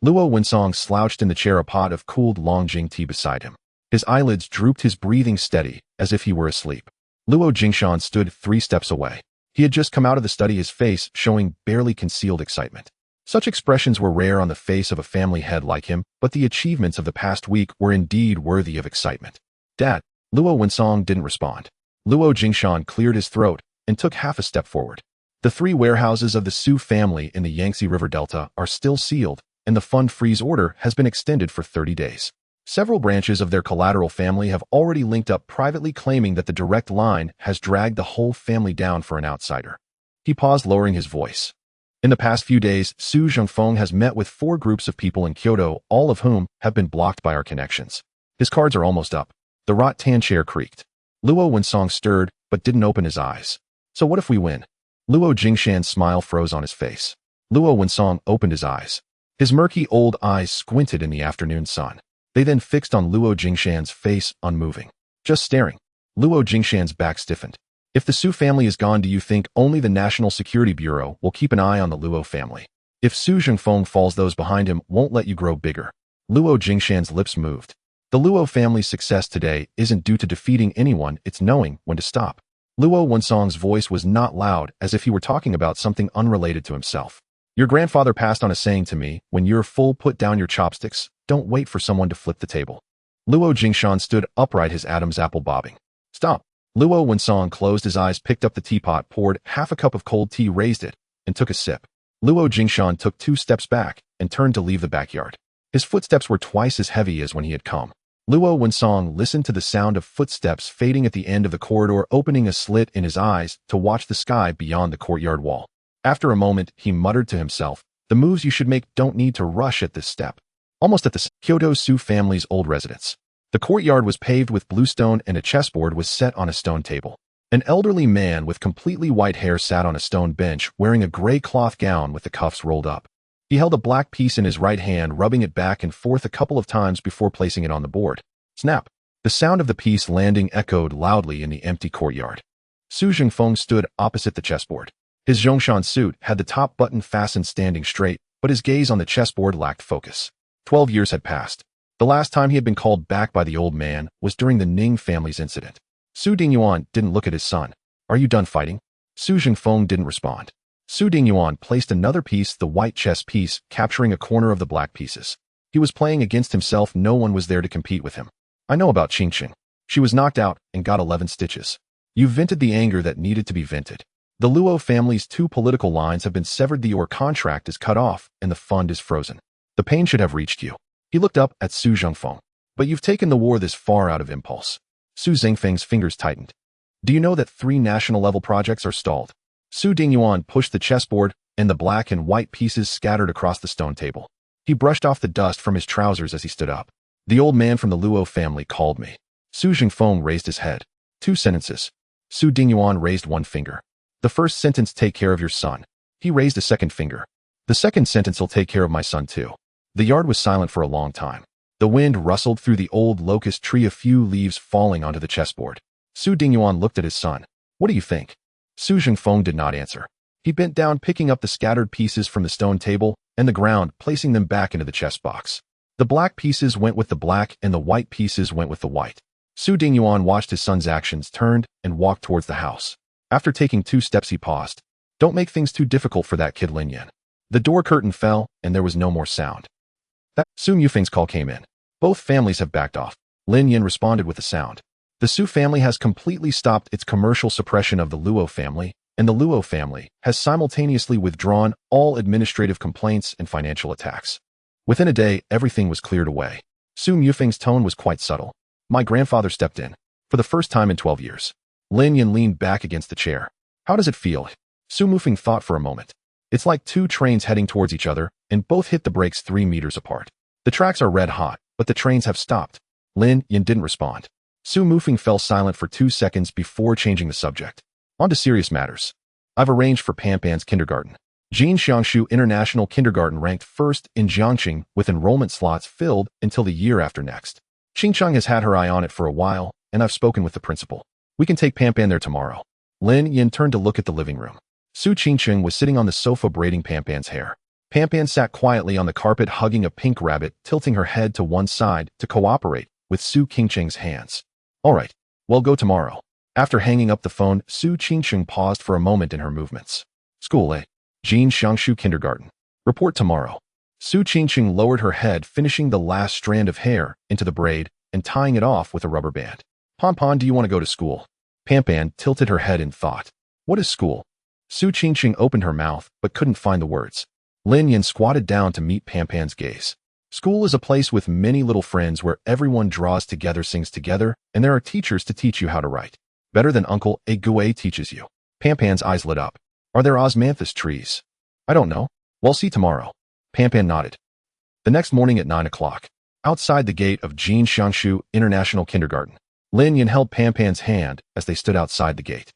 Luo Wensong slouched in the chair, a pot of cooled Longjing tea beside him. His eyelids drooped, his breathing steady, as if he were asleep. Luo Jingshan stood 3 steps away. He had just come out of the study, his face showing barely concealed excitement. Such expressions were rare on the face of a family head like him, but the achievements of the past week were indeed worthy of excitement. "Dad." Luo Wensong didn't respond. Luo Jingshan cleared his throat and took half a step forward. "The 3 warehouses of the Su family in the Yangtze River Delta are still sealed, and the fund freeze order has been extended for 30 days. Several branches of their collateral family have already linked up privately, claiming that the direct line has dragged the whole family down for an outsider." He paused, lowering his voice. "In the past few days, Su Zhengfeng has met with 4 groups of people in Kyoto, all of whom have been blocked by our connections. His cards are almost up." The rattan chair creaked. Luo Wensong stirred, but didn't open his eyes. "So what if we win?" Luo Jingshan's smile froze on his face. Luo Wensong opened his eyes. His murky old eyes squinted in the afternoon sun. They then fixed on Luo Jingshan's face, unmoving. Just staring. Luo Jingshan's back stiffened. If the Su family is gone, do you think only the National Security Bureau will keep an eye on the Luo family? If Su Zhengfeng falls, those behind him won't let you grow bigger. Luo Jingshan's lips moved. The Luo family's success today isn't due to defeating anyone, it's knowing when to stop. Luo Wensong's voice was not loud, as if he were talking about something unrelated to himself. Your grandfather passed on a saying to me, when you're full, put down your chopsticks, don't wait for someone to flip the table. Luo Jingshan stood upright, his Adam's apple bobbing. Stop. Luo Wensong closed his eyes, picked up the teapot, poured half a cup of cold tea, raised it, and took a sip. Luo Jingshan took 2 steps back and turned to leave the backyard. His footsteps were twice as heavy as when he had come. Luo Wensong listened to the sound of footsteps fading at the end of the corridor, opening a slit in his eyes to watch the sky beyond the courtyard wall. After a moment, he muttered to himself, the moves you should make don't need to rush at this step. Almost at the Kyoto Su family's old residence. The courtyard was paved with bluestone and a chessboard was set on a stone table. An elderly man with completely white hair sat on a stone bench wearing a gray cloth gown with the cuffs rolled up. He held a black piece in his right hand, rubbing it back and forth a couple of times before placing it on the board. Snap! The sound of the piece landing echoed loudly in the empty courtyard. Su Zhengfeng stood opposite the chessboard. His Zhongshan suit had the top button fastened standing straight, but his gaze on the chessboard lacked focus. 12 years had passed. The last time he had been called back by the old man was during the Ning family's incident. Su Dingyuan didn't look at his son. Are you done fighting? Su Zhengfeng didn't respond. Su Dingyuan placed another piece, the white chess piece, capturing a corner of the black pieces. He was playing against himself, no one was there to compete with him. I know about Qingqing. She was knocked out and got 11 stitches. You vented the anger that needed to be vented. The Luo family's 2 political lines have been severed, the Yor contract is cut off, and the fund is frozen. The pain should have reached you. He looked up at Su Zhengfeng. But you've taken the war this far out of impulse. Su Zhengfeng's fingers tightened. Do you know that 3 national-level projects are stalled? Su Dingyuan pushed the chessboard, and the black and white pieces scattered across the stone table. He brushed off the dust from his trousers as he stood up. The old man from the Luo family called me. Su Zhengfeng raised his head. 2 sentences. Su Dingyuan raised 1 finger. The first sentence, take care of your son. He raised a second finger. The second sentence, will take care of my son too. The yard was silent for a long time. The wind rustled through the old locust tree, a few leaves falling onto the chessboard. Su Dingyuan looked at his son. What do you think? Su Zhengfeng did not answer. He bent down, picking up the scattered pieces from the stone table and the ground, placing them back into the chess box. The black pieces went with the black and the white pieces went with the white. Su Dingyuan watched his son's actions, turned, and walked towards the house. After taking 2 steps, he paused. Don't make things too difficult for that kid, Lin Yan. The door curtain fell, and there was no more sound. That Su Yufeng's call came in. Both families have backed off. Lin Yan responded with a sound. The Su family has completely stopped its commercial suppression of the Luo family, and the Luo family has simultaneously withdrawn all administrative complaints and financial attacks. Within a day, everything was cleared away. Su Yufeng's tone was quite subtle. My grandfather stepped in. For the first time in 12 years. Lin Yan leaned back against the chair. How does it feel? Su Mufeng thought for a moment. It's like 2 trains heading towards each other, and both hit the brakes 3 meters apart. The tracks are red hot, but the trains have stopped. Lin Yan didn't respond. Su Mufeng fell silent for 2 seconds before changing the subject. On to serious matters. I've arranged for Panpan's kindergarten. Jin Xiangshu International Kindergarten ranked first in Jiangxing with enrollment slots filled until the year after next. Qingchang has had her eye on it for a while, and I've spoken with the principal. We can take Panpan there tomorrow. Lin Yan turned to look at the living room. Su Qingqing was sitting on the sofa braiding Panpan's hair. Panpan sat quietly on the carpet hugging a pink rabbit, tilting her head to one side to cooperate with Su Qingqing's hands. All right, well, go tomorrow. After hanging up the phone, Su Qingqing paused for a moment in her movements. School, eh? Jin Xiangshu Kindergarten. Report tomorrow. Su Qingqing lowered her head, finishing the last strand of hair into the braid and tying it off with a rubber band. Panpan, do you want to go to school? Panpan tilted her head in thought. What is school? Su Qingqing opened her mouth, but couldn't find the words. Lin Yan squatted down to meet Panpan's gaze. School is a place with many little friends where everyone draws together, sings together, and there are teachers to teach you how to write. Better than Uncle Ague teaches you. Panpan's eyes lit up. Are there osmanthus trees? I don't know. We'll see tomorrow. Panpan nodded. The next morning at 9 o'clock, outside the gate of Jin Xiangshu International Kindergarten, Lin Yan held Panpan's hand as they stood outside the gate.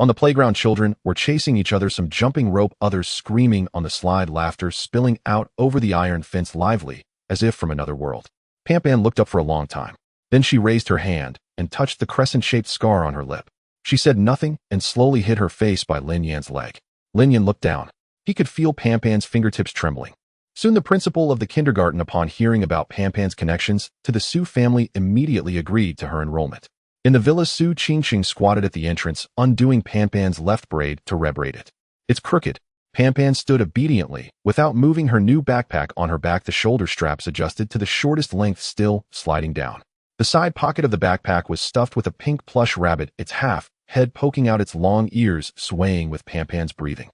On the playground, children were chasing each other, some jumping rope, others screaming on the slide, laughter spilling out over the iron fence lively, as if from another world. Pampan looked up for a long time. Then she raised her hand and touched the crescent-shaped scar on her lip. She said nothing and slowly hid her face by Lin Yan's leg. Lin Yan looked down. He could feel Pampan's fingertips trembling. Soon the principal of the kindergarten, upon hearing about Pampan's connections to the Su family, immediately agreed to her enrollment. In the villa, Su Qingqing squatted at the entrance, undoing Pampan's left braid to rebraid it. It's crooked. Pampan stood obediently, without moving her new backpack on her back, the shoulder straps adjusted to the shortest length, still sliding down. The side pocket of the backpack was stuffed with a pink plush rabbit, its head poking out, its long ears swaying with Pampan's breathing.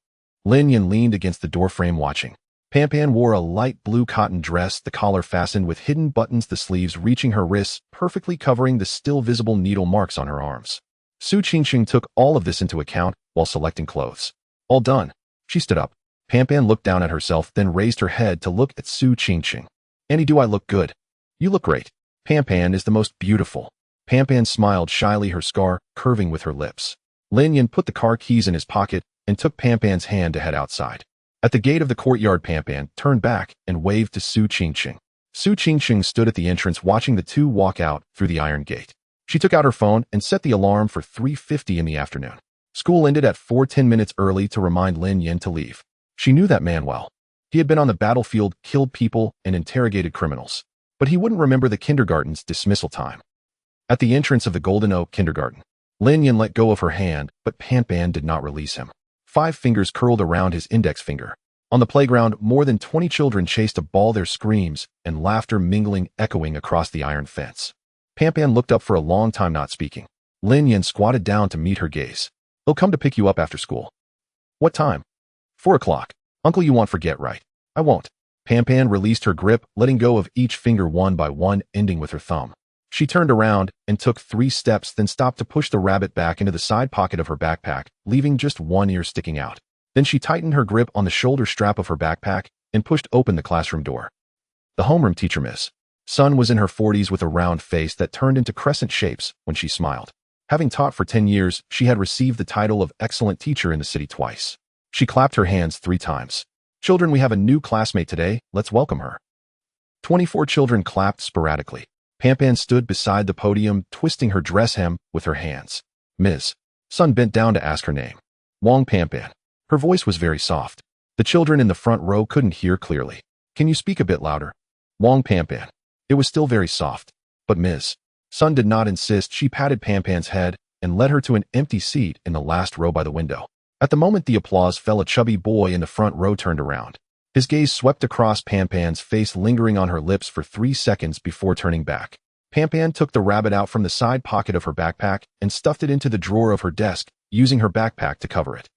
Lin Yan leaned against the doorframe watching. Pampan wore a light blue cotton dress, the collar fastened with hidden buttons, the sleeves reaching her wrists, perfectly covering the still visible needle marks on her arms. Su Qingqing took all of this into account while selecting clothes. All done. She stood up. Pampan looked down at herself, then raised her head to look at Su Qingqing. "Annie, do I look good?" "You look great. Pampan is the most beautiful." Pampan smiled shyly, her scar curving with her lips. Lin Yan put the car keys in his pocket and took Pampan's hand to head outside. At the gate of the courtyard, Pampan turned back and waved to Su Qingqing. Su Qingqing stood at the entrance watching the two walk out through the iron gate. She took out her phone and set the alarm for 3:50 in the afternoon. School ended at 4:10 early to remind Lin Yan to leave. She knew that man well. He had been on the battlefield, killed people, and interrogated criminals. But he wouldn't remember the kindergarten's dismissal time. At the entrance of the Golden Oak kindergarten, Lin Yan let go of her hand, but Pampan did not release him. 5 fingers curled around his index finger. On the playground, more than 20 children chased a ball, their screams and laughter mingling, echoing across the iron fence. Pampan looked up for a long time, not speaking. Lin Yan squatted down to meet her gaze. "He'll come to pick you up after school." "What time?" 4 o'clock. "Uncle, you won't forget, right?" "I won't." Pampan released her grip, letting go of each finger one by one, ending with her thumb. She turned around and took 3 steps, then stopped to push the rabbit back into the side pocket of her backpack, leaving just one ear sticking out. Then she tightened her grip on the shoulder strap of her backpack and pushed open the classroom door. The homeroom teacher, Miss Sun, was in her 40s with a round face that turned into crescent shapes when she smiled. Having taught for 10 years, she had received the title of excellent teacher in the city twice. She clapped her hands 3 times. "Children, we have a new classmate today. Let's welcome her." 24 children clapped sporadically. Pampan stood beside the podium, twisting her dress hem with her hands. Ms. Sun bent down to ask her name. "Wang Pampan." Her voice was very soft. The children in the front row couldn't hear clearly. "Can you speak a bit louder?" "Wang Pampan." It was still very soft. But Ms. Sun did not insist. She patted Pampan's head and led her to an empty seat in the last row by the window. At the moment the applause fell, a chubby boy in the front row turned around. His gaze swept across Pampan's face, lingering on her lips for 3 seconds before turning back. Pampan took the rabbit out from the side pocket of her backpack and stuffed it into the drawer of her desk, using her backpack to cover it.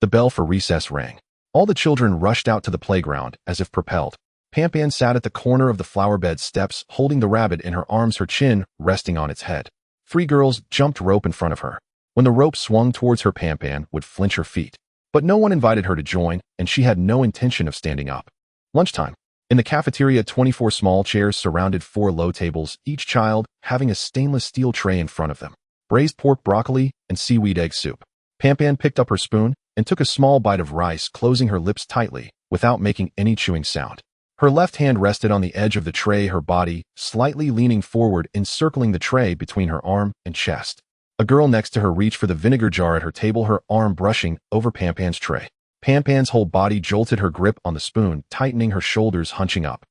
The bell for recess rang. All the children rushed out to the playground as if propelled. Pampan sat at the corner of the flower bed steps, holding the rabbit in her arms, her chin resting on its head. 3 girls jumped rope in front of her. When the rope swung towards her, Pampan would flinch her feet. But no one invited her to join, and she had no intention of standing up. Lunchtime. In the cafeteria, 24 small chairs surrounded 4 low tables, each child having a stainless steel tray in front of them. Braised pork, broccoli, and seaweed egg soup. Pampan picked up her spoon and took a small bite of rice, closing her lips tightly without making any chewing sound. Her left hand rested on the edge of the tray, her body slightly leaning forward, encircling the tray between her arm and chest. A girl next to her reached for the vinegar jar at her table, her arm brushing over Pampan's tray. Pampan's whole body jolted, her grip on the spoon tightening, her shoulders hunching up.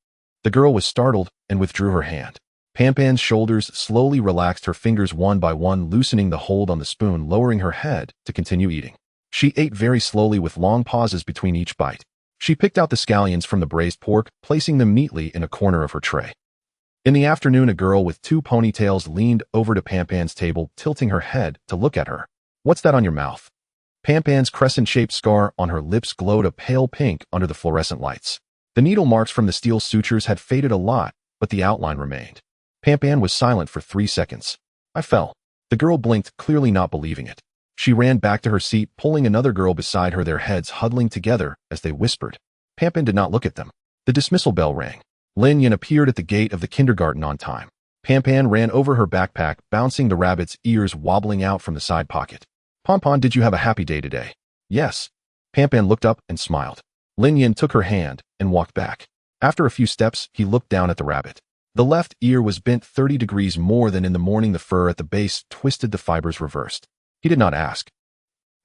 The girl was startled and withdrew her hand. Pampan's shoulders slowly relaxed, her fingers one by one loosening the hold on the spoon, lowering her head to continue eating. She ate very slowly with long pauses between each bite. She picked out the scallions from the braised pork, placing them neatly in a corner of her tray. In the afternoon, a girl with 2 ponytails leaned over to Pampan's table, tilting her head to look at her. "What's that on your mouth?" Pampan's crescent-shaped scar on her lips glowed a pale pink under the fluorescent lights. The needle marks from the steel sutures had faded a lot, but the outline remained. Pampan was silent for 3 seconds. "I fell." The girl blinked, clearly not believing it. She ran back to her seat, pulling another girl beside her, their heads huddling together as they whispered. Pampan did not look at them. The dismissal bell rang. Lin Yan appeared at the gate of the kindergarten on time. Pampan ran over her backpack, bouncing the rabbit's ears wobbling out from the side pocket. Pon, did you have a happy day today? Yes. Pan looked up and smiled. Lin Yin took her hand and walked back. After a few steps, he looked down at the rabbit. The left ear was bent 30 degrees more than in the morning. The fur at the base twisted, the fibers reversed. He did not ask.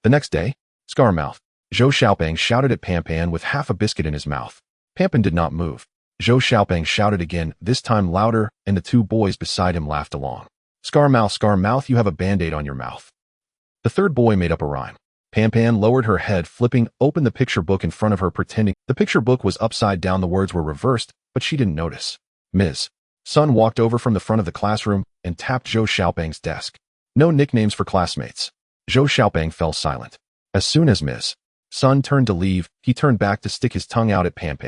The next day, scar mouth. Zhou Xiaopeng shouted at Pan with half a biscuit in his mouth. Pan did not move. Zhou Xiaopeng shouted again, this time louder, and the two boys beside him laughed along. Scar mouth, you have a band-aid on your mouth. The third boy made up a rhyme. Pan lowered her head, flipping open the picture book in front of her, pretending the picture book was upside down. The words were reversed, but she didn't notice. Ms. Sun walked over from the front of the classroom and tapped Zhou Xiaopeng's desk. No nicknames for classmates. Zhou Xiaopeng fell silent. As soon as Ms. Sun turned to leave, he turned back to stick his tongue out at Pan.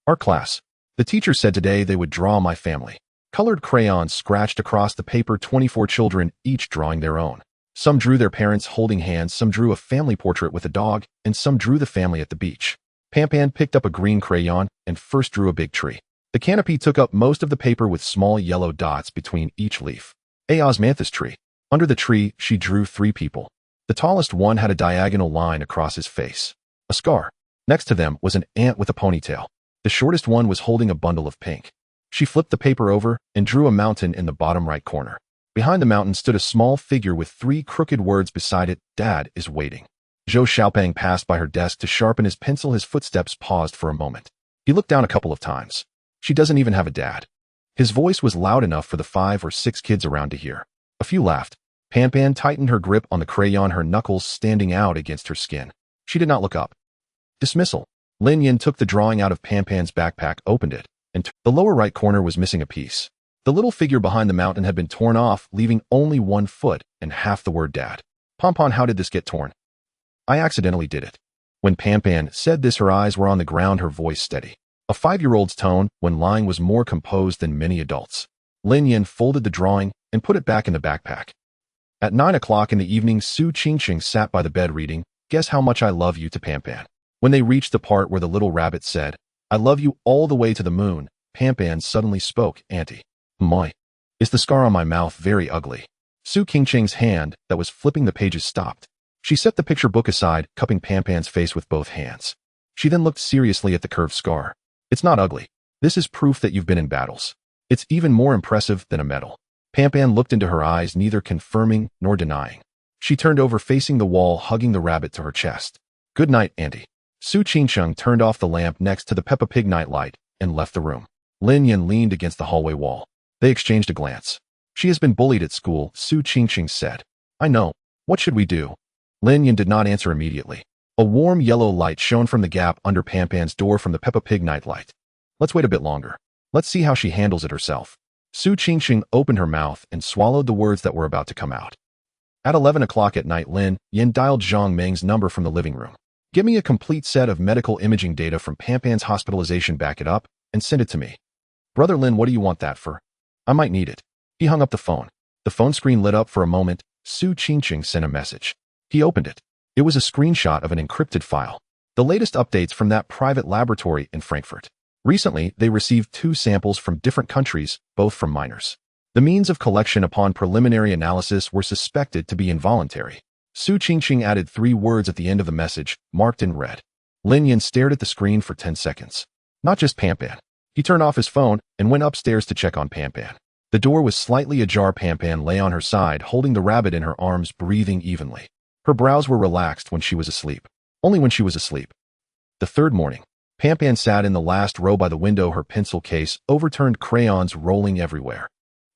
Our class. The teacher said today they would draw my family. Colored crayons scratched across the paper, 24 children, each drawing their own. Some drew their parents holding hands, some drew a family portrait with a dog, and some drew the family at the beach. Pan picked up a green crayon and first drew a big tree. The canopy took up most of the paper with small yellow dots between each leaf. A osmanthus tree. Under the tree, she drew 3 people. The tallest one had a diagonal line across his face. A scar. Next to them was an ant with a ponytail. The shortest one was holding a bundle of pink. She flipped the paper over and drew a mountain in the bottom right corner. Behind the mountain stood a small figure with 3 crooked words beside it, Dad is waiting. Zhou Xiaopeng passed by her desk to sharpen his pencil. His footsteps paused for a moment. He looked down a couple of times. She doesn't even have a dad. His voice was loud enough for the 5 or 6 kids around to hear. A few laughed. Pan tightened her grip on the crayon, her knuckles standing out against her skin. She did not look up. Dismissal. Lin Yin took the drawing out of Pan's backpack, opened it, and the lower right corner was missing a piece. The little figure behind the mountain had been torn off, leaving only 1 foot and half the word Dad. Pon, how did this get torn? I accidentally did it. When Pan said this, her eyes were on the ground, her voice steady. A 5-year-old's tone when lying was more composed than many adults. Lin Yin folded the drawing and put it back in the backpack. At 9 o'clock in the evening, Su Qingqing sat by the bed reading, Guess How Much I Love You to Pan. When they reached the part where the little rabbit said, I love you all the way to the moon, Pan suddenly spoke, Auntie. My. Is the scar on my mouth very ugly? Su Qingqing's hand that was flipping the pages stopped. She set the picture book aside, cupping Pan's face with both hands. She then looked seriously at the curved scar. It's not ugly. This is proof that you've been in battles. It's even more impressive than a medal. Pan looked into her eyes, neither confirming nor denying. She turned over facing the wall, hugging the rabbit to her chest. Good night, Auntie. Su Qingqing turned off the lamp next to the Peppa Pig nightlight and left the room. Lin Yin leaned against the hallway wall. They exchanged a glance. She has been bullied at school, Su Qingqing said. I know. What should we do? Lin Yin did not answer immediately. A warm yellow light shone from the gap under Pan's door from the Peppa Pig nightlight. Let's wait a bit longer. Let's see how she handles it herself. Su Qingqing opened her mouth and swallowed the words that were about to come out. At 11 o'clock at night, Lin Yin dialed Zhang Meng's number from the living room. Give me a complete set of medical imaging data from Pan's hospitalization, back it up, and send it to me. Brother Lin, what do you want that for? I might need it. He hung up the phone. The phone screen lit up for a moment. Su Qingqing sent a message. He opened it. It was a screenshot of an encrypted file. The latest updates from that private laboratory in Frankfurt. Recently, they received 2 samples from different countries, both from minors. The means of collection upon preliminary analysis were suspected to be involuntary. Su Qingqing added 3 words at the end of the message, marked in red. Lin Yin stared at the screen for 10 seconds. Not just Pan. He turned off his phone and went upstairs to check on Pan. The door was slightly ajar. Pan lay on her side, holding the rabbit in her arms, breathing evenly. Her brows were relaxed when she was asleep. Only when she was asleep. The third morning, Pan sat in the last row by the window, her pencil case, overturned crayons rolling everywhere.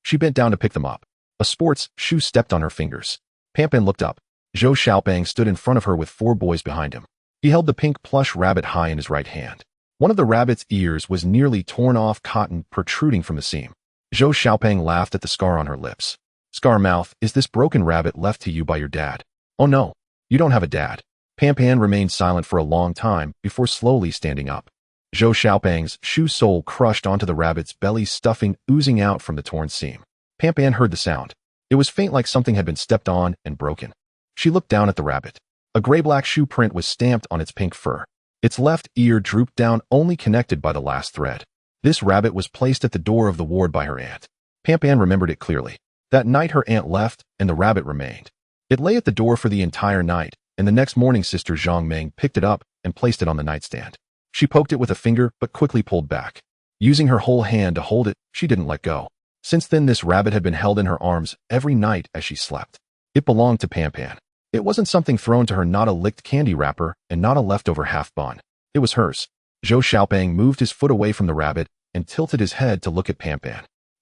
She bent down to pick them up. A sports shoe stepped on her fingers. Pan looked up. Zhou Xiaopeng stood in front of her with 4 boys behind him. He held the pink plush rabbit high in his right hand. One of the rabbit's ears was nearly torn off, cotton protruding from the seam. Zhou Xiaopeng laughed at the scar on her lips. Scar mouth, is this broken rabbit left to you by your dad? Oh no, you don't have a dad. Pan remained silent for a long time before slowly standing up. Zhou Xiaopeng's shoe sole crushed onto the rabbit's belly, stuffing oozing out from the torn seam. Pan heard the sound. It was faint, like something had been stepped on and broken. She looked down at the rabbit. A gray-black shoe print was stamped on its pink fur. Its left ear drooped down, only connected by the last thread. This rabbit was placed at the door of the ward by her aunt. Pan remembered it clearly. That night her aunt left, and the rabbit remained. It lay at the door for the entire night, and the next morning Sister Zhang Meng picked it up and placed it on the nightstand. She poked it with a finger but quickly pulled back. Using her whole hand to hold it, she didn't let go. Since then this rabbit had been held in her arms every night as she slept. It belonged to Pan. It wasn't something thrown to her, not a licked candy wrapper, and not a leftover half-bun. It was hers. Zhou Xiaopeng moved his foot away from the rabbit and tilted his head to look at Pan.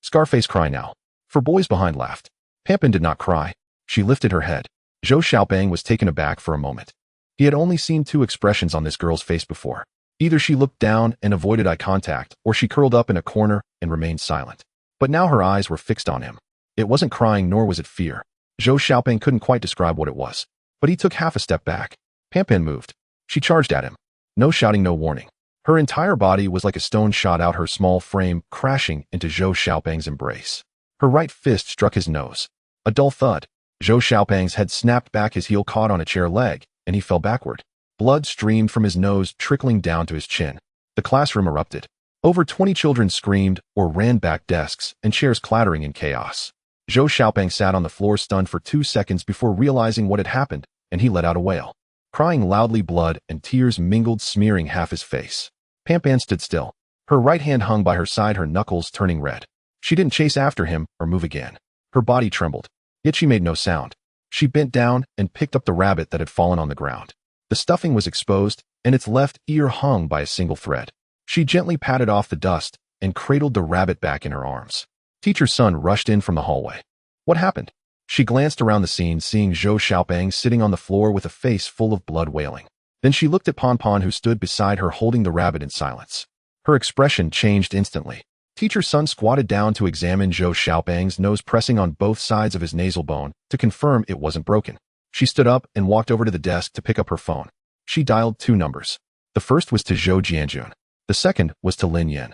Scarface, cry now. For boys behind laughed. Pan did not cry. She lifted her head. Zhou Xiaopeng was taken aback for a moment. He had only seen two expressions on this girl's face before. Either she looked down and avoided eye contact, or she curled up in a corner and remained silent. But now her eyes were fixed on him. It wasn't crying, nor was it fear. Zhou Xiaopeng couldn't quite describe what it was. But he took half a step back. Pan moved. She charged at him. No shouting, no warning. Her entire body was like a stone shot out her small frame, crashing into Zhou Xiaopeng's embrace. Her right fist struck his nose. A dull thud. Zhou Xiaopeng's head snapped back, his heel caught on a chair leg, and he fell backward. Blood streamed from his nose, trickling down to his chin. The classroom erupted. Over 20 children screamed or ran back, desks and chairs clattering in chaos. Zhou Xiaopeng sat on the floor stunned for 2 seconds before realizing what had happened, and he let out a wail. Crying loudly, blood and tears mingled, smearing half his face. Pan stood still. Her right hand hung by her side, her knuckles turning red. She didn't chase after him or move again. Her body trembled, yet she made no sound. She bent down and picked up the rabbit that had fallen on the ground. The stuffing was exposed, and its left ear hung by a single thread. She gently patted off the dust and cradled the rabbit back in her arms. Teacher's son rushed in from the hallway. What happened? She glanced around the scene, seeing Zhou Xiaopeng sitting on the floor with a face full of blood, wailing. Then she looked at Pan, who stood beside her holding the rabbit in silence. Her expression changed instantly. Teacher's son squatted down to examine Zhou Xiaopeng's nose, pressing on both sides of his nasal bone to confirm it wasn't broken. She stood up and walked over to the desk to pick up her phone. She dialed 2 numbers. The first was to Zhou Jianjun. The second was to Lin Yan.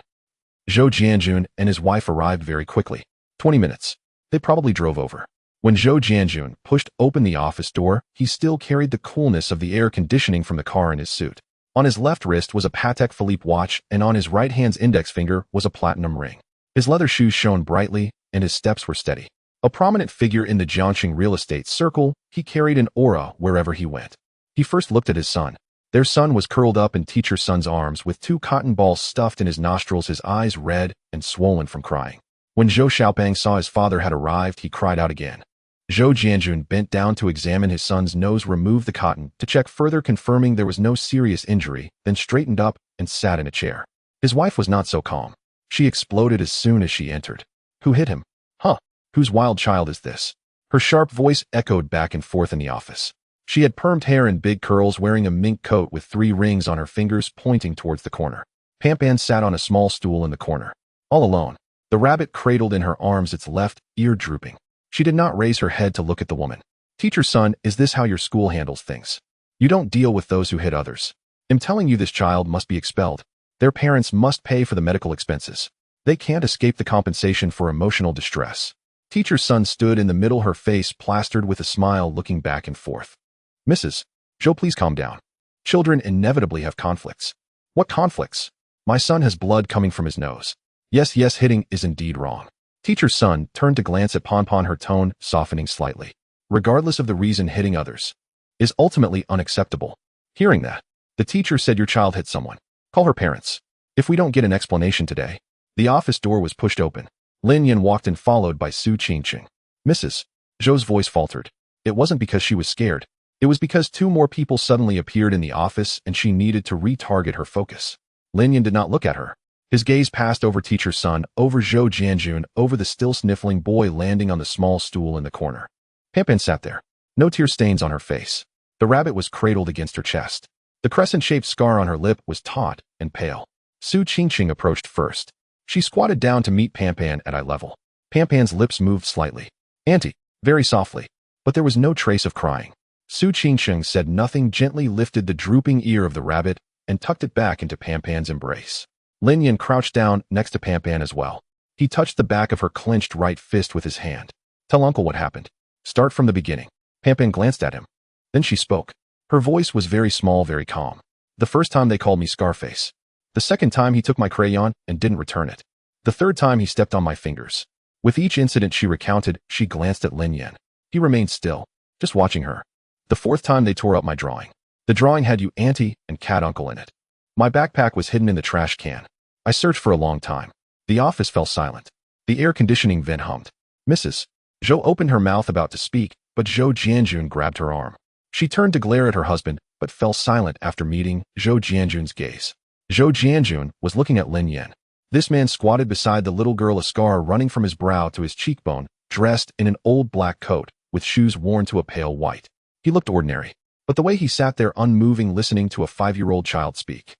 Zhou Jianjun and his wife arrived very quickly. 20 minutes. They probably drove over. When Zhou Jianjun pushed open the office door, he still carried the coolness of the air conditioning from the car in his suit. On his left wrist was a Patek Philippe watch, and on his right hand's index finger was a platinum ring. His leather shoes shone brightly, and his steps were steady. A prominent figure in the Jiangxing real estate circle, he carried an aura wherever he went. He first looked at his son. Their son was curled up in teacher's son's arms with 2 cotton balls stuffed in his nostrils, his eyes red and swollen from crying. When Zhou Xiaopeng saw his father had arrived, he cried out again. Zhou Jianjun bent down to examine his son's nose, removed the cotton to check further, confirming there was no serious injury, then straightened up and sat in a chair. His wife was not so calm. She exploded as soon as she entered. Who hit him? Huh? Whose wild child is this? Her sharp voice echoed back and forth in the office. She had permed hair and big curls, wearing a mink coat with 3 rings on her fingers pointing towards the corner. Pan sat on a small stool in the corner. All alone. The rabbit cradled in her arms, its left ear drooping. She did not raise her head to look at the woman. Teacher's son, is this how your school handles things? You don't deal with those who hit others. I'm telling you, this child must be expelled. Their parents must pay for the medical expenses. They can't escape the compensation for emotional distress. Teacher's son stood in the middle, her face plastered with a smile, looking back and forth. Mrs. Zhou, please calm down. Children inevitably have conflicts. What conflicts? My son has blood coming from his nose. Yes, hitting is indeed wrong. Teacher's son turned to glance at Pan, her tone softening slightly. Regardless of the reason, hitting others is ultimately unacceptable. Hearing that, the teacher said, your child hit someone. Call her parents. If we don't get an explanation today. The office door was pushed open. Lin Yan walked in, followed by Su Qingqing. Mrs. Zhou's voice faltered. It wasn't because she was scared. It was because 2 more people suddenly appeared in the office and she needed to retarget her focus. Lin Yan did not look at her. His gaze passed over teacher's son, over Zhou Jianjun, over the still sniffling boy, landing on the small stool in the corner. Pan sat there. No tear stains on her face. The rabbit was cradled against her chest. The crescent-shaped scar on her lip was taut and pale. Su Qingqing approached first. She squatted down to meet Pan at eye level. Pan's lips moved slightly. Auntie, very softly. But there was no trace of crying. Su Qingqing said nothing, gently lifted the drooping ear of the rabbit and tucked it back into Pan's embrace. Lin Yan crouched down next to Pan as well. He touched the back of her clenched right fist with his hand. Tell uncle what happened. Start from the beginning. Pan glanced at him. Then she spoke. Her voice was very small, very calm. The first time they called me Scarface. The second time he took my crayon and didn't return it. The third time he stepped on my fingers. With each incident she recounted, she glanced at Lin Yan. He remained still. just watching her. The fourth time they tore up my drawing. The drawing had you auntie and cat uncle in it. My backpack was hidden in the trash can. I searched for a long time. The office fell silent. The air conditioning vent hummed. Mrs. Zhou opened her mouth about to speak, but Zhou Jianjun grabbed her arm. She turned to glare at her husband, but fell silent after meeting Zhou Jianjun's gaze. Zhou Jianjun was looking at Lin Yan. This man squatted beside the little girl, a scar running from his brow to his cheekbone, dressed in an old black coat, with shoes worn to a pale white. He looked ordinary, but the way he sat there unmoving listening to a 5-year-old child speak.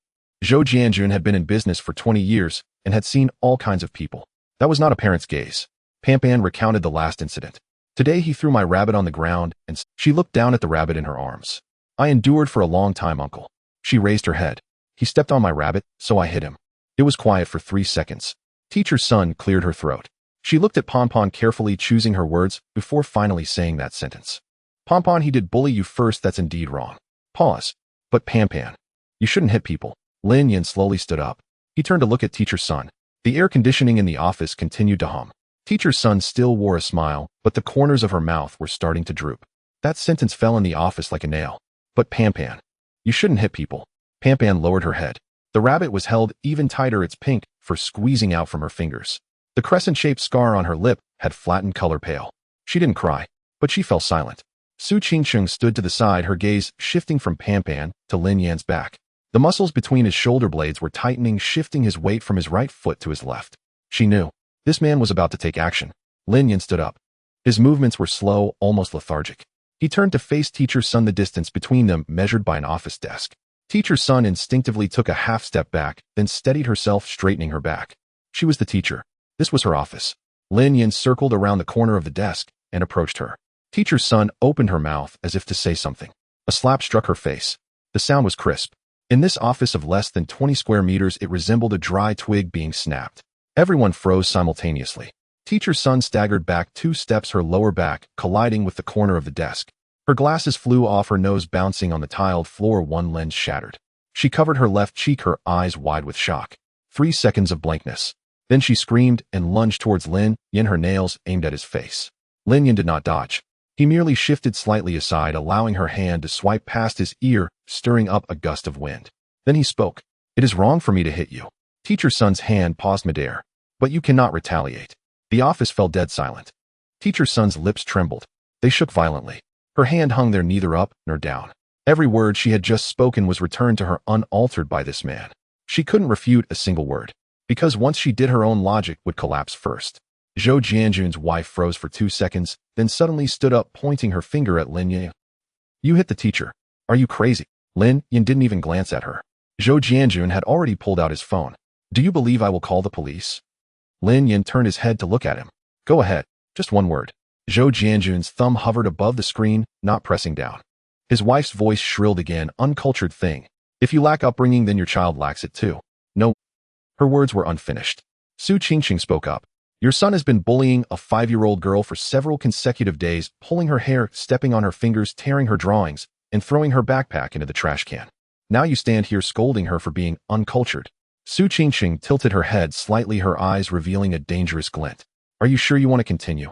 Zhou Jianjun had been in business for 20 years and had seen all kinds of people. That was not a parent's gaze. Pampan recounted the last incident. Today he threw my rabbit on the ground and she looked down at the rabbit in her arms. I endured for a long time, uncle. She raised her head. He stepped on my rabbit, so I hit him. It was quiet for 3 seconds. Teacher's son cleared her throat. She looked at Pompon carefully, choosing her words before finally saying that sentence. Pompon, he did bully you first, that's indeed wrong. Pause. But Pampan, you shouldn't hit people. Lin Yan slowly stood up. He turned to look at teacher's son. The air conditioning in the office continued to hum. Teacher's son still wore a smile, but the corners of her mouth were starting to droop. That sentence fell in the office like a nail. But Pampan, you shouldn't hit people. Pampan lowered her head. The rabbit was held even tighter, its pink fur squeezing out from her fingers. The crescent-shaped scar on her lip had flattened color pale. She didn't cry, but she fell silent. Su Qingsheng stood to the side, her gaze shifting from Pampan to Lin Yan's back. The muscles between his shoulder blades were tightening, shifting his weight from his right foot to his left. She knew. This man was about to take action. Lin Yan stood up. His movements were slow, almost lethargic. He turned to face teacher's son, the distance between them measured by an office desk. Teacher's son instinctively took a half step back, then steadied herself, straightening her back. She was the teacher. This was her office. Lin Yan circled around the corner of the desk and approached her. Teacher's son opened her mouth as if to say something. A slap struck her face. The sound was crisp. In this office of less than 20 square meters, it resembled a dry twig being snapped. Everyone froze simultaneously. Teacher's son staggered back 2 steps, her lower back colliding with the corner of the desk. Her glasses flew off, her nose bouncing on the tiled floor, one lens shattered. She covered her left cheek, her eyes wide with shock. 3 seconds of blankness. Then she screamed and lunged towards Lin Yan, her nails aimed at his face. Lin Yan did not dodge. He merely shifted slightly aside, allowing her hand to swipe past his ear, stirring up a gust of wind. Then he spoke. It is wrong for me to hit you. Teacher's son's hand paused midair. But you cannot retaliate. The office fell dead silent. Teacher's son's lips trembled. They shook violently. Her hand hung there, neither up nor down. Every word she had just spoken was returned to her unaltered by this man. She couldn't refute a single word, because once she did, her own logic would collapse first. Zhou Jianjun's wife froze for 2 seconds, then suddenly stood up, pointing her finger at Lin Yan. You hit the teacher. Are you crazy? Lin Yan didn't even glance at her. Zhou Jianjun had already pulled out his phone. Do you believe I will call the police? Lin Yan turned his head to look at him. Go ahead. Just one word. Zhou Jianjun's thumb hovered above the screen, not pressing down. His wife's voice shrilled again. Uncultured thing. If you lack upbringing, then your child lacks it too. No. Her words were unfinished. Su Qingsheng spoke up. Your son has been bullying a 5-year-old girl for several consecutive days, pulling her hair, stepping on her fingers, tearing her drawings, and throwing her backpack into the trash can. Now you stand here scolding her for being uncultured. Su Qingsheng tilted her head slightly, her eyes revealing a dangerous glint. Are you sure you want to continue?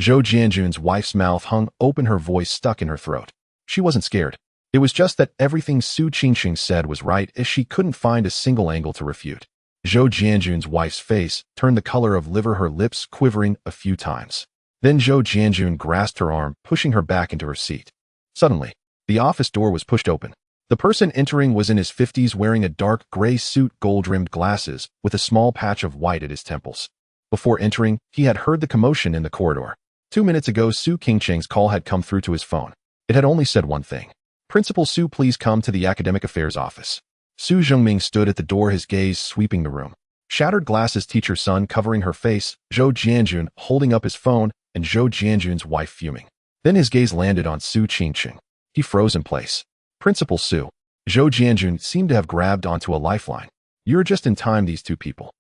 Zhou Jianjun's wife's mouth hung open, her voice stuck in her throat. She wasn't scared. It was just that everything Su Qingsheng said was right, as she couldn't find a single angle to refute. Zhou Jianjun's wife's face turned the color of liver, her lips quivering a few times. Then Zhou Jianjun grasped her arm, pushing her back into her seat. Suddenly, the office door was pushed open. The person entering was in his 50s, wearing a dark gray suit, gold-rimmed glasses, with a small patch of white at his temples. Before entering, he had heard the commotion in the corridor. 2 minutes ago, Su Qingsheng's call had come through to his phone. It had only said one thing. Principal Su, please come to the Academic Affairs office. Su Zhengming stood at the door, his gaze sweeping the room. Shattered glasses, teacher's son covering her face, Zhou Jianjun holding up his phone, and Zhou Jianjun's wife fuming. Then his gaze landed on Su Qingsheng. He froze in place. Principal Su. Zhou Jianjun seemed to have grabbed onto a lifeline. You're just in time, these two people.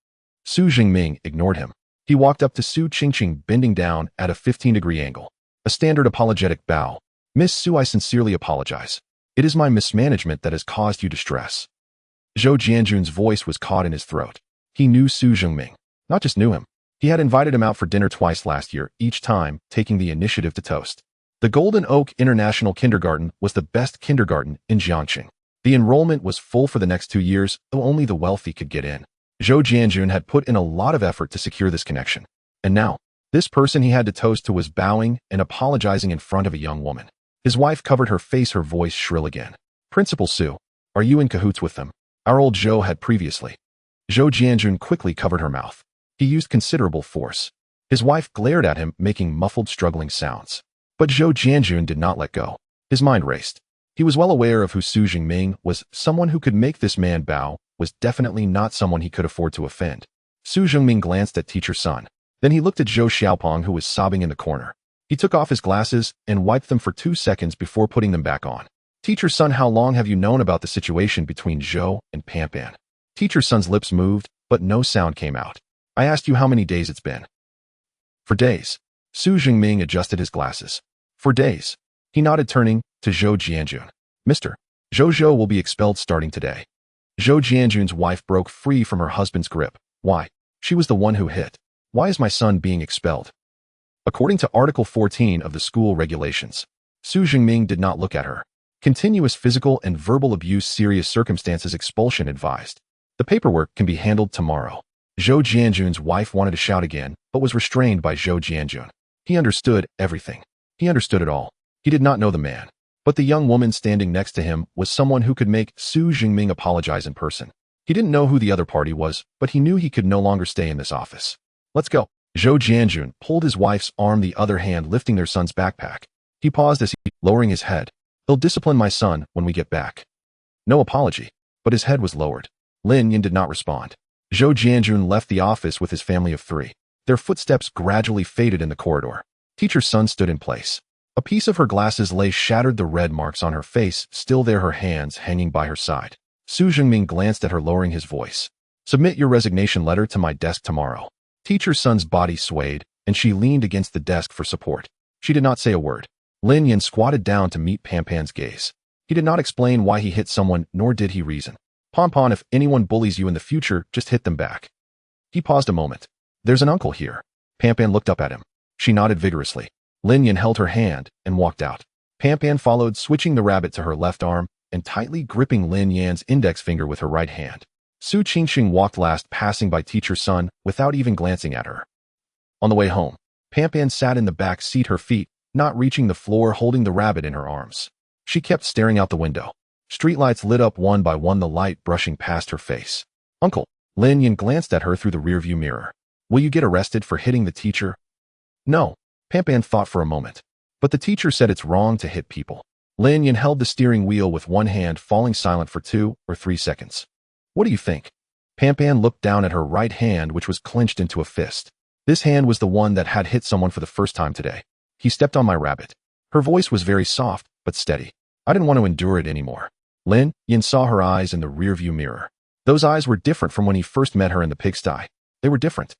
Su Zhengming ignored him. He walked up to Su Qingsheng, bending down at a 15-degree angle. A standard apologetic bow. Miss Su, I sincerely apologize. It is my mismanagement that has caused you distress. Zhou Jianjun's voice was caught in his throat. He knew Su Zhengming. Not just knew him. He had invited him out for dinner twice last year, each time taking the initiative to toast. The Golden Oak International Kindergarten was the best kindergarten in Jiangxing. The enrollment was full for the next 2 years, though only the wealthy could get in. Zhou Jianjun had put in a lot of effort to secure this connection. And now, this person he had to toast to was bowing and apologizing in front of a young woman. His wife covered her face, her voice shrill again. Principal Su, are you in cahoots with them? Our old Zhou had previously. Zhou Jianjun quickly covered her mouth. He used considerable force. His wife glared at him, making muffled, struggling sounds. But Zhou Jianjun did not let go. His mind raced. He was well aware of who Su Jingming was. Someone who could make this man bow was definitely not someone he could afford to offend. Su Jingming glanced at Teacher Sun. Then he looked at Zhou Xiaopeng, who was sobbing in the corner. He took off his glasses and wiped them for 2 seconds before putting them back on. Teacher Sun, how long have you known about the situation between Zhou and Panpan? Teacher Sun's lips moved, but no sound came out. I asked you how many days it's been. For days. Su Jingming adjusted his glasses. For days. He nodded, turning to Zhou Jianjun. Mr. Zhou will be expelled starting today. Zhou Jianjun's wife broke free from her husband's grip. Why? She was the one who hit. Why is my son being expelled? According to Article 14 of the school regulations, Su Jingming did not look at her. Continuous physical and verbal abuse, serious circumstances, expulsion advised. The paperwork can be handled tomorrow. Zhou Jianjun's wife wanted to shout again, but was restrained by Zhou Jianjun. He understood everything. He understood it all. He did not know the man. But the young woman standing next to him was someone who could make Su Jingming apologize in person. He didn't know who the other party was, but he knew he could no longer stay in this office. Let's go. Zhou Jianjun pulled his wife's arm, the other hand lifting their son's backpack. He paused as he, lowering his head. He'll discipline my son when we get back. No apology. But his head was lowered. Lin Yin did not respond. Zhou Jianjun left the office with his family of 3. Their footsteps gradually faded in the corridor. Teacher Sun stood in place. A piece of her glasses lay shattered, the red marks on her face still there, her hands hanging by her side. Su Jingming glanced at her, lowering his voice. Submit your resignation letter to my desk tomorrow. Teacher Sun's body swayed, and she leaned against the desk for support. She did not say a word. Lin Yin squatted down to meet Panpan's gaze. He did not explain why he hit someone, nor did he reason. Panpan, if anyone bullies you in the future, just hit them back. He paused a moment. There's an uncle here. Panpan looked up at him. She nodded vigorously. Lin Yin held her hand and walked out. Panpan followed, switching the rabbit to her left arm and tightly gripping Lin Yan's index finger with her right hand. Su Qingxing walked last, passing by Teacher Sun without even glancing at her. On the way home, Panpan sat in the back seat, her feet not reaching the floor, holding the rabbit in her arms. She kept staring out the window. Streetlights lit up one by one, the light brushing past her face. Uncle. Lin Yin glanced at her through the rearview mirror. Will you get arrested for hitting the teacher? No. Panpan thought for a moment. But the teacher said it's wrong to hit people. Lin Yin held the steering wheel with one hand, falling silent for 2 or 3 seconds. What do you think? Panpan looked down at her right hand, which was clenched into a fist. This hand was the one that had hit someone for the first time today. He stepped on my rabbit. Her voice was very soft, but steady. I didn't want to endure it anymore. Lin Yin saw her eyes in the rearview mirror. Those eyes were different from when he first met her in the pigsty. They were different.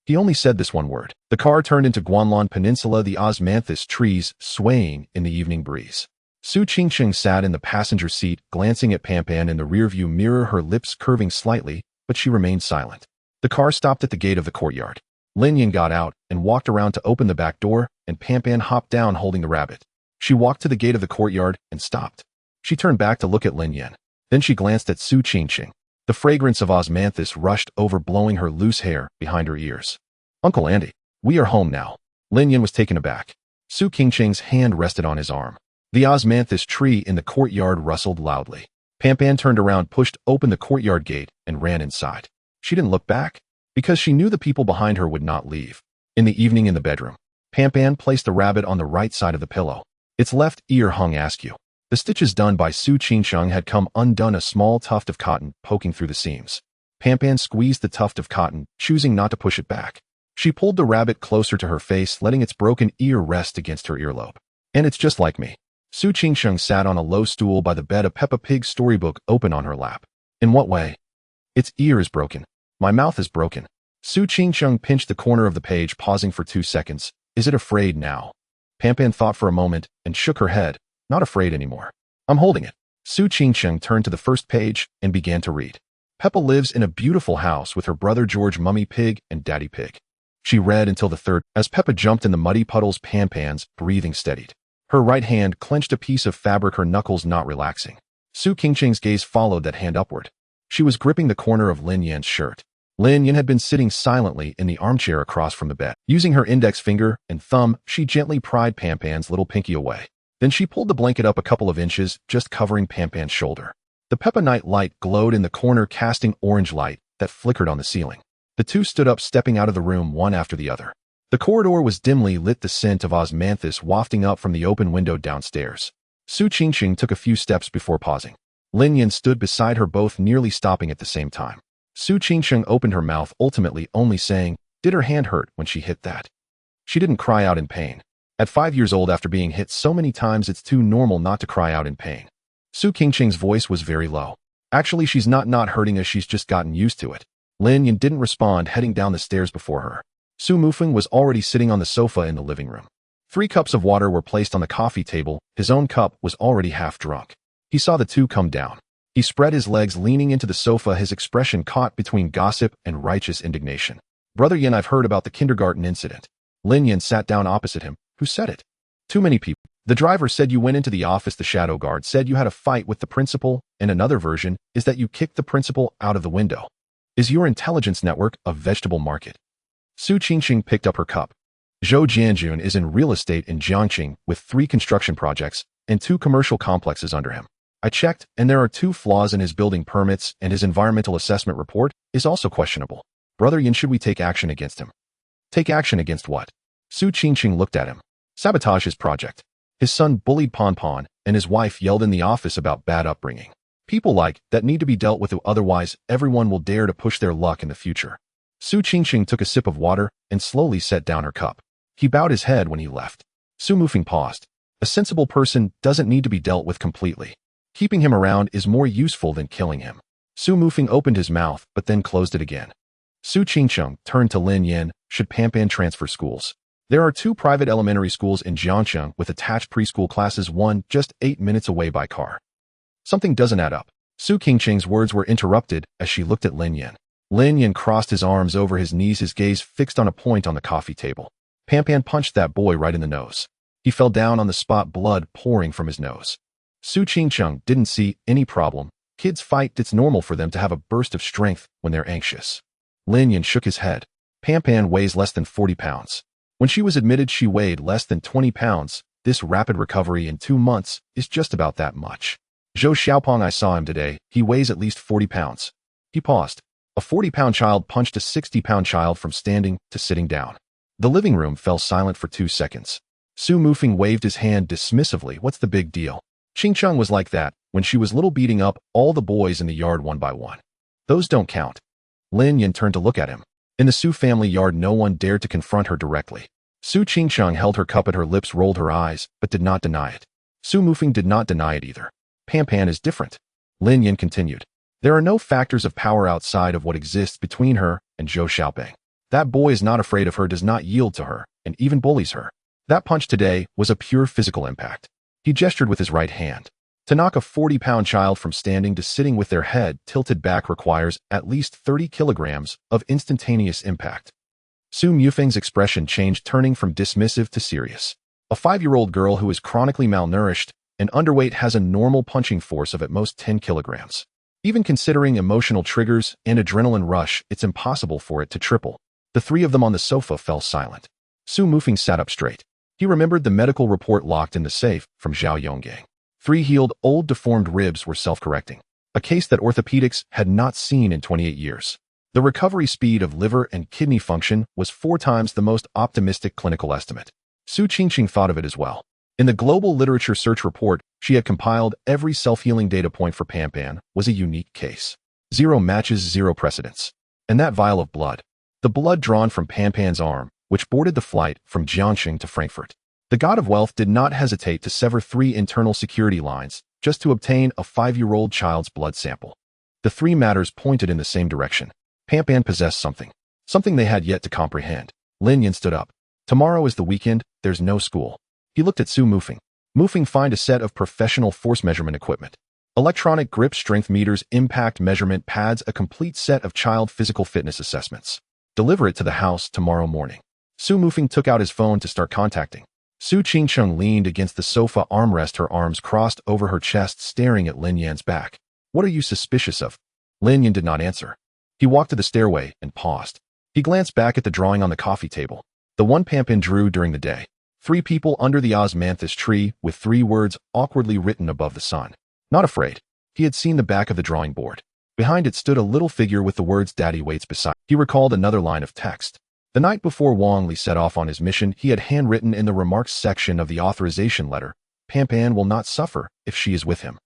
He only said this one word. The car turned into Guanlan Peninsula, the osmanthus trees swaying in the evening breeze. Su Qingxing sat in the passenger seat, glancing at Panpan in the rearview mirror, her lips curving slightly, but she remained silent. The car stopped at the gate of the courtyard. Lin Yin got out and walked around to open the back door, and Panpan hopped down holding the rabbit. She walked to the gate of the courtyard and stopped. She turned back to look at Lin Yin. Then she glanced at Su Qingxing. The fragrance of osmanthus rushed over, blowing her loose hair behind her ears. Uncle Andy, we are home now. Lin Yin was taken aback. Su Qingxing's hand rested on his arm. The osmanthus tree in the courtyard rustled loudly. Panpan turned around, pushed open the courtyard gate, and ran inside. She didn't look back, because she knew the people behind her would not leave. In the evening in the bedroom, Panpan placed the rabbit on the right side of the pillow. Its left ear hung askew. The stitches done by Su Qingxing had come undone, a small tuft of cotton poking through the seams. Panpan squeezed the tuft of cotton, choosing not to push it back. She pulled the rabbit closer to her face, letting its broken ear rest against her earlobe. And it's just like me. Su Qingxing sat on a low stool by the bed, a Peppa Pig storybook open on her lap. In what way? Its ear is broken. My mouth is broken. Su Qingxing pinched the corner of the page, pausing for 2 seconds. Is it afraid now? Panpan thought for a moment and shook her head. Not afraid anymore. I'm holding it. Su Qingxing turned to the first page and began to read. Peppa lives in a beautiful house with her brother George, Mummy Pig, and Daddy Pig. She read until the third. As Peppa jumped in the muddy puddles, Panpan's breathing steadied. Her right hand clenched a piece of fabric, her knuckles not relaxing. Su Qingqing's gaze followed that hand upward. She was gripping the corner of Lin Yan's shirt. Lin Yan had been sitting silently in the armchair across from the bed. Using her index finger and thumb, she gently pried Pan's little pinky away. Then she pulled the blanket up a couple of inches, just covering Pan's shoulder. The Peppa-Night light glowed in the corner, casting orange light that flickered on the ceiling. The two stood up, stepping out of the room one after the other. The corridor was dimly lit, the scent of osmanthus wafting up from the open window downstairs. Su Qingqing took a few steps before pausing. Lin Yan stood beside her, both nearly stopping at the same time. Su Qingqing opened her mouth, ultimately only saying, "Did her hand hurt when she hit that?" She didn't cry out in pain. At 5 years old, after being hit so many times, it's too normal not to cry out in pain. Su Qingqing's voice was very low. "Actually, she's not hurting us, she's just gotten used to it." Lin Yan didn't respond, heading down the stairs before her. Su Mufeng was already sitting on the sofa in the living room. 3 cups of water were placed on the coffee table. His own cup was already half drunk. He saw the two come down. He spread his legs, leaning into the sofa, his expression caught between gossip and righteous indignation. "Brother Yan, I've heard about the kindergarten incident." Lin Yan sat down opposite him. "Who said it?" "Too many people. The driver said you went into the office, the shadow guard said you had a fight with the principal, and another version is that you kicked the principal out of the window. Is your intelligence network a vegetable market?" Su Qingqing picked up her cup. "Zhou Jianjun is in real estate in Jiangqing with 3 construction projects and 2 commercial complexes under him. I checked, and there are 2 flaws in his building permits, and his environmental assessment report is also questionable. Brother Yan, should we take action against him?" "Take action against what?" Su Qingqing looked at him. "Sabotage his project. His son bullied Pan, and his wife yelled in the office about bad upbringing. People like that need to be dealt with, otherwise everyone will dare to push their luck in the future." Su Qingqing took a sip of water and slowly set down her cup. He bowed his head when he left. Su Mufeng paused. "A sensible person doesn't need to be dealt with completely. Keeping him around is more useful than killing him." Su Mufeng opened his mouth, but then closed it again. Su Qingqing turned to Lin Yan. "Should Pan transfer schools? There are 2 private elementary schools in Jiangqing with attached preschool classes, one just 8 minutes away by car." Something doesn't add up. Su Qingqing's words were interrupted as she looked at Lin Yan. Lin Yan crossed his arms over his knees, his gaze fixed on a point on the coffee table. Pan punched that boy right in the nose. He fell down on the spot, blood pouring from his nose. Su Qingqing didn't see any problem. Kids fight, it's normal for them to have a burst of strength when they're anxious. Lin Yan shook his head. Pan weighs less than 40 pounds. When she was admitted, she weighed less than 20 pounds. This rapid recovery in 2 months is just about that much. Zhou Xiaopeng, I saw him today. He weighs at least 40 pounds. He paused. A 40-pound child punched a 60-pound child from standing to sitting down. The living room fell silent for 2 seconds. Su Mufeng waved his hand dismissively. "What's the big deal? Qingqing was like that when she was little, beating up all the boys in the yard one by one. Those don't count." Lin Yan turned to look at him. In the Su family yard, no one dared to confront her directly. Su Qingqing held her cup at her lips, rolled her eyes, but did not deny it. Su Mufeng did not deny it either. Pan is different." Lin Yan continued. "There are no factors of power outside of what exists between her and Zhou Xiaopeng. That boy is not afraid of her, does not yield to her, and even bullies her. That punch today was a pure physical impact." He gestured with his right hand. To knock a 40-pound child from standing to sitting with their head tilted back requires at least 30 kilograms of instantaneous impact. Su Mufeng's expression changed, turning from dismissive to serious. A 5-year-old girl who is chronically malnourished and underweight has a normal punching force of at most 10 kilograms. Even considering emotional triggers and adrenaline rush, it's impossible for it to triple. The 3 of them on the sofa fell silent. Su Mufeng sat up straight. He remembered the medical report locked in the safe from Zhao Yonggang. 3 healed, old deformed ribs were self-correcting. A case that orthopedics had not seen in 28 years. The recovery speed of liver and kidney function was 4 times the most optimistic clinical estimate. Su Qingqing thought of it as well. In the global literature search report she had compiled, every self-healing data point for Pan was a unique case. 0 matches, 0 precedents. And that vial of blood. The blood drawn from Pan's arm, which boarded the flight from Jiangqing to Frankfurt. The god of wealth did not hesitate to sever 3 internal security lines just to obtain a 5-year-old child's blood sample. The 3 matters pointed in the same direction. Pan possessed something. Something they had yet to comprehend. Lin Yan stood up. "Tomorrow is the weekend, there's no school." He looked at Su Mufeng. "Mufeng, find a set of professional force measurement equipment. Electronic grip strength meters, impact measurement pads, a complete set of child physical fitness assessments. Deliver it to the house tomorrow morning." Su Mufeng took out his phone to start contacting. Su Qingcheng leaned against the sofa armrest, her arms crossed over her chest, staring at Lin Yan's back. What are you suspicious of? Lin Yan did not answer. He walked to the stairway and paused. He glanced back at the drawing on the coffee table. The one Pampin drew during the day. 3 people under the osmanthus tree with 3 words awkwardly written above the sun. Not afraid. He had seen the back of the drawing board. Behind it stood a little figure with the words "Daddy waits" beside. He recalled another line of text. The night before Wang Li set off on his mission, he had handwritten in the remarks section of the authorization letter, "Pampan will not suffer if she is with him."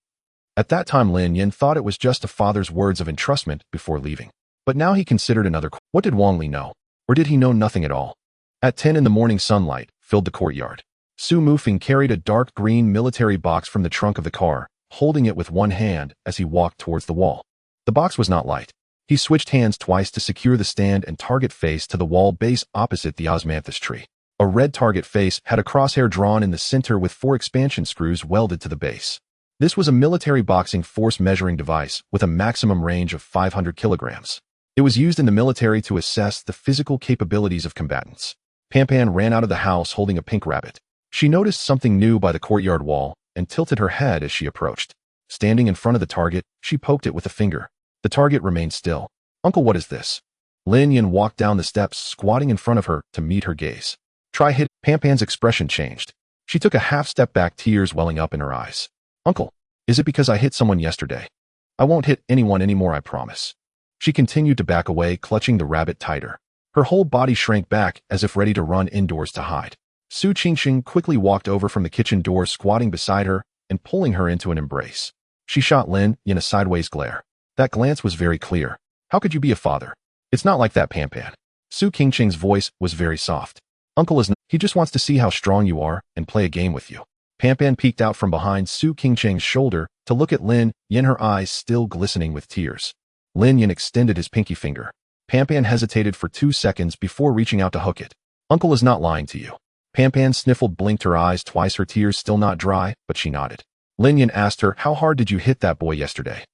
At that time, Lin Yan thought it was just a father's words of entrustment before leaving. But now he considered another. What did Wang Li know? Or did he know nothing at all? At 10 in the morning, sunlight filled the courtyard. Su Mufeng carried a dark green military box from the trunk of the car, holding it with one hand as he walked towards the wall. The box was not light. He switched hands twice to secure the stand and target face to the wall base opposite the osmanthus tree. A red target face had a crosshair drawn in the center with 4 expansion screws welded to the base. This was a military boxing force measuring device with a maximum range of 500 kilograms. It was used in the military to assess the physical capabilities of combatants. Pampan ran out of the house holding a pink rabbit. She noticed something new by the courtyard wall and tilted her head as she approached. Standing in front of the target, she poked it with a finger. The target remained still. "Uncle, what is this?" Lin Yan walked down the steps, squatting in front of her to meet her gaze. "Try hit." Pampan's expression changed. She took a half step back, tears welling up in her eyes. "Uncle, is it because I hit someone yesterday? I won't hit anyone anymore, I promise." She continued to back away, clutching the rabbit tighter. Her whole body shrank back as if ready to run indoors to hide. Su Qingxing quickly walked over from the kitchen door, squatting beside her and pulling her into an embrace. She shot Lin Yan a sideways glare. That glance was very clear. "How could you be a father? It's not like that, Pampan." Su Qingxing's voice was very soft. "Uncle is not. He just wants to see how strong you are and play a game with you." Pampan peeked out from behind Su Qingcheng's shoulder to look at Lin Yan, her eyes still glistening with tears. Lin Yan extended his pinky finger. Pampan hesitated for 2 seconds before reaching out to hook it. "Uncle is not lying to you." Pampan sniffled, blinked her eyes twice, her tears still not dry, but she nodded. Lin Yan asked her, "How hard did you hit that boy yesterday?"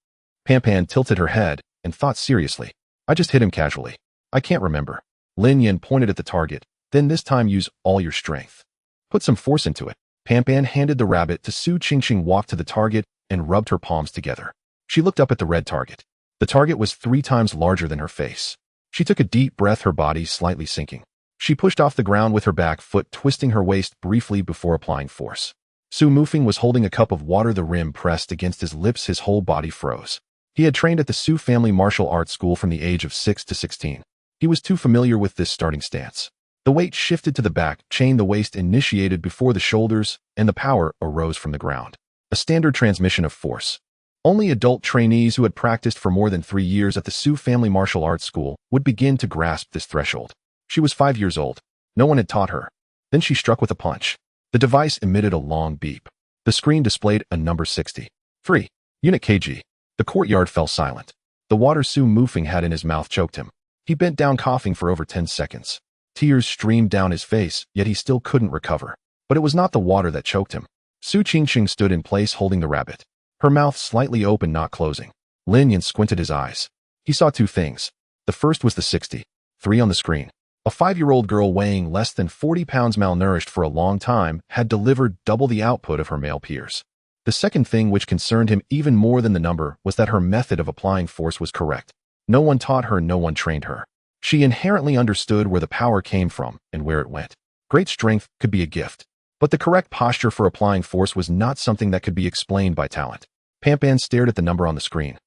Pampan tilted her head and thought seriously. "I just hit him casually. I can't remember." Lin Yan pointed at the target. "Then this time use all your strength. Put some force into it." Pampan handed the rabbit to Su Qingxing, walked to the target, and rubbed her palms together. She looked up at the red target. The target was 3 times larger than her face. She took a deep breath, her body slightly sinking. She pushed off the ground with her back foot, twisting her waist briefly before applying force. Su Mufeng was holding a cup of water, the rim pressed against his lips, his whole body froze. He had trained at the Su family martial arts school from the age of 6 to 16. He was too familiar with this starting stance. The weight shifted to the back, chain the waist initiated before the shoulders, and the power arose from the ground. A standard transmission of force. Only adult trainees who had practiced for more than 3 years at the Su family martial arts school would begin to grasp this threshold. She was 5 years old. No one had taught her. Then she struck with a punch. The device emitted a long beep. The screen displayed a number 63. Unit kg. The courtyard fell silent. The water Su Mufeng had in his mouth choked him. He bent down, coughing for over 10 seconds. Tears streamed down his face, yet he still couldn't recover. But it was not the water that choked him. Su Qingxing stood in place, holding the rabbit. Her mouth slightly open, not closing. Lin Yan squinted his eyes. He saw 2 things. The first was the 63 on the screen. A 5-year-old girl weighing less than 40 pounds, malnourished for a long time, had delivered double the output of her male peers. The second thing, which concerned him even more than the number, was that her method of applying force was correct. No one taught her, no one trained her. She inherently understood where the power came from and where it went. Great strength could be a gift, but the correct posture for applying force was not something that could be explained by talent. Pampan stared at the number on the screen.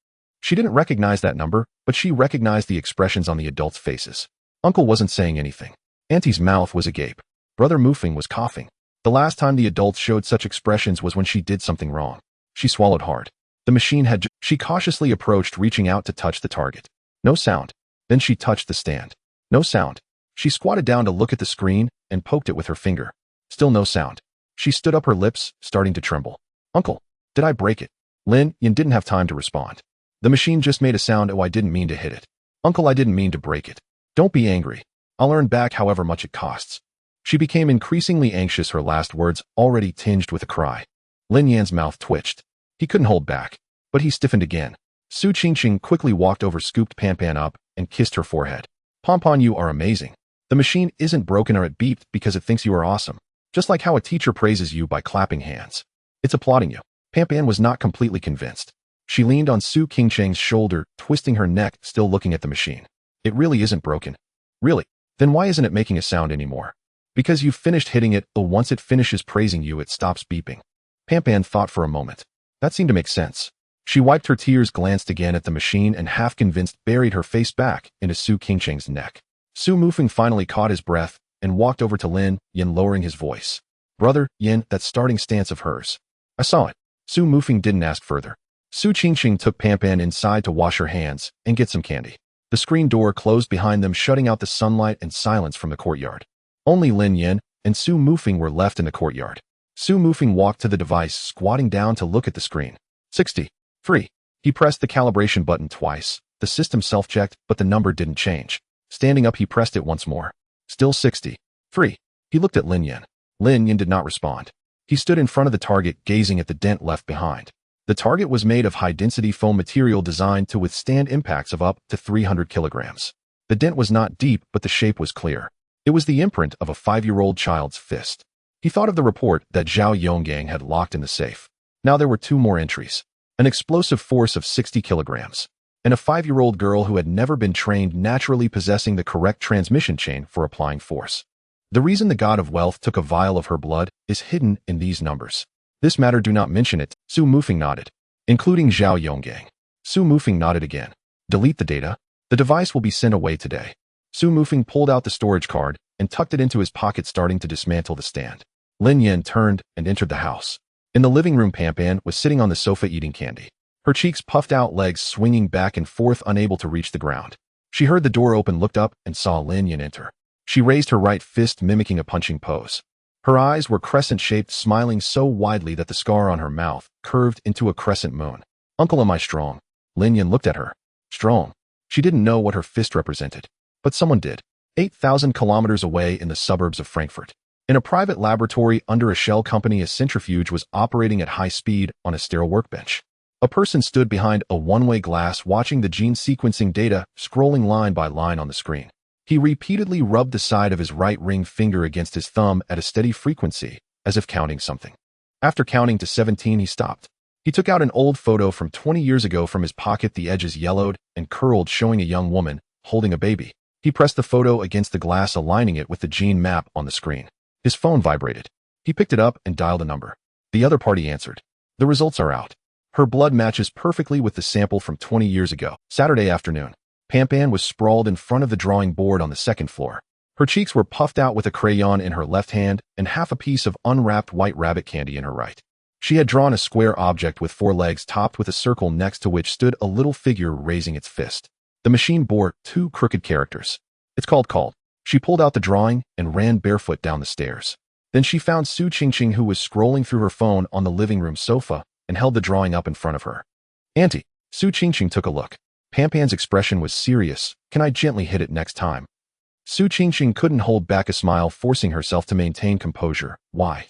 She didn't recognize that number, but she recognized the expressions on the adults' faces. Uncle wasn't saying anything. Auntie's mouth was agape. Brother Mufeng was coughing. The last time the adults showed such expressions was when she did something wrong. She swallowed hard. The machine had. She cautiously approached, reaching out to touch the target. No sound. Then she touched the stand. No sound. She squatted down to look at the screen and poked it with her finger. Still no sound. She stood up, her lips starting to tremble. "Uncle, did I break it?" Lin Yan didn't have time to respond. "The machine just made a sound. Oh, I didn't mean to hit it. Uncle, I didn't mean to break it. Don't be angry. I'll earn back however much it costs." She became increasingly anxious, her last words already tinged with a cry. Lin Yan's mouth twitched. He couldn't hold back, but he stiffened again. Su Qingxing quickly walked over, scooped Pampan up, and kissed her forehead. "Pompon, you are amazing. The machine isn't broken or it beeped because it thinks you are awesome. Just like how a teacher praises you by clapping hands. It's applauding you. Pampan was not completely convinced. She leaned on Su Qingcheng's shoulder, twisting her neck, still looking at the machine. It really isn't broken. Really? Then why isn't it making a sound anymore? Because you've finished hitting it, but once it finishes praising you, it stops beeping. Pampan thought for a moment. That seemed to make sense. She wiped her tears, glanced again at the machine, and half convinced buried her face back into Su Qingcheng's neck. Su Mufeng finally caught his breath and walked over to Lin Yin, lowering his voice. Brother, Yin, that starting stance of hers. I saw it. Su Mufeng didn't ask further. Su Qingcheng took Pampan inside to wash her hands and get some candy. The screen door closed behind them, shutting out the sunlight and silence from the courtyard. Only Lin Yin and Su Mufeng were left in the courtyard. Su Mufeng walked to the device, squatting down to look at the screen. 60. Free. He pressed the calibration button twice. The system self-checked, but the number didn't change. Standing up, he pressed it once more. Still 60. Free. He looked at Lin Yin. Lin Yin did not respond. He stood in front of the target, gazing at the dent left behind. The target was made of high-density foam material designed to withstand impacts of up to 300 kilograms. The dent was not deep, but the shape was clear. It was the imprint of a 5-year-old child's fist. He thought of the report that Zhao Yonggang had locked in the safe. Now there were 2 more entries. An explosive force of 60 kilograms. And a 5-year-old girl who had never been trained, naturally possessing the correct transmission chain for applying force. The reason the god of wealth took a vial of her blood is hidden in these numbers. This matter, do not mention it. Su Mufeng nodded. Including Zhao Yonggang. Su Mufeng nodded again. Delete the data. The device will be sent away today. Su Mufeng pulled out the storage card and tucked it into his pocket, starting to dismantle the stand. Lin Yin turned and entered the house. In the living room, Pampan was sitting on the sofa eating candy. Her cheeks puffed out, legs swinging back and forth, unable to reach the ground. She heard the door open, looked up, and saw Lin Yin enter. She raised her right fist, mimicking a punching pose. Her eyes were crescent-shaped, smiling so widely that the scar on her mouth curved into a crescent moon. Uncle, am I strong? Lin Yin looked at her. Strong. She didn't know what her fist represented. But someone did. 8,000 kilometers away in the suburbs of Frankfurt. In a private laboratory under a shell company, a centrifuge was operating at high speed on a sterile workbench. A person stood behind a one-way glass, watching the gene sequencing data scrolling line by line on the screen. He repeatedly rubbed the side of his right ring finger against his thumb at a steady frequency, as if counting something. After counting to 17, he stopped. He took out an old photo from 20 years ago from his pocket, the edges yellowed and curled, showing a young woman holding a baby. He pressed the photo against the glass, aligning it with the gene map on the screen. His phone vibrated. He picked it up and dialed a number. The other party answered. The results are out. Her blood matches perfectly with the sample from 20 years ago. Saturday afternoon. Pampan was sprawled in front of the drawing board on the second floor. Her cheeks were puffed out, with a crayon in her left hand and half a piece of unwrapped white rabbit candy in her right. She had drawn a square object with 4 legs, topped with a circle, next to which stood a little figure raising its fist. The machine bore 2 crooked characters. It's called. She pulled out the drawing and ran barefoot down the stairs. Then she found Su Qingcheng, who was scrolling through her phone on the living room sofa, and held the drawing up in front of her. Auntie. Su Qingcheng took a look. Pampan's expression was serious. Can I gently hit it next time? Su Qingcheng couldn't hold back a smile, forcing herself to maintain composure. Why?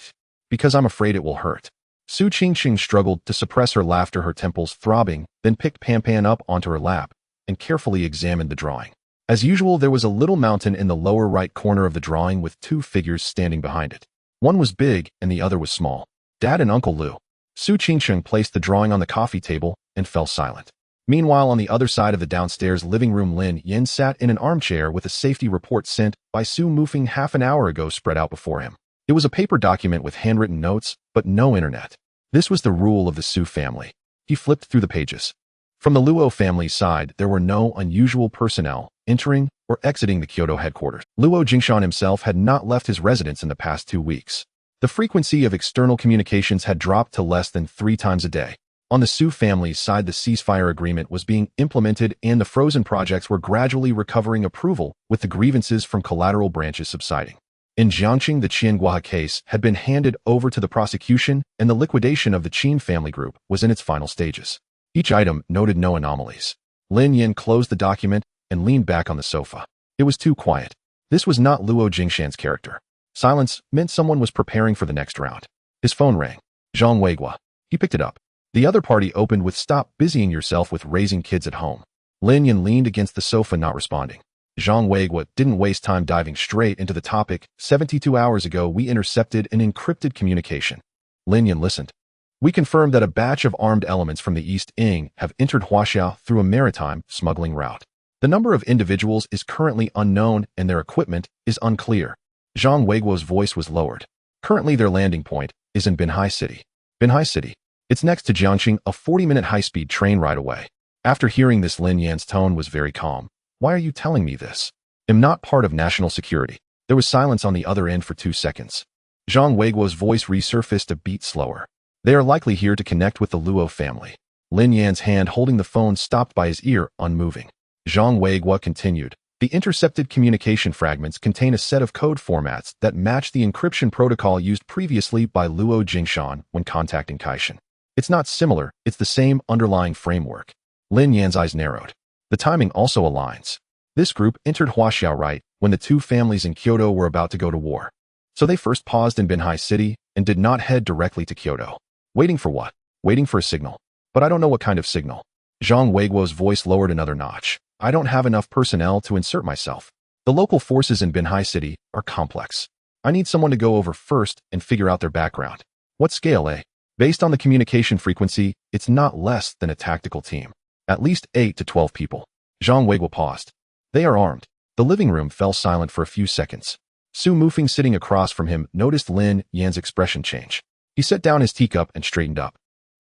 Because I'm afraid it will hurt. Su Qingcheng struggled to suppress her laughter, her temples throbbing, then picked Pampan up onto her lap and carefully examined the drawing. As usual, there was a little mountain in the lower right corner of the drawing with 2 figures standing behind it. One was big and the other was small. Dad and Uncle Lu. Su Qingcheng placed the drawing on the coffee table and fell silent. Meanwhile, on the other side of the downstairs living room, Lin Yin sat in an armchair with a safety report sent by Su Mufeng half an hour ago spread out before him. It was a paper document with handwritten notes, but no internet. This was the rule of the Su family. He flipped through the pages. From the Luo family's side, there were no unusual personnel entering or exiting the Kyoto headquarters. Luo Jingshan himself had not left his residence in the past 2 weeks. The frequency of external communications had dropped to less than 3 times a day. On the Su family's side, the ceasefire agreement was being implemented and the frozen projects were gradually recovering approval, with the grievances from collateral branches subsiding. In Jiangxing, the Qianguohe case had been handed over to the prosecution and the liquidation of the Qin family group was in its final stages. Each item noted no anomalies. Lin Yin closed the document and leaned back on the sofa. It was too quiet. This was not Luo Jingshan's character. Silence meant someone was preparing for the next round. His phone rang. Zhang Weiguo. He picked it up. The other party opened with "Stop busying yourself with raising kids at home." Lin Yin leaned against the sofa, not responding. Zhang Weiguo didn't waste time diving straight into the topic. 72 hours ago, we intercepted an encrypted communication. Lin Yan listened. We confirmed that a batch of armed elements from the East Ing have entered Huaxiao through a maritime smuggling route. The number of individuals is currently unknown and their equipment is unclear. Zhang Weiguo's voice was lowered. Currently, their landing point is in Binhai City. Binhai City. It's next to Jiangxing, a 40-minute high-speed train ride away. After hearing this, Lin Yan's tone was very calm. Why are you telling me this? I'm not part of national security. There was silence on the other end for 2 seconds. Zhang Weiguo's voice resurfaced a beat slower. They are likely here to connect with the Luo family. Lin Yan's hand holding the phone stopped by his ear, unmoving. Zhang Weiguo continued. The intercepted communication fragments contain a set of code formats that match the encryption protocol used previously by Luo Jingshan when contacting Kaishan. It's not similar, it's the same underlying framework. Lin Yan's eyes narrowed. The timing also aligns. This group entered Huaxiao right when the two families in Kyoto were about to go to war. So they first paused in Binhai City and did not head directly to Kyoto. Waiting for what? Waiting for a signal. But I don't know what kind of signal. Zhang Weiguo's voice lowered another notch. I don't have enough personnel to insert myself. The local forces in Binhai City are complex. I need someone to go over first and figure out their background. What scale, eh? Based on the communication frequency, it's not less than a tactical team. At least 8 to 12 people. Zhang Weiguo paused. They are armed. The living room fell silent for a few seconds. Su Mufeng, sitting across from him, noticed Lin Yan's expression change. He set down his teacup and straightened up.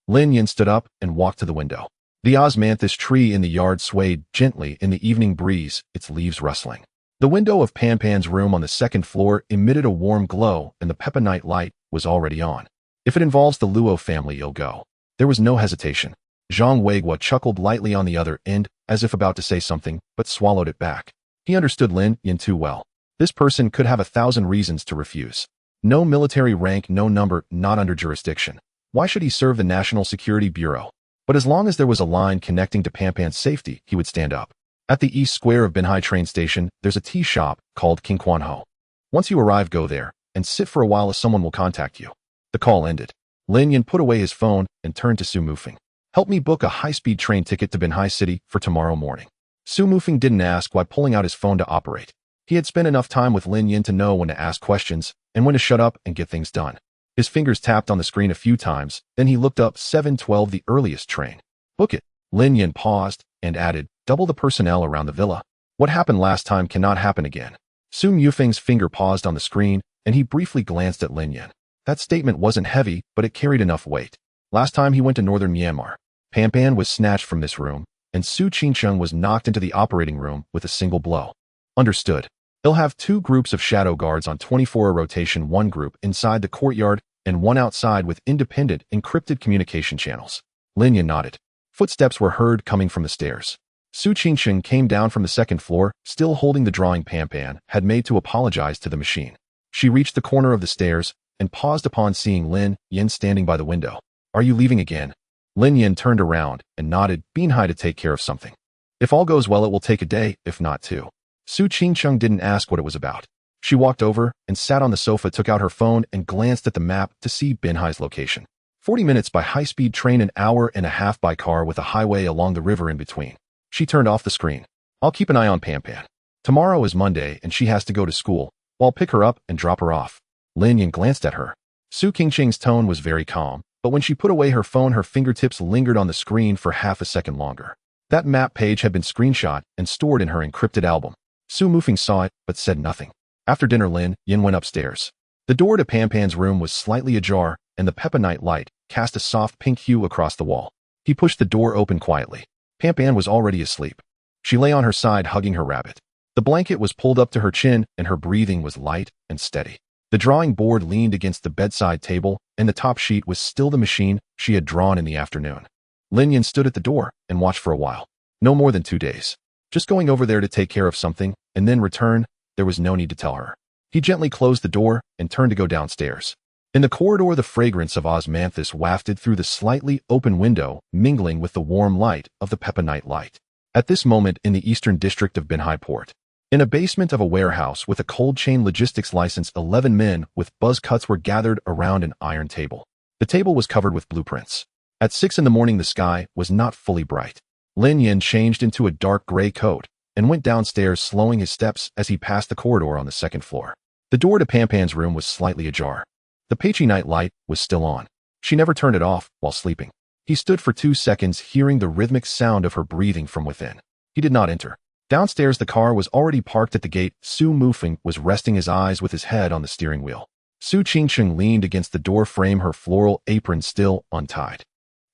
Lin Yan stood up and walked to the window. The osmanthus tree in the yard swayed gently in the evening breeze, its leaves rustling. The window of Pan Pan's room on the second floor emitted a warm glow, and the peppernight light was already on. If it involves the Luo family, you'll go. There was no hesitation. Zhang Weiguo chuckled lightly on the other end, as if about to say something, but swallowed it back. He understood Lin Yan too well. This person could have 1,000 reasons to refuse. No military rank, no number, not under jurisdiction. Why should he serve the National Security Bureau? But as long as there was a line connecting to Pan Pan's safety, he would stand up. At the east square of Binhai train station, there's a tea shop called King Quan Ho. Once you arrive, go there, and sit for a while as someone will contact you. The call ended. Lin Yan put away his phone and turned to Su Mufeng. Help me book a high-speed train ticket to Binhai City for tomorrow morning. Su Mufeng didn't ask why, pulling out his phone to operate. He had spent enough time with Lin Yan to know when to ask questions and when to shut up and get things done. His fingers tapped on the screen a few times, then he looked up 7:12, the earliest train. Book it. Lin Yan paused and added, double the personnel around the villa. What happened last time cannot happen again. Su Mufeng's finger paused on the screen, and he briefly glanced at Lin Yan. That statement wasn't heavy, but it carried enough weight. Last time he went to northern Myanmar, Pan Pan was snatched from this room, and Su Qingcheng was knocked into the operating room with a single blow. Understood. He'll have 2 groups of shadow guards on 24-hour rotation, 1 group inside the courtyard and 1 outside with independent, encrypted communication channels. Lin Yan nodded. Footsteps were heard coming from the stairs. Su Qingcheng came down from the 2nd floor, still holding the drawing Pan Pan had made to apologize to the machine. She reached the corner of the stairs and paused upon seeing Lin Yan standing by the window. Are you leaving again? Lin Yan turned around and nodded, Binhai to take care of something. If all goes well, it will take a day, if not 2. Su Qingcheng didn't ask what it was about. She walked over and sat on the sofa, took out her phone and glanced at the map to see Binhai's location. 40 minutes by high-speed train, an hour and a half by car with a highway along the river in between. She turned off the screen. I'll keep an eye on Pan Pan. Tomorrow is Monday and she has to go to school. I'll pick her up and drop her off. Lin Yan glanced at her. Su Qingcheng's tone was very calm, but when she put away her phone, her fingertips lingered on the screen for half a second longer. That map page had been screenshot and stored in her encrypted album. Su Mufeng saw it, but said nothing. After dinner, Lin Yan went upstairs. The door to Pan Pan's room was slightly ajar, and the peppernight light cast a soft pink hue across the wall. He pushed the door open quietly. Pan Pan was already asleep. She lay on her side, hugging her rabbit. The blanket was pulled up to her chin, and her breathing was light and steady. The drawing board leaned against the bedside table, and the top sheet was still the machine she had drawn in the afternoon. Lin Yan stood at the door and watched for a while. No more than 2 days. Just going over there to take care of something, and then return. There was no need to tell her. He gently closed the door and turned to go downstairs. In the corridor, the fragrance of osmanthus wafted through the slightly open window, mingling with the warm light of the peppernight light. At this moment, in the eastern district of Binhai Port, in a basement of a warehouse with a cold chain logistics license, 11 men with buzz cuts were gathered around an iron table. The table was covered with blueprints. At 6 in the morning, the sky was not fully bright. Lin Yan changed into a dark gray coat, and went downstairs, slowing his steps as he passed the corridor on the second floor. The door to Pampan's room was slightly ajar. The patchy night light was still on. She never turned it off while sleeping. He stood for 2 seconds, hearing the rhythmic sound of her breathing from within. He did not enter. Downstairs, the car was already parked at the gate. Su Mufeng was resting his eyes with his head on the steering wheel. Su Qingsheng leaned against the door frame, her floral apron still untied.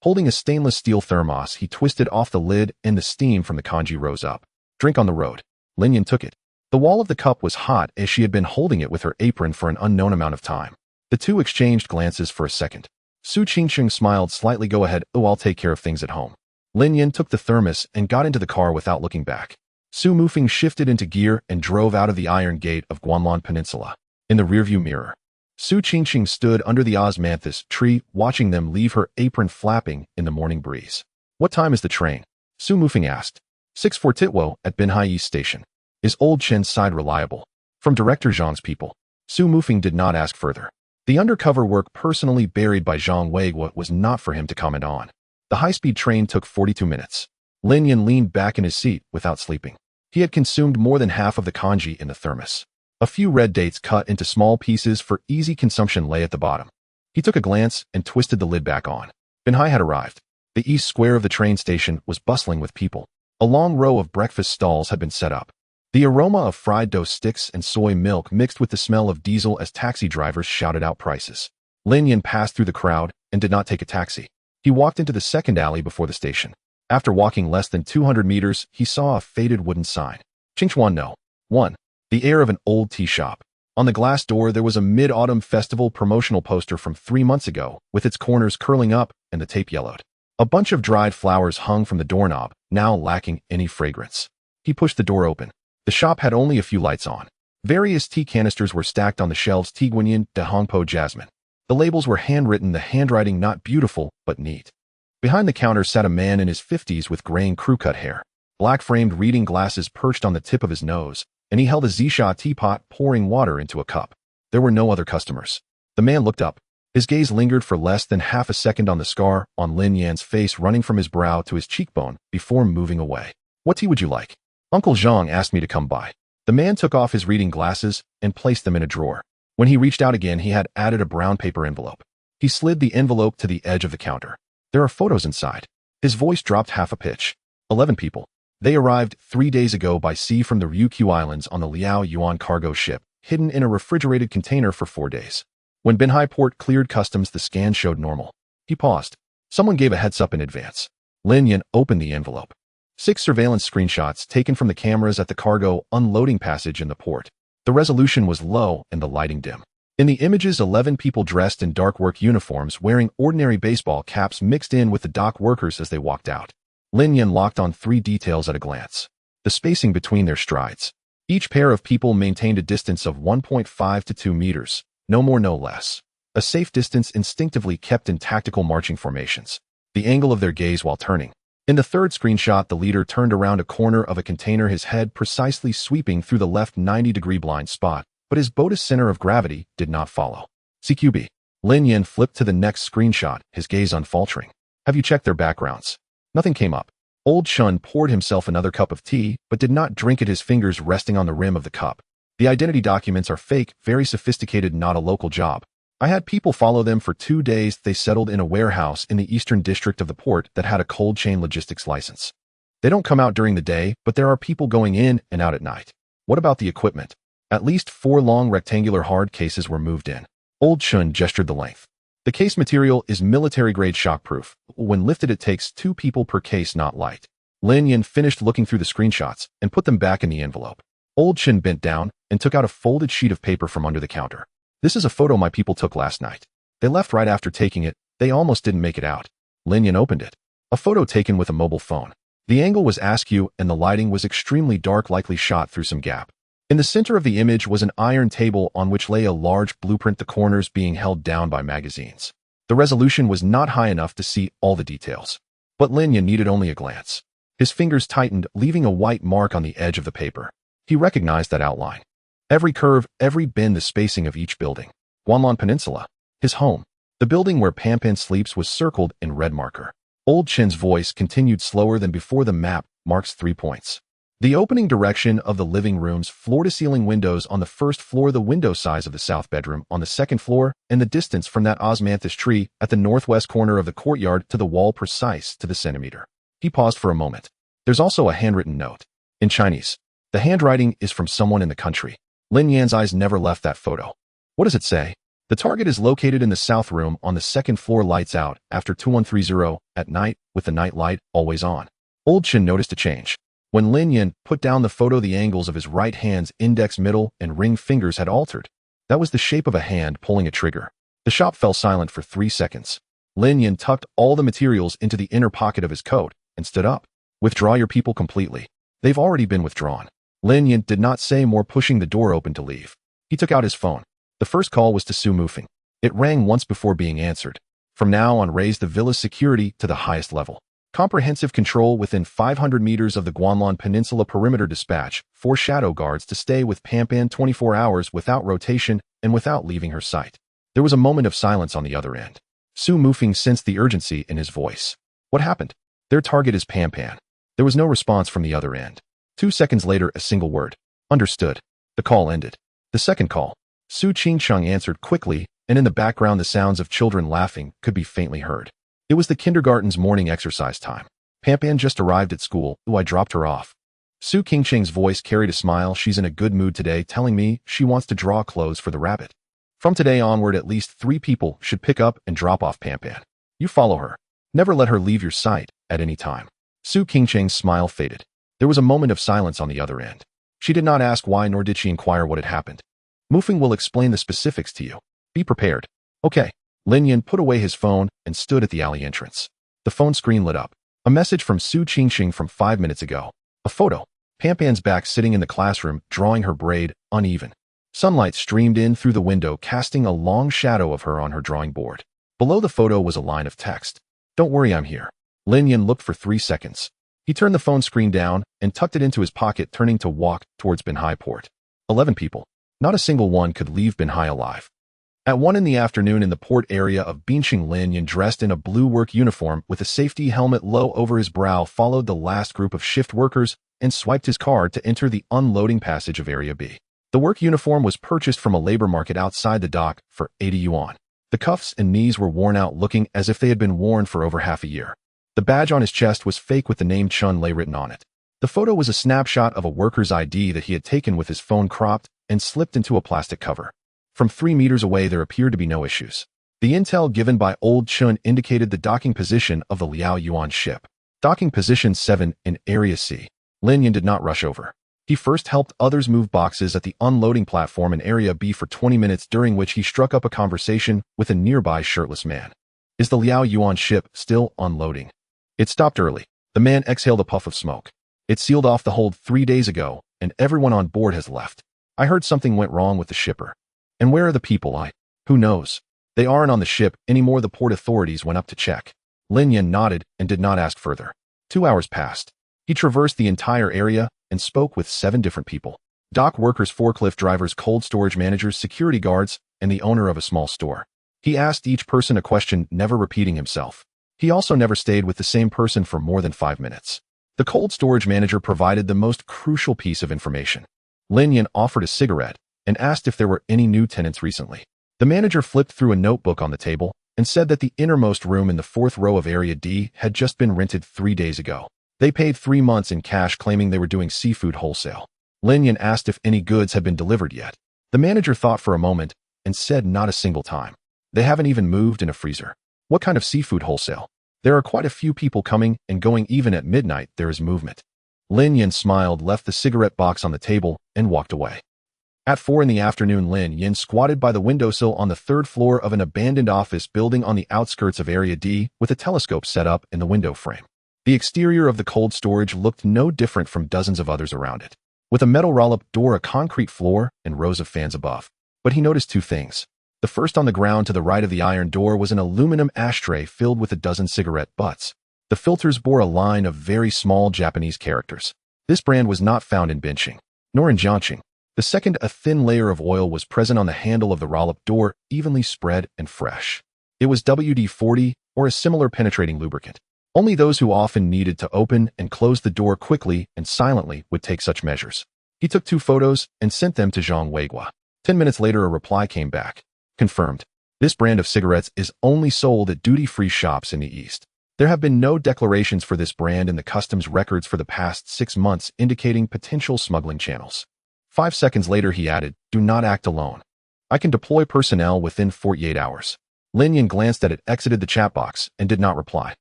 Holding a stainless steel thermos, he twisted off the lid and the steam from the congee rose up. Drink on the road. Lin Yan took it. The wall of the cup was hot as she had been holding it with her apron for an unknown amount of time. The two exchanged glances for a second. Su Qingsheng smiled slightly. Go ahead. Oh, I'll take care of things at home. Lin Yan took the thermos and got into the car without looking back. Su Mufeng shifted into gear and drove out of the Iron Gate of Guanlan Peninsula. In the rearview mirror, Su Qingsheng stood under the osmanthus tree, watching them leave, her apron flapping in the morning breeze. What time is the train? Su Mufeng asked. 6 for Titwo at Binhai East Station. Is Old Chen's side reliable? From Director Zhang's people. Su Mufeng did not ask further. The undercover work personally buried by Zhang Weiguo was not for him to comment on. The high-speed train took 42 minutes. Lin Yan leaned back in his seat without sleeping. He had consumed more than half of the congee in the thermos. A few red dates cut into small pieces for easy consumption lay at the bottom. He took a glance and twisted the lid back on. Binhai had arrived. The east square of the train station was bustling with people. A long row of breakfast stalls had been set up. The aroma of fried dough sticks and soy milk mixed with the smell of diesel as taxi drivers shouted out prices. Lin Yan passed through the crowd and did not take a taxi. He walked into the second alley before the station. After walking less than 200 meters, he saw a faded wooden sign. Qingchuan No. 1. The air of an old tea shop. On the glass door there was a Mid-Autumn Festival promotional poster from 3 months ago, with its corners curling up and the tape yellowed. A bunch of dried flowers hung from the doorknob, now lacking any fragrance. He pushed the door open. The shop had only a few lights on. Various tea canisters were stacked on the shelves. Tea Guanyin de Hongpo Jasmine. The labels were handwritten, the handwriting not beautiful, but neat. Behind the counter sat a man in his 50s with graying crew-cut hair. Black-framed reading glasses perched on the tip of his nose, and he held a Zisha teapot, pouring water into a cup. There were no other customers. The man looked up. His gaze lingered for less than half a second on the scar on Lin Yan's face, running from his brow to his cheekbone, before moving away. What tea would you like? Uncle Zhang asked me to come by. The man took off his reading glasses and placed them in a drawer. When he reached out again, he had added a brown paper envelope. He slid the envelope to the edge of the counter. There are photos inside. His voice dropped half a pitch. 11 people. They arrived 3 days ago by sea from the Ryukyu Islands on the Liao Yuan cargo ship, hidden in a refrigerated container for 4 days. When Binhai Port cleared customs, the scan showed normal. He paused. Someone gave a heads-up in advance. Lin Yan opened the envelope. 6 surveillance screenshots taken from the cameras at the cargo unloading passage in the port. The resolution was low and the lighting dim. In the images, 11 people dressed in dark work uniforms wearing ordinary baseball caps mixed in with the dock workers as they walked out. Lin Yan locked on 3 details at a glance. The spacing between their strides. Each pair of people maintained a distance of 1.5 to 2 meters, no more no less. A safe distance instinctively kept in tactical marching formations. The angle of their gaze while turning. In the third screenshot, the leader turned around a corner of a container, his head precisely sweeping through the left 90-degree blind spot, but his boat's center of gravity did not follow. CQB. Lin Yan flipped to the next screenshot, his gaze unfaltering. Have you checked their backgrounds? Nothing came up. Old Chun poured himself another cup of tea, but did not drink it, his fingers resting on the rim of the cup. The identity documents are fake, very sophisticated, not a local job. I had people follow them for 2 days. They settled in a warehouse in the eastern district of the port that had a cold chain logistics license. They don't come out during the day, but there are people going in and out at night. What about the equipment? At least 4 long rectangular hard cases were moved in. Old Chun gestured the length. The case material is military-grade shockproof. When lifted, it takes 2 people per case, not light. Lin Yan finished looking through the screenshots and put them back in the envelope. Old Chun bent down and took out a folded sheet of paper from under the counter. This is a photo my people took last night. They left right after taking it. They almost didn't make it out. Lin Yan opened it. A photo taken with a mobile phone. The angle was askew and the lighting was extremely dark, likely shot through some gap. In the center of the image was an iron table on which lay a large blueprint, the corners being held down by magazines. The resolution was not high enough to see all the details. But Lin Yan needed only a glance. His fingers tightened, leaving a white mark on the edge of the paper. He recognized that outline. Every curve, every bend, the spacing of each building. Guanlan Peninsula. His home. The building where Pampan sleeps was circled in red marker. Old Chen's voice continued slower than before. The map marks 3 points. The opening direction of the living room's floor-to-ceiling windows on the first floor, the window size of the south bedroom on the second floor, and the distance from that osmanthus tree at the northwest corner of the courtyard to the wall precise to the centimeter. He paused for a moment. There's also a handwritten note. In Chinese. The handwriting is from someone in the country. Lin Yan's eyes never left that photo. What does it say? The target is located in the south room on the second floor, lights out after 2130 at night with the night light always on. Old Chen noticed a change. When Lin Yan put down the photo, the angles of his right hand's index, middle, and ring fingers had altered. That was the shape of a hand pulling a trigger. The shop fell silent for 3 seconds. Lin Yan tucked all the materials into the inner pocket of his coat and stood up. Withdraw your people completely. They've already been withdrawn. Lin Yan did not say more, pushing the door open to leave. He took out his phone. The first call was to Su Mufeng. It rang once before being answered. From now on, raise the villa's security to the highest level. Comprehensive control within 500 meters of the Guanlan Peninsula perimeter. Dispatch 4 shadow guards to stay with Pampan 24 hours without rotation and without leaving her sight. There was a moment of silence on the other end. Su Mufeng sensed the urgency in his voice. What happened? Their target is Pampan. There was no response from the other end. 2 seconds later, a single word. Understood. The call ended. The second call. Su Qingsheng answered quickly, and in the background the sounds of children laughing could be faintly heard. It was the kindergarten's morning exercise time. Pampan just arrived at school. I dropped her off. Su Qingsheng's voice carried a smile. She's in a good mood today, telling me she wants to draw clothes for the rabbit. From today onward, at least 3 people should pick up and drop off Pampan. You follow her. Never let her leave your sight at any time. Su Qingsheng's smile faded. There was a moment of silence on the other end. She did not ask why, nor did she inquire what had happened. Mufeng will explain the specifics to you. Be prepared. Okay. Lin Yan put away his phone and stood at the alley entrance. The phone screen lit up. A message from Su Qingsheng from 5 minutes ago. A photo. Pampan's back, sitting in the classroom, drawing her braid, uneven. Sunlight streamed in through the window, casting a long shadow of her on her drawing board. Below the photo was a line of text. Don't worry, I'm here. Lin Yan looked for 3 seconds. He turned the phone screen down and tucked it into his pocket, turning to walk towards Binhai Port. 11 people. Not a single one could leave Binhai alive. At 1 in the afternoon in the port area of Binqing, Lin Yan, dressed in a blue work uniform with a safety helmet low over his brow, followed the last group of shift workers and swiped his card to enter the unloading passage of Area B. The work uniform was purchased from a labor market outside the dock for 80 yuan. The cuffs and knees were worn out, looking as if they had been worn for over half a year. The badge on his chest was fake with the name Chun Lei written on it. The photo was a snapshot of a worker's ID that he had taken with his phone cropped and slipped into a plastic cover. From 3 meters away, there appeared to be no issues. The intel given by Old Chun indicated the docking position of the Liao Yuan ship. Docking position 7 in Area C. Lin Yan did not rush over. He first helped others move boxes at the unloading platform in Area B for 20 minutes, during which he struck up a conversation with a nearby shirtless man. Is the Liao Yuan ship still unloading? It stopped early. The man exhaled a puff of smoke. It sealed off the hold 3 days ago, and everyone on board has left. I heard something went wrong with the shipper. And where are the people? Who knows? They aren't on the ship anymore. The port authorities went up to check. Lin Yan nodded and did not ask further. 2 hours passed. He traversed the entire area and spoke with 7 different people. Dock workers, forklift drivers, cold storage managers, security guards, and the owner of a small store. He asked each person a question, never repeating himself. He also never stayed with the same person for more than 5 minutes. The cold storage manager provided the most crucial piece of information. Lin Yan offered a cigarette and asked if there were any new tenants recently. The manager flipped through a notebook on the table and said that the innermost room in the 4th row of Area D had just been rented 3 days ago. They paid 3 months in cash, claiming they were doing seafood wholesale. Lin Yan asked if any goods had been delivered yet. The manager thought for a moment and said not a single time. They haven't even moved in a freezer. What kind of seafood wholesale? There are quite a few people coming and going. Even at midnight, there is movement. Lin Yan smiled, left the cigarette box on the table, and walked away. At 4 in the afternoon, Lin Yan squatted by the windowsill on the 3rd floor of an abandoned office building on the outskirts of Area D with a telescope set up in the window frame. The exterior of the cold storage looked no different from dozens of others around it, with a metal roll-up door, a concrete floor, and rows of fans above. But he noticed 2 things. The first, on the ground to the right of the iron door, was an aluminum ashtray filled with a dozen cigarette butts. The filters bore a line of very small Japanese characters. This brand was not found in Binqing, nor in Jiangxing. The second, a thin layer of oil was present on the handle of the roll-up door, evenly spread and fresh. It was WD-40 or a similar penetrating lubricant. Only those who often needed to open and close the door quickly and silently would take such measures. He took 2 photos and sent them to Zhang Weiguo. 10 minutes later, a reply came back. Confirmed. This brand of cigarettes is only sold at duty-free shops in the East. There have been no declarations for this brand in the customs records for the past 6 months, indicating potential smuggling channels. 5 seconds later, he added, "Do not act alone. I can deploy personnel within 48 hours. Lin Yan glanced at it, exited the chat box, and did not reply.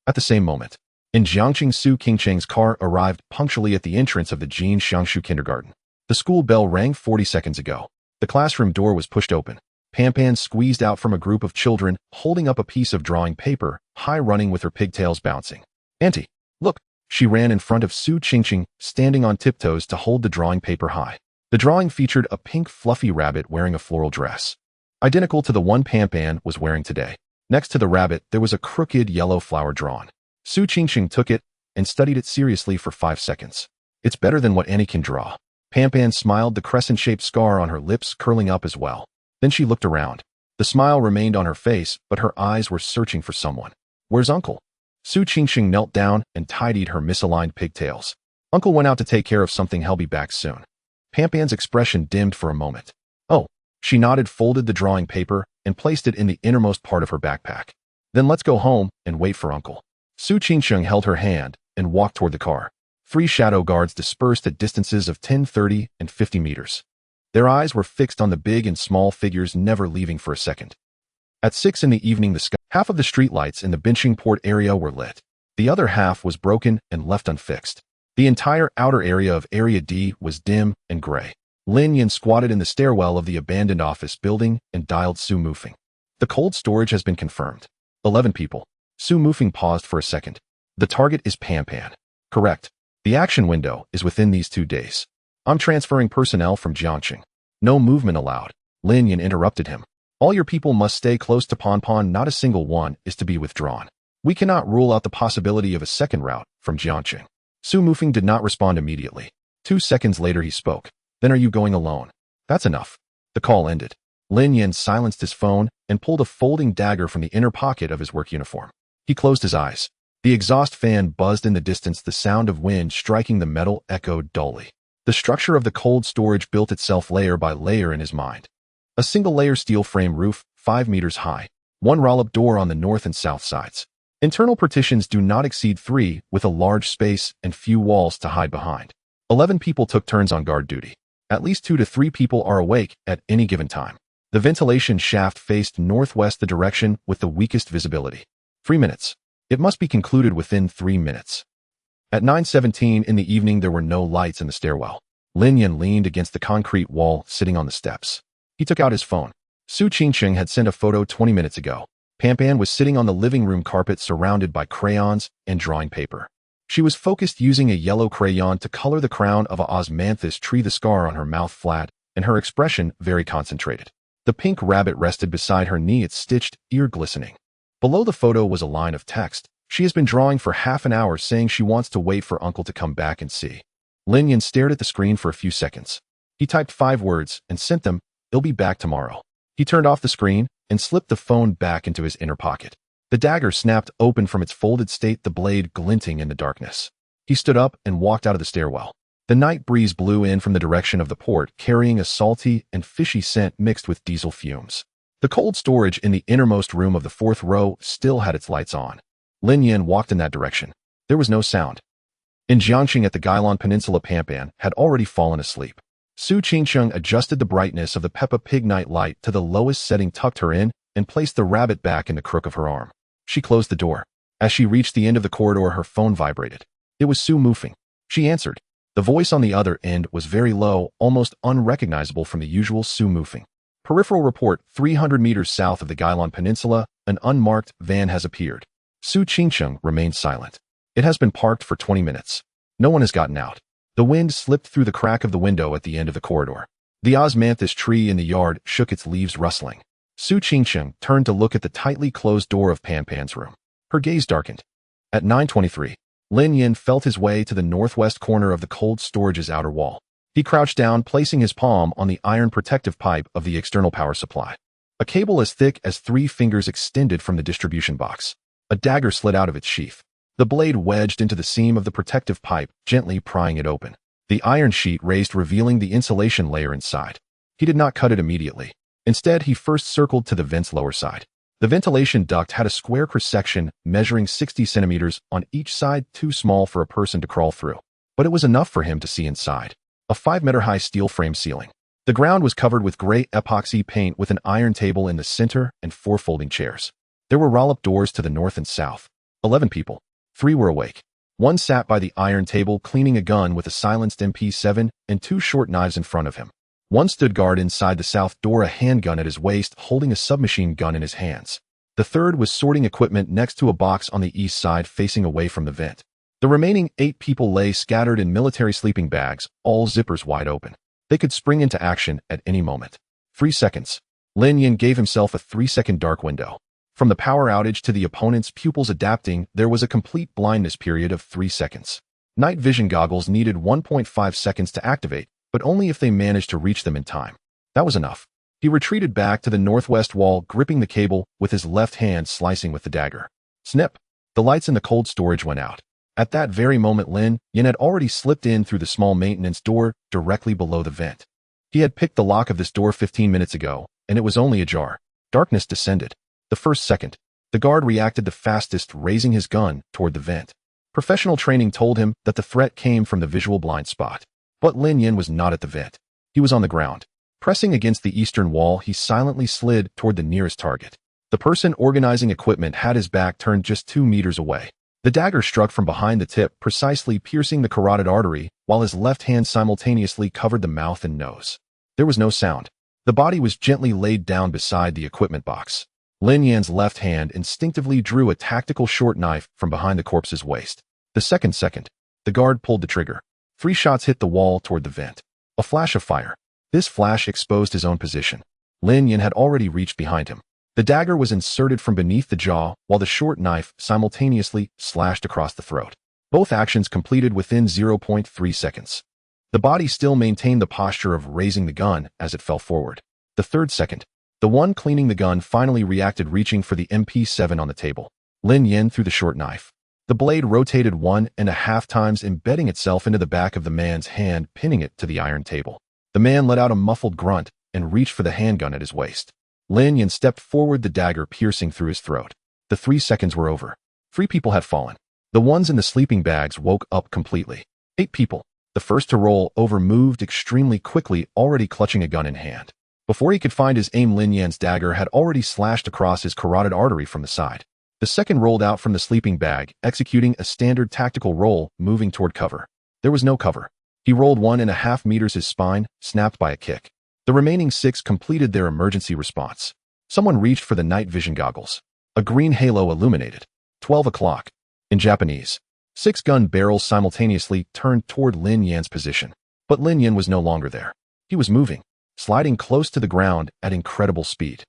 At the same moment, in Jiangqing, Su Qingcheng's car arrived punctually at the entrance of the Jin Xiangshu kindergarten. The school bell rang 40 seconds ago. The classroom door was pushed open. Pan squeezed out from a group of children, holding up a piece of drawing paper, high running with her pigtails bouncing. "Auntie, look!" She ran in front of Su Qingcheng, standing on tiptoes to hold the drawing paper high. The drawing featured a pink fluffy rabbit wearing a floral dress, identical to the one Pan was wearing today. Next to the rabbit, there was a crooked yellow flower drawn. Su Qingcheng took it and studied it seriously for 5 seconds. "It's better than what Annie can draw." Pan smiled, the crescent-shaped scar on her lips curling up as well. Then she looked around. The smile remained on her face, but her eyes were searching for someone. "Where's Uncle?" Su Qingcheng knelt down and tidied her misaligned pigtails. "Uncle went out to take care of something. He'll be back soon." Pan's expression dimmed for a moment. "Oh." She nodded, folded the drawing paper, and placed it in the innermost part of her backpack. "Then let's go home and wait for Uncle." Su Qingcheng held her hand and walked toward the car. 3 shadow guards dispersed at distances of 10, 30, and 50 meters. Their eyes were fixed on the big and small figures, never leaving for a second. At 6 in the evening, half of the streetlights in the Binching port area were lit. The other half was broken and left unfixed. The entire outer area of Area D was dim and gray. Lin Yan squatted in the stairwell of the abandoned office building and dialed Su Mufeng. "The cold storage has been confirmed. 11 people. Su Mufeng paused for a second. "The target is Pan." "Correct. The action window is within these 2 days. I'm transferring personnel from Jiangqing." "No movement allowed." Lin Yan interrupted him. "All your people must stay close to Pan. Not a single one is to be withdrawn. We cannot rule out the possibility of a second route from Jiangqing." Su Mufeng did not respond immediately. 2 seconds later he spoke. "Then are you going alone?" "That's enough." The call ended. Lin Yan silenced his phone and pulled a folding dagger from the inner pocket of his work uniform. He closed his eyes. The exhaust fan buzzed in the distance, the sound of wind striking the metal echoed dully. The structure of the cold storage built itself layer by layer in his mind. A single-layer steel frame roof, 5 meters high. 1 roll-up door on the north and south sides. Internal partitions do not exceed 3, with a large space and few walls to hide behind. 11 people took turns on guard duty. At least 2 to 3 people are awake at any given time. The ventilation shaft faced northwest, the direction with the weakest visibility. 3 minutes. It must be concluded within 3 minutes. At 9:17 in the evening, there were no lights in the stairwell. Lin Yan leaned against the concrete wall, sitting on the steps. He took out his phone. Su Qingcheng had sent a photo 20 minutes ago. Pan was sitting on the living room carpet, surrounded by crayons and drawing paper. She was focused, using a yellow crayon to color the crown of a osmanthus tree, the scar on her mouth flat, and her expression very concentrated. The pink rabbit rested beside her knee, its stitched ear glistening. Below the photo was a line of text. "She has been drawing for half an hour, saying she wants to wait for Uncle to come back and see." Lin Yan stared at the screen for a few seconds. He typed 5 words and sent them. "He'll be back tomorrow." He turned off the screen and slipped the phone back into his inner pocket. The dagger snapped open from its folded state, the blade glinting in the darkness. He stood up and walked out of the stairwell. The night breeze blew in from the direction of the port, carrying a salty and fishy scent mixed with diesel fumes. The cold storage in the innermost room of the 4th row still had its lights on. Lin Yan walked in that direction. There was no sound. In Jiangqing, at the Gailon Peninsula, Pan had already fallen asleep. Su Qingcheng adjusted the brightness of the Peppa Pig night light to the lowest setting, tucked her in, and placed the rabbit back in the crook of her arm. She closed the door. As she reached the end of the corridor, her phone vibrated. It was Su Mufeng. She answered. The voice on the other end was very low, almost unrecognizable from the usual Su Mufeng. "Peripheral report, 300 meters south of the Gailon Peninsula, an unmarked van has appeared." Su Qingcheng remained silent. "It has been parked for 20 minutes. No one has gotten out." The wind slipped through the crack of the window at the end of the corridor. The osmanthus tree in the yard shook, its leaves rustling. Su Qingcheng turned to look at the tightly closed door of Pan's room. Her gaze darkened. At 9:23, Lin Yan felt his way to the northwest corner of the cold storage's outer wall. He crouched down, placing his palm on the iron protective pipe of the external power supply. A cable as thick as 3 fingers extended from the distribution box. A dagger slid out of its sheath. The blade wedged into the seam of the protective pipe, gently prying it open. The iron sheet raised, revealing the insulation layer inside. He did not cut it immediately. Instead, he first circled to the vent's lower side. The ventilation duct had a square cross-section measuring 60 centimeters on each side, too small for a person to crawl through. But it was enough for him to see inside. A 5-meter-high steel frame ceiling. The ground was covered with gray epoxy paint with an iron table in the center and 4 folding chairs. There were roll-up doors to the north and south. 11 people. 3 were awake. 1 sat by the iron table cleaning a gun with a silenced MP7 and 2 short knives in front of him. 1 stood guard inside the south door, a handgun at his waist, holding a submachine gun in his hands. The 3rd was sorting equipment next to a box on the east side facing away from the vent. The remaining 8 people lay scattered in military sleeping bags, all zippers wide open. They could spring into action at any moment. 3 seconds. Lin Yin gave himself a 3-second dark window. From the power outage to the opponent's pupils adapting, there was a complete blindness period of 3 seconds. Night vision goggles needed 1.5 seconds to activate, but only if they managed to reach them in time. That was enough. He retreated back to the northwest wall, gripping the cable with his left hand, slicing with the dagger. Snip! The lights in the cold storage went out. At that very moment, Lin Yin had already slipped in through the small maintenance door directly below the vent. He had picked the lock of this door 15 minutes ago, and it was only ajar. Darkness descended. The first second, the guard reacted the fastest, raising his gun toward the vent. Professional training told him that the threat came from the visual blind spot. But Lin Yin was not at the vent. He was on the ground. Pressing against the eastern wall, he silently slid toward the nearest target. The person organizing equipment had his back turned just 2 meters away. The dagger struck from behind the tip, precisely piercing the carotid artery, while his left hand simultaneously covered the mouth and nose. There was no sound. The body was gently laid down beside the equipment box. Lin Yan's left hand instinctively drew a tactical short knife from behind the corpse's waist. The second, the guard pulled the trigger. 3 shots hit the wall toward the vent. A flash of fire. This flash exposed his own position. Lin Yin had already reached behind him. The dagger was inserted from beneath the jaw, while the short knife simultaneously slashed across the throat. Both actions completed within 0.3 seconds. The body still maintained the posture of raising the gun as it fell forward. The third second, the one cleaning the gun finally reacted, reaching for the MP7 on the table. Lin Yin threw the short knife. The blade rotated 1.5 times, embedding itself into the back of the man's hand, pinning it to the iron table. The man let out a muffled grunt and reached for the handgun at his waist. Lin Yin stepped forward, the dagger piercing through his throat. The 3 seconds were over. 3 people had fallen. The ones in the sleeping bags woke up completely. 8 people. The first to roll over moved extremely quickly, already clutching a gun in hand. Before he could find his aim, Lin Yan's dagger had already slashed across his carotid artery from the side. The second rolled out from the sleeping bag, executing a standard tactical roll, moving toward cover. There was no cover. He rolled 1.5 meters, his spine snapped by a kick. The remaining 6 completed their emergency response. Someone reached for the night vision goggles. A green halo illuminated. 12 o'clock. In Japanese. 6 gun barrels simultaneously turned toward Lin Yan's position. But Lin Yan was no longer there. He was moving, sliding close to the ground at incredible speed.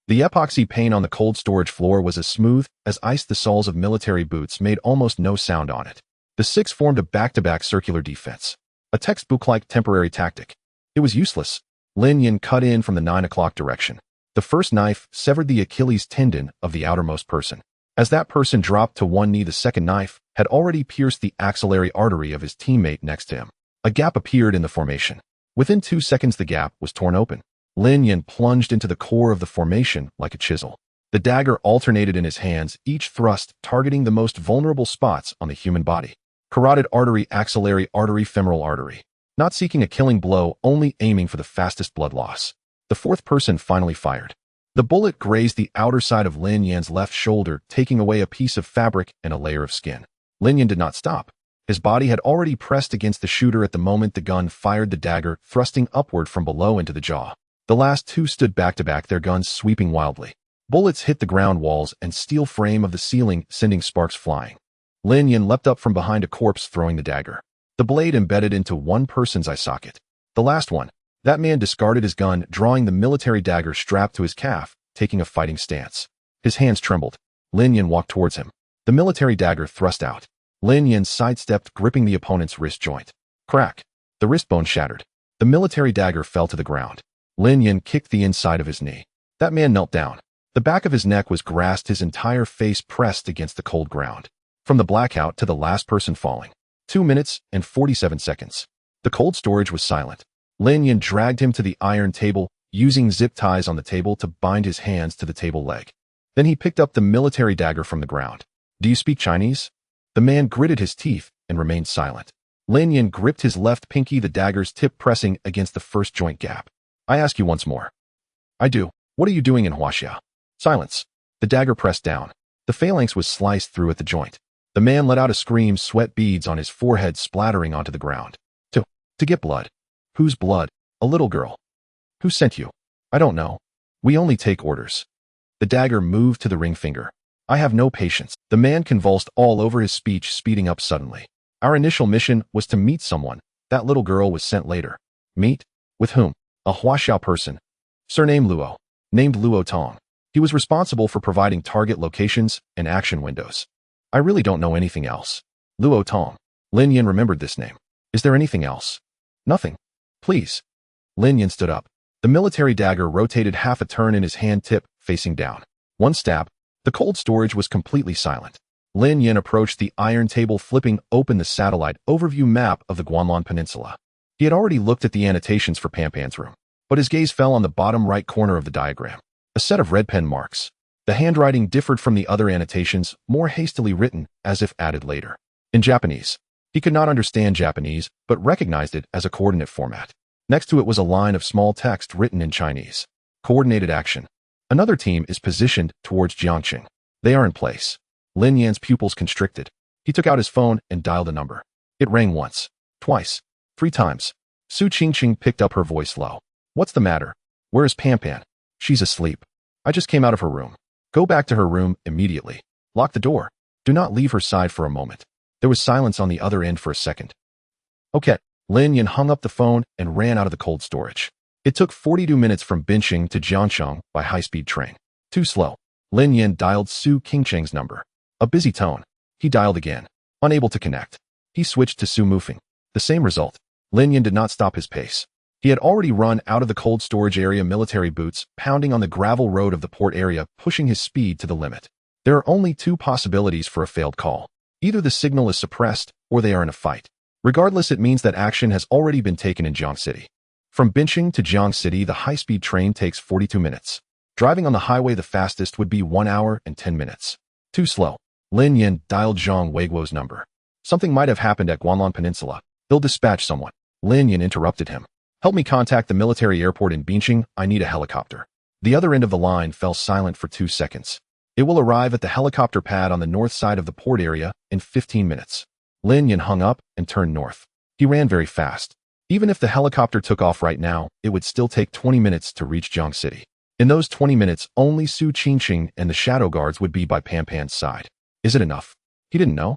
The epoxy paint on the cold storage floor was as smooth as ice. The soles of military boots made almost no sound on it. The 6 formed a back-to-back circular defense. A textbook-like temporary tactic. It was useless. Lin Yin cut in from the 9 o'clock direction. The first knife severed the Achilles tendon of the outermost person. As that person dropped to one knee, the second knife had already pierced the axillary artery of his teammate next to him. A gap appeared in the formation. Within 2 seconds, the gap was torn open. Lin Yin plunged into the core of the formation like a chisel. The dagger alternated in his hands, each thrust targeting the most vulnerable spots on the human body. Carotid artery, axillary artery, femoral artery. Not seeking a killing blow, only aiming for the fastest blood loss. The 4th person finally fired. The bullet grazed the outer side of Lin Yan's left shoulder, taking away a piece of fabric and a layer of skin. Lin Yan did not stop. His body had already pressed against the shooter at the moment the gun fired, the dagger thrusting upward from below into the jaw. The last 2 stood back to back, their guns sweeping wildly. Bullets hit the ground walls and steel frame of the ceiling, sending sparks flying. Lin Yin leapt up from behind a corpse, throwing the dagger. The blade embedded into one person's eye socket. The last one. That man discarded his gun, drawing the military dagger strapped to his calf, taking a fighting stance. His hands trembled. Lin Yin walked towards him. The military dagger thrust out. Lin Yin sidestepped, gripping the opponent's wrist joint. Crack. The wrist bone shattered. The military dagger fell to the ground. Lin Yin kicked the inside of his knee. That man knelt down. The back of his neck was grasped, his entire face pressed against the cold ground. From the blackout to the last person falling. 2 minutes and 47 seconds. The cold storage was silent. Lin Yan dragged him to the iron table, using zip ties on the table to bind his hands to the table leg. Then he picked up the military dagger from the ground. Do you speak Chinese? The man gritted his teeth and remained silent. Lin Yan gripped his left pinky, the dagger's tip pressing against the first joint gap. I ask you once more. I do. What are you doing in Huaxia? Silence. The dagger pressed down. The phalanx was sliced through at the joint. The man let out a scream, sweat beads on his forehead splattering onto the ground. To get blood. Whose blood? A little girl. Who sent you? I don't know. We only take orders. The dagger moved to the ring finger. I have no patience. The man convulsed all over, his speech speeding up suddenly. Our initial mission was to meet someone. That little girl was sent later. Meet? With whom? A Huaxiao person. Surname Luo. Named Luo Tong. He was responsible for providing target locations and action windows. I really don't know anything else. Luo Tong. Lin Yan remembered this name. Is there anything else? Nothing. Please. Lin Yan stood up. The military dagger rotated half a turn in his hand tip, facing down. One stab. The cold storage was completely silent. Lin Yan approached the iron table, flipping open the satellite overview map of the Guanlan Peninsula. He had already looked at the annotations for Pan's room, but his gaze fell on the bottom right corner of the diagram. A set of red pen marks. The handwriting differed from the other annotations, more hastily written, as if added later. In Japanese. He could not understand Japanese, but recognized it as a coordinate format. Next to it was a line of small text written in Chinese. Coordinated action. Another team is positioned towards Jiangqing. They are in place. Lin Yan's pupils constricted. He took out his phone and dialed a number. It rang once, twice, 3 times. Su Qingqing picked up, her voice low. What's the matter? Where is Pan? She's asleep. I just came out of her room. Go back to her room immediately. Lock the door. Do not leave her side for a moment. There was silence on the other end for a second. Okay. Lin Yan hung up the phone and ran out of the cold storage. It took 42 minutes from Bincheng to Jiangcheng by high-speed train. Too slow. Lin Yan dialed Su Qingqing's number. A busy tone. He dialed again. Unable to connect. He switched to Su Mufeng. The same result. Lin Yan did not stop his pace. He had already run out of the cold storage area, military boots pounding on the gravel road of the port area, pushing his speed to the limit. There are only 2 possibilities for a failed call. Either the signal is suppressed, or they are in a fight. Regardless, it means that action has already been taken in Jiang City. From Bincheng to Jiang City, the high-speed train takes 42 minutes. Driving on the highway, the fastest would be 1 hour and 10 minutes. Too slow. Lin Yan dialed Zhang Weiguo's number. Something might have happened at Guanlan Peninsula. They'll dispatch someone. Lin Yan interrupted him. Help me contact the military airport in Bincheng. I need a helicopter. The other end of the line fell silent for 2 seconds. It will arrive at the helicopter pad on the north side of the port area in 15 minutes. Lin Yan hung up and turned north. He ran very fast. Even if the helicopter took off right now, it would still take 20 minutes to reach Jiang City. In those 20 minutes, only Su Qingqing and the shadow guards would be by Pan's side. Is it enough? He didn't know.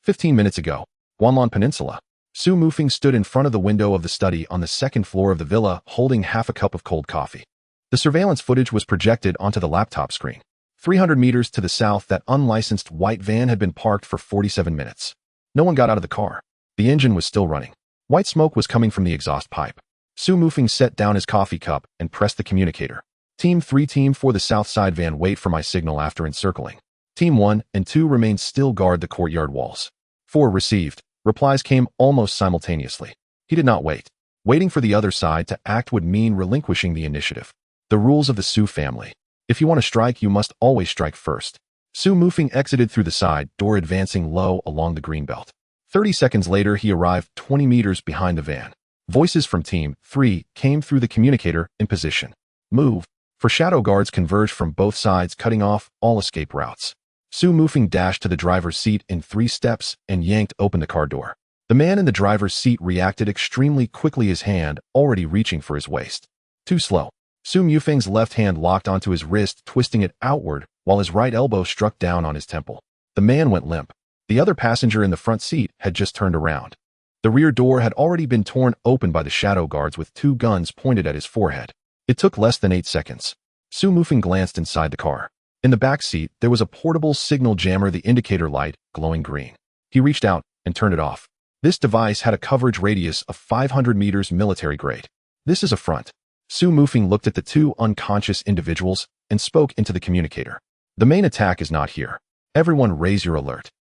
15 minutes ago, Guanlan Peninsula. Su Mufeng stood in front of the window of the study on the 2nd floor of the villa, holding half a cup of cold coffee. The surveillance footage was projected onto the laptop screen. 300 meters to the south, that unlicensed white van had been parked for 47 minutes. No one got out of the car. The engine was still running. White smoke was coming from the exhaust pipe. Su Mufeng set down his coffee cup and pressed the communicator. Team 3, Team 4, the south side van, wait for my signal after encircling. Team 1 and 2 remain still, guard the courtyard walls. 4 received. Replies came almost simultaneously. He did not wait. Waiting for the other side to act would mean relinquishing the initiative. The rules of the Su family. If you want to strike, you must always strike first. Su Mufeng exited through the side door, advancing low along the greenbelt. 30 seconds later, he arrived 20 meters behind the van. Voices from Team 3 came through the communicator. In position. Move. For shadow guards converged from both sides, cutting off all escape routes. Su Mufeng dashed to the driver's seat in 3 steps and yanked open the car door. The man in the driver's seat reacted extremely quickly, his hand already reaching for his waist. Too slow. Su Mufeng's left hand locked onto his wrist, twisting it outward, while his right elbow struck down on his temple. The man went limp. The other passenger in the front seat had just turned around. The rear door had already been torn open by the shadow guards with 2 guns pointed at his forehead. It took less than 8 seconds. Su Mufeng glanced inside the car. In the back seat, there was a portable signal jammer, the indicator light glowing green. He reached out and turned it off. This device had a coverage radius of 500 meters, military grade. This is a front. Su Mufeng looked at the 2 unconscious individuals and spoke into the communicator. The main attack is not here. Everyone raise your alert.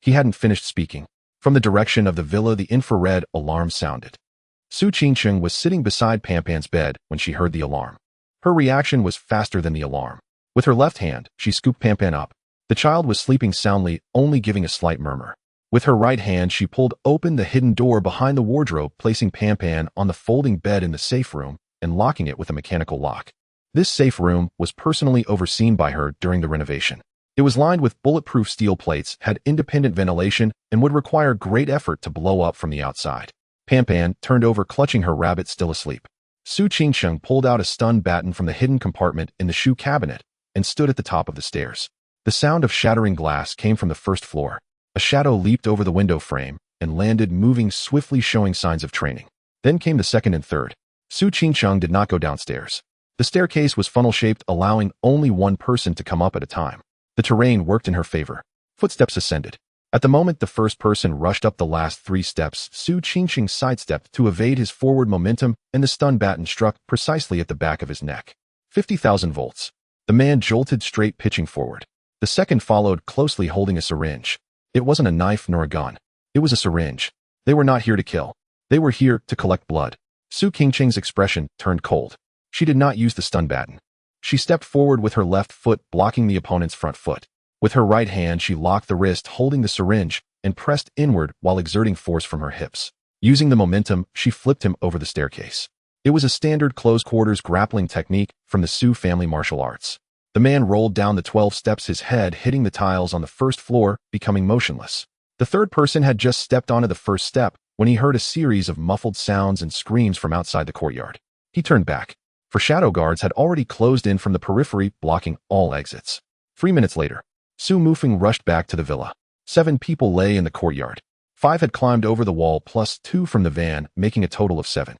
He hadn't finished speaking. From the direction of the villa, the infrared alarm sounded. Su Qingsheng was sitting beside Pampan's bed when she heard the alarm. Her reaction was faster than the alarm. With her left hand, she scooped Pampan up. The child was sleeping soundly, only giving a slight murmur. With her right hand, she pulled open the hidden door behind the wardrobe, placing Pampan on the folding bed in the safe room and locking it with a mechanical lock. This safe room was personally overseen by her during the renovation. It was lined with bulletproof steel plates, had independent ventilation, and would require great effort to blow up from the outside. Pampan turned over, clutching her rabbit still asleep. Su Qingsheng pulled out a stun baton from the hidden compartment in the shoe cabinet and stood at the top of the stairs. The sound of shattering glass came from the first floor. A shadow leaped over the window frame and landed, moving swiftly, showing signs of training. Then came the second and third. Su Qingsheng did not go downstairs. The staircase was funnel-shaped, allowing only one person to come up at a time. The terrain worked in her favor. Footsteps ascended. At the moment the first person rushed up the last 3 steps, Su Qingsheng sidestepped to evade his forward momentum, and the stun baton struck precisely at the back of his neck. 50,000 volts. The man jolted straight, pitching forward. The second followed closely, holding a syringe. It wasn't a knife nor a gun. It was a syringe. They were not here to kill. They were here to collect blood. Su Qingsheng's expression turned cold. She did not use the stun baton. She stepped forward with her left foot blocking the opponent's front foot. With her right hand, she locked the wrist holding the syringe and pressed inward while exerting force from her hips. Using the momentum, she flipped him over the staircase. It was a standard close-quarters grappling technique from the Su family martial arts. The man rolled down the 12 steps, his head hitting the tiles on the first floor, becoming motionless. The third person had just stepped onto the first step when he heard a series of muffled sounds and screams from outside the courtyard. He turned back, for shadow guards had already closed in from the periphery, blocking all exits. 3 minutes later, Su Mufeng rushed back to the villa. 7 people lay in the courtyard. 5 had climbed over the wall, plus 2 from the van, making a total of 7.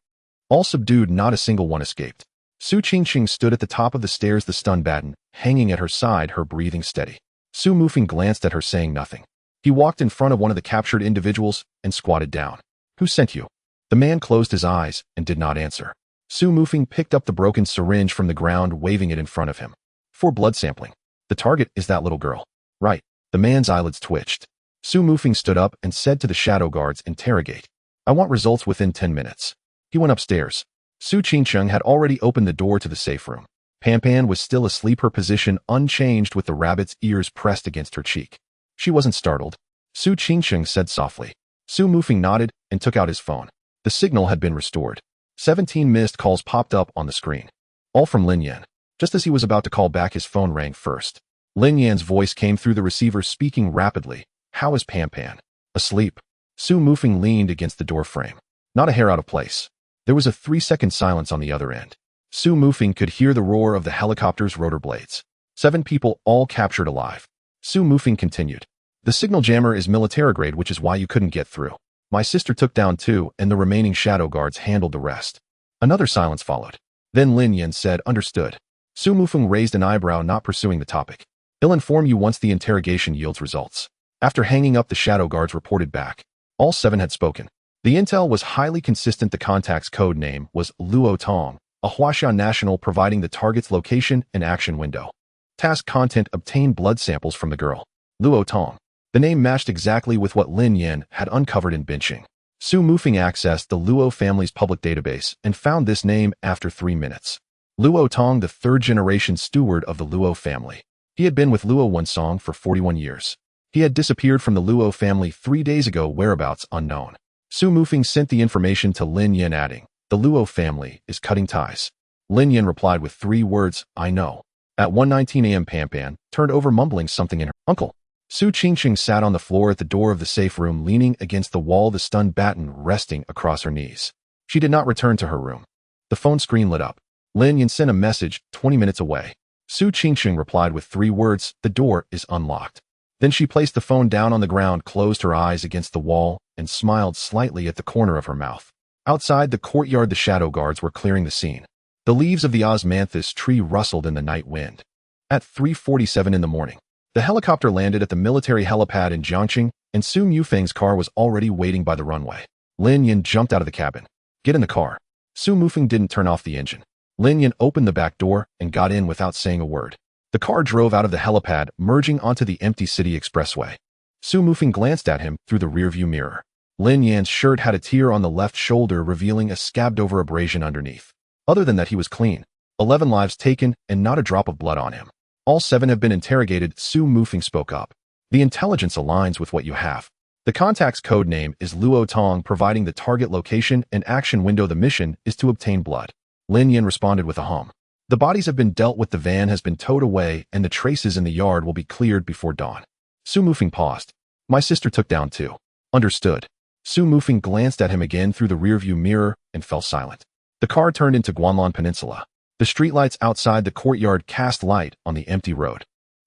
All subdued, not a single one escaped. Su Qingsheng stood at the top of the stairs, the stun baton hanging at her side, her breathing steady. Su Mufeng glanced at her, saying nothing. He walked in front of one of the captured individuals and squatted down. "Who sent you?" The man closed his eyes and did not answer. Su Mufeng picked up the broken syringe from the ground, waving it in front of him. "For blood sampling. The target is that little girl." "Right." The man's eyelids twitched. Su Mufeng stood up and said to the shadow guards, "Interrogate. I want results within 10 minutes. He went upstairs. Su Qingsheng had already opened the door to the safe room. Pampan was still asleep, her position unchanged, with the rabbit's ears pressed against her cheek. She wasn't startled. Su Qingsheng said softly. Su Mufeng nodded and took out his phone. The signal had been restored. 17 missed calls popped up on the screen. All from Lin Yan. Just as he was about to call back, his phone rang first. Lin Yan's voice came through the receiver, speaking rapidly. "How is Pampan?" "Asleep." Su Mufeng leaned against the door frame. Not a hair out of place. There was a 3-second silence on the other end. Su Mufeng could hear the roar of the helicopter's rotor blades. 7 people, all captured alive. Su Mufeng continued. "The signal jammer is military grade, which is why you couldn't get through. My sister took down 2, and the remaining shadow guards handled the rest." Another silence followed. Then Lin Yan said, "Understood." Su Mufeng raised an eyebrow, not pursuing the topic. "He'll inform you once the interrogation yields results." After hanging up, the shadow guards reported back. All 7 had spoken. The intel was highly consistent. The contact's code name was Luo Tong, a Huaxia national, providing the target's location and action window. Task content: obtain blood samples from the girl. Luo Tong. The name matched exactly with what Lin Yan had uncovered in Binching. Su Mufeng accessed the Luo family's public database and found this name after 3 minutes. Luo Tong, the 3rd-generation steward of the Luo family. He had been with Luo Wensong for 41 years. He had disappeared from the Luo family 3 days ago, whereabouts unknown. Su Mufeng sent the information to Lin Yan, adding, "The Luo family is cutting ties." Lin Yan replied with 3 words, "I know." At 1:19 a.m. Pampan turned over, mumbling something in her. "Uncle." Su Qingsheng sat on the floor at the door of the safe room, leaning against the wall, the stun baton resting across her knees. She did not return to her room. The phone screen lit up. Lin Yan sent a message, 20 minutes away. Su Qingsheng replied with 3 words, "The door is unlocked." Then she placed the phone down on the ground, closed her eyes against the wall, and smiled slightly at the corner of her mouth. Outside the courtyard, the shadow guards were clearing the scene. The leaves of the osmanthus tree rustled in the night wind. At 3:47 in the morning, the helicopter landed at the military helipad in Jiangqing, and Su Mufeng's car was already waiting by the runway. Lin Yan jumped out of the cabin. "Get in the car." Su Mufeng didn't turn off the engine. Lin Yan opened the back door and got in without saying a word. The car drove out of the helipad, merging onto the empty city expressway. Su Mufeng glanced at him through the rearview mirror. Lin Yan's shirt had a tear on the left shoulder, revealing a scabbed-over abrasion underneath. Other than that, he was clean. 11 lives taken and not a drop of blood on him. All 7 have been interrogated, Su Mufeng spoke up. The intelligence aligns with what you have. The contact's code name is Luo Tong, providing the target location and action window. The mission is to obtain blood. Lin Yan responded with a hum. The bodies have been dealt with, the van has been towed away, and the traces in the yard will be cleared before dawn. Su Mufeng paused. My sister took down too. Understood. Su Mufeng glanced at him again through the rearview mirror and fell silent. The car turned into Guanlan Peninsula. The streetlights outside the courtyard cast light on the empty road.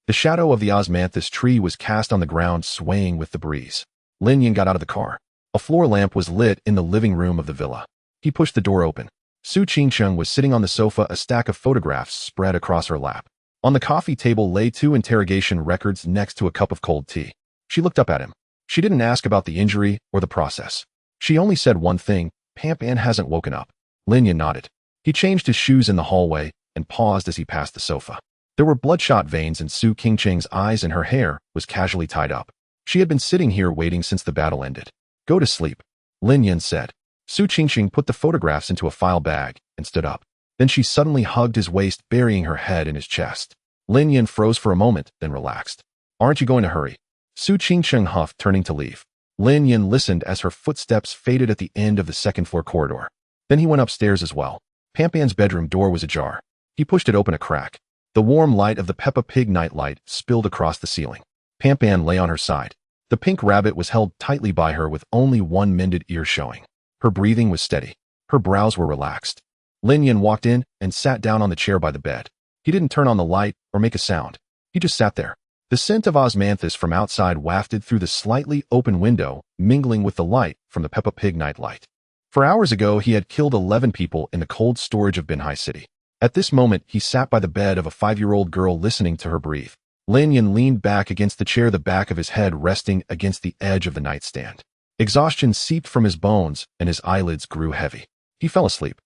The shadow of the osmanthus tree was cast on the ground, swaying with the breeze. Lin Yan got out of the car. A floor lamp was lit in the living room of the villa. He pushed the door open. Su Qingsheng was sitting on the sofa, a stack of photographs spread across her lap. On the coffee table lay 2 interrogation records next to a cup of cold tea. She looked up at him. She didn't ask about the injury or the process. She only said one thing: Pampan hasn't woken up. Lin Yan nodded. He changed his shoes in the hallway and paused as he passed the sofa. There were bloodshot veins in Su Qingsheng's eyes, and her hair was casually tied up. She had been sitting here waiting since the battle ended. Go to sleep, Lin Yan said. Su Qingsheng put the photographs into a file bag and stood up. Then she suddenly hugged his waist, burying her head in his chest. Lin Yan froze for a moment, then relaxed. Aren't you going to hurry? Su Qingsheng huffed, turning to leave. Lin Yan listened as her footsteps faded at the end of the second-floor corridor. Then he went upstairs as well. Pampan's bedroom door was ajar. He pushed it open a crack. The warm light of the Peppa Pig nightlight spilled across the ceiling. Pampan lay on her side. The pink rabbit was held tightly by her with only one mended ear showing. Her breathing was steady. Her brows were relaxed. Lin Yan walked in and sat down on the chair by the bed. He didn't turn on the light or make a sound. He just sat there. The scent of osmanthus from outside wafted through the slightly open window, mingling with the light from the Peppa Pig nightlight. For hours ago, he had killed 11 people in the cold storage of Binhai City. At this moment, he sat by the bed of a 5-year-old girl, listening to her breathe. Lin Yan leaned back against the chair, the back of his head resting against the edge of the nightstand. Exhaustion seeped from his bones, and his eyelids grew heavy. He fell asleep.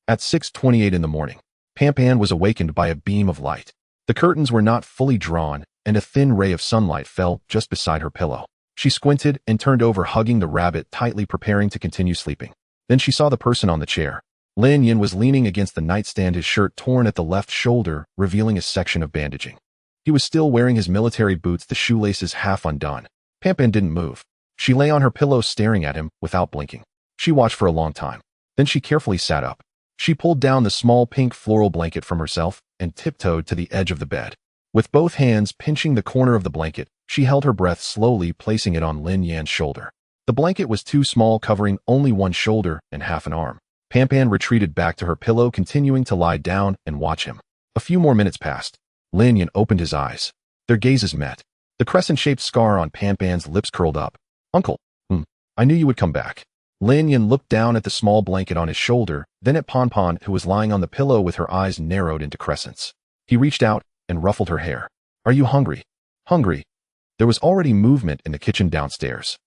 At 6:28 in the morning, Pampan was awakened by a beam of light. The curtains were not fully drawn, and a thin ray of sunlight fell just beside her pillow. She squinted and turned over, hugging the rabbit tightly, preparing to continue sleeping. Then she saw the person on the chair. Lin Yan was leaning against the nightstand, his shirt torn at the left shoulder, revealing a section of bandaging. He was still wearing his military boots, the shoelaces half undone. Pampan didn't move. She lay on her pillow, staring at him without blinking. She watched for a long time. Then she carefully sat up. She pulled down the small pink floral blanket from herself and tiptoed to the edge of the bed. With both hands pinching the corner of the blanket, she held her breath, slowly placing it on Lin Yan's shoulder. The blanket was too small, covering only one shoulder and half an arm. Pampan retreated back to her pillow, continuing to lie down and watch him. A few more minutes passed. Lin Yan opened his eyes. Their gazes met. The crescent-shaped scar on Pampan's lips curled up. Uncle, I knew you would come back. Lin Yan looked down at the small blanket on his shoulder, then at Pon, who was lying on the pillow with her eyes narrowed into crescents. He reached out and ruffled her hair. Are you hungry? Hungry? There was already movement in the kitchen downstairs.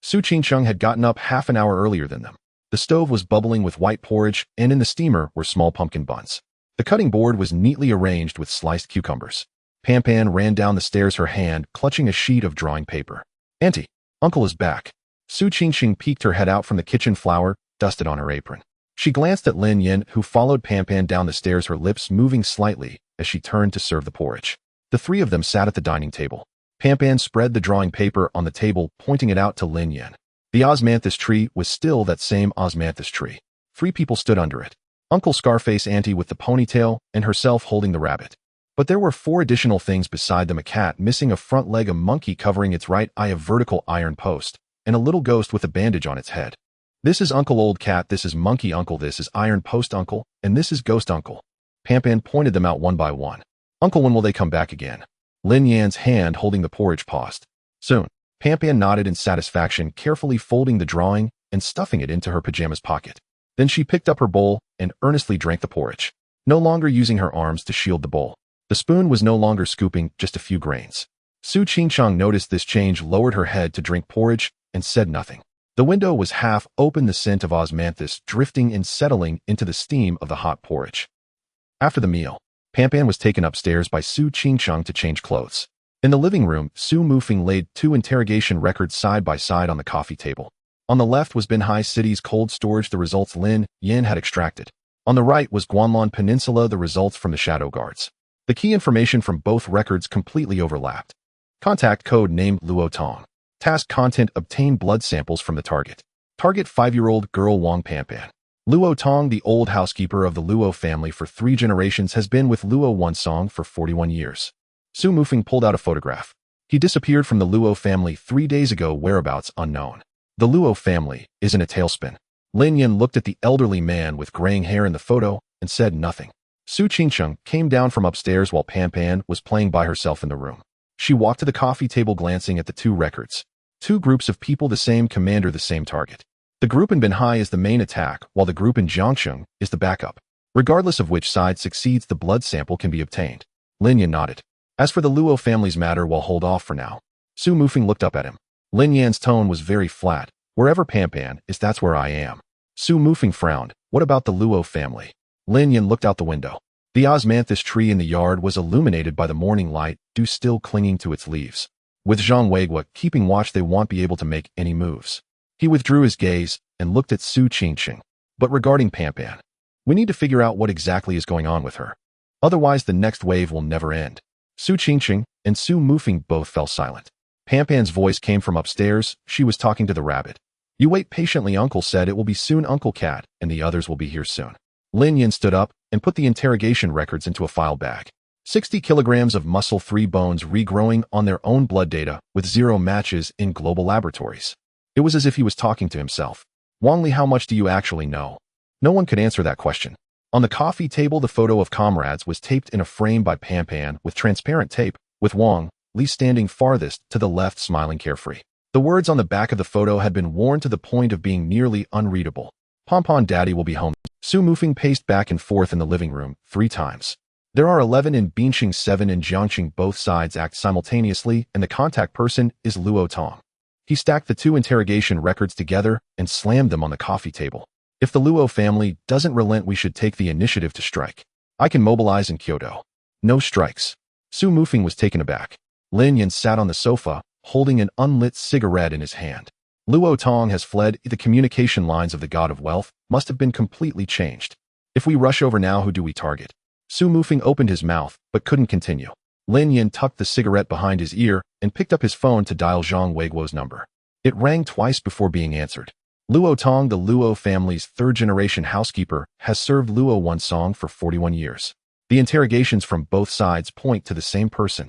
Su Qingsheng had gotten up half an hour earlier than them. The stove was bubbling with white porridge, and in the steamer were small pumpkin buns. The cutting board was neatly arranged with sliced cucumbers. Pampan ran down the stairs, her hand clutching a sheet of drawing paper. Auntie, Uncle is back. Su Qingsheng peeked her head out from the kitchen, flour dusted on her apron. She glanced at Lin Yan, who followed Pampan down the stairs, her lips moving slightly as she turned to serve the porridge. The 3 of them sat at the dining table. Pampan spread the drawing paper on the table, pointing it out to Lin Yan. The osmanthus tree was still that same osmanthus tree. 3 people stood under it. Uncle Scarface, Auntie with the ponytail, and herself holding the rabbit. But there were 4 additional things beside them: a cat missing a front leg, a monkey covering its right eye, a vertical iron post, and a little ghost with a bandage on its head. This is Uncle Old Cat, this is Monkey Uncle, this is Iron Post Uncle, and this is Ghost Uncle. Pampan pointed them out one by one. Uncle, when will they come back again? Lin Yan's hand holding the porridge paused. Soon. Pampan nodded in satisfaction, carefully folding the drawing and stuffing it into her pajamas pocket. Then she picked up her bowl and earnestly drank the porridge, no longer using her arms to shield the bowl. The spoon was no longer scooping just a few grains. Su Qingsheng noticed this change, lowered her head to drink porridge, and said nothing. The window was half open, the scent of osmanthus drifting and settling into the steam of the hot porridge. After the meal, Pampan was taken upstairs by Su Qingsheng to change clothes. In the living room, Su Mufeng laid 2 interrogation records side by side on the coffee table. On the left was Binhai City's cold storage, the results Lin Yin had extracted. On the right was Guanlon Peninsula, the results from the Shadow Guards. The key information from both records completely overlapped. Contact code named Luo Tong. Task content: obtain blood samples from the target. Target: 5-year-old girl Wang Panpan. Luo Tong, the old housekeeper of the Luo family for 3 generations, has been with Luo Wansong for 41 years. Su Mufeng pulled out a photograph. He disappeared from the Luo family 3 days ago, whereabouts unknown. The Luo family is in a tailspin. Lin Yin looked at the elderly man with graying hair in the photo and said nothing. Su Qingsheng came down from upstairs while Panpan was playing by herself in the room. She walked to the coffee table, glancing at the 2 records. 2 groups of people, the same commander, the same target. The group in Binhai is the main attack, while the group in Jiangsheng is the backup. Regardless of which side succeeds, the blood sample can be obtained. Lin Yan nodded. As for the Luo family's matter, we'll hold off for now. Su Mufeng looked up at him. Lin Yan's tone was very flat. Wherever Panpan is, that's where I am. Su Mufeng frowned. What about the Luo family? Lin Yan looked out the window. The osmanthus tree in the yard was illuminated by the morning light, dew still clinging to its leaves. With Zhang Weiguo keeping watch, they won't be able to make any moves. He withdrew his gaze and looked at Su Qingsheng. But regarding Panpan, we need to figure out what exactly is going on with her. Otherwise, the next wave will never end. Su Qingsheng and Su Mufeng both fell silent. Panpan's voice came from upstairs. She was talking to the rabbit. You wait patiently, Uncle said. It will be soon, Uncle Cat, and the others will be here soon. Lin Yin stood up and put the interrogation records into a file bag. 60 kilograms of muscle, 3 bones regrowing on their own blood data with 0 matches in global laboratories. It was as if he was talking to himself. Wang Li, how much do you actually know? No one could answer that question. On the coffee table, the photo of comrades was taped in a frame by Panpan with transparent tape, with Wang Li standing farthest to the left, smiling carefree. The words on the back of the photo had been worn to the point of being nearly unreadable. Pompon Daddy will be home. Su Mufeng paced back and forth in the living room 3 times. There are 11 in Bincheng, 7 in Jiangsheng. Both sides act simultaneously, and the contact person is Luo Tong. He stacked the 2 interrogation records together and slammed them on the coffee table. If the Luo family doesn't relent, we should take the initiative to strike. I can mobilize in Kyoto. No strikes. Su Mufeng was taken aback. Lin Yan sat on the sofa, holding an unlit cigarette in his hand. Luo Tong has fled. The communication lines of the God of Wealth must have been completely changed. If we rush over now, who do we target? Su Mufeng opened his mouth, but couldn't continue. Lin Yan tucked the cigarette behind his ear and picked up his phone to dial Zhang Weiguo's number. It rang twice before being answered. Luo Tong, the Luo family's 3rd-generation housekeeper, has served Luo Wansong for 41 years. The interrogations from both sides point to the same person.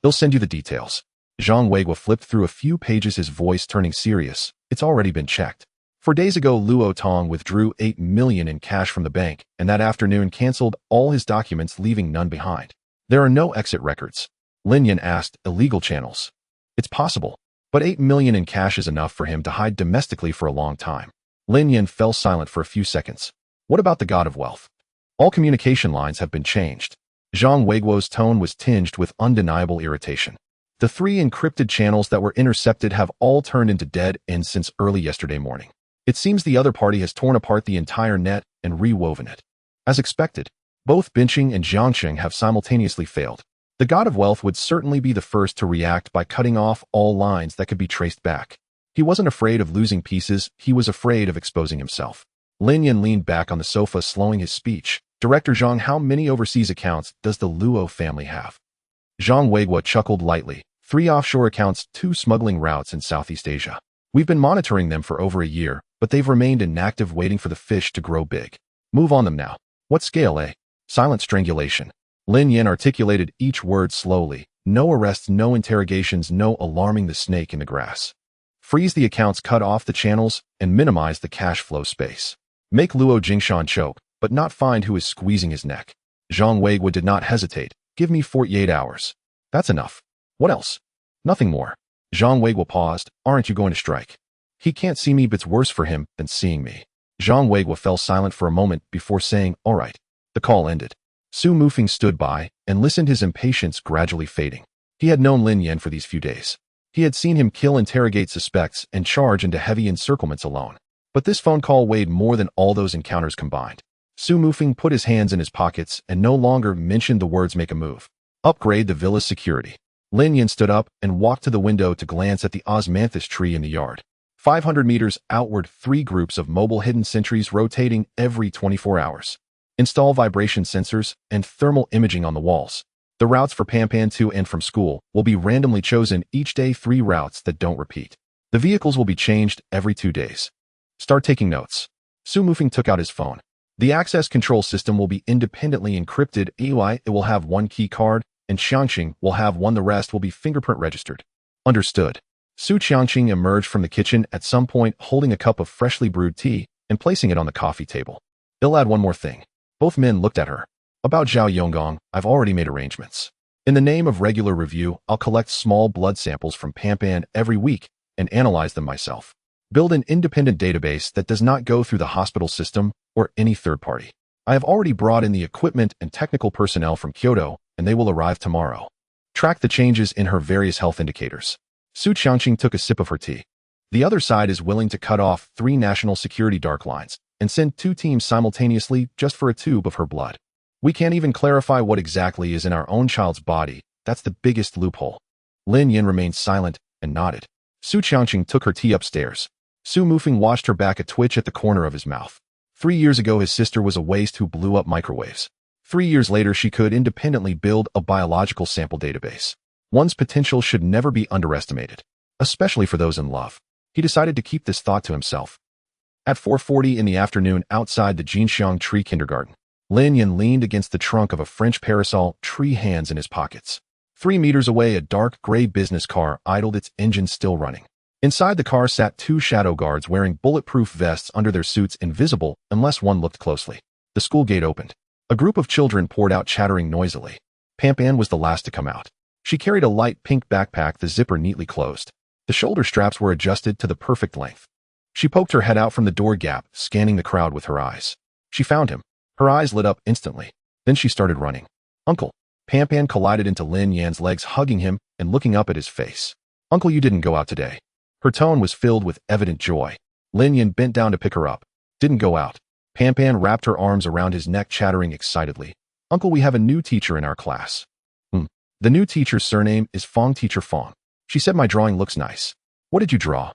They'll send you the details. Zhang Weiguo flipped through a few pages, his voice turning serious. It's already been checked. 4 days ago, Luo Tong withdrew 8 million in cash from the bank, and that afternoon canceled all his documents, leaving none behind. There are no exit records. Lin Yan asked, illegal channels. It's possible, but 8 million in cash is enough for him to hide domestically for a long time. Lin Yan fell silent for a few seconds. What about the God of Wealth? All communication lines have been changed. Zhang Weiguo's tone was tinged with undeniable irritation. The 3 encrypted channels that were intercepted have all turned into dead ends since early yesterday morning. It seems the other party has torn apart the entire net and rewoven it. As expected, both Bincheng and Jiangsheng have simultaneously failed. The God of Wealth would certainly be the first to react by cutting off all lines that could be traced back. He wasn't afraid of losing pieces, he was afraid of exposing himself. Lin Yan leaned back on the sofa, slowing his speech. Director Zhang, how many overseas accounts does the Luo family have? Zhang Weiguo chuckled lightly. 3 offshore accounts, 2 smuggling routes in Southeast Asia. We've been monitoring them for over a year, but they've remained inactive, waiting for the fish to grow big. Move on them now. What scale, eh? Silent strangulation. Lin Yan articulated each word slowly. No arrests, no interrogations, no alarming the snake in the grass. Freeze the accounts, cut off the channels, and minimize the cash flow space. Make Luo Jingshan choke, but not find who is squeezing his neck. Zhang Weiguo did not hesitate. Give me 48 hours. That's enough. What else? Nothing more. Zhang Weiguo paused. Aren't you going to strike? He can't see me, but it's worse for him than seeing me. Zhang Weiguo fell silent for a moment before saying, all right. The call ended. Su Mufeng stood by and listened, his impatience gradually fading. He had known Lin Yan for these few days. He had seen him kill, interrogate suspects, and charge into heavy encirclements alone. But this phone call weighed more than all those encounters combined. Su Mufeng put his hands in his pockets and no longer mentioned the words make a move. Upgrade the villa's security. Lin Yin stood up and walked to the window to glance at the osmanthus tree in the yard. 500 meters outward, 3 groups of mobile hidden sentries rotating every 24 hours. Install vibration sensors and thermal imaging on the walls. The routes for Pampan to and from school will be randomly chosen each day, 3 routes that don't repeat. The vehicles will be changed every 2 days. Start taking notes. Su Mufeng took out his phone. The access control system will be independently encrypted. It will have 1 key card, and Xiangxing will have 1. The rest will be fingerprint registered. Understood. Su Qiangqing emerged from the kitchen at some point holding a cup of freshly brewed tea and placing it on the coffee table. I'll add one more thing. Both men looked at her. About Zhao Yonggong, I've already made arrangements. In the name of regular review, I'll collect small blood samples from Pampan every week and analyze them myself. Build an independent database that does not go through the hospital system or any third party. I have already brought in the equipment and technical personnel from Kyoto, and they will arrive tomorrow. Track the changes in her various health indicators. Su Qiangqing took a sip of her tea. The other side is willing to cut off 3 national security dark lines and send 2 teams simultaneously just for a tube of her blood. We can't even clarify what exactly is in our own child's body. That's the biggest loophole. Lin Yin remained silent and nodded. Su Qiangqing took her tea upstairs. Su Mufeng watched her back, a twitch at the corner of his mouth. 3 years ago, his sister was a waste who blew up microwaves. 3 years later, she could independently build a biological sample database. One's potential should never be underestimated, especially for those in love. He decided to keep this thought to himself. At 4:40 in the afternoon, outside the Jinxiang Tree Kindergarten, Lin Yin leaned against the trunk of a French parasol, tree hands in his pockets. 3 meters away, a dark gray business car idled, its engine still running. Inside the car sat 2 shadow guards wearing bulletproof vests under their suits, invisible unless one looked closely. The school gate opened. A group of children poured out, chattering noisily. Pampan was the last to come out. She carried a light pink backpack, the zipper neatly closed. The shoulder straps were adjusted to the perfect length. She poked her head out from the door gap, scanning the crowd with her eyes. She found him. Her eyes lit up instantly. Then she started running. "Uncle." Pampan collided into Lin Yan's legs, hugging him and looking up at his face. "Uncle, you didn't go out today." Her tone was filled with evident joy. Lin Yan bent down to pick her up. "Didn't go out." Pampan wrapped her arms around his neck, chattering excitedly. "Uncle, we have a new teacher in our class." The new teacher's surname is Fong, Teacher Fong. She said my drawing looks nice. "What did you draw?"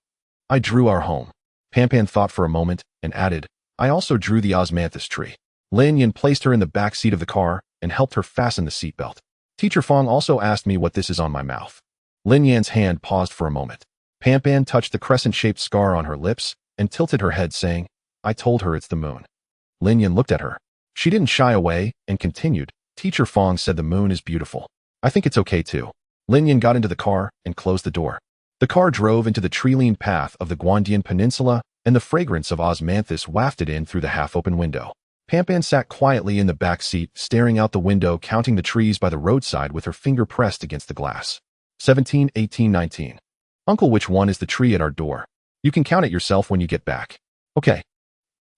"I drew our home." Pampan thought for a moment and added, "I also drew the osmanthus tree." Lin Yan placed her in the back seat of the car and helped her fasten the seatbelt. "Teacher Fong also asked me what this is on my mouth." Lin Yan's hand paused for a moment. Pampan touched the crescent-shaped scar on her lips and tilted her head, saying, "I told her it's the moon." Lin Yan looked at her. She didn't shy away and continued, "Teacher Fong said the moon is beautiful. I think it's okay too." Lin Yan got into the car and closed the door. The car drove into the tree-lined path of the Guandian Peninsula, and the fragrance of osmanthus wafted in through the half-open window. Pampan sat quietly in the back seat, staring out the window, counting the trees by the roadside with her finger pressed against the glass. 17, 18, 19. "Uncle, which one is the tree at our door?" "You can count it yourself when you get back." "Okay."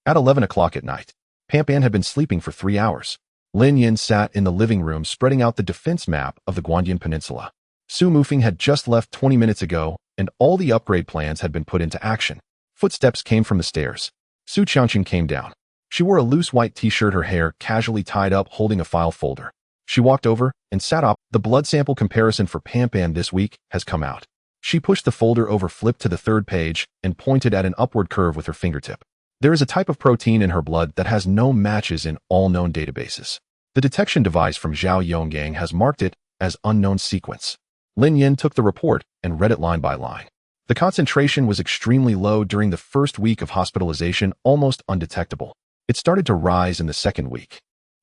At 11 o'clock at night, Pampan had been sleeping for 3 hours. Lin Yin sat in the living room, spreading out the defense map of the Guandian Peninsula. Su Mufeng had just left 20 minutes ago, and all the upgrade plans had been put into action. Footsteps came from the stairs. Su Qiangqing came down. She wore a loose white t-shirt, her hair casually tied up, holding a file folder. She walked over and sat up. "The blood sample comparison for Pampan this week has come out." She pushed the folder over, flipped to the 3rd page, and pointed at an upward curve with her fingertip. "There is a type of protein in her blood that has no matches in all known databases. The detection device from Zhao Yonggong has marked it as unknown sequence." Lin Yin took the report and read it line by line. The concentration was extremely low during the first week of hospitalization, almost undetectable. It started to rise in the 2nd week.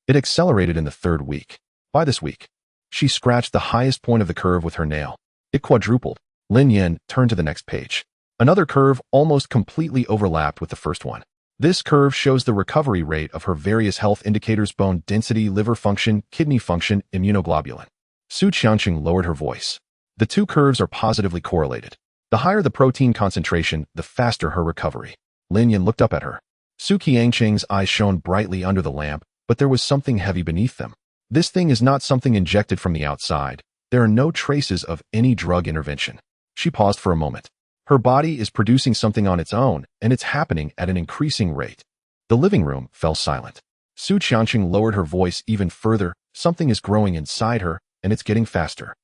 It accelerated in the 3rd week. By this week, she scratched the highest point of the curve with her nail. It quadrupled. Lin Yin turned to the next page. Another curve almost completely overlapped with the first one. This curve shows the recovery rate of her various health indicators: bone density, liver function, kidney function, immunoglobulin. Su Qiangqing lowered her voice. "The 2 curves are positively correlated. The higher the protein concentration, the faster her recovery." Lin Yin looked up at her. Su Qiangqing's eyes shone brightly under the lamp, but there was something heavy beneath them. "This thing is not something injected from the outside. There are no traces of any drug intervention." She paused for a moment. "Her body is producing something on its own, and it's happening at an increasing rate." The living room fell silent. Su Qiangqing lowered her voice even further. "Something is growing inside her, and it's getting faster."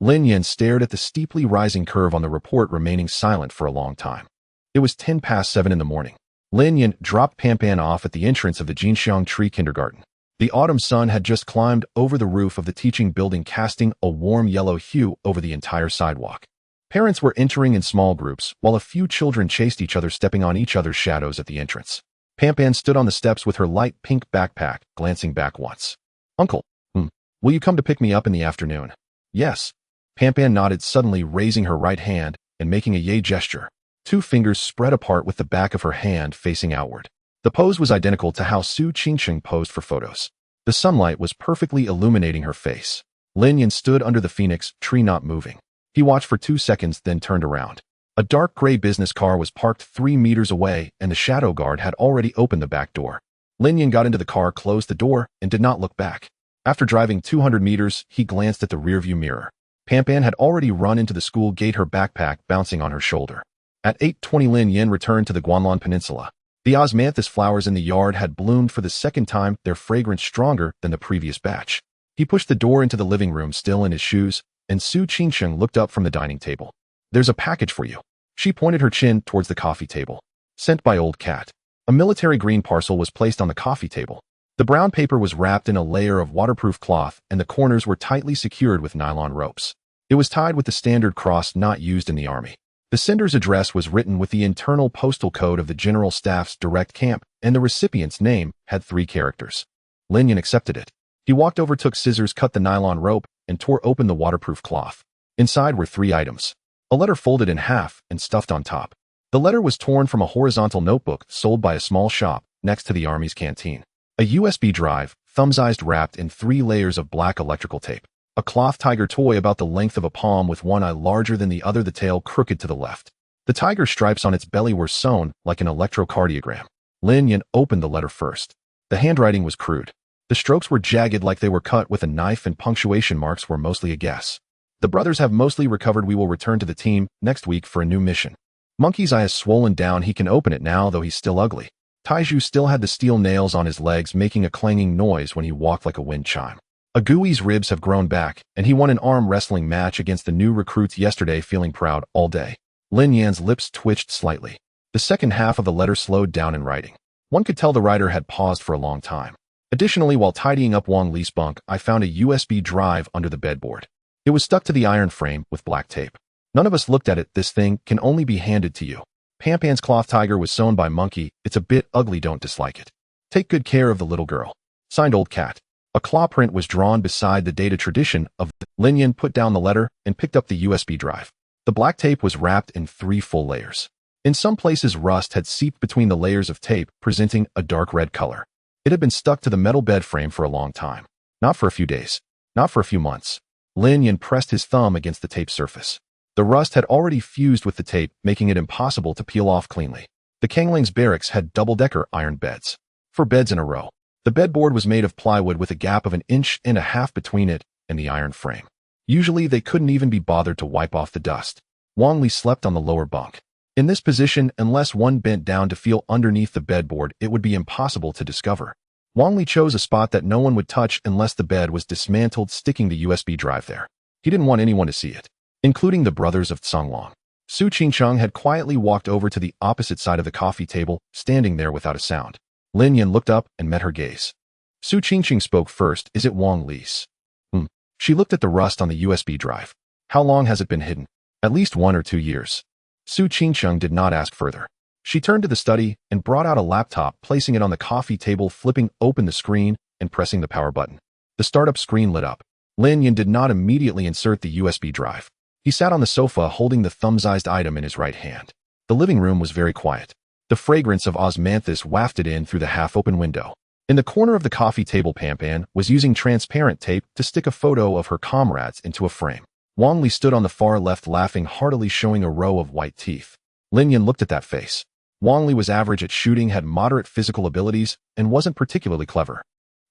Lin Yan stared at the steeply rising curve on the report, remaining silent for a long time. It was 7:10 in the morning. Lin Yan dropped Pan off at the entrance of the Jinxiang Tree Kindergarten. The autumn sun had just climbed over the roof of the teaching building, casting a warm yellow hue over the entire sidewalk. Parents were entering in small groups, while a few children chased each other, stepping on each other's shadows at the entrance. Pan stood on the steps with her light pink backpack, glancing back once. "Uncle, will you come to pick me up in the afternoon?" "Yes." Pan nodded, suddenly raising her right hand and making a yay gesture. Two fingers spread apart with the back of her hand facing outward. The pose was identical to how Su Qingsheng posed for photos. The sunlight was perfectly illuminating her face. Lin Yan stood under the phoenix tree, not moving. He watched for 2 seconds, then turned around. A dark gray business car was parked 3 meters away, and the shadow guard had already opened the back door. Lin Yan got into the car, closed the door, and did not look back. After driving 200 meters, he glanced at the rearview mirror. Pan had already run into the school gate, her backpack bouncing on her shoulder. At 8:20, Lin Yan returned to the Guanlan Peninsula. The osmanthus flowers in the yard had bloomed for the second time, their fragrance stronger than the previous batch. He pushed the door into the living room, still in his shoes, and Su Qingsheng looked up from the dining table. "There's a package for you." She pointed her chin towards the coffee table. "Sent by Old Cat." A military green parcel was placed on the coffee table. The brown paper was wrapped in a layer of waterproof cloth, and the corners were tightly secured with nylon ropes. It was tied with the standard cross not used in the army. The sender's address was written with the internal postal code of the General Staff's direct camp, and the recipient's name had 3 characters. Lin Yan accepted it. He walked over, took scissors, cut the nylon rope, and tore open the waterproof cloth. Inside were 3 items. A letter folded in half and stuffed on top. The letter was torn from a horizontal notebook sold by a small shop next to the Army's canteen. A USB drive, thumb-sized, wrapped in 3 layers of black electrical tape. A cloth tiger toy about the length of a palm with one eye larger than the other, the tail crooked to the left. The tiger stripes on its belly were sewn like an electrocardiogram. Lin Yan opened the letter first. The handwriting was crude. The strokes were jagged like they were cut with a knife, and punctuation marks were mostly a guess. "The brothers have mostly recovered. We will return to the team next week for a new mission." Monkey's eye is swollen down. He can open it now, though he's still ugly. Taiju still had the steel nails on his legs, making a clanging noise when he walked like a wind chime. Agui's ribs have grown back, and he won an arm wrestling match against the new recruits yesterday, feeling proud all day. Lin Yan's lips twitched slightly. The second half of the letter slowed down in writing. One could tell the writer had paused for a long time. "Additionally, while tidying up Wang Li's bunk, I found a USB drive under the bedboard. It was stuck to the iron frame with black tape. None of us looked at it. This thing can only be handed to you. Pan's cloth tiger was sewn by Monkey. It's a bit ugly, don't dislike it. Take good care of the little girl. Signed, Old Cat." A claw print was drawn beside the data tradition of Lin Yan put down the letter and picked up the USB drive. The black tape was wrapped in 3 full layers. In some places, rust had seeped between the layers of tape, presenting a dark red color. It had been stuck to the metal bed frame for a long time. Not for a few days. Not for a few months. Lin Yan pressed his thumb against the tape surface. The rust had already fused with the tape, making it impossible to peel off cleanly. The Kangling's barracks had double-decker iron beds. 4 beds in a row. The bedboard was made of plywood with a gap of 1.5 inches between it and the iron frame. Usually they couldn't even be bothered to wipe off the dust. Wang Li slept on the lower bunk. In this position, unless one bent down to feel underneath the bedboard, it would be impossible to discover. Wang Li chose a spot that no one would touch unless the bed was dismantled, sticking the USB drive there. He didn't want anyone to see it, including the brothers of Songlong. Su Qingsheng had quietly walked over to the opposite side of the coffee table, standing there without a sound. Lin Yan looked up and met her gaze. Su Qingsheng spoke first. "Is it Wang Li's?" She looked at the rust on the USB drive. "How long has it been hidden?" "At least 1 or 2 years. Su Qingsheng did not ask further. She turned to the study and brought out a laptop, placing it on the coffee table, flipping open the screen and pressing the power button. The startup screen lit up. Lin Yan did not immediately insert the USB drive. He sat on the sofa, holding the thumb-sized item in his right hand. The living room was very quiet. The fragrance of osmanthus wafted in through the half-open window. In the corner of the coffee table, Pan was using transparent tape to stick a photo of her comrades into a frame. Wang Li stood on the far left, laughing heartily, showing a row of white teeth. Lin Yan looked at that face. Wang Li was average at shooting, had moderate physical abilities, and wasn't particularly clever.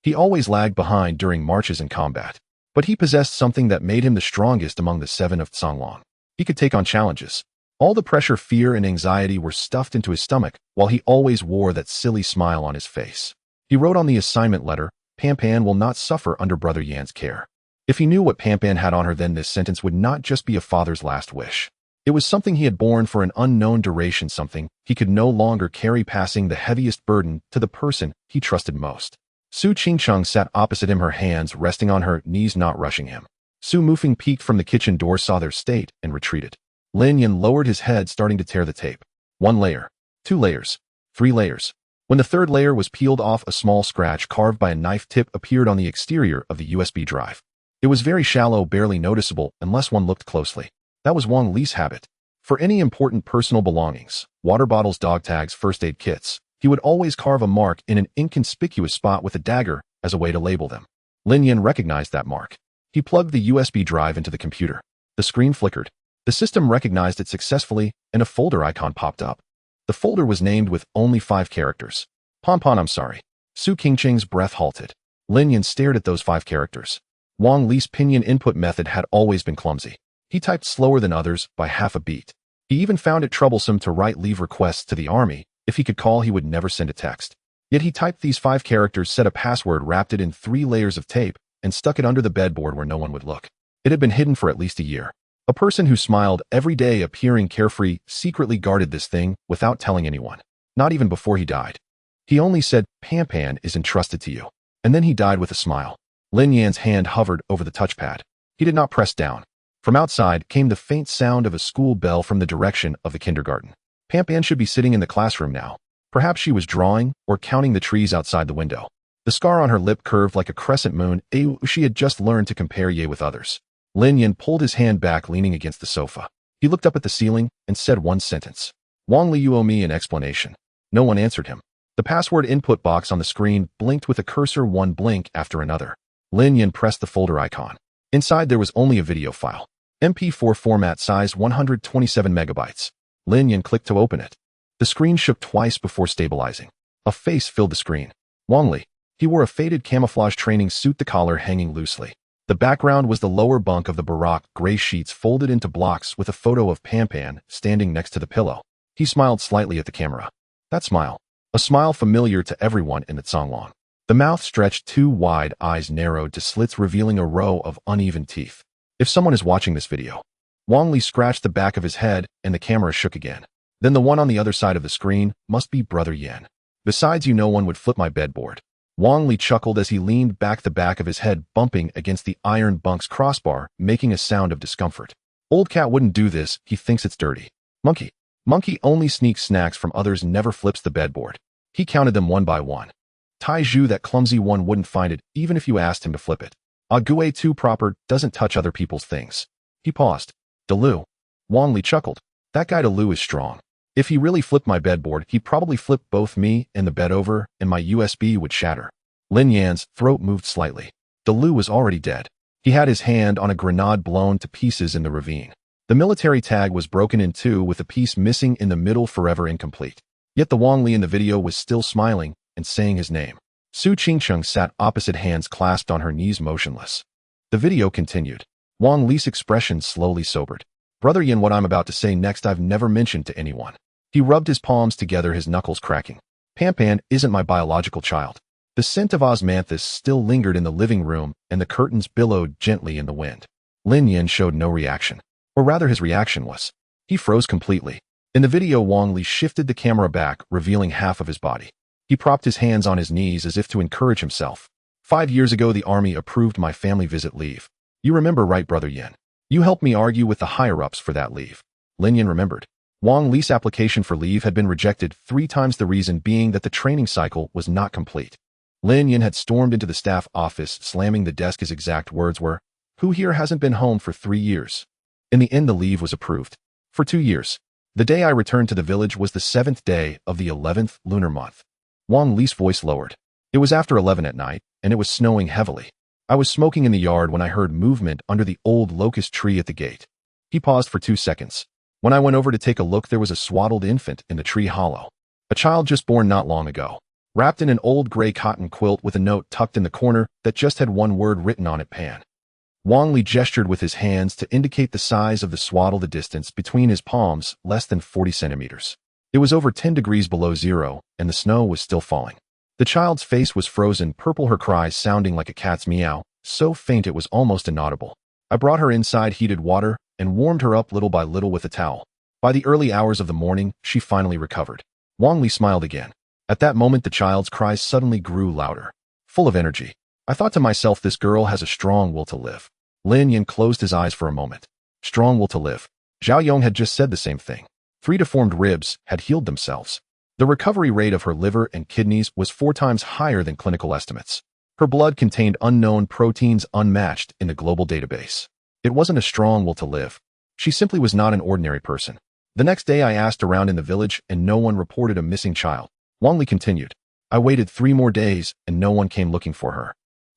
He always lagged behind during marches and combat. But he possessed something that made him the strongest among the 7 of Songlong. He could take on challenges. All the pressure, fear, and anxiety were stuffed into his stomach, while he always wore that silly smile on his face. He wrote on the assignment letter, "Pan will not suffer under Brother Yan's care." If he knew what Pampan had on her, then this sentence would not just be a father's last wish. It was something he had borne for an unknown duration, something he could no longer carry, passing the heaviest burden to the person he trusted most. Su Qingcheng sat opposite him, her hands resting on her knees, not rushing him. Su Mufeng peeked from the kitchen door, saw their state, and retreated. Lin Yan lowered his head, starting to tear the tape. 1 layer, 2 layers, 3 layers. When the 3rd layer was peeled off, a small scratch carved by a knife tip appeared on the exterior of the USB drive. It was very shallow, barely noticeable unless one looked closely. That was Wang Li's habit. For any important personal belongings, water bottles, dog tags, first aid kits, he would always carve a mark in an inconspicuous spot with a dagger as a way to label them. Lin Yan recognized that mark. He plugged the USB drive into the computer. The screen flickered. The system recognized it successfully, and a folder icon popped up. The folder was named with only 5 characters. Pon, I'm sorry. Su Qingcheng's breath halted. Lin Yan stared at those 5 characters. Wang Li's pinyin input method had always been clumsy. He typed slower than others by half a beat. He even found it troublesome to write leave requests to the army. If he could call, he would never send a text. Yet he typed these 5 characters, set a password, wrapped it in 3 layers of tape, and stuck it under the bedboard where no one would look. It had been hidden for at least a year. A person who smiled every day, appearing carefree, secretly guarded this thing without telling anyone. Not even before he died. He only said, Pampan is entrusted to you. And then he died with a smile. Lin Yan's hand hovered over the touchpad. He did not press down. From outside came the faint sound of a school bell from the direction of the kindergarten. Pampan should be sitting in the classroom now. Perhaps she was drawing or counting the trees outside the window. The scar on her lip curved like a crescent moon. She had just learned to compare Ye with others. Lin Yan pulled his hand back, leaning against the sofa. He looked up at the ceiling and said one sentence. Wang Li, you owe me an explanation. No one answered him. The password input box on the screen blinked with a cursor, one blink after another. Lin Yan pressed the folder icon. Inside there was only a video file. MP4 format, size 127 megabytes. Lin Yan clicked to open it. The screen shook twice before stabilizing. A face filled the screen. Wang Li. He wore a faded camouflage training suit, the collar hanging loosely. The background was the lower bunk of the barack, gray sheets folded into blocks with a photo of Pampan standing next to the pillow. He smiled slightly at the camera. That smile. A smile familiar to everyone in the Songlong. The mouth stretched, 2 wide eyes narrowed to slits, revealing a row of uneven teeth. If someone is watching this video. Wang Li scratched the back of his head and the camera shook again. Then the one on the other side of the screen must be Brother Yan. Besides you, no one would flip my bedboard. Wang Li chuckled as he leaned back, the back of his head bumping against the iron bunk's crossbar, making a sound of discomfort. Old cat wouldn't do this, he thinks it's dirty. Monkey. Monkey only sneaks snacks from others, never flips the bedboard. He counted them one by one. Tai Zhu, that clumsy one, wouldn't find it, even if you asked him to flip it. Gue too proper, doesn't touch other people's things. He paused. Delu. Wang Li chuckled. That guy Delu is strong. If he really flipped my bedboard, he'd probably flip both me and the bed over, and my USB would shatter. Lin Yan's throat moved slightly. Delu was already dead. He had his hand on a grenade blown to pieces in the ravine. The military tag was broken in 2 with a piece missing in the middle, forever incomplete. Yet the Wang Li in the video was still smiling and saying his name. Su Qingcheng sat opposite, hands clasped on her knees, motionless. The video continued. Wang Li's expression slowly sobered. Brother Yan, what I'm about to say next I've never mentioned to anyone. He rubbed his palms together, his knuckles cracking. Pampan isn't my biological child. The scent of osmanthus still lingered in the living room, and the curtains billowed gently in the wind. Lin Yan showed no reaction. Or rather, his reaction was. He froze completely. In the video, Wang Li shifted the camera back, revealing half of his body. He propped his hands on his knees as if to encourage himself. 5 years ago, the army approved my family visit leave. You remember, right, Brother Yan? You helped me argue with the higher-ups for that leave. Lin Yan remembered. Wang Li's application for leave had been rejected 3 times, the reason being that the training cycle was not complete. Lin Yan had stormed into the staff office, slamming the desk. His exact words were, "Who here hasn't been home for 3 years?" In the end, the leave was approved. For 2 years. The day I returned to the village was the 7th day of the 11th lunar month. Wang Li's voice lowered. It was after 11 at night, and it was snowing heavily. I was smoking in the yard when I heard movement under the old locust tree at the gate. He paused for 2 seconds. When I went over to take a look, there was a swaddled infant in the tree hollow. A child just born not long ago. Wrapped in an old gray cotton quilt with a note tucked in the corner that just had one word written on it, Pan. Wang Li gestured with his hands to indicate the size of the swaddle, the distance between his palms, less than 40 centimeters. It was over 10 degrees below zero, and the snow was still falling. The child's face was frozen purple, her cries sounding like a cat's meow, so faint it was almost inaudible. I brought her inside heated water and warmed her up little by little with a towel. By the early hours of the morning, she finally recovered. Wang Li smiled again. At that moment, the child's cries suddenly grew louder, full of energy. I thought to myself, this girl has a strong will to live. Lin Yan closed his eyes for a moment. Strong will to live. Zhao Yong had just said the same thing. 3 deformed ribs had healed themselves. The recovery rate of her liver and kidneys was 4 times higher than clinical estimates. Her blood contained unknown proteins unmatched in the global database. It wasn't a strong will to live. She simply was not an ordinary person. The next day I asked around in the village and no one reported a missing child. Wang Li continued. I waited 3 more days and no one came looking for her.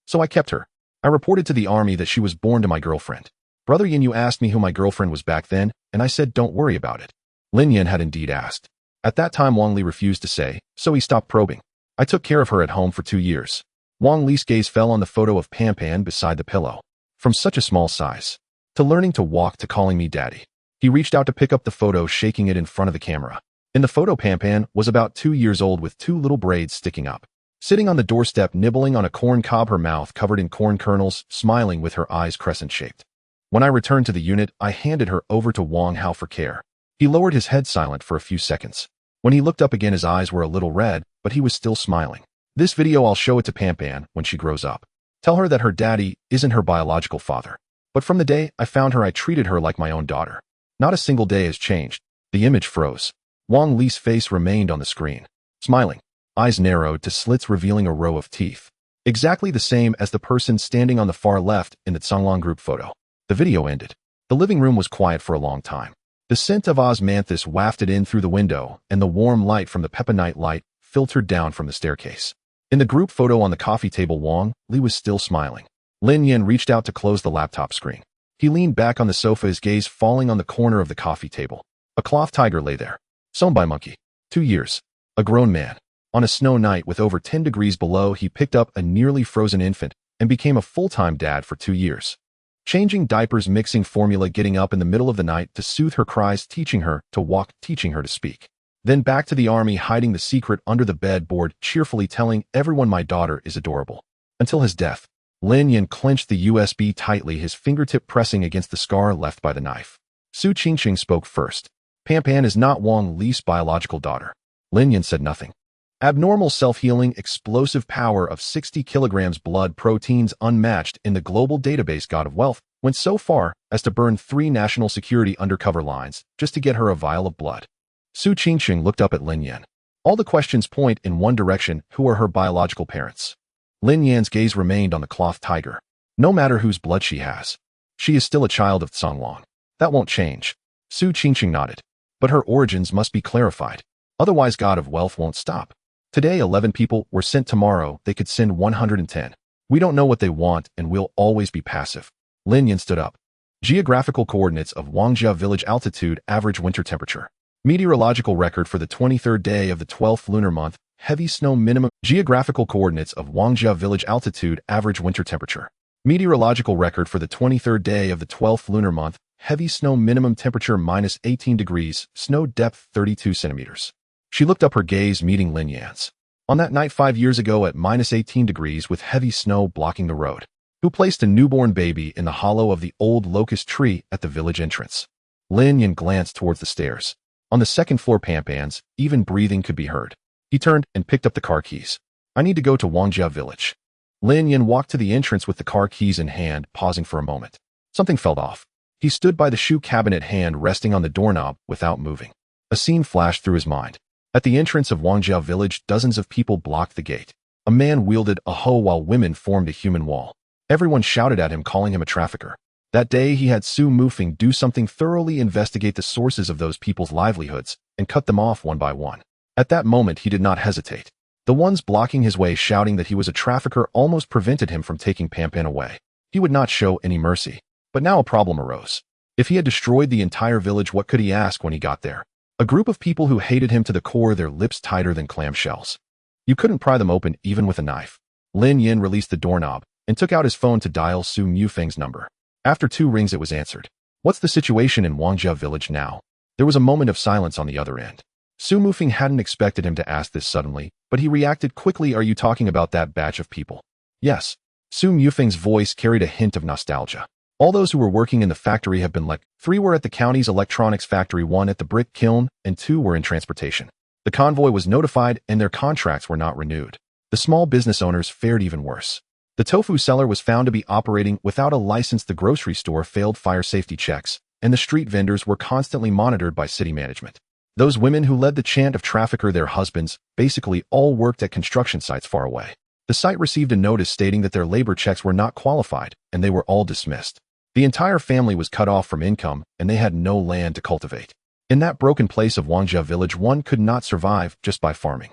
So I kept her. I reported to the army that she was born to my girlfriend. Brother Yin, you asked me who my girlfriend was back then, and I said don't worry about it. Lin Yan had indeed asked. At that time Wang Li refused to say, so he stopped probing. I took care of her at home for 2 years. Wang Li's gaze fell on the photo of Pan Pan beside the pillow. From such a small size, to learning to walk to calling me daddy. He reached out to pick up the photo, shaking it in front of the camera. In the photo, Pan Pan was about 2 years old with 2 little braids sticking up. Sitting on the doorstep, nibbling on a corn cob, her mouth covered in corn kernels, smiling with her eyes crescent-shaped. When I returned to the unit, I handed her over to Wang Hao for care. He lowered his head silent for a few seconds. When he looked up again, his eyes were a little red, but he was still smiling. This video, I'll show it to Pan Pan when she grows up. Tell her that her daddy isn't her biological father. But from the day I found her, I treated her like my own daughter. Not a single day has changed. The image froze. Wang Li's face remained on the screen, smiling. Eyes narrowed to slits revealing a row of teeth. Exactly the same as the person standing on the far left in the Tsonglong group photo. The video ended. The living room was quiet for a long time. The scent of osmanthus wafted in through the window, and the warm light from the peppernight light filtered down from the staircase. In the group photo on the coffee table, Wang Li was still smiling. Lin Yan reached out to close the laptop screen. He leaned back on the sofa, his gaze falling on the corner of the coffee table. A cloth tiger lay there, sewn by monkey. 2 years. A grown man. On a snow night with over 10 degrees below, he picked up a nearly frozen infant and became a full-time dad for 2 years. Changing diapers, mixing formula, getting up in the middle of the night to soothe her cries, teaching her to walk, teaching her to speak. Then back to the army, hiding the secret under the bedboard, cheerfully telling everyone my daughter is adorable. Until his death. Lin Yan clenched the USB tightly, his fingertip pressing against the scar left by the knife. Su Qingqing spoke first. Pan Pan is not Wang Li's biological daughter. Lin Yan said nothing. Abnormal self-healing, explosive power of 60 kilograms, blood proteins unmatched in the global database. God of Wealth went so far as to burn 3 national security undercover lines just to get her a vial of blood. Su Qingqing looked up at Lin Yan. All the questions point in one direction: who are her biological parents? Lin Yan's gaze remained on the cloth tiger. No matter whose blood she has, she is still a child of Tsonglong. That won't change. Su Qingqing nodded. But her origins must be clarified. Otherwise, God of Wealth won't stop. Today 11 people were sent, tomorrow they could send 110. We don't know what they want and we'll always be passive. Lin Yan stood up. Geographical coordinates of Wangjia village, altitude, average winter temperature. Meteorological record for the 23rd day of the 12th lunar month, heavy snow minimum. Geographical coordinates of Wangjia village, altitude, average winter temperature. Meteorological record for the 23rd day of the 12th lunar month, heavy snow minimum temperature -18 degrees, snow depth 32 centimeters. She looked up, her gaze meeting Lin Yan's. On that night 5 years ago at -18 degrees with heavy snow blocking the road, who placed a newborn baby in the hollow of the old locust tree at the village entrance? Lin Yan glanced towards the stairs. On the second floor, Pan Pan's even breathing could be heard. He turned and picked up the car keys. I need to go to Wangjia village. Lin Yan walked to the entrance with the car keys in hand, pausing for a moment. Something fell off. He stood by the shoe cabinet, hand resting on the doorknob without moving. A scene flashed through his mind. At the entrance of Wangjia village, dozens of people blocked the gate. A man wielded a hoe while women formed a human wall. Everyone shouted at him, calling him a trafficker. That day he had Su Mufeng do something: thoroughly investigate the sources of those people's livelihoods and cut them off one by one. At that moment he did not hesitate. The ones blocking his way, shouting that he was a trafficker, almost prevented him from taking Pan Pan away. He would not show any mercy. But now a problem arose. If he had destroyed the entire village, what could he ask when he got there? A group of people who hated him to the core, their lips tighter than clamshells. You couldn't pry them open even with a knife. Lin Yan released the doorknob and took out his phone to dial Su Mufeng's number. After 2 rings it was answered. What's the situation in Wangjia village now? There was a moment of silence on the other end. Su Mufeng hadn't expected him to ask this suddenly, but he reacted quickly. Are you talking about that batch of people? Yes. Su Mufing's voice carried a hint of nostalgia. All those who were working in the factory have been let. 3 were at the county's electronics factory, 1 at the brick kiln, and 2 were in transportation. The convoy was notified and their contracts were not renewed. The small business owners fared even worse. The tofu seller was found to be operating without a license, the grocery store failed fire safety checks, and the street vendors were constantly monitored by city management. Those women who led the chant of trafficker, their husbands, basically all worked at construction sites far away. The site received a notice stating that their labor checks were not qualified, and they were all dismissed. The entire family was cut off from income, and they had no land to cultivate. In that broken place of Wangjia village, one could not survive just by farming.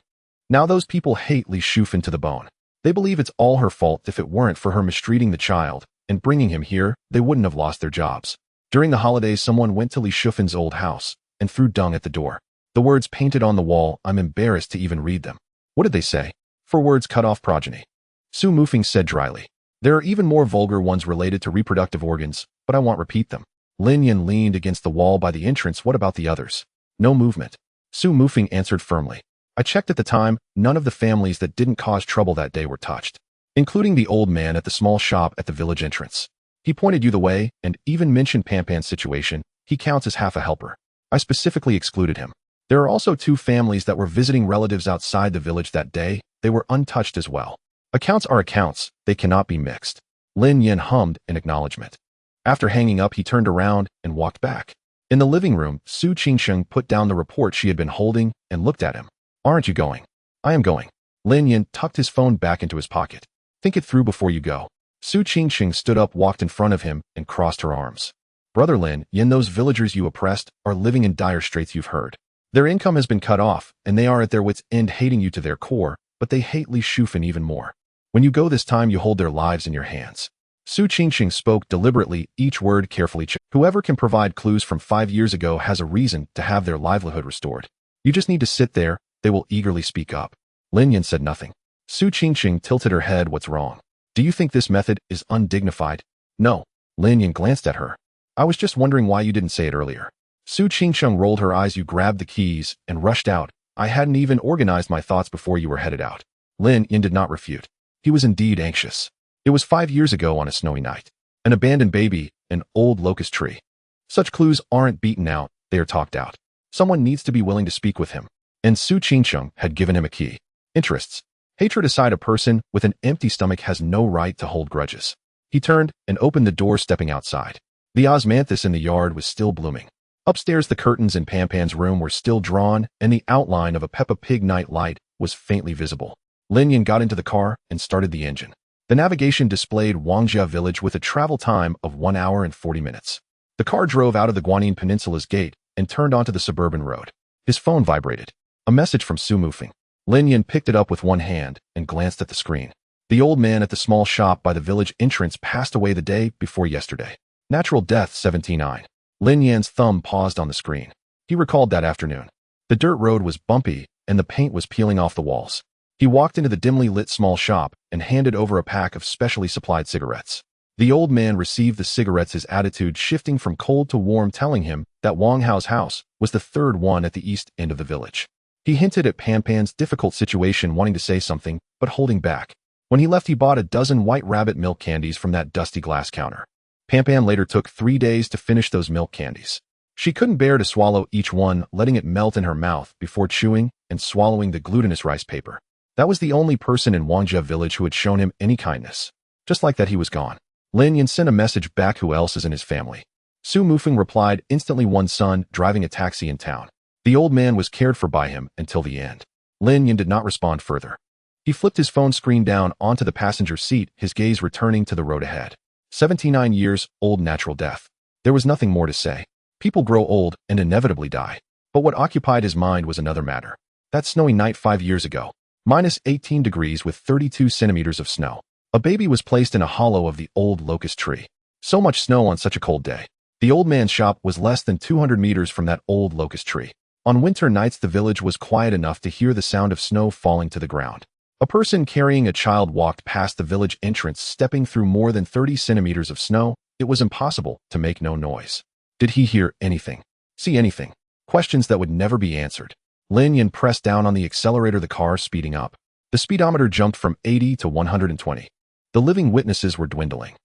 Now those people hate Li Shufan to the bone. They believe it's all her fault. If it weren't for her mistreating the child and bringing him here, they wouldn't have lost their jobs. During the holidays, someone went to Li Shufan's old house and threw dung at the door. The words painted on the wall, I'm embarrassed to even read them. What did they say? 4 words, cut off progeny. Su Mufing said dryly. There are even more vulgar ones related to reproductive organs, but I won't repeat them. Lin Yan leaned against the wall by the entrance. What about the others? No movement. Su Mufing answered firmly. I checked at the time, none of the families that didn't cause trouble that day were touched, including the old man at the small shop at the village entrance. He pointed you the way and even mentioned Pampan's situation. He counts as half a helper. I specifically excluded him. There are also 2 families that were visiting relatives outside the village that day. They were untouched as well. Accounts are accounts. They cannot be mixed. Lin Yan hummed in acknowledgement. After hanging up, he turned around and walked back. In the living room, Su Qingsheng put down the report she had been holding and looked at him. Aren't you going? I am going. Lin Yan tucked his phone back into his pocket. Think it through before you go. Su Qingsheng stood up, walked in front of him, and crossed her arms. Brother Lin Yan, those villagers you oppressed are living in dire straits, you've heard. Their income has been cut off, and they are at their wits' end, hating you to their core, but they hate Li Shufan even more. When you go this time, you hold their lives in your hands. Su Qingsheng spoke deliberately, each word carefully checked. Whoever can provide clues from 5 years ago has a reason to have their livelihood restored. You just need to sit there. They will eagerly speak up. Lin Yan said nothing. Su Qingsheng tilted her head. What's wrong? Do you think this method is undignified? No. Lin Yan glanced at her. I was just wondering why you didn't say it earlier. Su Qingsheng rolled her eyes. You grabbed the keys and rushed out. I hadn't even organized my thoughts before you were headed out. Lin Yan did not refute. He was indeed anxious. It was 5 years ago on a snowy night. An abandoned baby, an old locust tree. Such clues aren't beaten out, they are talked out. Someone needs to be willing to speak with him. And Su Qingsheng had given him a key. Interests. Hatred aside, a person with an empty stomach has no right to hold grudges. He turned and opened the door, stepping outside. The osmanthus in the yard was still blooming. Upstairs, the curtains in Pampan's room were still drawn, and the outline of a Peppa Pig night light was faintly visible. Lin Yan got into the car and started the engine. The navigation displayed Wangjia village with a travel time of 1 hour and 40 minutes. The car drove out of the Guanyin Peninsula's gate and turned onto the suburban road. His phone vibrated. A message from Su Mufing. Lin Yan picked it up with one hand and glanced at the screen. The old man at the small shop by the village entrance passed away the day before yesterday. Natural death, 79. Lin Yan's thumb paused on the screen. He recalled that afternoon. The dirt road was bumpy and the paint was peeling off the walls. He walked into the dimly lit small shop and handed over a pack of specially supplied cigarettes. The old man received the cigarettes, his attitude shifting from cold to warm, telling him that Wang Hao's house was the 3rd one at the east end of the village. He hinted at Pampan's difficult situation, wanting to say something, but holding back. When he left, he bought a dozen white rabbit milk candies from that dusty glass counter. Pampan later took 3 days to finish those milk candies. She couldn't bear to swallow each one, letting it melt in her mouth before chewing and swallowing the glutinous rice paper. That was the only person in Wangjia village who had shown him any kindness. Just like that, he was gone. Lin Yan sent a message back. Who else is in his family? Su Mufing replied instantly. One son, driving a taxi in town. The old man was cared for by him until the end. Lin Yan did not respond further. He flipped his phone screen down onto the passenger seat, his gaze returning to the road ahead. 79 years old, natural death. There was nothing more to say. People grow old and inevitably die. But what occupied his mind was another matter. That snowy night 5 years ago. -18 degrees with 32 centimeters of snow. A baby was placed in a hollow of the old locust tree. So much snow on such a cold day. The old man's shop was less than 200 meters from that old locust tree. On winter nights, the village was quiet enough to hear the sound of snow falling to the ground. A person carrying a child walked past the village entrance, stepping through more than 30 centimeters of snow. It was impossible to make no noise. Did he hear anything? See anything? Questions that would never be answered. Lin Yan pressed down on the accelerator, the car speeding up. The speedometer jumped from 80 to 120. The living witnesses were dwindling.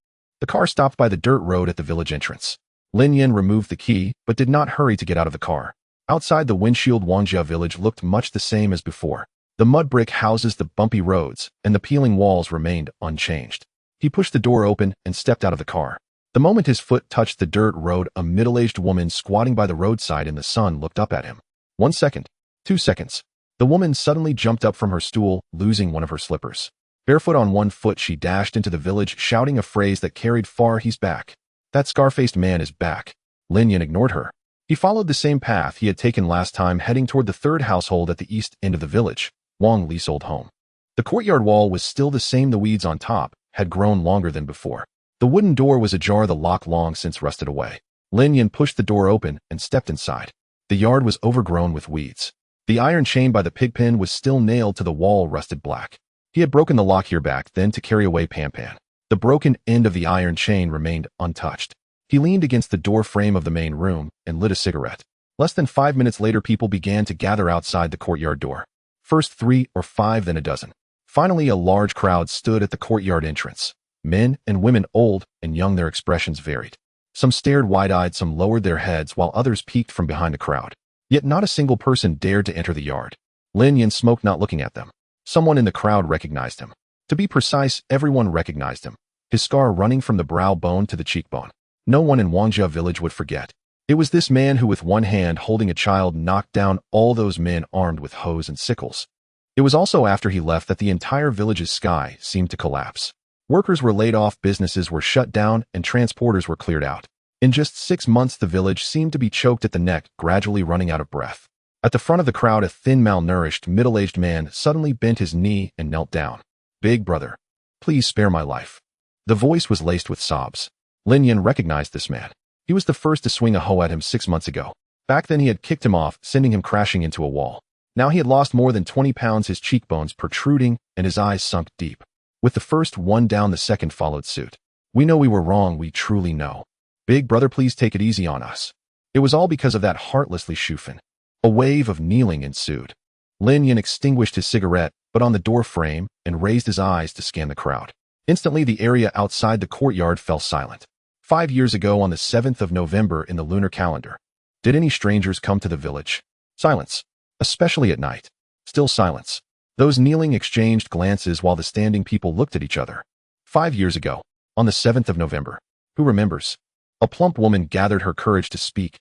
The car stopped by the dirt road at the village entrance. Lin Yin removed the key, but did not hurry to get out of the car. Outside the windshield, Wangjia village looked much the same as before. The mud brick houses, the bumpy roads, and the peeling walls remained unchanged. He pushed the door open and stepped out of the car. The moment his foot touched the dirt road, a middle-aged woman squatting by the roadside in the sun looked up at him. 1 second. 2 seconds. The woman suddenly jumped up from her stool, losing one of her slippers. Barefoot on one foot, she dashed into the village, shouting a phrase that carried far, "He's back. That scar-faced man is back." Lin Yin ignored her. He followed the same path he had taken last time, heading toward the third household at the east end of the village, Wang Li's old home. The courtyard wall was still the same. The weeds on top had grown longer than before. The wooden door was ajar, the lock long since rusted away. Lin Yin pushed the door open and stepped inside. The yard was overgrown with weeds. The iron chain by the pigpen was still nailed to the wall, rusted black. He had broken the lock here back then to carry away Pan. The broken end of the iron chain remained untouched. He leaned against the door frame of the main room and lit a cigarette. Less than 5 minutes later, people began to gather outside the courtyard door. First 3 or 5, then a dozen. Finally, a large crowd stood at the courtyard entrance. Men and women, old and young, their expressions varied. Some stared wide-eyed, some lowered their heads, while others peeked from behind the crowd. Yet not a single person dared to enter the yard. Lin Yin smoked, not looking at them. Someone in the crowd recognized him. To be precise, everyone recognized him. His scar running from the brow bone to the cheekbone. No one in Wangjia village would forget. It was this man who, with one hand holding a child, knocked down all those men armed with hoes and sickles. It was also after he left that the entire village's sky seemed to collapse. Workers were laid off, businesses were shut down, and transporters were cleared out. In just 6 months, the village seemed to be choked at the neck, gradually running out of breath. At the front of the crowd, a thin, malnourished, middle-aged man suddenly bent his knee and knelt down. "Big brother, please spare my life." The voice was laced with sobs. Lin Yin recognized this man. He was the first to swing a hoe at him 6 months ago. Back then he had kicked him off, sending him crashing into a wall. Now he had lost more than 20 pounds, his cheekbones protruding and his eyes sunk deep. With the first one down, the second followed suit. "We know we were wrong, we truly know. Big brother, please take it easy on us." It was all because of that heartless Li Shufan. A wave of kneeling ensued. Lin Yin extinguished his cigarette, but on the door frame, and raised his eyes to scan the crowd. Instantly, the area outside the courtyard fell silent. 5 years ago, on the 7th of November in the lunar calendar, did any strangers come to the village? Silence. Especially at night. Still silence. Those kneeling exchanged glances while the standing people looked at each other. 5 years ago, on the 7th of November. Who remembers? A plump woman gathered her courage to speak.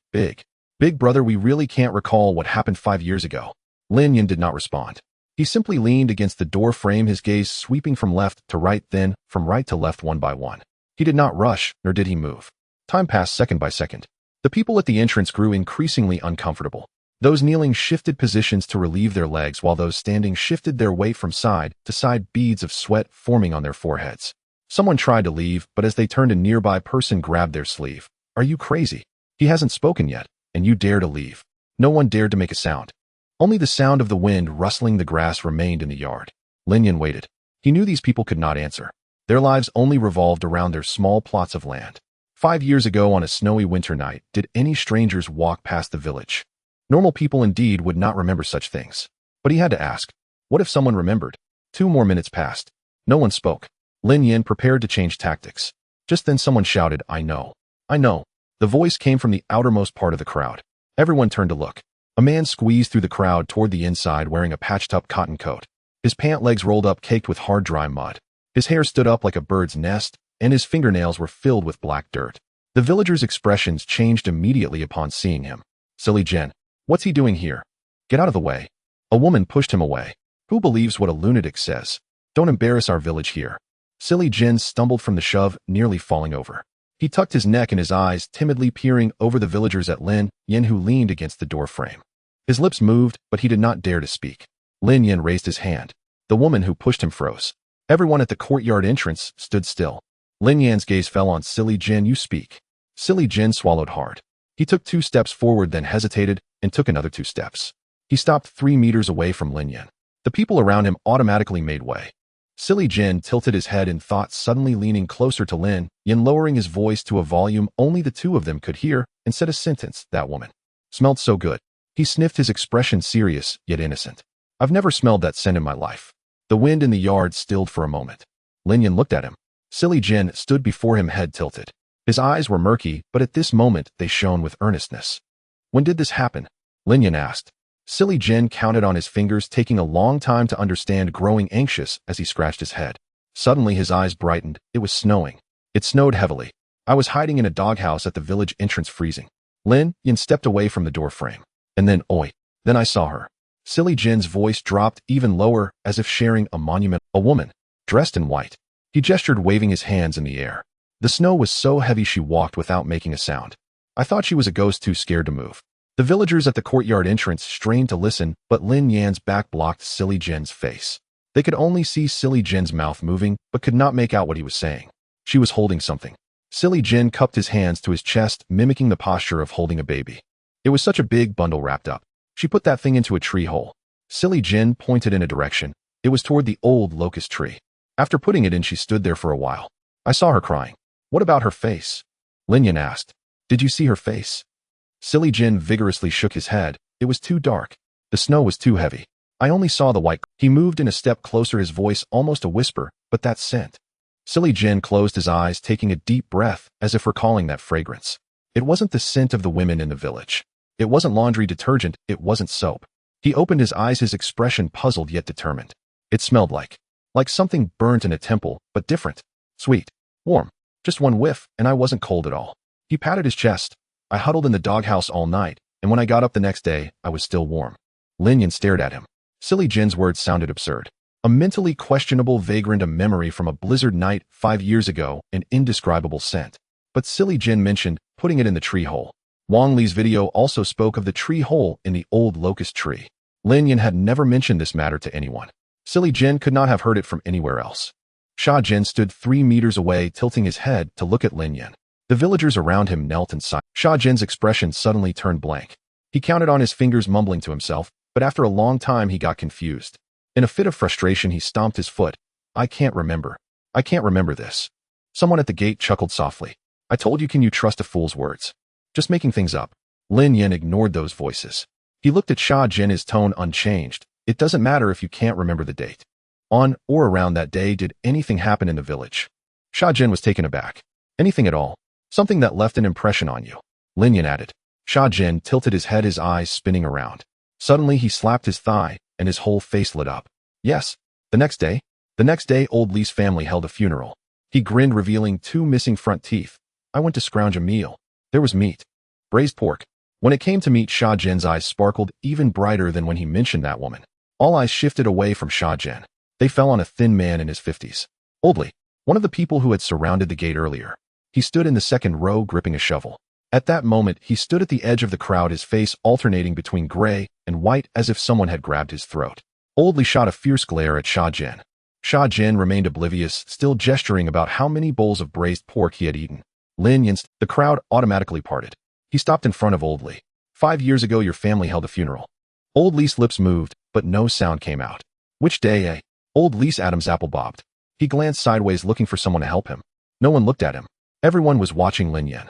Big brother, we really can't recall what happened 5 years ago." Lin Yin did not respond. He simply leaned against the door frame, his gaze sweeping from left to right, then from right to left, one by one. He did not rush, nor did he move. Time passed second by second. The people at the entrance grew increasingly uncomfortable. Those kneeling shifted positions to relieve their legs, while those standing shifted their weight from side to side, beads of sweat forming on their foreheads. Someone tried to leave, but as they turned, a nearby person grabbed their sleeve. "Are you crazy? He hasn't spoken yet, and you dare to leave." No one dared to make a sound. Only the sound of the wind rustling the grass remained in the yard. Lin Yin waited. He knew these people could not answer. Their lives only revolved around their small plots of land. 5 years ago, on a snowy winter night, did any strangers walk past the village? Normal people indeed would not remember such things. But he had to ask, what if someone remembered? 2 more minutes passed. No one spoke. Lin Yin prepared to change tactics. Just then someone shouted, "I know. I know." The voice came from the outermost part of the crowd. Everyone turned to look. A man squeezed through the crowd toward the inside, wearing a patched-up cotton coat. His pant legs rolled up, caked with hard, dry mud. His hair stood up like a bird's nest, and his fingernails were filled with black dirt. The villagers' expressions changed immediately upon seeing him. "Silly Jen, what's he doing here? Get out of the way." A woman pushed him away. "Who believes what a lunatic says? Don't embarrass our village here." Silly Jen stumbled from the shove, nearly falling over. He tucked his neck and his eyes timidly peering over the villagers at Lin Yin, who leaned against the door frame. His lips moved, but he did not dare to speak. Lin Yin raised his hand. The woman who pushed him froze. Everyone at the courtyard entrance stood still. Lin Yan's gaze fell on Silly Jen. "You speak." Silly Jen swallowed hard. He took 2 steps forward, then hesitated, and took another 2 steps. He stopped 3 meters away from Lin Yin. The people around him automatically made way. Silly Jen tilted his head in thought, suddenly leaning closer to Lin Yin, lowering his voice to a volume only the two of them could hear, and said a sentence. "That woman smelled so good." He sniffed, his expression serious, yet innocent. "I've never smelled that scent in my life." The wind in the yard stilled for a moment. Lin Yan looked at him. Silly Jin stood before him, head tilted. His eyes were murky, but at this moment they shone with earnestness. When did this happen? Lin Yan asked. Silly Jin counted on his fingers, taking a long time to understand, growing anxious as he scratched his head. Suddenly his eyes brightened. It was snowing. It snowed heavily. I was hiding in a doghouse at the village entrance, freezing. Lin Yan stepped away from the door frame. And then, oi. Then I saw her. Silly Jin's voice dropped even lower, as if sharing a monument. A woman, dressed in white. He gestured, waving his hands in the air. The snow was so heavy she walked without making a sound. I thought she was a ghost, too scared to move. The villagers at the courtyard entrance strained to listen, but Lin Yan's back blocked Silly Jin's face. They could only see Silly Jin's mouth moving, but could not make out what he was saying. She was holding something. Silly Jin cupped his hands to his chest, mimicking the posture of holding a baby. It was such a big bundle wrapped up. She put that thing into a tree hole. Silly Jin pointed in a direction. It was toward the old locust tree. After putting it in, she stood there for a while. I saw her crying. What about her face? Lin Yan asked. Did you see her face? Silly Jin vigorously shook his head. It was too dark. The snow was too heavy. I only saw the white. He moved in a step closer, his voice almost a whisper, but that scent. Silly Jin closed his eyes, taking a deep breath, as if recalling that fragrance. It wasn't the scent of the women in the village. It wasn't laundry detergent, it wasn't soap. He opened his eyes, his expression puzzled yet determined. It smelled like something burnt in a temple, but different. Sweet. Warm. Just one whiff, and I wasn't cold at all. He patted his chest. I huddled in the doghouse all night, and when I got up the next day, I was still warm. Lin Yan stared at him. Silly Jin's words sounded absurd. A mentally questionable vagrant, a memory from a blizzard night 5 years ago, an indescribable scent. But Silly Jin mentioned putting it in the tree hole. Wang Li's video also spoke of the tree hole in the old locust tree. Lin Yan had never mentioned this matter to anyone. Silly Jin could not have heard it from anywhere else. Sha Jin stood 3 meters away, tilting his head to look at Lin Yan. The villagers around him knelt in silence. Sha Jin's expression suddenly turned blank. He counted on his fingers, mumbling to himself, but after a long time he got confused. In a fit of frustration, he stomped his foot. I can't remember. I can't remember this. Someone at the gate chuckled softly. I told you, can you trust a fool's words? Just making things up. Lin Yan ignored those voices. He looked at Sha Jin, his tone unchanged. It doesn't matter if you can't remember the date. On or around that day, did anything happen in the village? Sha Jin was taken aback. Anything at all? Something that left an impression on you? Lin Yan added. Sha Jin tilted his head, his eyes spinning around. Suddenly he slapped his thigh, and his whole face lit up. Yes. The next day, old Li's family held a funeral. He grinned, revealing 2 missing front teeth. I went to scrounge a meal. There was meat. Braised pork. When it came to meat, Sha Jin's eyes sparkled even brighter than when he mentioned that woman. All eyes shifted away from Sha Jin. They fell on a thin man in his 50s. Old Li, one of the people who had surrounded the gate earlier. He stood in the second row, gripping a shovel. At that moment, he stood at the edge of the crowd, his face alternating between gray and white, as if someone had grabbed his throat. Old Li shot a fierce glare at Sha Jin. Sha Jin remained oblivious, still gesturing about how many bowls of braised pork he had eaten. Lin Yan, the crowd automatically parted. He stopped in front of Old Li. 5 years ago, your family held a funeral. Old Li's lips moved, but no sound came out. Which day, eh? Old Li's Adam's apple bobbed. He glanced sideways, looking for someone to help him. No one looked at him. Everyone was watching Lin Yan.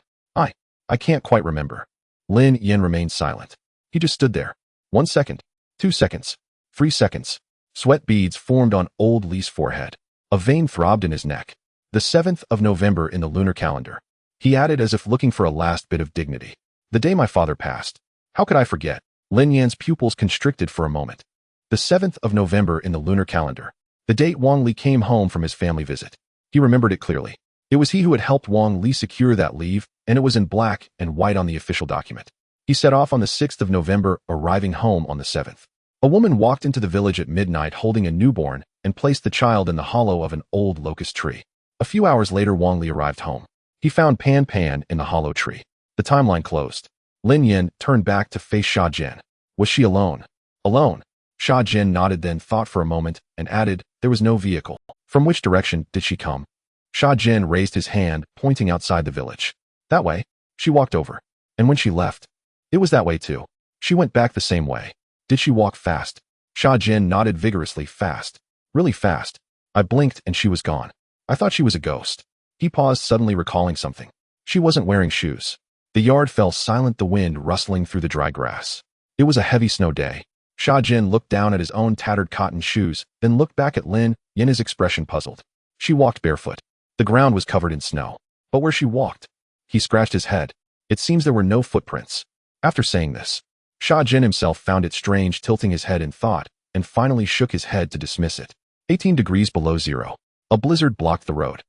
I can't quite remember. Lin Yan remained silent. He just stood there. 1 second. 2 seconds. 3 seconds. Sweat beads formed on Old Li's forehead. A vein throbbed in his neck. The 7th of November in the lunar calendar. He added, as if looking for a last bit of dignity. The day my father passed. How could I forget? Lin Yan's pupils constricted for a moment. The 7th of November in the lunar calendar. The date Wang Li came home from his family visit. He remembered it clearly. It was he who had helped Wang Li secure that leave, and it was in black and white on the official document. He set off on the 6th of November, arriving home on the 7th. A woman walked into the village at midnight holding a newborn and placed the child in the hollow of an old locust tree. A few hours later, Wang Li arrived home. He found Pan Pan in the hollow tree. The timeline closed. Lin Yan turned back to face Sha Jin. Was she alone? Alone. Sha Jin nodded, then thought for a moment and added, there was no vehicle. From which direction did she come? Sha Jin raised his hand, pointing outside the village. That way. She walked over. And when she left, it was that way too. She went back the same way. Did she walk fast? Sha Jin nodded vigorously. Fast. Really fast. I blinked and she was gone. I thought she was a ghost. He paused, suddenly recalling something. She wasn't wearing shoes. The yard fell silent, the wind rustling through the dry grass. It was a heavy snow day. Sha Jin looked down at his own tattered cotton shoes, then looked back at Lin Yan, his expression puzzled. She walked barefoot. The ground was covered in snow. But where she walked? He scratched his head. It seems there were no footprints. After saying this, Sha Jin himself found it strange, tilting his head in thought, and finally shook his head to dismiss it. 18 degrees below zero. A blizzard blocked the road.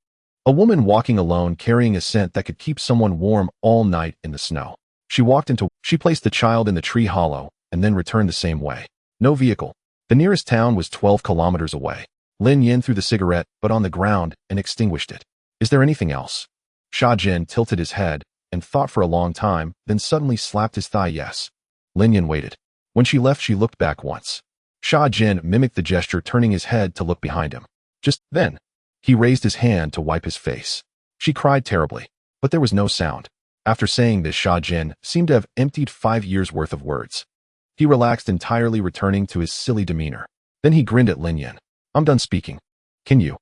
A woman walking alone, carrying a scent that could keep someone warm all night in the snow. She placed the child in the tree hollow, and then returned the same way. No vehicle. The nearest town was 12 kilometers away. Lin Yin threw the cigarette, but on the ground, and extinguished it. Is there anything else? Sha Jin tilted his head, and thought for a long time, then suddenly slapped his thigh. Yes. Lin Yin waited. When she left, she looked back once. Sha Jin mimicked the gesture, turning his head to look behind him. Just then, he raised his hand to wipe his face. She cried terribly, but there was no sound. After saying this, Sha Jin seemed to have emptied 5 years' worth of words. He relaxed entirely, returning to his silly demeanor. Then he grinned at Lin Yin. I'm done speaking. Can you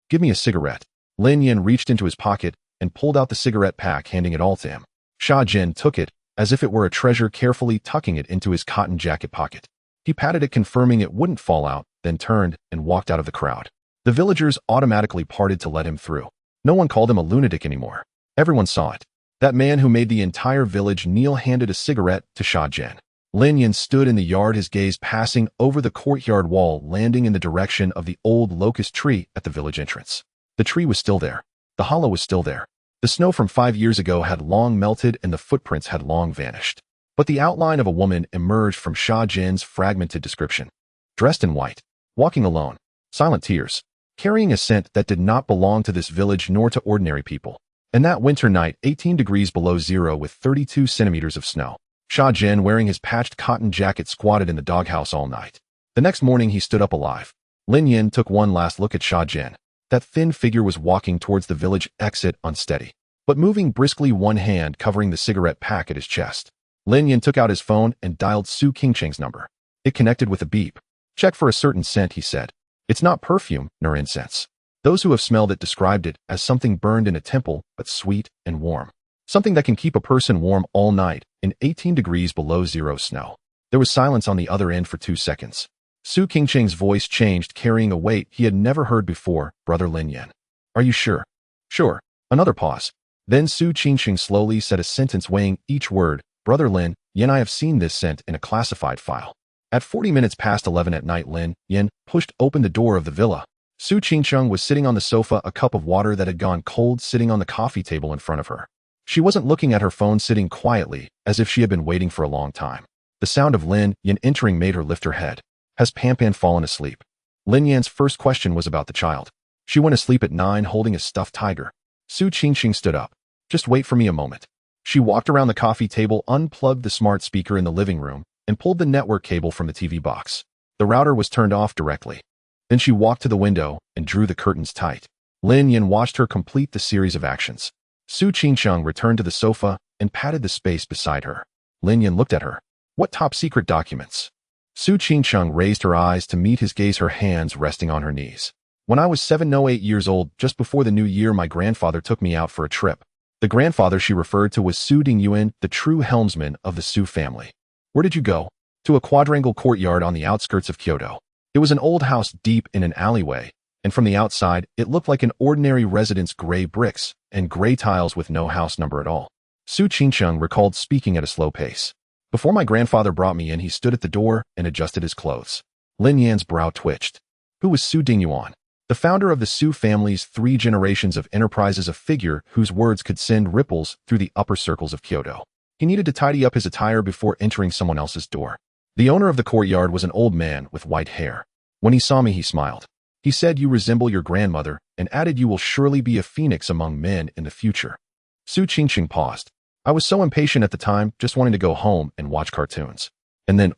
give me a cigarette? Lin Yin reached into his pocket and pulled out the cigarette pack, handing it all to him. Sha Jin took it as if it were a treasure, carefully tucking it into his cotton jacket pocket. He patted it, confirming it wouldn't fall out, then turned and walked out of the crowd. The villagers automatically parted to let him through. No one called him a lunatic anymore. Everyone saw it. That man who made the entire village kneel handed a cigarette to Sha Jin. Lin Yin stood in the yard, his gaze passing over the courtyard wall, landing in the direction of the old locust tree at the village entrance. The tree was still there. The hollow was still there. The snow from 5 years ago had long melted and the footprints had long vanished. But the outline of a woman emerged from Sha Jin's fragmented description. Dressed in white, walking alone, silent tears, carrying a scent that did not belong to this village nor to ordinary people. And that winter night, 18 degrees below zero with 32 centimeters of snow. Sha Jin, wearing his patched cotton jacket, squatted in the doghouse all night. The next morning he stood up alive. Lin Yin took one last look at Sha Jin. That thin figure was walking towards the village exit, unsteady, but moving briskly, one hand covering the cigarette pack at his chest. Lin Yin took out his phone and dialed Su Qingcheng's number. It connected with a beep. Check for a certain scent, he said. It's not perfume nor incense. Those who have smelled it described it as something burned in a temple, but sweet and warm. Something that can keep a person warm all night in 18 degrees below zero snow. There was silence on the other end for 2 seconds. Su Qingcheng's voice changed, carrying a weight he had never heard before. Brother Lin Yin. Are you sure? Sure. Another pause. Then Su Qingcheng slowly said a sentence, weighing each word. Brother Lin Yin, I have seen this scent in a classified file. At 40 minutes past 11 at night, Lin Yin pushed open the door of the villa. Su Qingcheng was sitting on the sofa, a cup of water that had gone cold sitting on the coffee table in front of her. She wasn't looking at her phone, sitting quietly, as if she had been waiting for a long time. The sound of Lin Yin entering made her lift her head. Has Pampan fallen asleep? Lin Yan's first question was about the child. She went asleep at 9, holding a stuffed tiger. Su Qingcheng stood up. Just wait for me a moment. She walked around the coffee table, unplugged the smart speaker in the living room, and pulled the network cable from the TV box. The router was turned off directly. Then she walked to the window and drew the curtains tight. Lin Yin watched her complete the series of actions. Su Qingcheng returned to the sofa and patted the space beside her. Lin Yin looked at her. What top-secret documents? Su Qingcheng raised her eyes to meet his gaze, her hands resting on her knees. When I was 8 years old, just before the new year, my grandfather took me out for a trip. The grandfather she referred to was Su Dingyuan, the true helmsman of the Su family. Where did you go? To a quadrangle courtyard on the outskirts of Kyoto. It was an old house deep in an alleyway, and from the outside, it looked like an ordinary residence, gray bricks and gray tiles with no house number at all. Su Qingcheng recalled, speaking at a slow pace. Before my grandfather brought me in, he stood at the door and adjusted his clothes. Lin Yan's brow twitched. Who was Su Dingyuan? The founder of the Su family's 3 generations of enterprises, a figure whose words could send ripples through the upper circles of Kyoto. He needed to tidy up his attire before entering someone else's door. The owner of the courtyard was an old man with white hair. When he saw me, he smiled. He said, you resemble your grandmother, and added, you will surely be a phoenix among men in the future. Su Qingcheng paused. I was so impatient at the time, just wanting to go home and watch cartoons. And then,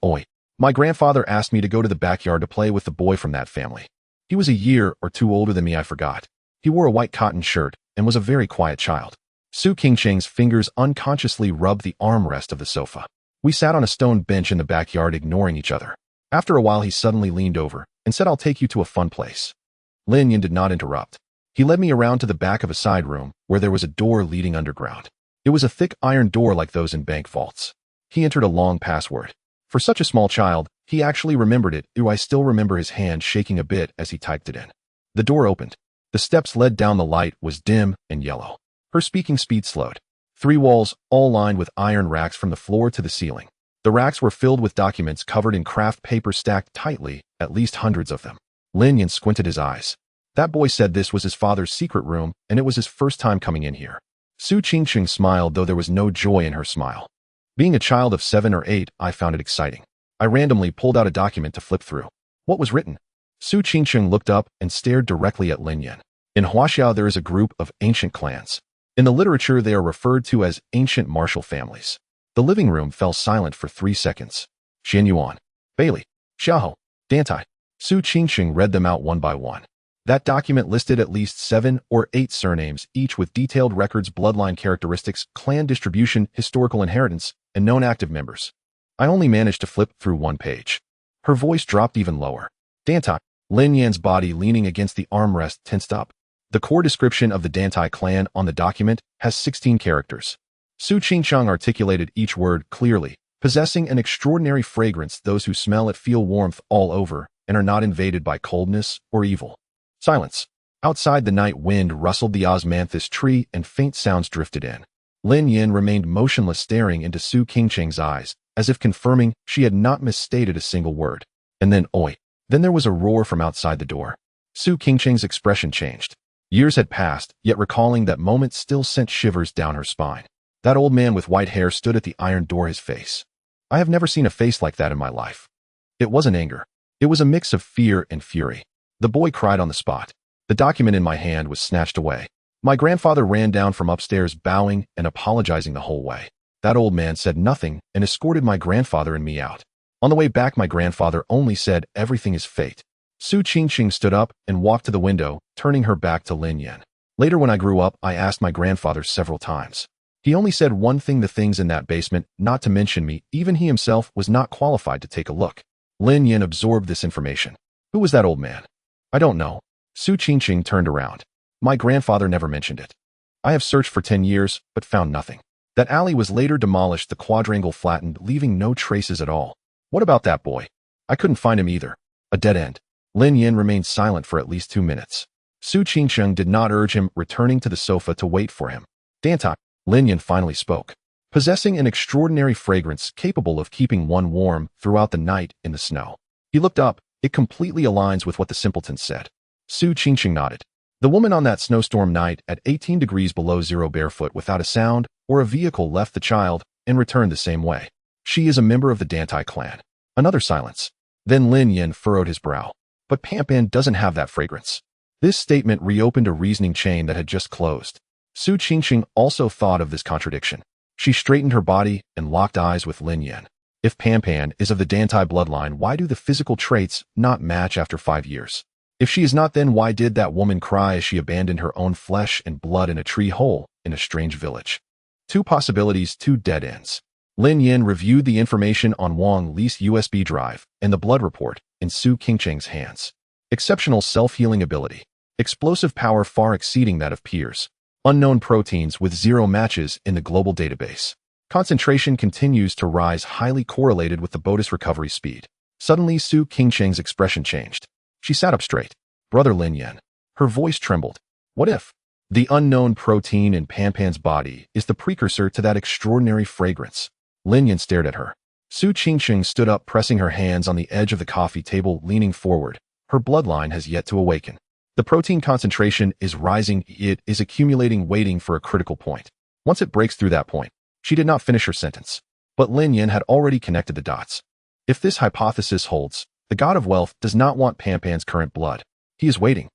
my grandfather asked me to go to the backyard to play with the boy from that family. He was a year or 2 older than me, I forgot. He wore a white cotton shirt and was a very quiet child. Su Qingcheng's fingers unconsciously rubbed the armrest of the sofa. We sat on a stone bench in the backyard, ignoring each other. After a while, he suddenly leaned over and said, I'll take you to a fun place. Lin Yin did not interrupt. He led me around to the back of a side room where there was a door leading underground. It was a thick iron door like those in bank vaults. He entered a long password. For such a small child, he actually remembered it. I still remember his hand shaking a bit as he typed it in. The door opened. The steps led down. The light was dim and yellow. Her speaking speed slowed. 3 walls, all lined with iron racks from the floor to the ceiling. The racks were filled with documents covered in craft paper stacked tightly, at least hundreds of them. Lin Yan squinted his eyes. That boy said this was his father's secret room, and it was his first time coming in here. Su Qingqing smiled, though there was no joy in her smile. Being a child of 7 or 8, I found it exciting. I randomly pulled out a document to flip through. What was written? Su Qingqing looked up and stared directly at Lin Yan. In Huaxiao there is a group of ancient clans. In the literature they are referred to as ancient martial families. The living room fell silent for 3 seconds. Xian Yuan, Bailey, Xiaohou, Dantai. Su Qingqing read them out one by one. That document listed at least 7 or 8 surnames, each with detailed records, bloodline characteristics, clan distribution, historical inheritance, and known active members. I only managed to flip through 1 page. Her voice dropped even lower. Dantai. Lin Yan's body leaning against the armrest tensed up. The core description of the Dantai clan on the document has 16 characters. Su Qingqing articulated each word clearly, possessing an extraordinary fragrance. Those who smell it feel warmth all over and are not invaded by coldness or evil. Silence. Outside, the night wind rustled the osmanthus tree and faint sounds drifted in. Lin Yan remained motionless, staring into Su Qingqing's eyes, as if confirming she had not misstated a single word. And then, oi. Then there was a roar from outside the door. Su Qingqing's expression changed. Years had passed, yet recalling that moment still sent shivers down her spine. That old man with white hair stood at the iron door, his face. I have never seen a face like that in my life. It wasn't anger. It was a mix of fear and fury. The boy cried on the spot. The document in my hand was snatched away. My grandfather ran down from upstairs, bowing and apologizing the whole way. That old man said nothing and escorted my grandfather and me out. On the way back, my grandfather only said, "Everything is fate." Su Qingqing stood up and walked to the window, turning her back to Lin Yan. Later, when I grew up, I asked my grandfather several times. He only said one thing: the things in that basement, not to mention me, even he himself was not qualified to take a look. Lin Yan absorbed this information. Who was that old man? I don't know. Su Qingqing turned around. My grandfather never mentioned it. I have searched for 10 years, but found nothing. That alley was later demolished, the quadrangle flattened, leaving no traces at all. What about that boy? I couldn't find him either. A dead end. Lin Yan remained silent for at least 2 minutes. Su Qingqing did not urge him, returning to the sofa to wait for him. Dantai. Lin Yan finally spoke. Possessing an extraordinary fragrance capable of keeping one warm throughout the night in the snow. He looked up. It completely aligns with what the simpleton said. Su Qingqing nodded. The woman on that snowstorm night at 18 degrees below zero, barefoot, without a sound or a vehicle, left the child and returned the same way. She is a member of the Dantai clan. Another silence. Then Lin Yan furrowed his brow. But Pampan doesn't have that fragrance. This statement reopened a reasoning chain that had just closed. Su Qingqing also thought of this contradiction. She straightened her body and locked eyes with Lin Yan. If Pampan is of the Dantai bloodline, why do the physical traits not match after 5 years? If she is not, then why did that woman cry as she abandoned her own flesh and blood in a tree hole in a strange village? 2 possibilities, 2 dead ends. Lin Yan reviewed the information on Wang Li's USB drive and the blood report in Su Qingqing's hands. Exceptional self-healing ability. Explosive power far exceeding that of peers. Unknown proteins with 0 matches in the global database. Concentration continues to rise, highly correlated with the bonus recovery speed. Suddenly, Su Qingqing's expression changed. She sat up straight. Brother Lin Yan. Her voice trembled. What if the unknown protein in Pampan's body is the precursor to that extraordinary fragrance? Lin Yan stared at her. Su Qingqing stood up, pressing her hands on the edge of the coffee table, leaning forward. Her bloodline has yet to awaken. The protein concentration is rising. It is accumulating, waiting for a critical point. Once it breaks through that point. She did not finish her sentence. But Lin Yan had already connected the dots. If this hypothesis holds, the god of wealth does not want Pampan's current blood. He is waiting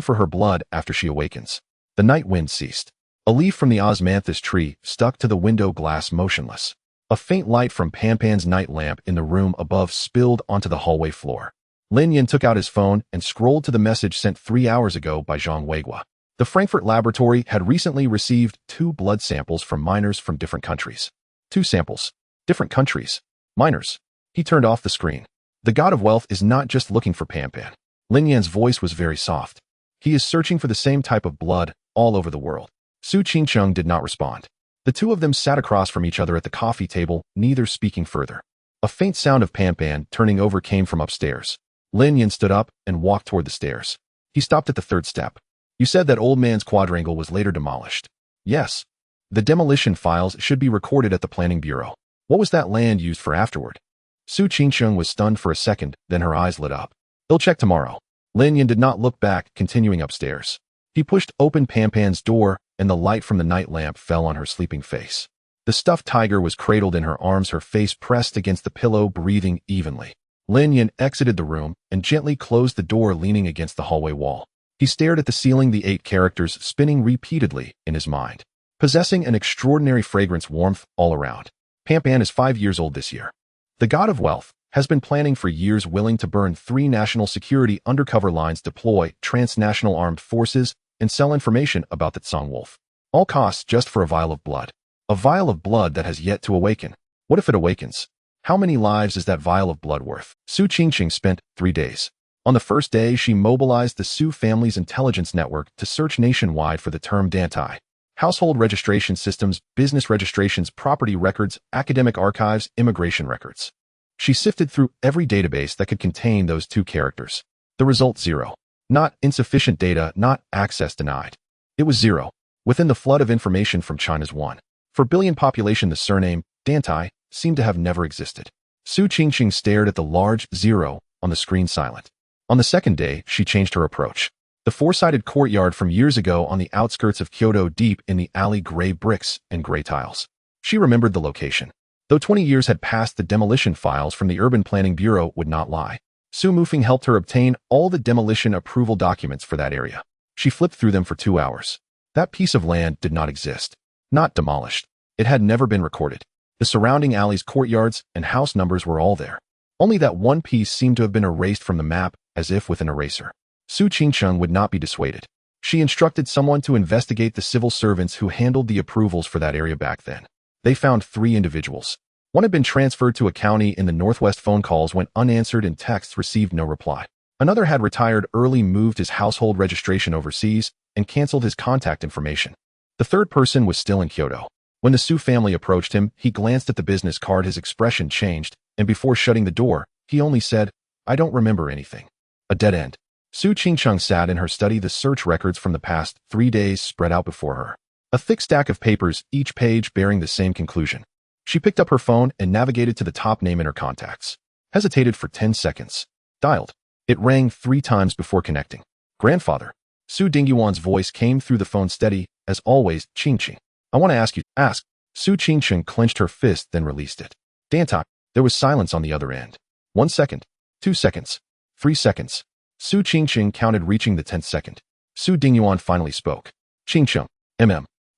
for her blood after she awakens. The night wind ceased. A leaf from the osmanthus tree stuck to the window glass, motionless. A faint light from Pampan's night lamp in the room above spilled onto the hallway floor. Lin Yan took out his phone and scrolled to the message sent 3 hours ago by Zhang Weiguo. The Frankfurt laboratory had recently received 2 blood samples from miners from different countries. 2 samples. Different countries. Miners. He turned off the screen. The god of wealth is not just looking for Pampan. Lin Yan's voice was very soft. He is searching for the same type of blood all over the world. Su Qingqing did not respond. The 2 of them sat across from each other at the coffee table, neither speaking further. A faint sound of Pampan turning over came from upstairs. Lin Yan stood up and walked toward the stairs. He stopped at the 3rd step. You said that old man's quadrangle was later demolished. Yes. The demolition files should be recorded at the Planning Bureau. What was that land used for afterward? Su Qingsheng was stunned for a second, then her eyes lit up. They'll check tomorrow. Lin Yan did not look back, continuing upstairs. He pushed open Pan's door, and the light from the night lamp fell on her sleeping face. The stuffed tiger was cradled in her arms, her face pressed against the pillow, breathing evenly. Lin Yan exited the room and gently closed the door, leaning against the hallway wall. He stared at the ceiling, the 8 characters spinning repeatedly in his mind, possessing an extraordinary fragrance warmth all around. Pan is 5 years old this year. The god of wealth has been planning for years, willing to burn 3 national security undercover lines, deploy transnational armed forces, and sell information about the Tsang Wolf. All costs just for a vial of blood. A vial of blood that has yet to awaken. What if it awakens? How many lives is that vial of blood worth? Su Qingsheng spent 3 days. On the first day, she mobilized the Su family's intelligence network to search nationwide for the term Dantai. Household registration systems, business registrations, property records, academic archives, immigration records. She sifted through every database that could contain those 2 characters. The result, 0. Not insufficient data, not access denied. It was 0. Within the flood of information from China's 1.4 billion population, the surname, Dantai, seemed to have never existed. Su Qingsheng stared at the large 0 on the screen, silent. On the second day, she changed her approach. The 4-sided courtyard from years ago on the outskirts of Kyoto, deep in the alley, gray bricks and gray tiles. She remembered the location. Though 20 years had passed, the demolition files from the Urban Planning Bureau would not lie. Su Mufeng helped her obtain all the demolition approval documents for that area. She flipped through them for 2 hours. That piece of land did not exist. Not demolished. It had never been recorded. The surrounding alleys, courtyards, and house numbers were all there. Only that one piece seemed to have been erased from the map, as if with an eraser. Su Qingsheng would not be dissuaded. She instructed someone to investigate the civil servants who handled the approvals for that area back then. They found 3 individuals. One had been transferred to a county in the northwest. Phone calls went unanswered and texts received no reply. Another had retired early, moved his household registration overseas, and canceled his contact information. The third person was still in Kyoto. When the Su family approached him, he glanced at the business card. His expression changed, and before shutting the door, he only said, "I don't remember anything." A dead end. Su Qingsheng sat in her study, the search records from the past 3 days spread out before her. A thick stack of papers, each page bearing the same conclusion. She picked up her phone and navigated to the top name in her contacts. Hesitated for 10 seconds. Dialed. It rang 3 times before connecting. Grandfather. Su Dingyuan's voice came through the phone, steady, as always. Qingqing. I want to ask you. Ask. Su Qingsheng clenched her fist, then released it. Dantai. There was silence on the other end. 1 second. 2 seconds. 3 seconds. Su Qingsheng counted, reaching the 10th second. Su Dingyuan finally spoke. Qingsheng.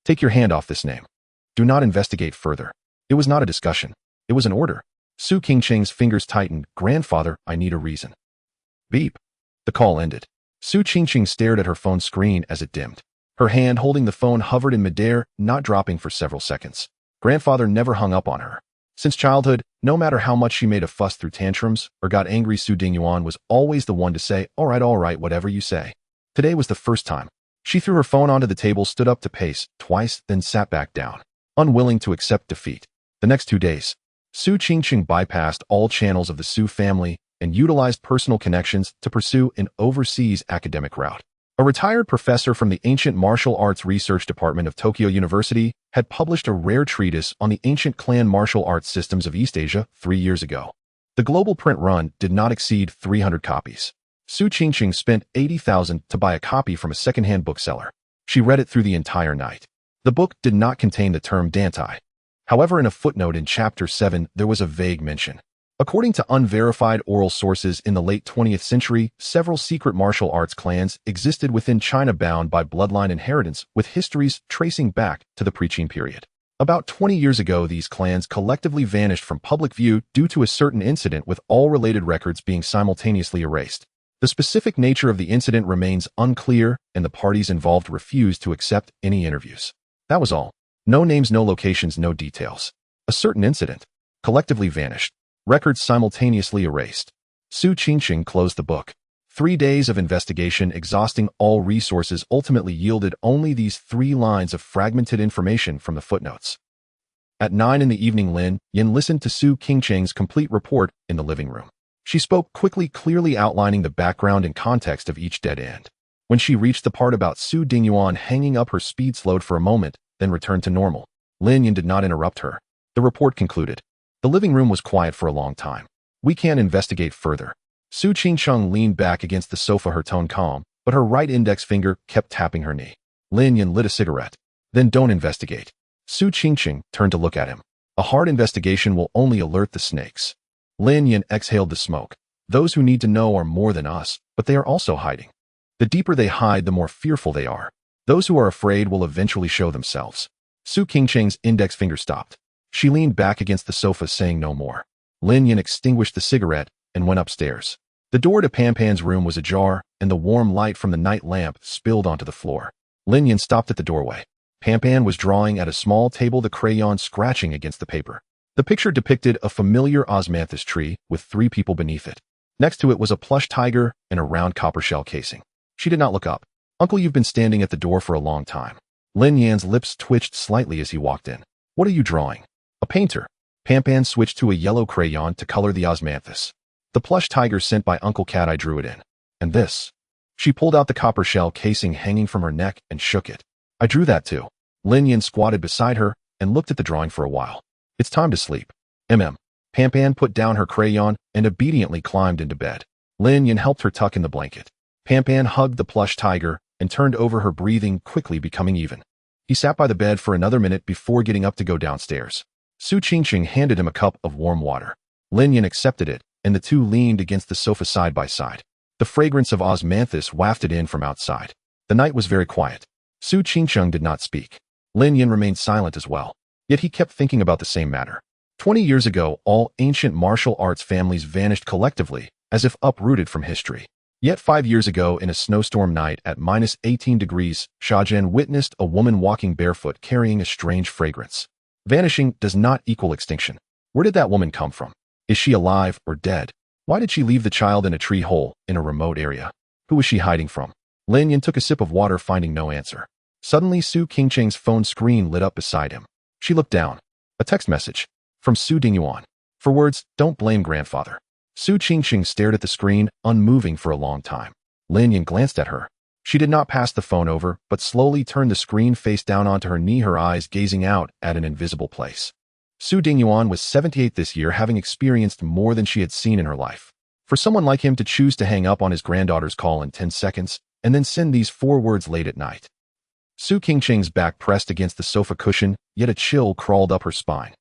Take your hand off this name. Do not investigate further. It was not a discussion. It was an order. Su Qingsheng's fingers tightened. Grandfather, I need a reason. Beep. The call ended. Su Qingsheng stared at her phone screen as it dimmed. Her hand holding the phone hovered in midair, not dropping for several seconds. Grandfather never hung up on her. Since childhood, no matter how much she made a fuss through tantrums or got angry, Su Dingyuan was always the one to say, all right, whatever you say. Today was the first time. She threw her phone onto the table, stood up to pace twice, then sat back down, unwilling to accept defeat. The next 2 days, Su Qingsheng bypassed all channels of the Su family and utilized personal connections to pursue an overseas academic route. A retired professor from the Ancient Martial Arts Research Department of Tokyo University had published a rare treatise on the ancient clan martial arts systems of East Asia 3 years ago. The global print run did not exceed 300 copies. Su Qingsheng spent 80,000 to buy a copy from a second-hand bookseller. She read it through the entire night. The book did not contain the term Dantai. However, in a footnote in Chapter 7, there was a vague mention. According to unverified oral sources, in the late 20th century, several secret martial arts clans existed within China, bound by bloodline inheritance, with histories tracing back to the pre-Qin period. About 20 years ago, these clans collectively vanished from public view due to a certain incident, with all related records being simultaneously erased. The specific nature of the incident remains unclear, and the parties involved refused to accept any interviews. That was all. No names, no locations, no details. A certain incident. Collectively vanished. Records simultaneously erased. Su Qingsheng closed the book. 3 days of investigation, exhausting all resources, ultimately yielded only these 3 lines of fragmented information from the footnotes. At 9 in the evening, Lin Yan listened to Su Qingsheng's complete report in the living room. She spoke quickly, clearly outlining the background and context of each dead end. When she reached the part about Su Dingyuan hanging up, her speed slowed for a moment, then returned to normal. Lin Yan did not interrupt her. The report concluded. The living room was quiet for a long time. We can't investigate further. Su Qingcheng leaned back against the sofa, her tone calm, but her right index finger kept tapping her knee. Lin Yan lit a cigarette. Then don't investigate. Su Qingcheng turned to look at him. A hard investigation will only alert the snakes. Lin Yan exhaled the smoke. Those who need to know are more than us, but they are also hiding. The deeper they hide, the more fearful they are. Those who are afraid will eventually show themselves. Su Qingcheng's index finger stopped. She leaned back against the sofa, saying no more. Lin Yan extinguished the cigarette and went upstairs. The door to Pan's room was ajar, and the warm light from the night lamp spilled onto the floor. Lin Yan stopped at the doorway. Pan was drawing at a small table, the crayon scratching against the paper. The picture depicted a familiar osmanthus tree with 3 people beneath it. Next to it was a plush tiger and a round copper shell casing. She did not look up. Uncle, you've been standing at the door for a long time. Lin Yan's lips twitched slightly as he walked in. What are you drawing? A painter. Pan switched to a yellow crayon to color the osmanthus. The plush tiger sent by Uncle Cat, I drew it in. And this. She pulled out the copper shell casing hanging from her neck and shook it. I drew that too. Lin Yan squatted beside her and looked at the drawing for a while. It's time to sleep. Pan put down her crayon and obediently climbed into bed. Lin Yan helped her tuck in the blanket. Pan hugged the plush tiger and turned over, her breathing quickly becoming even. He sat by the bed for another minute before getting up to go downstairs. Su Qingcheng handed him a cup of warm water. Lin Yan accepted it, and the two leaned against the sofa side by side. The fragrance of osmanthus wafted in from outside. The night was very quiet. Su Qingcheng did not speak. Lin Yan remained silent as well. Yet he kept thinking about the same matter. 20 years ago, all ancient martial arts families vanished collectively, as if uprooted from history. Yet 5 years ago, in a snowstorm night at -18 degrees, Shajian witnessed a woman walking barefoot carrying a strange fragrance. Vanishing does not equal extinction. Where did that woman come from? Is she alive or dead? Why did she leave the child in a tree hole in a remote area? Who was she hiding from? Lin Yan took a sip of water, finding no answer. Suddenly, Su Qingcheng's phone screen lit up beside him. She looked down. A text message. From Su Dingyuan. For words, don't blame grandfather. Su Qingcheng stared at the screen, unmoving for a long time. Lin Yan glanced at her. She did not pass the phone over, but slowly turned the screen face down onto her knee, her eyes gazing out at an invisible place. Su Dingyuan was 78 this year, having experienced more than she had seen in her life. For someone like him to choose to hang up on his granddaughter's call in 10 seconds, and then send these 4 words late at night. Su Qingcheng's back pressed against the sofa cushion, yet a chill crawled up her spine.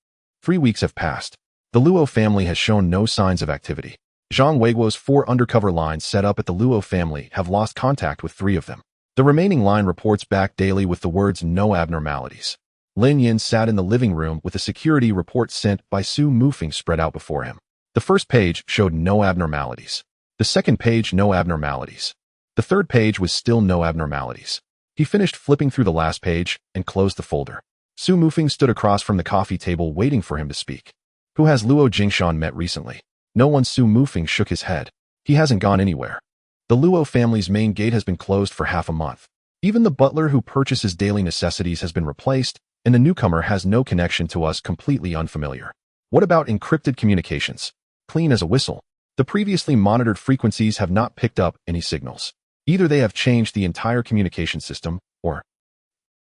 3 weeks have passed. The Luo family has shown no signs of activity. Zhang Weiguo's 4 undercover lines set up at the Luo family have lost contact with 3 of them. The remaining line reports back daily with the words no abnormalities. Lin Yan sat in the living room with a security report sent by Su Mufeng spread out before him. The first page showed no abnormalities. The second page, no abnormalities. The third page was still no abnormalities. He finished flipping through the last page and closed the folder. Su Mufeng stood across from the coffee table waiting for him to speak. Who has Luo Jingshan met recently? No one. Su Mufeng shook his head. He hasn't gone anywhere. The Luo family's main gate has been closed for half a month. Even the butler who purchases daily necessities has been replaced, and the newcomer has no connection to us, completely unfamiliar. What about encrypted communications? Clean as a whistle. The previously monitored frequencies have not picked up any signals. Either they have changed the entire communication system, or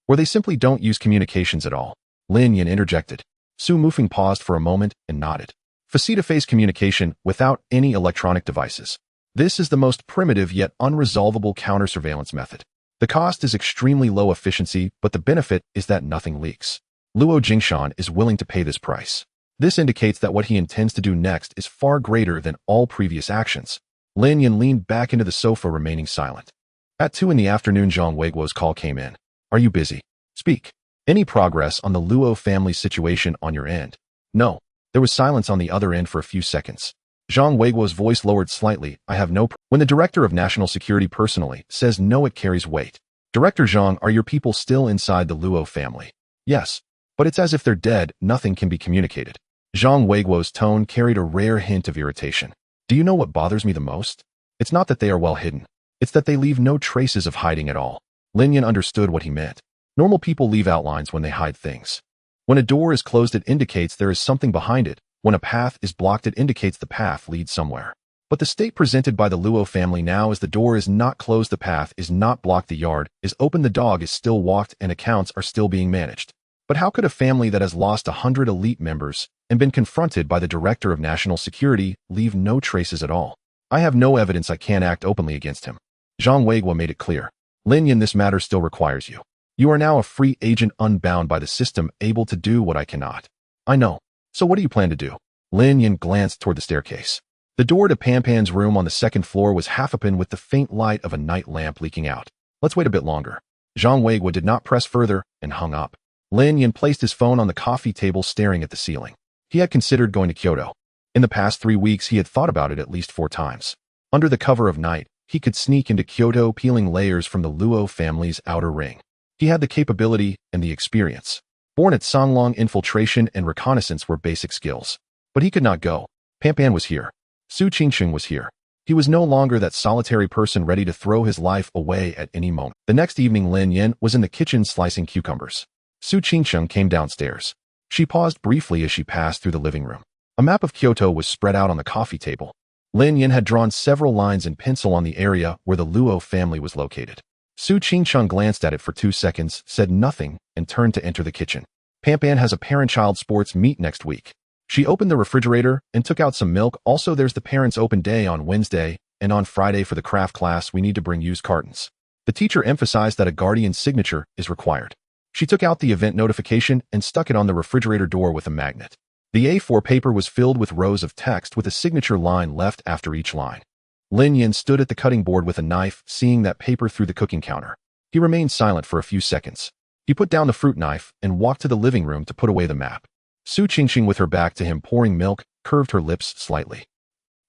they simply don't use communications at all. Lin Yan interjected. Su Mufeng paused for a moment and nodded. Face-to-face communication without any electronic devices. This is the most primitive yet unresolvable counter-surveillance method. The cost is extremely low efficiency, but the benefit is that nothing leaks. Luo Jingshan is willing to pay this price. This indicates that what he intends to do next is far greater than all previous actions. Lin Yan leaned back into the sofa, remaining silent. At 2 in the afternoon, Zhang Weiguo's call came in. Are you busy? Speak. Any progress on the Luo family situation on your end? No. There was silence on the other end for a few seconds. Zhang Weiguo's voice lowered slightly. I have no When the Director of National Security personally says no, it carries weight. Director Zhang, are your people still inside the Luo family? Yes. But it's as if they're dead, nothing can be communicated. Zhang Weiguo's tone carried a rare hint of irritation. Do you know what bothers me the most? It's not that they are well hidden. It's that they leave no traces of hiding at all. Lin Yan understood what he meant. Normal people leave outlines when they hide things. When a door is closed, it indicates there is something behind it. When a path is blocked, it indicates the path leads somewhere. But the state presented by the Luo family now is the door is not closed, the path is not blocked, the yard is open, the dog is still walked, and accounts are still being managed. But how could a family that has lost 100 elite members and been confronted by the Director of National Security leave no traces at all? I have no evidence, I can't act openly against him. Zhang Weiguo made it clear. Lin Yan, this matter still requires you. You are now a free agent unbound by the system, able to do what I cannot. I know. So what do you plan to do? Lin Yan glanced toward the staircase. The door to Panpan's room on the second floor was half open with the faint light of a night lamp leaking out. Let's wait a bit longer. Zhang Weiguo did not press further and hung up. Lin Yan placed his phone on the coffee table, staring at the ceiling. He had considered going to Kyoto. In the past 3 weeks, he had thought about it at least 4 times. Under the cover of night, he could sneak into Kyoto, peeling layers from the Luo family's outer ring. He had the capability and the experience. Born at Songlong, infiltration and reconnaissance were basic skills. But he could not go. Panpan was here. Su Qingsheng was here. He was no longer that solitary person ready to throw his life away at any moment. The next evening, Lin Yan was in the kitchen slicing cucumbers. Su Qingsheng came downstairs. She paused briefly as she passed through the living room. A map of Kyoto was spread out on the coffee table. Lin Yan had drawn several lines in pencil on the area where the Luo family was located. Su Qingsheng glanced at it for 2 seconds, said nothing, and turned to enter the kitchen. Panpan has a parent-child sports meet next week. She opened the refrigerator and took out some milk. Also, there's the parents' open day on Wednesday, and on Friday for the craft class we need to bring used cartons. The teacher emphasized that a guardian's signature is required. She took out the event notification and stuck it on the refrigerator door with a magnet. The A4 paper was filled with rows of text with a signature line left after each line. Lin Yan stood at the cutting board with a knife, seeing that paper through the cooking counter. He remained silent for a few seconds. He put down the fruit knife and walked to the living room to put away the map. Su Qingsheng, with her back to him pouring milk, curved her lips slightly.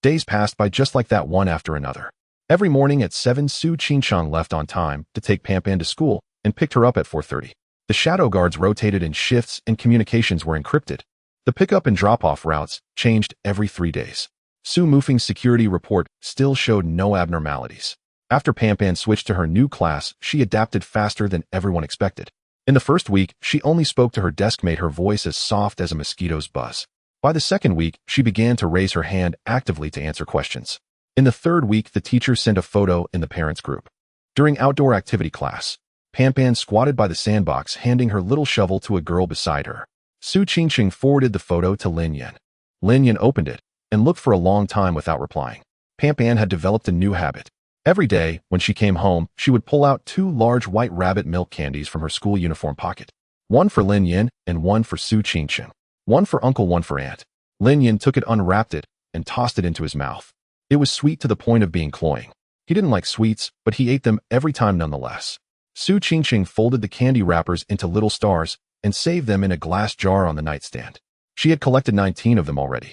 Days passed by just like that, one after another. Every morning at 7, Su Qingsheng left on time to take Panpan to school and picked her up at 4:30. The shadow guards rotated in shifts and communications were encrypted. The pickup and drop-off routes changed every 3 days. Su Mufeng's security report still showed no abnormalities. After Panpan switched to her new class, she adapted faster than everyone expected. In the first week, she only spoke to her deskmate, her voice as soft as a mosquito's buzz. By the second week, she began to raise her hand actively to answer questions. In the third week, the teacher sent a photo in the parents' group. During outdoor activity class, Panpan squatted by the sandbox, handing her little shovel to a girl beside her. Su Qingsheng forwarded the photo to Lin Yan. Lin Yan opened it and looked for a long time without replying. Panpan had developed a new habit. Every day, when she came home, she would pull out 2 large white rabbit milk candies from her school uniform pocket. One for Lin Yan and one for Su Qingsheng. One for uncle, one for aunt. Lin Yan took it, unwrapped it, and tossed it into his mouth. It was sweet to the point of being cloying. He didn't like sweets, but he ate them every time nonetheless. Su Qingsheng folded the candy wrappers into little stars and saved them in a glass jar on the nightstand. She had collected 19 of them already.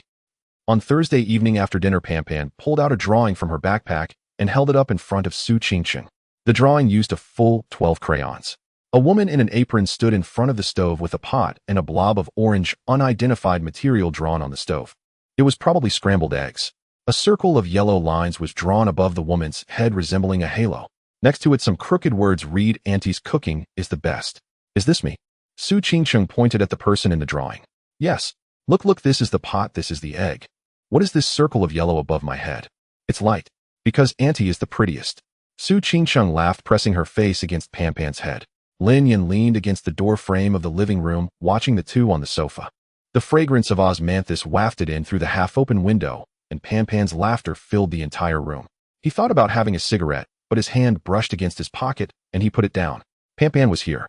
On Thursday evening after dinner, Panpan pulled out a drawing from her backpack and held it up in front of Su Qingsheng. The drawing used a full 12 crayons. A woman in an apron stood in front of the stove with a pot and a blob of orange, unidentified material drawn on the stove. It was probably scrambled eggs. A circle of yellow lines was drawn above the woman's head, resembling a halo. Next to it, some crooked words read, "Auntie's cooking is the best." Is this me? Su Qingsheng pointed at the person in the drawing. Yes. Look, this is the pot, this is the egg. What is this circle of yellow above my head? It's light. Because Auntie is the prettiest. Su Qingsheng laughed, pressing her face against Panpan's head. Lin Yan leaned against the door frame of the living room, watching the two on the sofa. The fragrance of osmanthus wafted in through the half-open window, and Panpan's laughter filled the entire room. He thought about having a cigarette, but his hand brushed against his pocket, and he put it down. Panpan was here.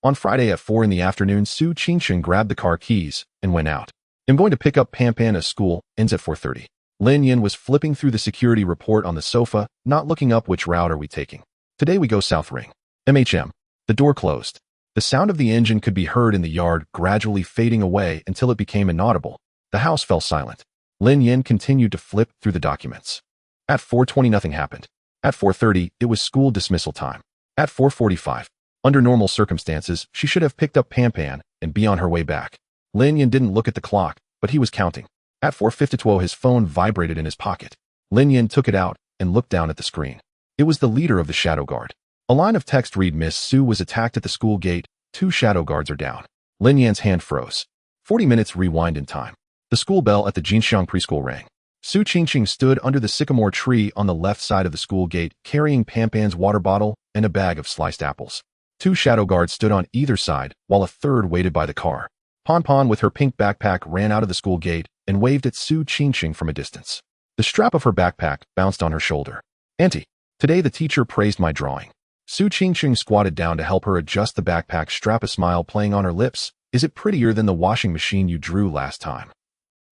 On Friday at 4 in the afternoon, Su Qingsheng grabbed the car keys and went out. I'm going to pick up Panpan at school, ends at 4:30. Lin Yan was flipping through the security report on the sofa, not looking up. Which route are we taking? Today we go South Ring. MHM. The door closed. The sound of the engine could be heard in the yard, gradually fading away until it became inaudible. The house fell silent. Lin Yan continued to flip through the documents. At 4:20 nothing happened. At 4:30 it was school dismissal time. At 4:45, under normal circumstances, she should have picked up Panpan and be on her way back. Lin Yan didn't look at the clock, but he was counting. At 4:52 his phone vibrated in his pocket. Lin Yan took it out and looked down at the screen. It was the leader of the shadow guard. A line of text read, "Miss Su was attacked at the school gate. 2 shadow guards are down." Lin Yan's hand froze. 40 minutes rewind in time. The school bell at the Jinxiang preschool rang. Su Qingqing stood under the sycamore tree on the left side of the school gate, carrying Panpan's water bottle and a bag of sliced apples. 2 shadow guards stood on either side, while a third waited by the car. Panpan, with her pink backpack, ran out of the school gate and waved at Su Qingqing from a distance. The strap of her backpack bounced on her shoulder. "Auntie, today the teacher praised my drawing." Su Qingqing squatted down to help her adjust the backpack strap, a smile playing on her lips. "Is it prettier than the washing machine you drew last time?"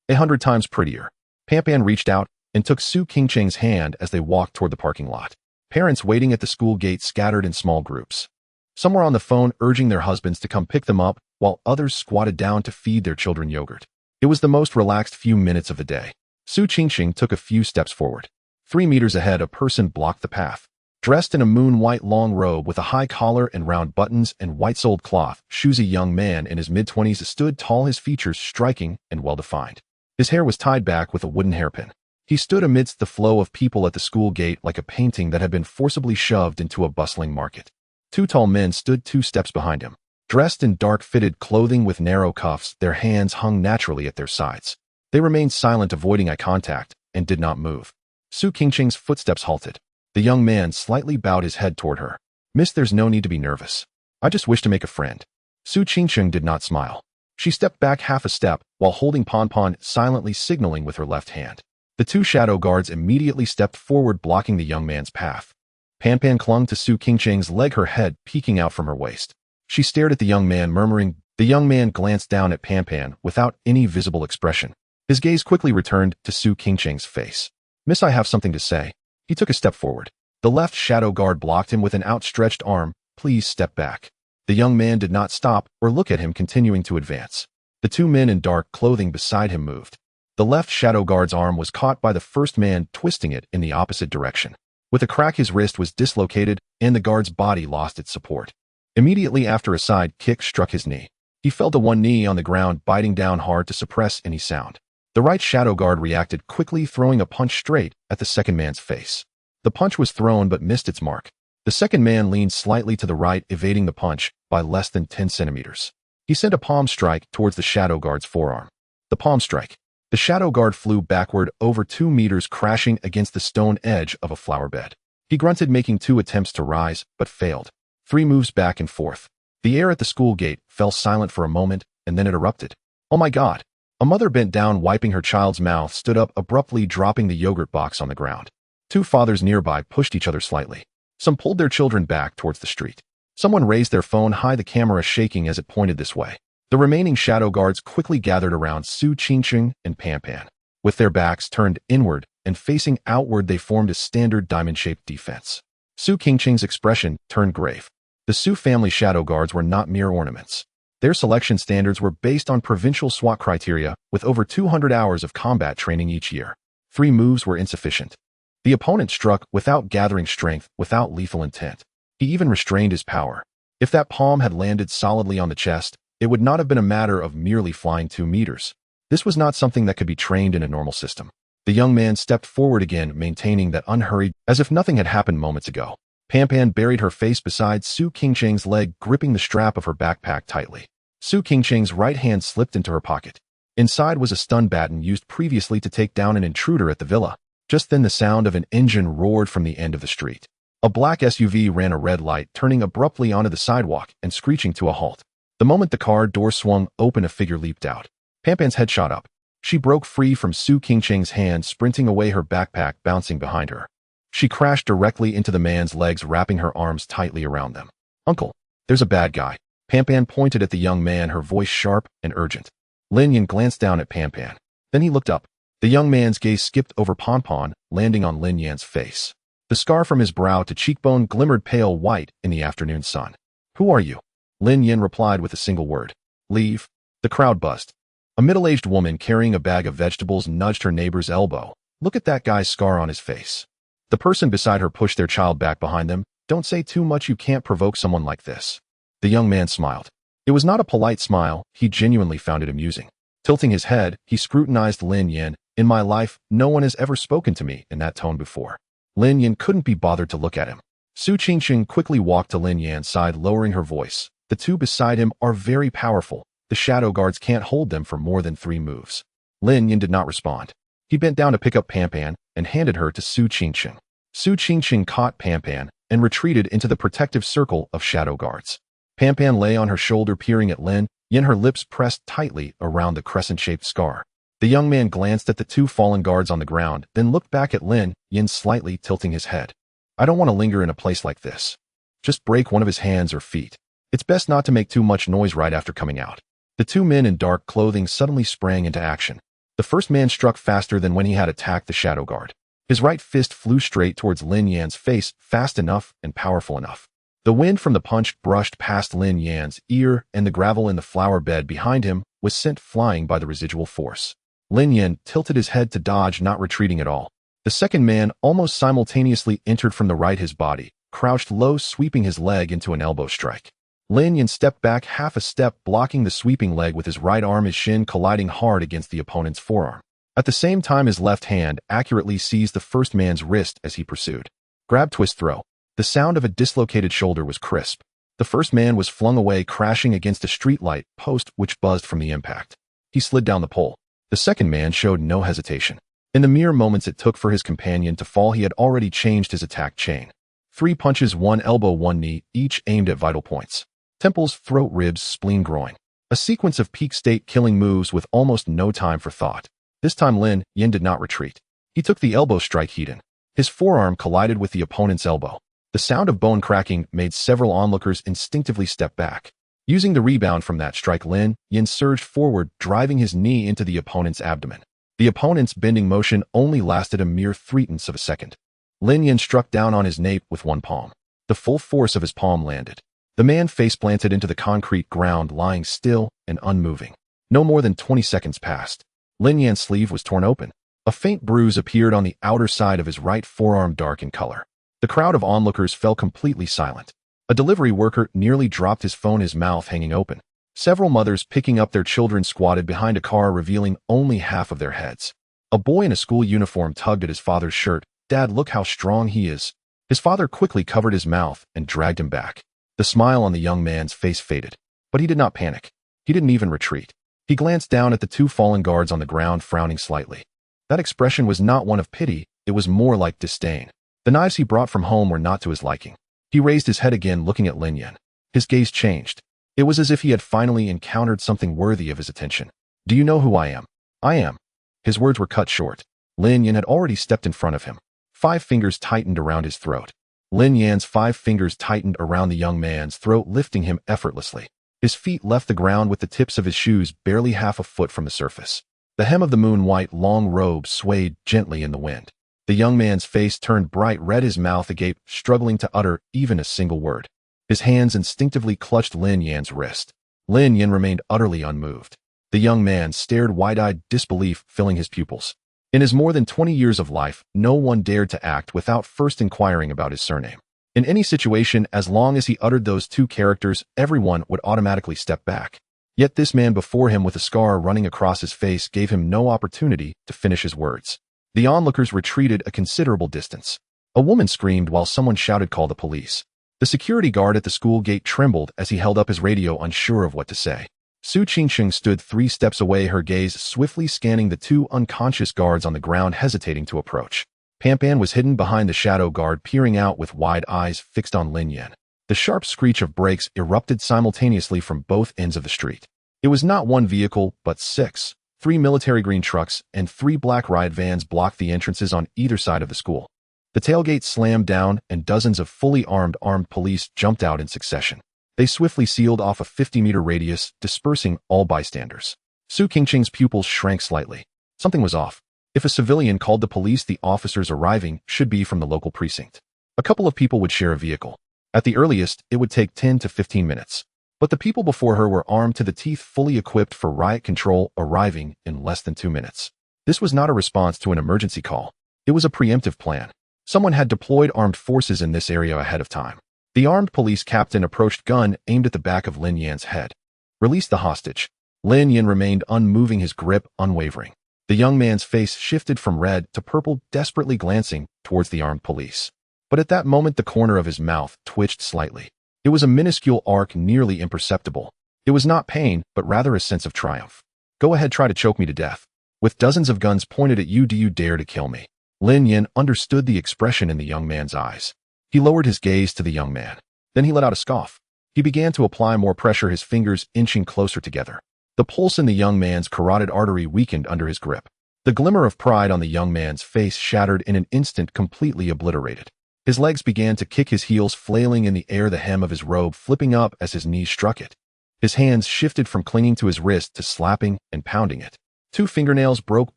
"100 times prettier." Panpan reached out and took Su Qingqing's hand as they walked toward the parking lot. Parents waiting at the school gate scattered in small groups. Some were on the phone urging their husbands to come pick them up, while others squatted down to feed their children yogurt. It was the most relaxed few minutes of the day. Su Qingqing took a few steps forward. 3 meters ahead, a person blocked the path. Dressed in a moon-white long robe with a high collar and round buttons and white-soled cloth shoes, a young man in his mid-20s stood tall, his features striking and well-defined. His hair was tied back with a wooden hairpin. He stood amidst the flow of people at the school gate like a painting that had been forcibly shoved into a bustling market. 2 tall men stood 2 steps behind him. Dressed in dark-fitted clothing with narrow cuffs, their hands hung naturally at their sides. They remained silent, avoiding eye contact, and did not move. Su Qingqing's footsteps halted. The young man slightly bowed his head toward her. "Miss, there's no need to be nervous. I just wish to make a friend." Su Qingqing did not smile. She stepped back half a step while holding Panpan, silently signaling with her left hand. The 2 shadow guards immediately stepped forward, blocking the young man's path. Panpan clung to Su Qingqing's leg, her head peeking out from her waist. She stared at the young man, murmuring. The young man glanced down at Panpan without any visible expression. His gaze quickly returned to Su Qingqing's face. "Miss, I have something to say." He took a step forward. The left shadow guard blocked him with an outstretched arm. "Please step back." The young man did not stop or look at him, continuing to advance. The 2 men in dark clothing beside him moved. The left shadow guard's arm was caught by the first man, twisting it in the opposite direction. With a crack, his wrist was dislocated, and the guard's body lost its support. Immediately after, a side kick struck his knee. He fell to one knee on the ground, biting down hard to suppress any sound. The right shadow guard reacted quickly, throwing a punch straight at the second man's face. The punch was thrown but missed its mark. The second man leaned slightly to the right, evading the punch by less than 10 centimeters. He sent a palm strike towards the shadow guard's forearm. The palm strike. The shadow guard flew backward over 2 meters, crashing against the stone edge of a flower bed. He grunted, making 2 attempts to rise, but failed. 3 moves back and forth. The air at the school gate fell silent for a moment, and then it erupted. "Oh my God!" A mother bent down, wiping her child's mouth, stood up abruptly, dropping the yogurt box on the ground. 2 fathers nearby pushed each other slightly. Some pulled their children back towards the street. Someone raised their phone high, the camera shaking as it pointed this way. The remaining shadow guards quickly gathered around Su Qingqing and Panpan. With their backs turned inward and facing outward, they formed a standard diamond-shaped defense. Su Qingqing's expression turned grave. The Su family shadow guards were not mere ornaments. Their selection standards were based on provincial SWAT criteria, with over 200 hours of combat training each year. 3 moves were insufficient. The opponent struck without gathering strength, without lethal intent. He even restrained his power. If that palm had landed solidly on the chest, it would not have been a matter of merely flying 2 meters. This was not something that could be trained in a normal system. The young man stepped forward again, maintaining that unhurried, as if nothing had happened moments ago. Panpan buried her face beside Su Qingqing's leg, gripping the strap of her backpack tightly. Su Qingqing's right hand slipped into her pocket. Inside was a stun baton used previously to take down an intruder at the villa. Just then, the sound of an engine roared from the end of the street. A black SUV ran a red light, turning abruptly onto the sidewalk and screeching to a halt. The moment the car door swung open, a figure leaped out. Panpan's head shot up. She broke free from Su Qingqing's hand, sprinting away, her backpack bouncing behind her. She crashed directly into the man's legs, wrapping her arms tightly around them. "Uncle, there's a bad guy." Panpan pointed at the young man, her voice sharp and urgent. Lin Yan glanced down at Panpan. Then he looked up. The young man's gaze skipped over Panpan, landing on Lin Yan's face. The scar from his brow to cheekbone glimmered pale white in the afternoon sun. "Who are you?" Lin Yan replied with a single word. "Leave." The crowd buzzed. A middle-aged woman carrying a bag of vegetables nudged her neighbor's elbow. "Look at that guy's scar on his face." The person beside her pushed their child back behind them. "Don't say too much, you can't provoke someone like this." The young man smiled. It was not a polite smile, he genuinely found it amusing. Tilting his head, he scrutinized Lin Yan. "In my life, no one has ever spoken to me in that tone before." Lin Yan couldn't be bothered to look at him. Su Qingqing quickly walked to Lin Yan's side, lowering her voice. "The 2 beside him are very powerful. The shadow guards can't hold them for more than 3 moves." Lin Yan did not respond. He bent down to pick up Pampan and handed her to Su Qingqing. Su Qingqing caught Pampan and retreated into the protective circle of shadow guards. Pampan lay on her shoulder peering at Lin Yin, her lips pressed tightly around the crescent-shaped scar. The young man glanced at the two fallen guards on the ground, then looked back at Lin Yin, slightly tilting his head. I don't want to linger in a place like this. Just break one of his hands or feet. It's best not to make too much noise right after coming out. The two men in dark clothing suddenly sprang into action. The first man struck faster than when he had attacked the shadow guard. His right fist flew straight towards Lin Yan's face, fast enough and powerful enough. The wind from the punch brushed past Lin Yan's ear, and the gravel in the flower bed behind him was sent flying by the residual force. Lin Yan tilted his head to dodge, not retreating at all. The second man almost simultaneously entered from the right, his body, crouched low, sweeping his leg into an elbow strike. Lin Yan stepped back half a step, blocking the sweeping leg with his right arm, his shin colliding hard against the opponent's forearm. At the same time, his left hand accurately seized the first man's wrist as he pursued. Grab, twist, throw. The sound of a dislocated shoulder was crisp. The first man was flung away, crashing against a streetlight post which buzzed from the impact. He slid down the pole. The second man showed no hesitation. In the mere moments it took for his companion to fall, he had already changed his attack chain. 3 punches, 1 elbow, 1 knee, each aimed at vital points. Temples, throat, ribs, spleen, groin. A sequence of peak state killing moves with almost no time for thought. This time Lin Yin did not retreat. He took the elbow strike heat in. His forearm collided with the opponent's elbow. The sound of bone cracking made several onlookers instinctively step back. Using the rebound from that strike, Lin Yin surged forward, driving his knee into the opponent's abdomen. The opponent's bending motion only lasted a mere 0.3 of a second. Lin Yin struck down on his nape with one palm. The full force of his palm landed. The man face-planted into the concrete ground, lying still and unmoving. No more than 20 seconds passed. Lin Yan's sleeve was torn open. A faint bruise appeared on the outer side of his right forearm, dark in color. The crowd of onlookers fell completely silent. A delivery worker nearly dropped his phone, his mouth hanging open. Several mothers picking up their children squatted behind a car, revealing only half of their heads. A boy in a school uniform tugged at his father's shirt. "Dad, look how strong he is." His father quickly covered his mouth and dragged him back. The smile on the young man's face faded, but he did not panic. He didn't even retreat. He glanced down at the two fallen guards on the ground, frowning slightly. That expression was not one of pity, it was more like disdain. The knives he brought from home were not to his liking. He raised his head again, looking at Lin Yin. His gaze changed. It was as if he had finally encountered something worthy of his attention. "Do you know who I am?" "I am." His words were cut short. Lin Yin had already stepped in front of him. 5 fingers tightened around his throat. Lin Yan's 5 fingers tightened around the young man's throat, lifting him effortlessly. His feet left the ground with the tips of his shoes barely half a foot from the surface. The hem of the moon-white long robe swayed gently in the wind. The young man's face turned bright red, his mouth agape, struggling to utter even a single word. His hands instinctively clutched Lin Yan's wrist. Lin Yin remained utterly unmoved. The young man stared, wide-eyed disbelief filling his pupils. In his more than 20 years of life, no one dared to act without first inquiring about his surname. In any situation, as long as he uttered those 2 characters, everyone would automatically step back. Yet this man before him with a scar running across his face gave him no opportunity to finish his words. The onlookers retreated a considerable distance. A woman screamed while someone shouted, "Call the police." The security guard at the school gate trembled as he held up his radio, unsure of what to say. Su Qingqing stood 3 steps away, her gaze swiftly scanning the 2 unconscious guards on the ground, hesitating to approach. Pampan was hidden behind the shadow guard, peering out with wide eyes fixed on Lin Yin. The sharp screech of brakes erupted simultaneously from both ends of the street. It was not 1 vehicle, but 6. 3 military green trucks and 3 black riot vans blocked the entrances on either side of the school. The tailgate slammed down and dozens of fully armed police jumped out in succession. They swiftly sealed off a 50-meter radius, dispersing all bystanders. Su Qingqing's pupils shrank slightly. Something was off. If a civilian called the police, the officers arriving should be from the local precinct. A couple of people would share a vehicle. At the earliest, it would take 10 to 15 minutes. But the people before her were armed to the teeth, fully equipped for riot control, arriving in less than 2 minutes. This was not a response to an emergency call. It was a preemptive plan. Someone had deployed armed forces in this area ahead of time. The armed police captain approached, gun aimed at the back of Lin Yan's head. "Release the hostage." Lin Yin remained unmoving, his grip unwavering. The young man's face shifted from red to purple, desperately glancing towards the armed police. But at that moment, the corner of his mouth twitched slightly. It was a minuscule arc, nearly imperceptible. It was not pain, but rather a sense of triumph. "Go ahead, try to choke me to death." With dozens of guns pointed at you, do you dare to kill me? Lin Yin understood the expression in the young man's eyes. He lowered his gaze to the young man. Then he let out a scoff. He began to apply more pressure, his fingers inching closer together. The pulse in the young man's carotid artery weakened under his grip. The glimmer of pride on the young man's face shattered in an instant, completely obliterated. His legs began to kick, his heels flailing in the air, the hem of his robe flipping up as his knees struck it. His hands shifted from clinging to his wrist to slapping and pounding it. 2 fingernails broke,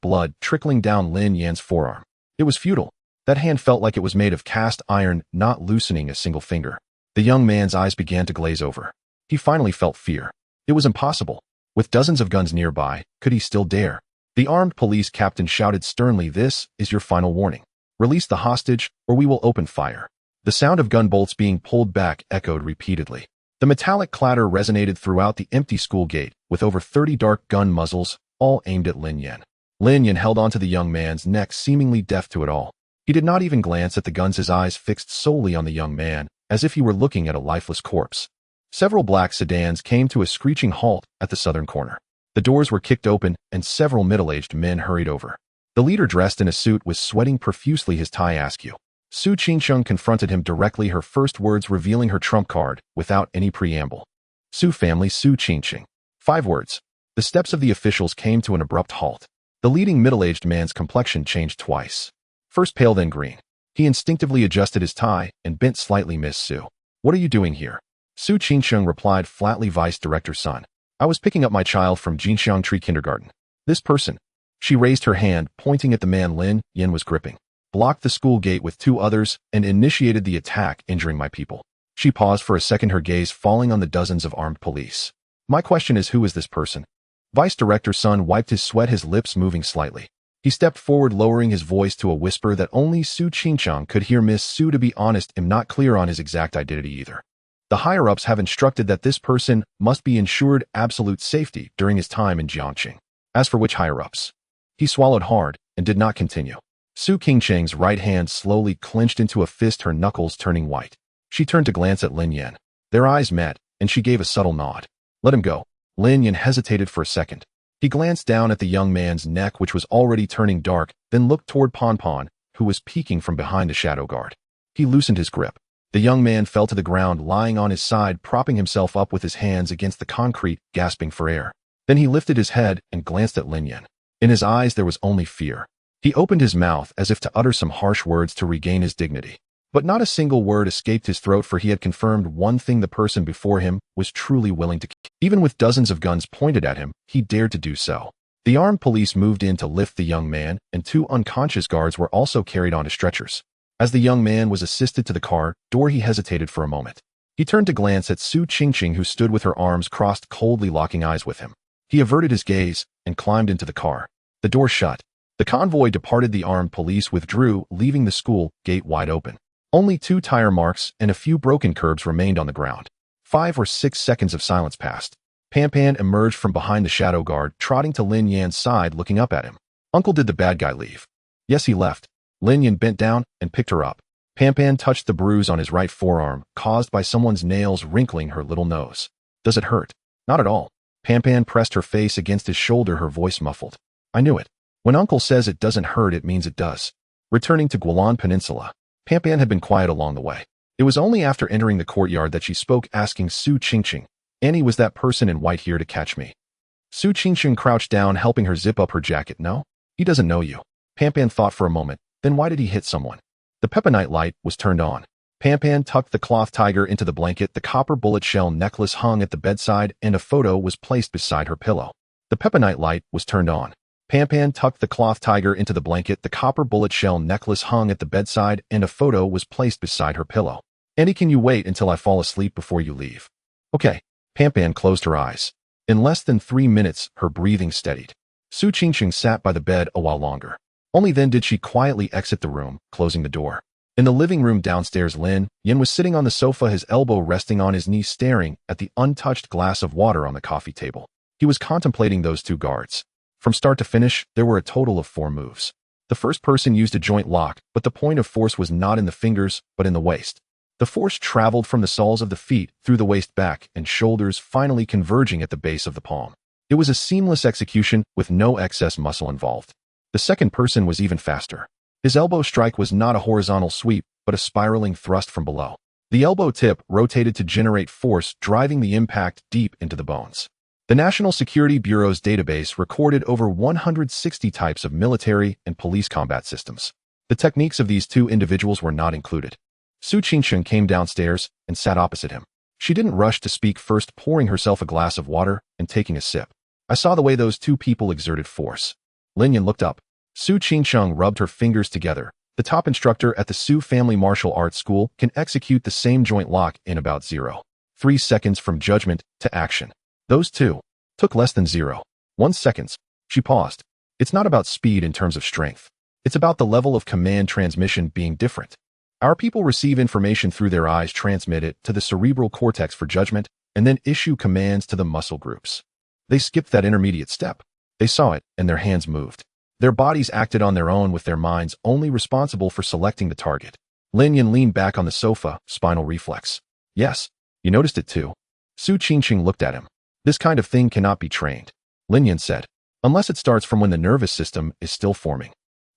blood trickling down Lin Yan's forearm. It was futile. That hand felt like it was made of cast iron, not loosening a single finger. The young man's eyes began to glaze over. He finally felt fear. It was impossible. With dozens of guns nearby, could he still dare? The armed police captain shouted sternly, "This is your final warning. Release the hostage, or we will open fire." The sound of gun bolts being pulled back echoed repeatedly. The metallic clatter resonated throughout the empty school gate, with over 30 dark gun muzzles, all aimed at Lin Yan. Lin Yan held onto the young man's neck, seemingly deaf to it all. He did not even glance at the guns, his eyes fixed solely on the young man, as if he were looking at a lifeless corpse. Several black sedans came to a screeching halt at the southern corner. The doors were kicked open, and several middle-aged men hurried over. The leader, dressed in a suit, was sweating profusely, his tie askew. Su Qingsheng confronted him directly, her first words revealing her trump card, without any preamble. "Su family, Su Qingsheng." 5 words. The steps of the officials came to an abrupt halt. The leading middle-aged man's complexion changed twice. First pale, then green. He instinctively adjusted his tie and bent slightly. "Miss Su, what are you doing here?" Su Qingsheng replied flatly, "Vice Director's son. I was picking up my child from Jinxiang Tree Kindergarten. This person," she raised her hand, pointing at the man Lin Yin was gripping, "blocked the school gate with 2 others and initiated the attack, injuring my people." She paused for a second, her gaze falling on the dozens of armed police. "My question is, who is this person?" Vice Director's son wiped his sweat, his lips moving slightly. He stepped forward, lowering his voice to a whisper that only Su Qingsheng could hear. "Miss Su, to be honest, I'm not clear on his exact identity either. The higher-ups have instructed that this person must be ensured absolute safety during his time in Jiangxing. As for which higher-ups?" He swallowed hard and did not continue. Su Qingsheng's right hand slowly clenched into a fist, her knuckles turning white. She turned to glance at Lin Yan. Their eyes met, and she gave a subtle nod. "Let him go." Lin Yan hesitated for a second. He glanced down at the young man's neck, which was already turning dark, then looked toward Pon Pon, who was peeking from behind the shadow guard. He loosened his grip. The young man fell to the ground, lying on his side, propping himself up with his hands against the concrete, gasping for air. Then he lifted his head and glanced at Lin Yan. In his eyes there was only fear. He opened his mouth as if to utter some harsh words to regain his dignity. But not a single word escaped his throat, for he had confirmed one thing: the person before him was truly willing to kill. Even with dozens of guns pointed at him, he dared to do so. The armed police moved in to lift the young man, and 2 unconscious guards were also carried onto stretchers. As the young man was assisted to the car door, he hesitated for a moment. He turned to glance at Su Qingsheng, who stood with her arms crossed, coldly locking eyes with him. He averted his gaze and climbed into the car. The door shut. The convoy departed. The armed police withdrew, leaving the school gate wide open. Only 2 tire marks and a few broken curbs remained on the ground. 5 or 6 seconds of silence passed. Pan Pan emerged from behind the shadow guard, trotting to Lin Yan's side, looking up at him. "Uncle, did the bad guy leave?" "Yes, he left." Lin Yan bent down and picked her up. Pan Pan touched the bruise on his right forearm, caused by someone's nails wrinkling her little nose. "Does it hurt?" "Not at all." Pan Pan pressed her face against his shoulder, her voice muffled. "I knew it. When Uncle says it doesn't hurt, it means it does." Returning to Guolan Peninsula, Pan Pan had been quiet along the way. It was only after entering the courtyard that she spoke, asking Su Qingsheng, "Annie, was that person in white here to catch me?" Su Qingsheng crouched down, helping her zip up her jacket. "No, he doesn't know you." Pan Pan thought for a moment. Then why did he hit someone? The peppermint light was turned on. Pan Pan tucked the cloth tiger into the blanket. The copper bullet shell necklace hung at the bedside, and a photo was placed beside her pillow. The peppermint light was turned on. Pan Pan tucked the cloth tiger into the blanket. The copper bullet shell necklace hung at the bedside, and a photo was placed beside her pillow. "Annie, can you wait until I fall asleep before you leave?" "Okay." Pan Pan closed her eyes. In less than 3 minutes, her breathing steadied. Su Qingsheng sat by the bed a while longer. Only then did she quietly exit the room, closing the door. In the living room downstairs, Lin Yin was sitting on the sofa, his elbow resting on his knee, staring at the untouched glass of water on the coffee table. He was contemplating those 2 guards. From start to finish, there were a total of 4 moves. The first person used a joint lock, but the point of force was not in the fingers, but in the waist. The force traveled from the soles of the feet through the waist, back, and shoulders, finally converging at the base of the palm. It was a seamless execution with no excess muscle involved. The second person was even faster. His elbow strike was not a horizontal sweep, but a spiraling thrust from below. The elbow tip rotated to generate force, driving the impact deep into the bones. The National Security Bureau's database recorded over 160 types of military and police combat systems. The techniques of these two individuals were not included. Su Qingsheng came downstairs and sat opposite him. She didn't rush to speak, first pouring herself a glass of water and taking a sip. I saw the way those two people exerted force. Lin Yan looked up. Su Qingsheng rubbed her fingers together. The top instructor at the Su Family Martial Arts School can execute the same joint lock in about 0.3 seconds from judgment to action. Those two took less than 0.1 seconds. She paused. It's not about speed in terms of strength. It's about the level of command transmission being different. Our people receive information through their eyes, transmit it to the cerebral cortex for judgment, and then issue commands to the muscle groups. They skipped that intermediate step. They saw it, and their hands moved. Their bodies acted on their own, with their minds only responsible for selecting the target. Lin Yan leaned back on the sofa, spinal reflex. Yes, you noticed it too. Su Qingsheng looked at him. This kind of thing cannot be trained, Lin Yan said, unless it starts from when the nervous system is still forming.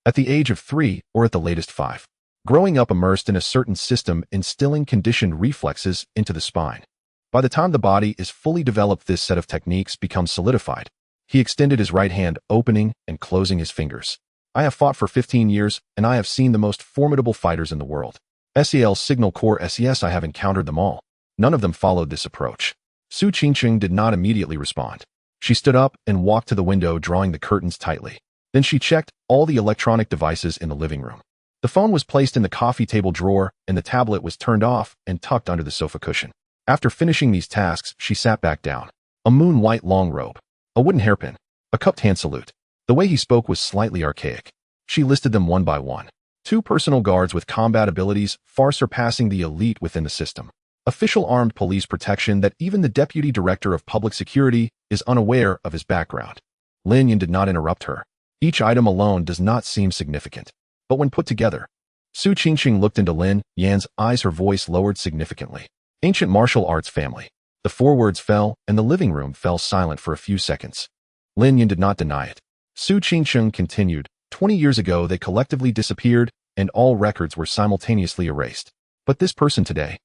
At the age of 3 or at the latest 5. Growing up immersed in a certain system, instilling conditioned reflexes into the spine. By the time the body is fully developed, this set of techniques becomes solidified. He extended his right hand, opening and closing his fingers. I have fought for 15 years, and I have seen the most formidable fighters in the world. SEL Signal Corps SES, I have encountered them all. None of them followed this approach. Su Qingsheng did not immediately respond. She stood up and walked to the window, drawing the curtains tightly. Then she checked all the electronic devices in the living room. The phone was placed in the coffee table drawer, and the tablet was turned off and tucked under the sofa cushion. After finishing these tasks, she sat back down. A moon-white long robe. A wooden hairpin. A cupped hand salute. The way he spoke was slightly archaic. She listed them one by one. 2 personal guards with combat abilities far surpassing the elite within the system. Official armed police protection that even the Deputy Director of Public Security is unaware of his background. Lin Yan did not interrupt her. Each item alone does not seem significant. But when put together, Su Qingsheng looked into Lin Yan's eyes, her voice lowered significantly. Ancient martial arts family. The 4 words fell, and the living room fell silent for a few seconds. Lin Yan did not deny it. Su Qingsheng continued, 20 years ago they collectively disappeared, and all records were simultaneously erased. But this person today.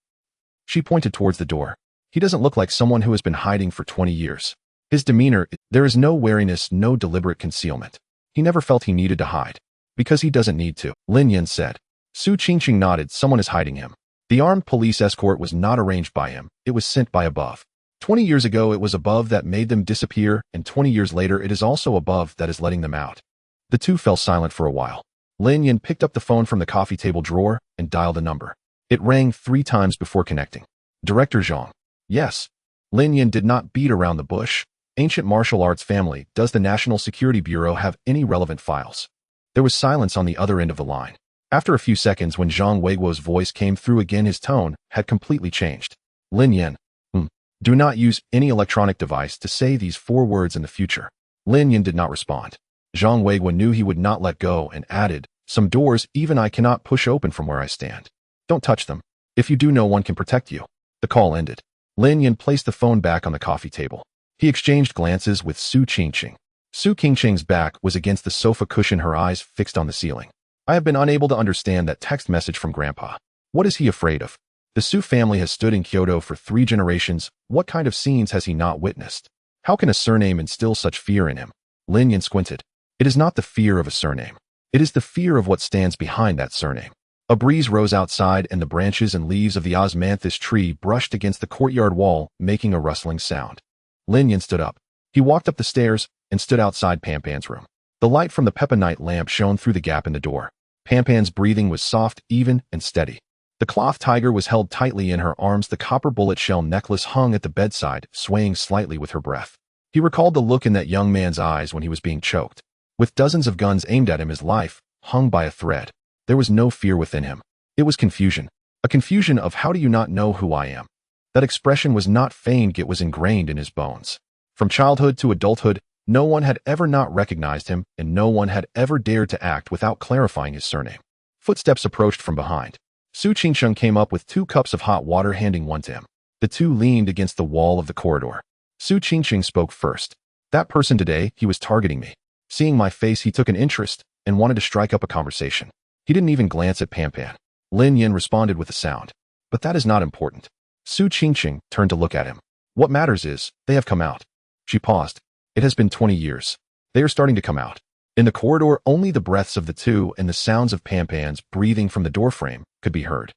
She pointed towards the door. He doesn't look like someone who has been hiding for 20 years. His demeanor, there is no wariness, no deliberate concealment. He never felt he needed to hide. Because he doesn't need to, Lin Yan said. Su Qingsheng nodded. Someone is hiding him. The armed police escort was not arranged by him, it was sent by above. 20 years ago it was above that made them disappear, and 20 years later it is also above that is letting them out. The two fell silent for a while. Lin Yan picked up the phone from the coffee table drawer and dialed a number. It rang 3 times before connecting. Director Zhang. Yes. Lin Yan did not beat around the bush. Ancient martial arts family, does the National Security Bureau have any relevant files? There was silence on the other end of the line. After a few seconds, when Zhang Weiguo's voice came through again, his tone had completely changed. Lin Yan. Do not use any electronic device to say these 4 words in the future. Lin Yan did not respond. Zhang Weiguo knew he would not let go and added, some doors even I cannot push open from where I stand. Don't touch them. If you do, no one can protect you. The call ended. Lin Yan placed the phone back on the coffee table. He exchanged glances with Su Qingsheng. Su Qingsheng's back was against the sofa cushion, her eyes fixed on the ceiling. I have been unable to understand that text message from Grandpa. What is he afraid of? The Su family has stood in Kyoto for 3 generations. What kind of scenes has he not witnessed? How can a surname instill such fear in him? Lin Yan squinted. It is not the fear of a surname. It is the fear of what stands behind that surname. A breeze rose outside, and the branches and leaves of the osmanthus tree brushed against the courtyard wall, making a rustling sound. Lin Yan stood up. He walked up the stairs and stood outside Pampan's room. The light from the pepinite lamp shone through the gap in the door. Pampan's breathing was soft, even, and steady. The cloth tiger was held tightly in her arms. The copper bullet shell necklace hung at the bedside, swaying slightly with her breath. He recalled the look in that young man's eyes when he was being choked. With dozens of guns aimed at him, his life hung by a thread. There was no fear within him. It was confusion. A confusion of how do you not know who I am? That expression was not feigned, it was ingrained in his bones. From childhood to adulthood, no one had ever not recognized him, and no one had ever dared to act without clarifying his surname. Footsteps approached from behind. Su Qingsheng came up with 2 cups of hot water, handing one to him. The two leaned against the wall of the corridor. Su Qingsheng spoke first. That person today, he was targeting me. Seeing my face, he took an interest and wanted to strike up a conversation. He didn't even glance at Pan. Lin Yin responded with a sound. But that is not important. Su Qingqing turned to look at him. What matters is, they have come out. She paused. It has been 20 years. They are starting to come out. In the corridor, only the breaths of the two and the sounds of Pan's breathing from the doorframe could be heard.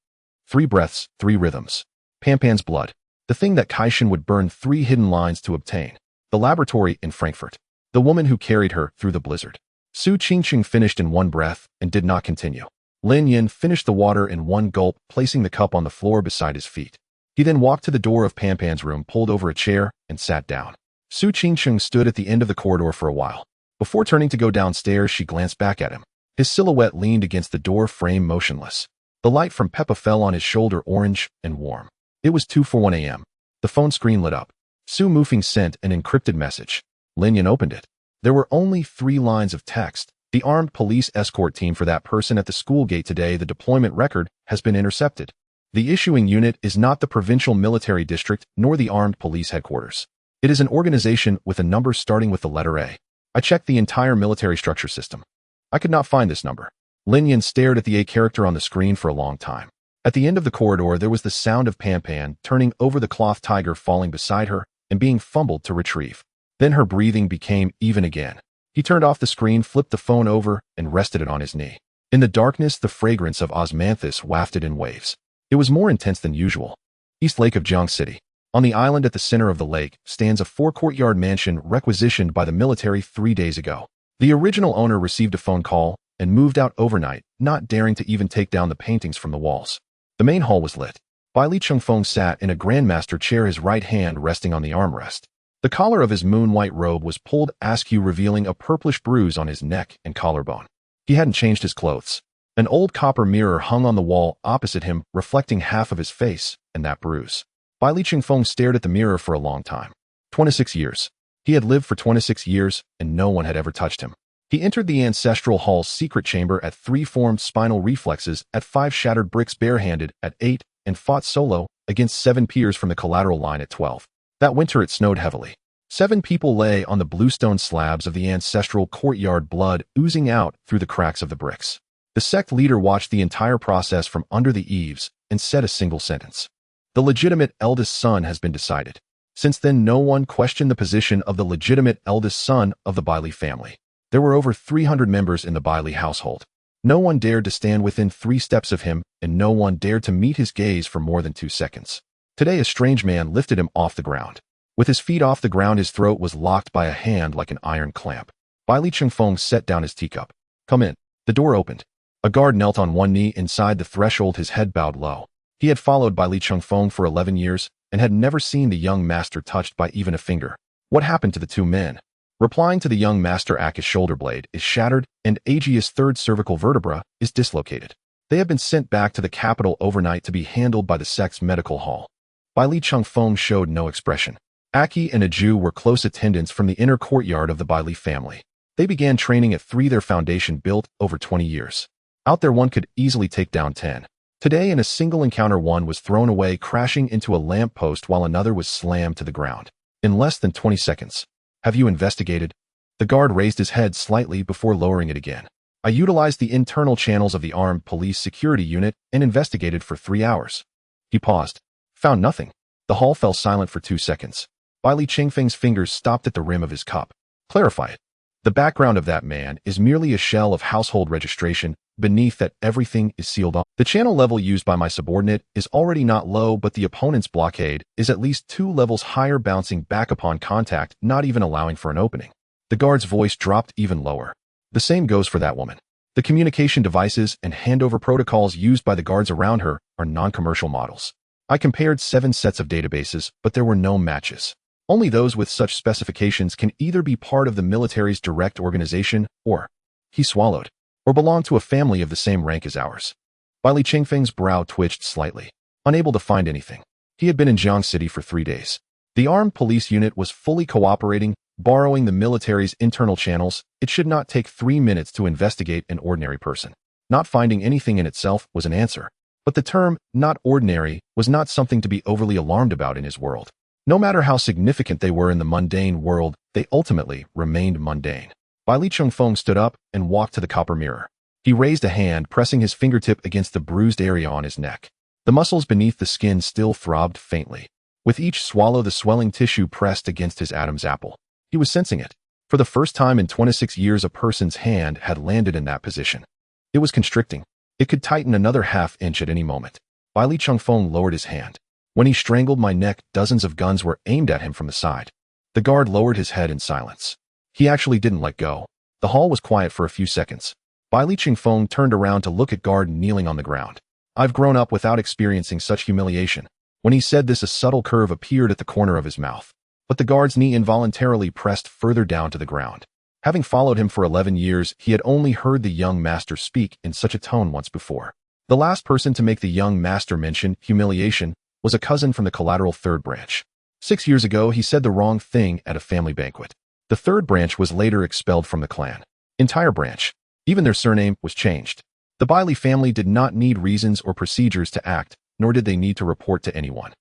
3 breaths, 3 rhythms. Pan's blood. The thing that Kaishin would burn 3 hidden lines to obtain. The laboratory in Frankfurt. The woman who carried her through the blizzard. Su Qingqing finished in 1 breath and did not continue. Lin Yin finished the water in 1 gulp, placing the cup on the floor beside his feet. He then walked to the door of Pan's room, pulled over a chair, and sat down. Su Qingqing stood at the end of the corridor for a while. Before turning to go downstairs, she glanced back at him. His silhouette leaned against the door frame, motionless. The light from Peppa fell on his shoulder, orange and warm. It was 2:41 a.m. The phone screen lit up. Su Mufeng sent an encrypted message. Lin Yin opened it. There were only 3 lines of text. The armed police escort team for that person at the school gate today. The deployment record has been intercepted. The issuing unit is not the provincial military district nor the armed police headquarters. It is an organization with a number starting with the letter A. I checked the entire military structure system. I could not find this number. Lin Yin stared at the A character on the screen for a long time. At the end of the corridor, there was the sound of Pan turning over the cloth tiger falling beside her and being fumbled to retrieve. Then her breathing became even again. He turned off the screen, flipped the phone over, and rested it on his knee. In the darkness, the fragrance of osmanthus wafted in waves. It was more intense than usual. East Lake of Jiang City. On the island at the center of the lake stands a 4-courtyard mansion requisitioned by the military 3 days ago. The original owner received a phone call and moved out overnight, not daring to even take down the paintings from the walls. The main hall was lit. Bai Li Chengfeng sat in a grandmaster chair, his right hand resting on the armrest. The collar of his moon-white robe was pulled askew, revealing a purplish bruise on his neck and collarbone. He hadn't changed his clothes. An old copper mirror hung on the wall opposite him, reflecting half of his face and that bruise. Bai Li Chengfeng stared at the mirror for a long time. 26 years. He had lived for 26 years, and no one had ever touched him. He entered the ancestral hall's secret chamber at 3, formed spinal reflexes at 5, shattered bricks barehanded at 8, and fought solo against 7 peers from the collateral line at 12. That winter it snowed heavily. 7 people lay on the bluestone slabs of the ancestral courtyard, blood oozing out through the cracks of the bricks. The sect leader watched the entire process from under the eaves and said a single sentence. The legitimate eldest son has been decided. Since then, no one questioned the position of the legitimate eldest son of the Bailey family. There were over 300 members in the Bailey household. No one dared to stand within 3 steps of him, and no one dared to meet his gaze for more than 2 seconds. Today, a strange man lifted him off the ground. With his feet off the ground, his throat was locked by a hand like an iron clamp. Bai Li Chengfeng set down his teacup. Come in. The door opened. A guard knelt on one knee inside the threshold, his head bowed low. He had followed Bai Li Chengfeng for 11 years and had never seen the young master touched by even a finger. What happened to the 2 men? Replying to the young master, Aki's shoulder blade is shattered and Aegeus' 3rd cervical vertebra is dislocated. They have been sent back to the capital overnight to be handled by the sect's medical hall. Bai Li Chengfeng showed no expression. Aki and a Jew were close attendants from the inner courtyard of the Bai Li family. They began training at 3, their foundation built over 20 years. Out there, one could easily take down 10. Today, in a single encounter, one was thrown away, crashing into a lamp post while another was slammed to the ground. In less than 20 seconds. Have you investigated? The guard raised his head slightly before lowering it again. I utilized the internal channels of the armed police security unit and investigated for 3 hours. He paused. Found nothing. The hall fell silent for 2 seconds. Bai Li Chengfeng's fingers stopped at the rim of his cup. Clarify it. The background of that man is merely a shell of household registration. Beneath that, everything is sealed off. The channel level used by my subordinate is already not low, but the opponent's blockade is at least 2 levels higher, bouncing back upon contact, not even allowing for an opening. The guard's voice dropped even lower. The same goes for that woman. The communication devices and handover protocols used by the guards around her are non-commercial models. I compared 7 sets of databases, but there were no matches. Only those with such specifications can either be part of the military's direct organization or, he swallowed, or belong to a family of the same rank as ours. Bai Li Chengfeng's brow twitched slightly, unable to find anything. He had been in Jiang City for 3 days. The armed police unit was fully cooperating, borrowing the military's internal channels. It should not take 3 minutes to investigate an ordinary person. Not finding anything in itself was an answer. But the term, not ordinary, was not something to be overly alarmed about in his world. No matter how significant they were in the mundane world, they ultimately remained mundane. Bai Li Chungfeng stood up and walked to the copper mirror. He raised a hand, pressing his fingertip against the bruised area on his neck. The muscles beneath the skin still throbbed faintly. With each swallow, the swelling tissue pressed against his Adam's apple. He was sensing it. For the first time in 26 years, a person's hand had landed in that position. It was constricting. It could tighten another half-inch at any moment. Bai Li Chungfeng lowered his hand. When he strangled my neck, dozens of guns were aimed at him from the side. The guard lowered his head in silence. He actually didn't let go. The hall was quiet for a few seconds. Bai Li Chungfeng turned around to look at guard kneeling on the ground. I've grown up without experiencing such humiliation. When he said this, a subtle curve appeared at the corner of his mouth. But the guard's knee involuntarily pressed further down to the ground. Having followed him for 11 years, he had only heard the young master speak in such a tone once before. The last person to make the young master mention humiliation was a cousin from the collateral third branch. 6 years ago, he said the wrong thing at a family banquet. The third branch was later expelled from the clan. Entire branch. Even their surname was changed. The Bai Li family did not need reasons or procedures to act, nor did they need to report to anyone.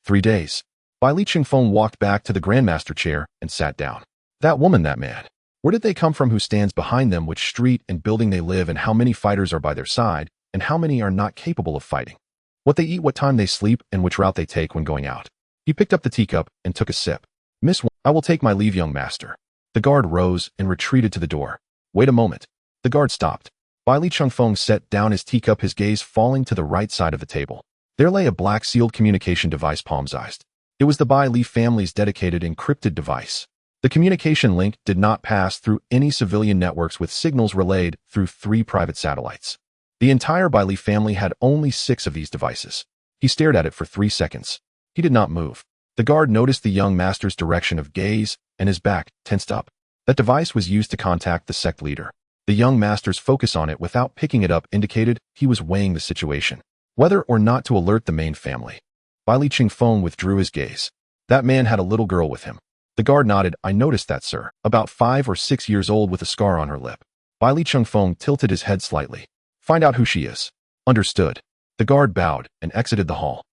3 days. Bai Li Chungfeng walked back to the grandmaster chair and sat down. That woman, that man. Where did they come from? Who stands behind them? Which street and building they live in? How many fighters are by their side? And how many are not capable of fighting? What they eat, what time they sleep, and which route they take when going out. He picked up the teacup and took a sip. Miss, I will take my leave, young master. The guard rose and retreated to the door. Wait a moment. The guard stopped. Bai Li Chungfeng set down his teacup, his gaze falling to the right side of the table. There lay a black sealed communication device palm-sized. It was the Bai Li family's dedicated encrypted device. The communication link did not pass through any civilian networks, with signals relayed through 3 private satellites. The entire Bai Li family had only 6 of these devices. He stared at it for 3 seconds. He did not move. The guard noticed the young master's direction of gaze, and his back tensed up. That device was used to contact the sect leader. The young master's focus on it without picking it up indicated he was weighing the situation, whether or not to alert the main family. Bai Li Chungfeng withdrew his gaze. That man had a little girl with him. The guard nodded. I noticed that, sir. About 5 or 6 years old, with a scar on her lip. Bai Li Chungfeng tilted his head slightly. Find out who she is. Understood. The guard bowed and exited the hall.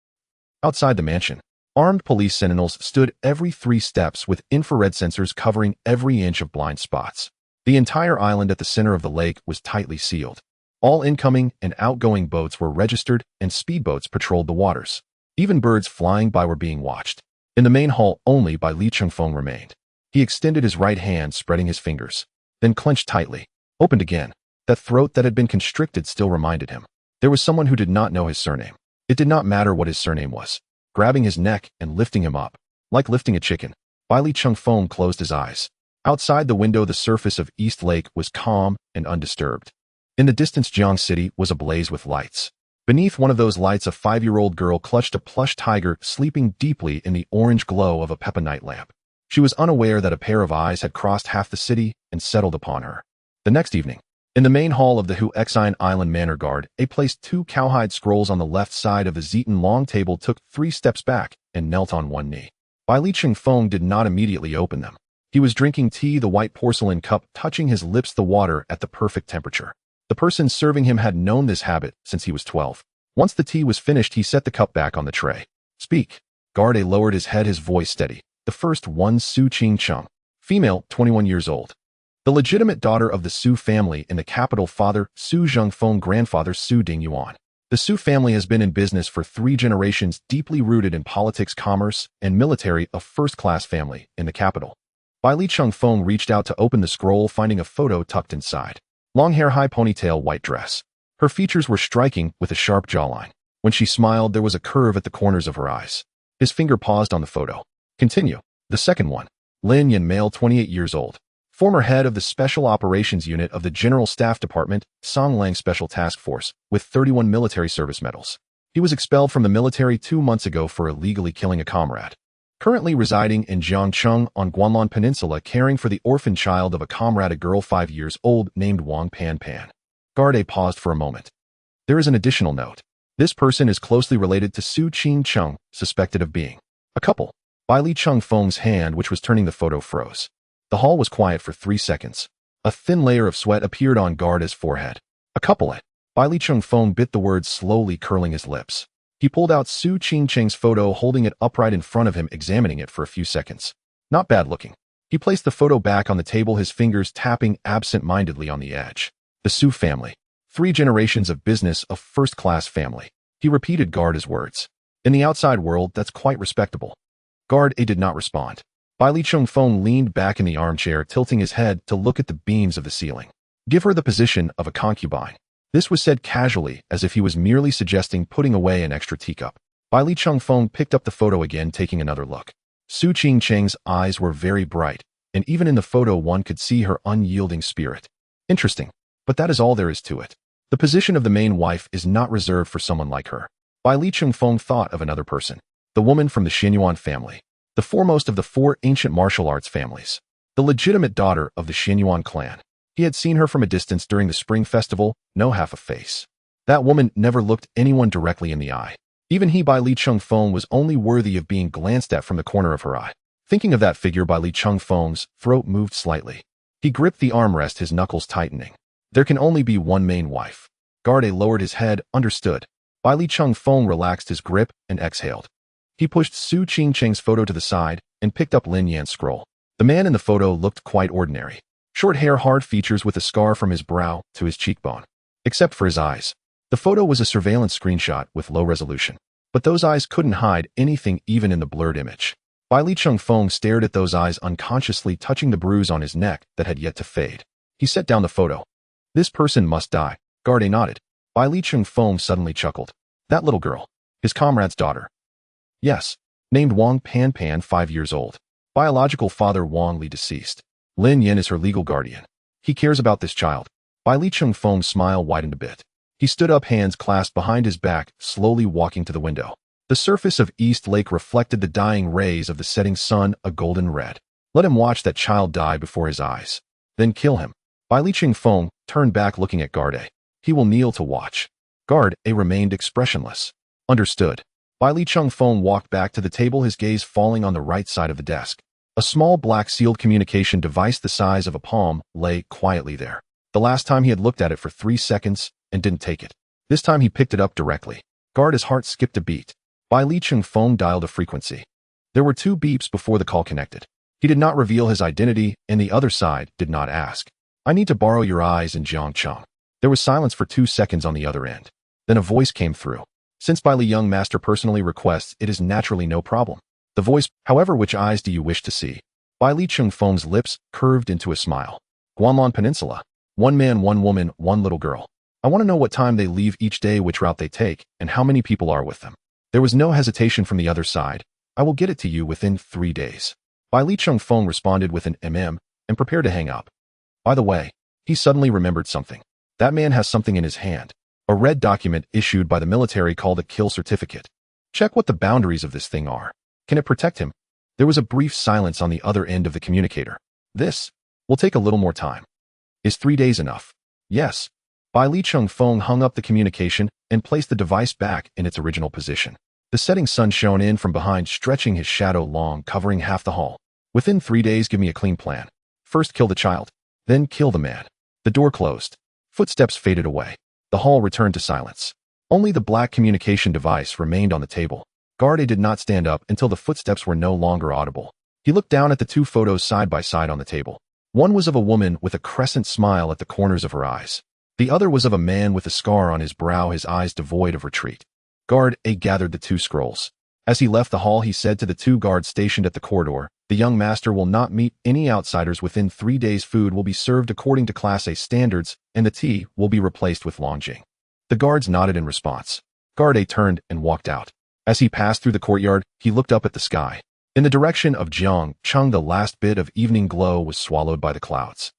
Outside the mansion, armed police sentinels stood every 3 steps with infrared sensors covering every inch of blind spots. The entire island at the center of the lake was tightly sealed. All incoming and outgoing boats were registered, and speedboats patrolled the waters. Even birds flying by were being watched. In the main hall, only Bai Li Chungfeng remained. He extended his right hand, spreading his fingers, then clenched tightly, opened again. That throat that had been constricted still reminded him. There was someone who did not know his surname. It did not matter what his surname was. Grabbing his neck and lifting him up, like lifting a chicken, Bai Li Chungfeng closed his eyes. Outside the window, the surface of East Lake was calm and undisturbed. In the distance, Jiang City was ablaze with lights. Beneath one of those lights, a 5-year-old girl clutched a plush tiger, sleeping deeply in the orange glow of a Peppa night lamp. She was unaware that a pair of eyes had crossed half the city and settled upon her. The next evening, in the main hall of the Hu Exine Island Manor Guard, A placed 2 cowhide scrolls on the left side of the Zeton long table, took 3 steps back, and knelt on one knee. Bai Li Chungfeng did not immediately open them. He was drinking tea, the white porcelain cup touching his lips, the water at the perfect temperature. The person serving him had known this habit since he was 12. Once the tea was finished, he set the cup back on the tray. Speak. Guard A lowered his head, his voice steady. The first one, Su Qing-chung. Female, 21 years old. The legitimate daughter of the Su family in the capital. Father, Su Zhengfeng. Grandfather, Su Dingyuan. The Su family has been in business for 3 generations, deeply rooted in politics, commerce, and military, a first-class family in the capital. Bai Li Chungfeng reached out to open the scroll, finding a photo tucked inside. Long hair, high ponytail, white dress. Her features were striking, with a sharp jawline. When she smiled, there was a curve at the corners of her eyes. His finger paused on the photo. Continue. The second one. Lin Yan, male, 28 years old. Former head of the Special Operations Unit of the General Staff Department, Songlang Special Task Force, with 31 military service medals. He was expelled from the military 2 months ago for illegally killing a comrade. Currently residing in Jiangcheng on Guanlan Peninsula, caring for the orphan child of a comrade, a girl 5 years old named Wang Pan Pan. Guard A paused for a moment. There is an additional note. This person is closely related to Su Qing-chung, suspected of being a couple. Bai Li Chungfeng's hand, which was turning the photo, froze. The hall was quiet for 3 seconds. A thin layer of sweat appeared on Guard A's forehead. A couple. Bai Li Chungfeng bit the words, slowly curling his lips. He pulled out Su Qing-cheng's photo, holding it upright in front of him, examining it for a few seconds. Not bad looking. He placed the photo back on the table, his fingers tapping absent-mindedly on the edge. The Su family. 3 generations of business, a first-class family. He repeated Guard's words. In the outside world, that's quite respectable. Guard A did not respond. Bai Li Chengfeng leaned back in the armchair, tilting his head to look at the beams of the ceiling. Give her the position of a concubine. This was said casually, as if he was merely suggesting putting away an extra teacup. Bai Li Chengfeng picked up the photo again, taking another look. Su Qingcheng's eyes were very bright, and even in the photo one could see her unyielding spirit. Interesting, but that is all there is to it. The position of the main wife is not reserved for someone like her. Bai Li Chengfeng thought of another person. The woman from the Xianyuan family. The foremost of the 4 ancient martial arts families. The legitimate daughter of the Xianyuan clan. He had seen her from a distance during the spring festival, no half a face. That woman never looked anyone directly in the eye. Even he, Bai Li Chengfeng, was only worthy of being glanced at from the corner of her eye. Thinking of that figure, Bai Li Chengfeng's throat moved slightly. He gripped the armrest, his knuckles tightening. There can only be one main wife. Guard A lowered his head, understood. Bai Li Chengfeng relaxed his grip and exhaled. He pushed Su Qingcheng's photo to the side and picked up Lin Yan's scroll. The man in the photo looked quite ordinary. Short hair, hard features with a scar from his brow to his cheekbone. Except for his eyes. The photo was a surveillance screenshot with low resolution. But those eyes couldn't hide anything even in the blurred image. Bai Li Chengfeng stared at those eyes, unconsciously touching the bruise on his neck that had yet to fade. He set down the photo. This person must die. Guard A nodded. Bai Li Chengfeng suddenly chuckled. That little girl. His comrade's daughter. Yes. Named Wang Pan, 5 years old. Biological father Wang Li deceased. Lin Yan is her legal guardian. He cares about this child. Bai Li Chengfeng's smile widened a bit. He stood up, hands clasped behind his back, slowly walking to the window. The surface of East Lake reflected the dying rays of the setting sun, a golden red. Let him watch that child die before his eyes. Then kill him. Bai Li Chengfeng turned back, looking at Guard A. He will kneel to watch. Guard A remained expressionless. Understood. Bai Li Chengfeng walked back to the table, his gaze falling on the right side of the desk. A small black sealed communication device the size of a palm lay quietly there. The last time he had looked at it for 3 seconds and didn't take it. This time he picked it up directly. Guard's heart skipped a beat. Bai Li Chengfeng dialed a frequency. There were 2 beeps before the call connected. He did not reveal his identity, and the other side did not ask. I need to borrow your eyes in Jiangcheng. There was silence for 2 seconds on the other end. Then a voice came through. Since Bai Li young master personally requests, it is naturally no problem. The voice, however, which eyes do you wish to see? Bai Li Chengfeng's lips curved into a smile. Guanlan Peninsula. 1 man, 1 woman, 1 little girl. I want to know what time they leave each day, which route they take, and how many people are with them. There was no hesitation from the other side. I will get it to you within 3 days. Bai Li Chengfeng responded with an and prepared to hang up. By the way, he suddenly remembered something. That man has something in his hand. A red document issued by the military called a kill certificate. Check what the boundaries of this thing are. Can it protect him? There was a brief silence on the other end of the communicator. This will take a little more time. Is 3 days enough? Yes. Bai Li Chengfeng hung up the communication and placed the device back in its original position. The setting sun shone in from behind, stretching his shadow long, covering half the hall. Within 3 days, give me a clean plan. First kill the child, then kill the man. The door closed. Footsteps faded away. The hall returned to silence. Only the black communication device remained on the table. Guard A did not stand up until the footsteps were no longer audible. He looked down at the 2 photos side by side on the table. One was of a woman with a crescent smile at the corners of her eyes. The other was of a man with a scar on his brow, his eyes devoid of retreat. Guard A gathered the 2 scrolls. As he left the hall, he said to the 2 guards stationed at the corridor, the young master will not meet any outsiders within 3 days. Food will be served according to Class A standards, and the tea will be replaced with Longjing. The guards nodded in response. Guard A turned and walked out. As he passed through the courtyard, he looked up at the sky. In the direction of Jiangcheng, the last bit of evening glow was swallowed by the clouds.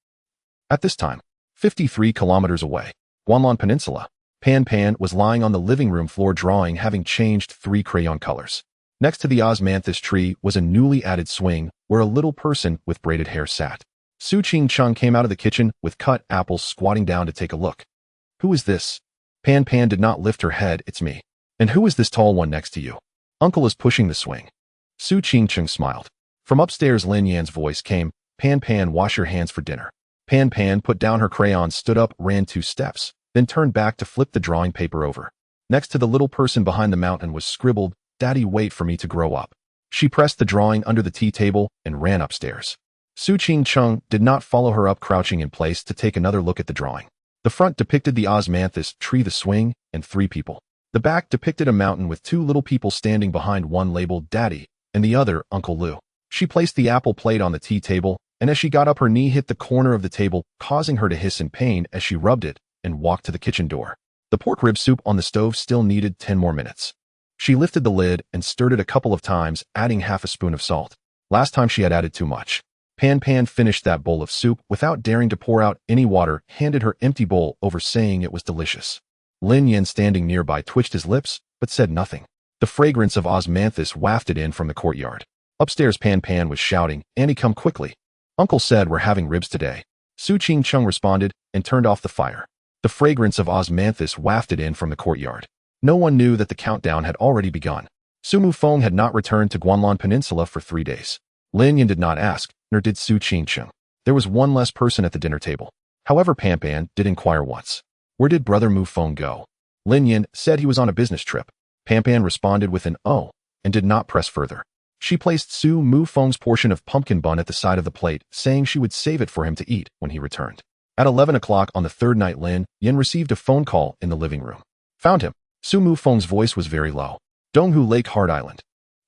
At this time, 53 kilometers away, Guanlan Peninsula, Pan was lying on the living room floor drawing, having changed 3 crayon colors. Next to the osmanthus tree was a newly added swing where a little person with braided hair sat. Su Qingcheng came out of the kitchen with cut apples, squatting down to take a look. Who is this? Pan did not lift her head. It's me. And who is this tall one next to you? Uncle is pushing the swing. Su Qingcheng smiled. From upstairs, Lin Yan's voice came, Pan, wash your hands for dinner. Pan put down her crayons, stood up, ran 2 steps, then turned back to flip the drawing paper over. Next to the little person behind the mountain was scribbled, Daddy, wait for me to grow up. She pressed the drawing under the tea table and ran upstairs. Su Ching-chung did not follow her up, crouching in place to take another look at the drawing. The front depicted the osmanthus tree, the swing, and 3 people. The back depicted a mountain with 2 little people standing behind, one labeled Daddy and the other Uncle Lou. She placed the apple plate on the tea table, and as she got up, her knee hit the corner of the table, causing her to hiss in pain as she rubbed it and walked to the kitchen door. The pork rib soup on the stove still needed 10 more minutes. She lifted the lid and stirred it a couple of times, adding half a spoon of salt. Last time she had added too much. Pan finished that bowl of soup without daring to pour out any water, handed her empty bowl over, saying it was delicious. Lin Yin, standing nearby, twitched his lips, but said nothing. The fragrance of osmanthus wafted in from the courtyard. Upstairs, Pan was shouting, "Annie, come quickly. Uncle said we're having ribs today." Su Ching-chung responded and turned off the fire. The fragrance of osmanthus wafted in from the courtyard. No one knew that the countdown had already begun. Su Mufeng had not returned to Guanlan Peninsula for 3 days. Lin Yin did not ask, nor did Su Ching-chung. There was one less person at the dinner table. However, Pan did inquire once. "Where did Brother Mufeng go?" Lin Yin said he was on a business trip. Pan responded with an "oh," and did not press further. She placed Su Mufeng's portion of pumpkin bun at the side of the plate, saying she would save it for him to eat when he returned. At 11 o'clock on the 3rd night, Lin Yin received a phone call in the living room. "Found him." Su Mufeng's voice was very low. "Donghu Lake, Hard Island.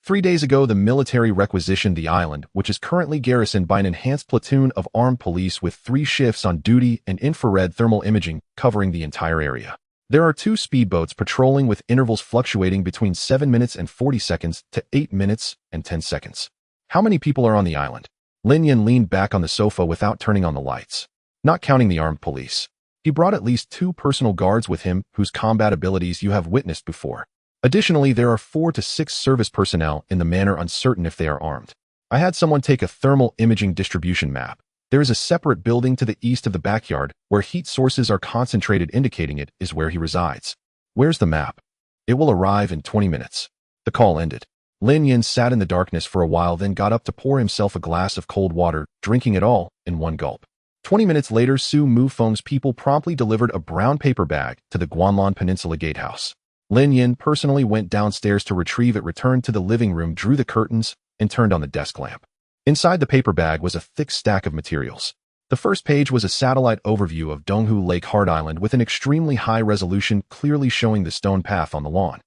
3 days ago, the military requisitioned the island, which is currently garrisoned by an enhanced platoon of armed police with 3 shifts on duty and infrared thermal imaging covering the entire area. There are 2 speedboats patrolling with intervals fluctuating between 7 minutes and 40 seconds to 8 minutes and 10 seconds. How many people are on the island?" Lin Yin leaned back on the sofa without turning on the lights. "Not counting the armed police. He brought at least 2 personal guards with him whose combat abilities you have witnessed before. Additionally, there are 4 to 6 service personnel in the manner, uncertain if they are armed. I had someone take a thermal imaging distribution map. There is a separate building to the east of the backyard where heat sources are concentrated, indicating it is where he resides. Where's the map? It will arrive in 20 minutes. The call ended. Lin Yin sat in the darkness for a while, then got up to pour himself a glass of cold water, drinking it all in one gulp. 20 minutes later, Su Mufeng's people promptly delivered a brown paper bag to the Guanlan Peninsula gatehouse. Lin Yin personally went downstairs to retrieve it, returned to the living room, drew the curtains, and turned on the desk lamp. Inside the paper bag was a thick stack of materials. The first page was a satellite overview of Donghu Lake, Hard Island, with an extremely high resolution clearly showing the stone path on the lawn.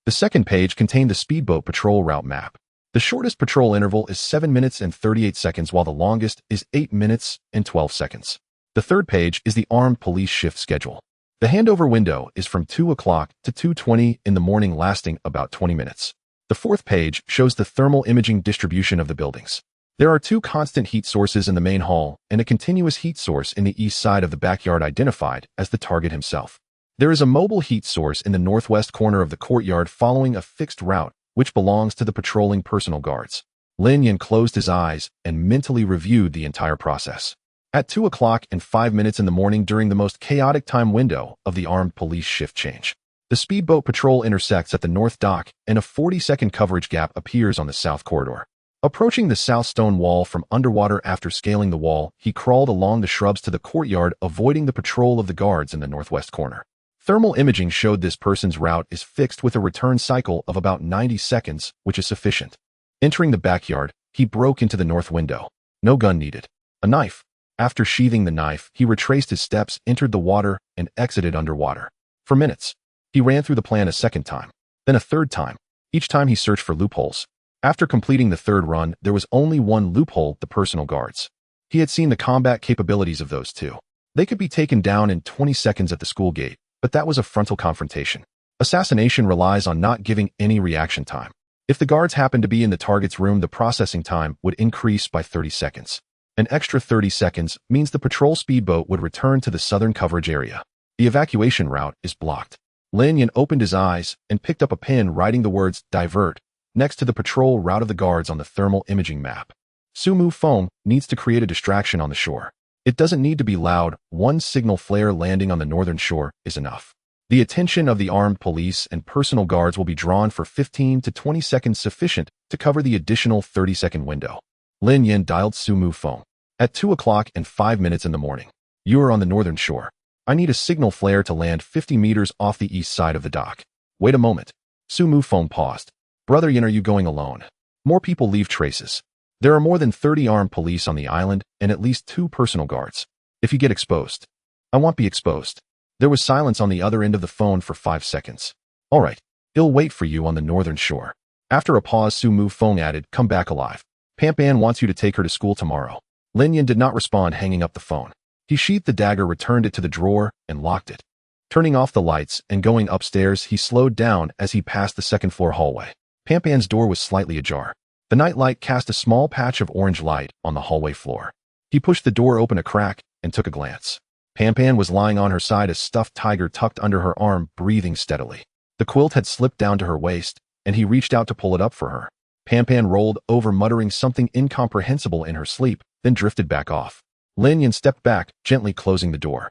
The second page contained the speedboat patrol route map. The shortest patrol interval is 7 minutes and 38 seconds, while the longest is 8 minutes and 12 seconds. The third page is the armed police shift schedule. The handover window is from 2 o'clock to 2:20 in the morning, lasting about 20 minutes. The fourth page shows the thermal imaging distribution of the buildings. There are 2 constant heat sources in the main hall and a continuous heat source in the east side of the backyard, identified as the target himself. There is a mobile heat source in the northwest corner of the courtyard following a fixed route, which belongs to the patrolling personal guards. Lin Yin closed his eyes and mentally reviewed the entire process. At 2 o'clock and 5 minutes in the morning, during the most chaotic time window of the armed police shift change, the speedboat patrol intersects at the north dock and a 40-second coverage gap appears on the south corridor. Approaching the south stone wall from underwater, after scaling the wall, he crawled along the shrubs to the courtyard, avoiding the patrol of the guards in the northwest corner. Thermal imaging showed this person's route is fixed with a return cycle of about 90 seconds, which is sufficient. Entering the backyard, he broke into the north window. No gun needed. A knife. After sheathing the knife, he retraced his steps, entered the water, and exited underwater. For minutes, he ran through the plan a second time, then a third time. Each time he searched for loopholes. After completing the third run, there was only one loophole: the personal guards. He had seen the combat capabilities of those 2. They could be taken down in 20 seconds at the school gate, but that was a frontal confrontation. Assassination relies on not giving any reaction time. If the guards happened to be in the target's room, the processing time would increase by 30 seconds. An extra 30 seconds means the patrol speedboat would return to the southern coverage area. The evacuation route is blocked. Lin Yin opened his eyes and picked up a pen, writing the words "divert" next to the patrol route of the guards on the thermal imaging map. Su Mufeng needs to create a distraction on the shore. It doesn't need to be loud. One signal flare landing on the northern shore is enough. The attention of the armed police and personal guards will be drawn for 15 to 20 seconds, sufficient to cover the additional 30-second window. Lin Yin dialed Su Mufeng. At 2 o'clock and 5 minutes in the morning. You are on the northern shore. I need a signal flare to land 50 meters off the east side of the dock. Wait a moment. Su Mufeng paused. Brother Yin, are you going alone? More people leave traces. There are more than 30 armed police on the island and at least 2 personal guards. If you get exposed, I won't be exposed. There was silence on the other end of the phone for 5 seconds. All right, he'll wait for you on the northern shore. After a pause, Su Mu Feng added, come back alive. Pampan wants you to take her to school tomorrow. Lin Yan did not respond, hanging up the phone. He sheathed the dagger, returned it to the drawer, and locked it. Turning off the lights and going upstairs, he slowed down as he passed the second-floor hallway. Pampan's door was slightly ajar. The nightlight cast a small patch of orange light on the hallway floor. He pushed the door open a crack and took a glance. Pampan was lying on her side, a stuffed tiger tucked under her arm, breathing steadily. The quilt had slipped down to her waist, and he reached out to pull it up for her. Pampan rolled over, muttering something incomprehensible in her sleep, then drifted back off. Lin Yan stepped back, gently closing the door.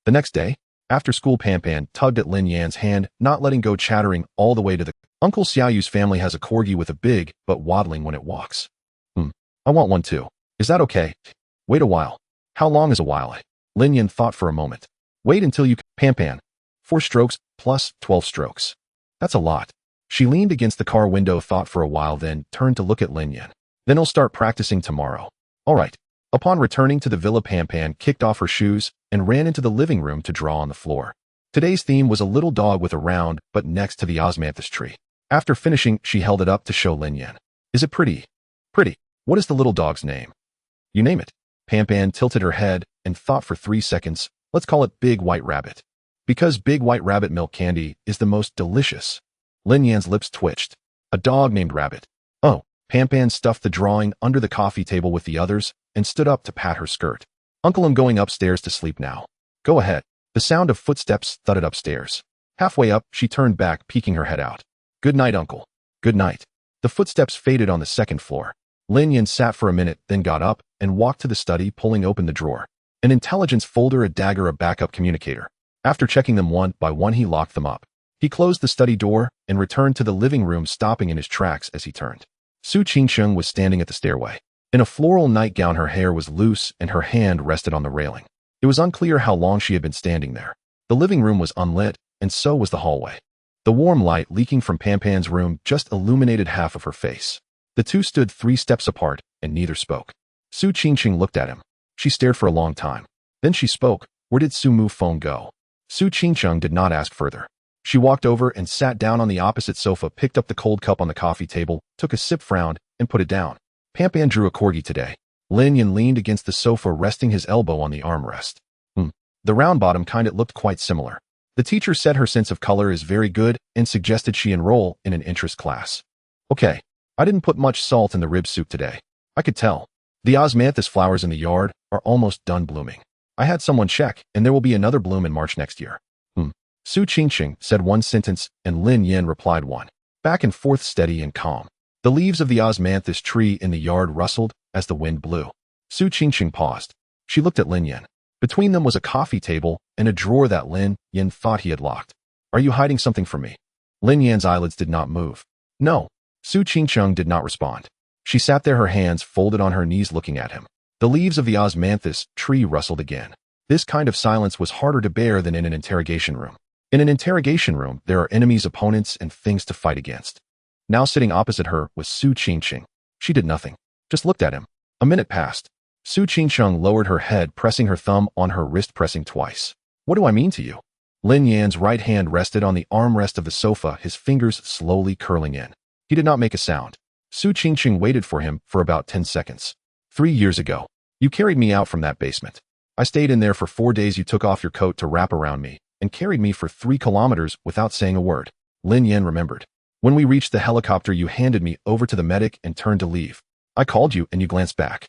The next day, after school, Pampan tugged at Lin Yan's hand, not letting go, chattering all the way to the Uncle Xiaoyu's family has a corgi with a big, but waddling when it walks. I want one too. Is that okay? Wait a while. How long is a while? Lin Yan thought for a moment. Wait until you... Pampan. 4 strokes plus 12 strokes. That's a lot. She leaned against the car window, thought for a while, then turned to look at Lin Yan. Then I'll start practicing tomorrow. All right. Upon returning to the villa, Pampan kicked off her shoes and ran into the living room to draw on the floor. Today's theme was a little dog with a round butt next to the osmanthus tree. After finishing, she held it up to show Lin Yan. Is it pretty? Pretty. What is the little dog's name? You name it. Pampan tilted her head and thought for 3 seconds. Let's call it Big White Rabbit. Because Big White Rabbit milk candy is the most delicious. Lin Yan's lips twitched. A dog named Rabbit. Oh. Pampan stuffed the drawing under the coffee table with the others and stood up to pat her skirt. Uncle, I'm going upstairs to sleep now. Go ahead. The sound of footsteps thudded upstairs. Halfway up, she turned back, peeking her head out. Good night, Uncle. Good night. The footsteps faded on the second floor. Lin Yan sat for a minute, then got up and walked to the study, pulling open the drawer. An intelligence folder, a dagger, a backup communicator. After checking them one by one, he locked them up. He closed the study door and returned to the living room, stopping in his tracks as he turned. Su Qingsheng was standing at the stairway. In a floral nightgown, her hair was loose and her hand rested on the railing. It was unclear how long she had been standing there. The living room was unlit, and so was the hallway. The warm light leaking from Pampan's room just illuminated half of her face. The two stood 3 steps apart, and neither spoke. Su Qingsheng looked at him. She stared for a long time. Then she spoke. Where did Su Mu Feng go? Su Qingsheng did not ask further. She walked over and sat down on the opposite sofa, picked up the cold cup on the coffee table, took a sip, frowned, and put it down. Pampan drew a corgi today. Lin Yan leaned against the sofa, resting his elbow on the armrest. The round bottom kind, it looked quite similar. The teacher said her sense of color is very good and suggested she enroll in an interest class. Okay. I didn't put much salt in the rib soup today. I could tell. The osmanthus flowers in the yard are almost done blooming. I had someone check, and there will be another bloom in March next year. Su Qingsheng said one sentence, and Lin Yan replied one. Back and forth, steady and calm. The leaves of the osmanthus tree in the yard rustled as the wind blew. Su Qingsheng paused. She looked at Lin Yan. Between them was a coffee table and a drawer that Lin Yan thought he had locked. Are you hiding something from me? Lin Yan's eyelids did not move. No. Su Qingsheng did not respond. She sat there, her hands folded on her knees, looking at him. The leaves of the osmanthus tree rustled again. This kind of silence was harder to bear than in an interrogation room. In an interrogation room, there are enemies, opponents, and things to fight against. Now sitting opposite her was Su Qingsheng. She did nothing, just looked at him. A minute passed. Su Qingsheng lowered her head, pressing her thumb on her wrist, pressing twice. What do I mean to you? Lin Yan's right hand rested on the armrest of the sofa, his fingers slowly curling in. He did not make a sound. Su Qingsheng waited for him for about 10 seconds. 3 years ago, you carried me out from that basement. I stayed in there for 4 days. You took off your coat to wrap around me and carried me for 3 kilometers without saying a word. Lin Yan remembered. When we reached the helicopter, you handed me over to the medic and turned to leave. I called you and you glanced back.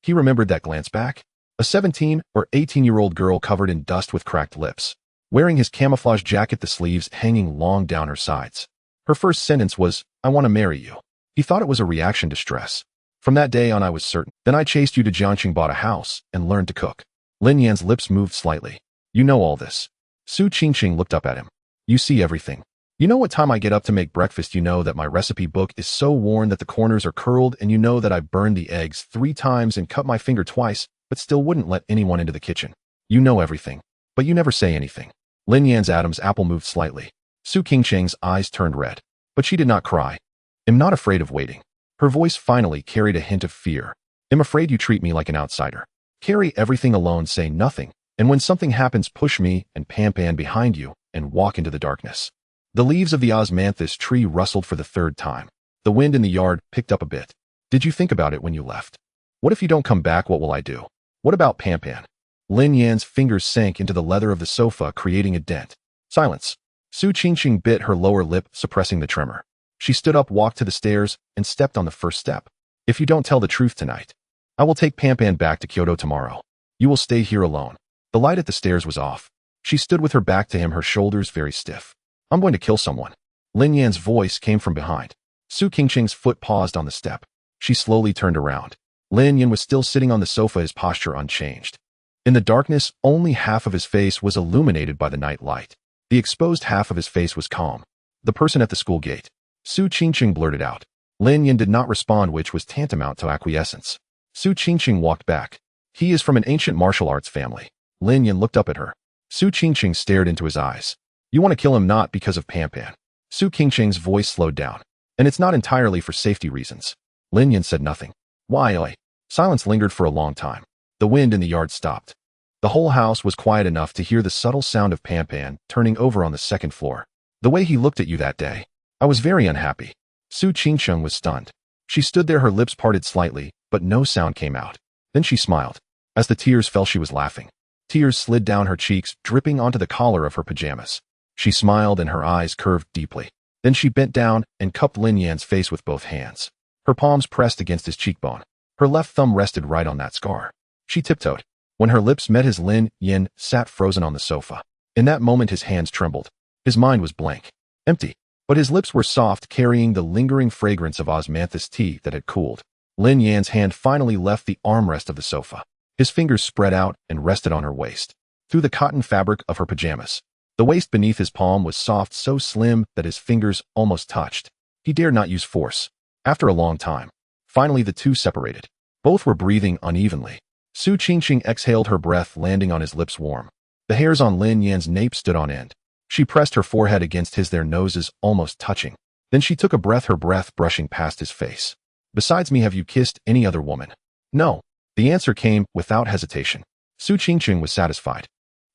He remembered that glance back. A 17 or 18-year-old girl covered in dust with cracked lips, wearing his camouflage jacket, the sleeves hanging long down her sides. Her first sentence was, I want to marry you. He thought it was a reaction to stress. From that day on, I was certain. Then I chased you to Jiangqing, bought a house, and learned to cook. Lin Yan's lips moved slightly. You know all this. Su Qingsheng looked up at him. You see everything. You know what time I get up to make breakfast. You know that my recipe book is so worn that the corners are curled, and you know that I burned the eggs 3 times and cut my finger twice, but still wouldn't let anyone into the kitchen. You know everything, but you never say anything. Lin Yan's Adam's apple moved slightly. Su Qingsheng's eyes turned red, but she did not cry. I'm not afraid of waiting. Her voice finally carried a hint of fear. I'm afraid you treat me like an outsider. Carry everything alone, say nothing, and when something happens, push me and Pampan behind you and walk into the darkness. The leaves of the osmanthus tree rustled for the third time. The wind in the yard picked up a bit. Did you think about it when you left? What if you don't come back? What will I do? What about Pampan? Lin Yan's fingers sank into the leather of the sofa, creating a dent. Silence. Su Qingqing bit her lower lip, suppressing the tremor. She stood up, walked to the stairs, and stepped on the first step. If you don't tell the truth tonight, I will take Pampan back to Kyoto tomorrow. You will stay here alone. The light at the stairs was off. She stood with her back to him, her shoulders very stiff. I'm going to kill someone. Lin Yan's voice came from behind. Su Qingqing's foot paused on the step. She slowly turned around. Lin Yan was still sitting on the sofa, his posture unchanged. In the darkness, only half of his face was illuminated by the night light. The exposed half of his face was calm. The person at the school gate. Su Qingqing blurted out. Lin Yan did not respond, which was tantamount to acquiescence. Su Qingqing walked back. He is from an ancient martial arts family. Lin Yan looked up at her. Su Qingqing stared into his eyes. You want to kill him not because of Pampan. Su Qingqing's voice slowed down. And it's not entirely for safety reasons. Lin Yan said nothing. Why? Silence lingered for a long time. The wind in the yard stopped. The whole house was quiet enough to hear the subtle sound of Pampan turning over on the second floor. The way he looked at you that day. I was very unhappy. Su Qingqing was stunned. She stood there, her lips parted slightly, but no sound came out. Then she smiled. As the tears fell, she was laughing. Tears slid down her cheeks, dripping onto the collar of her pajamas. She smiled and her eyes curved deeply. Then she bent down and cupped Lin Yan's face with both hands. Her palms pressed against his cheekbone. Her left thumb rested right on that scar. She tiptoed. When her lips met his, Lin Yan sat frozen on the sofa. In that moment his hands trembled. His mind was blank. Empty. But his lips were soft, carrying the lingering fragrance of osmanthus tea that had cooled. Lin Yan's hand finally left the armrest of the sofa. His fingers spread out and rested on her waist, through the cotton fabric of her pajamas. The waist beneath his palm was soft, so slim that his fingers almost touched. He dared not use force. After a long time, finally the two separated. Both were breathing unevenly. Su Qingqing exhaled, her breath landing on his lips warm. The hairs on Lin Yan's nape stood on end. She pressed her forehead against his, their noses almost touching. Then she took a breath, her breath brushing past his face. Besides me, have you kissed any other woman? No. The answer came without hesitation. Su Qingqing was satisfied.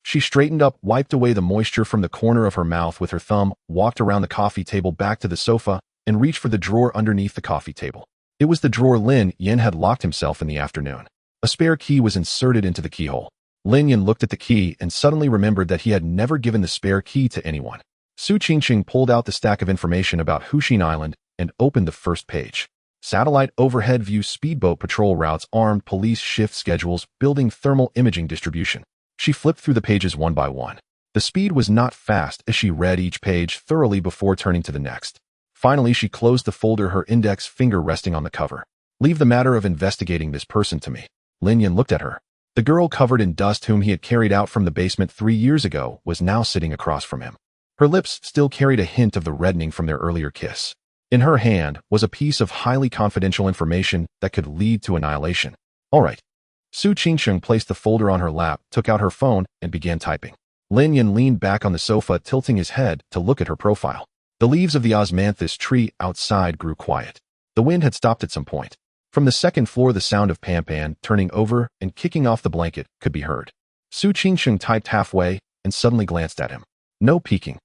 She straightened up, wiped away the moisture from the corner of her mouth with her thumb, walked around the coffee table back to the sofa, and reached for the drawer underneath the coffee table. It was the drawer Lin Yan had locked himself in the afternoon. A spare key was inserted into the keyhole. Lin Yan looked at the key and suddenly remembered that he had never given the spare key to anyone. Su Qingqing pulled out the stack of information about Hushin Island and opened the first page. Satellite overhead view, speedboat patrol routes, armed police shift schedules, building thermal imaging distribution. She flipped through the pages one by one. The speed was not fast as she read each page thoroughly before turning to the next. Finally, she closed the folder, her index finger resting on the cover. Leave the matter of investigating this person to me. Lin Yan looked at her. The girl covered in dust whom he had carried out from the basement 3 years ago was now sitting across from him. Her lips still carried a hint of the reddening from their earlier kiss. In her hand was a piece of highly confidential information that could lead to annihilation. All right. Su Qingqing placed the folder on her lap, took out her phone, and began typing. Lin Yan leaned back on the sofa, tilting his head to look at her profile. The leaves of the osmanthus tree outside grew quiet. The wind had stopped at some point. From the second floor, the sound of Pampan turning over and kicking off the blanket could be heard. Su Qingqing typed halfway and suddenly glanced at him. No peeking.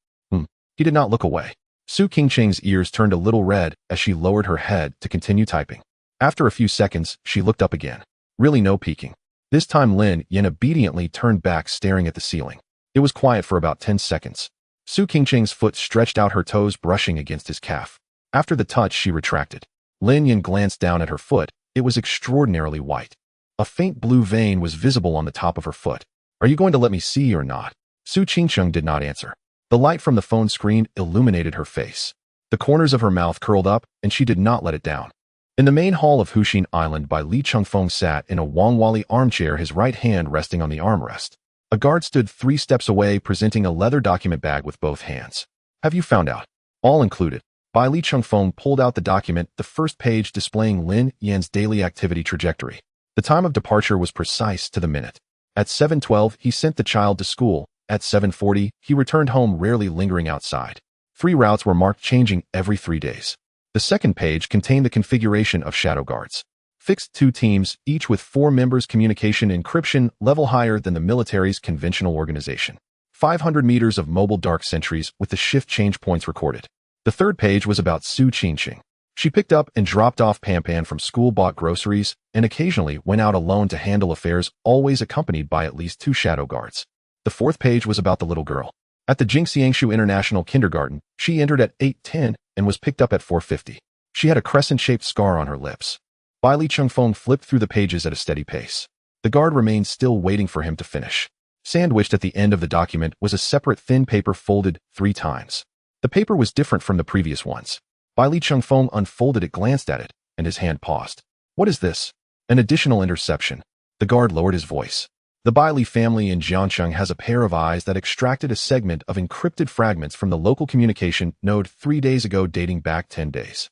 He did not look away. Su Qingqing's ears turned a little red as she lowered her head to continue typing. After a few seconds, she looked up again. Really no peeking. This time Lin Yan obediently turned back, staring at the ceiling. It was quiet for about 10 seconds. Su Qingqing's foot stretched out, her toes brushing against his calf. After the touch, she retracted. Lin Yan glanced down at her foot. It was extraordinarily white. A faint blue vein was visible on the top of her foot. Are you going to let me see or not? Su Qingqing did not answer. The light from the phone screen illuminated her face. The corners of her mouth curled up, and she did not let it down. In the main hall of Hushin Island, Bai Li Chengfeng sat in a Wangwali armchair, his right hand resting on the armrest. A guard stood 3 steps away, presenting a leather document bag with both hands. Have you found out? All included. Bai Li Chengfeng pulled out the document, the first page displaying Lin Yan's daily activity trajectory. The time of departure was precise to the minute. At 7:12, he sent the child to school. At 7:40, he returned home, rarely lingering outside. 3 routes were marked, changing every 3 days. The second page contained the configuration of shadow guards. Fixed 2 teams, each with 4 members, communication encryption level higher than the military's conventional organization. 500 meters of mobile dark sentries with the shift change points recorded. The third page was about Su Qingqing. She picked up and dropped off Pampan from school, bought groceries, and occasionally went out alone to handle affairs, always accompanied by at least 2 shadow guards. The fourth page was about the little girl. At the Jingxiangshu International Kindergarten, she entered at 8:10 and was picked up at 4:50. She had a crescent-shaped scar on her lips. Bai Li Chengfeng flipped through the pages at a steady pace. The guard remained still, waiting for him to finish. Sandwiched at the end of the document was a separate thin paper folded 3 times. The paper was different from the previous ones. Bai Li Chengfeng unfolded it, glanced at it, and his hand paused. What is this? An additional interception. The guard lowered his voice. The Bai Li family in Jiangcheng has a pair of eyes that extracted a segment of encrypted fragments from the local communication node 3 days ago, dating back 10 days.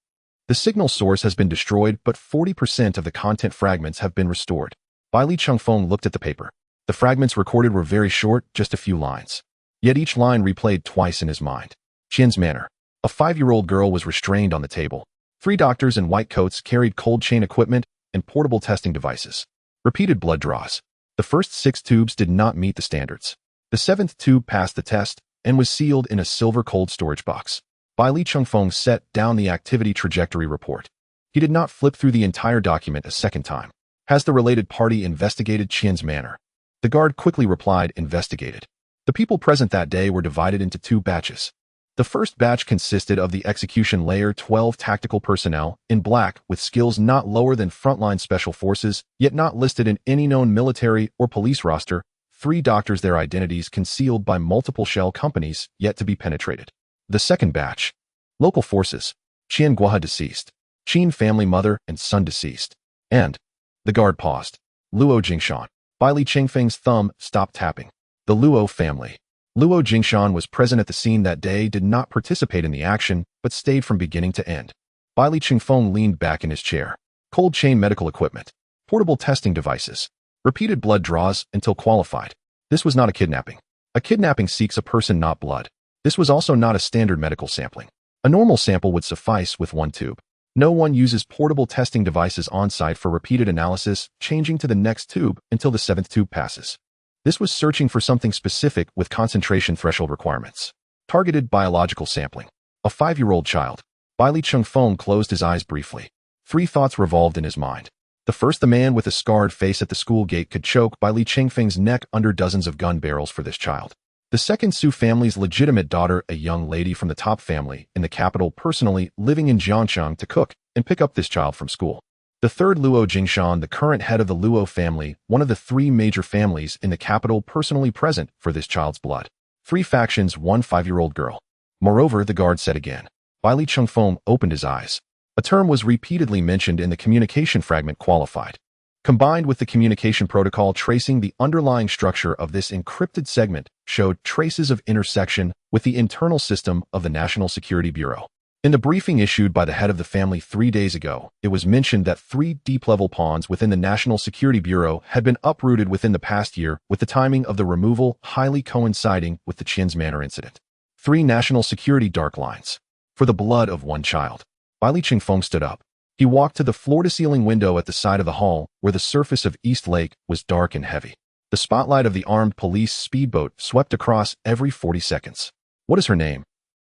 The signal source has been destroyed, but 40% of the content fragments have been restored. Bai Li Chengfeng looked at the paper. The fragments recorded were very short, just a few lines. Yet each line replayed twice in his mind. Qian's manor. A 5-year-old girl was restrained on the table. 3 doctors in white coats carried cold chain equipment and portable testing devices. Repeated blood draws. The first 6 tubes did not meet the standards. The 7th tube passed the test and was sealed in a silver cold storage box. Bai Li Chengfeng set down the activity trajectory report. He did not flip through the entire document a second time. Has the related party investigated Qian's manor? The guard quickly replied, investigated. The people present that day were divided into 2 batches. The first batch consisted of the execution layer 12 tactical personnel in black with skills not lower than frontline special forces, yet not listed in any known military or police roster. 3 doctors, their identities concealed by multiple shell companies yet to be penetrated. The second batch. Local forces. Qian Guohe deceased. Qin family, mother and son deceased. And. The guard paused. Luo Jingshan. Bai Li Chengfeng's thumb stopped tapping. The Luo family. Luo Jingshan was present at the scene that day, did not participate in the action, but stayed from beginning to end. Bai Li Chengfeng leaned back in his chair. Cold chain medical equipment. Portable testing devices. Repeated blood draws until qualified. This was not a kidnapping. A kidnapping seeks a person, not blood. This was also not a standard medical sampling. A normal sample would suffice with 1 tube. No one uses portable testing devices on-site for repeated analysis, changing to the next tube until the 7th tube passes. This was searching for something specific with concentration threshold requirements. Targeted biological sampling. A 5-year-old child. Bai Li Chengfeng closed his eyes briefly. 3 thoughts revolved in his mind. The first, the man with a scarred face at the school gate could choke Bai Li Chengfeng's neck under dozens of gun barrels for this child. The second, Su family's legitimate daughter, a young lady from the top family in the capital, personally living in Jiangcheng to cook and pick up this child from school. The third, Luo Jingshan, the current head of the Luo family, one of the 3 major families in the capital, personally present for this child's blood. 3 factions, 1 5-year-old girl. Moreover, the guard said again. Bai Li Chengfeng opened his eyes. A term was repeatedly mentioned in the communication fragment, qualified. Combined with the communication protocol, tracing the underlying structure of this encrypted segment showed traces of intersection with the internal system of the National Security Bureau. In the briefing issued by the head of the family 3 days ago, it was mentioned that 3 deep-level pawns within the National Security Bureau had been uprooted within the past year, with the timing of the removal highly coinciding with the Qian's manor incident. 3 national security dark lines. For the blood of 1 child. Bai Li Chengfeng stood up. He walked to the floor-to-ceiling window at the side of the hall, where the surface of East Lake was dark and heavy. The spotlight of the armed police speedboat swept across every 40 seconds. What is her name?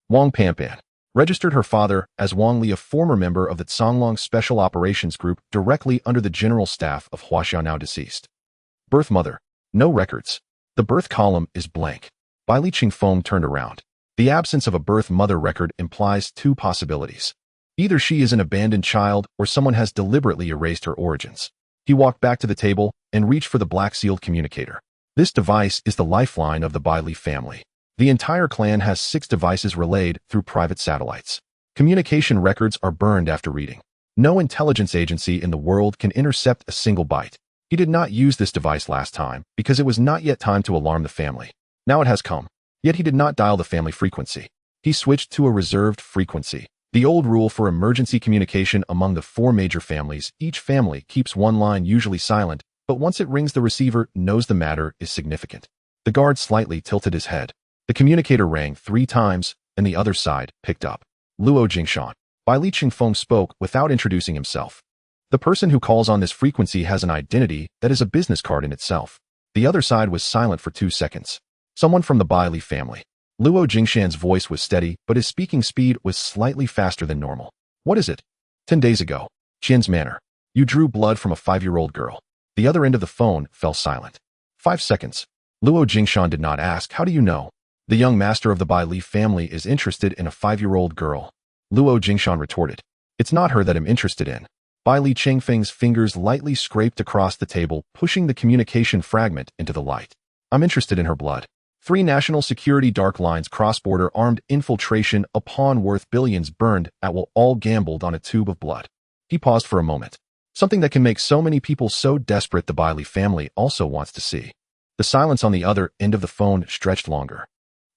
Wang Pampan. Registered her father as Wang Li, a former member of the Songlong Special Operations Group directly under the General Staff of Huaxiao, now deceased. Birth mother. No records. The birth column is blank. Bai Li Chengfeng turned around. The absence of a birth mother record implies 2 possibilities. Either she is an abandoned child or someone has deliberately erased her origins. He walked back to the table and reached for the black-sealed communicator. This device is the lifeline of the Bai Li family. The entire clan has 6 devices relayed through private satellites. Communication records are burned after reading. No intelligence agency in the world can intercept a single byte. He did not use this device last time because it was not yet time to alarm the family. Now it has come. Yet he did not dial the family frequency. He switched to a reserved frequency. The old rule for emergency communication among the 4 major families: each family keeps 1 line usually silent, but once it rings the receiver knows the matter is significant. The guard slightly tilted his head. The communicator rang 3 times, and the other side picked up. Luo Jingshan. Bai Li Qingfeng spoke without introducing himself. The person who calls on this frequency has an identity that is a business card in itself. The other side was silent for 2 seconds. Someone from the Bai Li family. Luo Jingshan's voice was steady, but his speaking speed was slightly faster than normal. What is it? 10 days ago. Qian's manner. You drew blood from a 5-year-old girl. The other end of the phone fell silent. 5 seconds. Luo Jingshan did not ask, how do you know? The young master of the Bai Li family is interested in a 5-year-old girl. Luo Jingshan retorted. It's not her that I'm interested in. Bai Li Qingfeng's fingers lightly scraped across the table, pushing the communication fragment into the light. I'm interested in her blood. 3 national security dark lines cross-border armed infiltration a pawn worth billions burned at will all gambled on a tube of blood. He paused for a moment. Something that can make so many people so desperate the Bai Li family also wants to see. The silence on the other end of the phone stretched longer.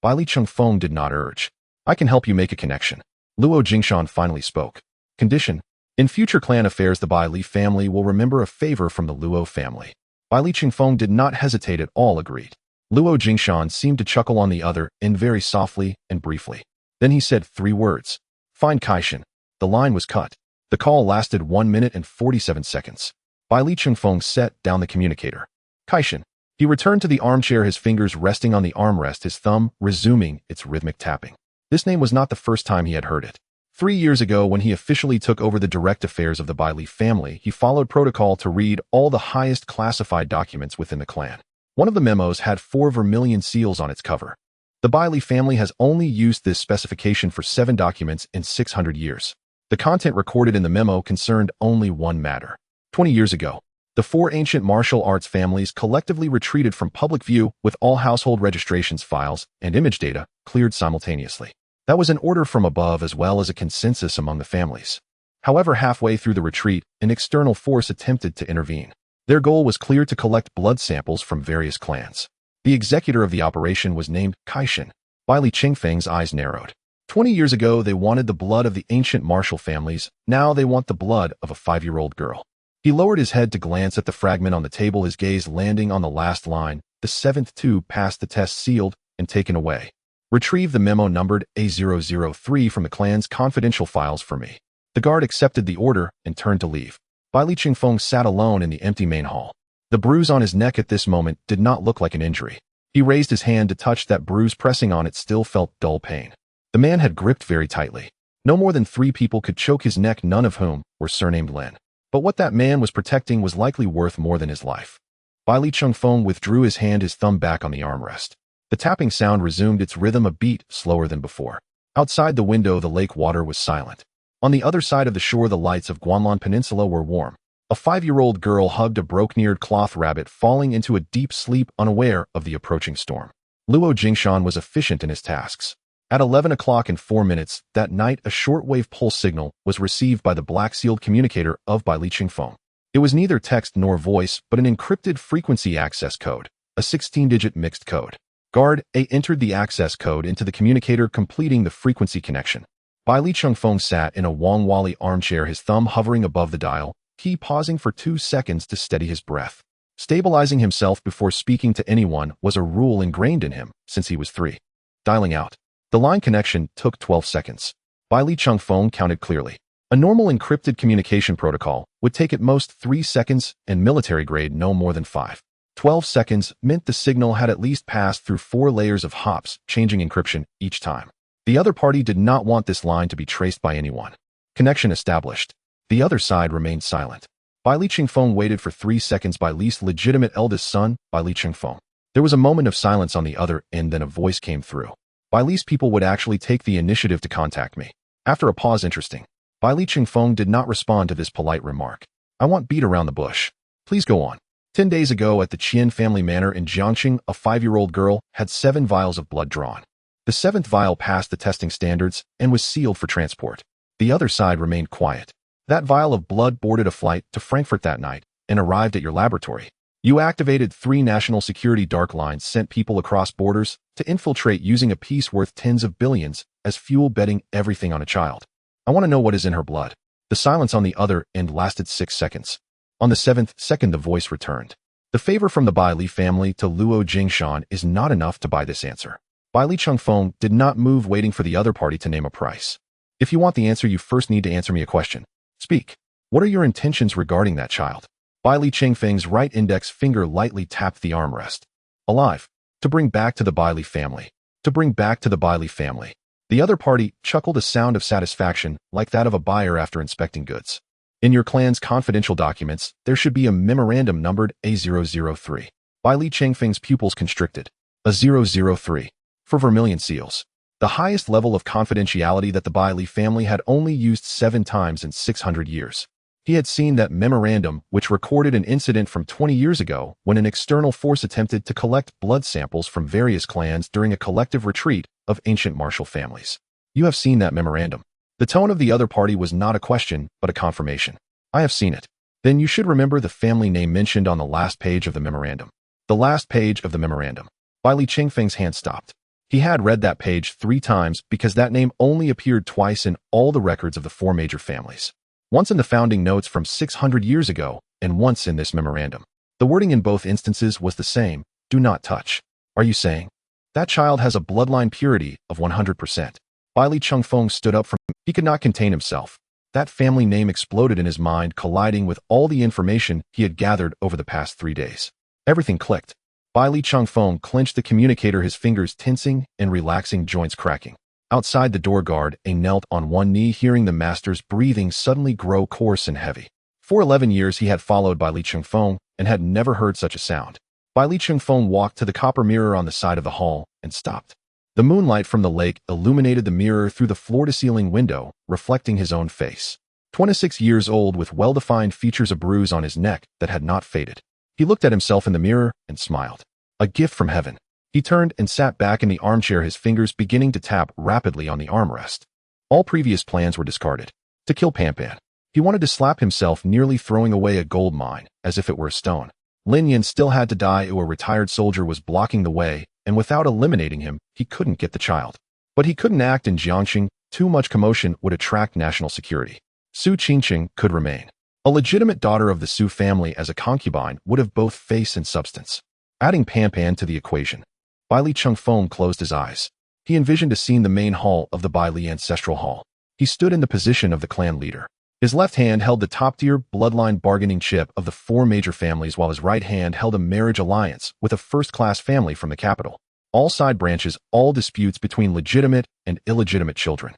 Bai Li Qingfeng did not urge. I can help you make a connection. Luo Jingshan finally spoke. Condition. In future clan affairs the Bai Li family will remember a favor from the Luo family. Bai Li Qingfeng did not hesitate at all, agreed. Luo Jingshan seemed to chuckle on the other end very softly and briefly. Then he said 3 words. Find Kaishan. The line was cut. The call lasted 1 minute and 47 seconds. Bai Li Qingfeng set down the communicator. Kaishan. He returned to the armchair, his fingers resting on the armrest, his thumb resuming its rhythmic tapping. This name was not the first time he had heard it. 3 years ago, when he officially took over the direct affairs of the Bai Li family, he followed protocol to read all the highest classified documents within the clan. One of the memos had 4 vermilion seals on its cover. The Bai Li family has only used this specification for 7 documents in 600 years. The content recorded in the memo concerned only one matter. 20 years ago, the 4 ancient martial arts families collectively retreated from public view with all household registrations files and image data cleared simultaneously. That was an order from above as well as a consensus among the families. However, halfway through the retreat, an external force attempted to intervene. Their goal was clear: to collect blood samples from various clans. The executor of the operation was named Kaishan. Bai Li Qingfeng's eyes narrowed. 20 years ago, they wanted the blood of the ancient martial families. Now they want the blood of a 5-year-old girl. He lowered his head to glance at the fragment on the table, his gaze landing on the last line. The 7th tube passed the test, sealed and taken away. Retrieve the memo numbered A003 from the clan's confidential files for me. The guard accepted the order and turned to leave. Bai Li Qingfeng sat alone in the empty main hall. The bruise on his neck at this moment did not look like an injury. He raised his hand to touch that bruise, pressing on it still felt dull pain. The man had gripped very tightly. No more than 3 people could choke his neck, none of whom were surnamed Lin. But what that man was protecting was likely worth more than his life. Bai Li Qingfeng withdrew his hand, his thumb back on the armrest. The tapping sound resumed its rhythm, a beat slower than before. Outside the window, the lake water was silent. On the other side of the shore, the lights of Guanlan Peninsula were warm. A 5-year-old girl hugged a broken-eared cloth rabbit, falling into a deep sleep unaware of the approaching storm. Luo Jingshan was efficient in his tasks. At 11 o'clock and 4 minutes that night, a shortwave pulse signal was received by the black-sealed communicator of Bai Li Qingfeng. It was neither text nor voice, but an encrypted frequency access code, a 16-digit mixed code. Guard A entered the access code into the communicator, completing the frequency connection. Bai Li Qingfeng sat in a Wang Wali armchair, his thumb hovering above the dial, he pausing for 2 seconds to steady his breath. Stabilizing himself before speaking to anyone was a rule ingrained in him since he was 3. Dialing out. The line connection took 12 seconds. Bai Li Qingfeng counted clearly. A normal encrypted communication protocol would take at most 3 seconds, and military grade no more than 5. 12 seconds meant the signal had at least passed through 4 layers of hops, changing encryption each time. The other party did not want this line to be traced by anyone. Connection established. The other side remained silent. Bai Li Qingfeng waited for 3 seconds. Bai Li's legitimate eldest son, Bai Li Qingfeng. There was a moment of silence on the other end, then a voice came through. Bai Li's people would actually take the initiative to contact me. After a pause, interesting. Bai Li Qingfeng did not respond to this polite remark. I want beat around the bush. Please go on. 10 days ago at the Qian family manor in Jiangxing, a 5-year-old girl had 7 vials of blood drawn. The 7th vial passed the testing standards and was sealed for transport. The other side remained quiet. That vial of blood boarded a flight to Frankfurt that night and arrived at your laboratory. You activated 3 national security dark lines, sent people across borders to infiltrate using a piece worth tens of billions as fuel, betting everything on a child. I want to know what is in her blood. The silence on the other end lasted 6 seconds. On the 7th second, the voice returned. The favor from the Bai Li family to Luo Jingshan is not enough to buy this answer. Bai Li Qingfeng did not move, waiting for the other party to name a price. If you want the answer, you first need to answer me a question. Speak. What are your intentions regarding that child? Bai Li Chengfeng's right index finger lightly tapped the armrest. Alive. To bring back to the Bai Li family. To bring back to the Bai Li family. The other party chuckled a sound of satisfaction, like that of a buyer after inspecting goods. In your clan's confidential documents, there should be a memorandum numbered A003. Bai Li Chengfeng's pupils constricted. A003. For vermilion seals. The highest level of confidentiality that the Bai Li family had only used 7 times in 600 years. He had seen that memorandum, which recorded an incident from 20 years ago when an external force attempted to collect blood samples from various clans during a collective retreat of ancient martial families. You have seen that memorandum. The tone of the other party was not a question, but a confirmation. I have seen it. Then you should remember the family name mentioned on the last page of the memorandum. The last page of the memorandum. Bai Li Chengfeng's hand stopped. He had read that page 3 times because that name only appeared twice in all the records of the 4 major families. Once in the founding notes from 600 years ago, and once in this memorandum. The wording in both instances was the same: do not touch. Are you saying? That child has a bloodline purity of 100%. Bai Li Chengfeng stood up from him. He could not contain himself. That family name exploded in his mind, colliding with all the information he had gathered over the past 3 days. Everything clicked. Bai Li Chengfeng clenched the communicator, his fingers tensing and relaxing, joints cracking. Outside, the door guard, knelt on one knee, hearing the master's breathing suddenly grow coarse and heavy. For 11 years he had followed Bai Li Chengfeng and had never heard such a sound. Bai Li Chengfeng walked to the copper mirror on the side of the hall and stopped. The moonlight from the lake illuminated the mirror through the floor-to-ceiling window, reflecting his own face. 26 years old, with well-defined features, a bruise on his neck that had not faded. He looked at himself in the mirror and smiled. A gift from heaven. He turned and sat back in the armchair, his fingers beginning to tap rapidly on the armrest. All previous plans were discarded. To kill Pan. He wanted to slap himself, nearly throwing away a gold mine, as if it were a stone. Lin Yan still had to die. A retired soldier was blocking the way, and without eliminating him, he couldn't get the child. But he couldn't act in Jiangxing. Too much commotion would attract national security. Su Qingqing could remain. A legitimate daughter of the Su family as a concubine would have both face and substance. Adding Pan to the equation. Bai Li Chengfeng closed his eyes. He envisioned a scene: the main hall of the Bai Li ancestral hall. He stood in the position of the clan leader. His left hand held the top-tier bloodline bargaining chip of the 4 major families, while his right hand held a marriage alliance with a first-class family from the capital. All side branches, all disputes between legitimate and illegitimate children.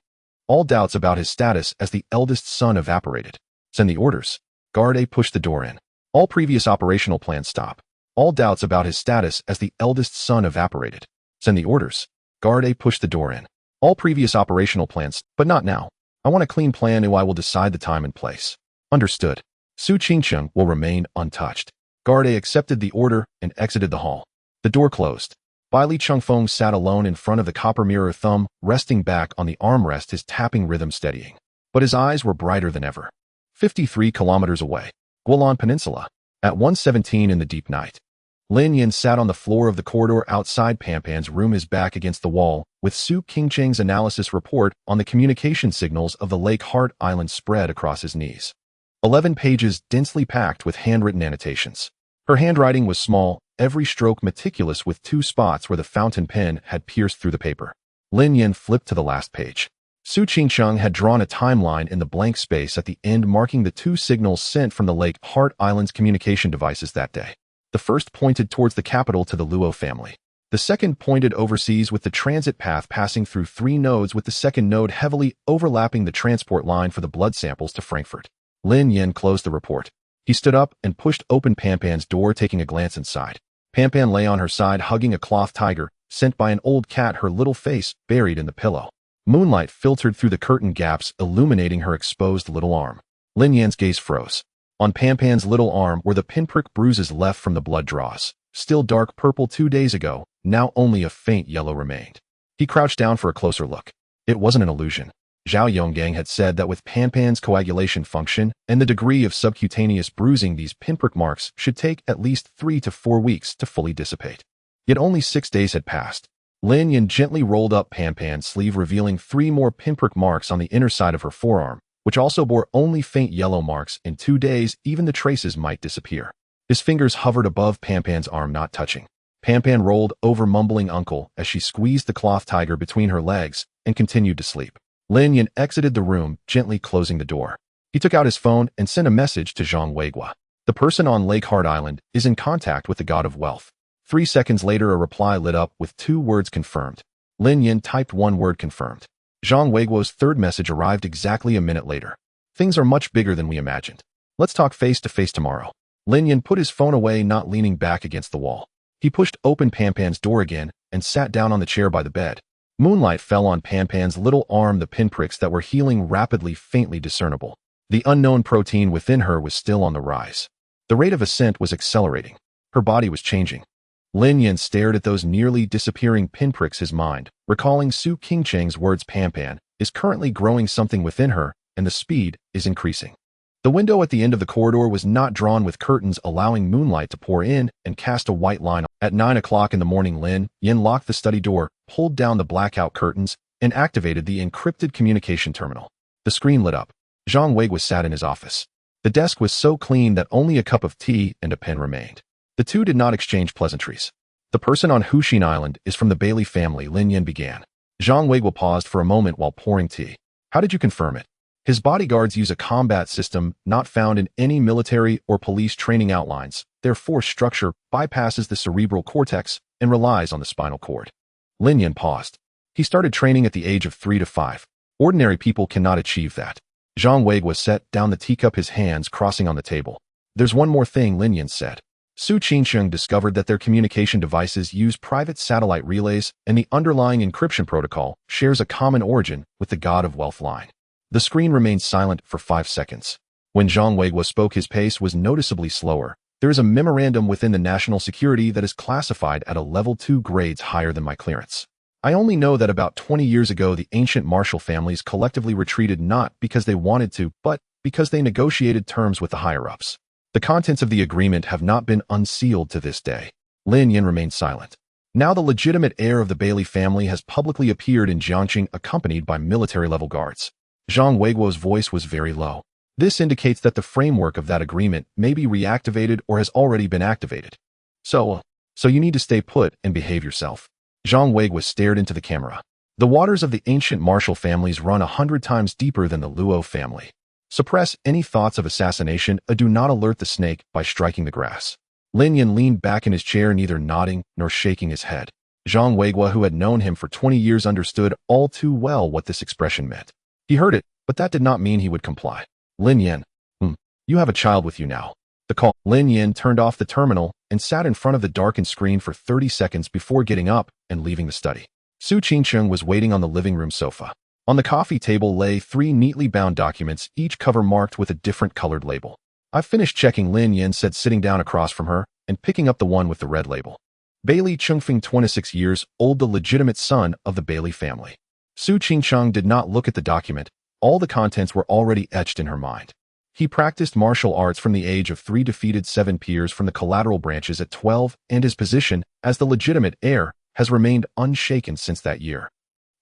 All doubts about his status as the eldest son evaporated. Send the orders. Guard A pushed the door in. All previous operational plans stop. All doubts about his status as the eldest son evaporated. Send the orders. Guard A pushed the door in. All previous operational plans, but not now. I want a clean plan. I will decide the time and place. Understood. Su Qingqing will remain untouched. Guard A accepted the order and exited the hall. The door closed. Bai Li Chengfeng sat alone in front of the copper mirror, thumb resting back on the armrest, his tapping rhythm steadying. But his eyes were brighter than ever. 53 kilometers away. Guolan Peninsula. At 1:17 in the deep night. Lin Yan sat on the floor of the corridor outside Pan's room, his back against the wall, with Su Qingqing's analysis report on the communication signals of the Lake Heart Island spread across his knees. 11 pages densely packed with handwritten annotations. Her handwriting was small, every stroke meticulous, with 2 spots where the fountain pen had pierced through the paper. Lin Yan flipped to the last page. Su Qingqing had drawn a timeline in the blank space at the end, marking the 2 signals sent from the Lake Heart Island's communication devices that day. The first pointed towards the capital to the Luo family. The second pointed overseas, with the transit path passing through 3 nodes, with the second node heavily overlapping the transport line for the blood samples to Frankfurt. Lin Yan closed the report. He stood up and pushed open Pan's door, taking a glance inside. Pan lay on her side, hugging a cloth tiger, sent by an old cat, her little face buried in the pillow. Moonlight filtered through the curtain gaps, illuminating her exposed little arm. Lin Yan's gaze froze. On Pan's little arm were the pinprick bruises left from the blood draws. Still dark purple 2 days ago, now only a faint yellow remained. He crouched down for a closer look. It wasn't an illusion. Zhao Yonggang had said that with Pan's coagulation function and the degree of subcutaneous bruising, these pinprick marks should take at least 3 to 4 weeks to fully dissipate. Yet only 6 days had passed. Lin Yan gently rolled up Pan's sleeve, revealing 3 more pinprick marks on the inner side of her forearm, which also bore only faint yellow marks. In 2 days, even the traces might disappear. His fingers hovered above Pan's arm, not touching. Pan rolled over, mumbling uncle, as she squeezed the cloth tiger between her legs and continued to sleep. Lin Yan exited the room, gently closing the door. He took out his phone and sent a message to Zhang Weiguo. The person on Lake Heart Island is in contact with the god of wealth. 3 seconds later, a reply lit up with 2 words confirmed. Lin Yan typed 1 word confirmed. Zhang Weiguo's third message arrived exactly a minute later. Things are much bigger than we imagined. Let's talk face to face tomorrow. Lin Yan put his phone away, not leaning back against the wall. He pushed open Pan's door again and sat down on the chair by the bed. Moonlight fell on Pan's little arm, the pinpricks that were healing rapidly, faintly discernible. The unknown protein within her was still on the rise. The rate of ascent was accelerating. Her body was changing. Lin Yan stared at those nearly disappearing pinpricks, his mind, recalling Su Qingcheng's words. Pan is currently growing something within her, and the speed is increasing. The window at the end of the corridor was not drawn with curtains, allowing moonlight to pour in and cast a white line. At 9 o'clock in the morning, Lin Yan locked the study door, pulled down the blackout curtains, and activated the encrypted communication terminal. The screen lit up. Zhang Weiguo sat in his office. The desk was so clean that only a cup of tea and a pen remained. The two did not exchange pleasantries. The person on Huxin Island is from the Bailey family, Lin Yan began. Zhang Weiguo paused for a moment while pouring tea. How did you confirm it? His bodyguards use a combat system not found in any military or police training outlines. Their force structure bypasses the cerebral cortex and relies on the spinal cord. Lin Yan paused. He started training at the age of 3 to 5. Ordinary people cannot achieve that. Zhang Weiguo set down the teacup, his hands crossing on the table. There's one more thing, Lin Yan said. Su Qingcheng discovered that their communication devices use private satellite relays, and the underlying encryption protocol shares a common origin with the god of wealth line. The screen remained silent for 5 seconds. When Zhang Weiguo spoke, his pace was noticeably slower. There is a memorandum within the national security that is classified at a level 2 grades higher than my clearance. I only know that about 20 years ago, the ancient martial families collectively retreated not because they wanted to, but because they negotiated terms with the higher-ups. The contents of the agreement have not been unsealed to this day. Lin Yan remained silent. Now the legitimate heir of the Bailey family has publicly appeared in Jiangqing, accompanied by military-level guards. Zhang Weiguo's voice was very low. This indicates that the framework of that agreement may be reactivated or has already been activated. So you need to stay put and behave yourself. Zhang Weiguo stared into the camera. The waters of the ancient martial families run 100 times deeper than the Luo family. Suppress any thoughts of assassination, do not alert the snake by striking the grass. Lin Yan leaned back in his chair, neither nodding nor shaking his head. Zhang Weiguo, who had known him for 20 years, understood all too well what this expression meant. He heard it, but that did not mean he would comply. Lin Yan, you have a child with you now. The call. Lin Yan turned off the terminal and sat in front of the darkened screen for 30 seconds before getting up and leaving the study. Su Qingcheng was waiting on the living room sofa. On the coffee table lay 3 neatly bound documents, each cover marked with a different colored label. I've finished checking, Lin Yan said, sitting down across from her and picking up the one with the red label. Bailey Chengfeng, 26 years old, the legitimate son of the Bailey family. Su Qingcheng did not look at the document. All the contents were already etched in her mind. He practiced martial arts from the age of 3, defeated 7 peers from the collateral branches at 12, and his position as the legitimate heir has remained unshaken since that year.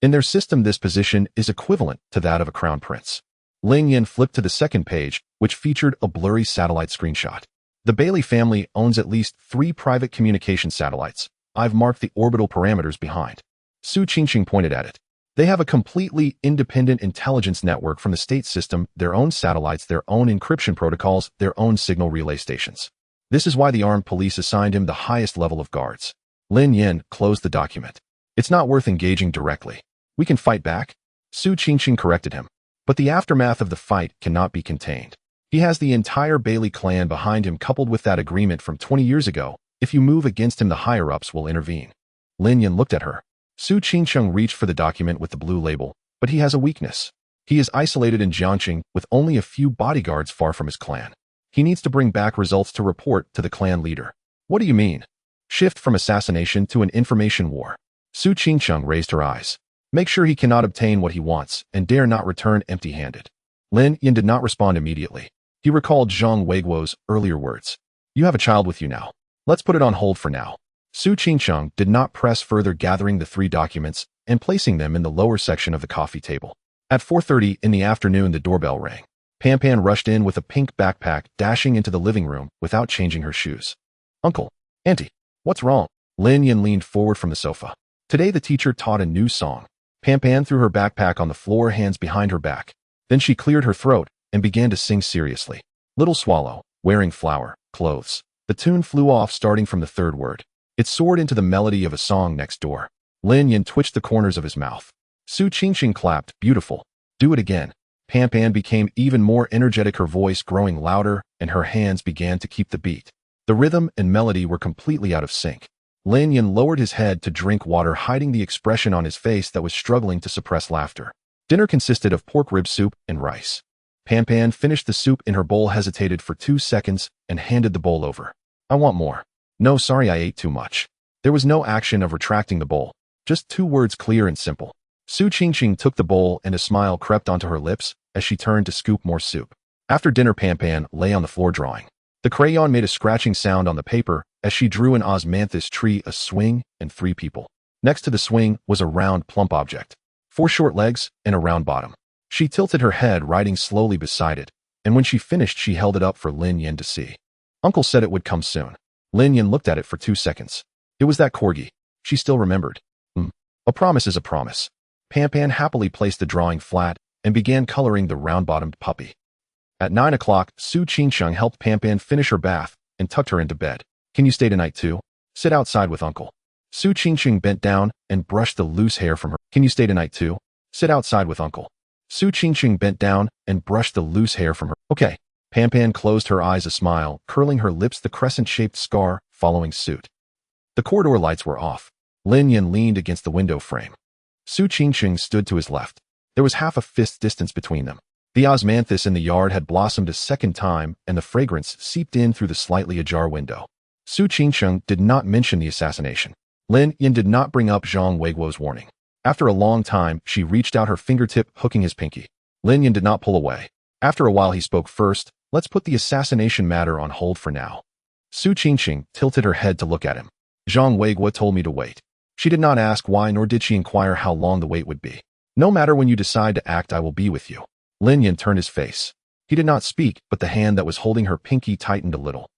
In their system, this position is equivalent to that of a crown prince. Lin Yan flipped to the second page, which featured a blurry satellite screenshot. The Bailey family owns at least 3 private communication satellites. I've marked the orbital parameters behind. Su Qingcheng pointed at it. They have a completely independent intelligence network from the state system, their own satellites, their own encryption protocols, their own signal relay stations. This is why the armed police assigned him the highest level of guards. Lin Yan closed the document. It's not worth engaging directly. We can fight back. Su Qingcheng corrected him. But the aftermath of the fight cannot be contained. He has the entire Bailey clan behind him, coupled with that agreement from 20 years ago. If you move against him, the higher-ups will intervene. Lin Yan looked at her. Su Qingcheng reached for the document with the blue label, but he has a weakness. He is isolated in Jiangqing with only a few bodyguards far from his clan. He needs to bring back results to report to the clan leader. What do you mean? Shift from assassination to an information war. Su Qingcheng raised her eyes. Make sure he cannot obtain what he wants and dare not return empty-handed. Lin Yan did not respond immediately. He recalled Zhang Weiguo's earlier words. You have a child with you now. Let's put it on hold for now. Su Qingcheng did not press further, gathering the 3 documents and placing them in the lower section of the coffee table. At 4:30 in the afternoon, the doorbell rang. Pan rushed in with a pink backpack, dashing into the living room without changing her shoes. Uncle, Auntie, what's wrong? Lin Yan leaned forward from the sofa. Today the teacher taught a new song. Pan Pan threw her backpack on the floor, hands behind her back. Then she cleared her throat and began to sing seriously. Little swallow, wearing flower, clothes. The tune flew off starting from the third word. It soared into the melody of a song next door. Lin Yin twitched the corners of his mouth. Su Qingqing clapped, beautiful. Do it again. Pan Pan became even more energetic, her voice growing louder, and her hands began to keep the beat. The rhythm and melody were completely out of sync. Lin Yin lowered his head to drink water, hiding the expression on his face that was struggling to suppress laughter. Dinner consisted of pork rib soup and rice. Pan Pan finished the soup in her bowl, hesitated for 2 seconds, and handed the bowl over. I want more. No, sorry, I ate too much. There was no action of retracting the bowl. Just 2 words, clear and simple. Su Qingqing took the bowl and a smile crept onto her lips as she turned to scoop more soup. After dinner, Pan Pan lay on the floor drawing. The crayon made a scratching sound on the paper as she drew an osmanthus tree, a swing, and 3 people. Next to the swing was a round, plump object. 4 short legs and a round bottom. She tilted her head, writing slowly beside it, and when she finished she held it up for Lin Yin to see. Uncle said it would come soon. Lin Yin looked at it for 2 seconds. It was that corgi. She still remembered. A promise is a promise. Pan Pan happily placed the drawing flat and began coloring the round-bottomed puppy. At 9 o'clock, Su Qingqing helped Pan Pan finish her bath and tucked her into bed. Can you stay tonight too? Sit outside with Uncle. Su Qingqing bent down and brushed the loose hair from her. Can you stay tonight too? Sit outside with Uncle. Su Qingqing bent down and brushed the loose hair from her. Okay. Pan Pan closed her eyes, a smile curling her lips, the crescent-shaped scar following suit. The corridor lights were off. Lin Yin leaned against the window frame. Su Qingqing stood to his left. There was half a fist distance between them. The osmanthus in the yard had blossomed a second time, and the fragrance seeped in through the slightly ajar window. Su Qingqing did not mention the assassination. Lin Yin did not bring up Zhang Weiguo's warning. After a long time, she reached out her fingertip, hooking his pinky. Lin Yin did not pull away. After a while he spoke first. Let's put the assassination matter on hold for now. Su Qingqing tilted her head to look at him. Zhang Weiguo told me to wait. She did not ask why, nor did she inquire how long the wait would be. No matter, when you decide to act, I will be with you. Lin Yin turned his face. He did not speak, but the hand that was holding her pinky tightened a little.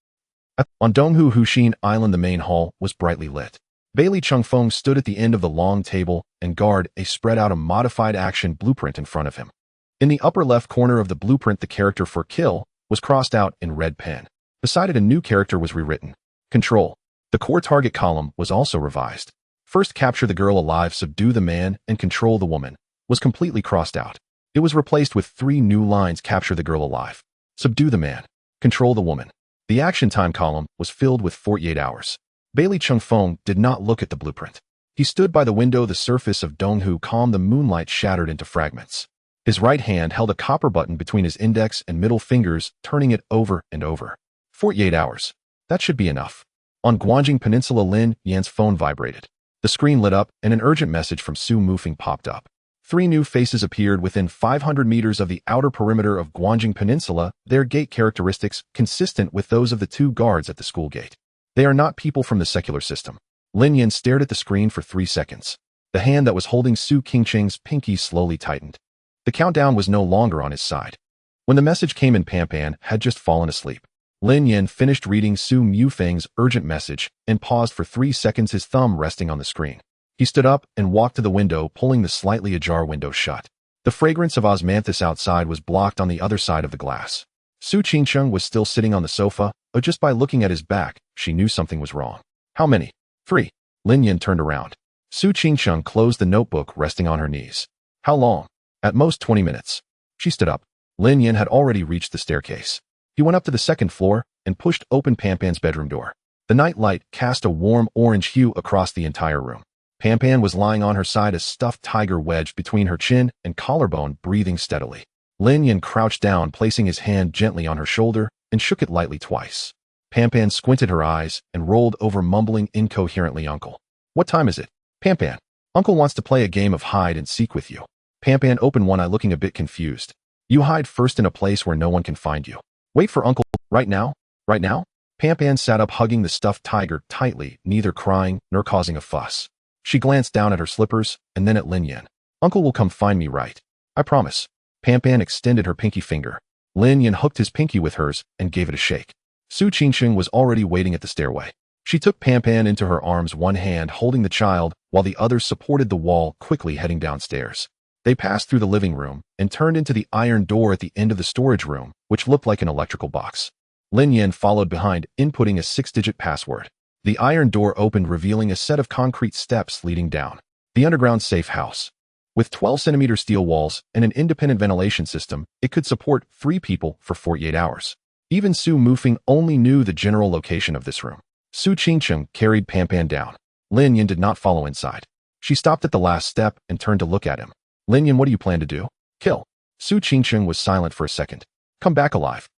On Donghu Huxin Island, the main hall was brightly lit. Bailey Chungfeng stood at the end of the long table and guard a spread out a modified action blueprint in front of him. In the upper left corner of the blueprint, the character for kill was crossed out in red pen. Beside it, a new character was rewritten. Control. The core target column was also revised. First, capture the girl alive, subdue the man, and control the woman, was completely crossed out. It was replaced with 3 new lines: capture the girl alive, subdue the man, control the woman. The action time column was filled with 48 hours. Bailey Chungfeng did not look at the blueprint. He stood by the window, the surface of Donghu calm, the moonlight shattered into fragments. His right hand held a copper button between his index and middle fingers, turning it over and over. 48 hours. That should be enough. On Guanjing Peninsula, Lin Yan's phone vibrated. The screen lit up and an urgent message from Su Mufeng popped up. 3 new faces appeared within 500 meters of the outer perimeter of Guanjing Peninsula, their gate characteristics consistent with those of the 2 guards at the school gate. They are not people from the secular system. Lin Yan stared at the screen for 3 seconds. The hand that was holding Su Qingqing's pinky slowly tightened. The countdown was no longer on his side. When the message came in, Pan Pan had just fallen asleep. Lin Yan finished reading Su Mufeng's urgent message and paused for 3 seconds, his thumb resting on the screen. He stood up and walked to the window, pulling the slightly ajar window shut. The fragrance of osmanthus outside was blocked on the other side of the glass. Su Qingqing was still sitting on the sofa, but just by looking at his back, she knew something was wrong. How many? 3. Lin Yan turned around. Su Qingqing closed the notebook resting on her knees. How long? At most 20 minutes. She stood up. Lin Yan had already reached the staircase. He went up to the 2nd floor and pushed open Pan Pan's bedroom door. The night light cast a warm orange hue across the entire room. Pan Pan was lying on her side, a stuffed tiger wedged between her chin and collarbone, breathing steadily. Lin Yan crouched down, placing his hand gently on her shoulder, and shook it lightly twice. Pan Pan squinted her eyes and rolled over, mumbling incoherently, Uncle. What time is it? Pan Pan. Uncle wants to play a game of hide and seek with you. Pan Pan opened one eye, looking a bit confused. You hide first in a place where no one can find you. Wait for Uncle. Right now? Right now? Pan Pan sat up, hugging the stuffed tiger tightly, neither crying nor causing a fuss. She glanced down at her slippers and then at Lin Yan. Uncle will come find me, right? I promise. Pan Pan extended her pinky finger. Lin Yan hooked his pinky with hers and gave it a shake. Su Qingqing was already waiting at the stairway. She took Pan into her arms, one hand holding the child, while the other supported the wall, quickly heading downstairs. They passed through the living room and turned into the iron door at the end of the storage room, which looked like an electrical box. Lin Yan followed behind, inputting a 6-digit password. The iron door opened, revealing a set of concrete steps leading down. The underground safe house. With 12-centimeter steel walls and an independent ventilation system, it could support 3 people for 48 hours. Even Su Mufeng only knew the general location of this room. Su Qingcheng carried Pan down. Lin Yan did not follow inside. She stopped at the last step and turned to look at him. Lin Yan, what do you plan to do? Kill. Su Qingcheng was silent for a second. Come back alive.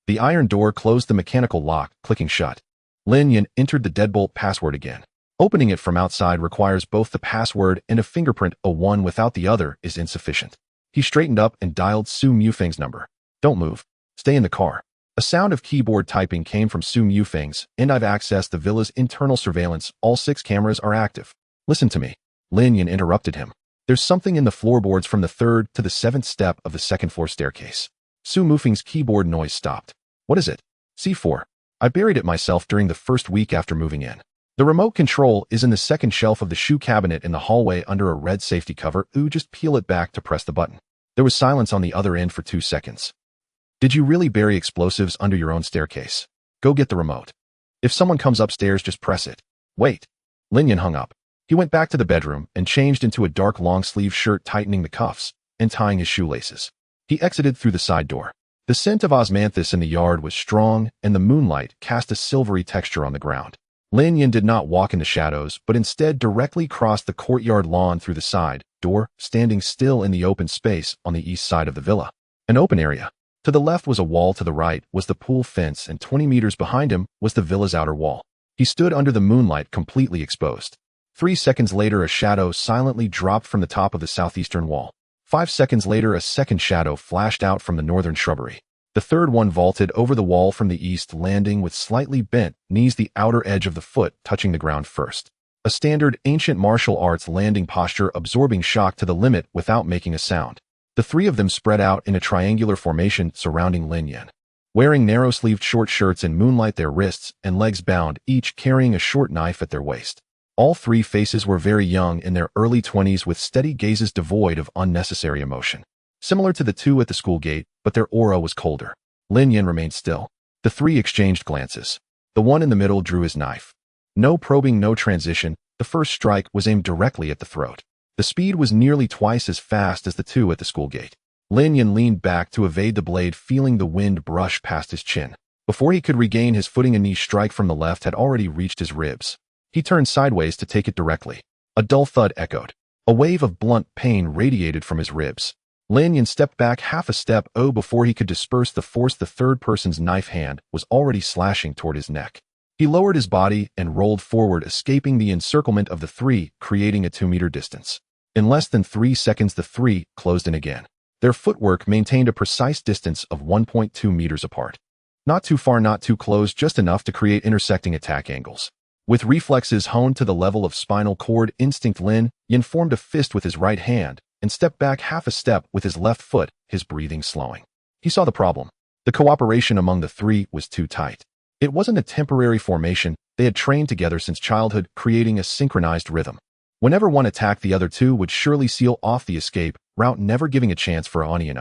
The iron door closed the mechanical lock, clicking shut. Lin Yan entered the deadbolt password again. Opening it from outside requires both the password and a fingerprint. A one without the other is insufficient. He straightened up and dialed Su Mufeng's number. Don't move. Stay in the car. A sound of keyboard typing came from Su Mufeng's, and I've accessed the villa's internal surveillance. All 6 cameras are active. Listen to me. Lin Yan interrupted him. There's something in the floorboards from the 3rd to the 7th step of the 2nd floor staircase. Su Mufeng's keyboard noise stopped. What is it? C4. I buried it myself during the 1st week after moving in. The remote control is in the 2nd shelf of the shoe cabinet in the hallway under a red safety cover. Just peel it back to press the button. There was silence on the other end for 2 seconds. Did you really bury explosives under your own staircase? Go get the remote. If someone comes upstairs, just press it. Wait. Lin Yan hung up. He went back to the bedroom and changed into a dark long-sleeve shirt, tightening the cuffs and tying his shoelaces. He exited through the side door. The scent of osmanthus in the yard was strong, and the moonlight cast a silvery texture on the ground. Lin Yan did not walk in the shadows, but instead directly crossed the courtyard lawn through the side door, standing still in the open space on the east side of the villa. An open area. To the left was a wall, to the right was the pool fence, and 20 meters behind him was the villa's outer wall. He stood under the moonlight, completely exposed. 3 seconds later, a shadow silently dropped from the top of the southeastern wall. 5 seconds later, a second shadow flashed out from the northern shrubbery. The third one vaulted over the wall from the east, landing with slightly bent knees, the outer edge of the foot touching the ground first. A standard ancient martial arts landing posture, absorbing shock to the limit without making a sound. The 3 of them spread out in a triangular formation surrounding Lin Yan. Wearing narrow-sleeved short shirts in moonlight, their wrists and legs bound, each carrying a short knife at their waist. All 3 faces were very young, in their early 20s, with steady gazes devoid of unnecessary emotion. Similar to the 2 at the school gate, but their aura was colder. Lin Yan remained still. The 3 exchanged glances. The one in the middle drew his knife. No probing, no transition. The first strike was aimed directly at the throat. The speed was nearly twice as fast as the 2 at the school gate. Lin Yan leaned back to evade the blade, feeling the wind brush past his chin. Before he could regain his footing, a knee strike from the left had already reached his ribs. He turned sideways to take it directly. A dull thud echoed. A wave of blunt pain radiated from his ribs. Lin Yan stepped back half a step before he could disperse the force. The third person's knife hand was already slashing toward his neck. He lowered his body and rolled forward, escaping the encirclement of the 3, creating a 2-meter distance. In less than 3 seconds, the 3 closed in again. Their footwork maintained a precise distance of 1.2 meters apart. Not too far, not too close, just enough to create intersecting attack angles. With reflexes honed to the level of spinal cord instinct, Lin Yan formed a fist with his right hand and stepped back half a step with his left foot, his breathing slowing. He saw the problem. The cooperation among the 3 was too tight. It wasn't a temporary formation. They had trained together since childhood, creating a synchronized rhythm. Whenever one attacked, the other 2 would surely seal off the escape route, never giving a chance for Onion.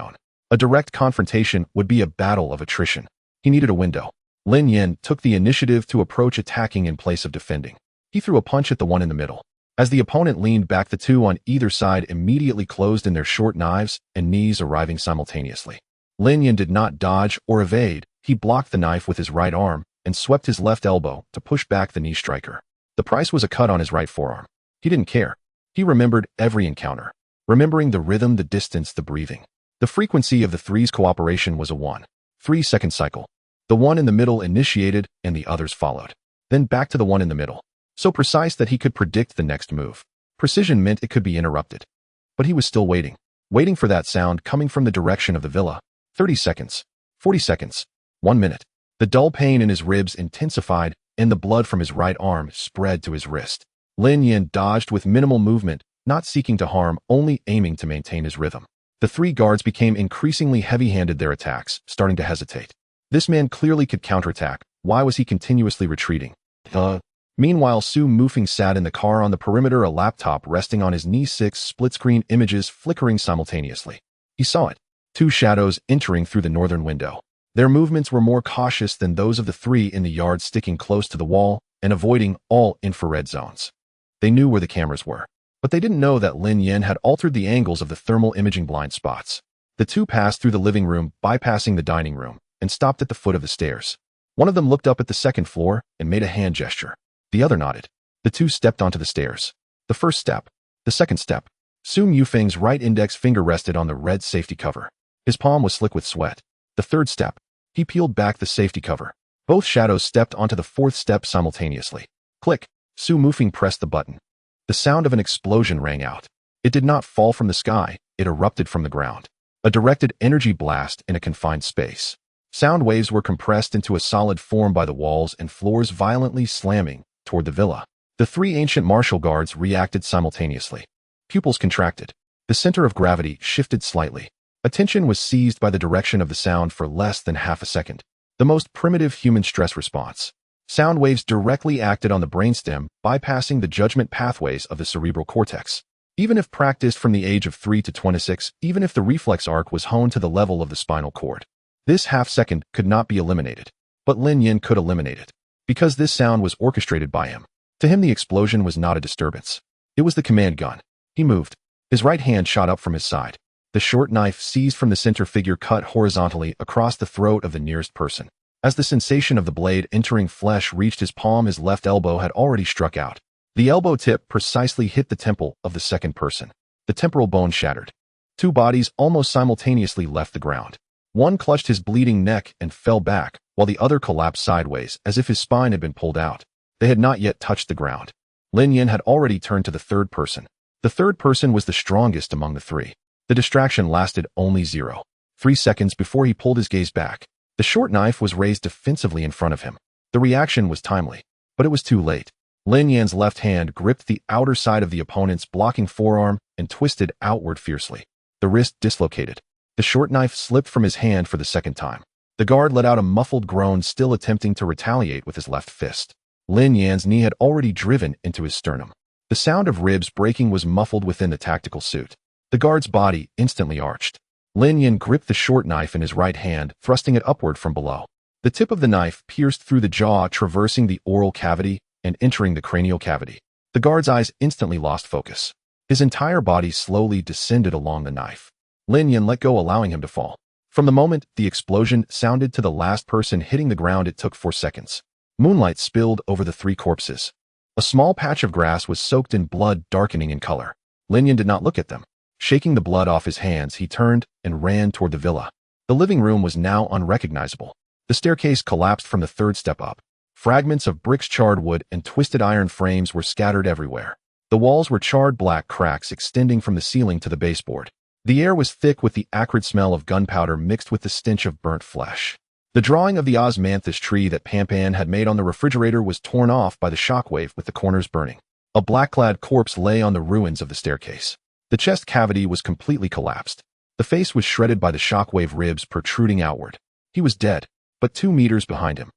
A direct confrontation would be a battle of attrition. He needed a window. Lin Yan took the initiative to approach, attacking in place of defending. He threw a punch at the one in the middle. As the opponent leaned back, the 2 on either side immediately closed in, their short knives and knees arriving simultaneously. Lin Yan did not dodge or evade. He blocked the knife with his right arm and swept his left elbow to push back the knee striker. The price was a cut on his right forearm. He didn't care. He remembered every encounter, remembering the rhythm, the distance, the breathing. The frequency of the 3's cooperation was a 1-3-second cycle. The one in the middle initiated and the others followed. Then back to the one in the middle. So precise that he could predict the next move. Precision meant it could be interrupted. But he was still waiting. Waiting for that sound coming from the direction of the villa. 30 seconds. 40 seconds. 1 minute. The dull pain in his ribs intensified, and the blood from his right arm spread to his wrist. Lin Yan dodged with minimal movement, not seeking to harm, only aiming to maintain his rhythm. The 3 guards became increasingly heavy-handed, their attacks starting to hesitate. This man clearly could counterattack. Why was he continuously retreating? Meanwhile, Su Mufeng sat in the car on the perimeter, a laptop resting on his knee, 6 split-screen images flickering simultaneously. He saw it. 2 shadows entering through the northern window. Their movements were more cautious than those of the 3 in the yard, sticking close to the wall and avoiding all infrared zones. They knew where the cameras were, but they didn't know that Lin Yin had altered the angles of the thermal imaging blind spots. The 2 passed through the living room, bypassing the dining room, and stopped at the foot of the stairs. One of them looked up at the second floor and made a hand gesture. The other nodded. The 2 stepped onto the stairs. The first step. The second step. Su Mufeng's right index finger rested on the red safety cover. His palm was slick with sweat. The third step. He peeled back the safety cover. Both shadows stepped onto the fourth step simultaneously. Click. Su Mufeng pressed the button. The sound of an explosion rang out. It did not fall from the sky, it erupted from the ground. A directed energy blast in a confined space. Sound waves were compressed into a solid form by the walls and floors, violently slamming toward the villa. The 3 ancient martial guards reacted simultaneously. Pupils contracted. The center of gravity shifted slightly. Attention was seized by the direction of the sound for less than half a second. The most primitive human stress response. Sound waves directly acted on the brainstem, bypassing the judgment pathways of the cerebral cortex. Even if practiced from the age of 3 to 26, even if the reflex arc was honed to the level of the spinal cord, this half-second could not be eliminated. But Lin Yin could eliminate it. Because this sound was orchestrated by him. To him, the explosion was not a disturbance. It was the command gun. He moved. His right hand shot up from his side. The short knife seized from the center figure cut horizontally across the throat of the nearest person. As the sensation of the blade entering flesh reached his palm, his left elbow had already struck out. The elbow tip precisely hit the temple of the second person. The temporal bone shattered. 2 bodies almost simultaneously left the ground. One clutched his bleeding neck and fell back, while the other collapsed sideways as if his spine had been pulled out. They had not yet touched the ground. Lin Yin had already turned to the third person. The third person was the strongest among the 3. The distraction lasted only 0.3 seconds before he pulled his gaze back. The short knife was raised defensively in front of him. The reaction was timely, but it was too late. Lin Yan's left hand gripped the outer side of the opponent's blocking forearm and twisted outward fiercely. The wrist dislocated. The short knife slipped from his hand for the second time. The guard let out a muffled groan, still attempting to retaliate with his left fist. Lin Yan's knee had already driven into his sternum. The sound of ribs breaking was muffled within the tactical suit. The guard's body instantly arched. Lin Yin gripped the short knife in his right hand, thrusting it upward from below. The tip of the knife pierced through the jaw, traversing the oral cavity and entering the cranial cavity. The guard's eyes instantly lost focus. His entire body slowly descended along the knife. Lin Yin let go, allowing him to fall. From the moment the explosion sounded to the last person hitting the ground, it took 4 seconds. Moonlight spilled over the 3 corpses. A small patch of grass was soaked in blood, darkening in color. Lin Yin did not look at them. Shaking the blood off his hands, he turned and ran toward the villa. The living room was now unrecognizable. The staircase collapsed from the 3rd step up. Fragments of bricks, charred wood, and twisted iron frames were scattered everywhere. The walls were charred black cracks extending from the ceiling to the baseboard. The air was thick with the acrid smell of gunpowder mixed with the stench of burnt flesh. The drawing of the osmanthus tree that Pampan had made on the refrigerator was torn off by the shockwave, with the corners burning. A black-clad corpse lay on the ruins of the staircase. The chest cavity was completely collapsed. The face was shredded by the shockwave, ribs protruding outward. He was dead, but 2 meters behind him.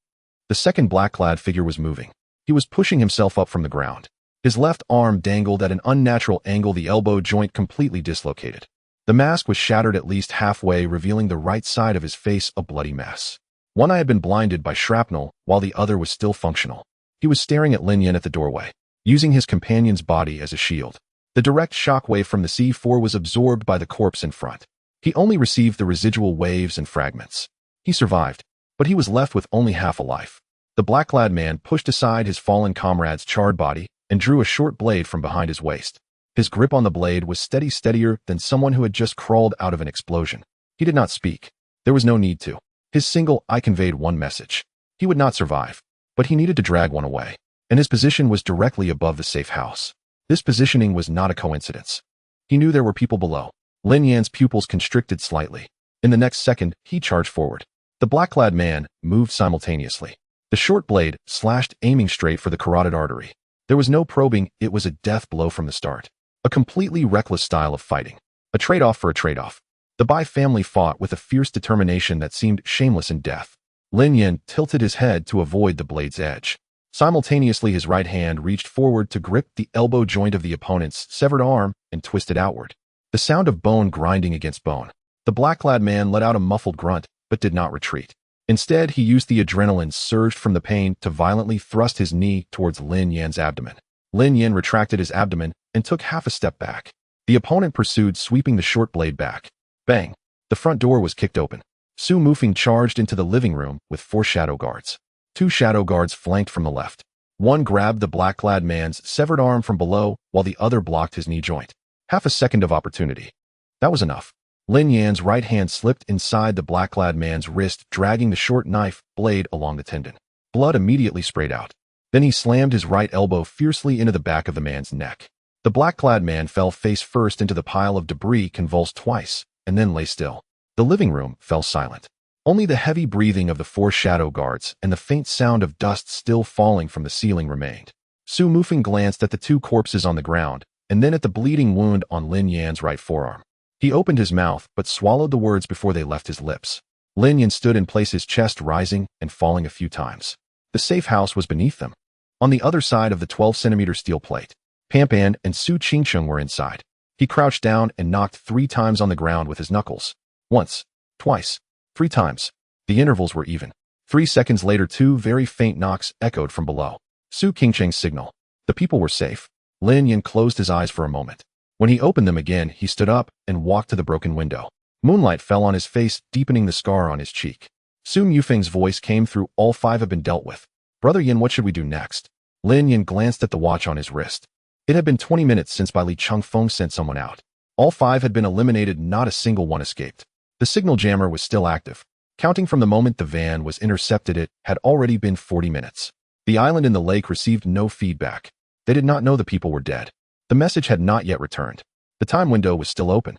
The second black-clad figure was moving. He was pushing himself up from the ground. His left arm dangled at an unnatural angle, the elbow joint completely dislocated. The mask was shattered at least halfway, revealing the right side of his face a bloody mess. One eye had been blinded by shrapnel, while the other was still functional. He was staring at Lin Yin at the doorway, using his companion's body as a shield. The direct shockwave from the C4 was absorbed by the corpse in front. He only received the residual waves and fragments. He survived, but he was left with only half a life. The black-clad man pushed aside his fallen comrade's charred body and drew a short blade from behind his waist. His grip on the blade was steadier than someone who had just crawled out of an explosion. He did not speak. There was no need to. His single eye conveyed one message. He would not survive, but he needed to drag one away, and his position was directly above the safe house. This positioning was not a coincidence. He knew there were people below. Lin Yan's pupils constricted slightly. In the next second, he charged forward. The black-clad man moved simultaneously. The short blade slashed, aiming straight for the carotid artery. There was no probing, it was a death blow from the start. A completely reckless style of fighting. A trade-off for a trade-off. The Bai family fought with a fierce determination that seemed shameless in death. Lin Yin tilted his head to avoid the blade's edge. Simultaneously, his right hand reached forward to grip the elbow joint of the opponent's severed arm and twist it outward. The sound of bone grinding against bone. The black-clad man let out a muffled grunt, but did not retreat. Instead, he used the adrenaline surged from the pain to violently thrust his knee towards Lin Yan's abdomen. Lin Yan retracted his abdomen and took half a step back. The opponent pursued, sweeping the short blade back. Bang! The front door was kicked open. Su Mufeng charged into the living room with 4 shadow guards. 2 shadow guards flanked from the left. One grabbed the black-clad man's severed arm from below, while the other blocked his knee joint. Half a second of opportunity. That was enough. Lin Yan's right hand slipped inside the black-clad man's wrist, dragging the short knife blade along the tendon. Blood immediately sprayed out. Then he slammed his right elbow fiercely into the back of the man's neck. The black-clad man fell face first into the pile of debris, convulsed twice, and then lay still. The living room fell silent. Only the heavy breathing of the 4 shadow guards and the faint sound of dust still falling from the ceiling remained. Su Mufeng glanced at the 2 corpses on the ground, and then at the bleeding wound on Lin Yan's right forearm. He opened his mouth, but swallowed the words before they left his lips. Lin Yan stood in place, his chest rising and falling a few times. The safe house was beneath them. On the other side of the 12-centimeter steel plate, Pampan and Su Qingcheng were inside. He crouched down and knocked 3 times on the ground with his knuckles. Once, twice, 3 times. The intervals were even. 3 seconds later, 2 very faint knocks echoed from below. Su Qingcheng's signal. The people were safe. Lin Yan closed his eyes for a moment. When he opened them again, he stood up and walked to the broken window. Moonlight fell on his face, deepening the scar on his cheek. Su Mufeng's voice came through. All 5 have been dealt with. Brother Yan, what should we do next? Lin Yan glanced at the watch on his wrist. It had been 20 minutes since Bai Li Chengfeng sent someone out. All 5 had been eliminated, not a single one escaped. The signal jammer was still active. Counting from the moment the van was intercepted, it had already been 40 minutes. The island in the lake received no feedback. They did not know the people were dead. The message had not yet returned. The time window was still open.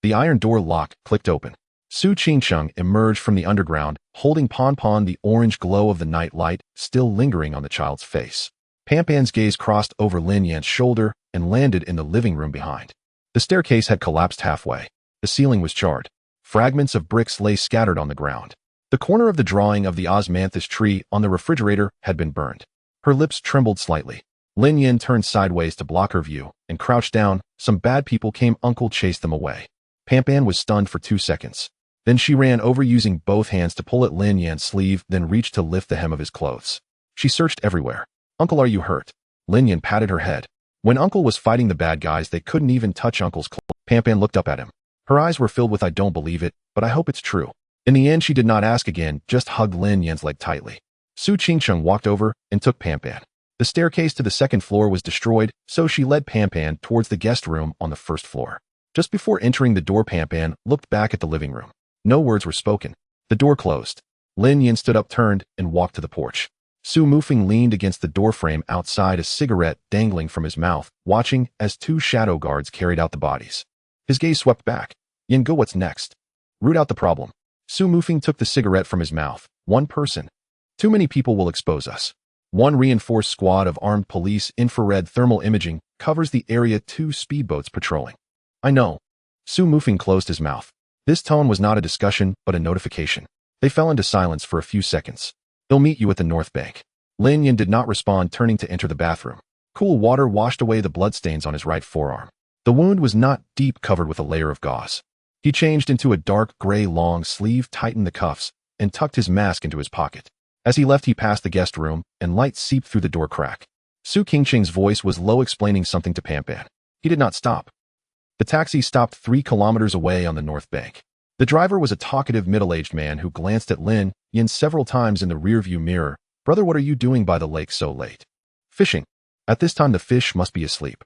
The iron door lock clicked open. Su Qingcheng emerged from the underground, holding Pon, the orange glow of the night light still lingering on the child's face. Pampan's gaze crossed over Lin Yan's shoulder and landed in the living room behind. The staircase had collapsed halfway. The ceiling was charred. Fragments of bricks lay scattered on the ground. The corner of the drawing of the osmanthus tree on the refrigerator had been burned. Her lips trembled slightly. Lin Yan turned sideways to block her view and crouched down. Some bad people came. Uncle chased them away. Pampan was stunned for 2 seconds. Then she ran over, using both hands to pull at Lin Yan's sleeve, then reached to lift the hem of his clothes. She searched everywhere. Uncle, are you hurt? Lin Yan patted her head. When Uncle was fighting the bad guys, they couldn't even touch Uncle's clothes. Pampan looked up at him. Her eyes were filled with, I don't believe it, but I hope it's true. In the end, she did not ask again, just hugged Lin Yan's leg tightly. Su Qingcheng walked over and took Pampan. The staircase to the 2nd floor was destroyed, so she led Pampan towards the guest room on the 1st floor. Just before entering the door, Pampan looked back at the living room. No words were spoken. The door closed. Lin Yan stood up, turned, and walked to the porch. Su Mufeng leaned against the doorframe outside, a cigarette dangling from his mouth, watching as 2 shadow guards carried out the bodies. His gaze swept back. Yan Go, what's next? Root out the problem. Su Mufeng took the cigarette from his mouth. 1 person. Too many people will expose us. 1 reinforced squad of armed police, infrared thermal imaging, covers the area. 2 speedboats patrolling. I know. Su Mufeng closed his mouth. This tone was not a discussion, but a notification. They fell into silence for a few seconds. They'll meet you at the north bank. Lin Yan did not respond, turning to enter the bathroom. Cool water washed away the bloodstains on his right forearm. The wound was not deep, covered with a layer of gauze. He changed into a dark gray long sleeve, tightened the cuffs, and tucked his mask into his pocket. As he left, he passed the guest room, and light seeped through the door crack. Su Qingcheng's voice was low, explaining something to Pampan. He did not stop. The taxi stopped 3 kilometers away on the north bank. The driver was a talkative middle-aged man who glanced at Lin Yan several times in the rearview mirror. Brother, what are you doing by the lake so late? Fishing. At this time the fish must be asleep.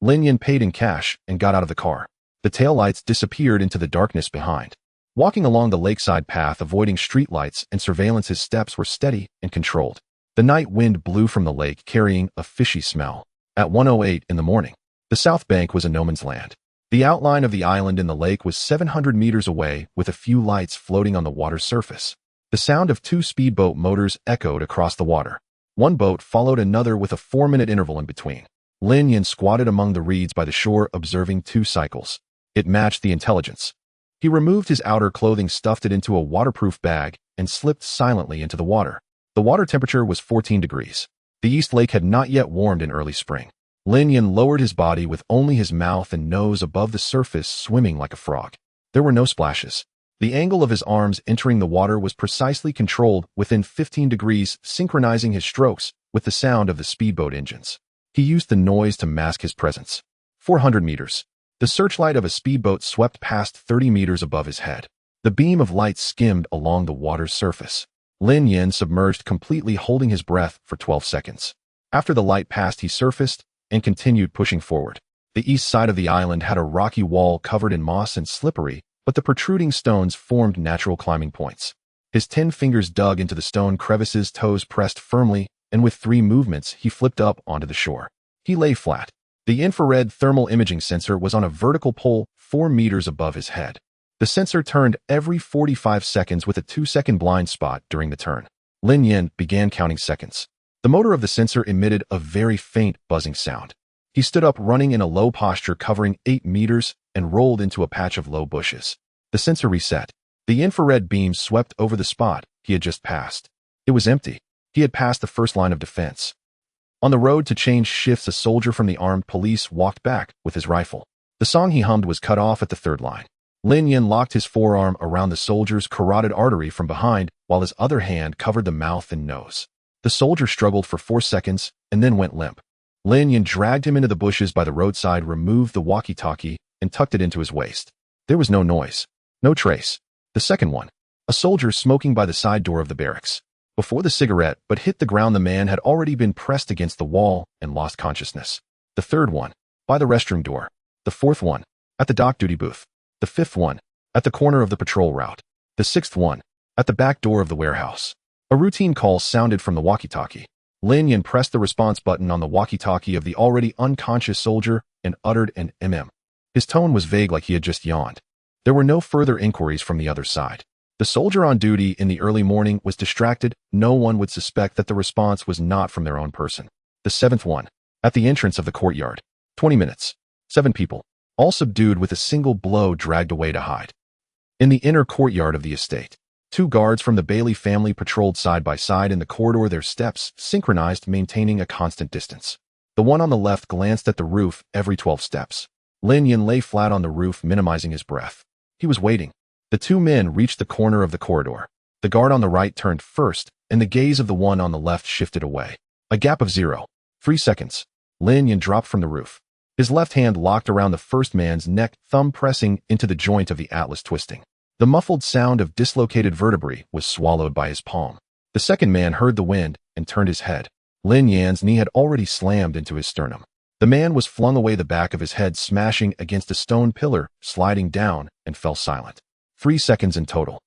Lin Yan paid in cash and got out of the car. The taillights disappeared into the darkness behind. Walking along the lakeside path, avoiding streetlights and surveillance, his steps were steady and controlled. The night wind blew from the lake, carrying a fishy smell. At 1:08 in the morning, the south bank was a no man's land. The outline of the island in the lake was 700 meters away, with a few lights floating on the water's surface. The sound of 2 speedboat motors echoed across the water. 1 boat followed another with a 4-minute interval in between. Lin Yan squatted among the reeds by the shore, observing 2 cycles. It matched the intelligence. He removed his outer clothing, stuffed it into a waterproof bag, and slipped silently into the water. The water temperature was 14 degrees. The East Lake had not yet warmed in early spring. Lin Yan lowered his body with only his mouth and nose above the surface, swimming like a frog. There were no splashes. The angle of his arms entering the water was precisely controlled within 15 degrees, synchronizing his strokes with the sound of the speedboat engines. He used the noise to mask his presence. 400 meters. The searchlight of a speedboat swept past 30 meters above his head. The beam of light skimmed along the water's surface. Lin Yan submerged completely, holding his breath for 12 seconds. After the light passed, he surfaced and continued pushing forward. The east side of the island had a rocky wall covered in moss and slippery, but the protruding stones formed natural climbing points. His 10 fingers dug into the stone crevices, toes pressed firmly, and with 3 movements, he flipped up onto the shore. He lay flat. The infrared thermal imaging sensor was on a vertical pole 4 meters above his head. The sensor turned every 45 seconds with a 2-second blind spot during the turn. Lin Yan began counting seconds. The motor of the sensor emitted a very faint buzzing sound. He stood up, running in a low posture covering 8 meters, and rolled into a patch of low bushes. The sensor reset. The infrared beam swept over the spot he had just passed. It was empty. He had passed the first line of defense. On the road to change shifts, a soldier from the armed police walked back with his rifle. The song he hummed was cut off at the 3rd line. Lin Yan locked his forearm around the soldier's carotid artery from behind, while his other hand covered the mouth and nose. The soldier struggled for 4 seconds and then went limp. Lin Yan dragged him into the bushes by the roadside, removed the walkie-talkie, and tucked it into his waist. There was no noise. No trace. The second one. A soldier smoking by the side door of the barracks. Before the cigarette but hit the ground, the man had already been pressed against the wall and lost consciousness. The third one. By the restroom door. The fourth one. At the dock duty booth. The fifth one. At the corner of the patrol route. The sixth one. At the back door of the warehouse. A routine call sounded from the walkie-talkie. Lin Yan pressed the response button on the walkie-talkie of the already unconscious soldier and uttered an mm. His tone was vague, like he had just yawned. There were no further inquiries from the other side. The soldier on duty in the early morning was distracted. No one would suspect that the response was not from their own person. The seventh one. At the entrance of the courtyard. 20 minutes. 7 people. All subdued, with a single blow dragged away to hide. In the inner courtyard of the estate, 2 guards from the Bailey family patrolled side by side in the corridor, their steps synchronized, maintaining a constant distance. The one on the left glanced at the roof every 12 steps. Lin Yan lay flat on the roof, minimizing his breath. He was waiting. The 2 men reached the corner of the corridor. The guard on the right turned first, and the gaze of the one on the left shifted away. A gap of 0.3 seconds. Lin Yan dropped from the roof. His left hand locked around the first man's neck, thumb pressing into the joint of the atlas, twisting. The muffled sound of dislocated vertebrae was swallowed by his palm. The second man heard the wind and turned his head. Lin Yan's knee had already slammed into his sternum. The man was flung away, the back of his head smashing against a stone pillar, sliding down, and fell silent. 3 seconds in total.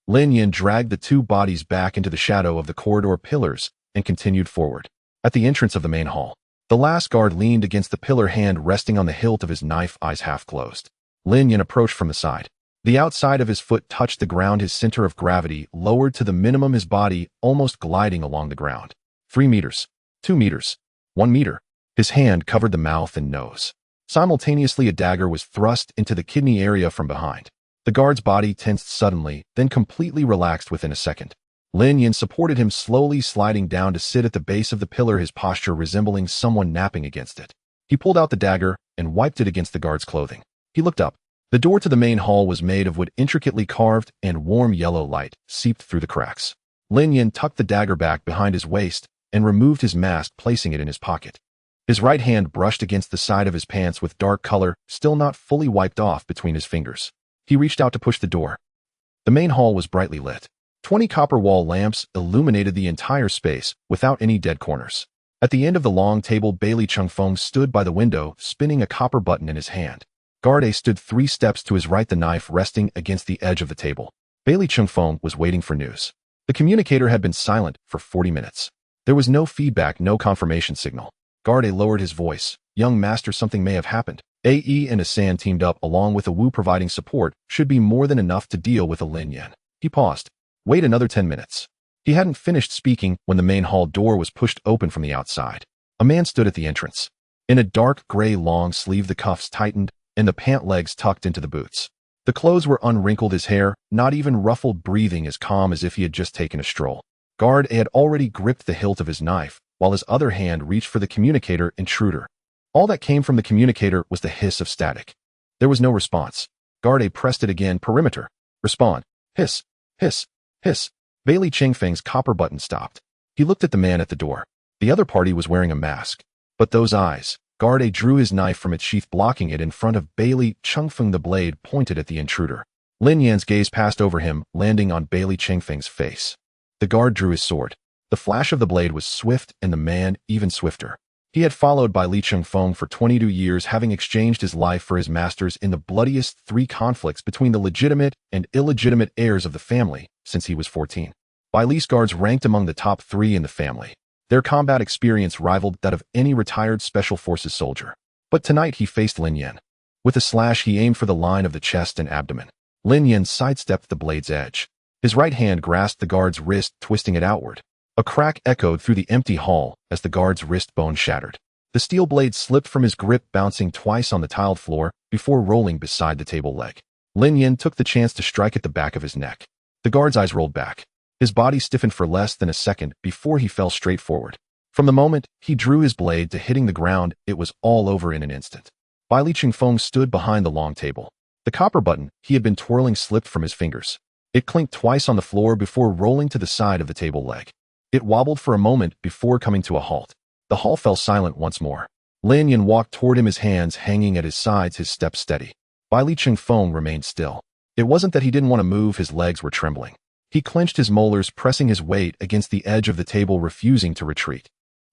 Lin Yan dragged the 2 bodies back into the shadow of the corridor pillars and continued forward. At the entrance of the main hall, the last guard leaned against the pillar, hand resting on the hilt of his knife, eyes half closed. Lin Yan approached from the side. The outside of his foot touched the ground, his center of gravity lowered to the minimum, his body almost gliding along the ground. 3 meters. 2 meters. 1 meter. His hand covered the mouth and nose. Simultaneously, a dagger was thrust into the kidney area from behind. The guard's body tensed suddenly, then completely relaxed within a second. Lin Yan supported him, slowly sliding down to sit at the base of the pillar, his posture resembling someone napping against it. He pulled out the dagger and wiped it against the guard's clothing. He looked up. The door to the main hall was made of wood, intricately carved, and warm yellow light seeped through the cracks. Lin Yan tucked the dagger back behind his waist and removed his mask, placing it in his pocket. His right hand brushed against the side of his pants with dark color still not fully wiped off between his fingers. He reached out to push the door. The main hall was brightly lit. 20 copper wall lamps illuminated the entire space without any dead corners. At the end of the long table, Bailey Chungfeng stood by the window, spinning a copper button in his hand. Guard A stood 3 steps to his right, the knife resting against the edge of the table. Bailey Chungfeng was waiting for news. The communicator had been silent for 40 minutes. There was no feedback, no confirmation signal. Guard A lowered his voice. Young master, something may have happened. AE and Asan teamed up, along with a Wu providing support, should be more than enough to deal with a Lin Yan. He paused. Wait another 10 minutes. He hadn't finished speaking when the main hall door was pushed open from the outside. A man stood at the entrance. In a dark gray long sleeve, the cuffs tightened and the pant legs tucked into the boots. The clothes were unwrinkled, his hair not even ruffled, breathing as calm as if he had just taken a stroll. Guard A had already gripped the hilt of his knife, while his other hand reached for the communicator intruder. All that came from the communicator was the hiss of static. There was no response. Guard A pressed it again. Perimeter. Respond. Hiss. Hiss. Hiss. Bailey Chingfeng's copper button stopped. He looked at the man at the door. The other party was wearing a mask. But those eyes. Guard A drew his knife from its sheath, blocking it in front of Bailey Chingfeng. The blade pointed at the intruder. Lin Yan's gaze passed over him, landing on Bailey Chingfeng's face. The guard drew his sword. The flash of the blade was swift, and the man even swifter. He had followed by Li Chengfeng for 22 years, having exchanged his life for his master's in the bloodiest 3 conflicts between the legitimate and illegitimate heirs of the family since he was 14. Bai Li's guards ranked among the top 3 in the family. Their combat experience rivaled that of any retired special forces soldier. But tonight he faced Lin Yan. With a slash, he aimed for the line of the chest and abdomen. Lin Yan sidestepped the blade's edge. His right hand grasped the guard's wrist, twisting it outward. A crack echoed through the empty hall as the guard's wrist bone shattered. The steel blade slipped from his grip, bouncing twice on the tiled floor before rolling beside the table leg. Lin Yan took the chance to strike at the back of his neck. The guard's eyes rolled back. His body stiffened for less than a second before he fell straight forward. From the moment he drew his blade to hitting the ground, it was all over in an instant. Bai Li Chingfeng stood behind the long table. The copper button he had been twirling slipped from his fingers. It clinked twice on the floor before rolling to the side of the table leg. It wobbled for a moment before coming to a halt. The hall fell silent once more. Lin Yan walked toward him, his hands hanging at his sides, his step steady. Bai Li Chingfeng remained still. It wasn't that he didn't want to move, his legs were trembling. He clenched his molars, pressing his weight against the edge of the table, refusing to retreat.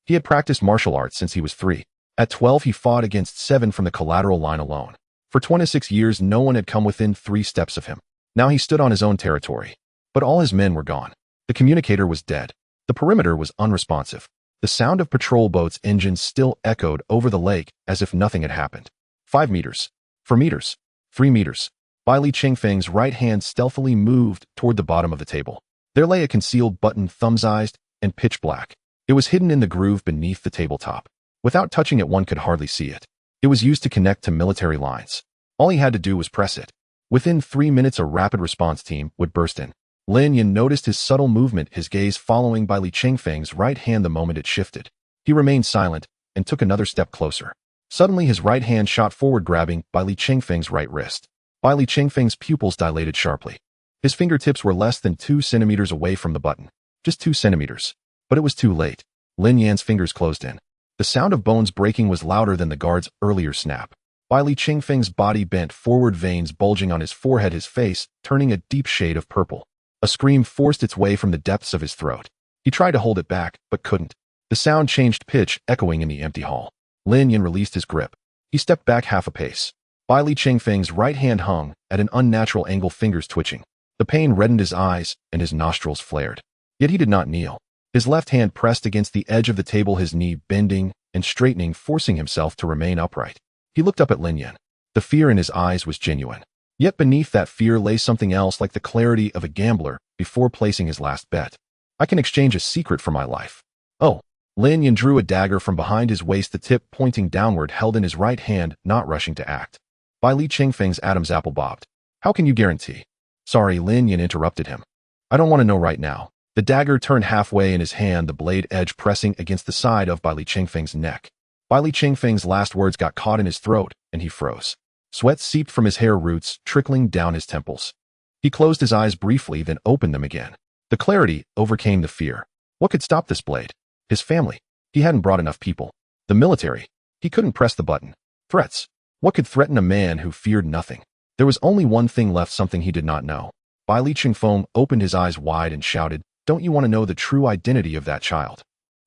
He had practiced martial arts since he was 3. At 12, he fought against 7 from the collateral line alone. For 26 years, no one had come within 3 steps of him. Now he stood on his own territory. But all his men were gone. The communicator was dead. The perimeter was unresponsive. The sound of patrol boats' engines still echoed over the lake as if nothing had happened. 5 meters. 4 meters. 3 meters. Bai Li Chingfeng's right hand stealthily moved toward the bottom of the table. There lay a concealed button, thumb-sized and pitch black. It was hidden in the groove beneath the tabletop. Without touching it, one could hardly see it. It was used to connect to military lines. All he had to do was press it. Within 3 minutes, a rapid response team would burst in. Lin Yan noticed his subtle movement, his gaze following Bai Li Chingfeng's right hand the moment it shifted. He remained silent and took another step closer. Suddenly, his right hand shot forward, grabbing Bai Li Chingfeng's right wrist. Bai Li Chingfeng's pupils dilated sharply. His fingertips were less than 2 centimeters away from the button. Just 2 centimeters. But it was too late. Lin Yan's fingers closed in. The sound of bones breaking was louder than the guard's earlier snap. Bai Li Chingfeng's body bent forward, veins bulging on his forehead, his face turning a deep shade of purple. A scream forced its way from the depths of his throat. He tried to hold it back, but couldn't. The sound changed pitch, echoing in the empty hall. Lin Yan released his grip. He stepped back half a pace. Bai Li Chingfeng's right hand hung at an unnatural angle, fingers twitching. The pain reddened his eyes, and his nostrils flared. Yet he did not kneel. His left hand pressed against the edge of the table, his knee bending and straightening, forcing himself to remain upright. He looked up at Lin Yan. The fear in his eyes was genuine. Yet beneath that fear lay something else, like the clarity of a gambler before placing his last bet. I can exchange a secret for my life. Oh. Lin Yan drew a dagger from behind his waist, the tip pointing downward, held in his right hand, not rushing to act. Bai Li Chingfeng's Adam's apple bobbed. How can you guarantee? Sorry, Lin Yan interrupted him. I don't want to know right now. The dagger turned halfway in his hand, the blade edge pressing against the side of Bai Li Chingfeng's neck. Bai Li Chingfeng's last words got caught in his throat, and he froze. Sweat seeped from his hair roots, trickling down his temples. He closed his eyes briefly, then opened them again. The clarity overcame the fear. What could stop this blade? His family. He hadn't brought enough people. The military. He couldn't press the button. Threats. What could threaten a man who feared nothing? There was only one thing left, something he did not know. Bai Li Chingfeng opened his eyes wide and shouted, "Don't you want to know the true identity of that child?"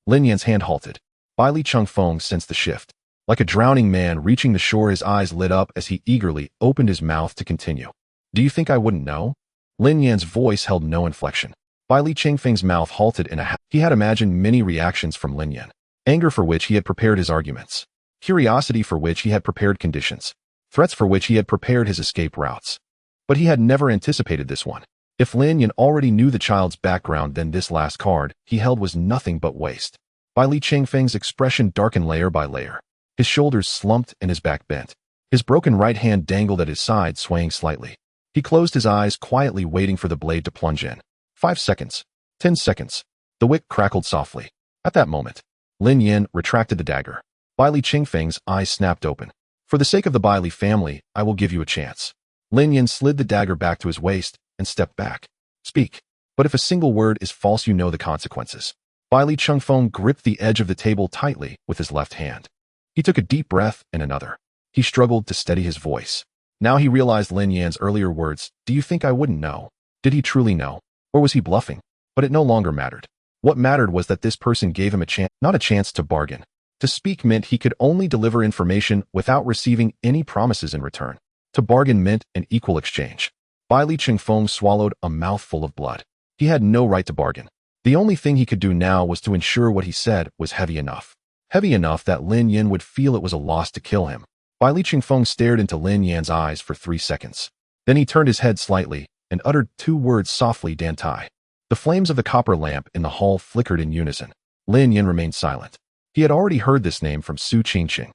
Lin Yan's hand halted. Bai Li Chingfeng sensed the shift. Like a drowning man reaching the shore, his eyes lit up as he eagerly opened his mouth to continue. Do you think I wouldn't know? Lin Yan's voice held no inflection. Bai Li Chingfeng's mouth halted in a He had imagined many reactions from Lin Yan. Anger, for which he had prepared his arguments. Curiosity, for which he had prepared conditions. Threats, for which he had prepared his escape routes. But he had never anticipated this one. If Lin Yan already knew the child's background, then this last card he held was nothing but waste. Bai Li Chingfeng's expression darkened layer by layer. His shoulders slumped and his back bent. His broken right hand dangled at his side, swaying slightly. He closed his eyes, quietly waiting for the blade to plunge in. 5 seconds. 10 seconds. The wick crackled softly. At that moment, Lin Yin retracted the dagger. Bai Li Qingfeng's eyes snapped open. For the sake of the Bai Li family, I will give you a chance. Lin Yin slid the dagger back to his waist and stepped back. Speak. But if a single word is false, you know the consequences. Bai Li Chengfeng gripped the edge of the table tightly with his left hand. He took a deep breath and another. He struggled to steady his voice. Now he realized Lin Yan's earlier words. Do you think I wouldn't know? Did he truly know? Or was he bluffing? But it no longer mattered. What mattered was that this person gave him a chance, not a chance to bargain. To speak meant he could only deliver information without receiving any promises in return. To bargain meant an equal exchange. Bai Li Chengfeng swallowed a mouthful of blood. He had no right to bargain. The only thing he could do now was to ensure what he said was heavy enough. Heavy enough that Lin Yan would feel it was a loss to kill him. Bai Li Chengfeng stared into Lin Yan's eyes for 3 seconds. Then he turned his head slightly and uttered 2 words softly, Dan Tai. The flames of the copper lamp in the hall flickered in unison. Lin Yan remained silent. He had already heard this name from Su Qingqing.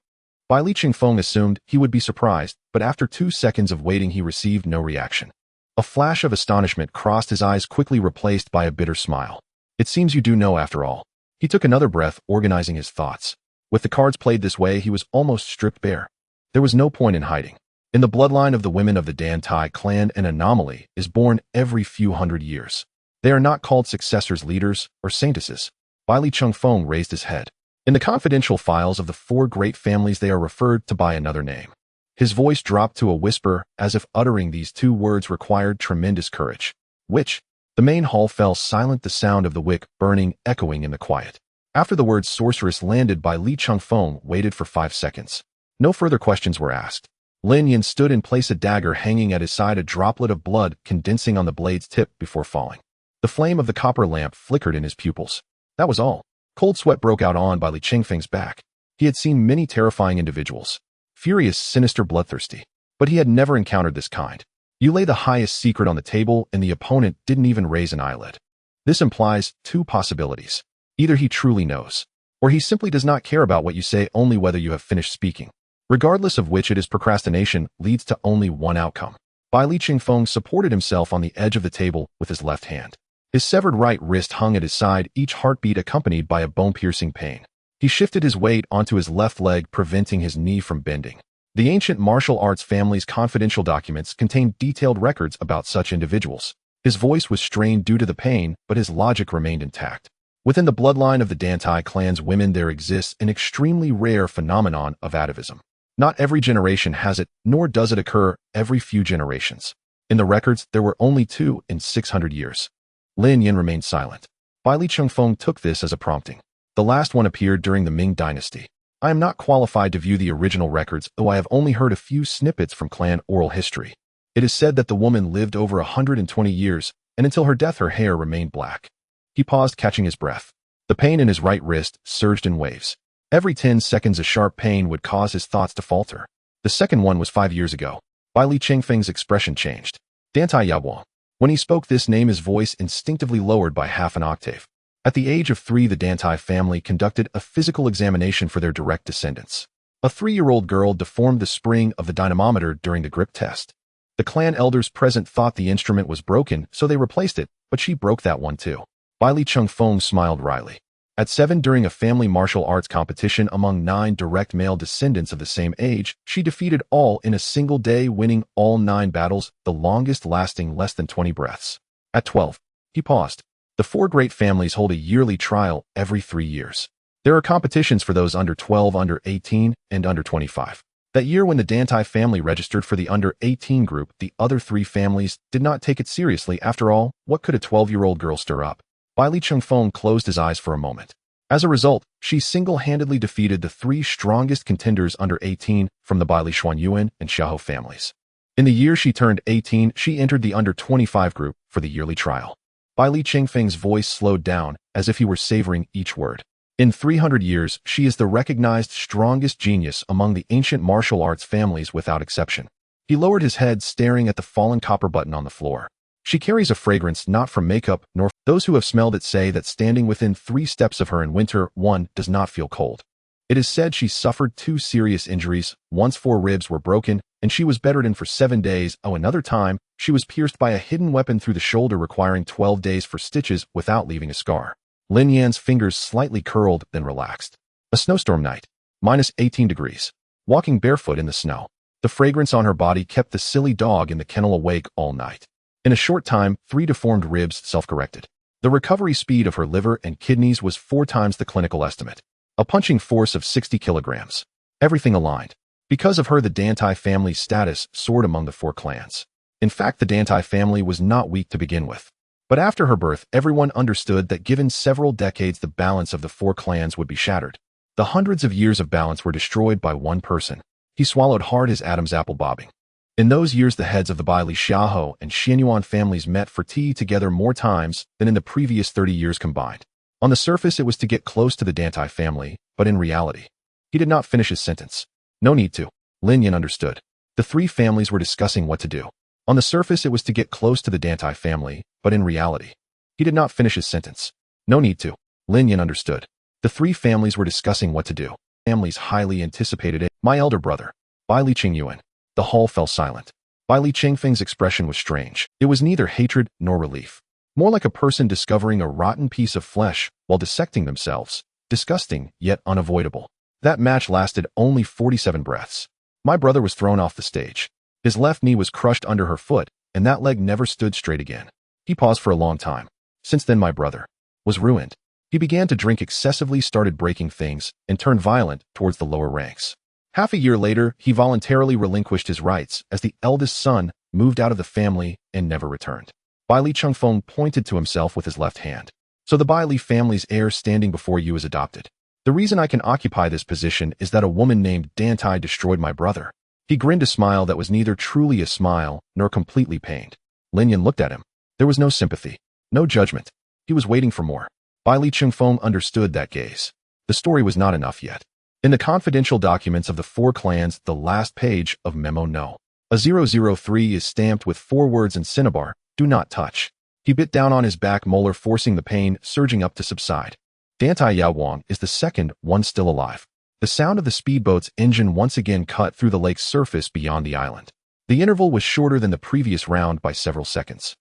Bai Li Chengfeng assumed he would be surprised, but after 2 seconds of waiting he received no reaction. A flash of astonishment crossed his eyes, quickly replaced by a bitter smile. It seems you do know after all. He took another breath, organizing his thoughts. With the cards played this way, he was almost stripped bare. There was no point in hiding. In the bloodline of the women of the Dan Tai clan, an anomaly is born every few hundred years. They are not called successors, leaders, or saintesses. Bai Li Chengfeng raised his head. In the confidential files of the 4 great families, they are referred to by another name. His voice dropped to a whisper, as if uttering these 2 words required tremendous courage. Which? The main hall fell silent, the sound of the wick burning echoing in the quiet. After the words sorceress landed, Bai Li Chengfeng waited for 5 seconds. No further questions were asked. Lin Yan stood in place, a dagger hanging at his side, a droplet of blood condensing on the blade's tip before falling. The flame of the copper lamp flickered in his pupils. That was all. Cold sweat broke out on Bai Li Chengfeng's back. He had seen many terrifying individuals. Furious, sinister, bloodthirsty. But he had never encountered this kind. You lay the highest secret on the table and the opponent didn't even raise an eyelid. This implies 2 possibilities. Either he truly knows, or he simply does not care about what you say, only whether you have finished speaking. Regardless of which it is, procrastination leads to only one outcome. Bai Li Chengfeng supported himself on the edge of the table with his left hand. His severed right wrist hung at his side, each heartbeat accompanied by a bone-piercing pain. He shifted his weight onto his left leg, preventing his knee from bending. The ancient martial arts family's confidential documents contained detailed records about such individuals. His voice was strained due to the pain, but his logic remained intact. Within the bloodline of the Dan Tai clan's women, there exists an extremely rare phenomenon of atavism. Not every generation has it, nor does it occur every few generations. In the records, there were only 2 in 600 years. Lin Yan remained silent. Bai Li Chengfeng took this as a prompting. The last one appeared during the Ming dynasty. I am not qualified to view the original records, though I have only heard a few snippets from clan oral history. It is said that the woman lived over 120 years, and until her death her hair remained black. He paused, catching his breath. The pain in his right wrist surged in waves. Every 10 seconds a sharp pain would cause his thoughts to falter. The second one was 5 years ago. Bai Li Chengfeng's expression changed. Dan Tai Yaguang. When he spoke this name, his voice instinctively lowered by half an octave. At the age of 3, the Dan Tai family conducted a physical examination for their direct descendants. A 3-year-old girl deformed the spring of the dynamometer during the grip test. The clan elders present thought the instrument was broken, so they replaced it, but she broke that one too. Bai Li Chengfeng smiled wryly. At 7, during a family martial arts competition among 9 direct male descendants of the same age, she defeated all in a single day, winning all 9 battles, the longest lasting less than 20 breaths. At 12, he paused. The 4 great families hold a yearly trial every 3 years. There are competitions for those under 12, under 18, and under 25. That year, when the Dan Tai family registered for the under 18 group, the other 3 families did not take it seriously. After all, what could a 12-year-old girl stir up? Bai Li Chengfeng closed his eyes for a moment. As a result, she single-handedly defeated the 3 strongest contenders under 18 from the Bai Li Xuanyuan and Xiahou families. In the year she turned 18, she entered the under 25 group for the yearly trial. Bai Li Chengfeng's voice slowed down, as if he were savoring each word. In 300 years, she is the recognized strongest genius among the ancient martial arts families without exception. He lowered his head, staring at the fallen copper button on the floor. She carries a fragrance not from makeup, nor those who have smelled it say that standing within 3 steps of her in winter, one does not feel cold. It is said she suffered 2 serious injuries. Once 4 ribs were broken, and she was bedridden for 7 days. Another time, she was pierced by a hidden weapon through the shoulder, requiring 12 days for stitches without leaving a scar. Lin Yan's fingers slightly curled, then relaxed. A snowstorm night. -18 degrees. Walking barefoot in the snow. The fragrance on her body kept the silly dog in the kennel awake all night. In a short time, 3 deformed ribs self-corrected. The recovery speed of her liver and kidneys was 4 times the clinical estimate. A punching force of 60 kilograms. Everything aligned. Because of her, the Dantai family's status soared among the 4 clans. In fact, the Dantai family was not weak to begin with. But after her birth, everyone understood that given several decades, the balance of the 4 clans would be shattered. The hundreds of years of balance were destroyed by one person. He swallowed hard, his Adam's apple bobbing. In those years, the heads of the Bai Li Xiaohou and Xianyuan families met for tea together more times than in the previous 30 years combined. On the surface, it was to get close to the Dantai family, but in reality, he did not finish his sentence. No need to. Lin Yan understood. The 3 families were discussing what to do. On the surface, it was to get close to the Dantai family, but in reality, he did not finish his sentence. No need to. Lin Yan understood. The 3 families were discussing what to do. Families highly anticipated it. My elder brother, Bai Li Qingyuan. The hall fell silent. Bai Li Qingfeng's expression was strange. It was neither hatred nor relief. More like a person discovering a rotten piece of flesh while dissecting themselves. Disgusting, yet unavoidable. That match lasted only 47 breaths. My brother was thrown off the stage. His left knee was crushed under her foot, and that leg never stood straight again. He paused for a long time. Since then, my brother was ruined. He began to drink excessively, started breaking things, and turned violent towards the lower ranks. Half a year later, he voluntarily relinquished his rights as the eldest son, moved out of the family, and never returned. Bai Li Chengfeng pointed to himself with his left hand. So the Bai Li family's heir standing before you is adopted. The reason I can occupy this position is that a woman named Dantai destroyed my brother. He grinned a smile that was neither truly a smile nor completely pained. Lin Yan looked at him. There was no sympathy, no judgment. He was waiting for more. Bai Li Chengfeng understood that gaze. The story was not enough yet. In the confidential documents of the 4 clans, the last page of Memo No. A 003 is stamped with 4 words in cinnabar, do not touch. He bit down on his back molar, forcing the pain surging up to subside. Dantai Yaowang is the second one still alive. The sound of the speedboat's engine once again cut through the lake's surface beyond the island. The interval was shorter than the previous round by several seconds.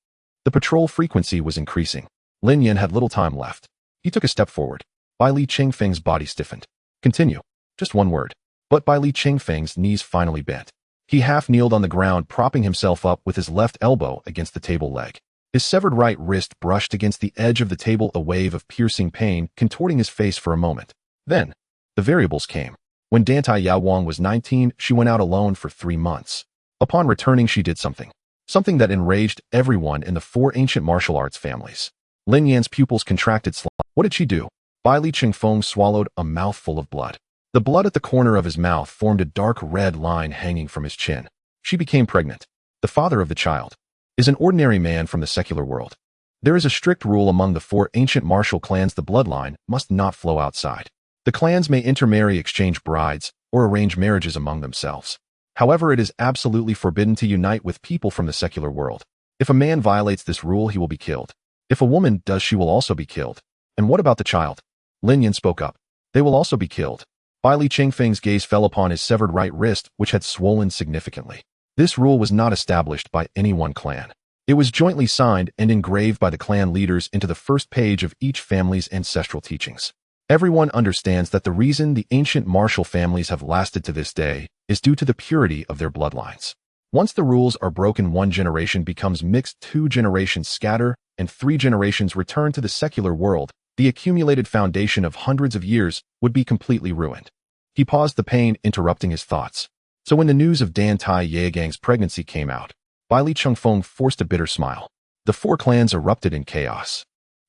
The patrol frequency was increasing. Lin Yan had little time left. He took a step forward. Bai Li Chengfeng's body stiffened. Continue. Just one word. But Bai Li Chengfeng's knees finally bent. He half-kneeled on the ground, propping himself up with his left elbow against the table leg. His severed right wrist brushed against the edge of the table, a wave of piercing pain contorting his face for a moment. Then, the variables came. When Dantai Yaowang was 19, she went out alone for 3 months. Upon returning, she did something. Something that enraged everyone in the 4 ancient martial arts families. Lin Yan's pupils contracted slightly. What did she do? Bai Li Chengfeng swallowed a mouthful of blood. The blood at the corner of his mouth formed a dark red line hanging from his chin. She became pregnant. The father of the child is an ordinary man from the secular world. There is a strict rule among the 4 ancient martial clans: the bloodline must not flow outside. The clans may intermarry, exchange brides, or arrange marriages among themselves. However, it is absolutely forbidden to unite with people from the secular world. If a man violates this rule, he will be killed. If a woman does, she will also be killed. And what about the child? Lin Yan spoke up. They will also be killed. Bai Li Chengfeng's gaze fell upon his severed right wrist, which had swollen significantly. This rule was not established by any one clan. It was jointly signed and engraved by the clan leaders into the first page of each family's ancestral teachings. Everyone understands that the reason the ancient martial families have lasted to this day is due to the purity of their bloodlines. Once the rules are broken, 1 generation becomes mixed, 2 generations scatter, and 3 generations return to the secular world. The accumulated foundation of hundreds of years would be completely ruined. He paused, the pain interrupting his thoughts. So when the news of Dantai Yaogang's pregnancy came out, Bai Li Chengfeng forced a bitter smile. The 4 clans erupted in chaos.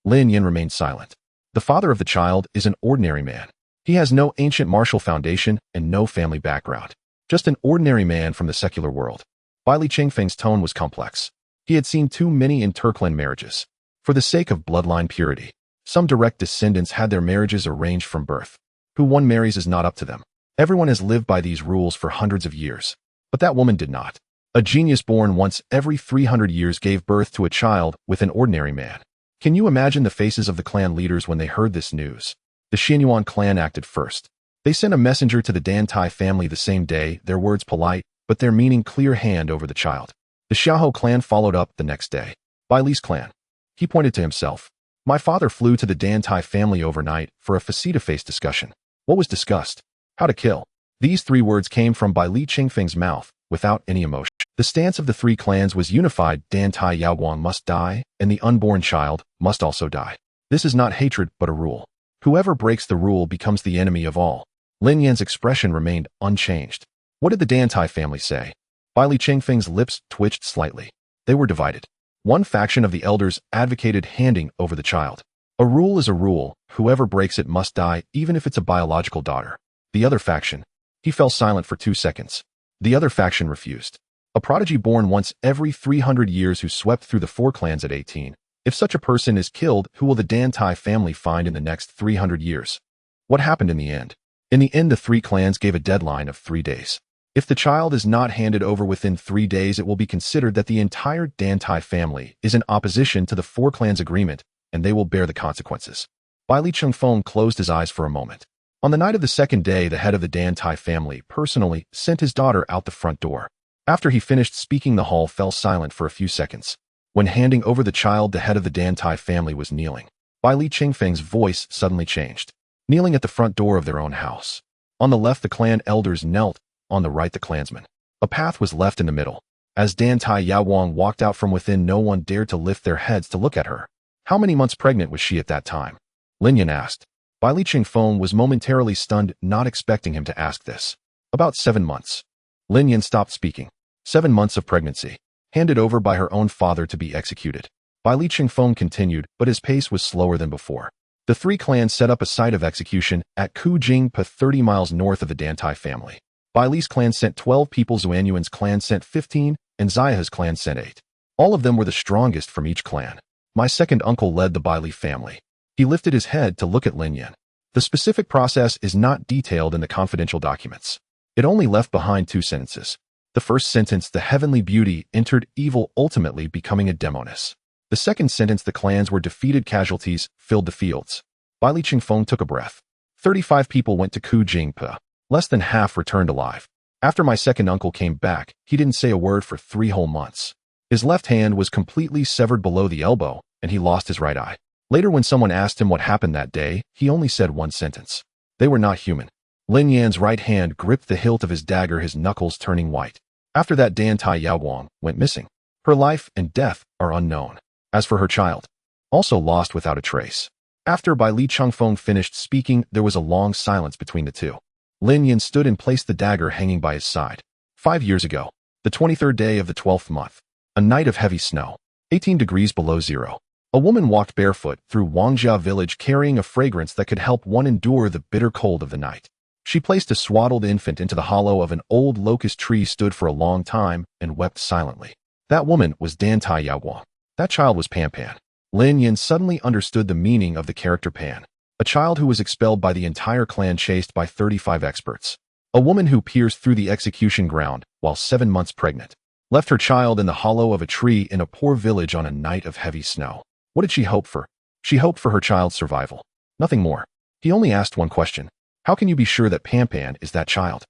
Lin Yan remained silent. The father of the child is an ordinary man. He has no ancient martial foundation and no family background. Just an ordinary man from the secular world. Bai Li Chengfeng's tone was complex. He had seen too many interclan marriages. For the sake of bloodline purity, some direct descendants had their marriages arranged from birth. Who one marries is not up to them. Everyone has lived by these rules for hundreds of years. But that woman did not. A genius born once every 300 years gave birth to a child with an ordinary man. Can you imagine the faces of the clan leaders when they heard this news? The Xianyuan clan acted first. They sent a messenger to the Dantai family the same day, their words polite, but their meaning clear, hand over the child. The Xiaohou clan followed up the next day. Bai Li's clan. He pointed to himself. My father flew to the Dantai family overnight for a face-to-face discussion. What was discussed? How to kill. These 3 words came from Bai Li Qingfeng's mouth, without any emotion. The stance of the 3 clans was unified: Dantai Yaoguang must die, and the unborn child must also die. This is not hatred, but a rule. Whoever breaks the rule becomes the enemy of all. Lin Yan's expression remained unchanged. What did the Dantai family say? Bai Li Qingfeng's lips twitched slightly. They were divided. One faction of the elders advocated handing over the child. A rule is a rule. Whoever breaks it must die, even if it's a biological daughter. The other faction. He fell silent for 2 seconds. The other faction refused. A prodigy born once every 300 years who swept through the 4 clans at 18. If such a person is killed, who will the Dantai family find in the next 300 years? What happened in the end? In the end, the 3 clans gave a deadline of 3 days. If the child is not handed over within 3 days, it will be considered that the entire Dantai family is in opposition to the 4 clans' agreement, and they will bear the consequences. Bai Li Chengfeng closed his eyes for a moment. On the night of the 2nd day, the head of the Dantai family personally sent his daughter out the front door. After he finished speaking, the hall fell silent for a few seconds. When handing over the child, the head of the Dantai family was kneeling. Bai Li Qingfeng's voice suddenly changed. Kneeling at the front door of their own house. On the left, the clan elders knelt. On the right, the clansmen. A path was left in the middle. As Dantai Yaoguang walked out from within, no one dared to lift their heads to look at her. How many months pregnant was she at that time? Lin Yan asked. Bai Li Qingfeng was momentarily stunned, not expecting him to ask this. About 7 months. Lin Yan stopped speaking. 7 months of pregnancy. Handed over by her own father to be executed. Bai Li Qingfeng continued, but his pace was slower than before. The 3 clans set up a site of execution at Kujingpa, 30 miles north of the Dantai family. Bai Li's clan sent 12 people, Zuanyuan's clan sent 15, and Zia's clan sent 8. All of them were the strongest from each clan. My second uncle led the Bai Li family. He lifted his head to look at Lin Yan. The specific process is not detailed in the confidential documents. It only left behind 2 sentences. The first sentence, the heavenly beauty entered evil, ultimately becoming a demoness. The second sentence, the clans were defeated, casualties filled the fields. Bai Li Qingfeng took a breath. 35 people went to Kujingpa. Less than half returned alive. After my second uncle came back, he didn't say a word for 3 whole months. His left hand was completely severed below the elbow, and he lost his right eye. Later, when someone asked him what happened that day, he only said 1 sentence. They were not human. Lin Yan's right hand gripped the hilt of his dagger, his knuckles turning white. After that, Dantai Yaoguang went missing. Her life and death are unknown. As for her child, also lost without a trace. After Bai Li Chengfeng finished speaking, there was a long silence between the 2. Lin Yan stood and placed the dagger hanging by his side. 5 years ago, the 23rd day of the 12th month, a night of heavy snow, 18 degrees below zero. A woman walked barefoot through Wangjia village carrying a fragrance that could help one endure the bitter cold of the night. She placed a swaddled infant into the hollow of an old locust tree, stood for a long time, and wept silently. That woman was Dantai Yaoguang. That child was Pan Pan. Lin Yan suddenly understood the meaning of the character Pan. A child who was expelled by the entire clan, chased by 35 experts. A woman who pierced through the execution ground while 7 months pregnant. Left her child in the hollow of a tree in a poor village on a night of heavy snow. What did she hope for? She hoped for her child's survival. Nothing more. He only asked one question. How can you be sure that Pan Pan is that child?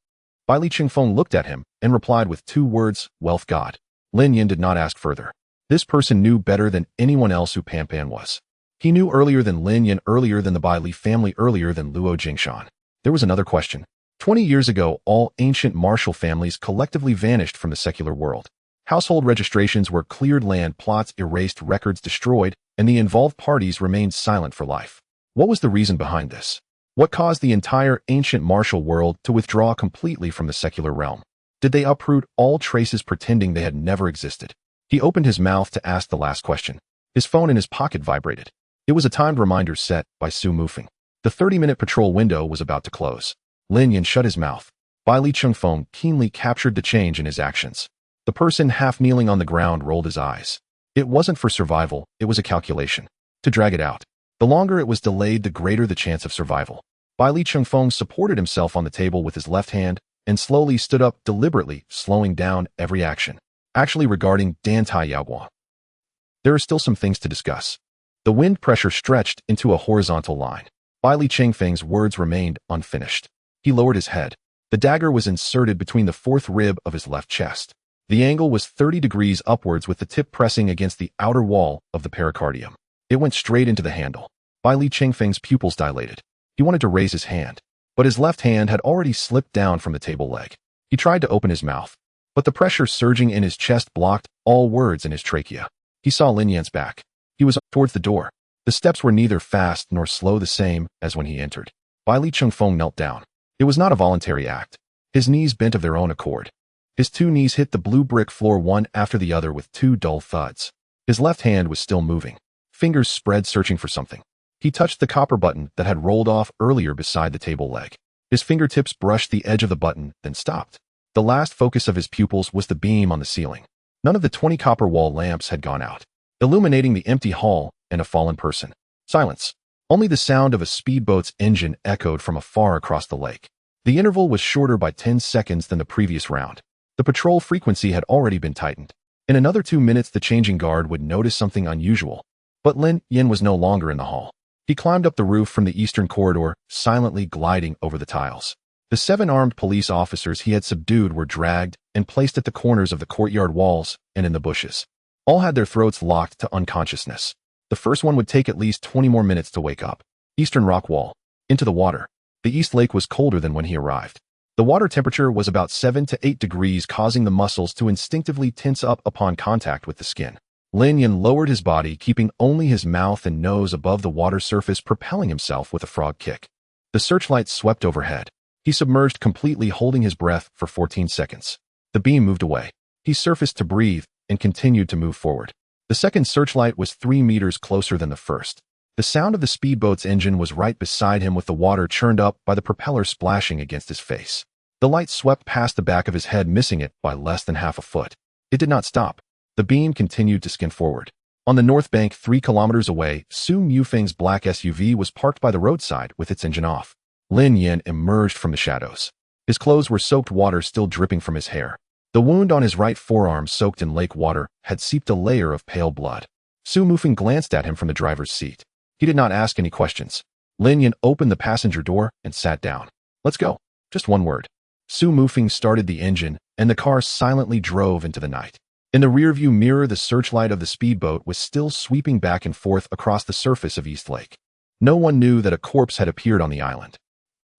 Bai Li Qingfeng looked at him and replied with 2 words, wealth god. Lin Yan did not ask further. This person knew better than anyone else who Pan Pan was. He knew earlier than Lin Yan, earlier than the Bai Li family, earlier than Luo Jingshan. There was another question. 20 years ago, all ancient martial families collectively vanished from the secular world. Household registrations were cleared, land plots erased, records destroyed, and the involved parties remained silent for life. What was the reason behind this? What caused the entire ancient martial world to withdraw completely from the secular realm? Did they uproot all traces, pretending they had never existed? He opened his mouth to ask the last question. His phone in his pocket vibrated. It was a timed reminder set by Su Mufeng. The 30-minute patrol window was about to close. Lin Yan shut his mouth. Bai Li Chengfeng keenly captured the change in his actions. The person half kneeling on the ground rolled his eyes. It wasn't for survival, it was a calculation. To drag it out. The longer it was delayed, the greater the chance of survival. Bai Li Chengfeng supported himself on the table with his left hand and slowly stood up, deliberately slowing down every action. Actually, regarding Dantai Yaoguang, there are still some things to discuss. The wind pressure stretched into a horizontal line. Bai Li Qingfeng's words remained unfinished. He lowered his head. The dagger was inserted between the 4th rib of his left chest. The angle was 30 degrees upwards, with the tip pressing against the outer wall of the pericardium. It went straight into the handle. Bai Li Chengfeng's pupils dilated. He wanted to raise his hand, but his left hand had already slipped down from the table leg. He tried to open his mouth, but the pressure surging in his chest blocked all words in his trachea. He saw Lin Yan's back. He was towards the door. The steps were neither fast nor slow, the same as when he entered. Bai Li Chengfeng knelt down. It was not a voluntary act. His knees bent of their own accord. His two knees hit the blue brick floor one after the other with two dull thuds. His left hand was still moving. Fingers spread searching for something. He touched the copper button that had rolled off earlier beside the table leg. His fingertips brushed the edge of the button, then stopped. The last focus of his pupils was the beam on the ceiling. None of the 20 copper wall lamps had gone out, illuminating the empty hall and a fallen person. Silence. Only the sound of a speedboat's engine echoed from afar across the lake. The interval was shorter by 10 seconds than the previous round. The patrol frequency had already been tightened. In another 2 minutes, the changing guard would notice something unusual. But Lin Yan was no longer in the hall. He climbed up the roof from the eastern corridor, silently gliding over the tiles. The 7 armed police officers he had subdued were dragged and placed at the corners of the courtyard walls and in the bushes. All had their throats locked to unconsciousness. The first one would take at least 20 more minutes to wake up. Eastern rock wall. Into the water. The East Lake was colder than when he arrived. The water temperature was about 7 to 8 degrees, causing the muscles to instinctively tense up upon contact with the skin. Lin Yan lowered his body, keeping only his mouth and nose above the water surface, propelling himself with a frog kick. The searchlight swept overhead. He submerged completely, holding his breath for 14 seconds. The beam moved away. He surfaced to breathe and continued to move forward. The second searchlight was 3 meters closer than the first. The sound of the speedboat's engine was right beside him, with the water churned up by the propeller splashing against his face. The light swept past the back of his head, missing it by less than half a foot. It did not stop. The beam continued to skin forward. On the north bank, 3 kilometers away, Su Mufeng's black SUV was parked by the roadside with its engine off. Lin Yan emerged from the shadows. His clothes were soaked, water still dripping from his hair. The wound on his right forearm, soaked in lake water, had seeped a layer of pale blood. Su Mufeng glanced at him from the driver's seat. He did not ask any questions. Lin Yan opened the passenger door and sat down. Let's go. Just one word. Su Mufeng started the engine, and the car silently drove into the night. In the rearview mirror, the searchlight of the speedboat was still sweeping back and forth across the surface of East Lake. No one knew that a corpse had appeared on the island.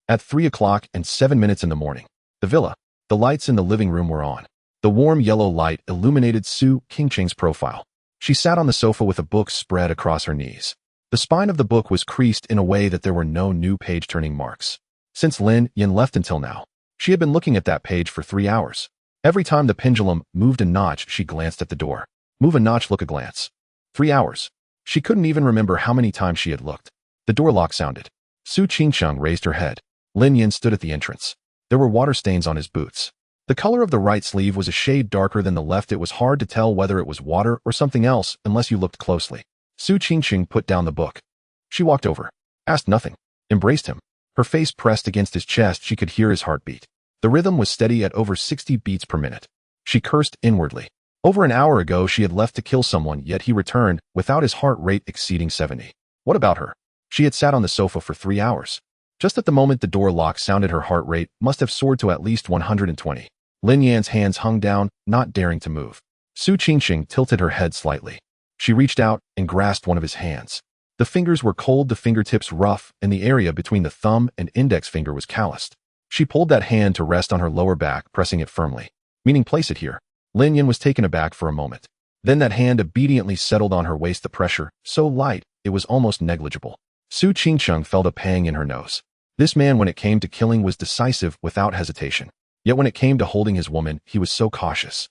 At 3 o'clock and 7 minutes in the morning, the villa, the lights in the living room were on. The warm yellow light illuminated Su Qingcheng's profile. She sat on the sofa with a book spread across her knees. The spine of the book was creased in a way that there were no new page-turning marks. Since Lin Yan left until now, she had been looking at that page for 3 hours. Every time the pendulum moved a notch, she glanced at the door. Move a notch, look a glance. 3 hours. She couldn't even remember how many times she had looked. The door lock sounded. Su Qingcheng raised her head. Lin Yan stood at the entrance. There were water stains on his boots. The color of the right sleeve was a shade darker than the left. It was hard to tell whether it was water or something else unless you looked closely. Su Qingcheng put down the book. She walked over, asked nothing, embraced him. Her face pressed against his chest. She could hear his heartbeat. The rhythm was steady at over 60 beats per minute. She cursed inwardly. Over an hour ago, she had left to kill someone, yet he returned without his heart rate exceeding 70. What about her? She had sat on the sofa for 3 hours. Just at the moment the door lock sounded, her heart rate must have soared to at least 120. Lin Yan's hands hung down, not daring to move. Su Qingcheng tilted her head slightly. She reached out and grasped one of his hands. The fingers were cold, the fingertips rough, and the area between the thumb and index finger was calloused. She pulled that hand to rest on her lower back, pressing it firmly, meaning place it here. Lin Yan was taken aback for a moment. Then that hand obediently settled on her waist, the pressure so light it was almost negligible. Su Qingcheng felt a pang in her nose. This man, when it came to killing, was decisive without hesitation. Yet when it came to holding his woman, he was so cautious.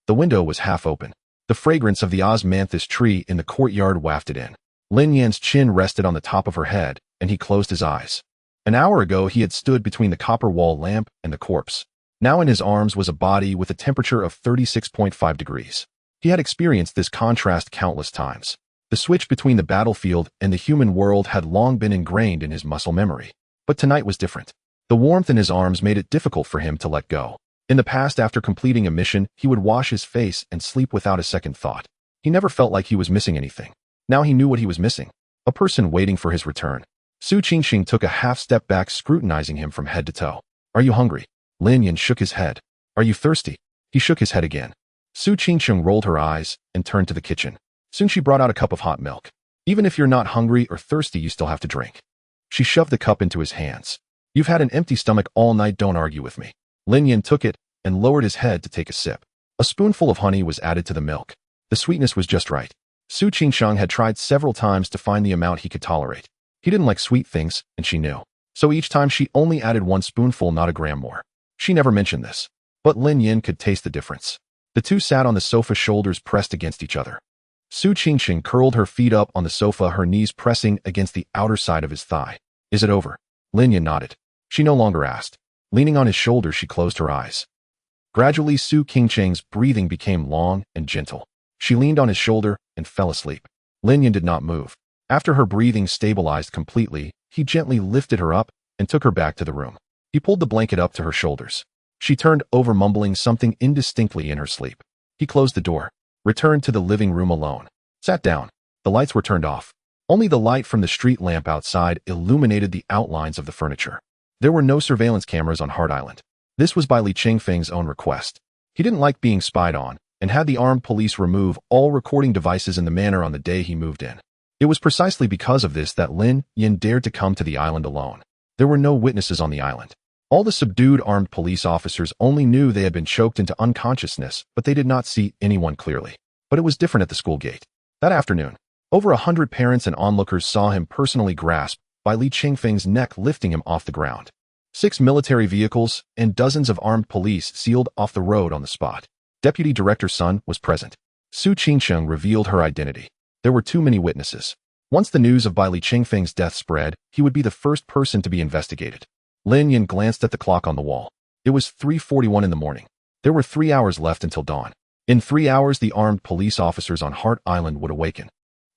The window was half open. The fragrance of the osmanthus tree in the courtyard wafted in. Lin Yan's chin rested on the top of her head, and he closed his eyes. An hour ago, he had stood between the copper wall lamp and the corpse. Now in his arms was a body with a temperature of 36.5 degrees. He had experienced this contrast countless times. The switch between the battlefield and the human world had long been ingrained in his muscle memory. But tonight was different. The warmth in his arms made it difficult for him to let go. In the past, after completing a mission, he would wash his face and sleep without a second thought. He never felt like he was missing anything. Now he knew what he was missing. A person waiting for his return. Su Qingcheng took a half step back, scrutinizing him from head to toe. Are you hungry? Lin Yan shook his head. Are you thirsty? He shook his head again. Su Qingcheng rolled her eyes and turned to the kitchen. Soon she brought out a cup of hot milk. Even if you're not hungry or thirsty, you still have to drink. She shoved the cup into his hands. You've had an empty stomach all night, don't argue with me. Lin Yin took it and lowered his head to take a sip. A spoonful of honey was added to the milk. The sweetness was just right. Su Qingsheng had tried several times to find the amount he could tolerate. He didn't like sweet things, and she knew. So each time she only added 1 spoonful, not a gram more. She never mentioned this. But Lin Yin could taste the difference. The two sat on the sofa, shoulders pressed against each other. Su Qingsheng curled her feet up on the sofa, her knees pressing against the outer side of his thigh. Is it over? Lin Yin nodded. She no longer asked. Leaning on his shoulder, she closed her eyes. Gradually, Su Qingsheng's breathing became long and gentle. She leaned on his shoulder and fell asleep. Lin Yin did not move. After her breathing stabilized completely, he gently lifted her up and took her back to the room. He pulled the blanket up to her shoulders. She turned over, mumbling something indistinctly in her sleep. He closed the door, returned to the living room alone, sat down. The lights were turned off. Only the light from the street lamp outside illuminated the outlines of the furniture. There were no surveillance cameras on Hart Island. This was by Li Qingfeng's own request. He didn't like being spied on and had the armed police remove all recording devices in the manor on the day he moved in. It was precisely because of this that Lin Yin dared to come to the island alone. There were no witnesses on the island. All the subdued armed police officers only knew they had been choked into unconsciousness, but they did not see anyone clearly. But it was different at the school gate. That afternoon, over 100 parents and onlookers saw him personally grasped by Li Qingfeng's neck, lifting him off the ground. 6 military vehicles and dozens of armed police sealed off the road on the spot. Deputy Director Sun was present. Su Qingsheng revealed her identity. There were too many witnesses. Once the news of Bai Li Qingfeng's death spread, he would be the first person to be investigated. Lin Yin glanced at the clock on the wall. It was 3:41 in the morning. There were 3 hours left until dawn. In 3 hours, the armed police officers on Hart Island would awaken.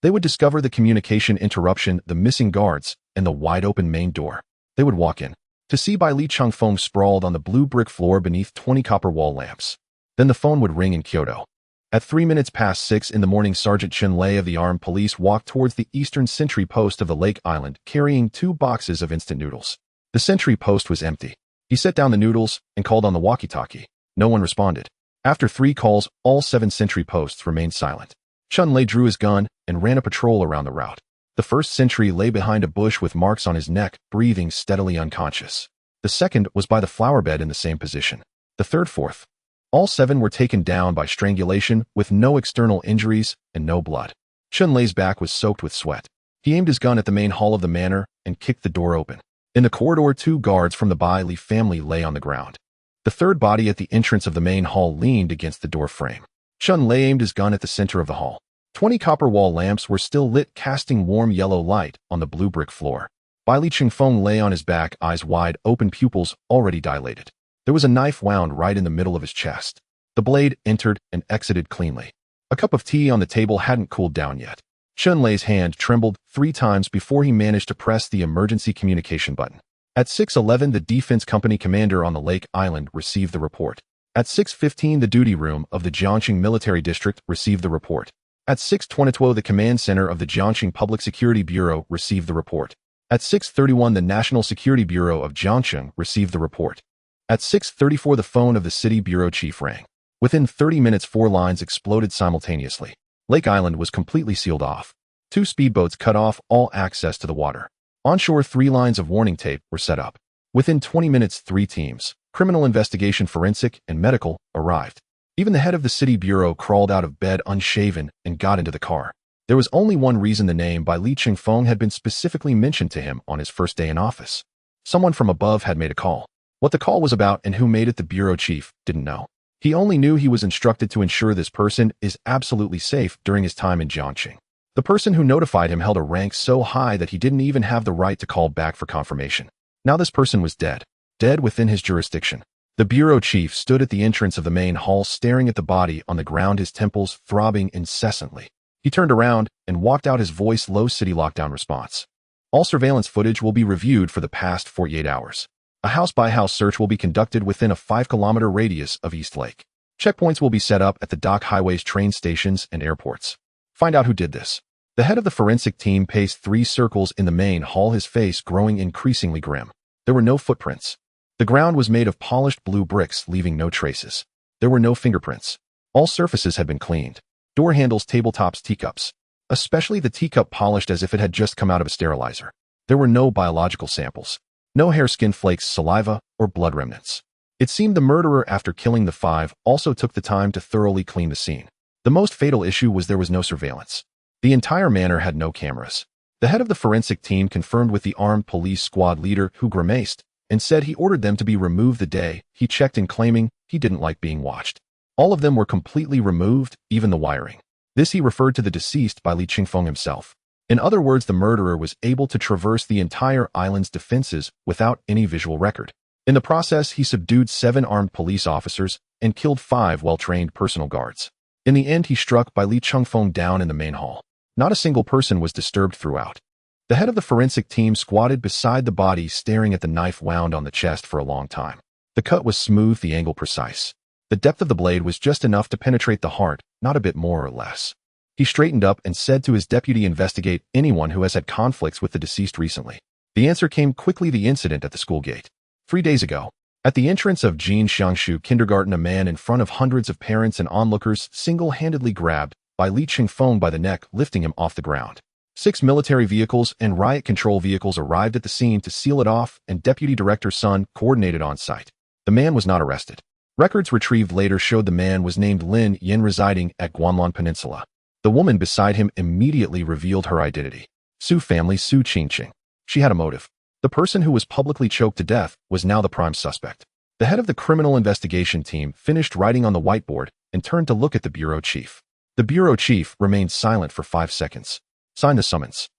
They would discover the communication interruption, the missing guards, and the wide-open main door. They would walk in to see Bai Li Qingfeng sprawled on the blue brick floor beneath 20 copper wall lamps. Then the phone would ring in Kyoto. At 6:03 in the morning, Sergeant Chen Lei of the armed police walked towards the eastern sentry post of the Lake Island, carrying 2 boxes of instant noodles. The sentry post was empty. He set down the noodles and called on the walkie-talkie. No one responded. After 3 calls, all 7 sentry posts remained silent. Chen Lei drew his gun and ran a patrol around the route. The first sentry lay behind a bush with marks on his neck, breathing steadily, unconscious. The second was by the flower bed in the same position. The third, fourth. All 7 were taken down by strangulation with no external injuries and no blood. Chen Lei's back was soaked with sweat. He aimed his gun at the main hall of the manor and kicked the door open. In the corridor, 2 guards from the Bai Li family lay on the ground. The third body at the entrance of the main hall leaned against the door frame. Chen Lei aimed his gun at the center of the hall. 20 copper wall lamps were still lit, casting warm yellow light on the blue brick floor. Bai Li Qingfeng lay on his back, eyes wide open, pupils already dilated. There was a knife wound right in the middle of his chest. The blade entered and exited cleanly. A cup of tea on the table hadn't cooled down yet. Chen Lei's hand trembled 3 times before he managed to press the emergency communication button. At 6:11, the defense company commander on the Lake Island received the report. At 6:15, the duty room of the Jiangxing Military District received the report. At 6:22, the command center of the Jiangxing Public Security Bureau received the report. At 6:31, the National Security Bureau of Jiangxing received the report. At 6:34, the phone of the city bureau chief rang. Within 30 minutes, 4 lines exploded simultaneously. Lake Island was completely sealed off. 2 speedboats cut off all access to the water. Onshore, 3 lines of warning tape were set up. Within 20 minutes, 3 teams, criminal investigation, forensic, and medical, arrived. Even the head of the city bureau crawled out of bed unshaven and got into the car. There was only one reason: the name Bai Li Qingfeng had been specifically mentioned to him on his first day in office. Someone from above had made a call. What the call was about and who made it, the bureau chief didn't know. He only knew he was instructed to ensure this person is absolutely safe during his time in Jiangxing. The person who notified him held a rank so high that he didn't even have the right to call back for confirmation. Now this person was dead. Dead within his jurisdiction. The bureau chief stood at the entrance of the main hall, staring at the body on the ground, his temples throbbing incessantly. He turned around and walked out, his voice low: city lockdown response. All surveillance footage will be reviewed for the past 48 hours. A house-by-house search will be conducted within a 5-kilometer radius of East Lake. Checkpoints will be set up at the dock, highways, train stations, and airports. Find out who did this. The head of the forensic team paced 3 circles in the main hall, his face growing increasingly grim. There were no footprints. The ground was made of polished blue bricks, leaving no traces. There were no fingerprints. All surfaces had been cleaned. Door handles, tabletops, teacups. especially the teacup polished as if it had just come out of a sterilizer. There were no biological samples, no hair, skin flakes, saliva, or blood remnants. It seemed the murderer, after killing the five, also took the time to thoroughly clean the scene. The most fatal issue was there was no surveillance. The entire manor had no cameras. The head of the forensic team confirmed with the armed police squad leader, who grimaced and said he ordered them to be removed the day he checked in, claiming he didn't like being watched. All of them were completely removed, even the wiring. This he referred to the deceased by Li Qingfeng himself. In other words, the murderer was able to traverse the entire island's defenses without any visual record. In the process, he subdued 7 armed police officers and killed 5 well-trained personal guards. In the end, he struck by Li Qingfeng down in the main hall. Not a single person was disturbed throughout. The head of the forensic team squatted beside the body, staring at the knife wound on the chest for a long time. The cut was smooth, the angle precise. The depth of the blade was just enough to penetrate the heart, not a bit more or less. He straightened up and said to his deputy, "Investigate anyone who has had conflicts with the deceased recently." The answer came quickly: the incident at the school gate. 3 days ago, at the entrance of Jin Xiangshu Kindergarten, a man in front of hundreds of parents and onlookers single-handedly grabbed by Li Qingfeng by the neck, lifting him off the ground. 6 military vehicles and riot control vehicles arrived at the scene to seal it off, and Deputy Director Sun coordinated on site. The man was not arrested. Records retrieved later showed the man was named Lin Yin, residing at Guanlan Peninsula. The woman beside him immediately revealed her identity. Su family, Su Qingqing. She had a motive. The person who was publicly choked to death was now the prime suspect. The head of the criminal investigation team finished writing on the whiteboard and turned to look at the bureau chief. The bureau chief remained silent for 5 seconds. Sign the summons.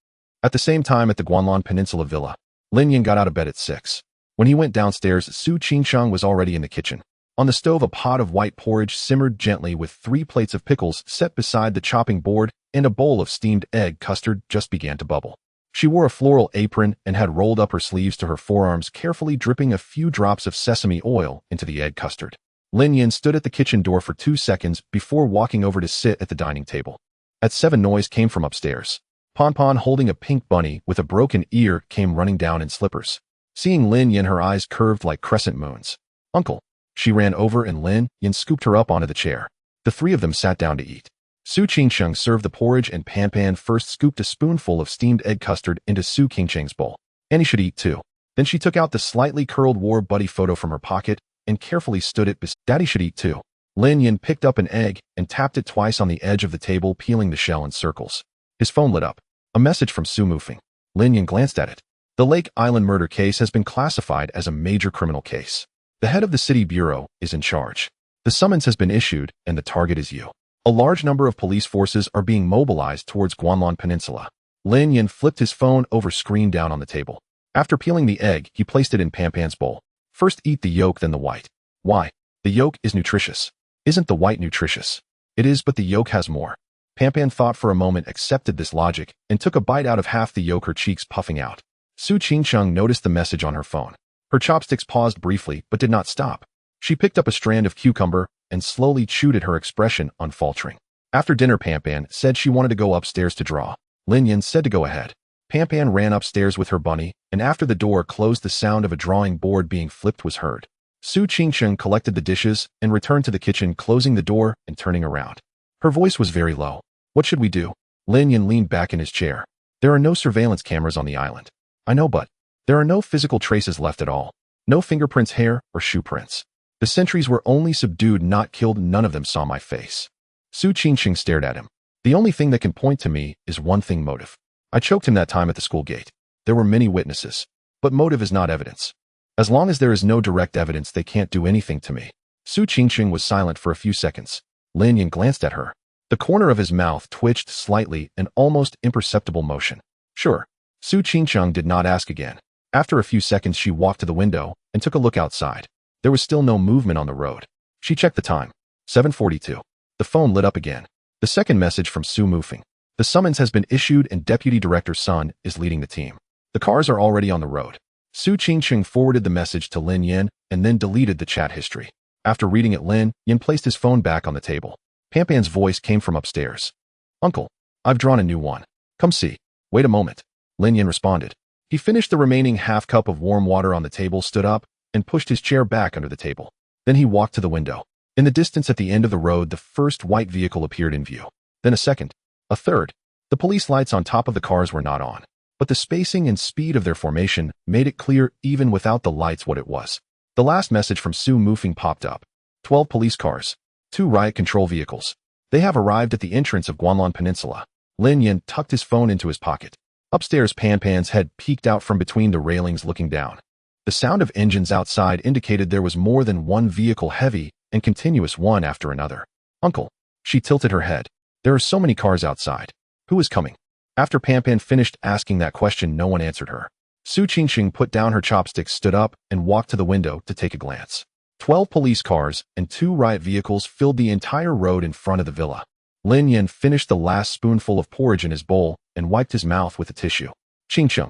At the same time, at the Guanlan Peninsula villa, Lin Yin got out of bed at 6. When he went downstairs, Su Qingqiang was already in the kitchen. On the stove, a pot of white porridge simmered gently with 3 plates of pickles set beside the chopping board, and a bowl of steamed egg custard just began to bubble. She wore a floral apron and had rolled up her sleeves to her forearms, carefully dripping a few drops of sesame oil into the egg custard. Lin Yin stood at the kitchen door for 2 seconds before walking over to sit at the dining table. At 7, noise came from upstairs. Pon, holding a pink bunny with a broken ear, came running down in slippers. Seeing Lin Yin, her eyes curved like crescent moons. "Uncle." She ran over and Lin Yin scooped her up onto the chair. The 3 of them sat down to eat. Su Qingqiang served the porridge, and Pan first scooped a spoonful of steamed egg custard into Su Qingqiang's bowl. "Annie should eat too." Then she took out the slightly curled war buddy photo from her pocket and carefully stood it beside. "Daddy should eat too." Lin Yin picked up an egg and tapped it twice on the edge of the table, peeling the shell in circles. His phone lit up. A message from Su Mufeng. Lin Yin glanced at it. The Lake Island murder case has been classified as a major criminal case. The head of the city bureau is in charge. The summons has been issued, and the target is you. A large number of police forces are being mobilized towards Guanlan Peninsula. Lin Yin flipped his phone over screen down on the table. After peeling the egg, he placed it in Pan's bowl. "First eat the yolk, then the white." "Why?" "The yolk is nutritious." "Isn't the white nutritious?" "It is, but the yolk has more." Pan thought for a moment, accepted this logic, and took a bite out of half the yolk, her cheeks puffing out. Su Qingqiang noticed the message on her phone. Her chopsticks paused briefly, but did not stop. She picked up a strand of cucumber and slowly chewed it, her expression unfaltering. After dinner, Pan said she wanted to go upstairs to draw. Lin Yin said to go ahead. Pan ran upstairs with her bunny, and after the door closed, the sound of a drawing board being flipped was heard. Su Qingqiang collected the dishes and returned to the kitchen, closing the door and turning around. Her voice was very low. "What should we do?" Lin Yin leaned back in his chair. "There are no surveillance cameras on the island." "I know, but there are no physical traces left at all. No fingerprints, hair, or shoe prints. The sentries were only subdued, not killed. None of them saw my face." Su Qingqiang stared at him. "The only thing that can point to me is one thing: motive. I choked him that time at the school gate. There were many witnesses. But motive is not evidence. As long as there is no direct evidence, they can't do anything to me." Su Qingqiang was silent for a few seconds. Lin Yin glanced at her. The corner of his mouth twitched slightly, an almost imperceptible motion. "Sure." Su Qingqiang did not ask again. After a few seconds, she walked to the window and took a look outside. There was still no movement on the road. She checked the time. 7:42. The phone lit up again. The second message from Su Mufeng. "The summons has been issued and Deputy Director Sun is leading the team. The cars are already on the road." Su Qingqiang forwarded the message to Lin Yin and then deleted the chat history. After reading it, Lin Yin placed his phone back on the table. Pan's voice came from upstairs. "Uncle, I've drawn a new one. Come see." "Wait a moment." Lin Yin responded. He finished the remaining half cup of warm water on the table, stood up, and pushed his chair back under the table. Then he walked to the window. In the distance at the end of the road, the first white vehicle appeared in view. Then a second. A third. The police lights on top of the cars were not on, but the spacing and speed of their formation made it clear even without the lights what it was. The last message from Su Mufeng popped up. 12 police cars. 2 riot control vehicles. They have arrived at the entrance of Guanlan Peninsula. Lin Yan tucked his phone into his pocket. Upstairs, Pan Pan's head peeked out from between the railings looking down. The sound of engines outside indicated there was more than one vehicle, heavy and continuous, one after another. Uncle. She tilted her head. There are so many cars outside. Who is coming? After Pan Pan finished asking that question, no one answered her. Su Qingxing put down her chopsticks, stood up, and walked to the window to take a glance. 12 police cars and 2 riot vehicles filled the entire road in front of the villa. Lin Yan finished the last spoonful of porridge in his bowl and wiped his mouth with a tissue. Qingxing.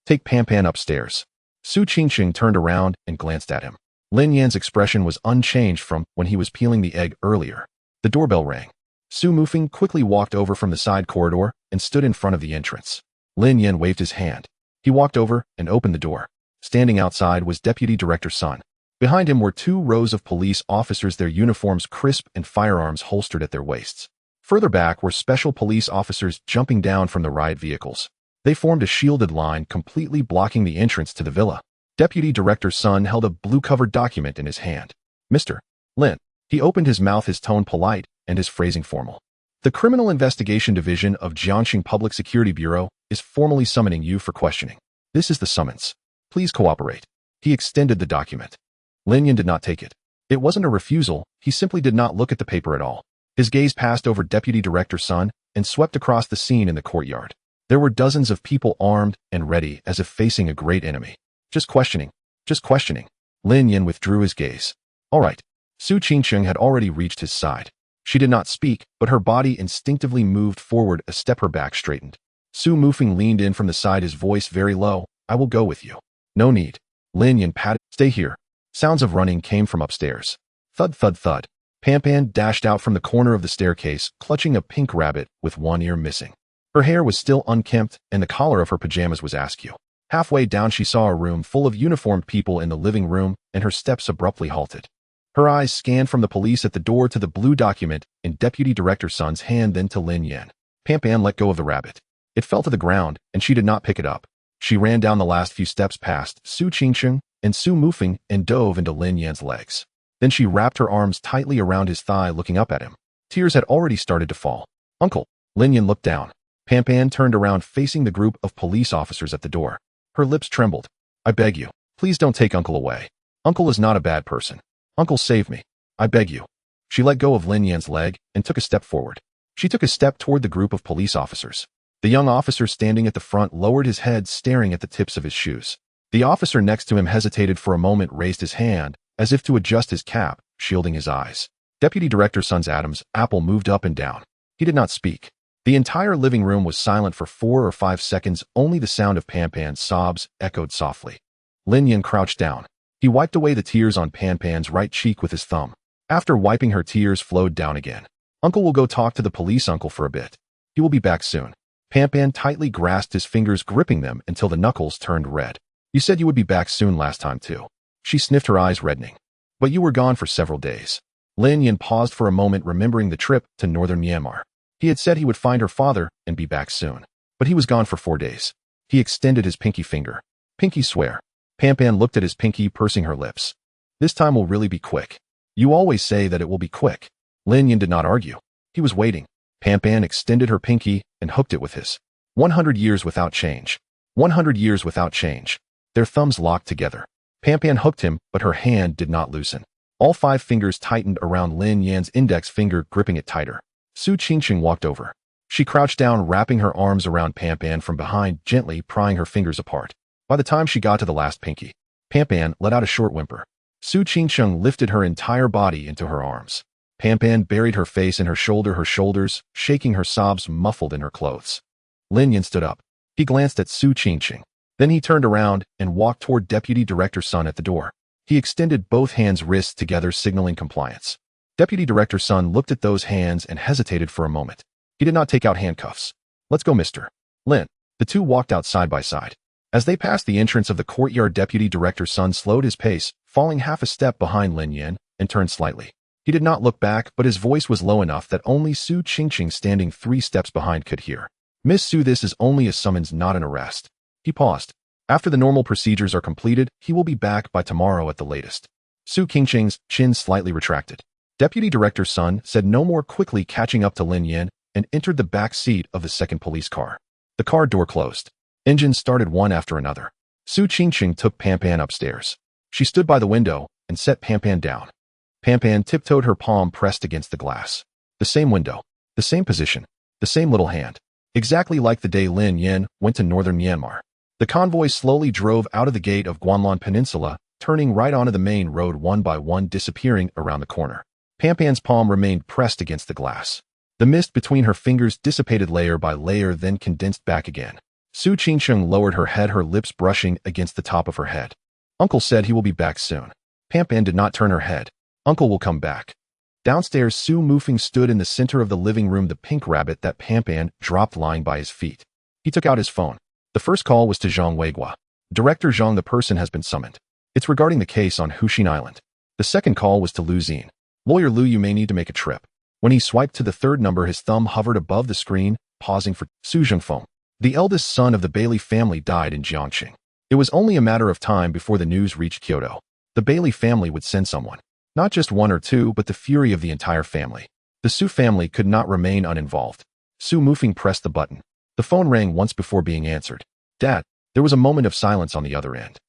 Take Pan Pan upstairs. Su Qingxing turned around and glanced at him. Lin Yan's expression was unchanged from when he was peeling the egg earlier. The doorbell rang. Su Mufeng quickly walked over from the side corridor and stood in front of the entrance. Lin Yan waved his hand. He walked over and opened the door. Standing outside was Deputy Director Sun. Behind him were 2 rows of police officers, their uniforms crisp and firearms holstered at their waists. Further back were special police officers jumping down from the riot vehicles. They formed a shielded line completely blocking the entrance to the villa. Deputy Director Sun held a blue-covered document in his hand. Mr. Lin. He opened his mouth, his tone polite and his phrasing formal. The Criminal Investigation Division of Jiangxing Public Security Bureau is formally summoning you for questioning. This is the summons. Please cooperate. He extended the document. Lin Yan did not take it. It wasn't a refusal, he simply did not look at the paper at all. His gaze passed over Deputy Director Sun and swept across the scene in the courtyard. There were dozens of people armed and ready as if facing a great enemy. Just questioning. Just questioning. Lin Yan withdrew his gaze. All right. Su Qingxing had already reached his side. She did not speak, but her body instinctively moved forward a step, her back straightened. Su Mufeng leaned in from the side, his voice very low. I will go with you. No need. Lin Yan patted. Stay here. Sounds of running came from upstairs. Thud, thud, thud. Pan Pan dashed out from the corner of the staircase, clutching a pink rabbit with one ear missing. Her hair was still unkempt, and the collar of her pajamas was askew. Halfway down, she saw a room full of uniformed people in the living room, and her steps abruptly halted. Her eyes scanned from the police at the door to the blue document in Deputy Director Sun's hand, then to Lin Yan. Pan Pan let go of the rabbit. It fell to the ground, and she did not pick it up. She ran down the last few steps past Su Qingxing and Su Mufeng and dove into Lin Yan's legs. Then she wrapped her arms tightly around his thigh, looking up at him. Tears had already started to fall. Uncle. Lin Yan looked down. Pan Pan turned around, facing the group of police officers at the door. Her lips trembled. I beg you, please don't take Uncle away. Uncle is not a bad person. Uncle, save me. I beg you. She let go of Lin Yan's leg and took a step forward. She took a step toward the group of police officers. The young officer standing at the front lowered his head, staring at the tips of his shoes. The officer next to him hesitated for a moment, raised his hand, as if to adjust his cap, shielding his eyes. Deputy Director Sun's Adam's apple moved up and down. He did not speak. The entire living room was silent for 4 or 5 seconds, only the sound of Pan Pan's sobs echoed softly. Lin Yan crouched down. He wiped away the tears on Pan Pan's right cheek with his thumb. After wiping, her tears flowed down again. Uncle will go talk to the police, Uncle, for a bit. He will be back soon. Pan Pan tightly grasped his fingers, gripping them until the knuckles turned red. You said you would be back soon last time too. She sniffed, her eyes reddening. But you were gone for several days. Lin Yan paused for a moment, remembering the trip to northern Myanmar. He had said he would find her father and be back soon. But he was gone for 4 days. He extended his pinky finger. Pinky, swear. Pan Pan looked at his pinky, pursing her lips. This time will really be quick. You always say that it will be quick. Lin Yan did not argue. He was waiting. Pan Pan extended her pinky and hooked it with his. 100 years without change. 100 years without change. Their thumbs locked together. Pan Pan hooked him, but her hand did not loosen. All 5 fingers tightened around Lin Yan's index finger, gripping it tighter. Su Qingxing walked over. She crouched down, wrapping her arms around Pan Pan from behind, gently prying her fingers apart. By the time she got to the last pinky, Pan Pan let out a short whimper. Su Qingxing lifted her entire body into her arms. Pan Pan buried her face in her shoulders, shaking, her sobs muffled in her clothes. Lin Yan stood up. He glanced at Su Qingxing. Then he turned around and walked toward Deputy Director Sun at the door. He extended both hands, wrists together, signaling compliance. Deputy Director Sun looked at those hands and hesitated for a moment. He did not take out handcuffs. Let's go, Mr. Lin. The two walked out side by side. As they passed the entrance of the courtyard, Deputy Director Sun slowed his pace, falling half a step behind Lin Yan, and turned slightly. He did not look back, but his voice was low enough that only Su Qingxing, standing 3 steps behind, could hear. Miss Su, this is only a summons, not an arrest. He paused. After the normal procedures are completed, he will be back by tomorrow at the latest. Su Qingqing's chin slightly retracted. Deputy Director Sun said no more, quickly catching up to Lin Yan, and entered the back seat of the second police car. The car door closed. Engines started one after another. Su Qingqing took Pan upstairs. She stood by the window and set Pan down. Pan tiptoed, her palm pressed against the glass. The same window. The same position. The same little hand. Exactly like the day Lin Yan went to northern Myanmar. The convoy slowly drove out of the gate of Guanlan Peninsula, turning right onto the main road, one by one disappearing around the corner. Pan's palm remained pressed against the glass. The mist between her fingers dissipated layer by layer, then condensed back again. Su Qingqing lowered her head, her lips brushing against the top of her head. Uncle said he will be back soon. Pan did not turn her head. Uncle will come back. Downstairs, Su Mufeng stood in the center of the living room, the pink rabbit that Pan dropped lying by his feet. He took out his phone. The first call was to Zhang Weiguo. Director Zhang, the person has been summoned. It's regarding the case on Hushin Island. The second call was to Lu Xin. Lawyer Lu, you may need to make a trip. When he swiped to the third number, his thumb hovered above the screen, pausing for Su Zhengfeng. The eldest son of the Bailey family died in Jiangxing. It was only a matter of time before the news reached Kyoto. The Bailey family would send someone. Not just one or two, but the fury of the entire family. The Su family could not remain uninvolved. Su Mufeng pressed the button. The phone rang once before being answered. Dad, there was a moment of silence on the other end.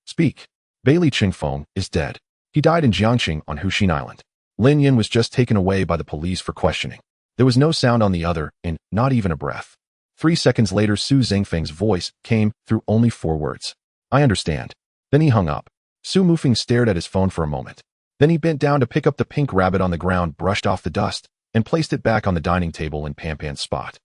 Speak. Bailey Qingfeng is dead. He died in Jiangxing on Hushin Island. Lin Yan was just taken away by the police for questioning. There was no sound on the other end, not even a breath. 3 seconds later, Su Zhengfeng's voice came through, only 4 words. I understand. Then he hung up. Su Mufeng stared at his phone for a moment. Then he bent down to pick up the pink rabbit on the ground, brushed off the dust, and placed it back on the dining table in Pan's spot.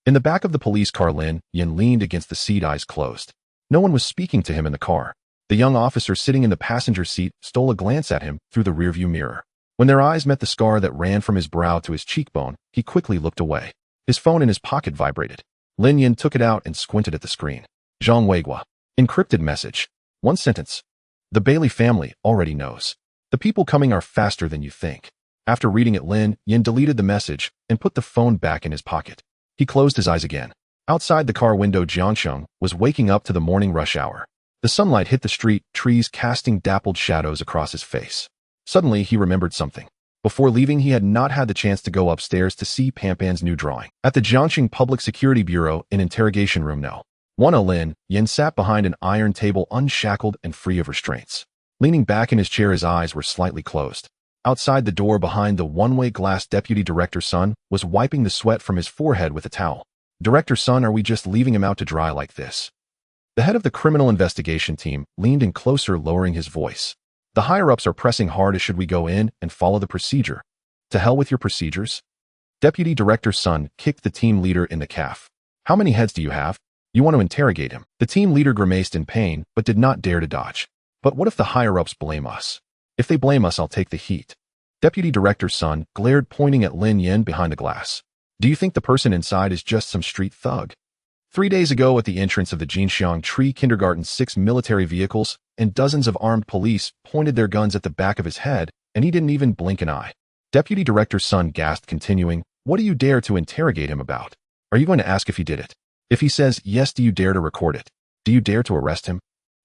In the back of the police car, Lin Yan leaned against the seat, eyes closed. No one was speaking to him in the car. The young officer sitting in the passenger seat stole a glance at him through the rearview mirror. When their eyes met, the scar that ran from his brow to his cheekbone, he quickly looked away. His phone in his pocket vibrated. Lin Yan took it out and squinted at the screen. Zhang Weiguo. Encrypted message. 1 sentence. The Bailey family already knows. The people coming are faster than you think. After reading it, Lin Yan deleted the message and put the phone back in his pocket. He closed his eyes again. Outside the car window, Jiangsheng was waking up to the morning rush hour. The sunlight hit the street, trees casting dappled shadows across his face. Suddenly, he remembered something. Before leaving, he had not had the chance to go upstairs to see Pan's new drawing. At the Jiangxing Public Security Bureau in Interrogation Room No. 1, Lin Yan sat behind an iron table, unshackled and free of restraints. Leaning back in his chair, his eyes were slightly closed. Outside the door, behind the one-way glass, Deputy Director Sun was wiping the sweat from his forehead with a towel. Director Sun, are we just leaving him out to dry like this? The head of the criminal investigation team leaned in closer, lowering his voice. The higher-ups are pressing hard. Should we go in and follow the procedure? To hell with your procedures? Deputy Director Sun kicked the team leader in the calf. How many heads do you have? You want to interrogate him? The team leader grimaced in pain, but did not dare to dodge. But what if the higher-ups blame us? If they blame us, I'll take the heat. Deputy Director Sun glared, pointing at Lin Yan behind the glass. Do you think the person inside is just some street thug? 3 days ago, at the entrance of the Jinxiang Tree Kindergarten, 6 military vehicles and dozens of armed police pointed their guns at the back of his head, and he didn't even blink an eye. Deputy Director Sun gasped, continuing, what do you dare to interrogate him about? Are you going to ask if he did it? If he says yes, do you dare to record it? Do you dare to arrest him?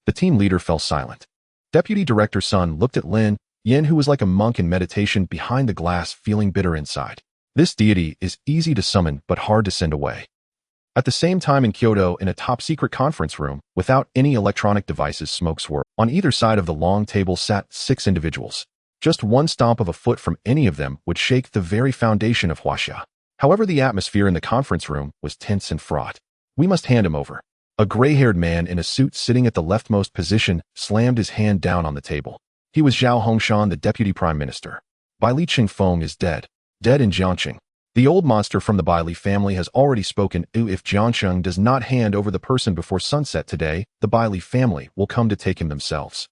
The team leader fell silent. Deputy Director Sun looked at Lin Yan, who was like a monk in meditation behind the glass, feeling bitter inside. This deity is easy to summon but hard to send away. At the same time, in Kyoto, in a top-secret conference room, without any electronic devices, smoke swirled. On either side of the long table sat 6 individuals. Just one stomp of a foot from any of them would shake the very foundation of Huaxia. However, the atmosphere in the conference room was tense and fraught. We must hand him over. A gray-haired man in a suit sitting at the leftmost position slammed his hand down on the table. He was Zhao Hongshan, the Deputy Prime Minister. Bailey Qingfeng is dead. Dead in Jiangxing. The old monster from the Bailey family has already spoken. If Jiangxing does not hand over the person before sunset today, the Bailey family will come to take him themselves.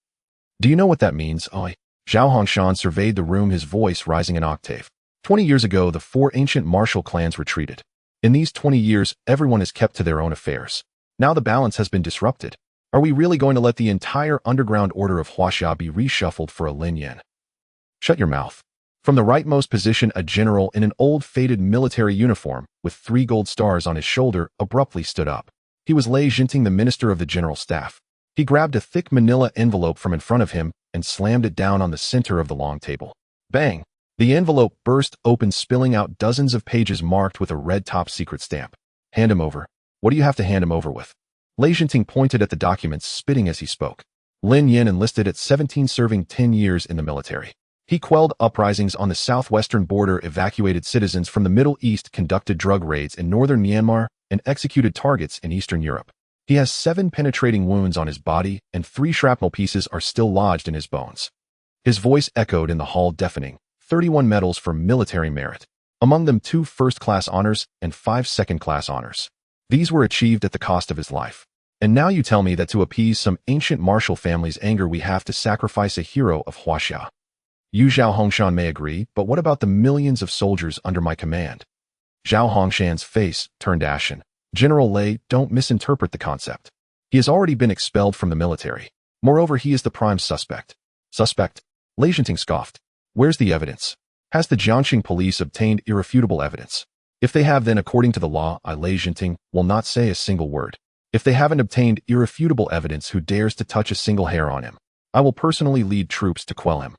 Do you know what that means, Oi? Zhao Hongshan surveyed the room, his voice rising an octave. 20 years ago, the 4 ancient martial clans retreated. In these 20 years, everyone has kept to their own affairs. Now the balance has been disrupted. Are we really going to let the entire underground order of Huaxia be reshuffled for a Lin Yan? Shut your mouth. From the rightmost position, a general in an old faded military uniform with 3 gold stars on his shoulder abruptly stood up. He was Lei Jinting, the minister of the general staff. He grabbed a thick manila envelope from in front of him and slammed it down on the center of the long table. Bang! The envelope burst open, spilling out dozens of pages marked with a red top secret stamp. Hand him over. What do you have to hand him over with? Lei Jinting pointed at the documents, spitting as he spoke. Lin Yin enlisted at 17, serving 10 years in the military. He quelled uprisings on the southwestern border, evacuated citizens from the Middle East, conducted drug raids in northern Myanmar, and executed targets in Eastern Europe. He has 7 penetrating wounds on his body, and 3 shrapnel pieces are still lodged in his bones. His voice echoed in the hall, deafening. 31 medals for military merit. Among them 2 first-class honors and 5 second-class honors. These were achieved at the cost of his life. And now you tell me that to appease some ancient martial family's anger we have to sacrifice a hero of Huaxia. You Zhao Hongshan may agree, but what about the millions of soldiers under my command? Zhao Hongshan's face turned ashen. General Lei, don't misinterpret the concept. He has already been expelled from the military. Moreover, he is the prime suspect. Suspect? Lei Jinting scoffed. Where's the evidence? Has the Jiangxing police obtained irrefutable evidence? If they have, then according to the law, I, Lei Jinting, will not say a single word. If they haven't obtained irrefutable evidence, who dares to touch a single hair on him? I will personally lead troops to quell him.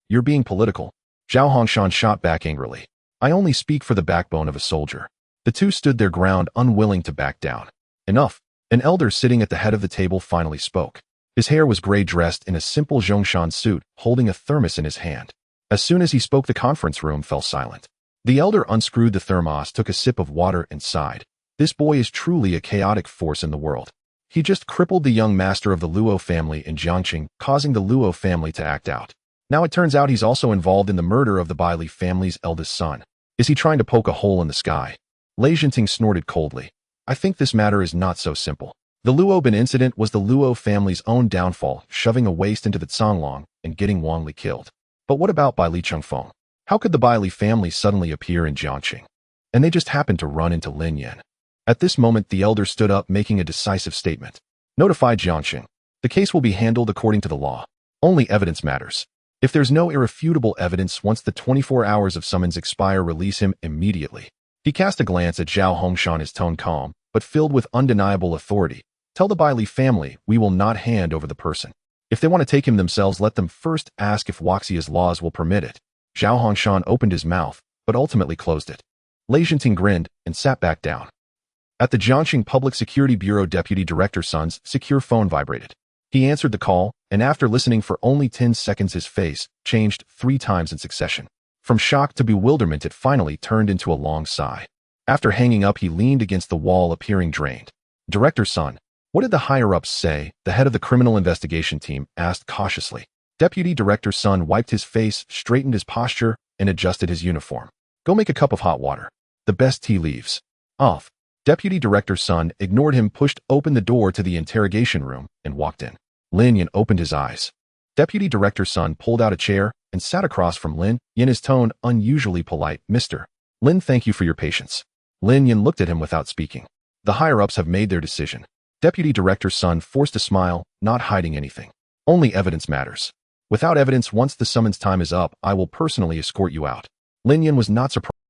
You're being political. Zhao Hongshan shot back angrily. I only speak for the backbone of a soldier. The two stood their ground, unwilling to back down. Enough. An elder sitting at the head of the table finally spoke. His hair was gray, dressed in a simple Zhongshan suit, holding a thermos in his hand. As soon as he spoke, the conference room fell silent. The elder unscrewed the thermos, took a sip of water, and sighed. This boy is truly a chaotic force in the world. He just crippled the young master of the Luo family in Jiangxing, causing the Luo family to act out. Now it turns out he's also involved in the murder of the Baili family's eldest son. Is he trying to poke a hole in the sky? Lei Jinting snorted coldly. I think this matter is not so simple. The Luo Bin incident was the Luo family's own downfall, shoving a waste into the Canglong and getting Wang Li killed. But what about Baili Chengfeng? How could the Baili family suddenly appear in Jiangxing? And they just happened to run into Lin Yan. At this moment, the elder stood up, making a decisive statement. Notify Jiangxing. The case will be handled according to the law. Only evidence matters. If there's no irrefutable evidence, once the 24 hours of summons expire, release him immediately. He cast a glance at Zhao Hongshan, his tone calm, but filled with undeniable authority. Tell the Baili family we will not hand over the person. If they want to take him themselves, let them first ask if Huaxia's laws will permit it. Zhao Hongshan opened his mouth, but ultimately closed it. Lei Jinting grinned and sat back down. At the Jiangxing Public Security Bureau, Deputy Director Sun's secure phone vibrated. He answered the call, and after listening for only 10 seconds, his face changed 3 times in succession. From shock to bewilderment, it finally turned into a long sigh. After hanging up, he leaned against the wall, appearing drained. Director Sun, what did the higher-ups say? The head of the criminal investigation team asked cautiously. Deputy Director Sun wiped his face, straightened his posture, and adjusted his uniform. Go make a cup of hot water. The best tea leaves. Off. Deputy Director Sun ignored him, pushed open the door to the interrogation room, and walked in. Lin Yan opened his eyes. Deputy Director Sun pulled out a chair and sat across from Lin Yan, his tone unusually polite. Mr. Lin, thank you for your patience. Lin Yan looked at him without speaking. The higher-ups have made their decision. Deputy Director Sun forced a smile, not hiding anything. Only evidence matters. Without evidence, once the summons time is up, I will personally escort you out. Lin Yan was not surprised.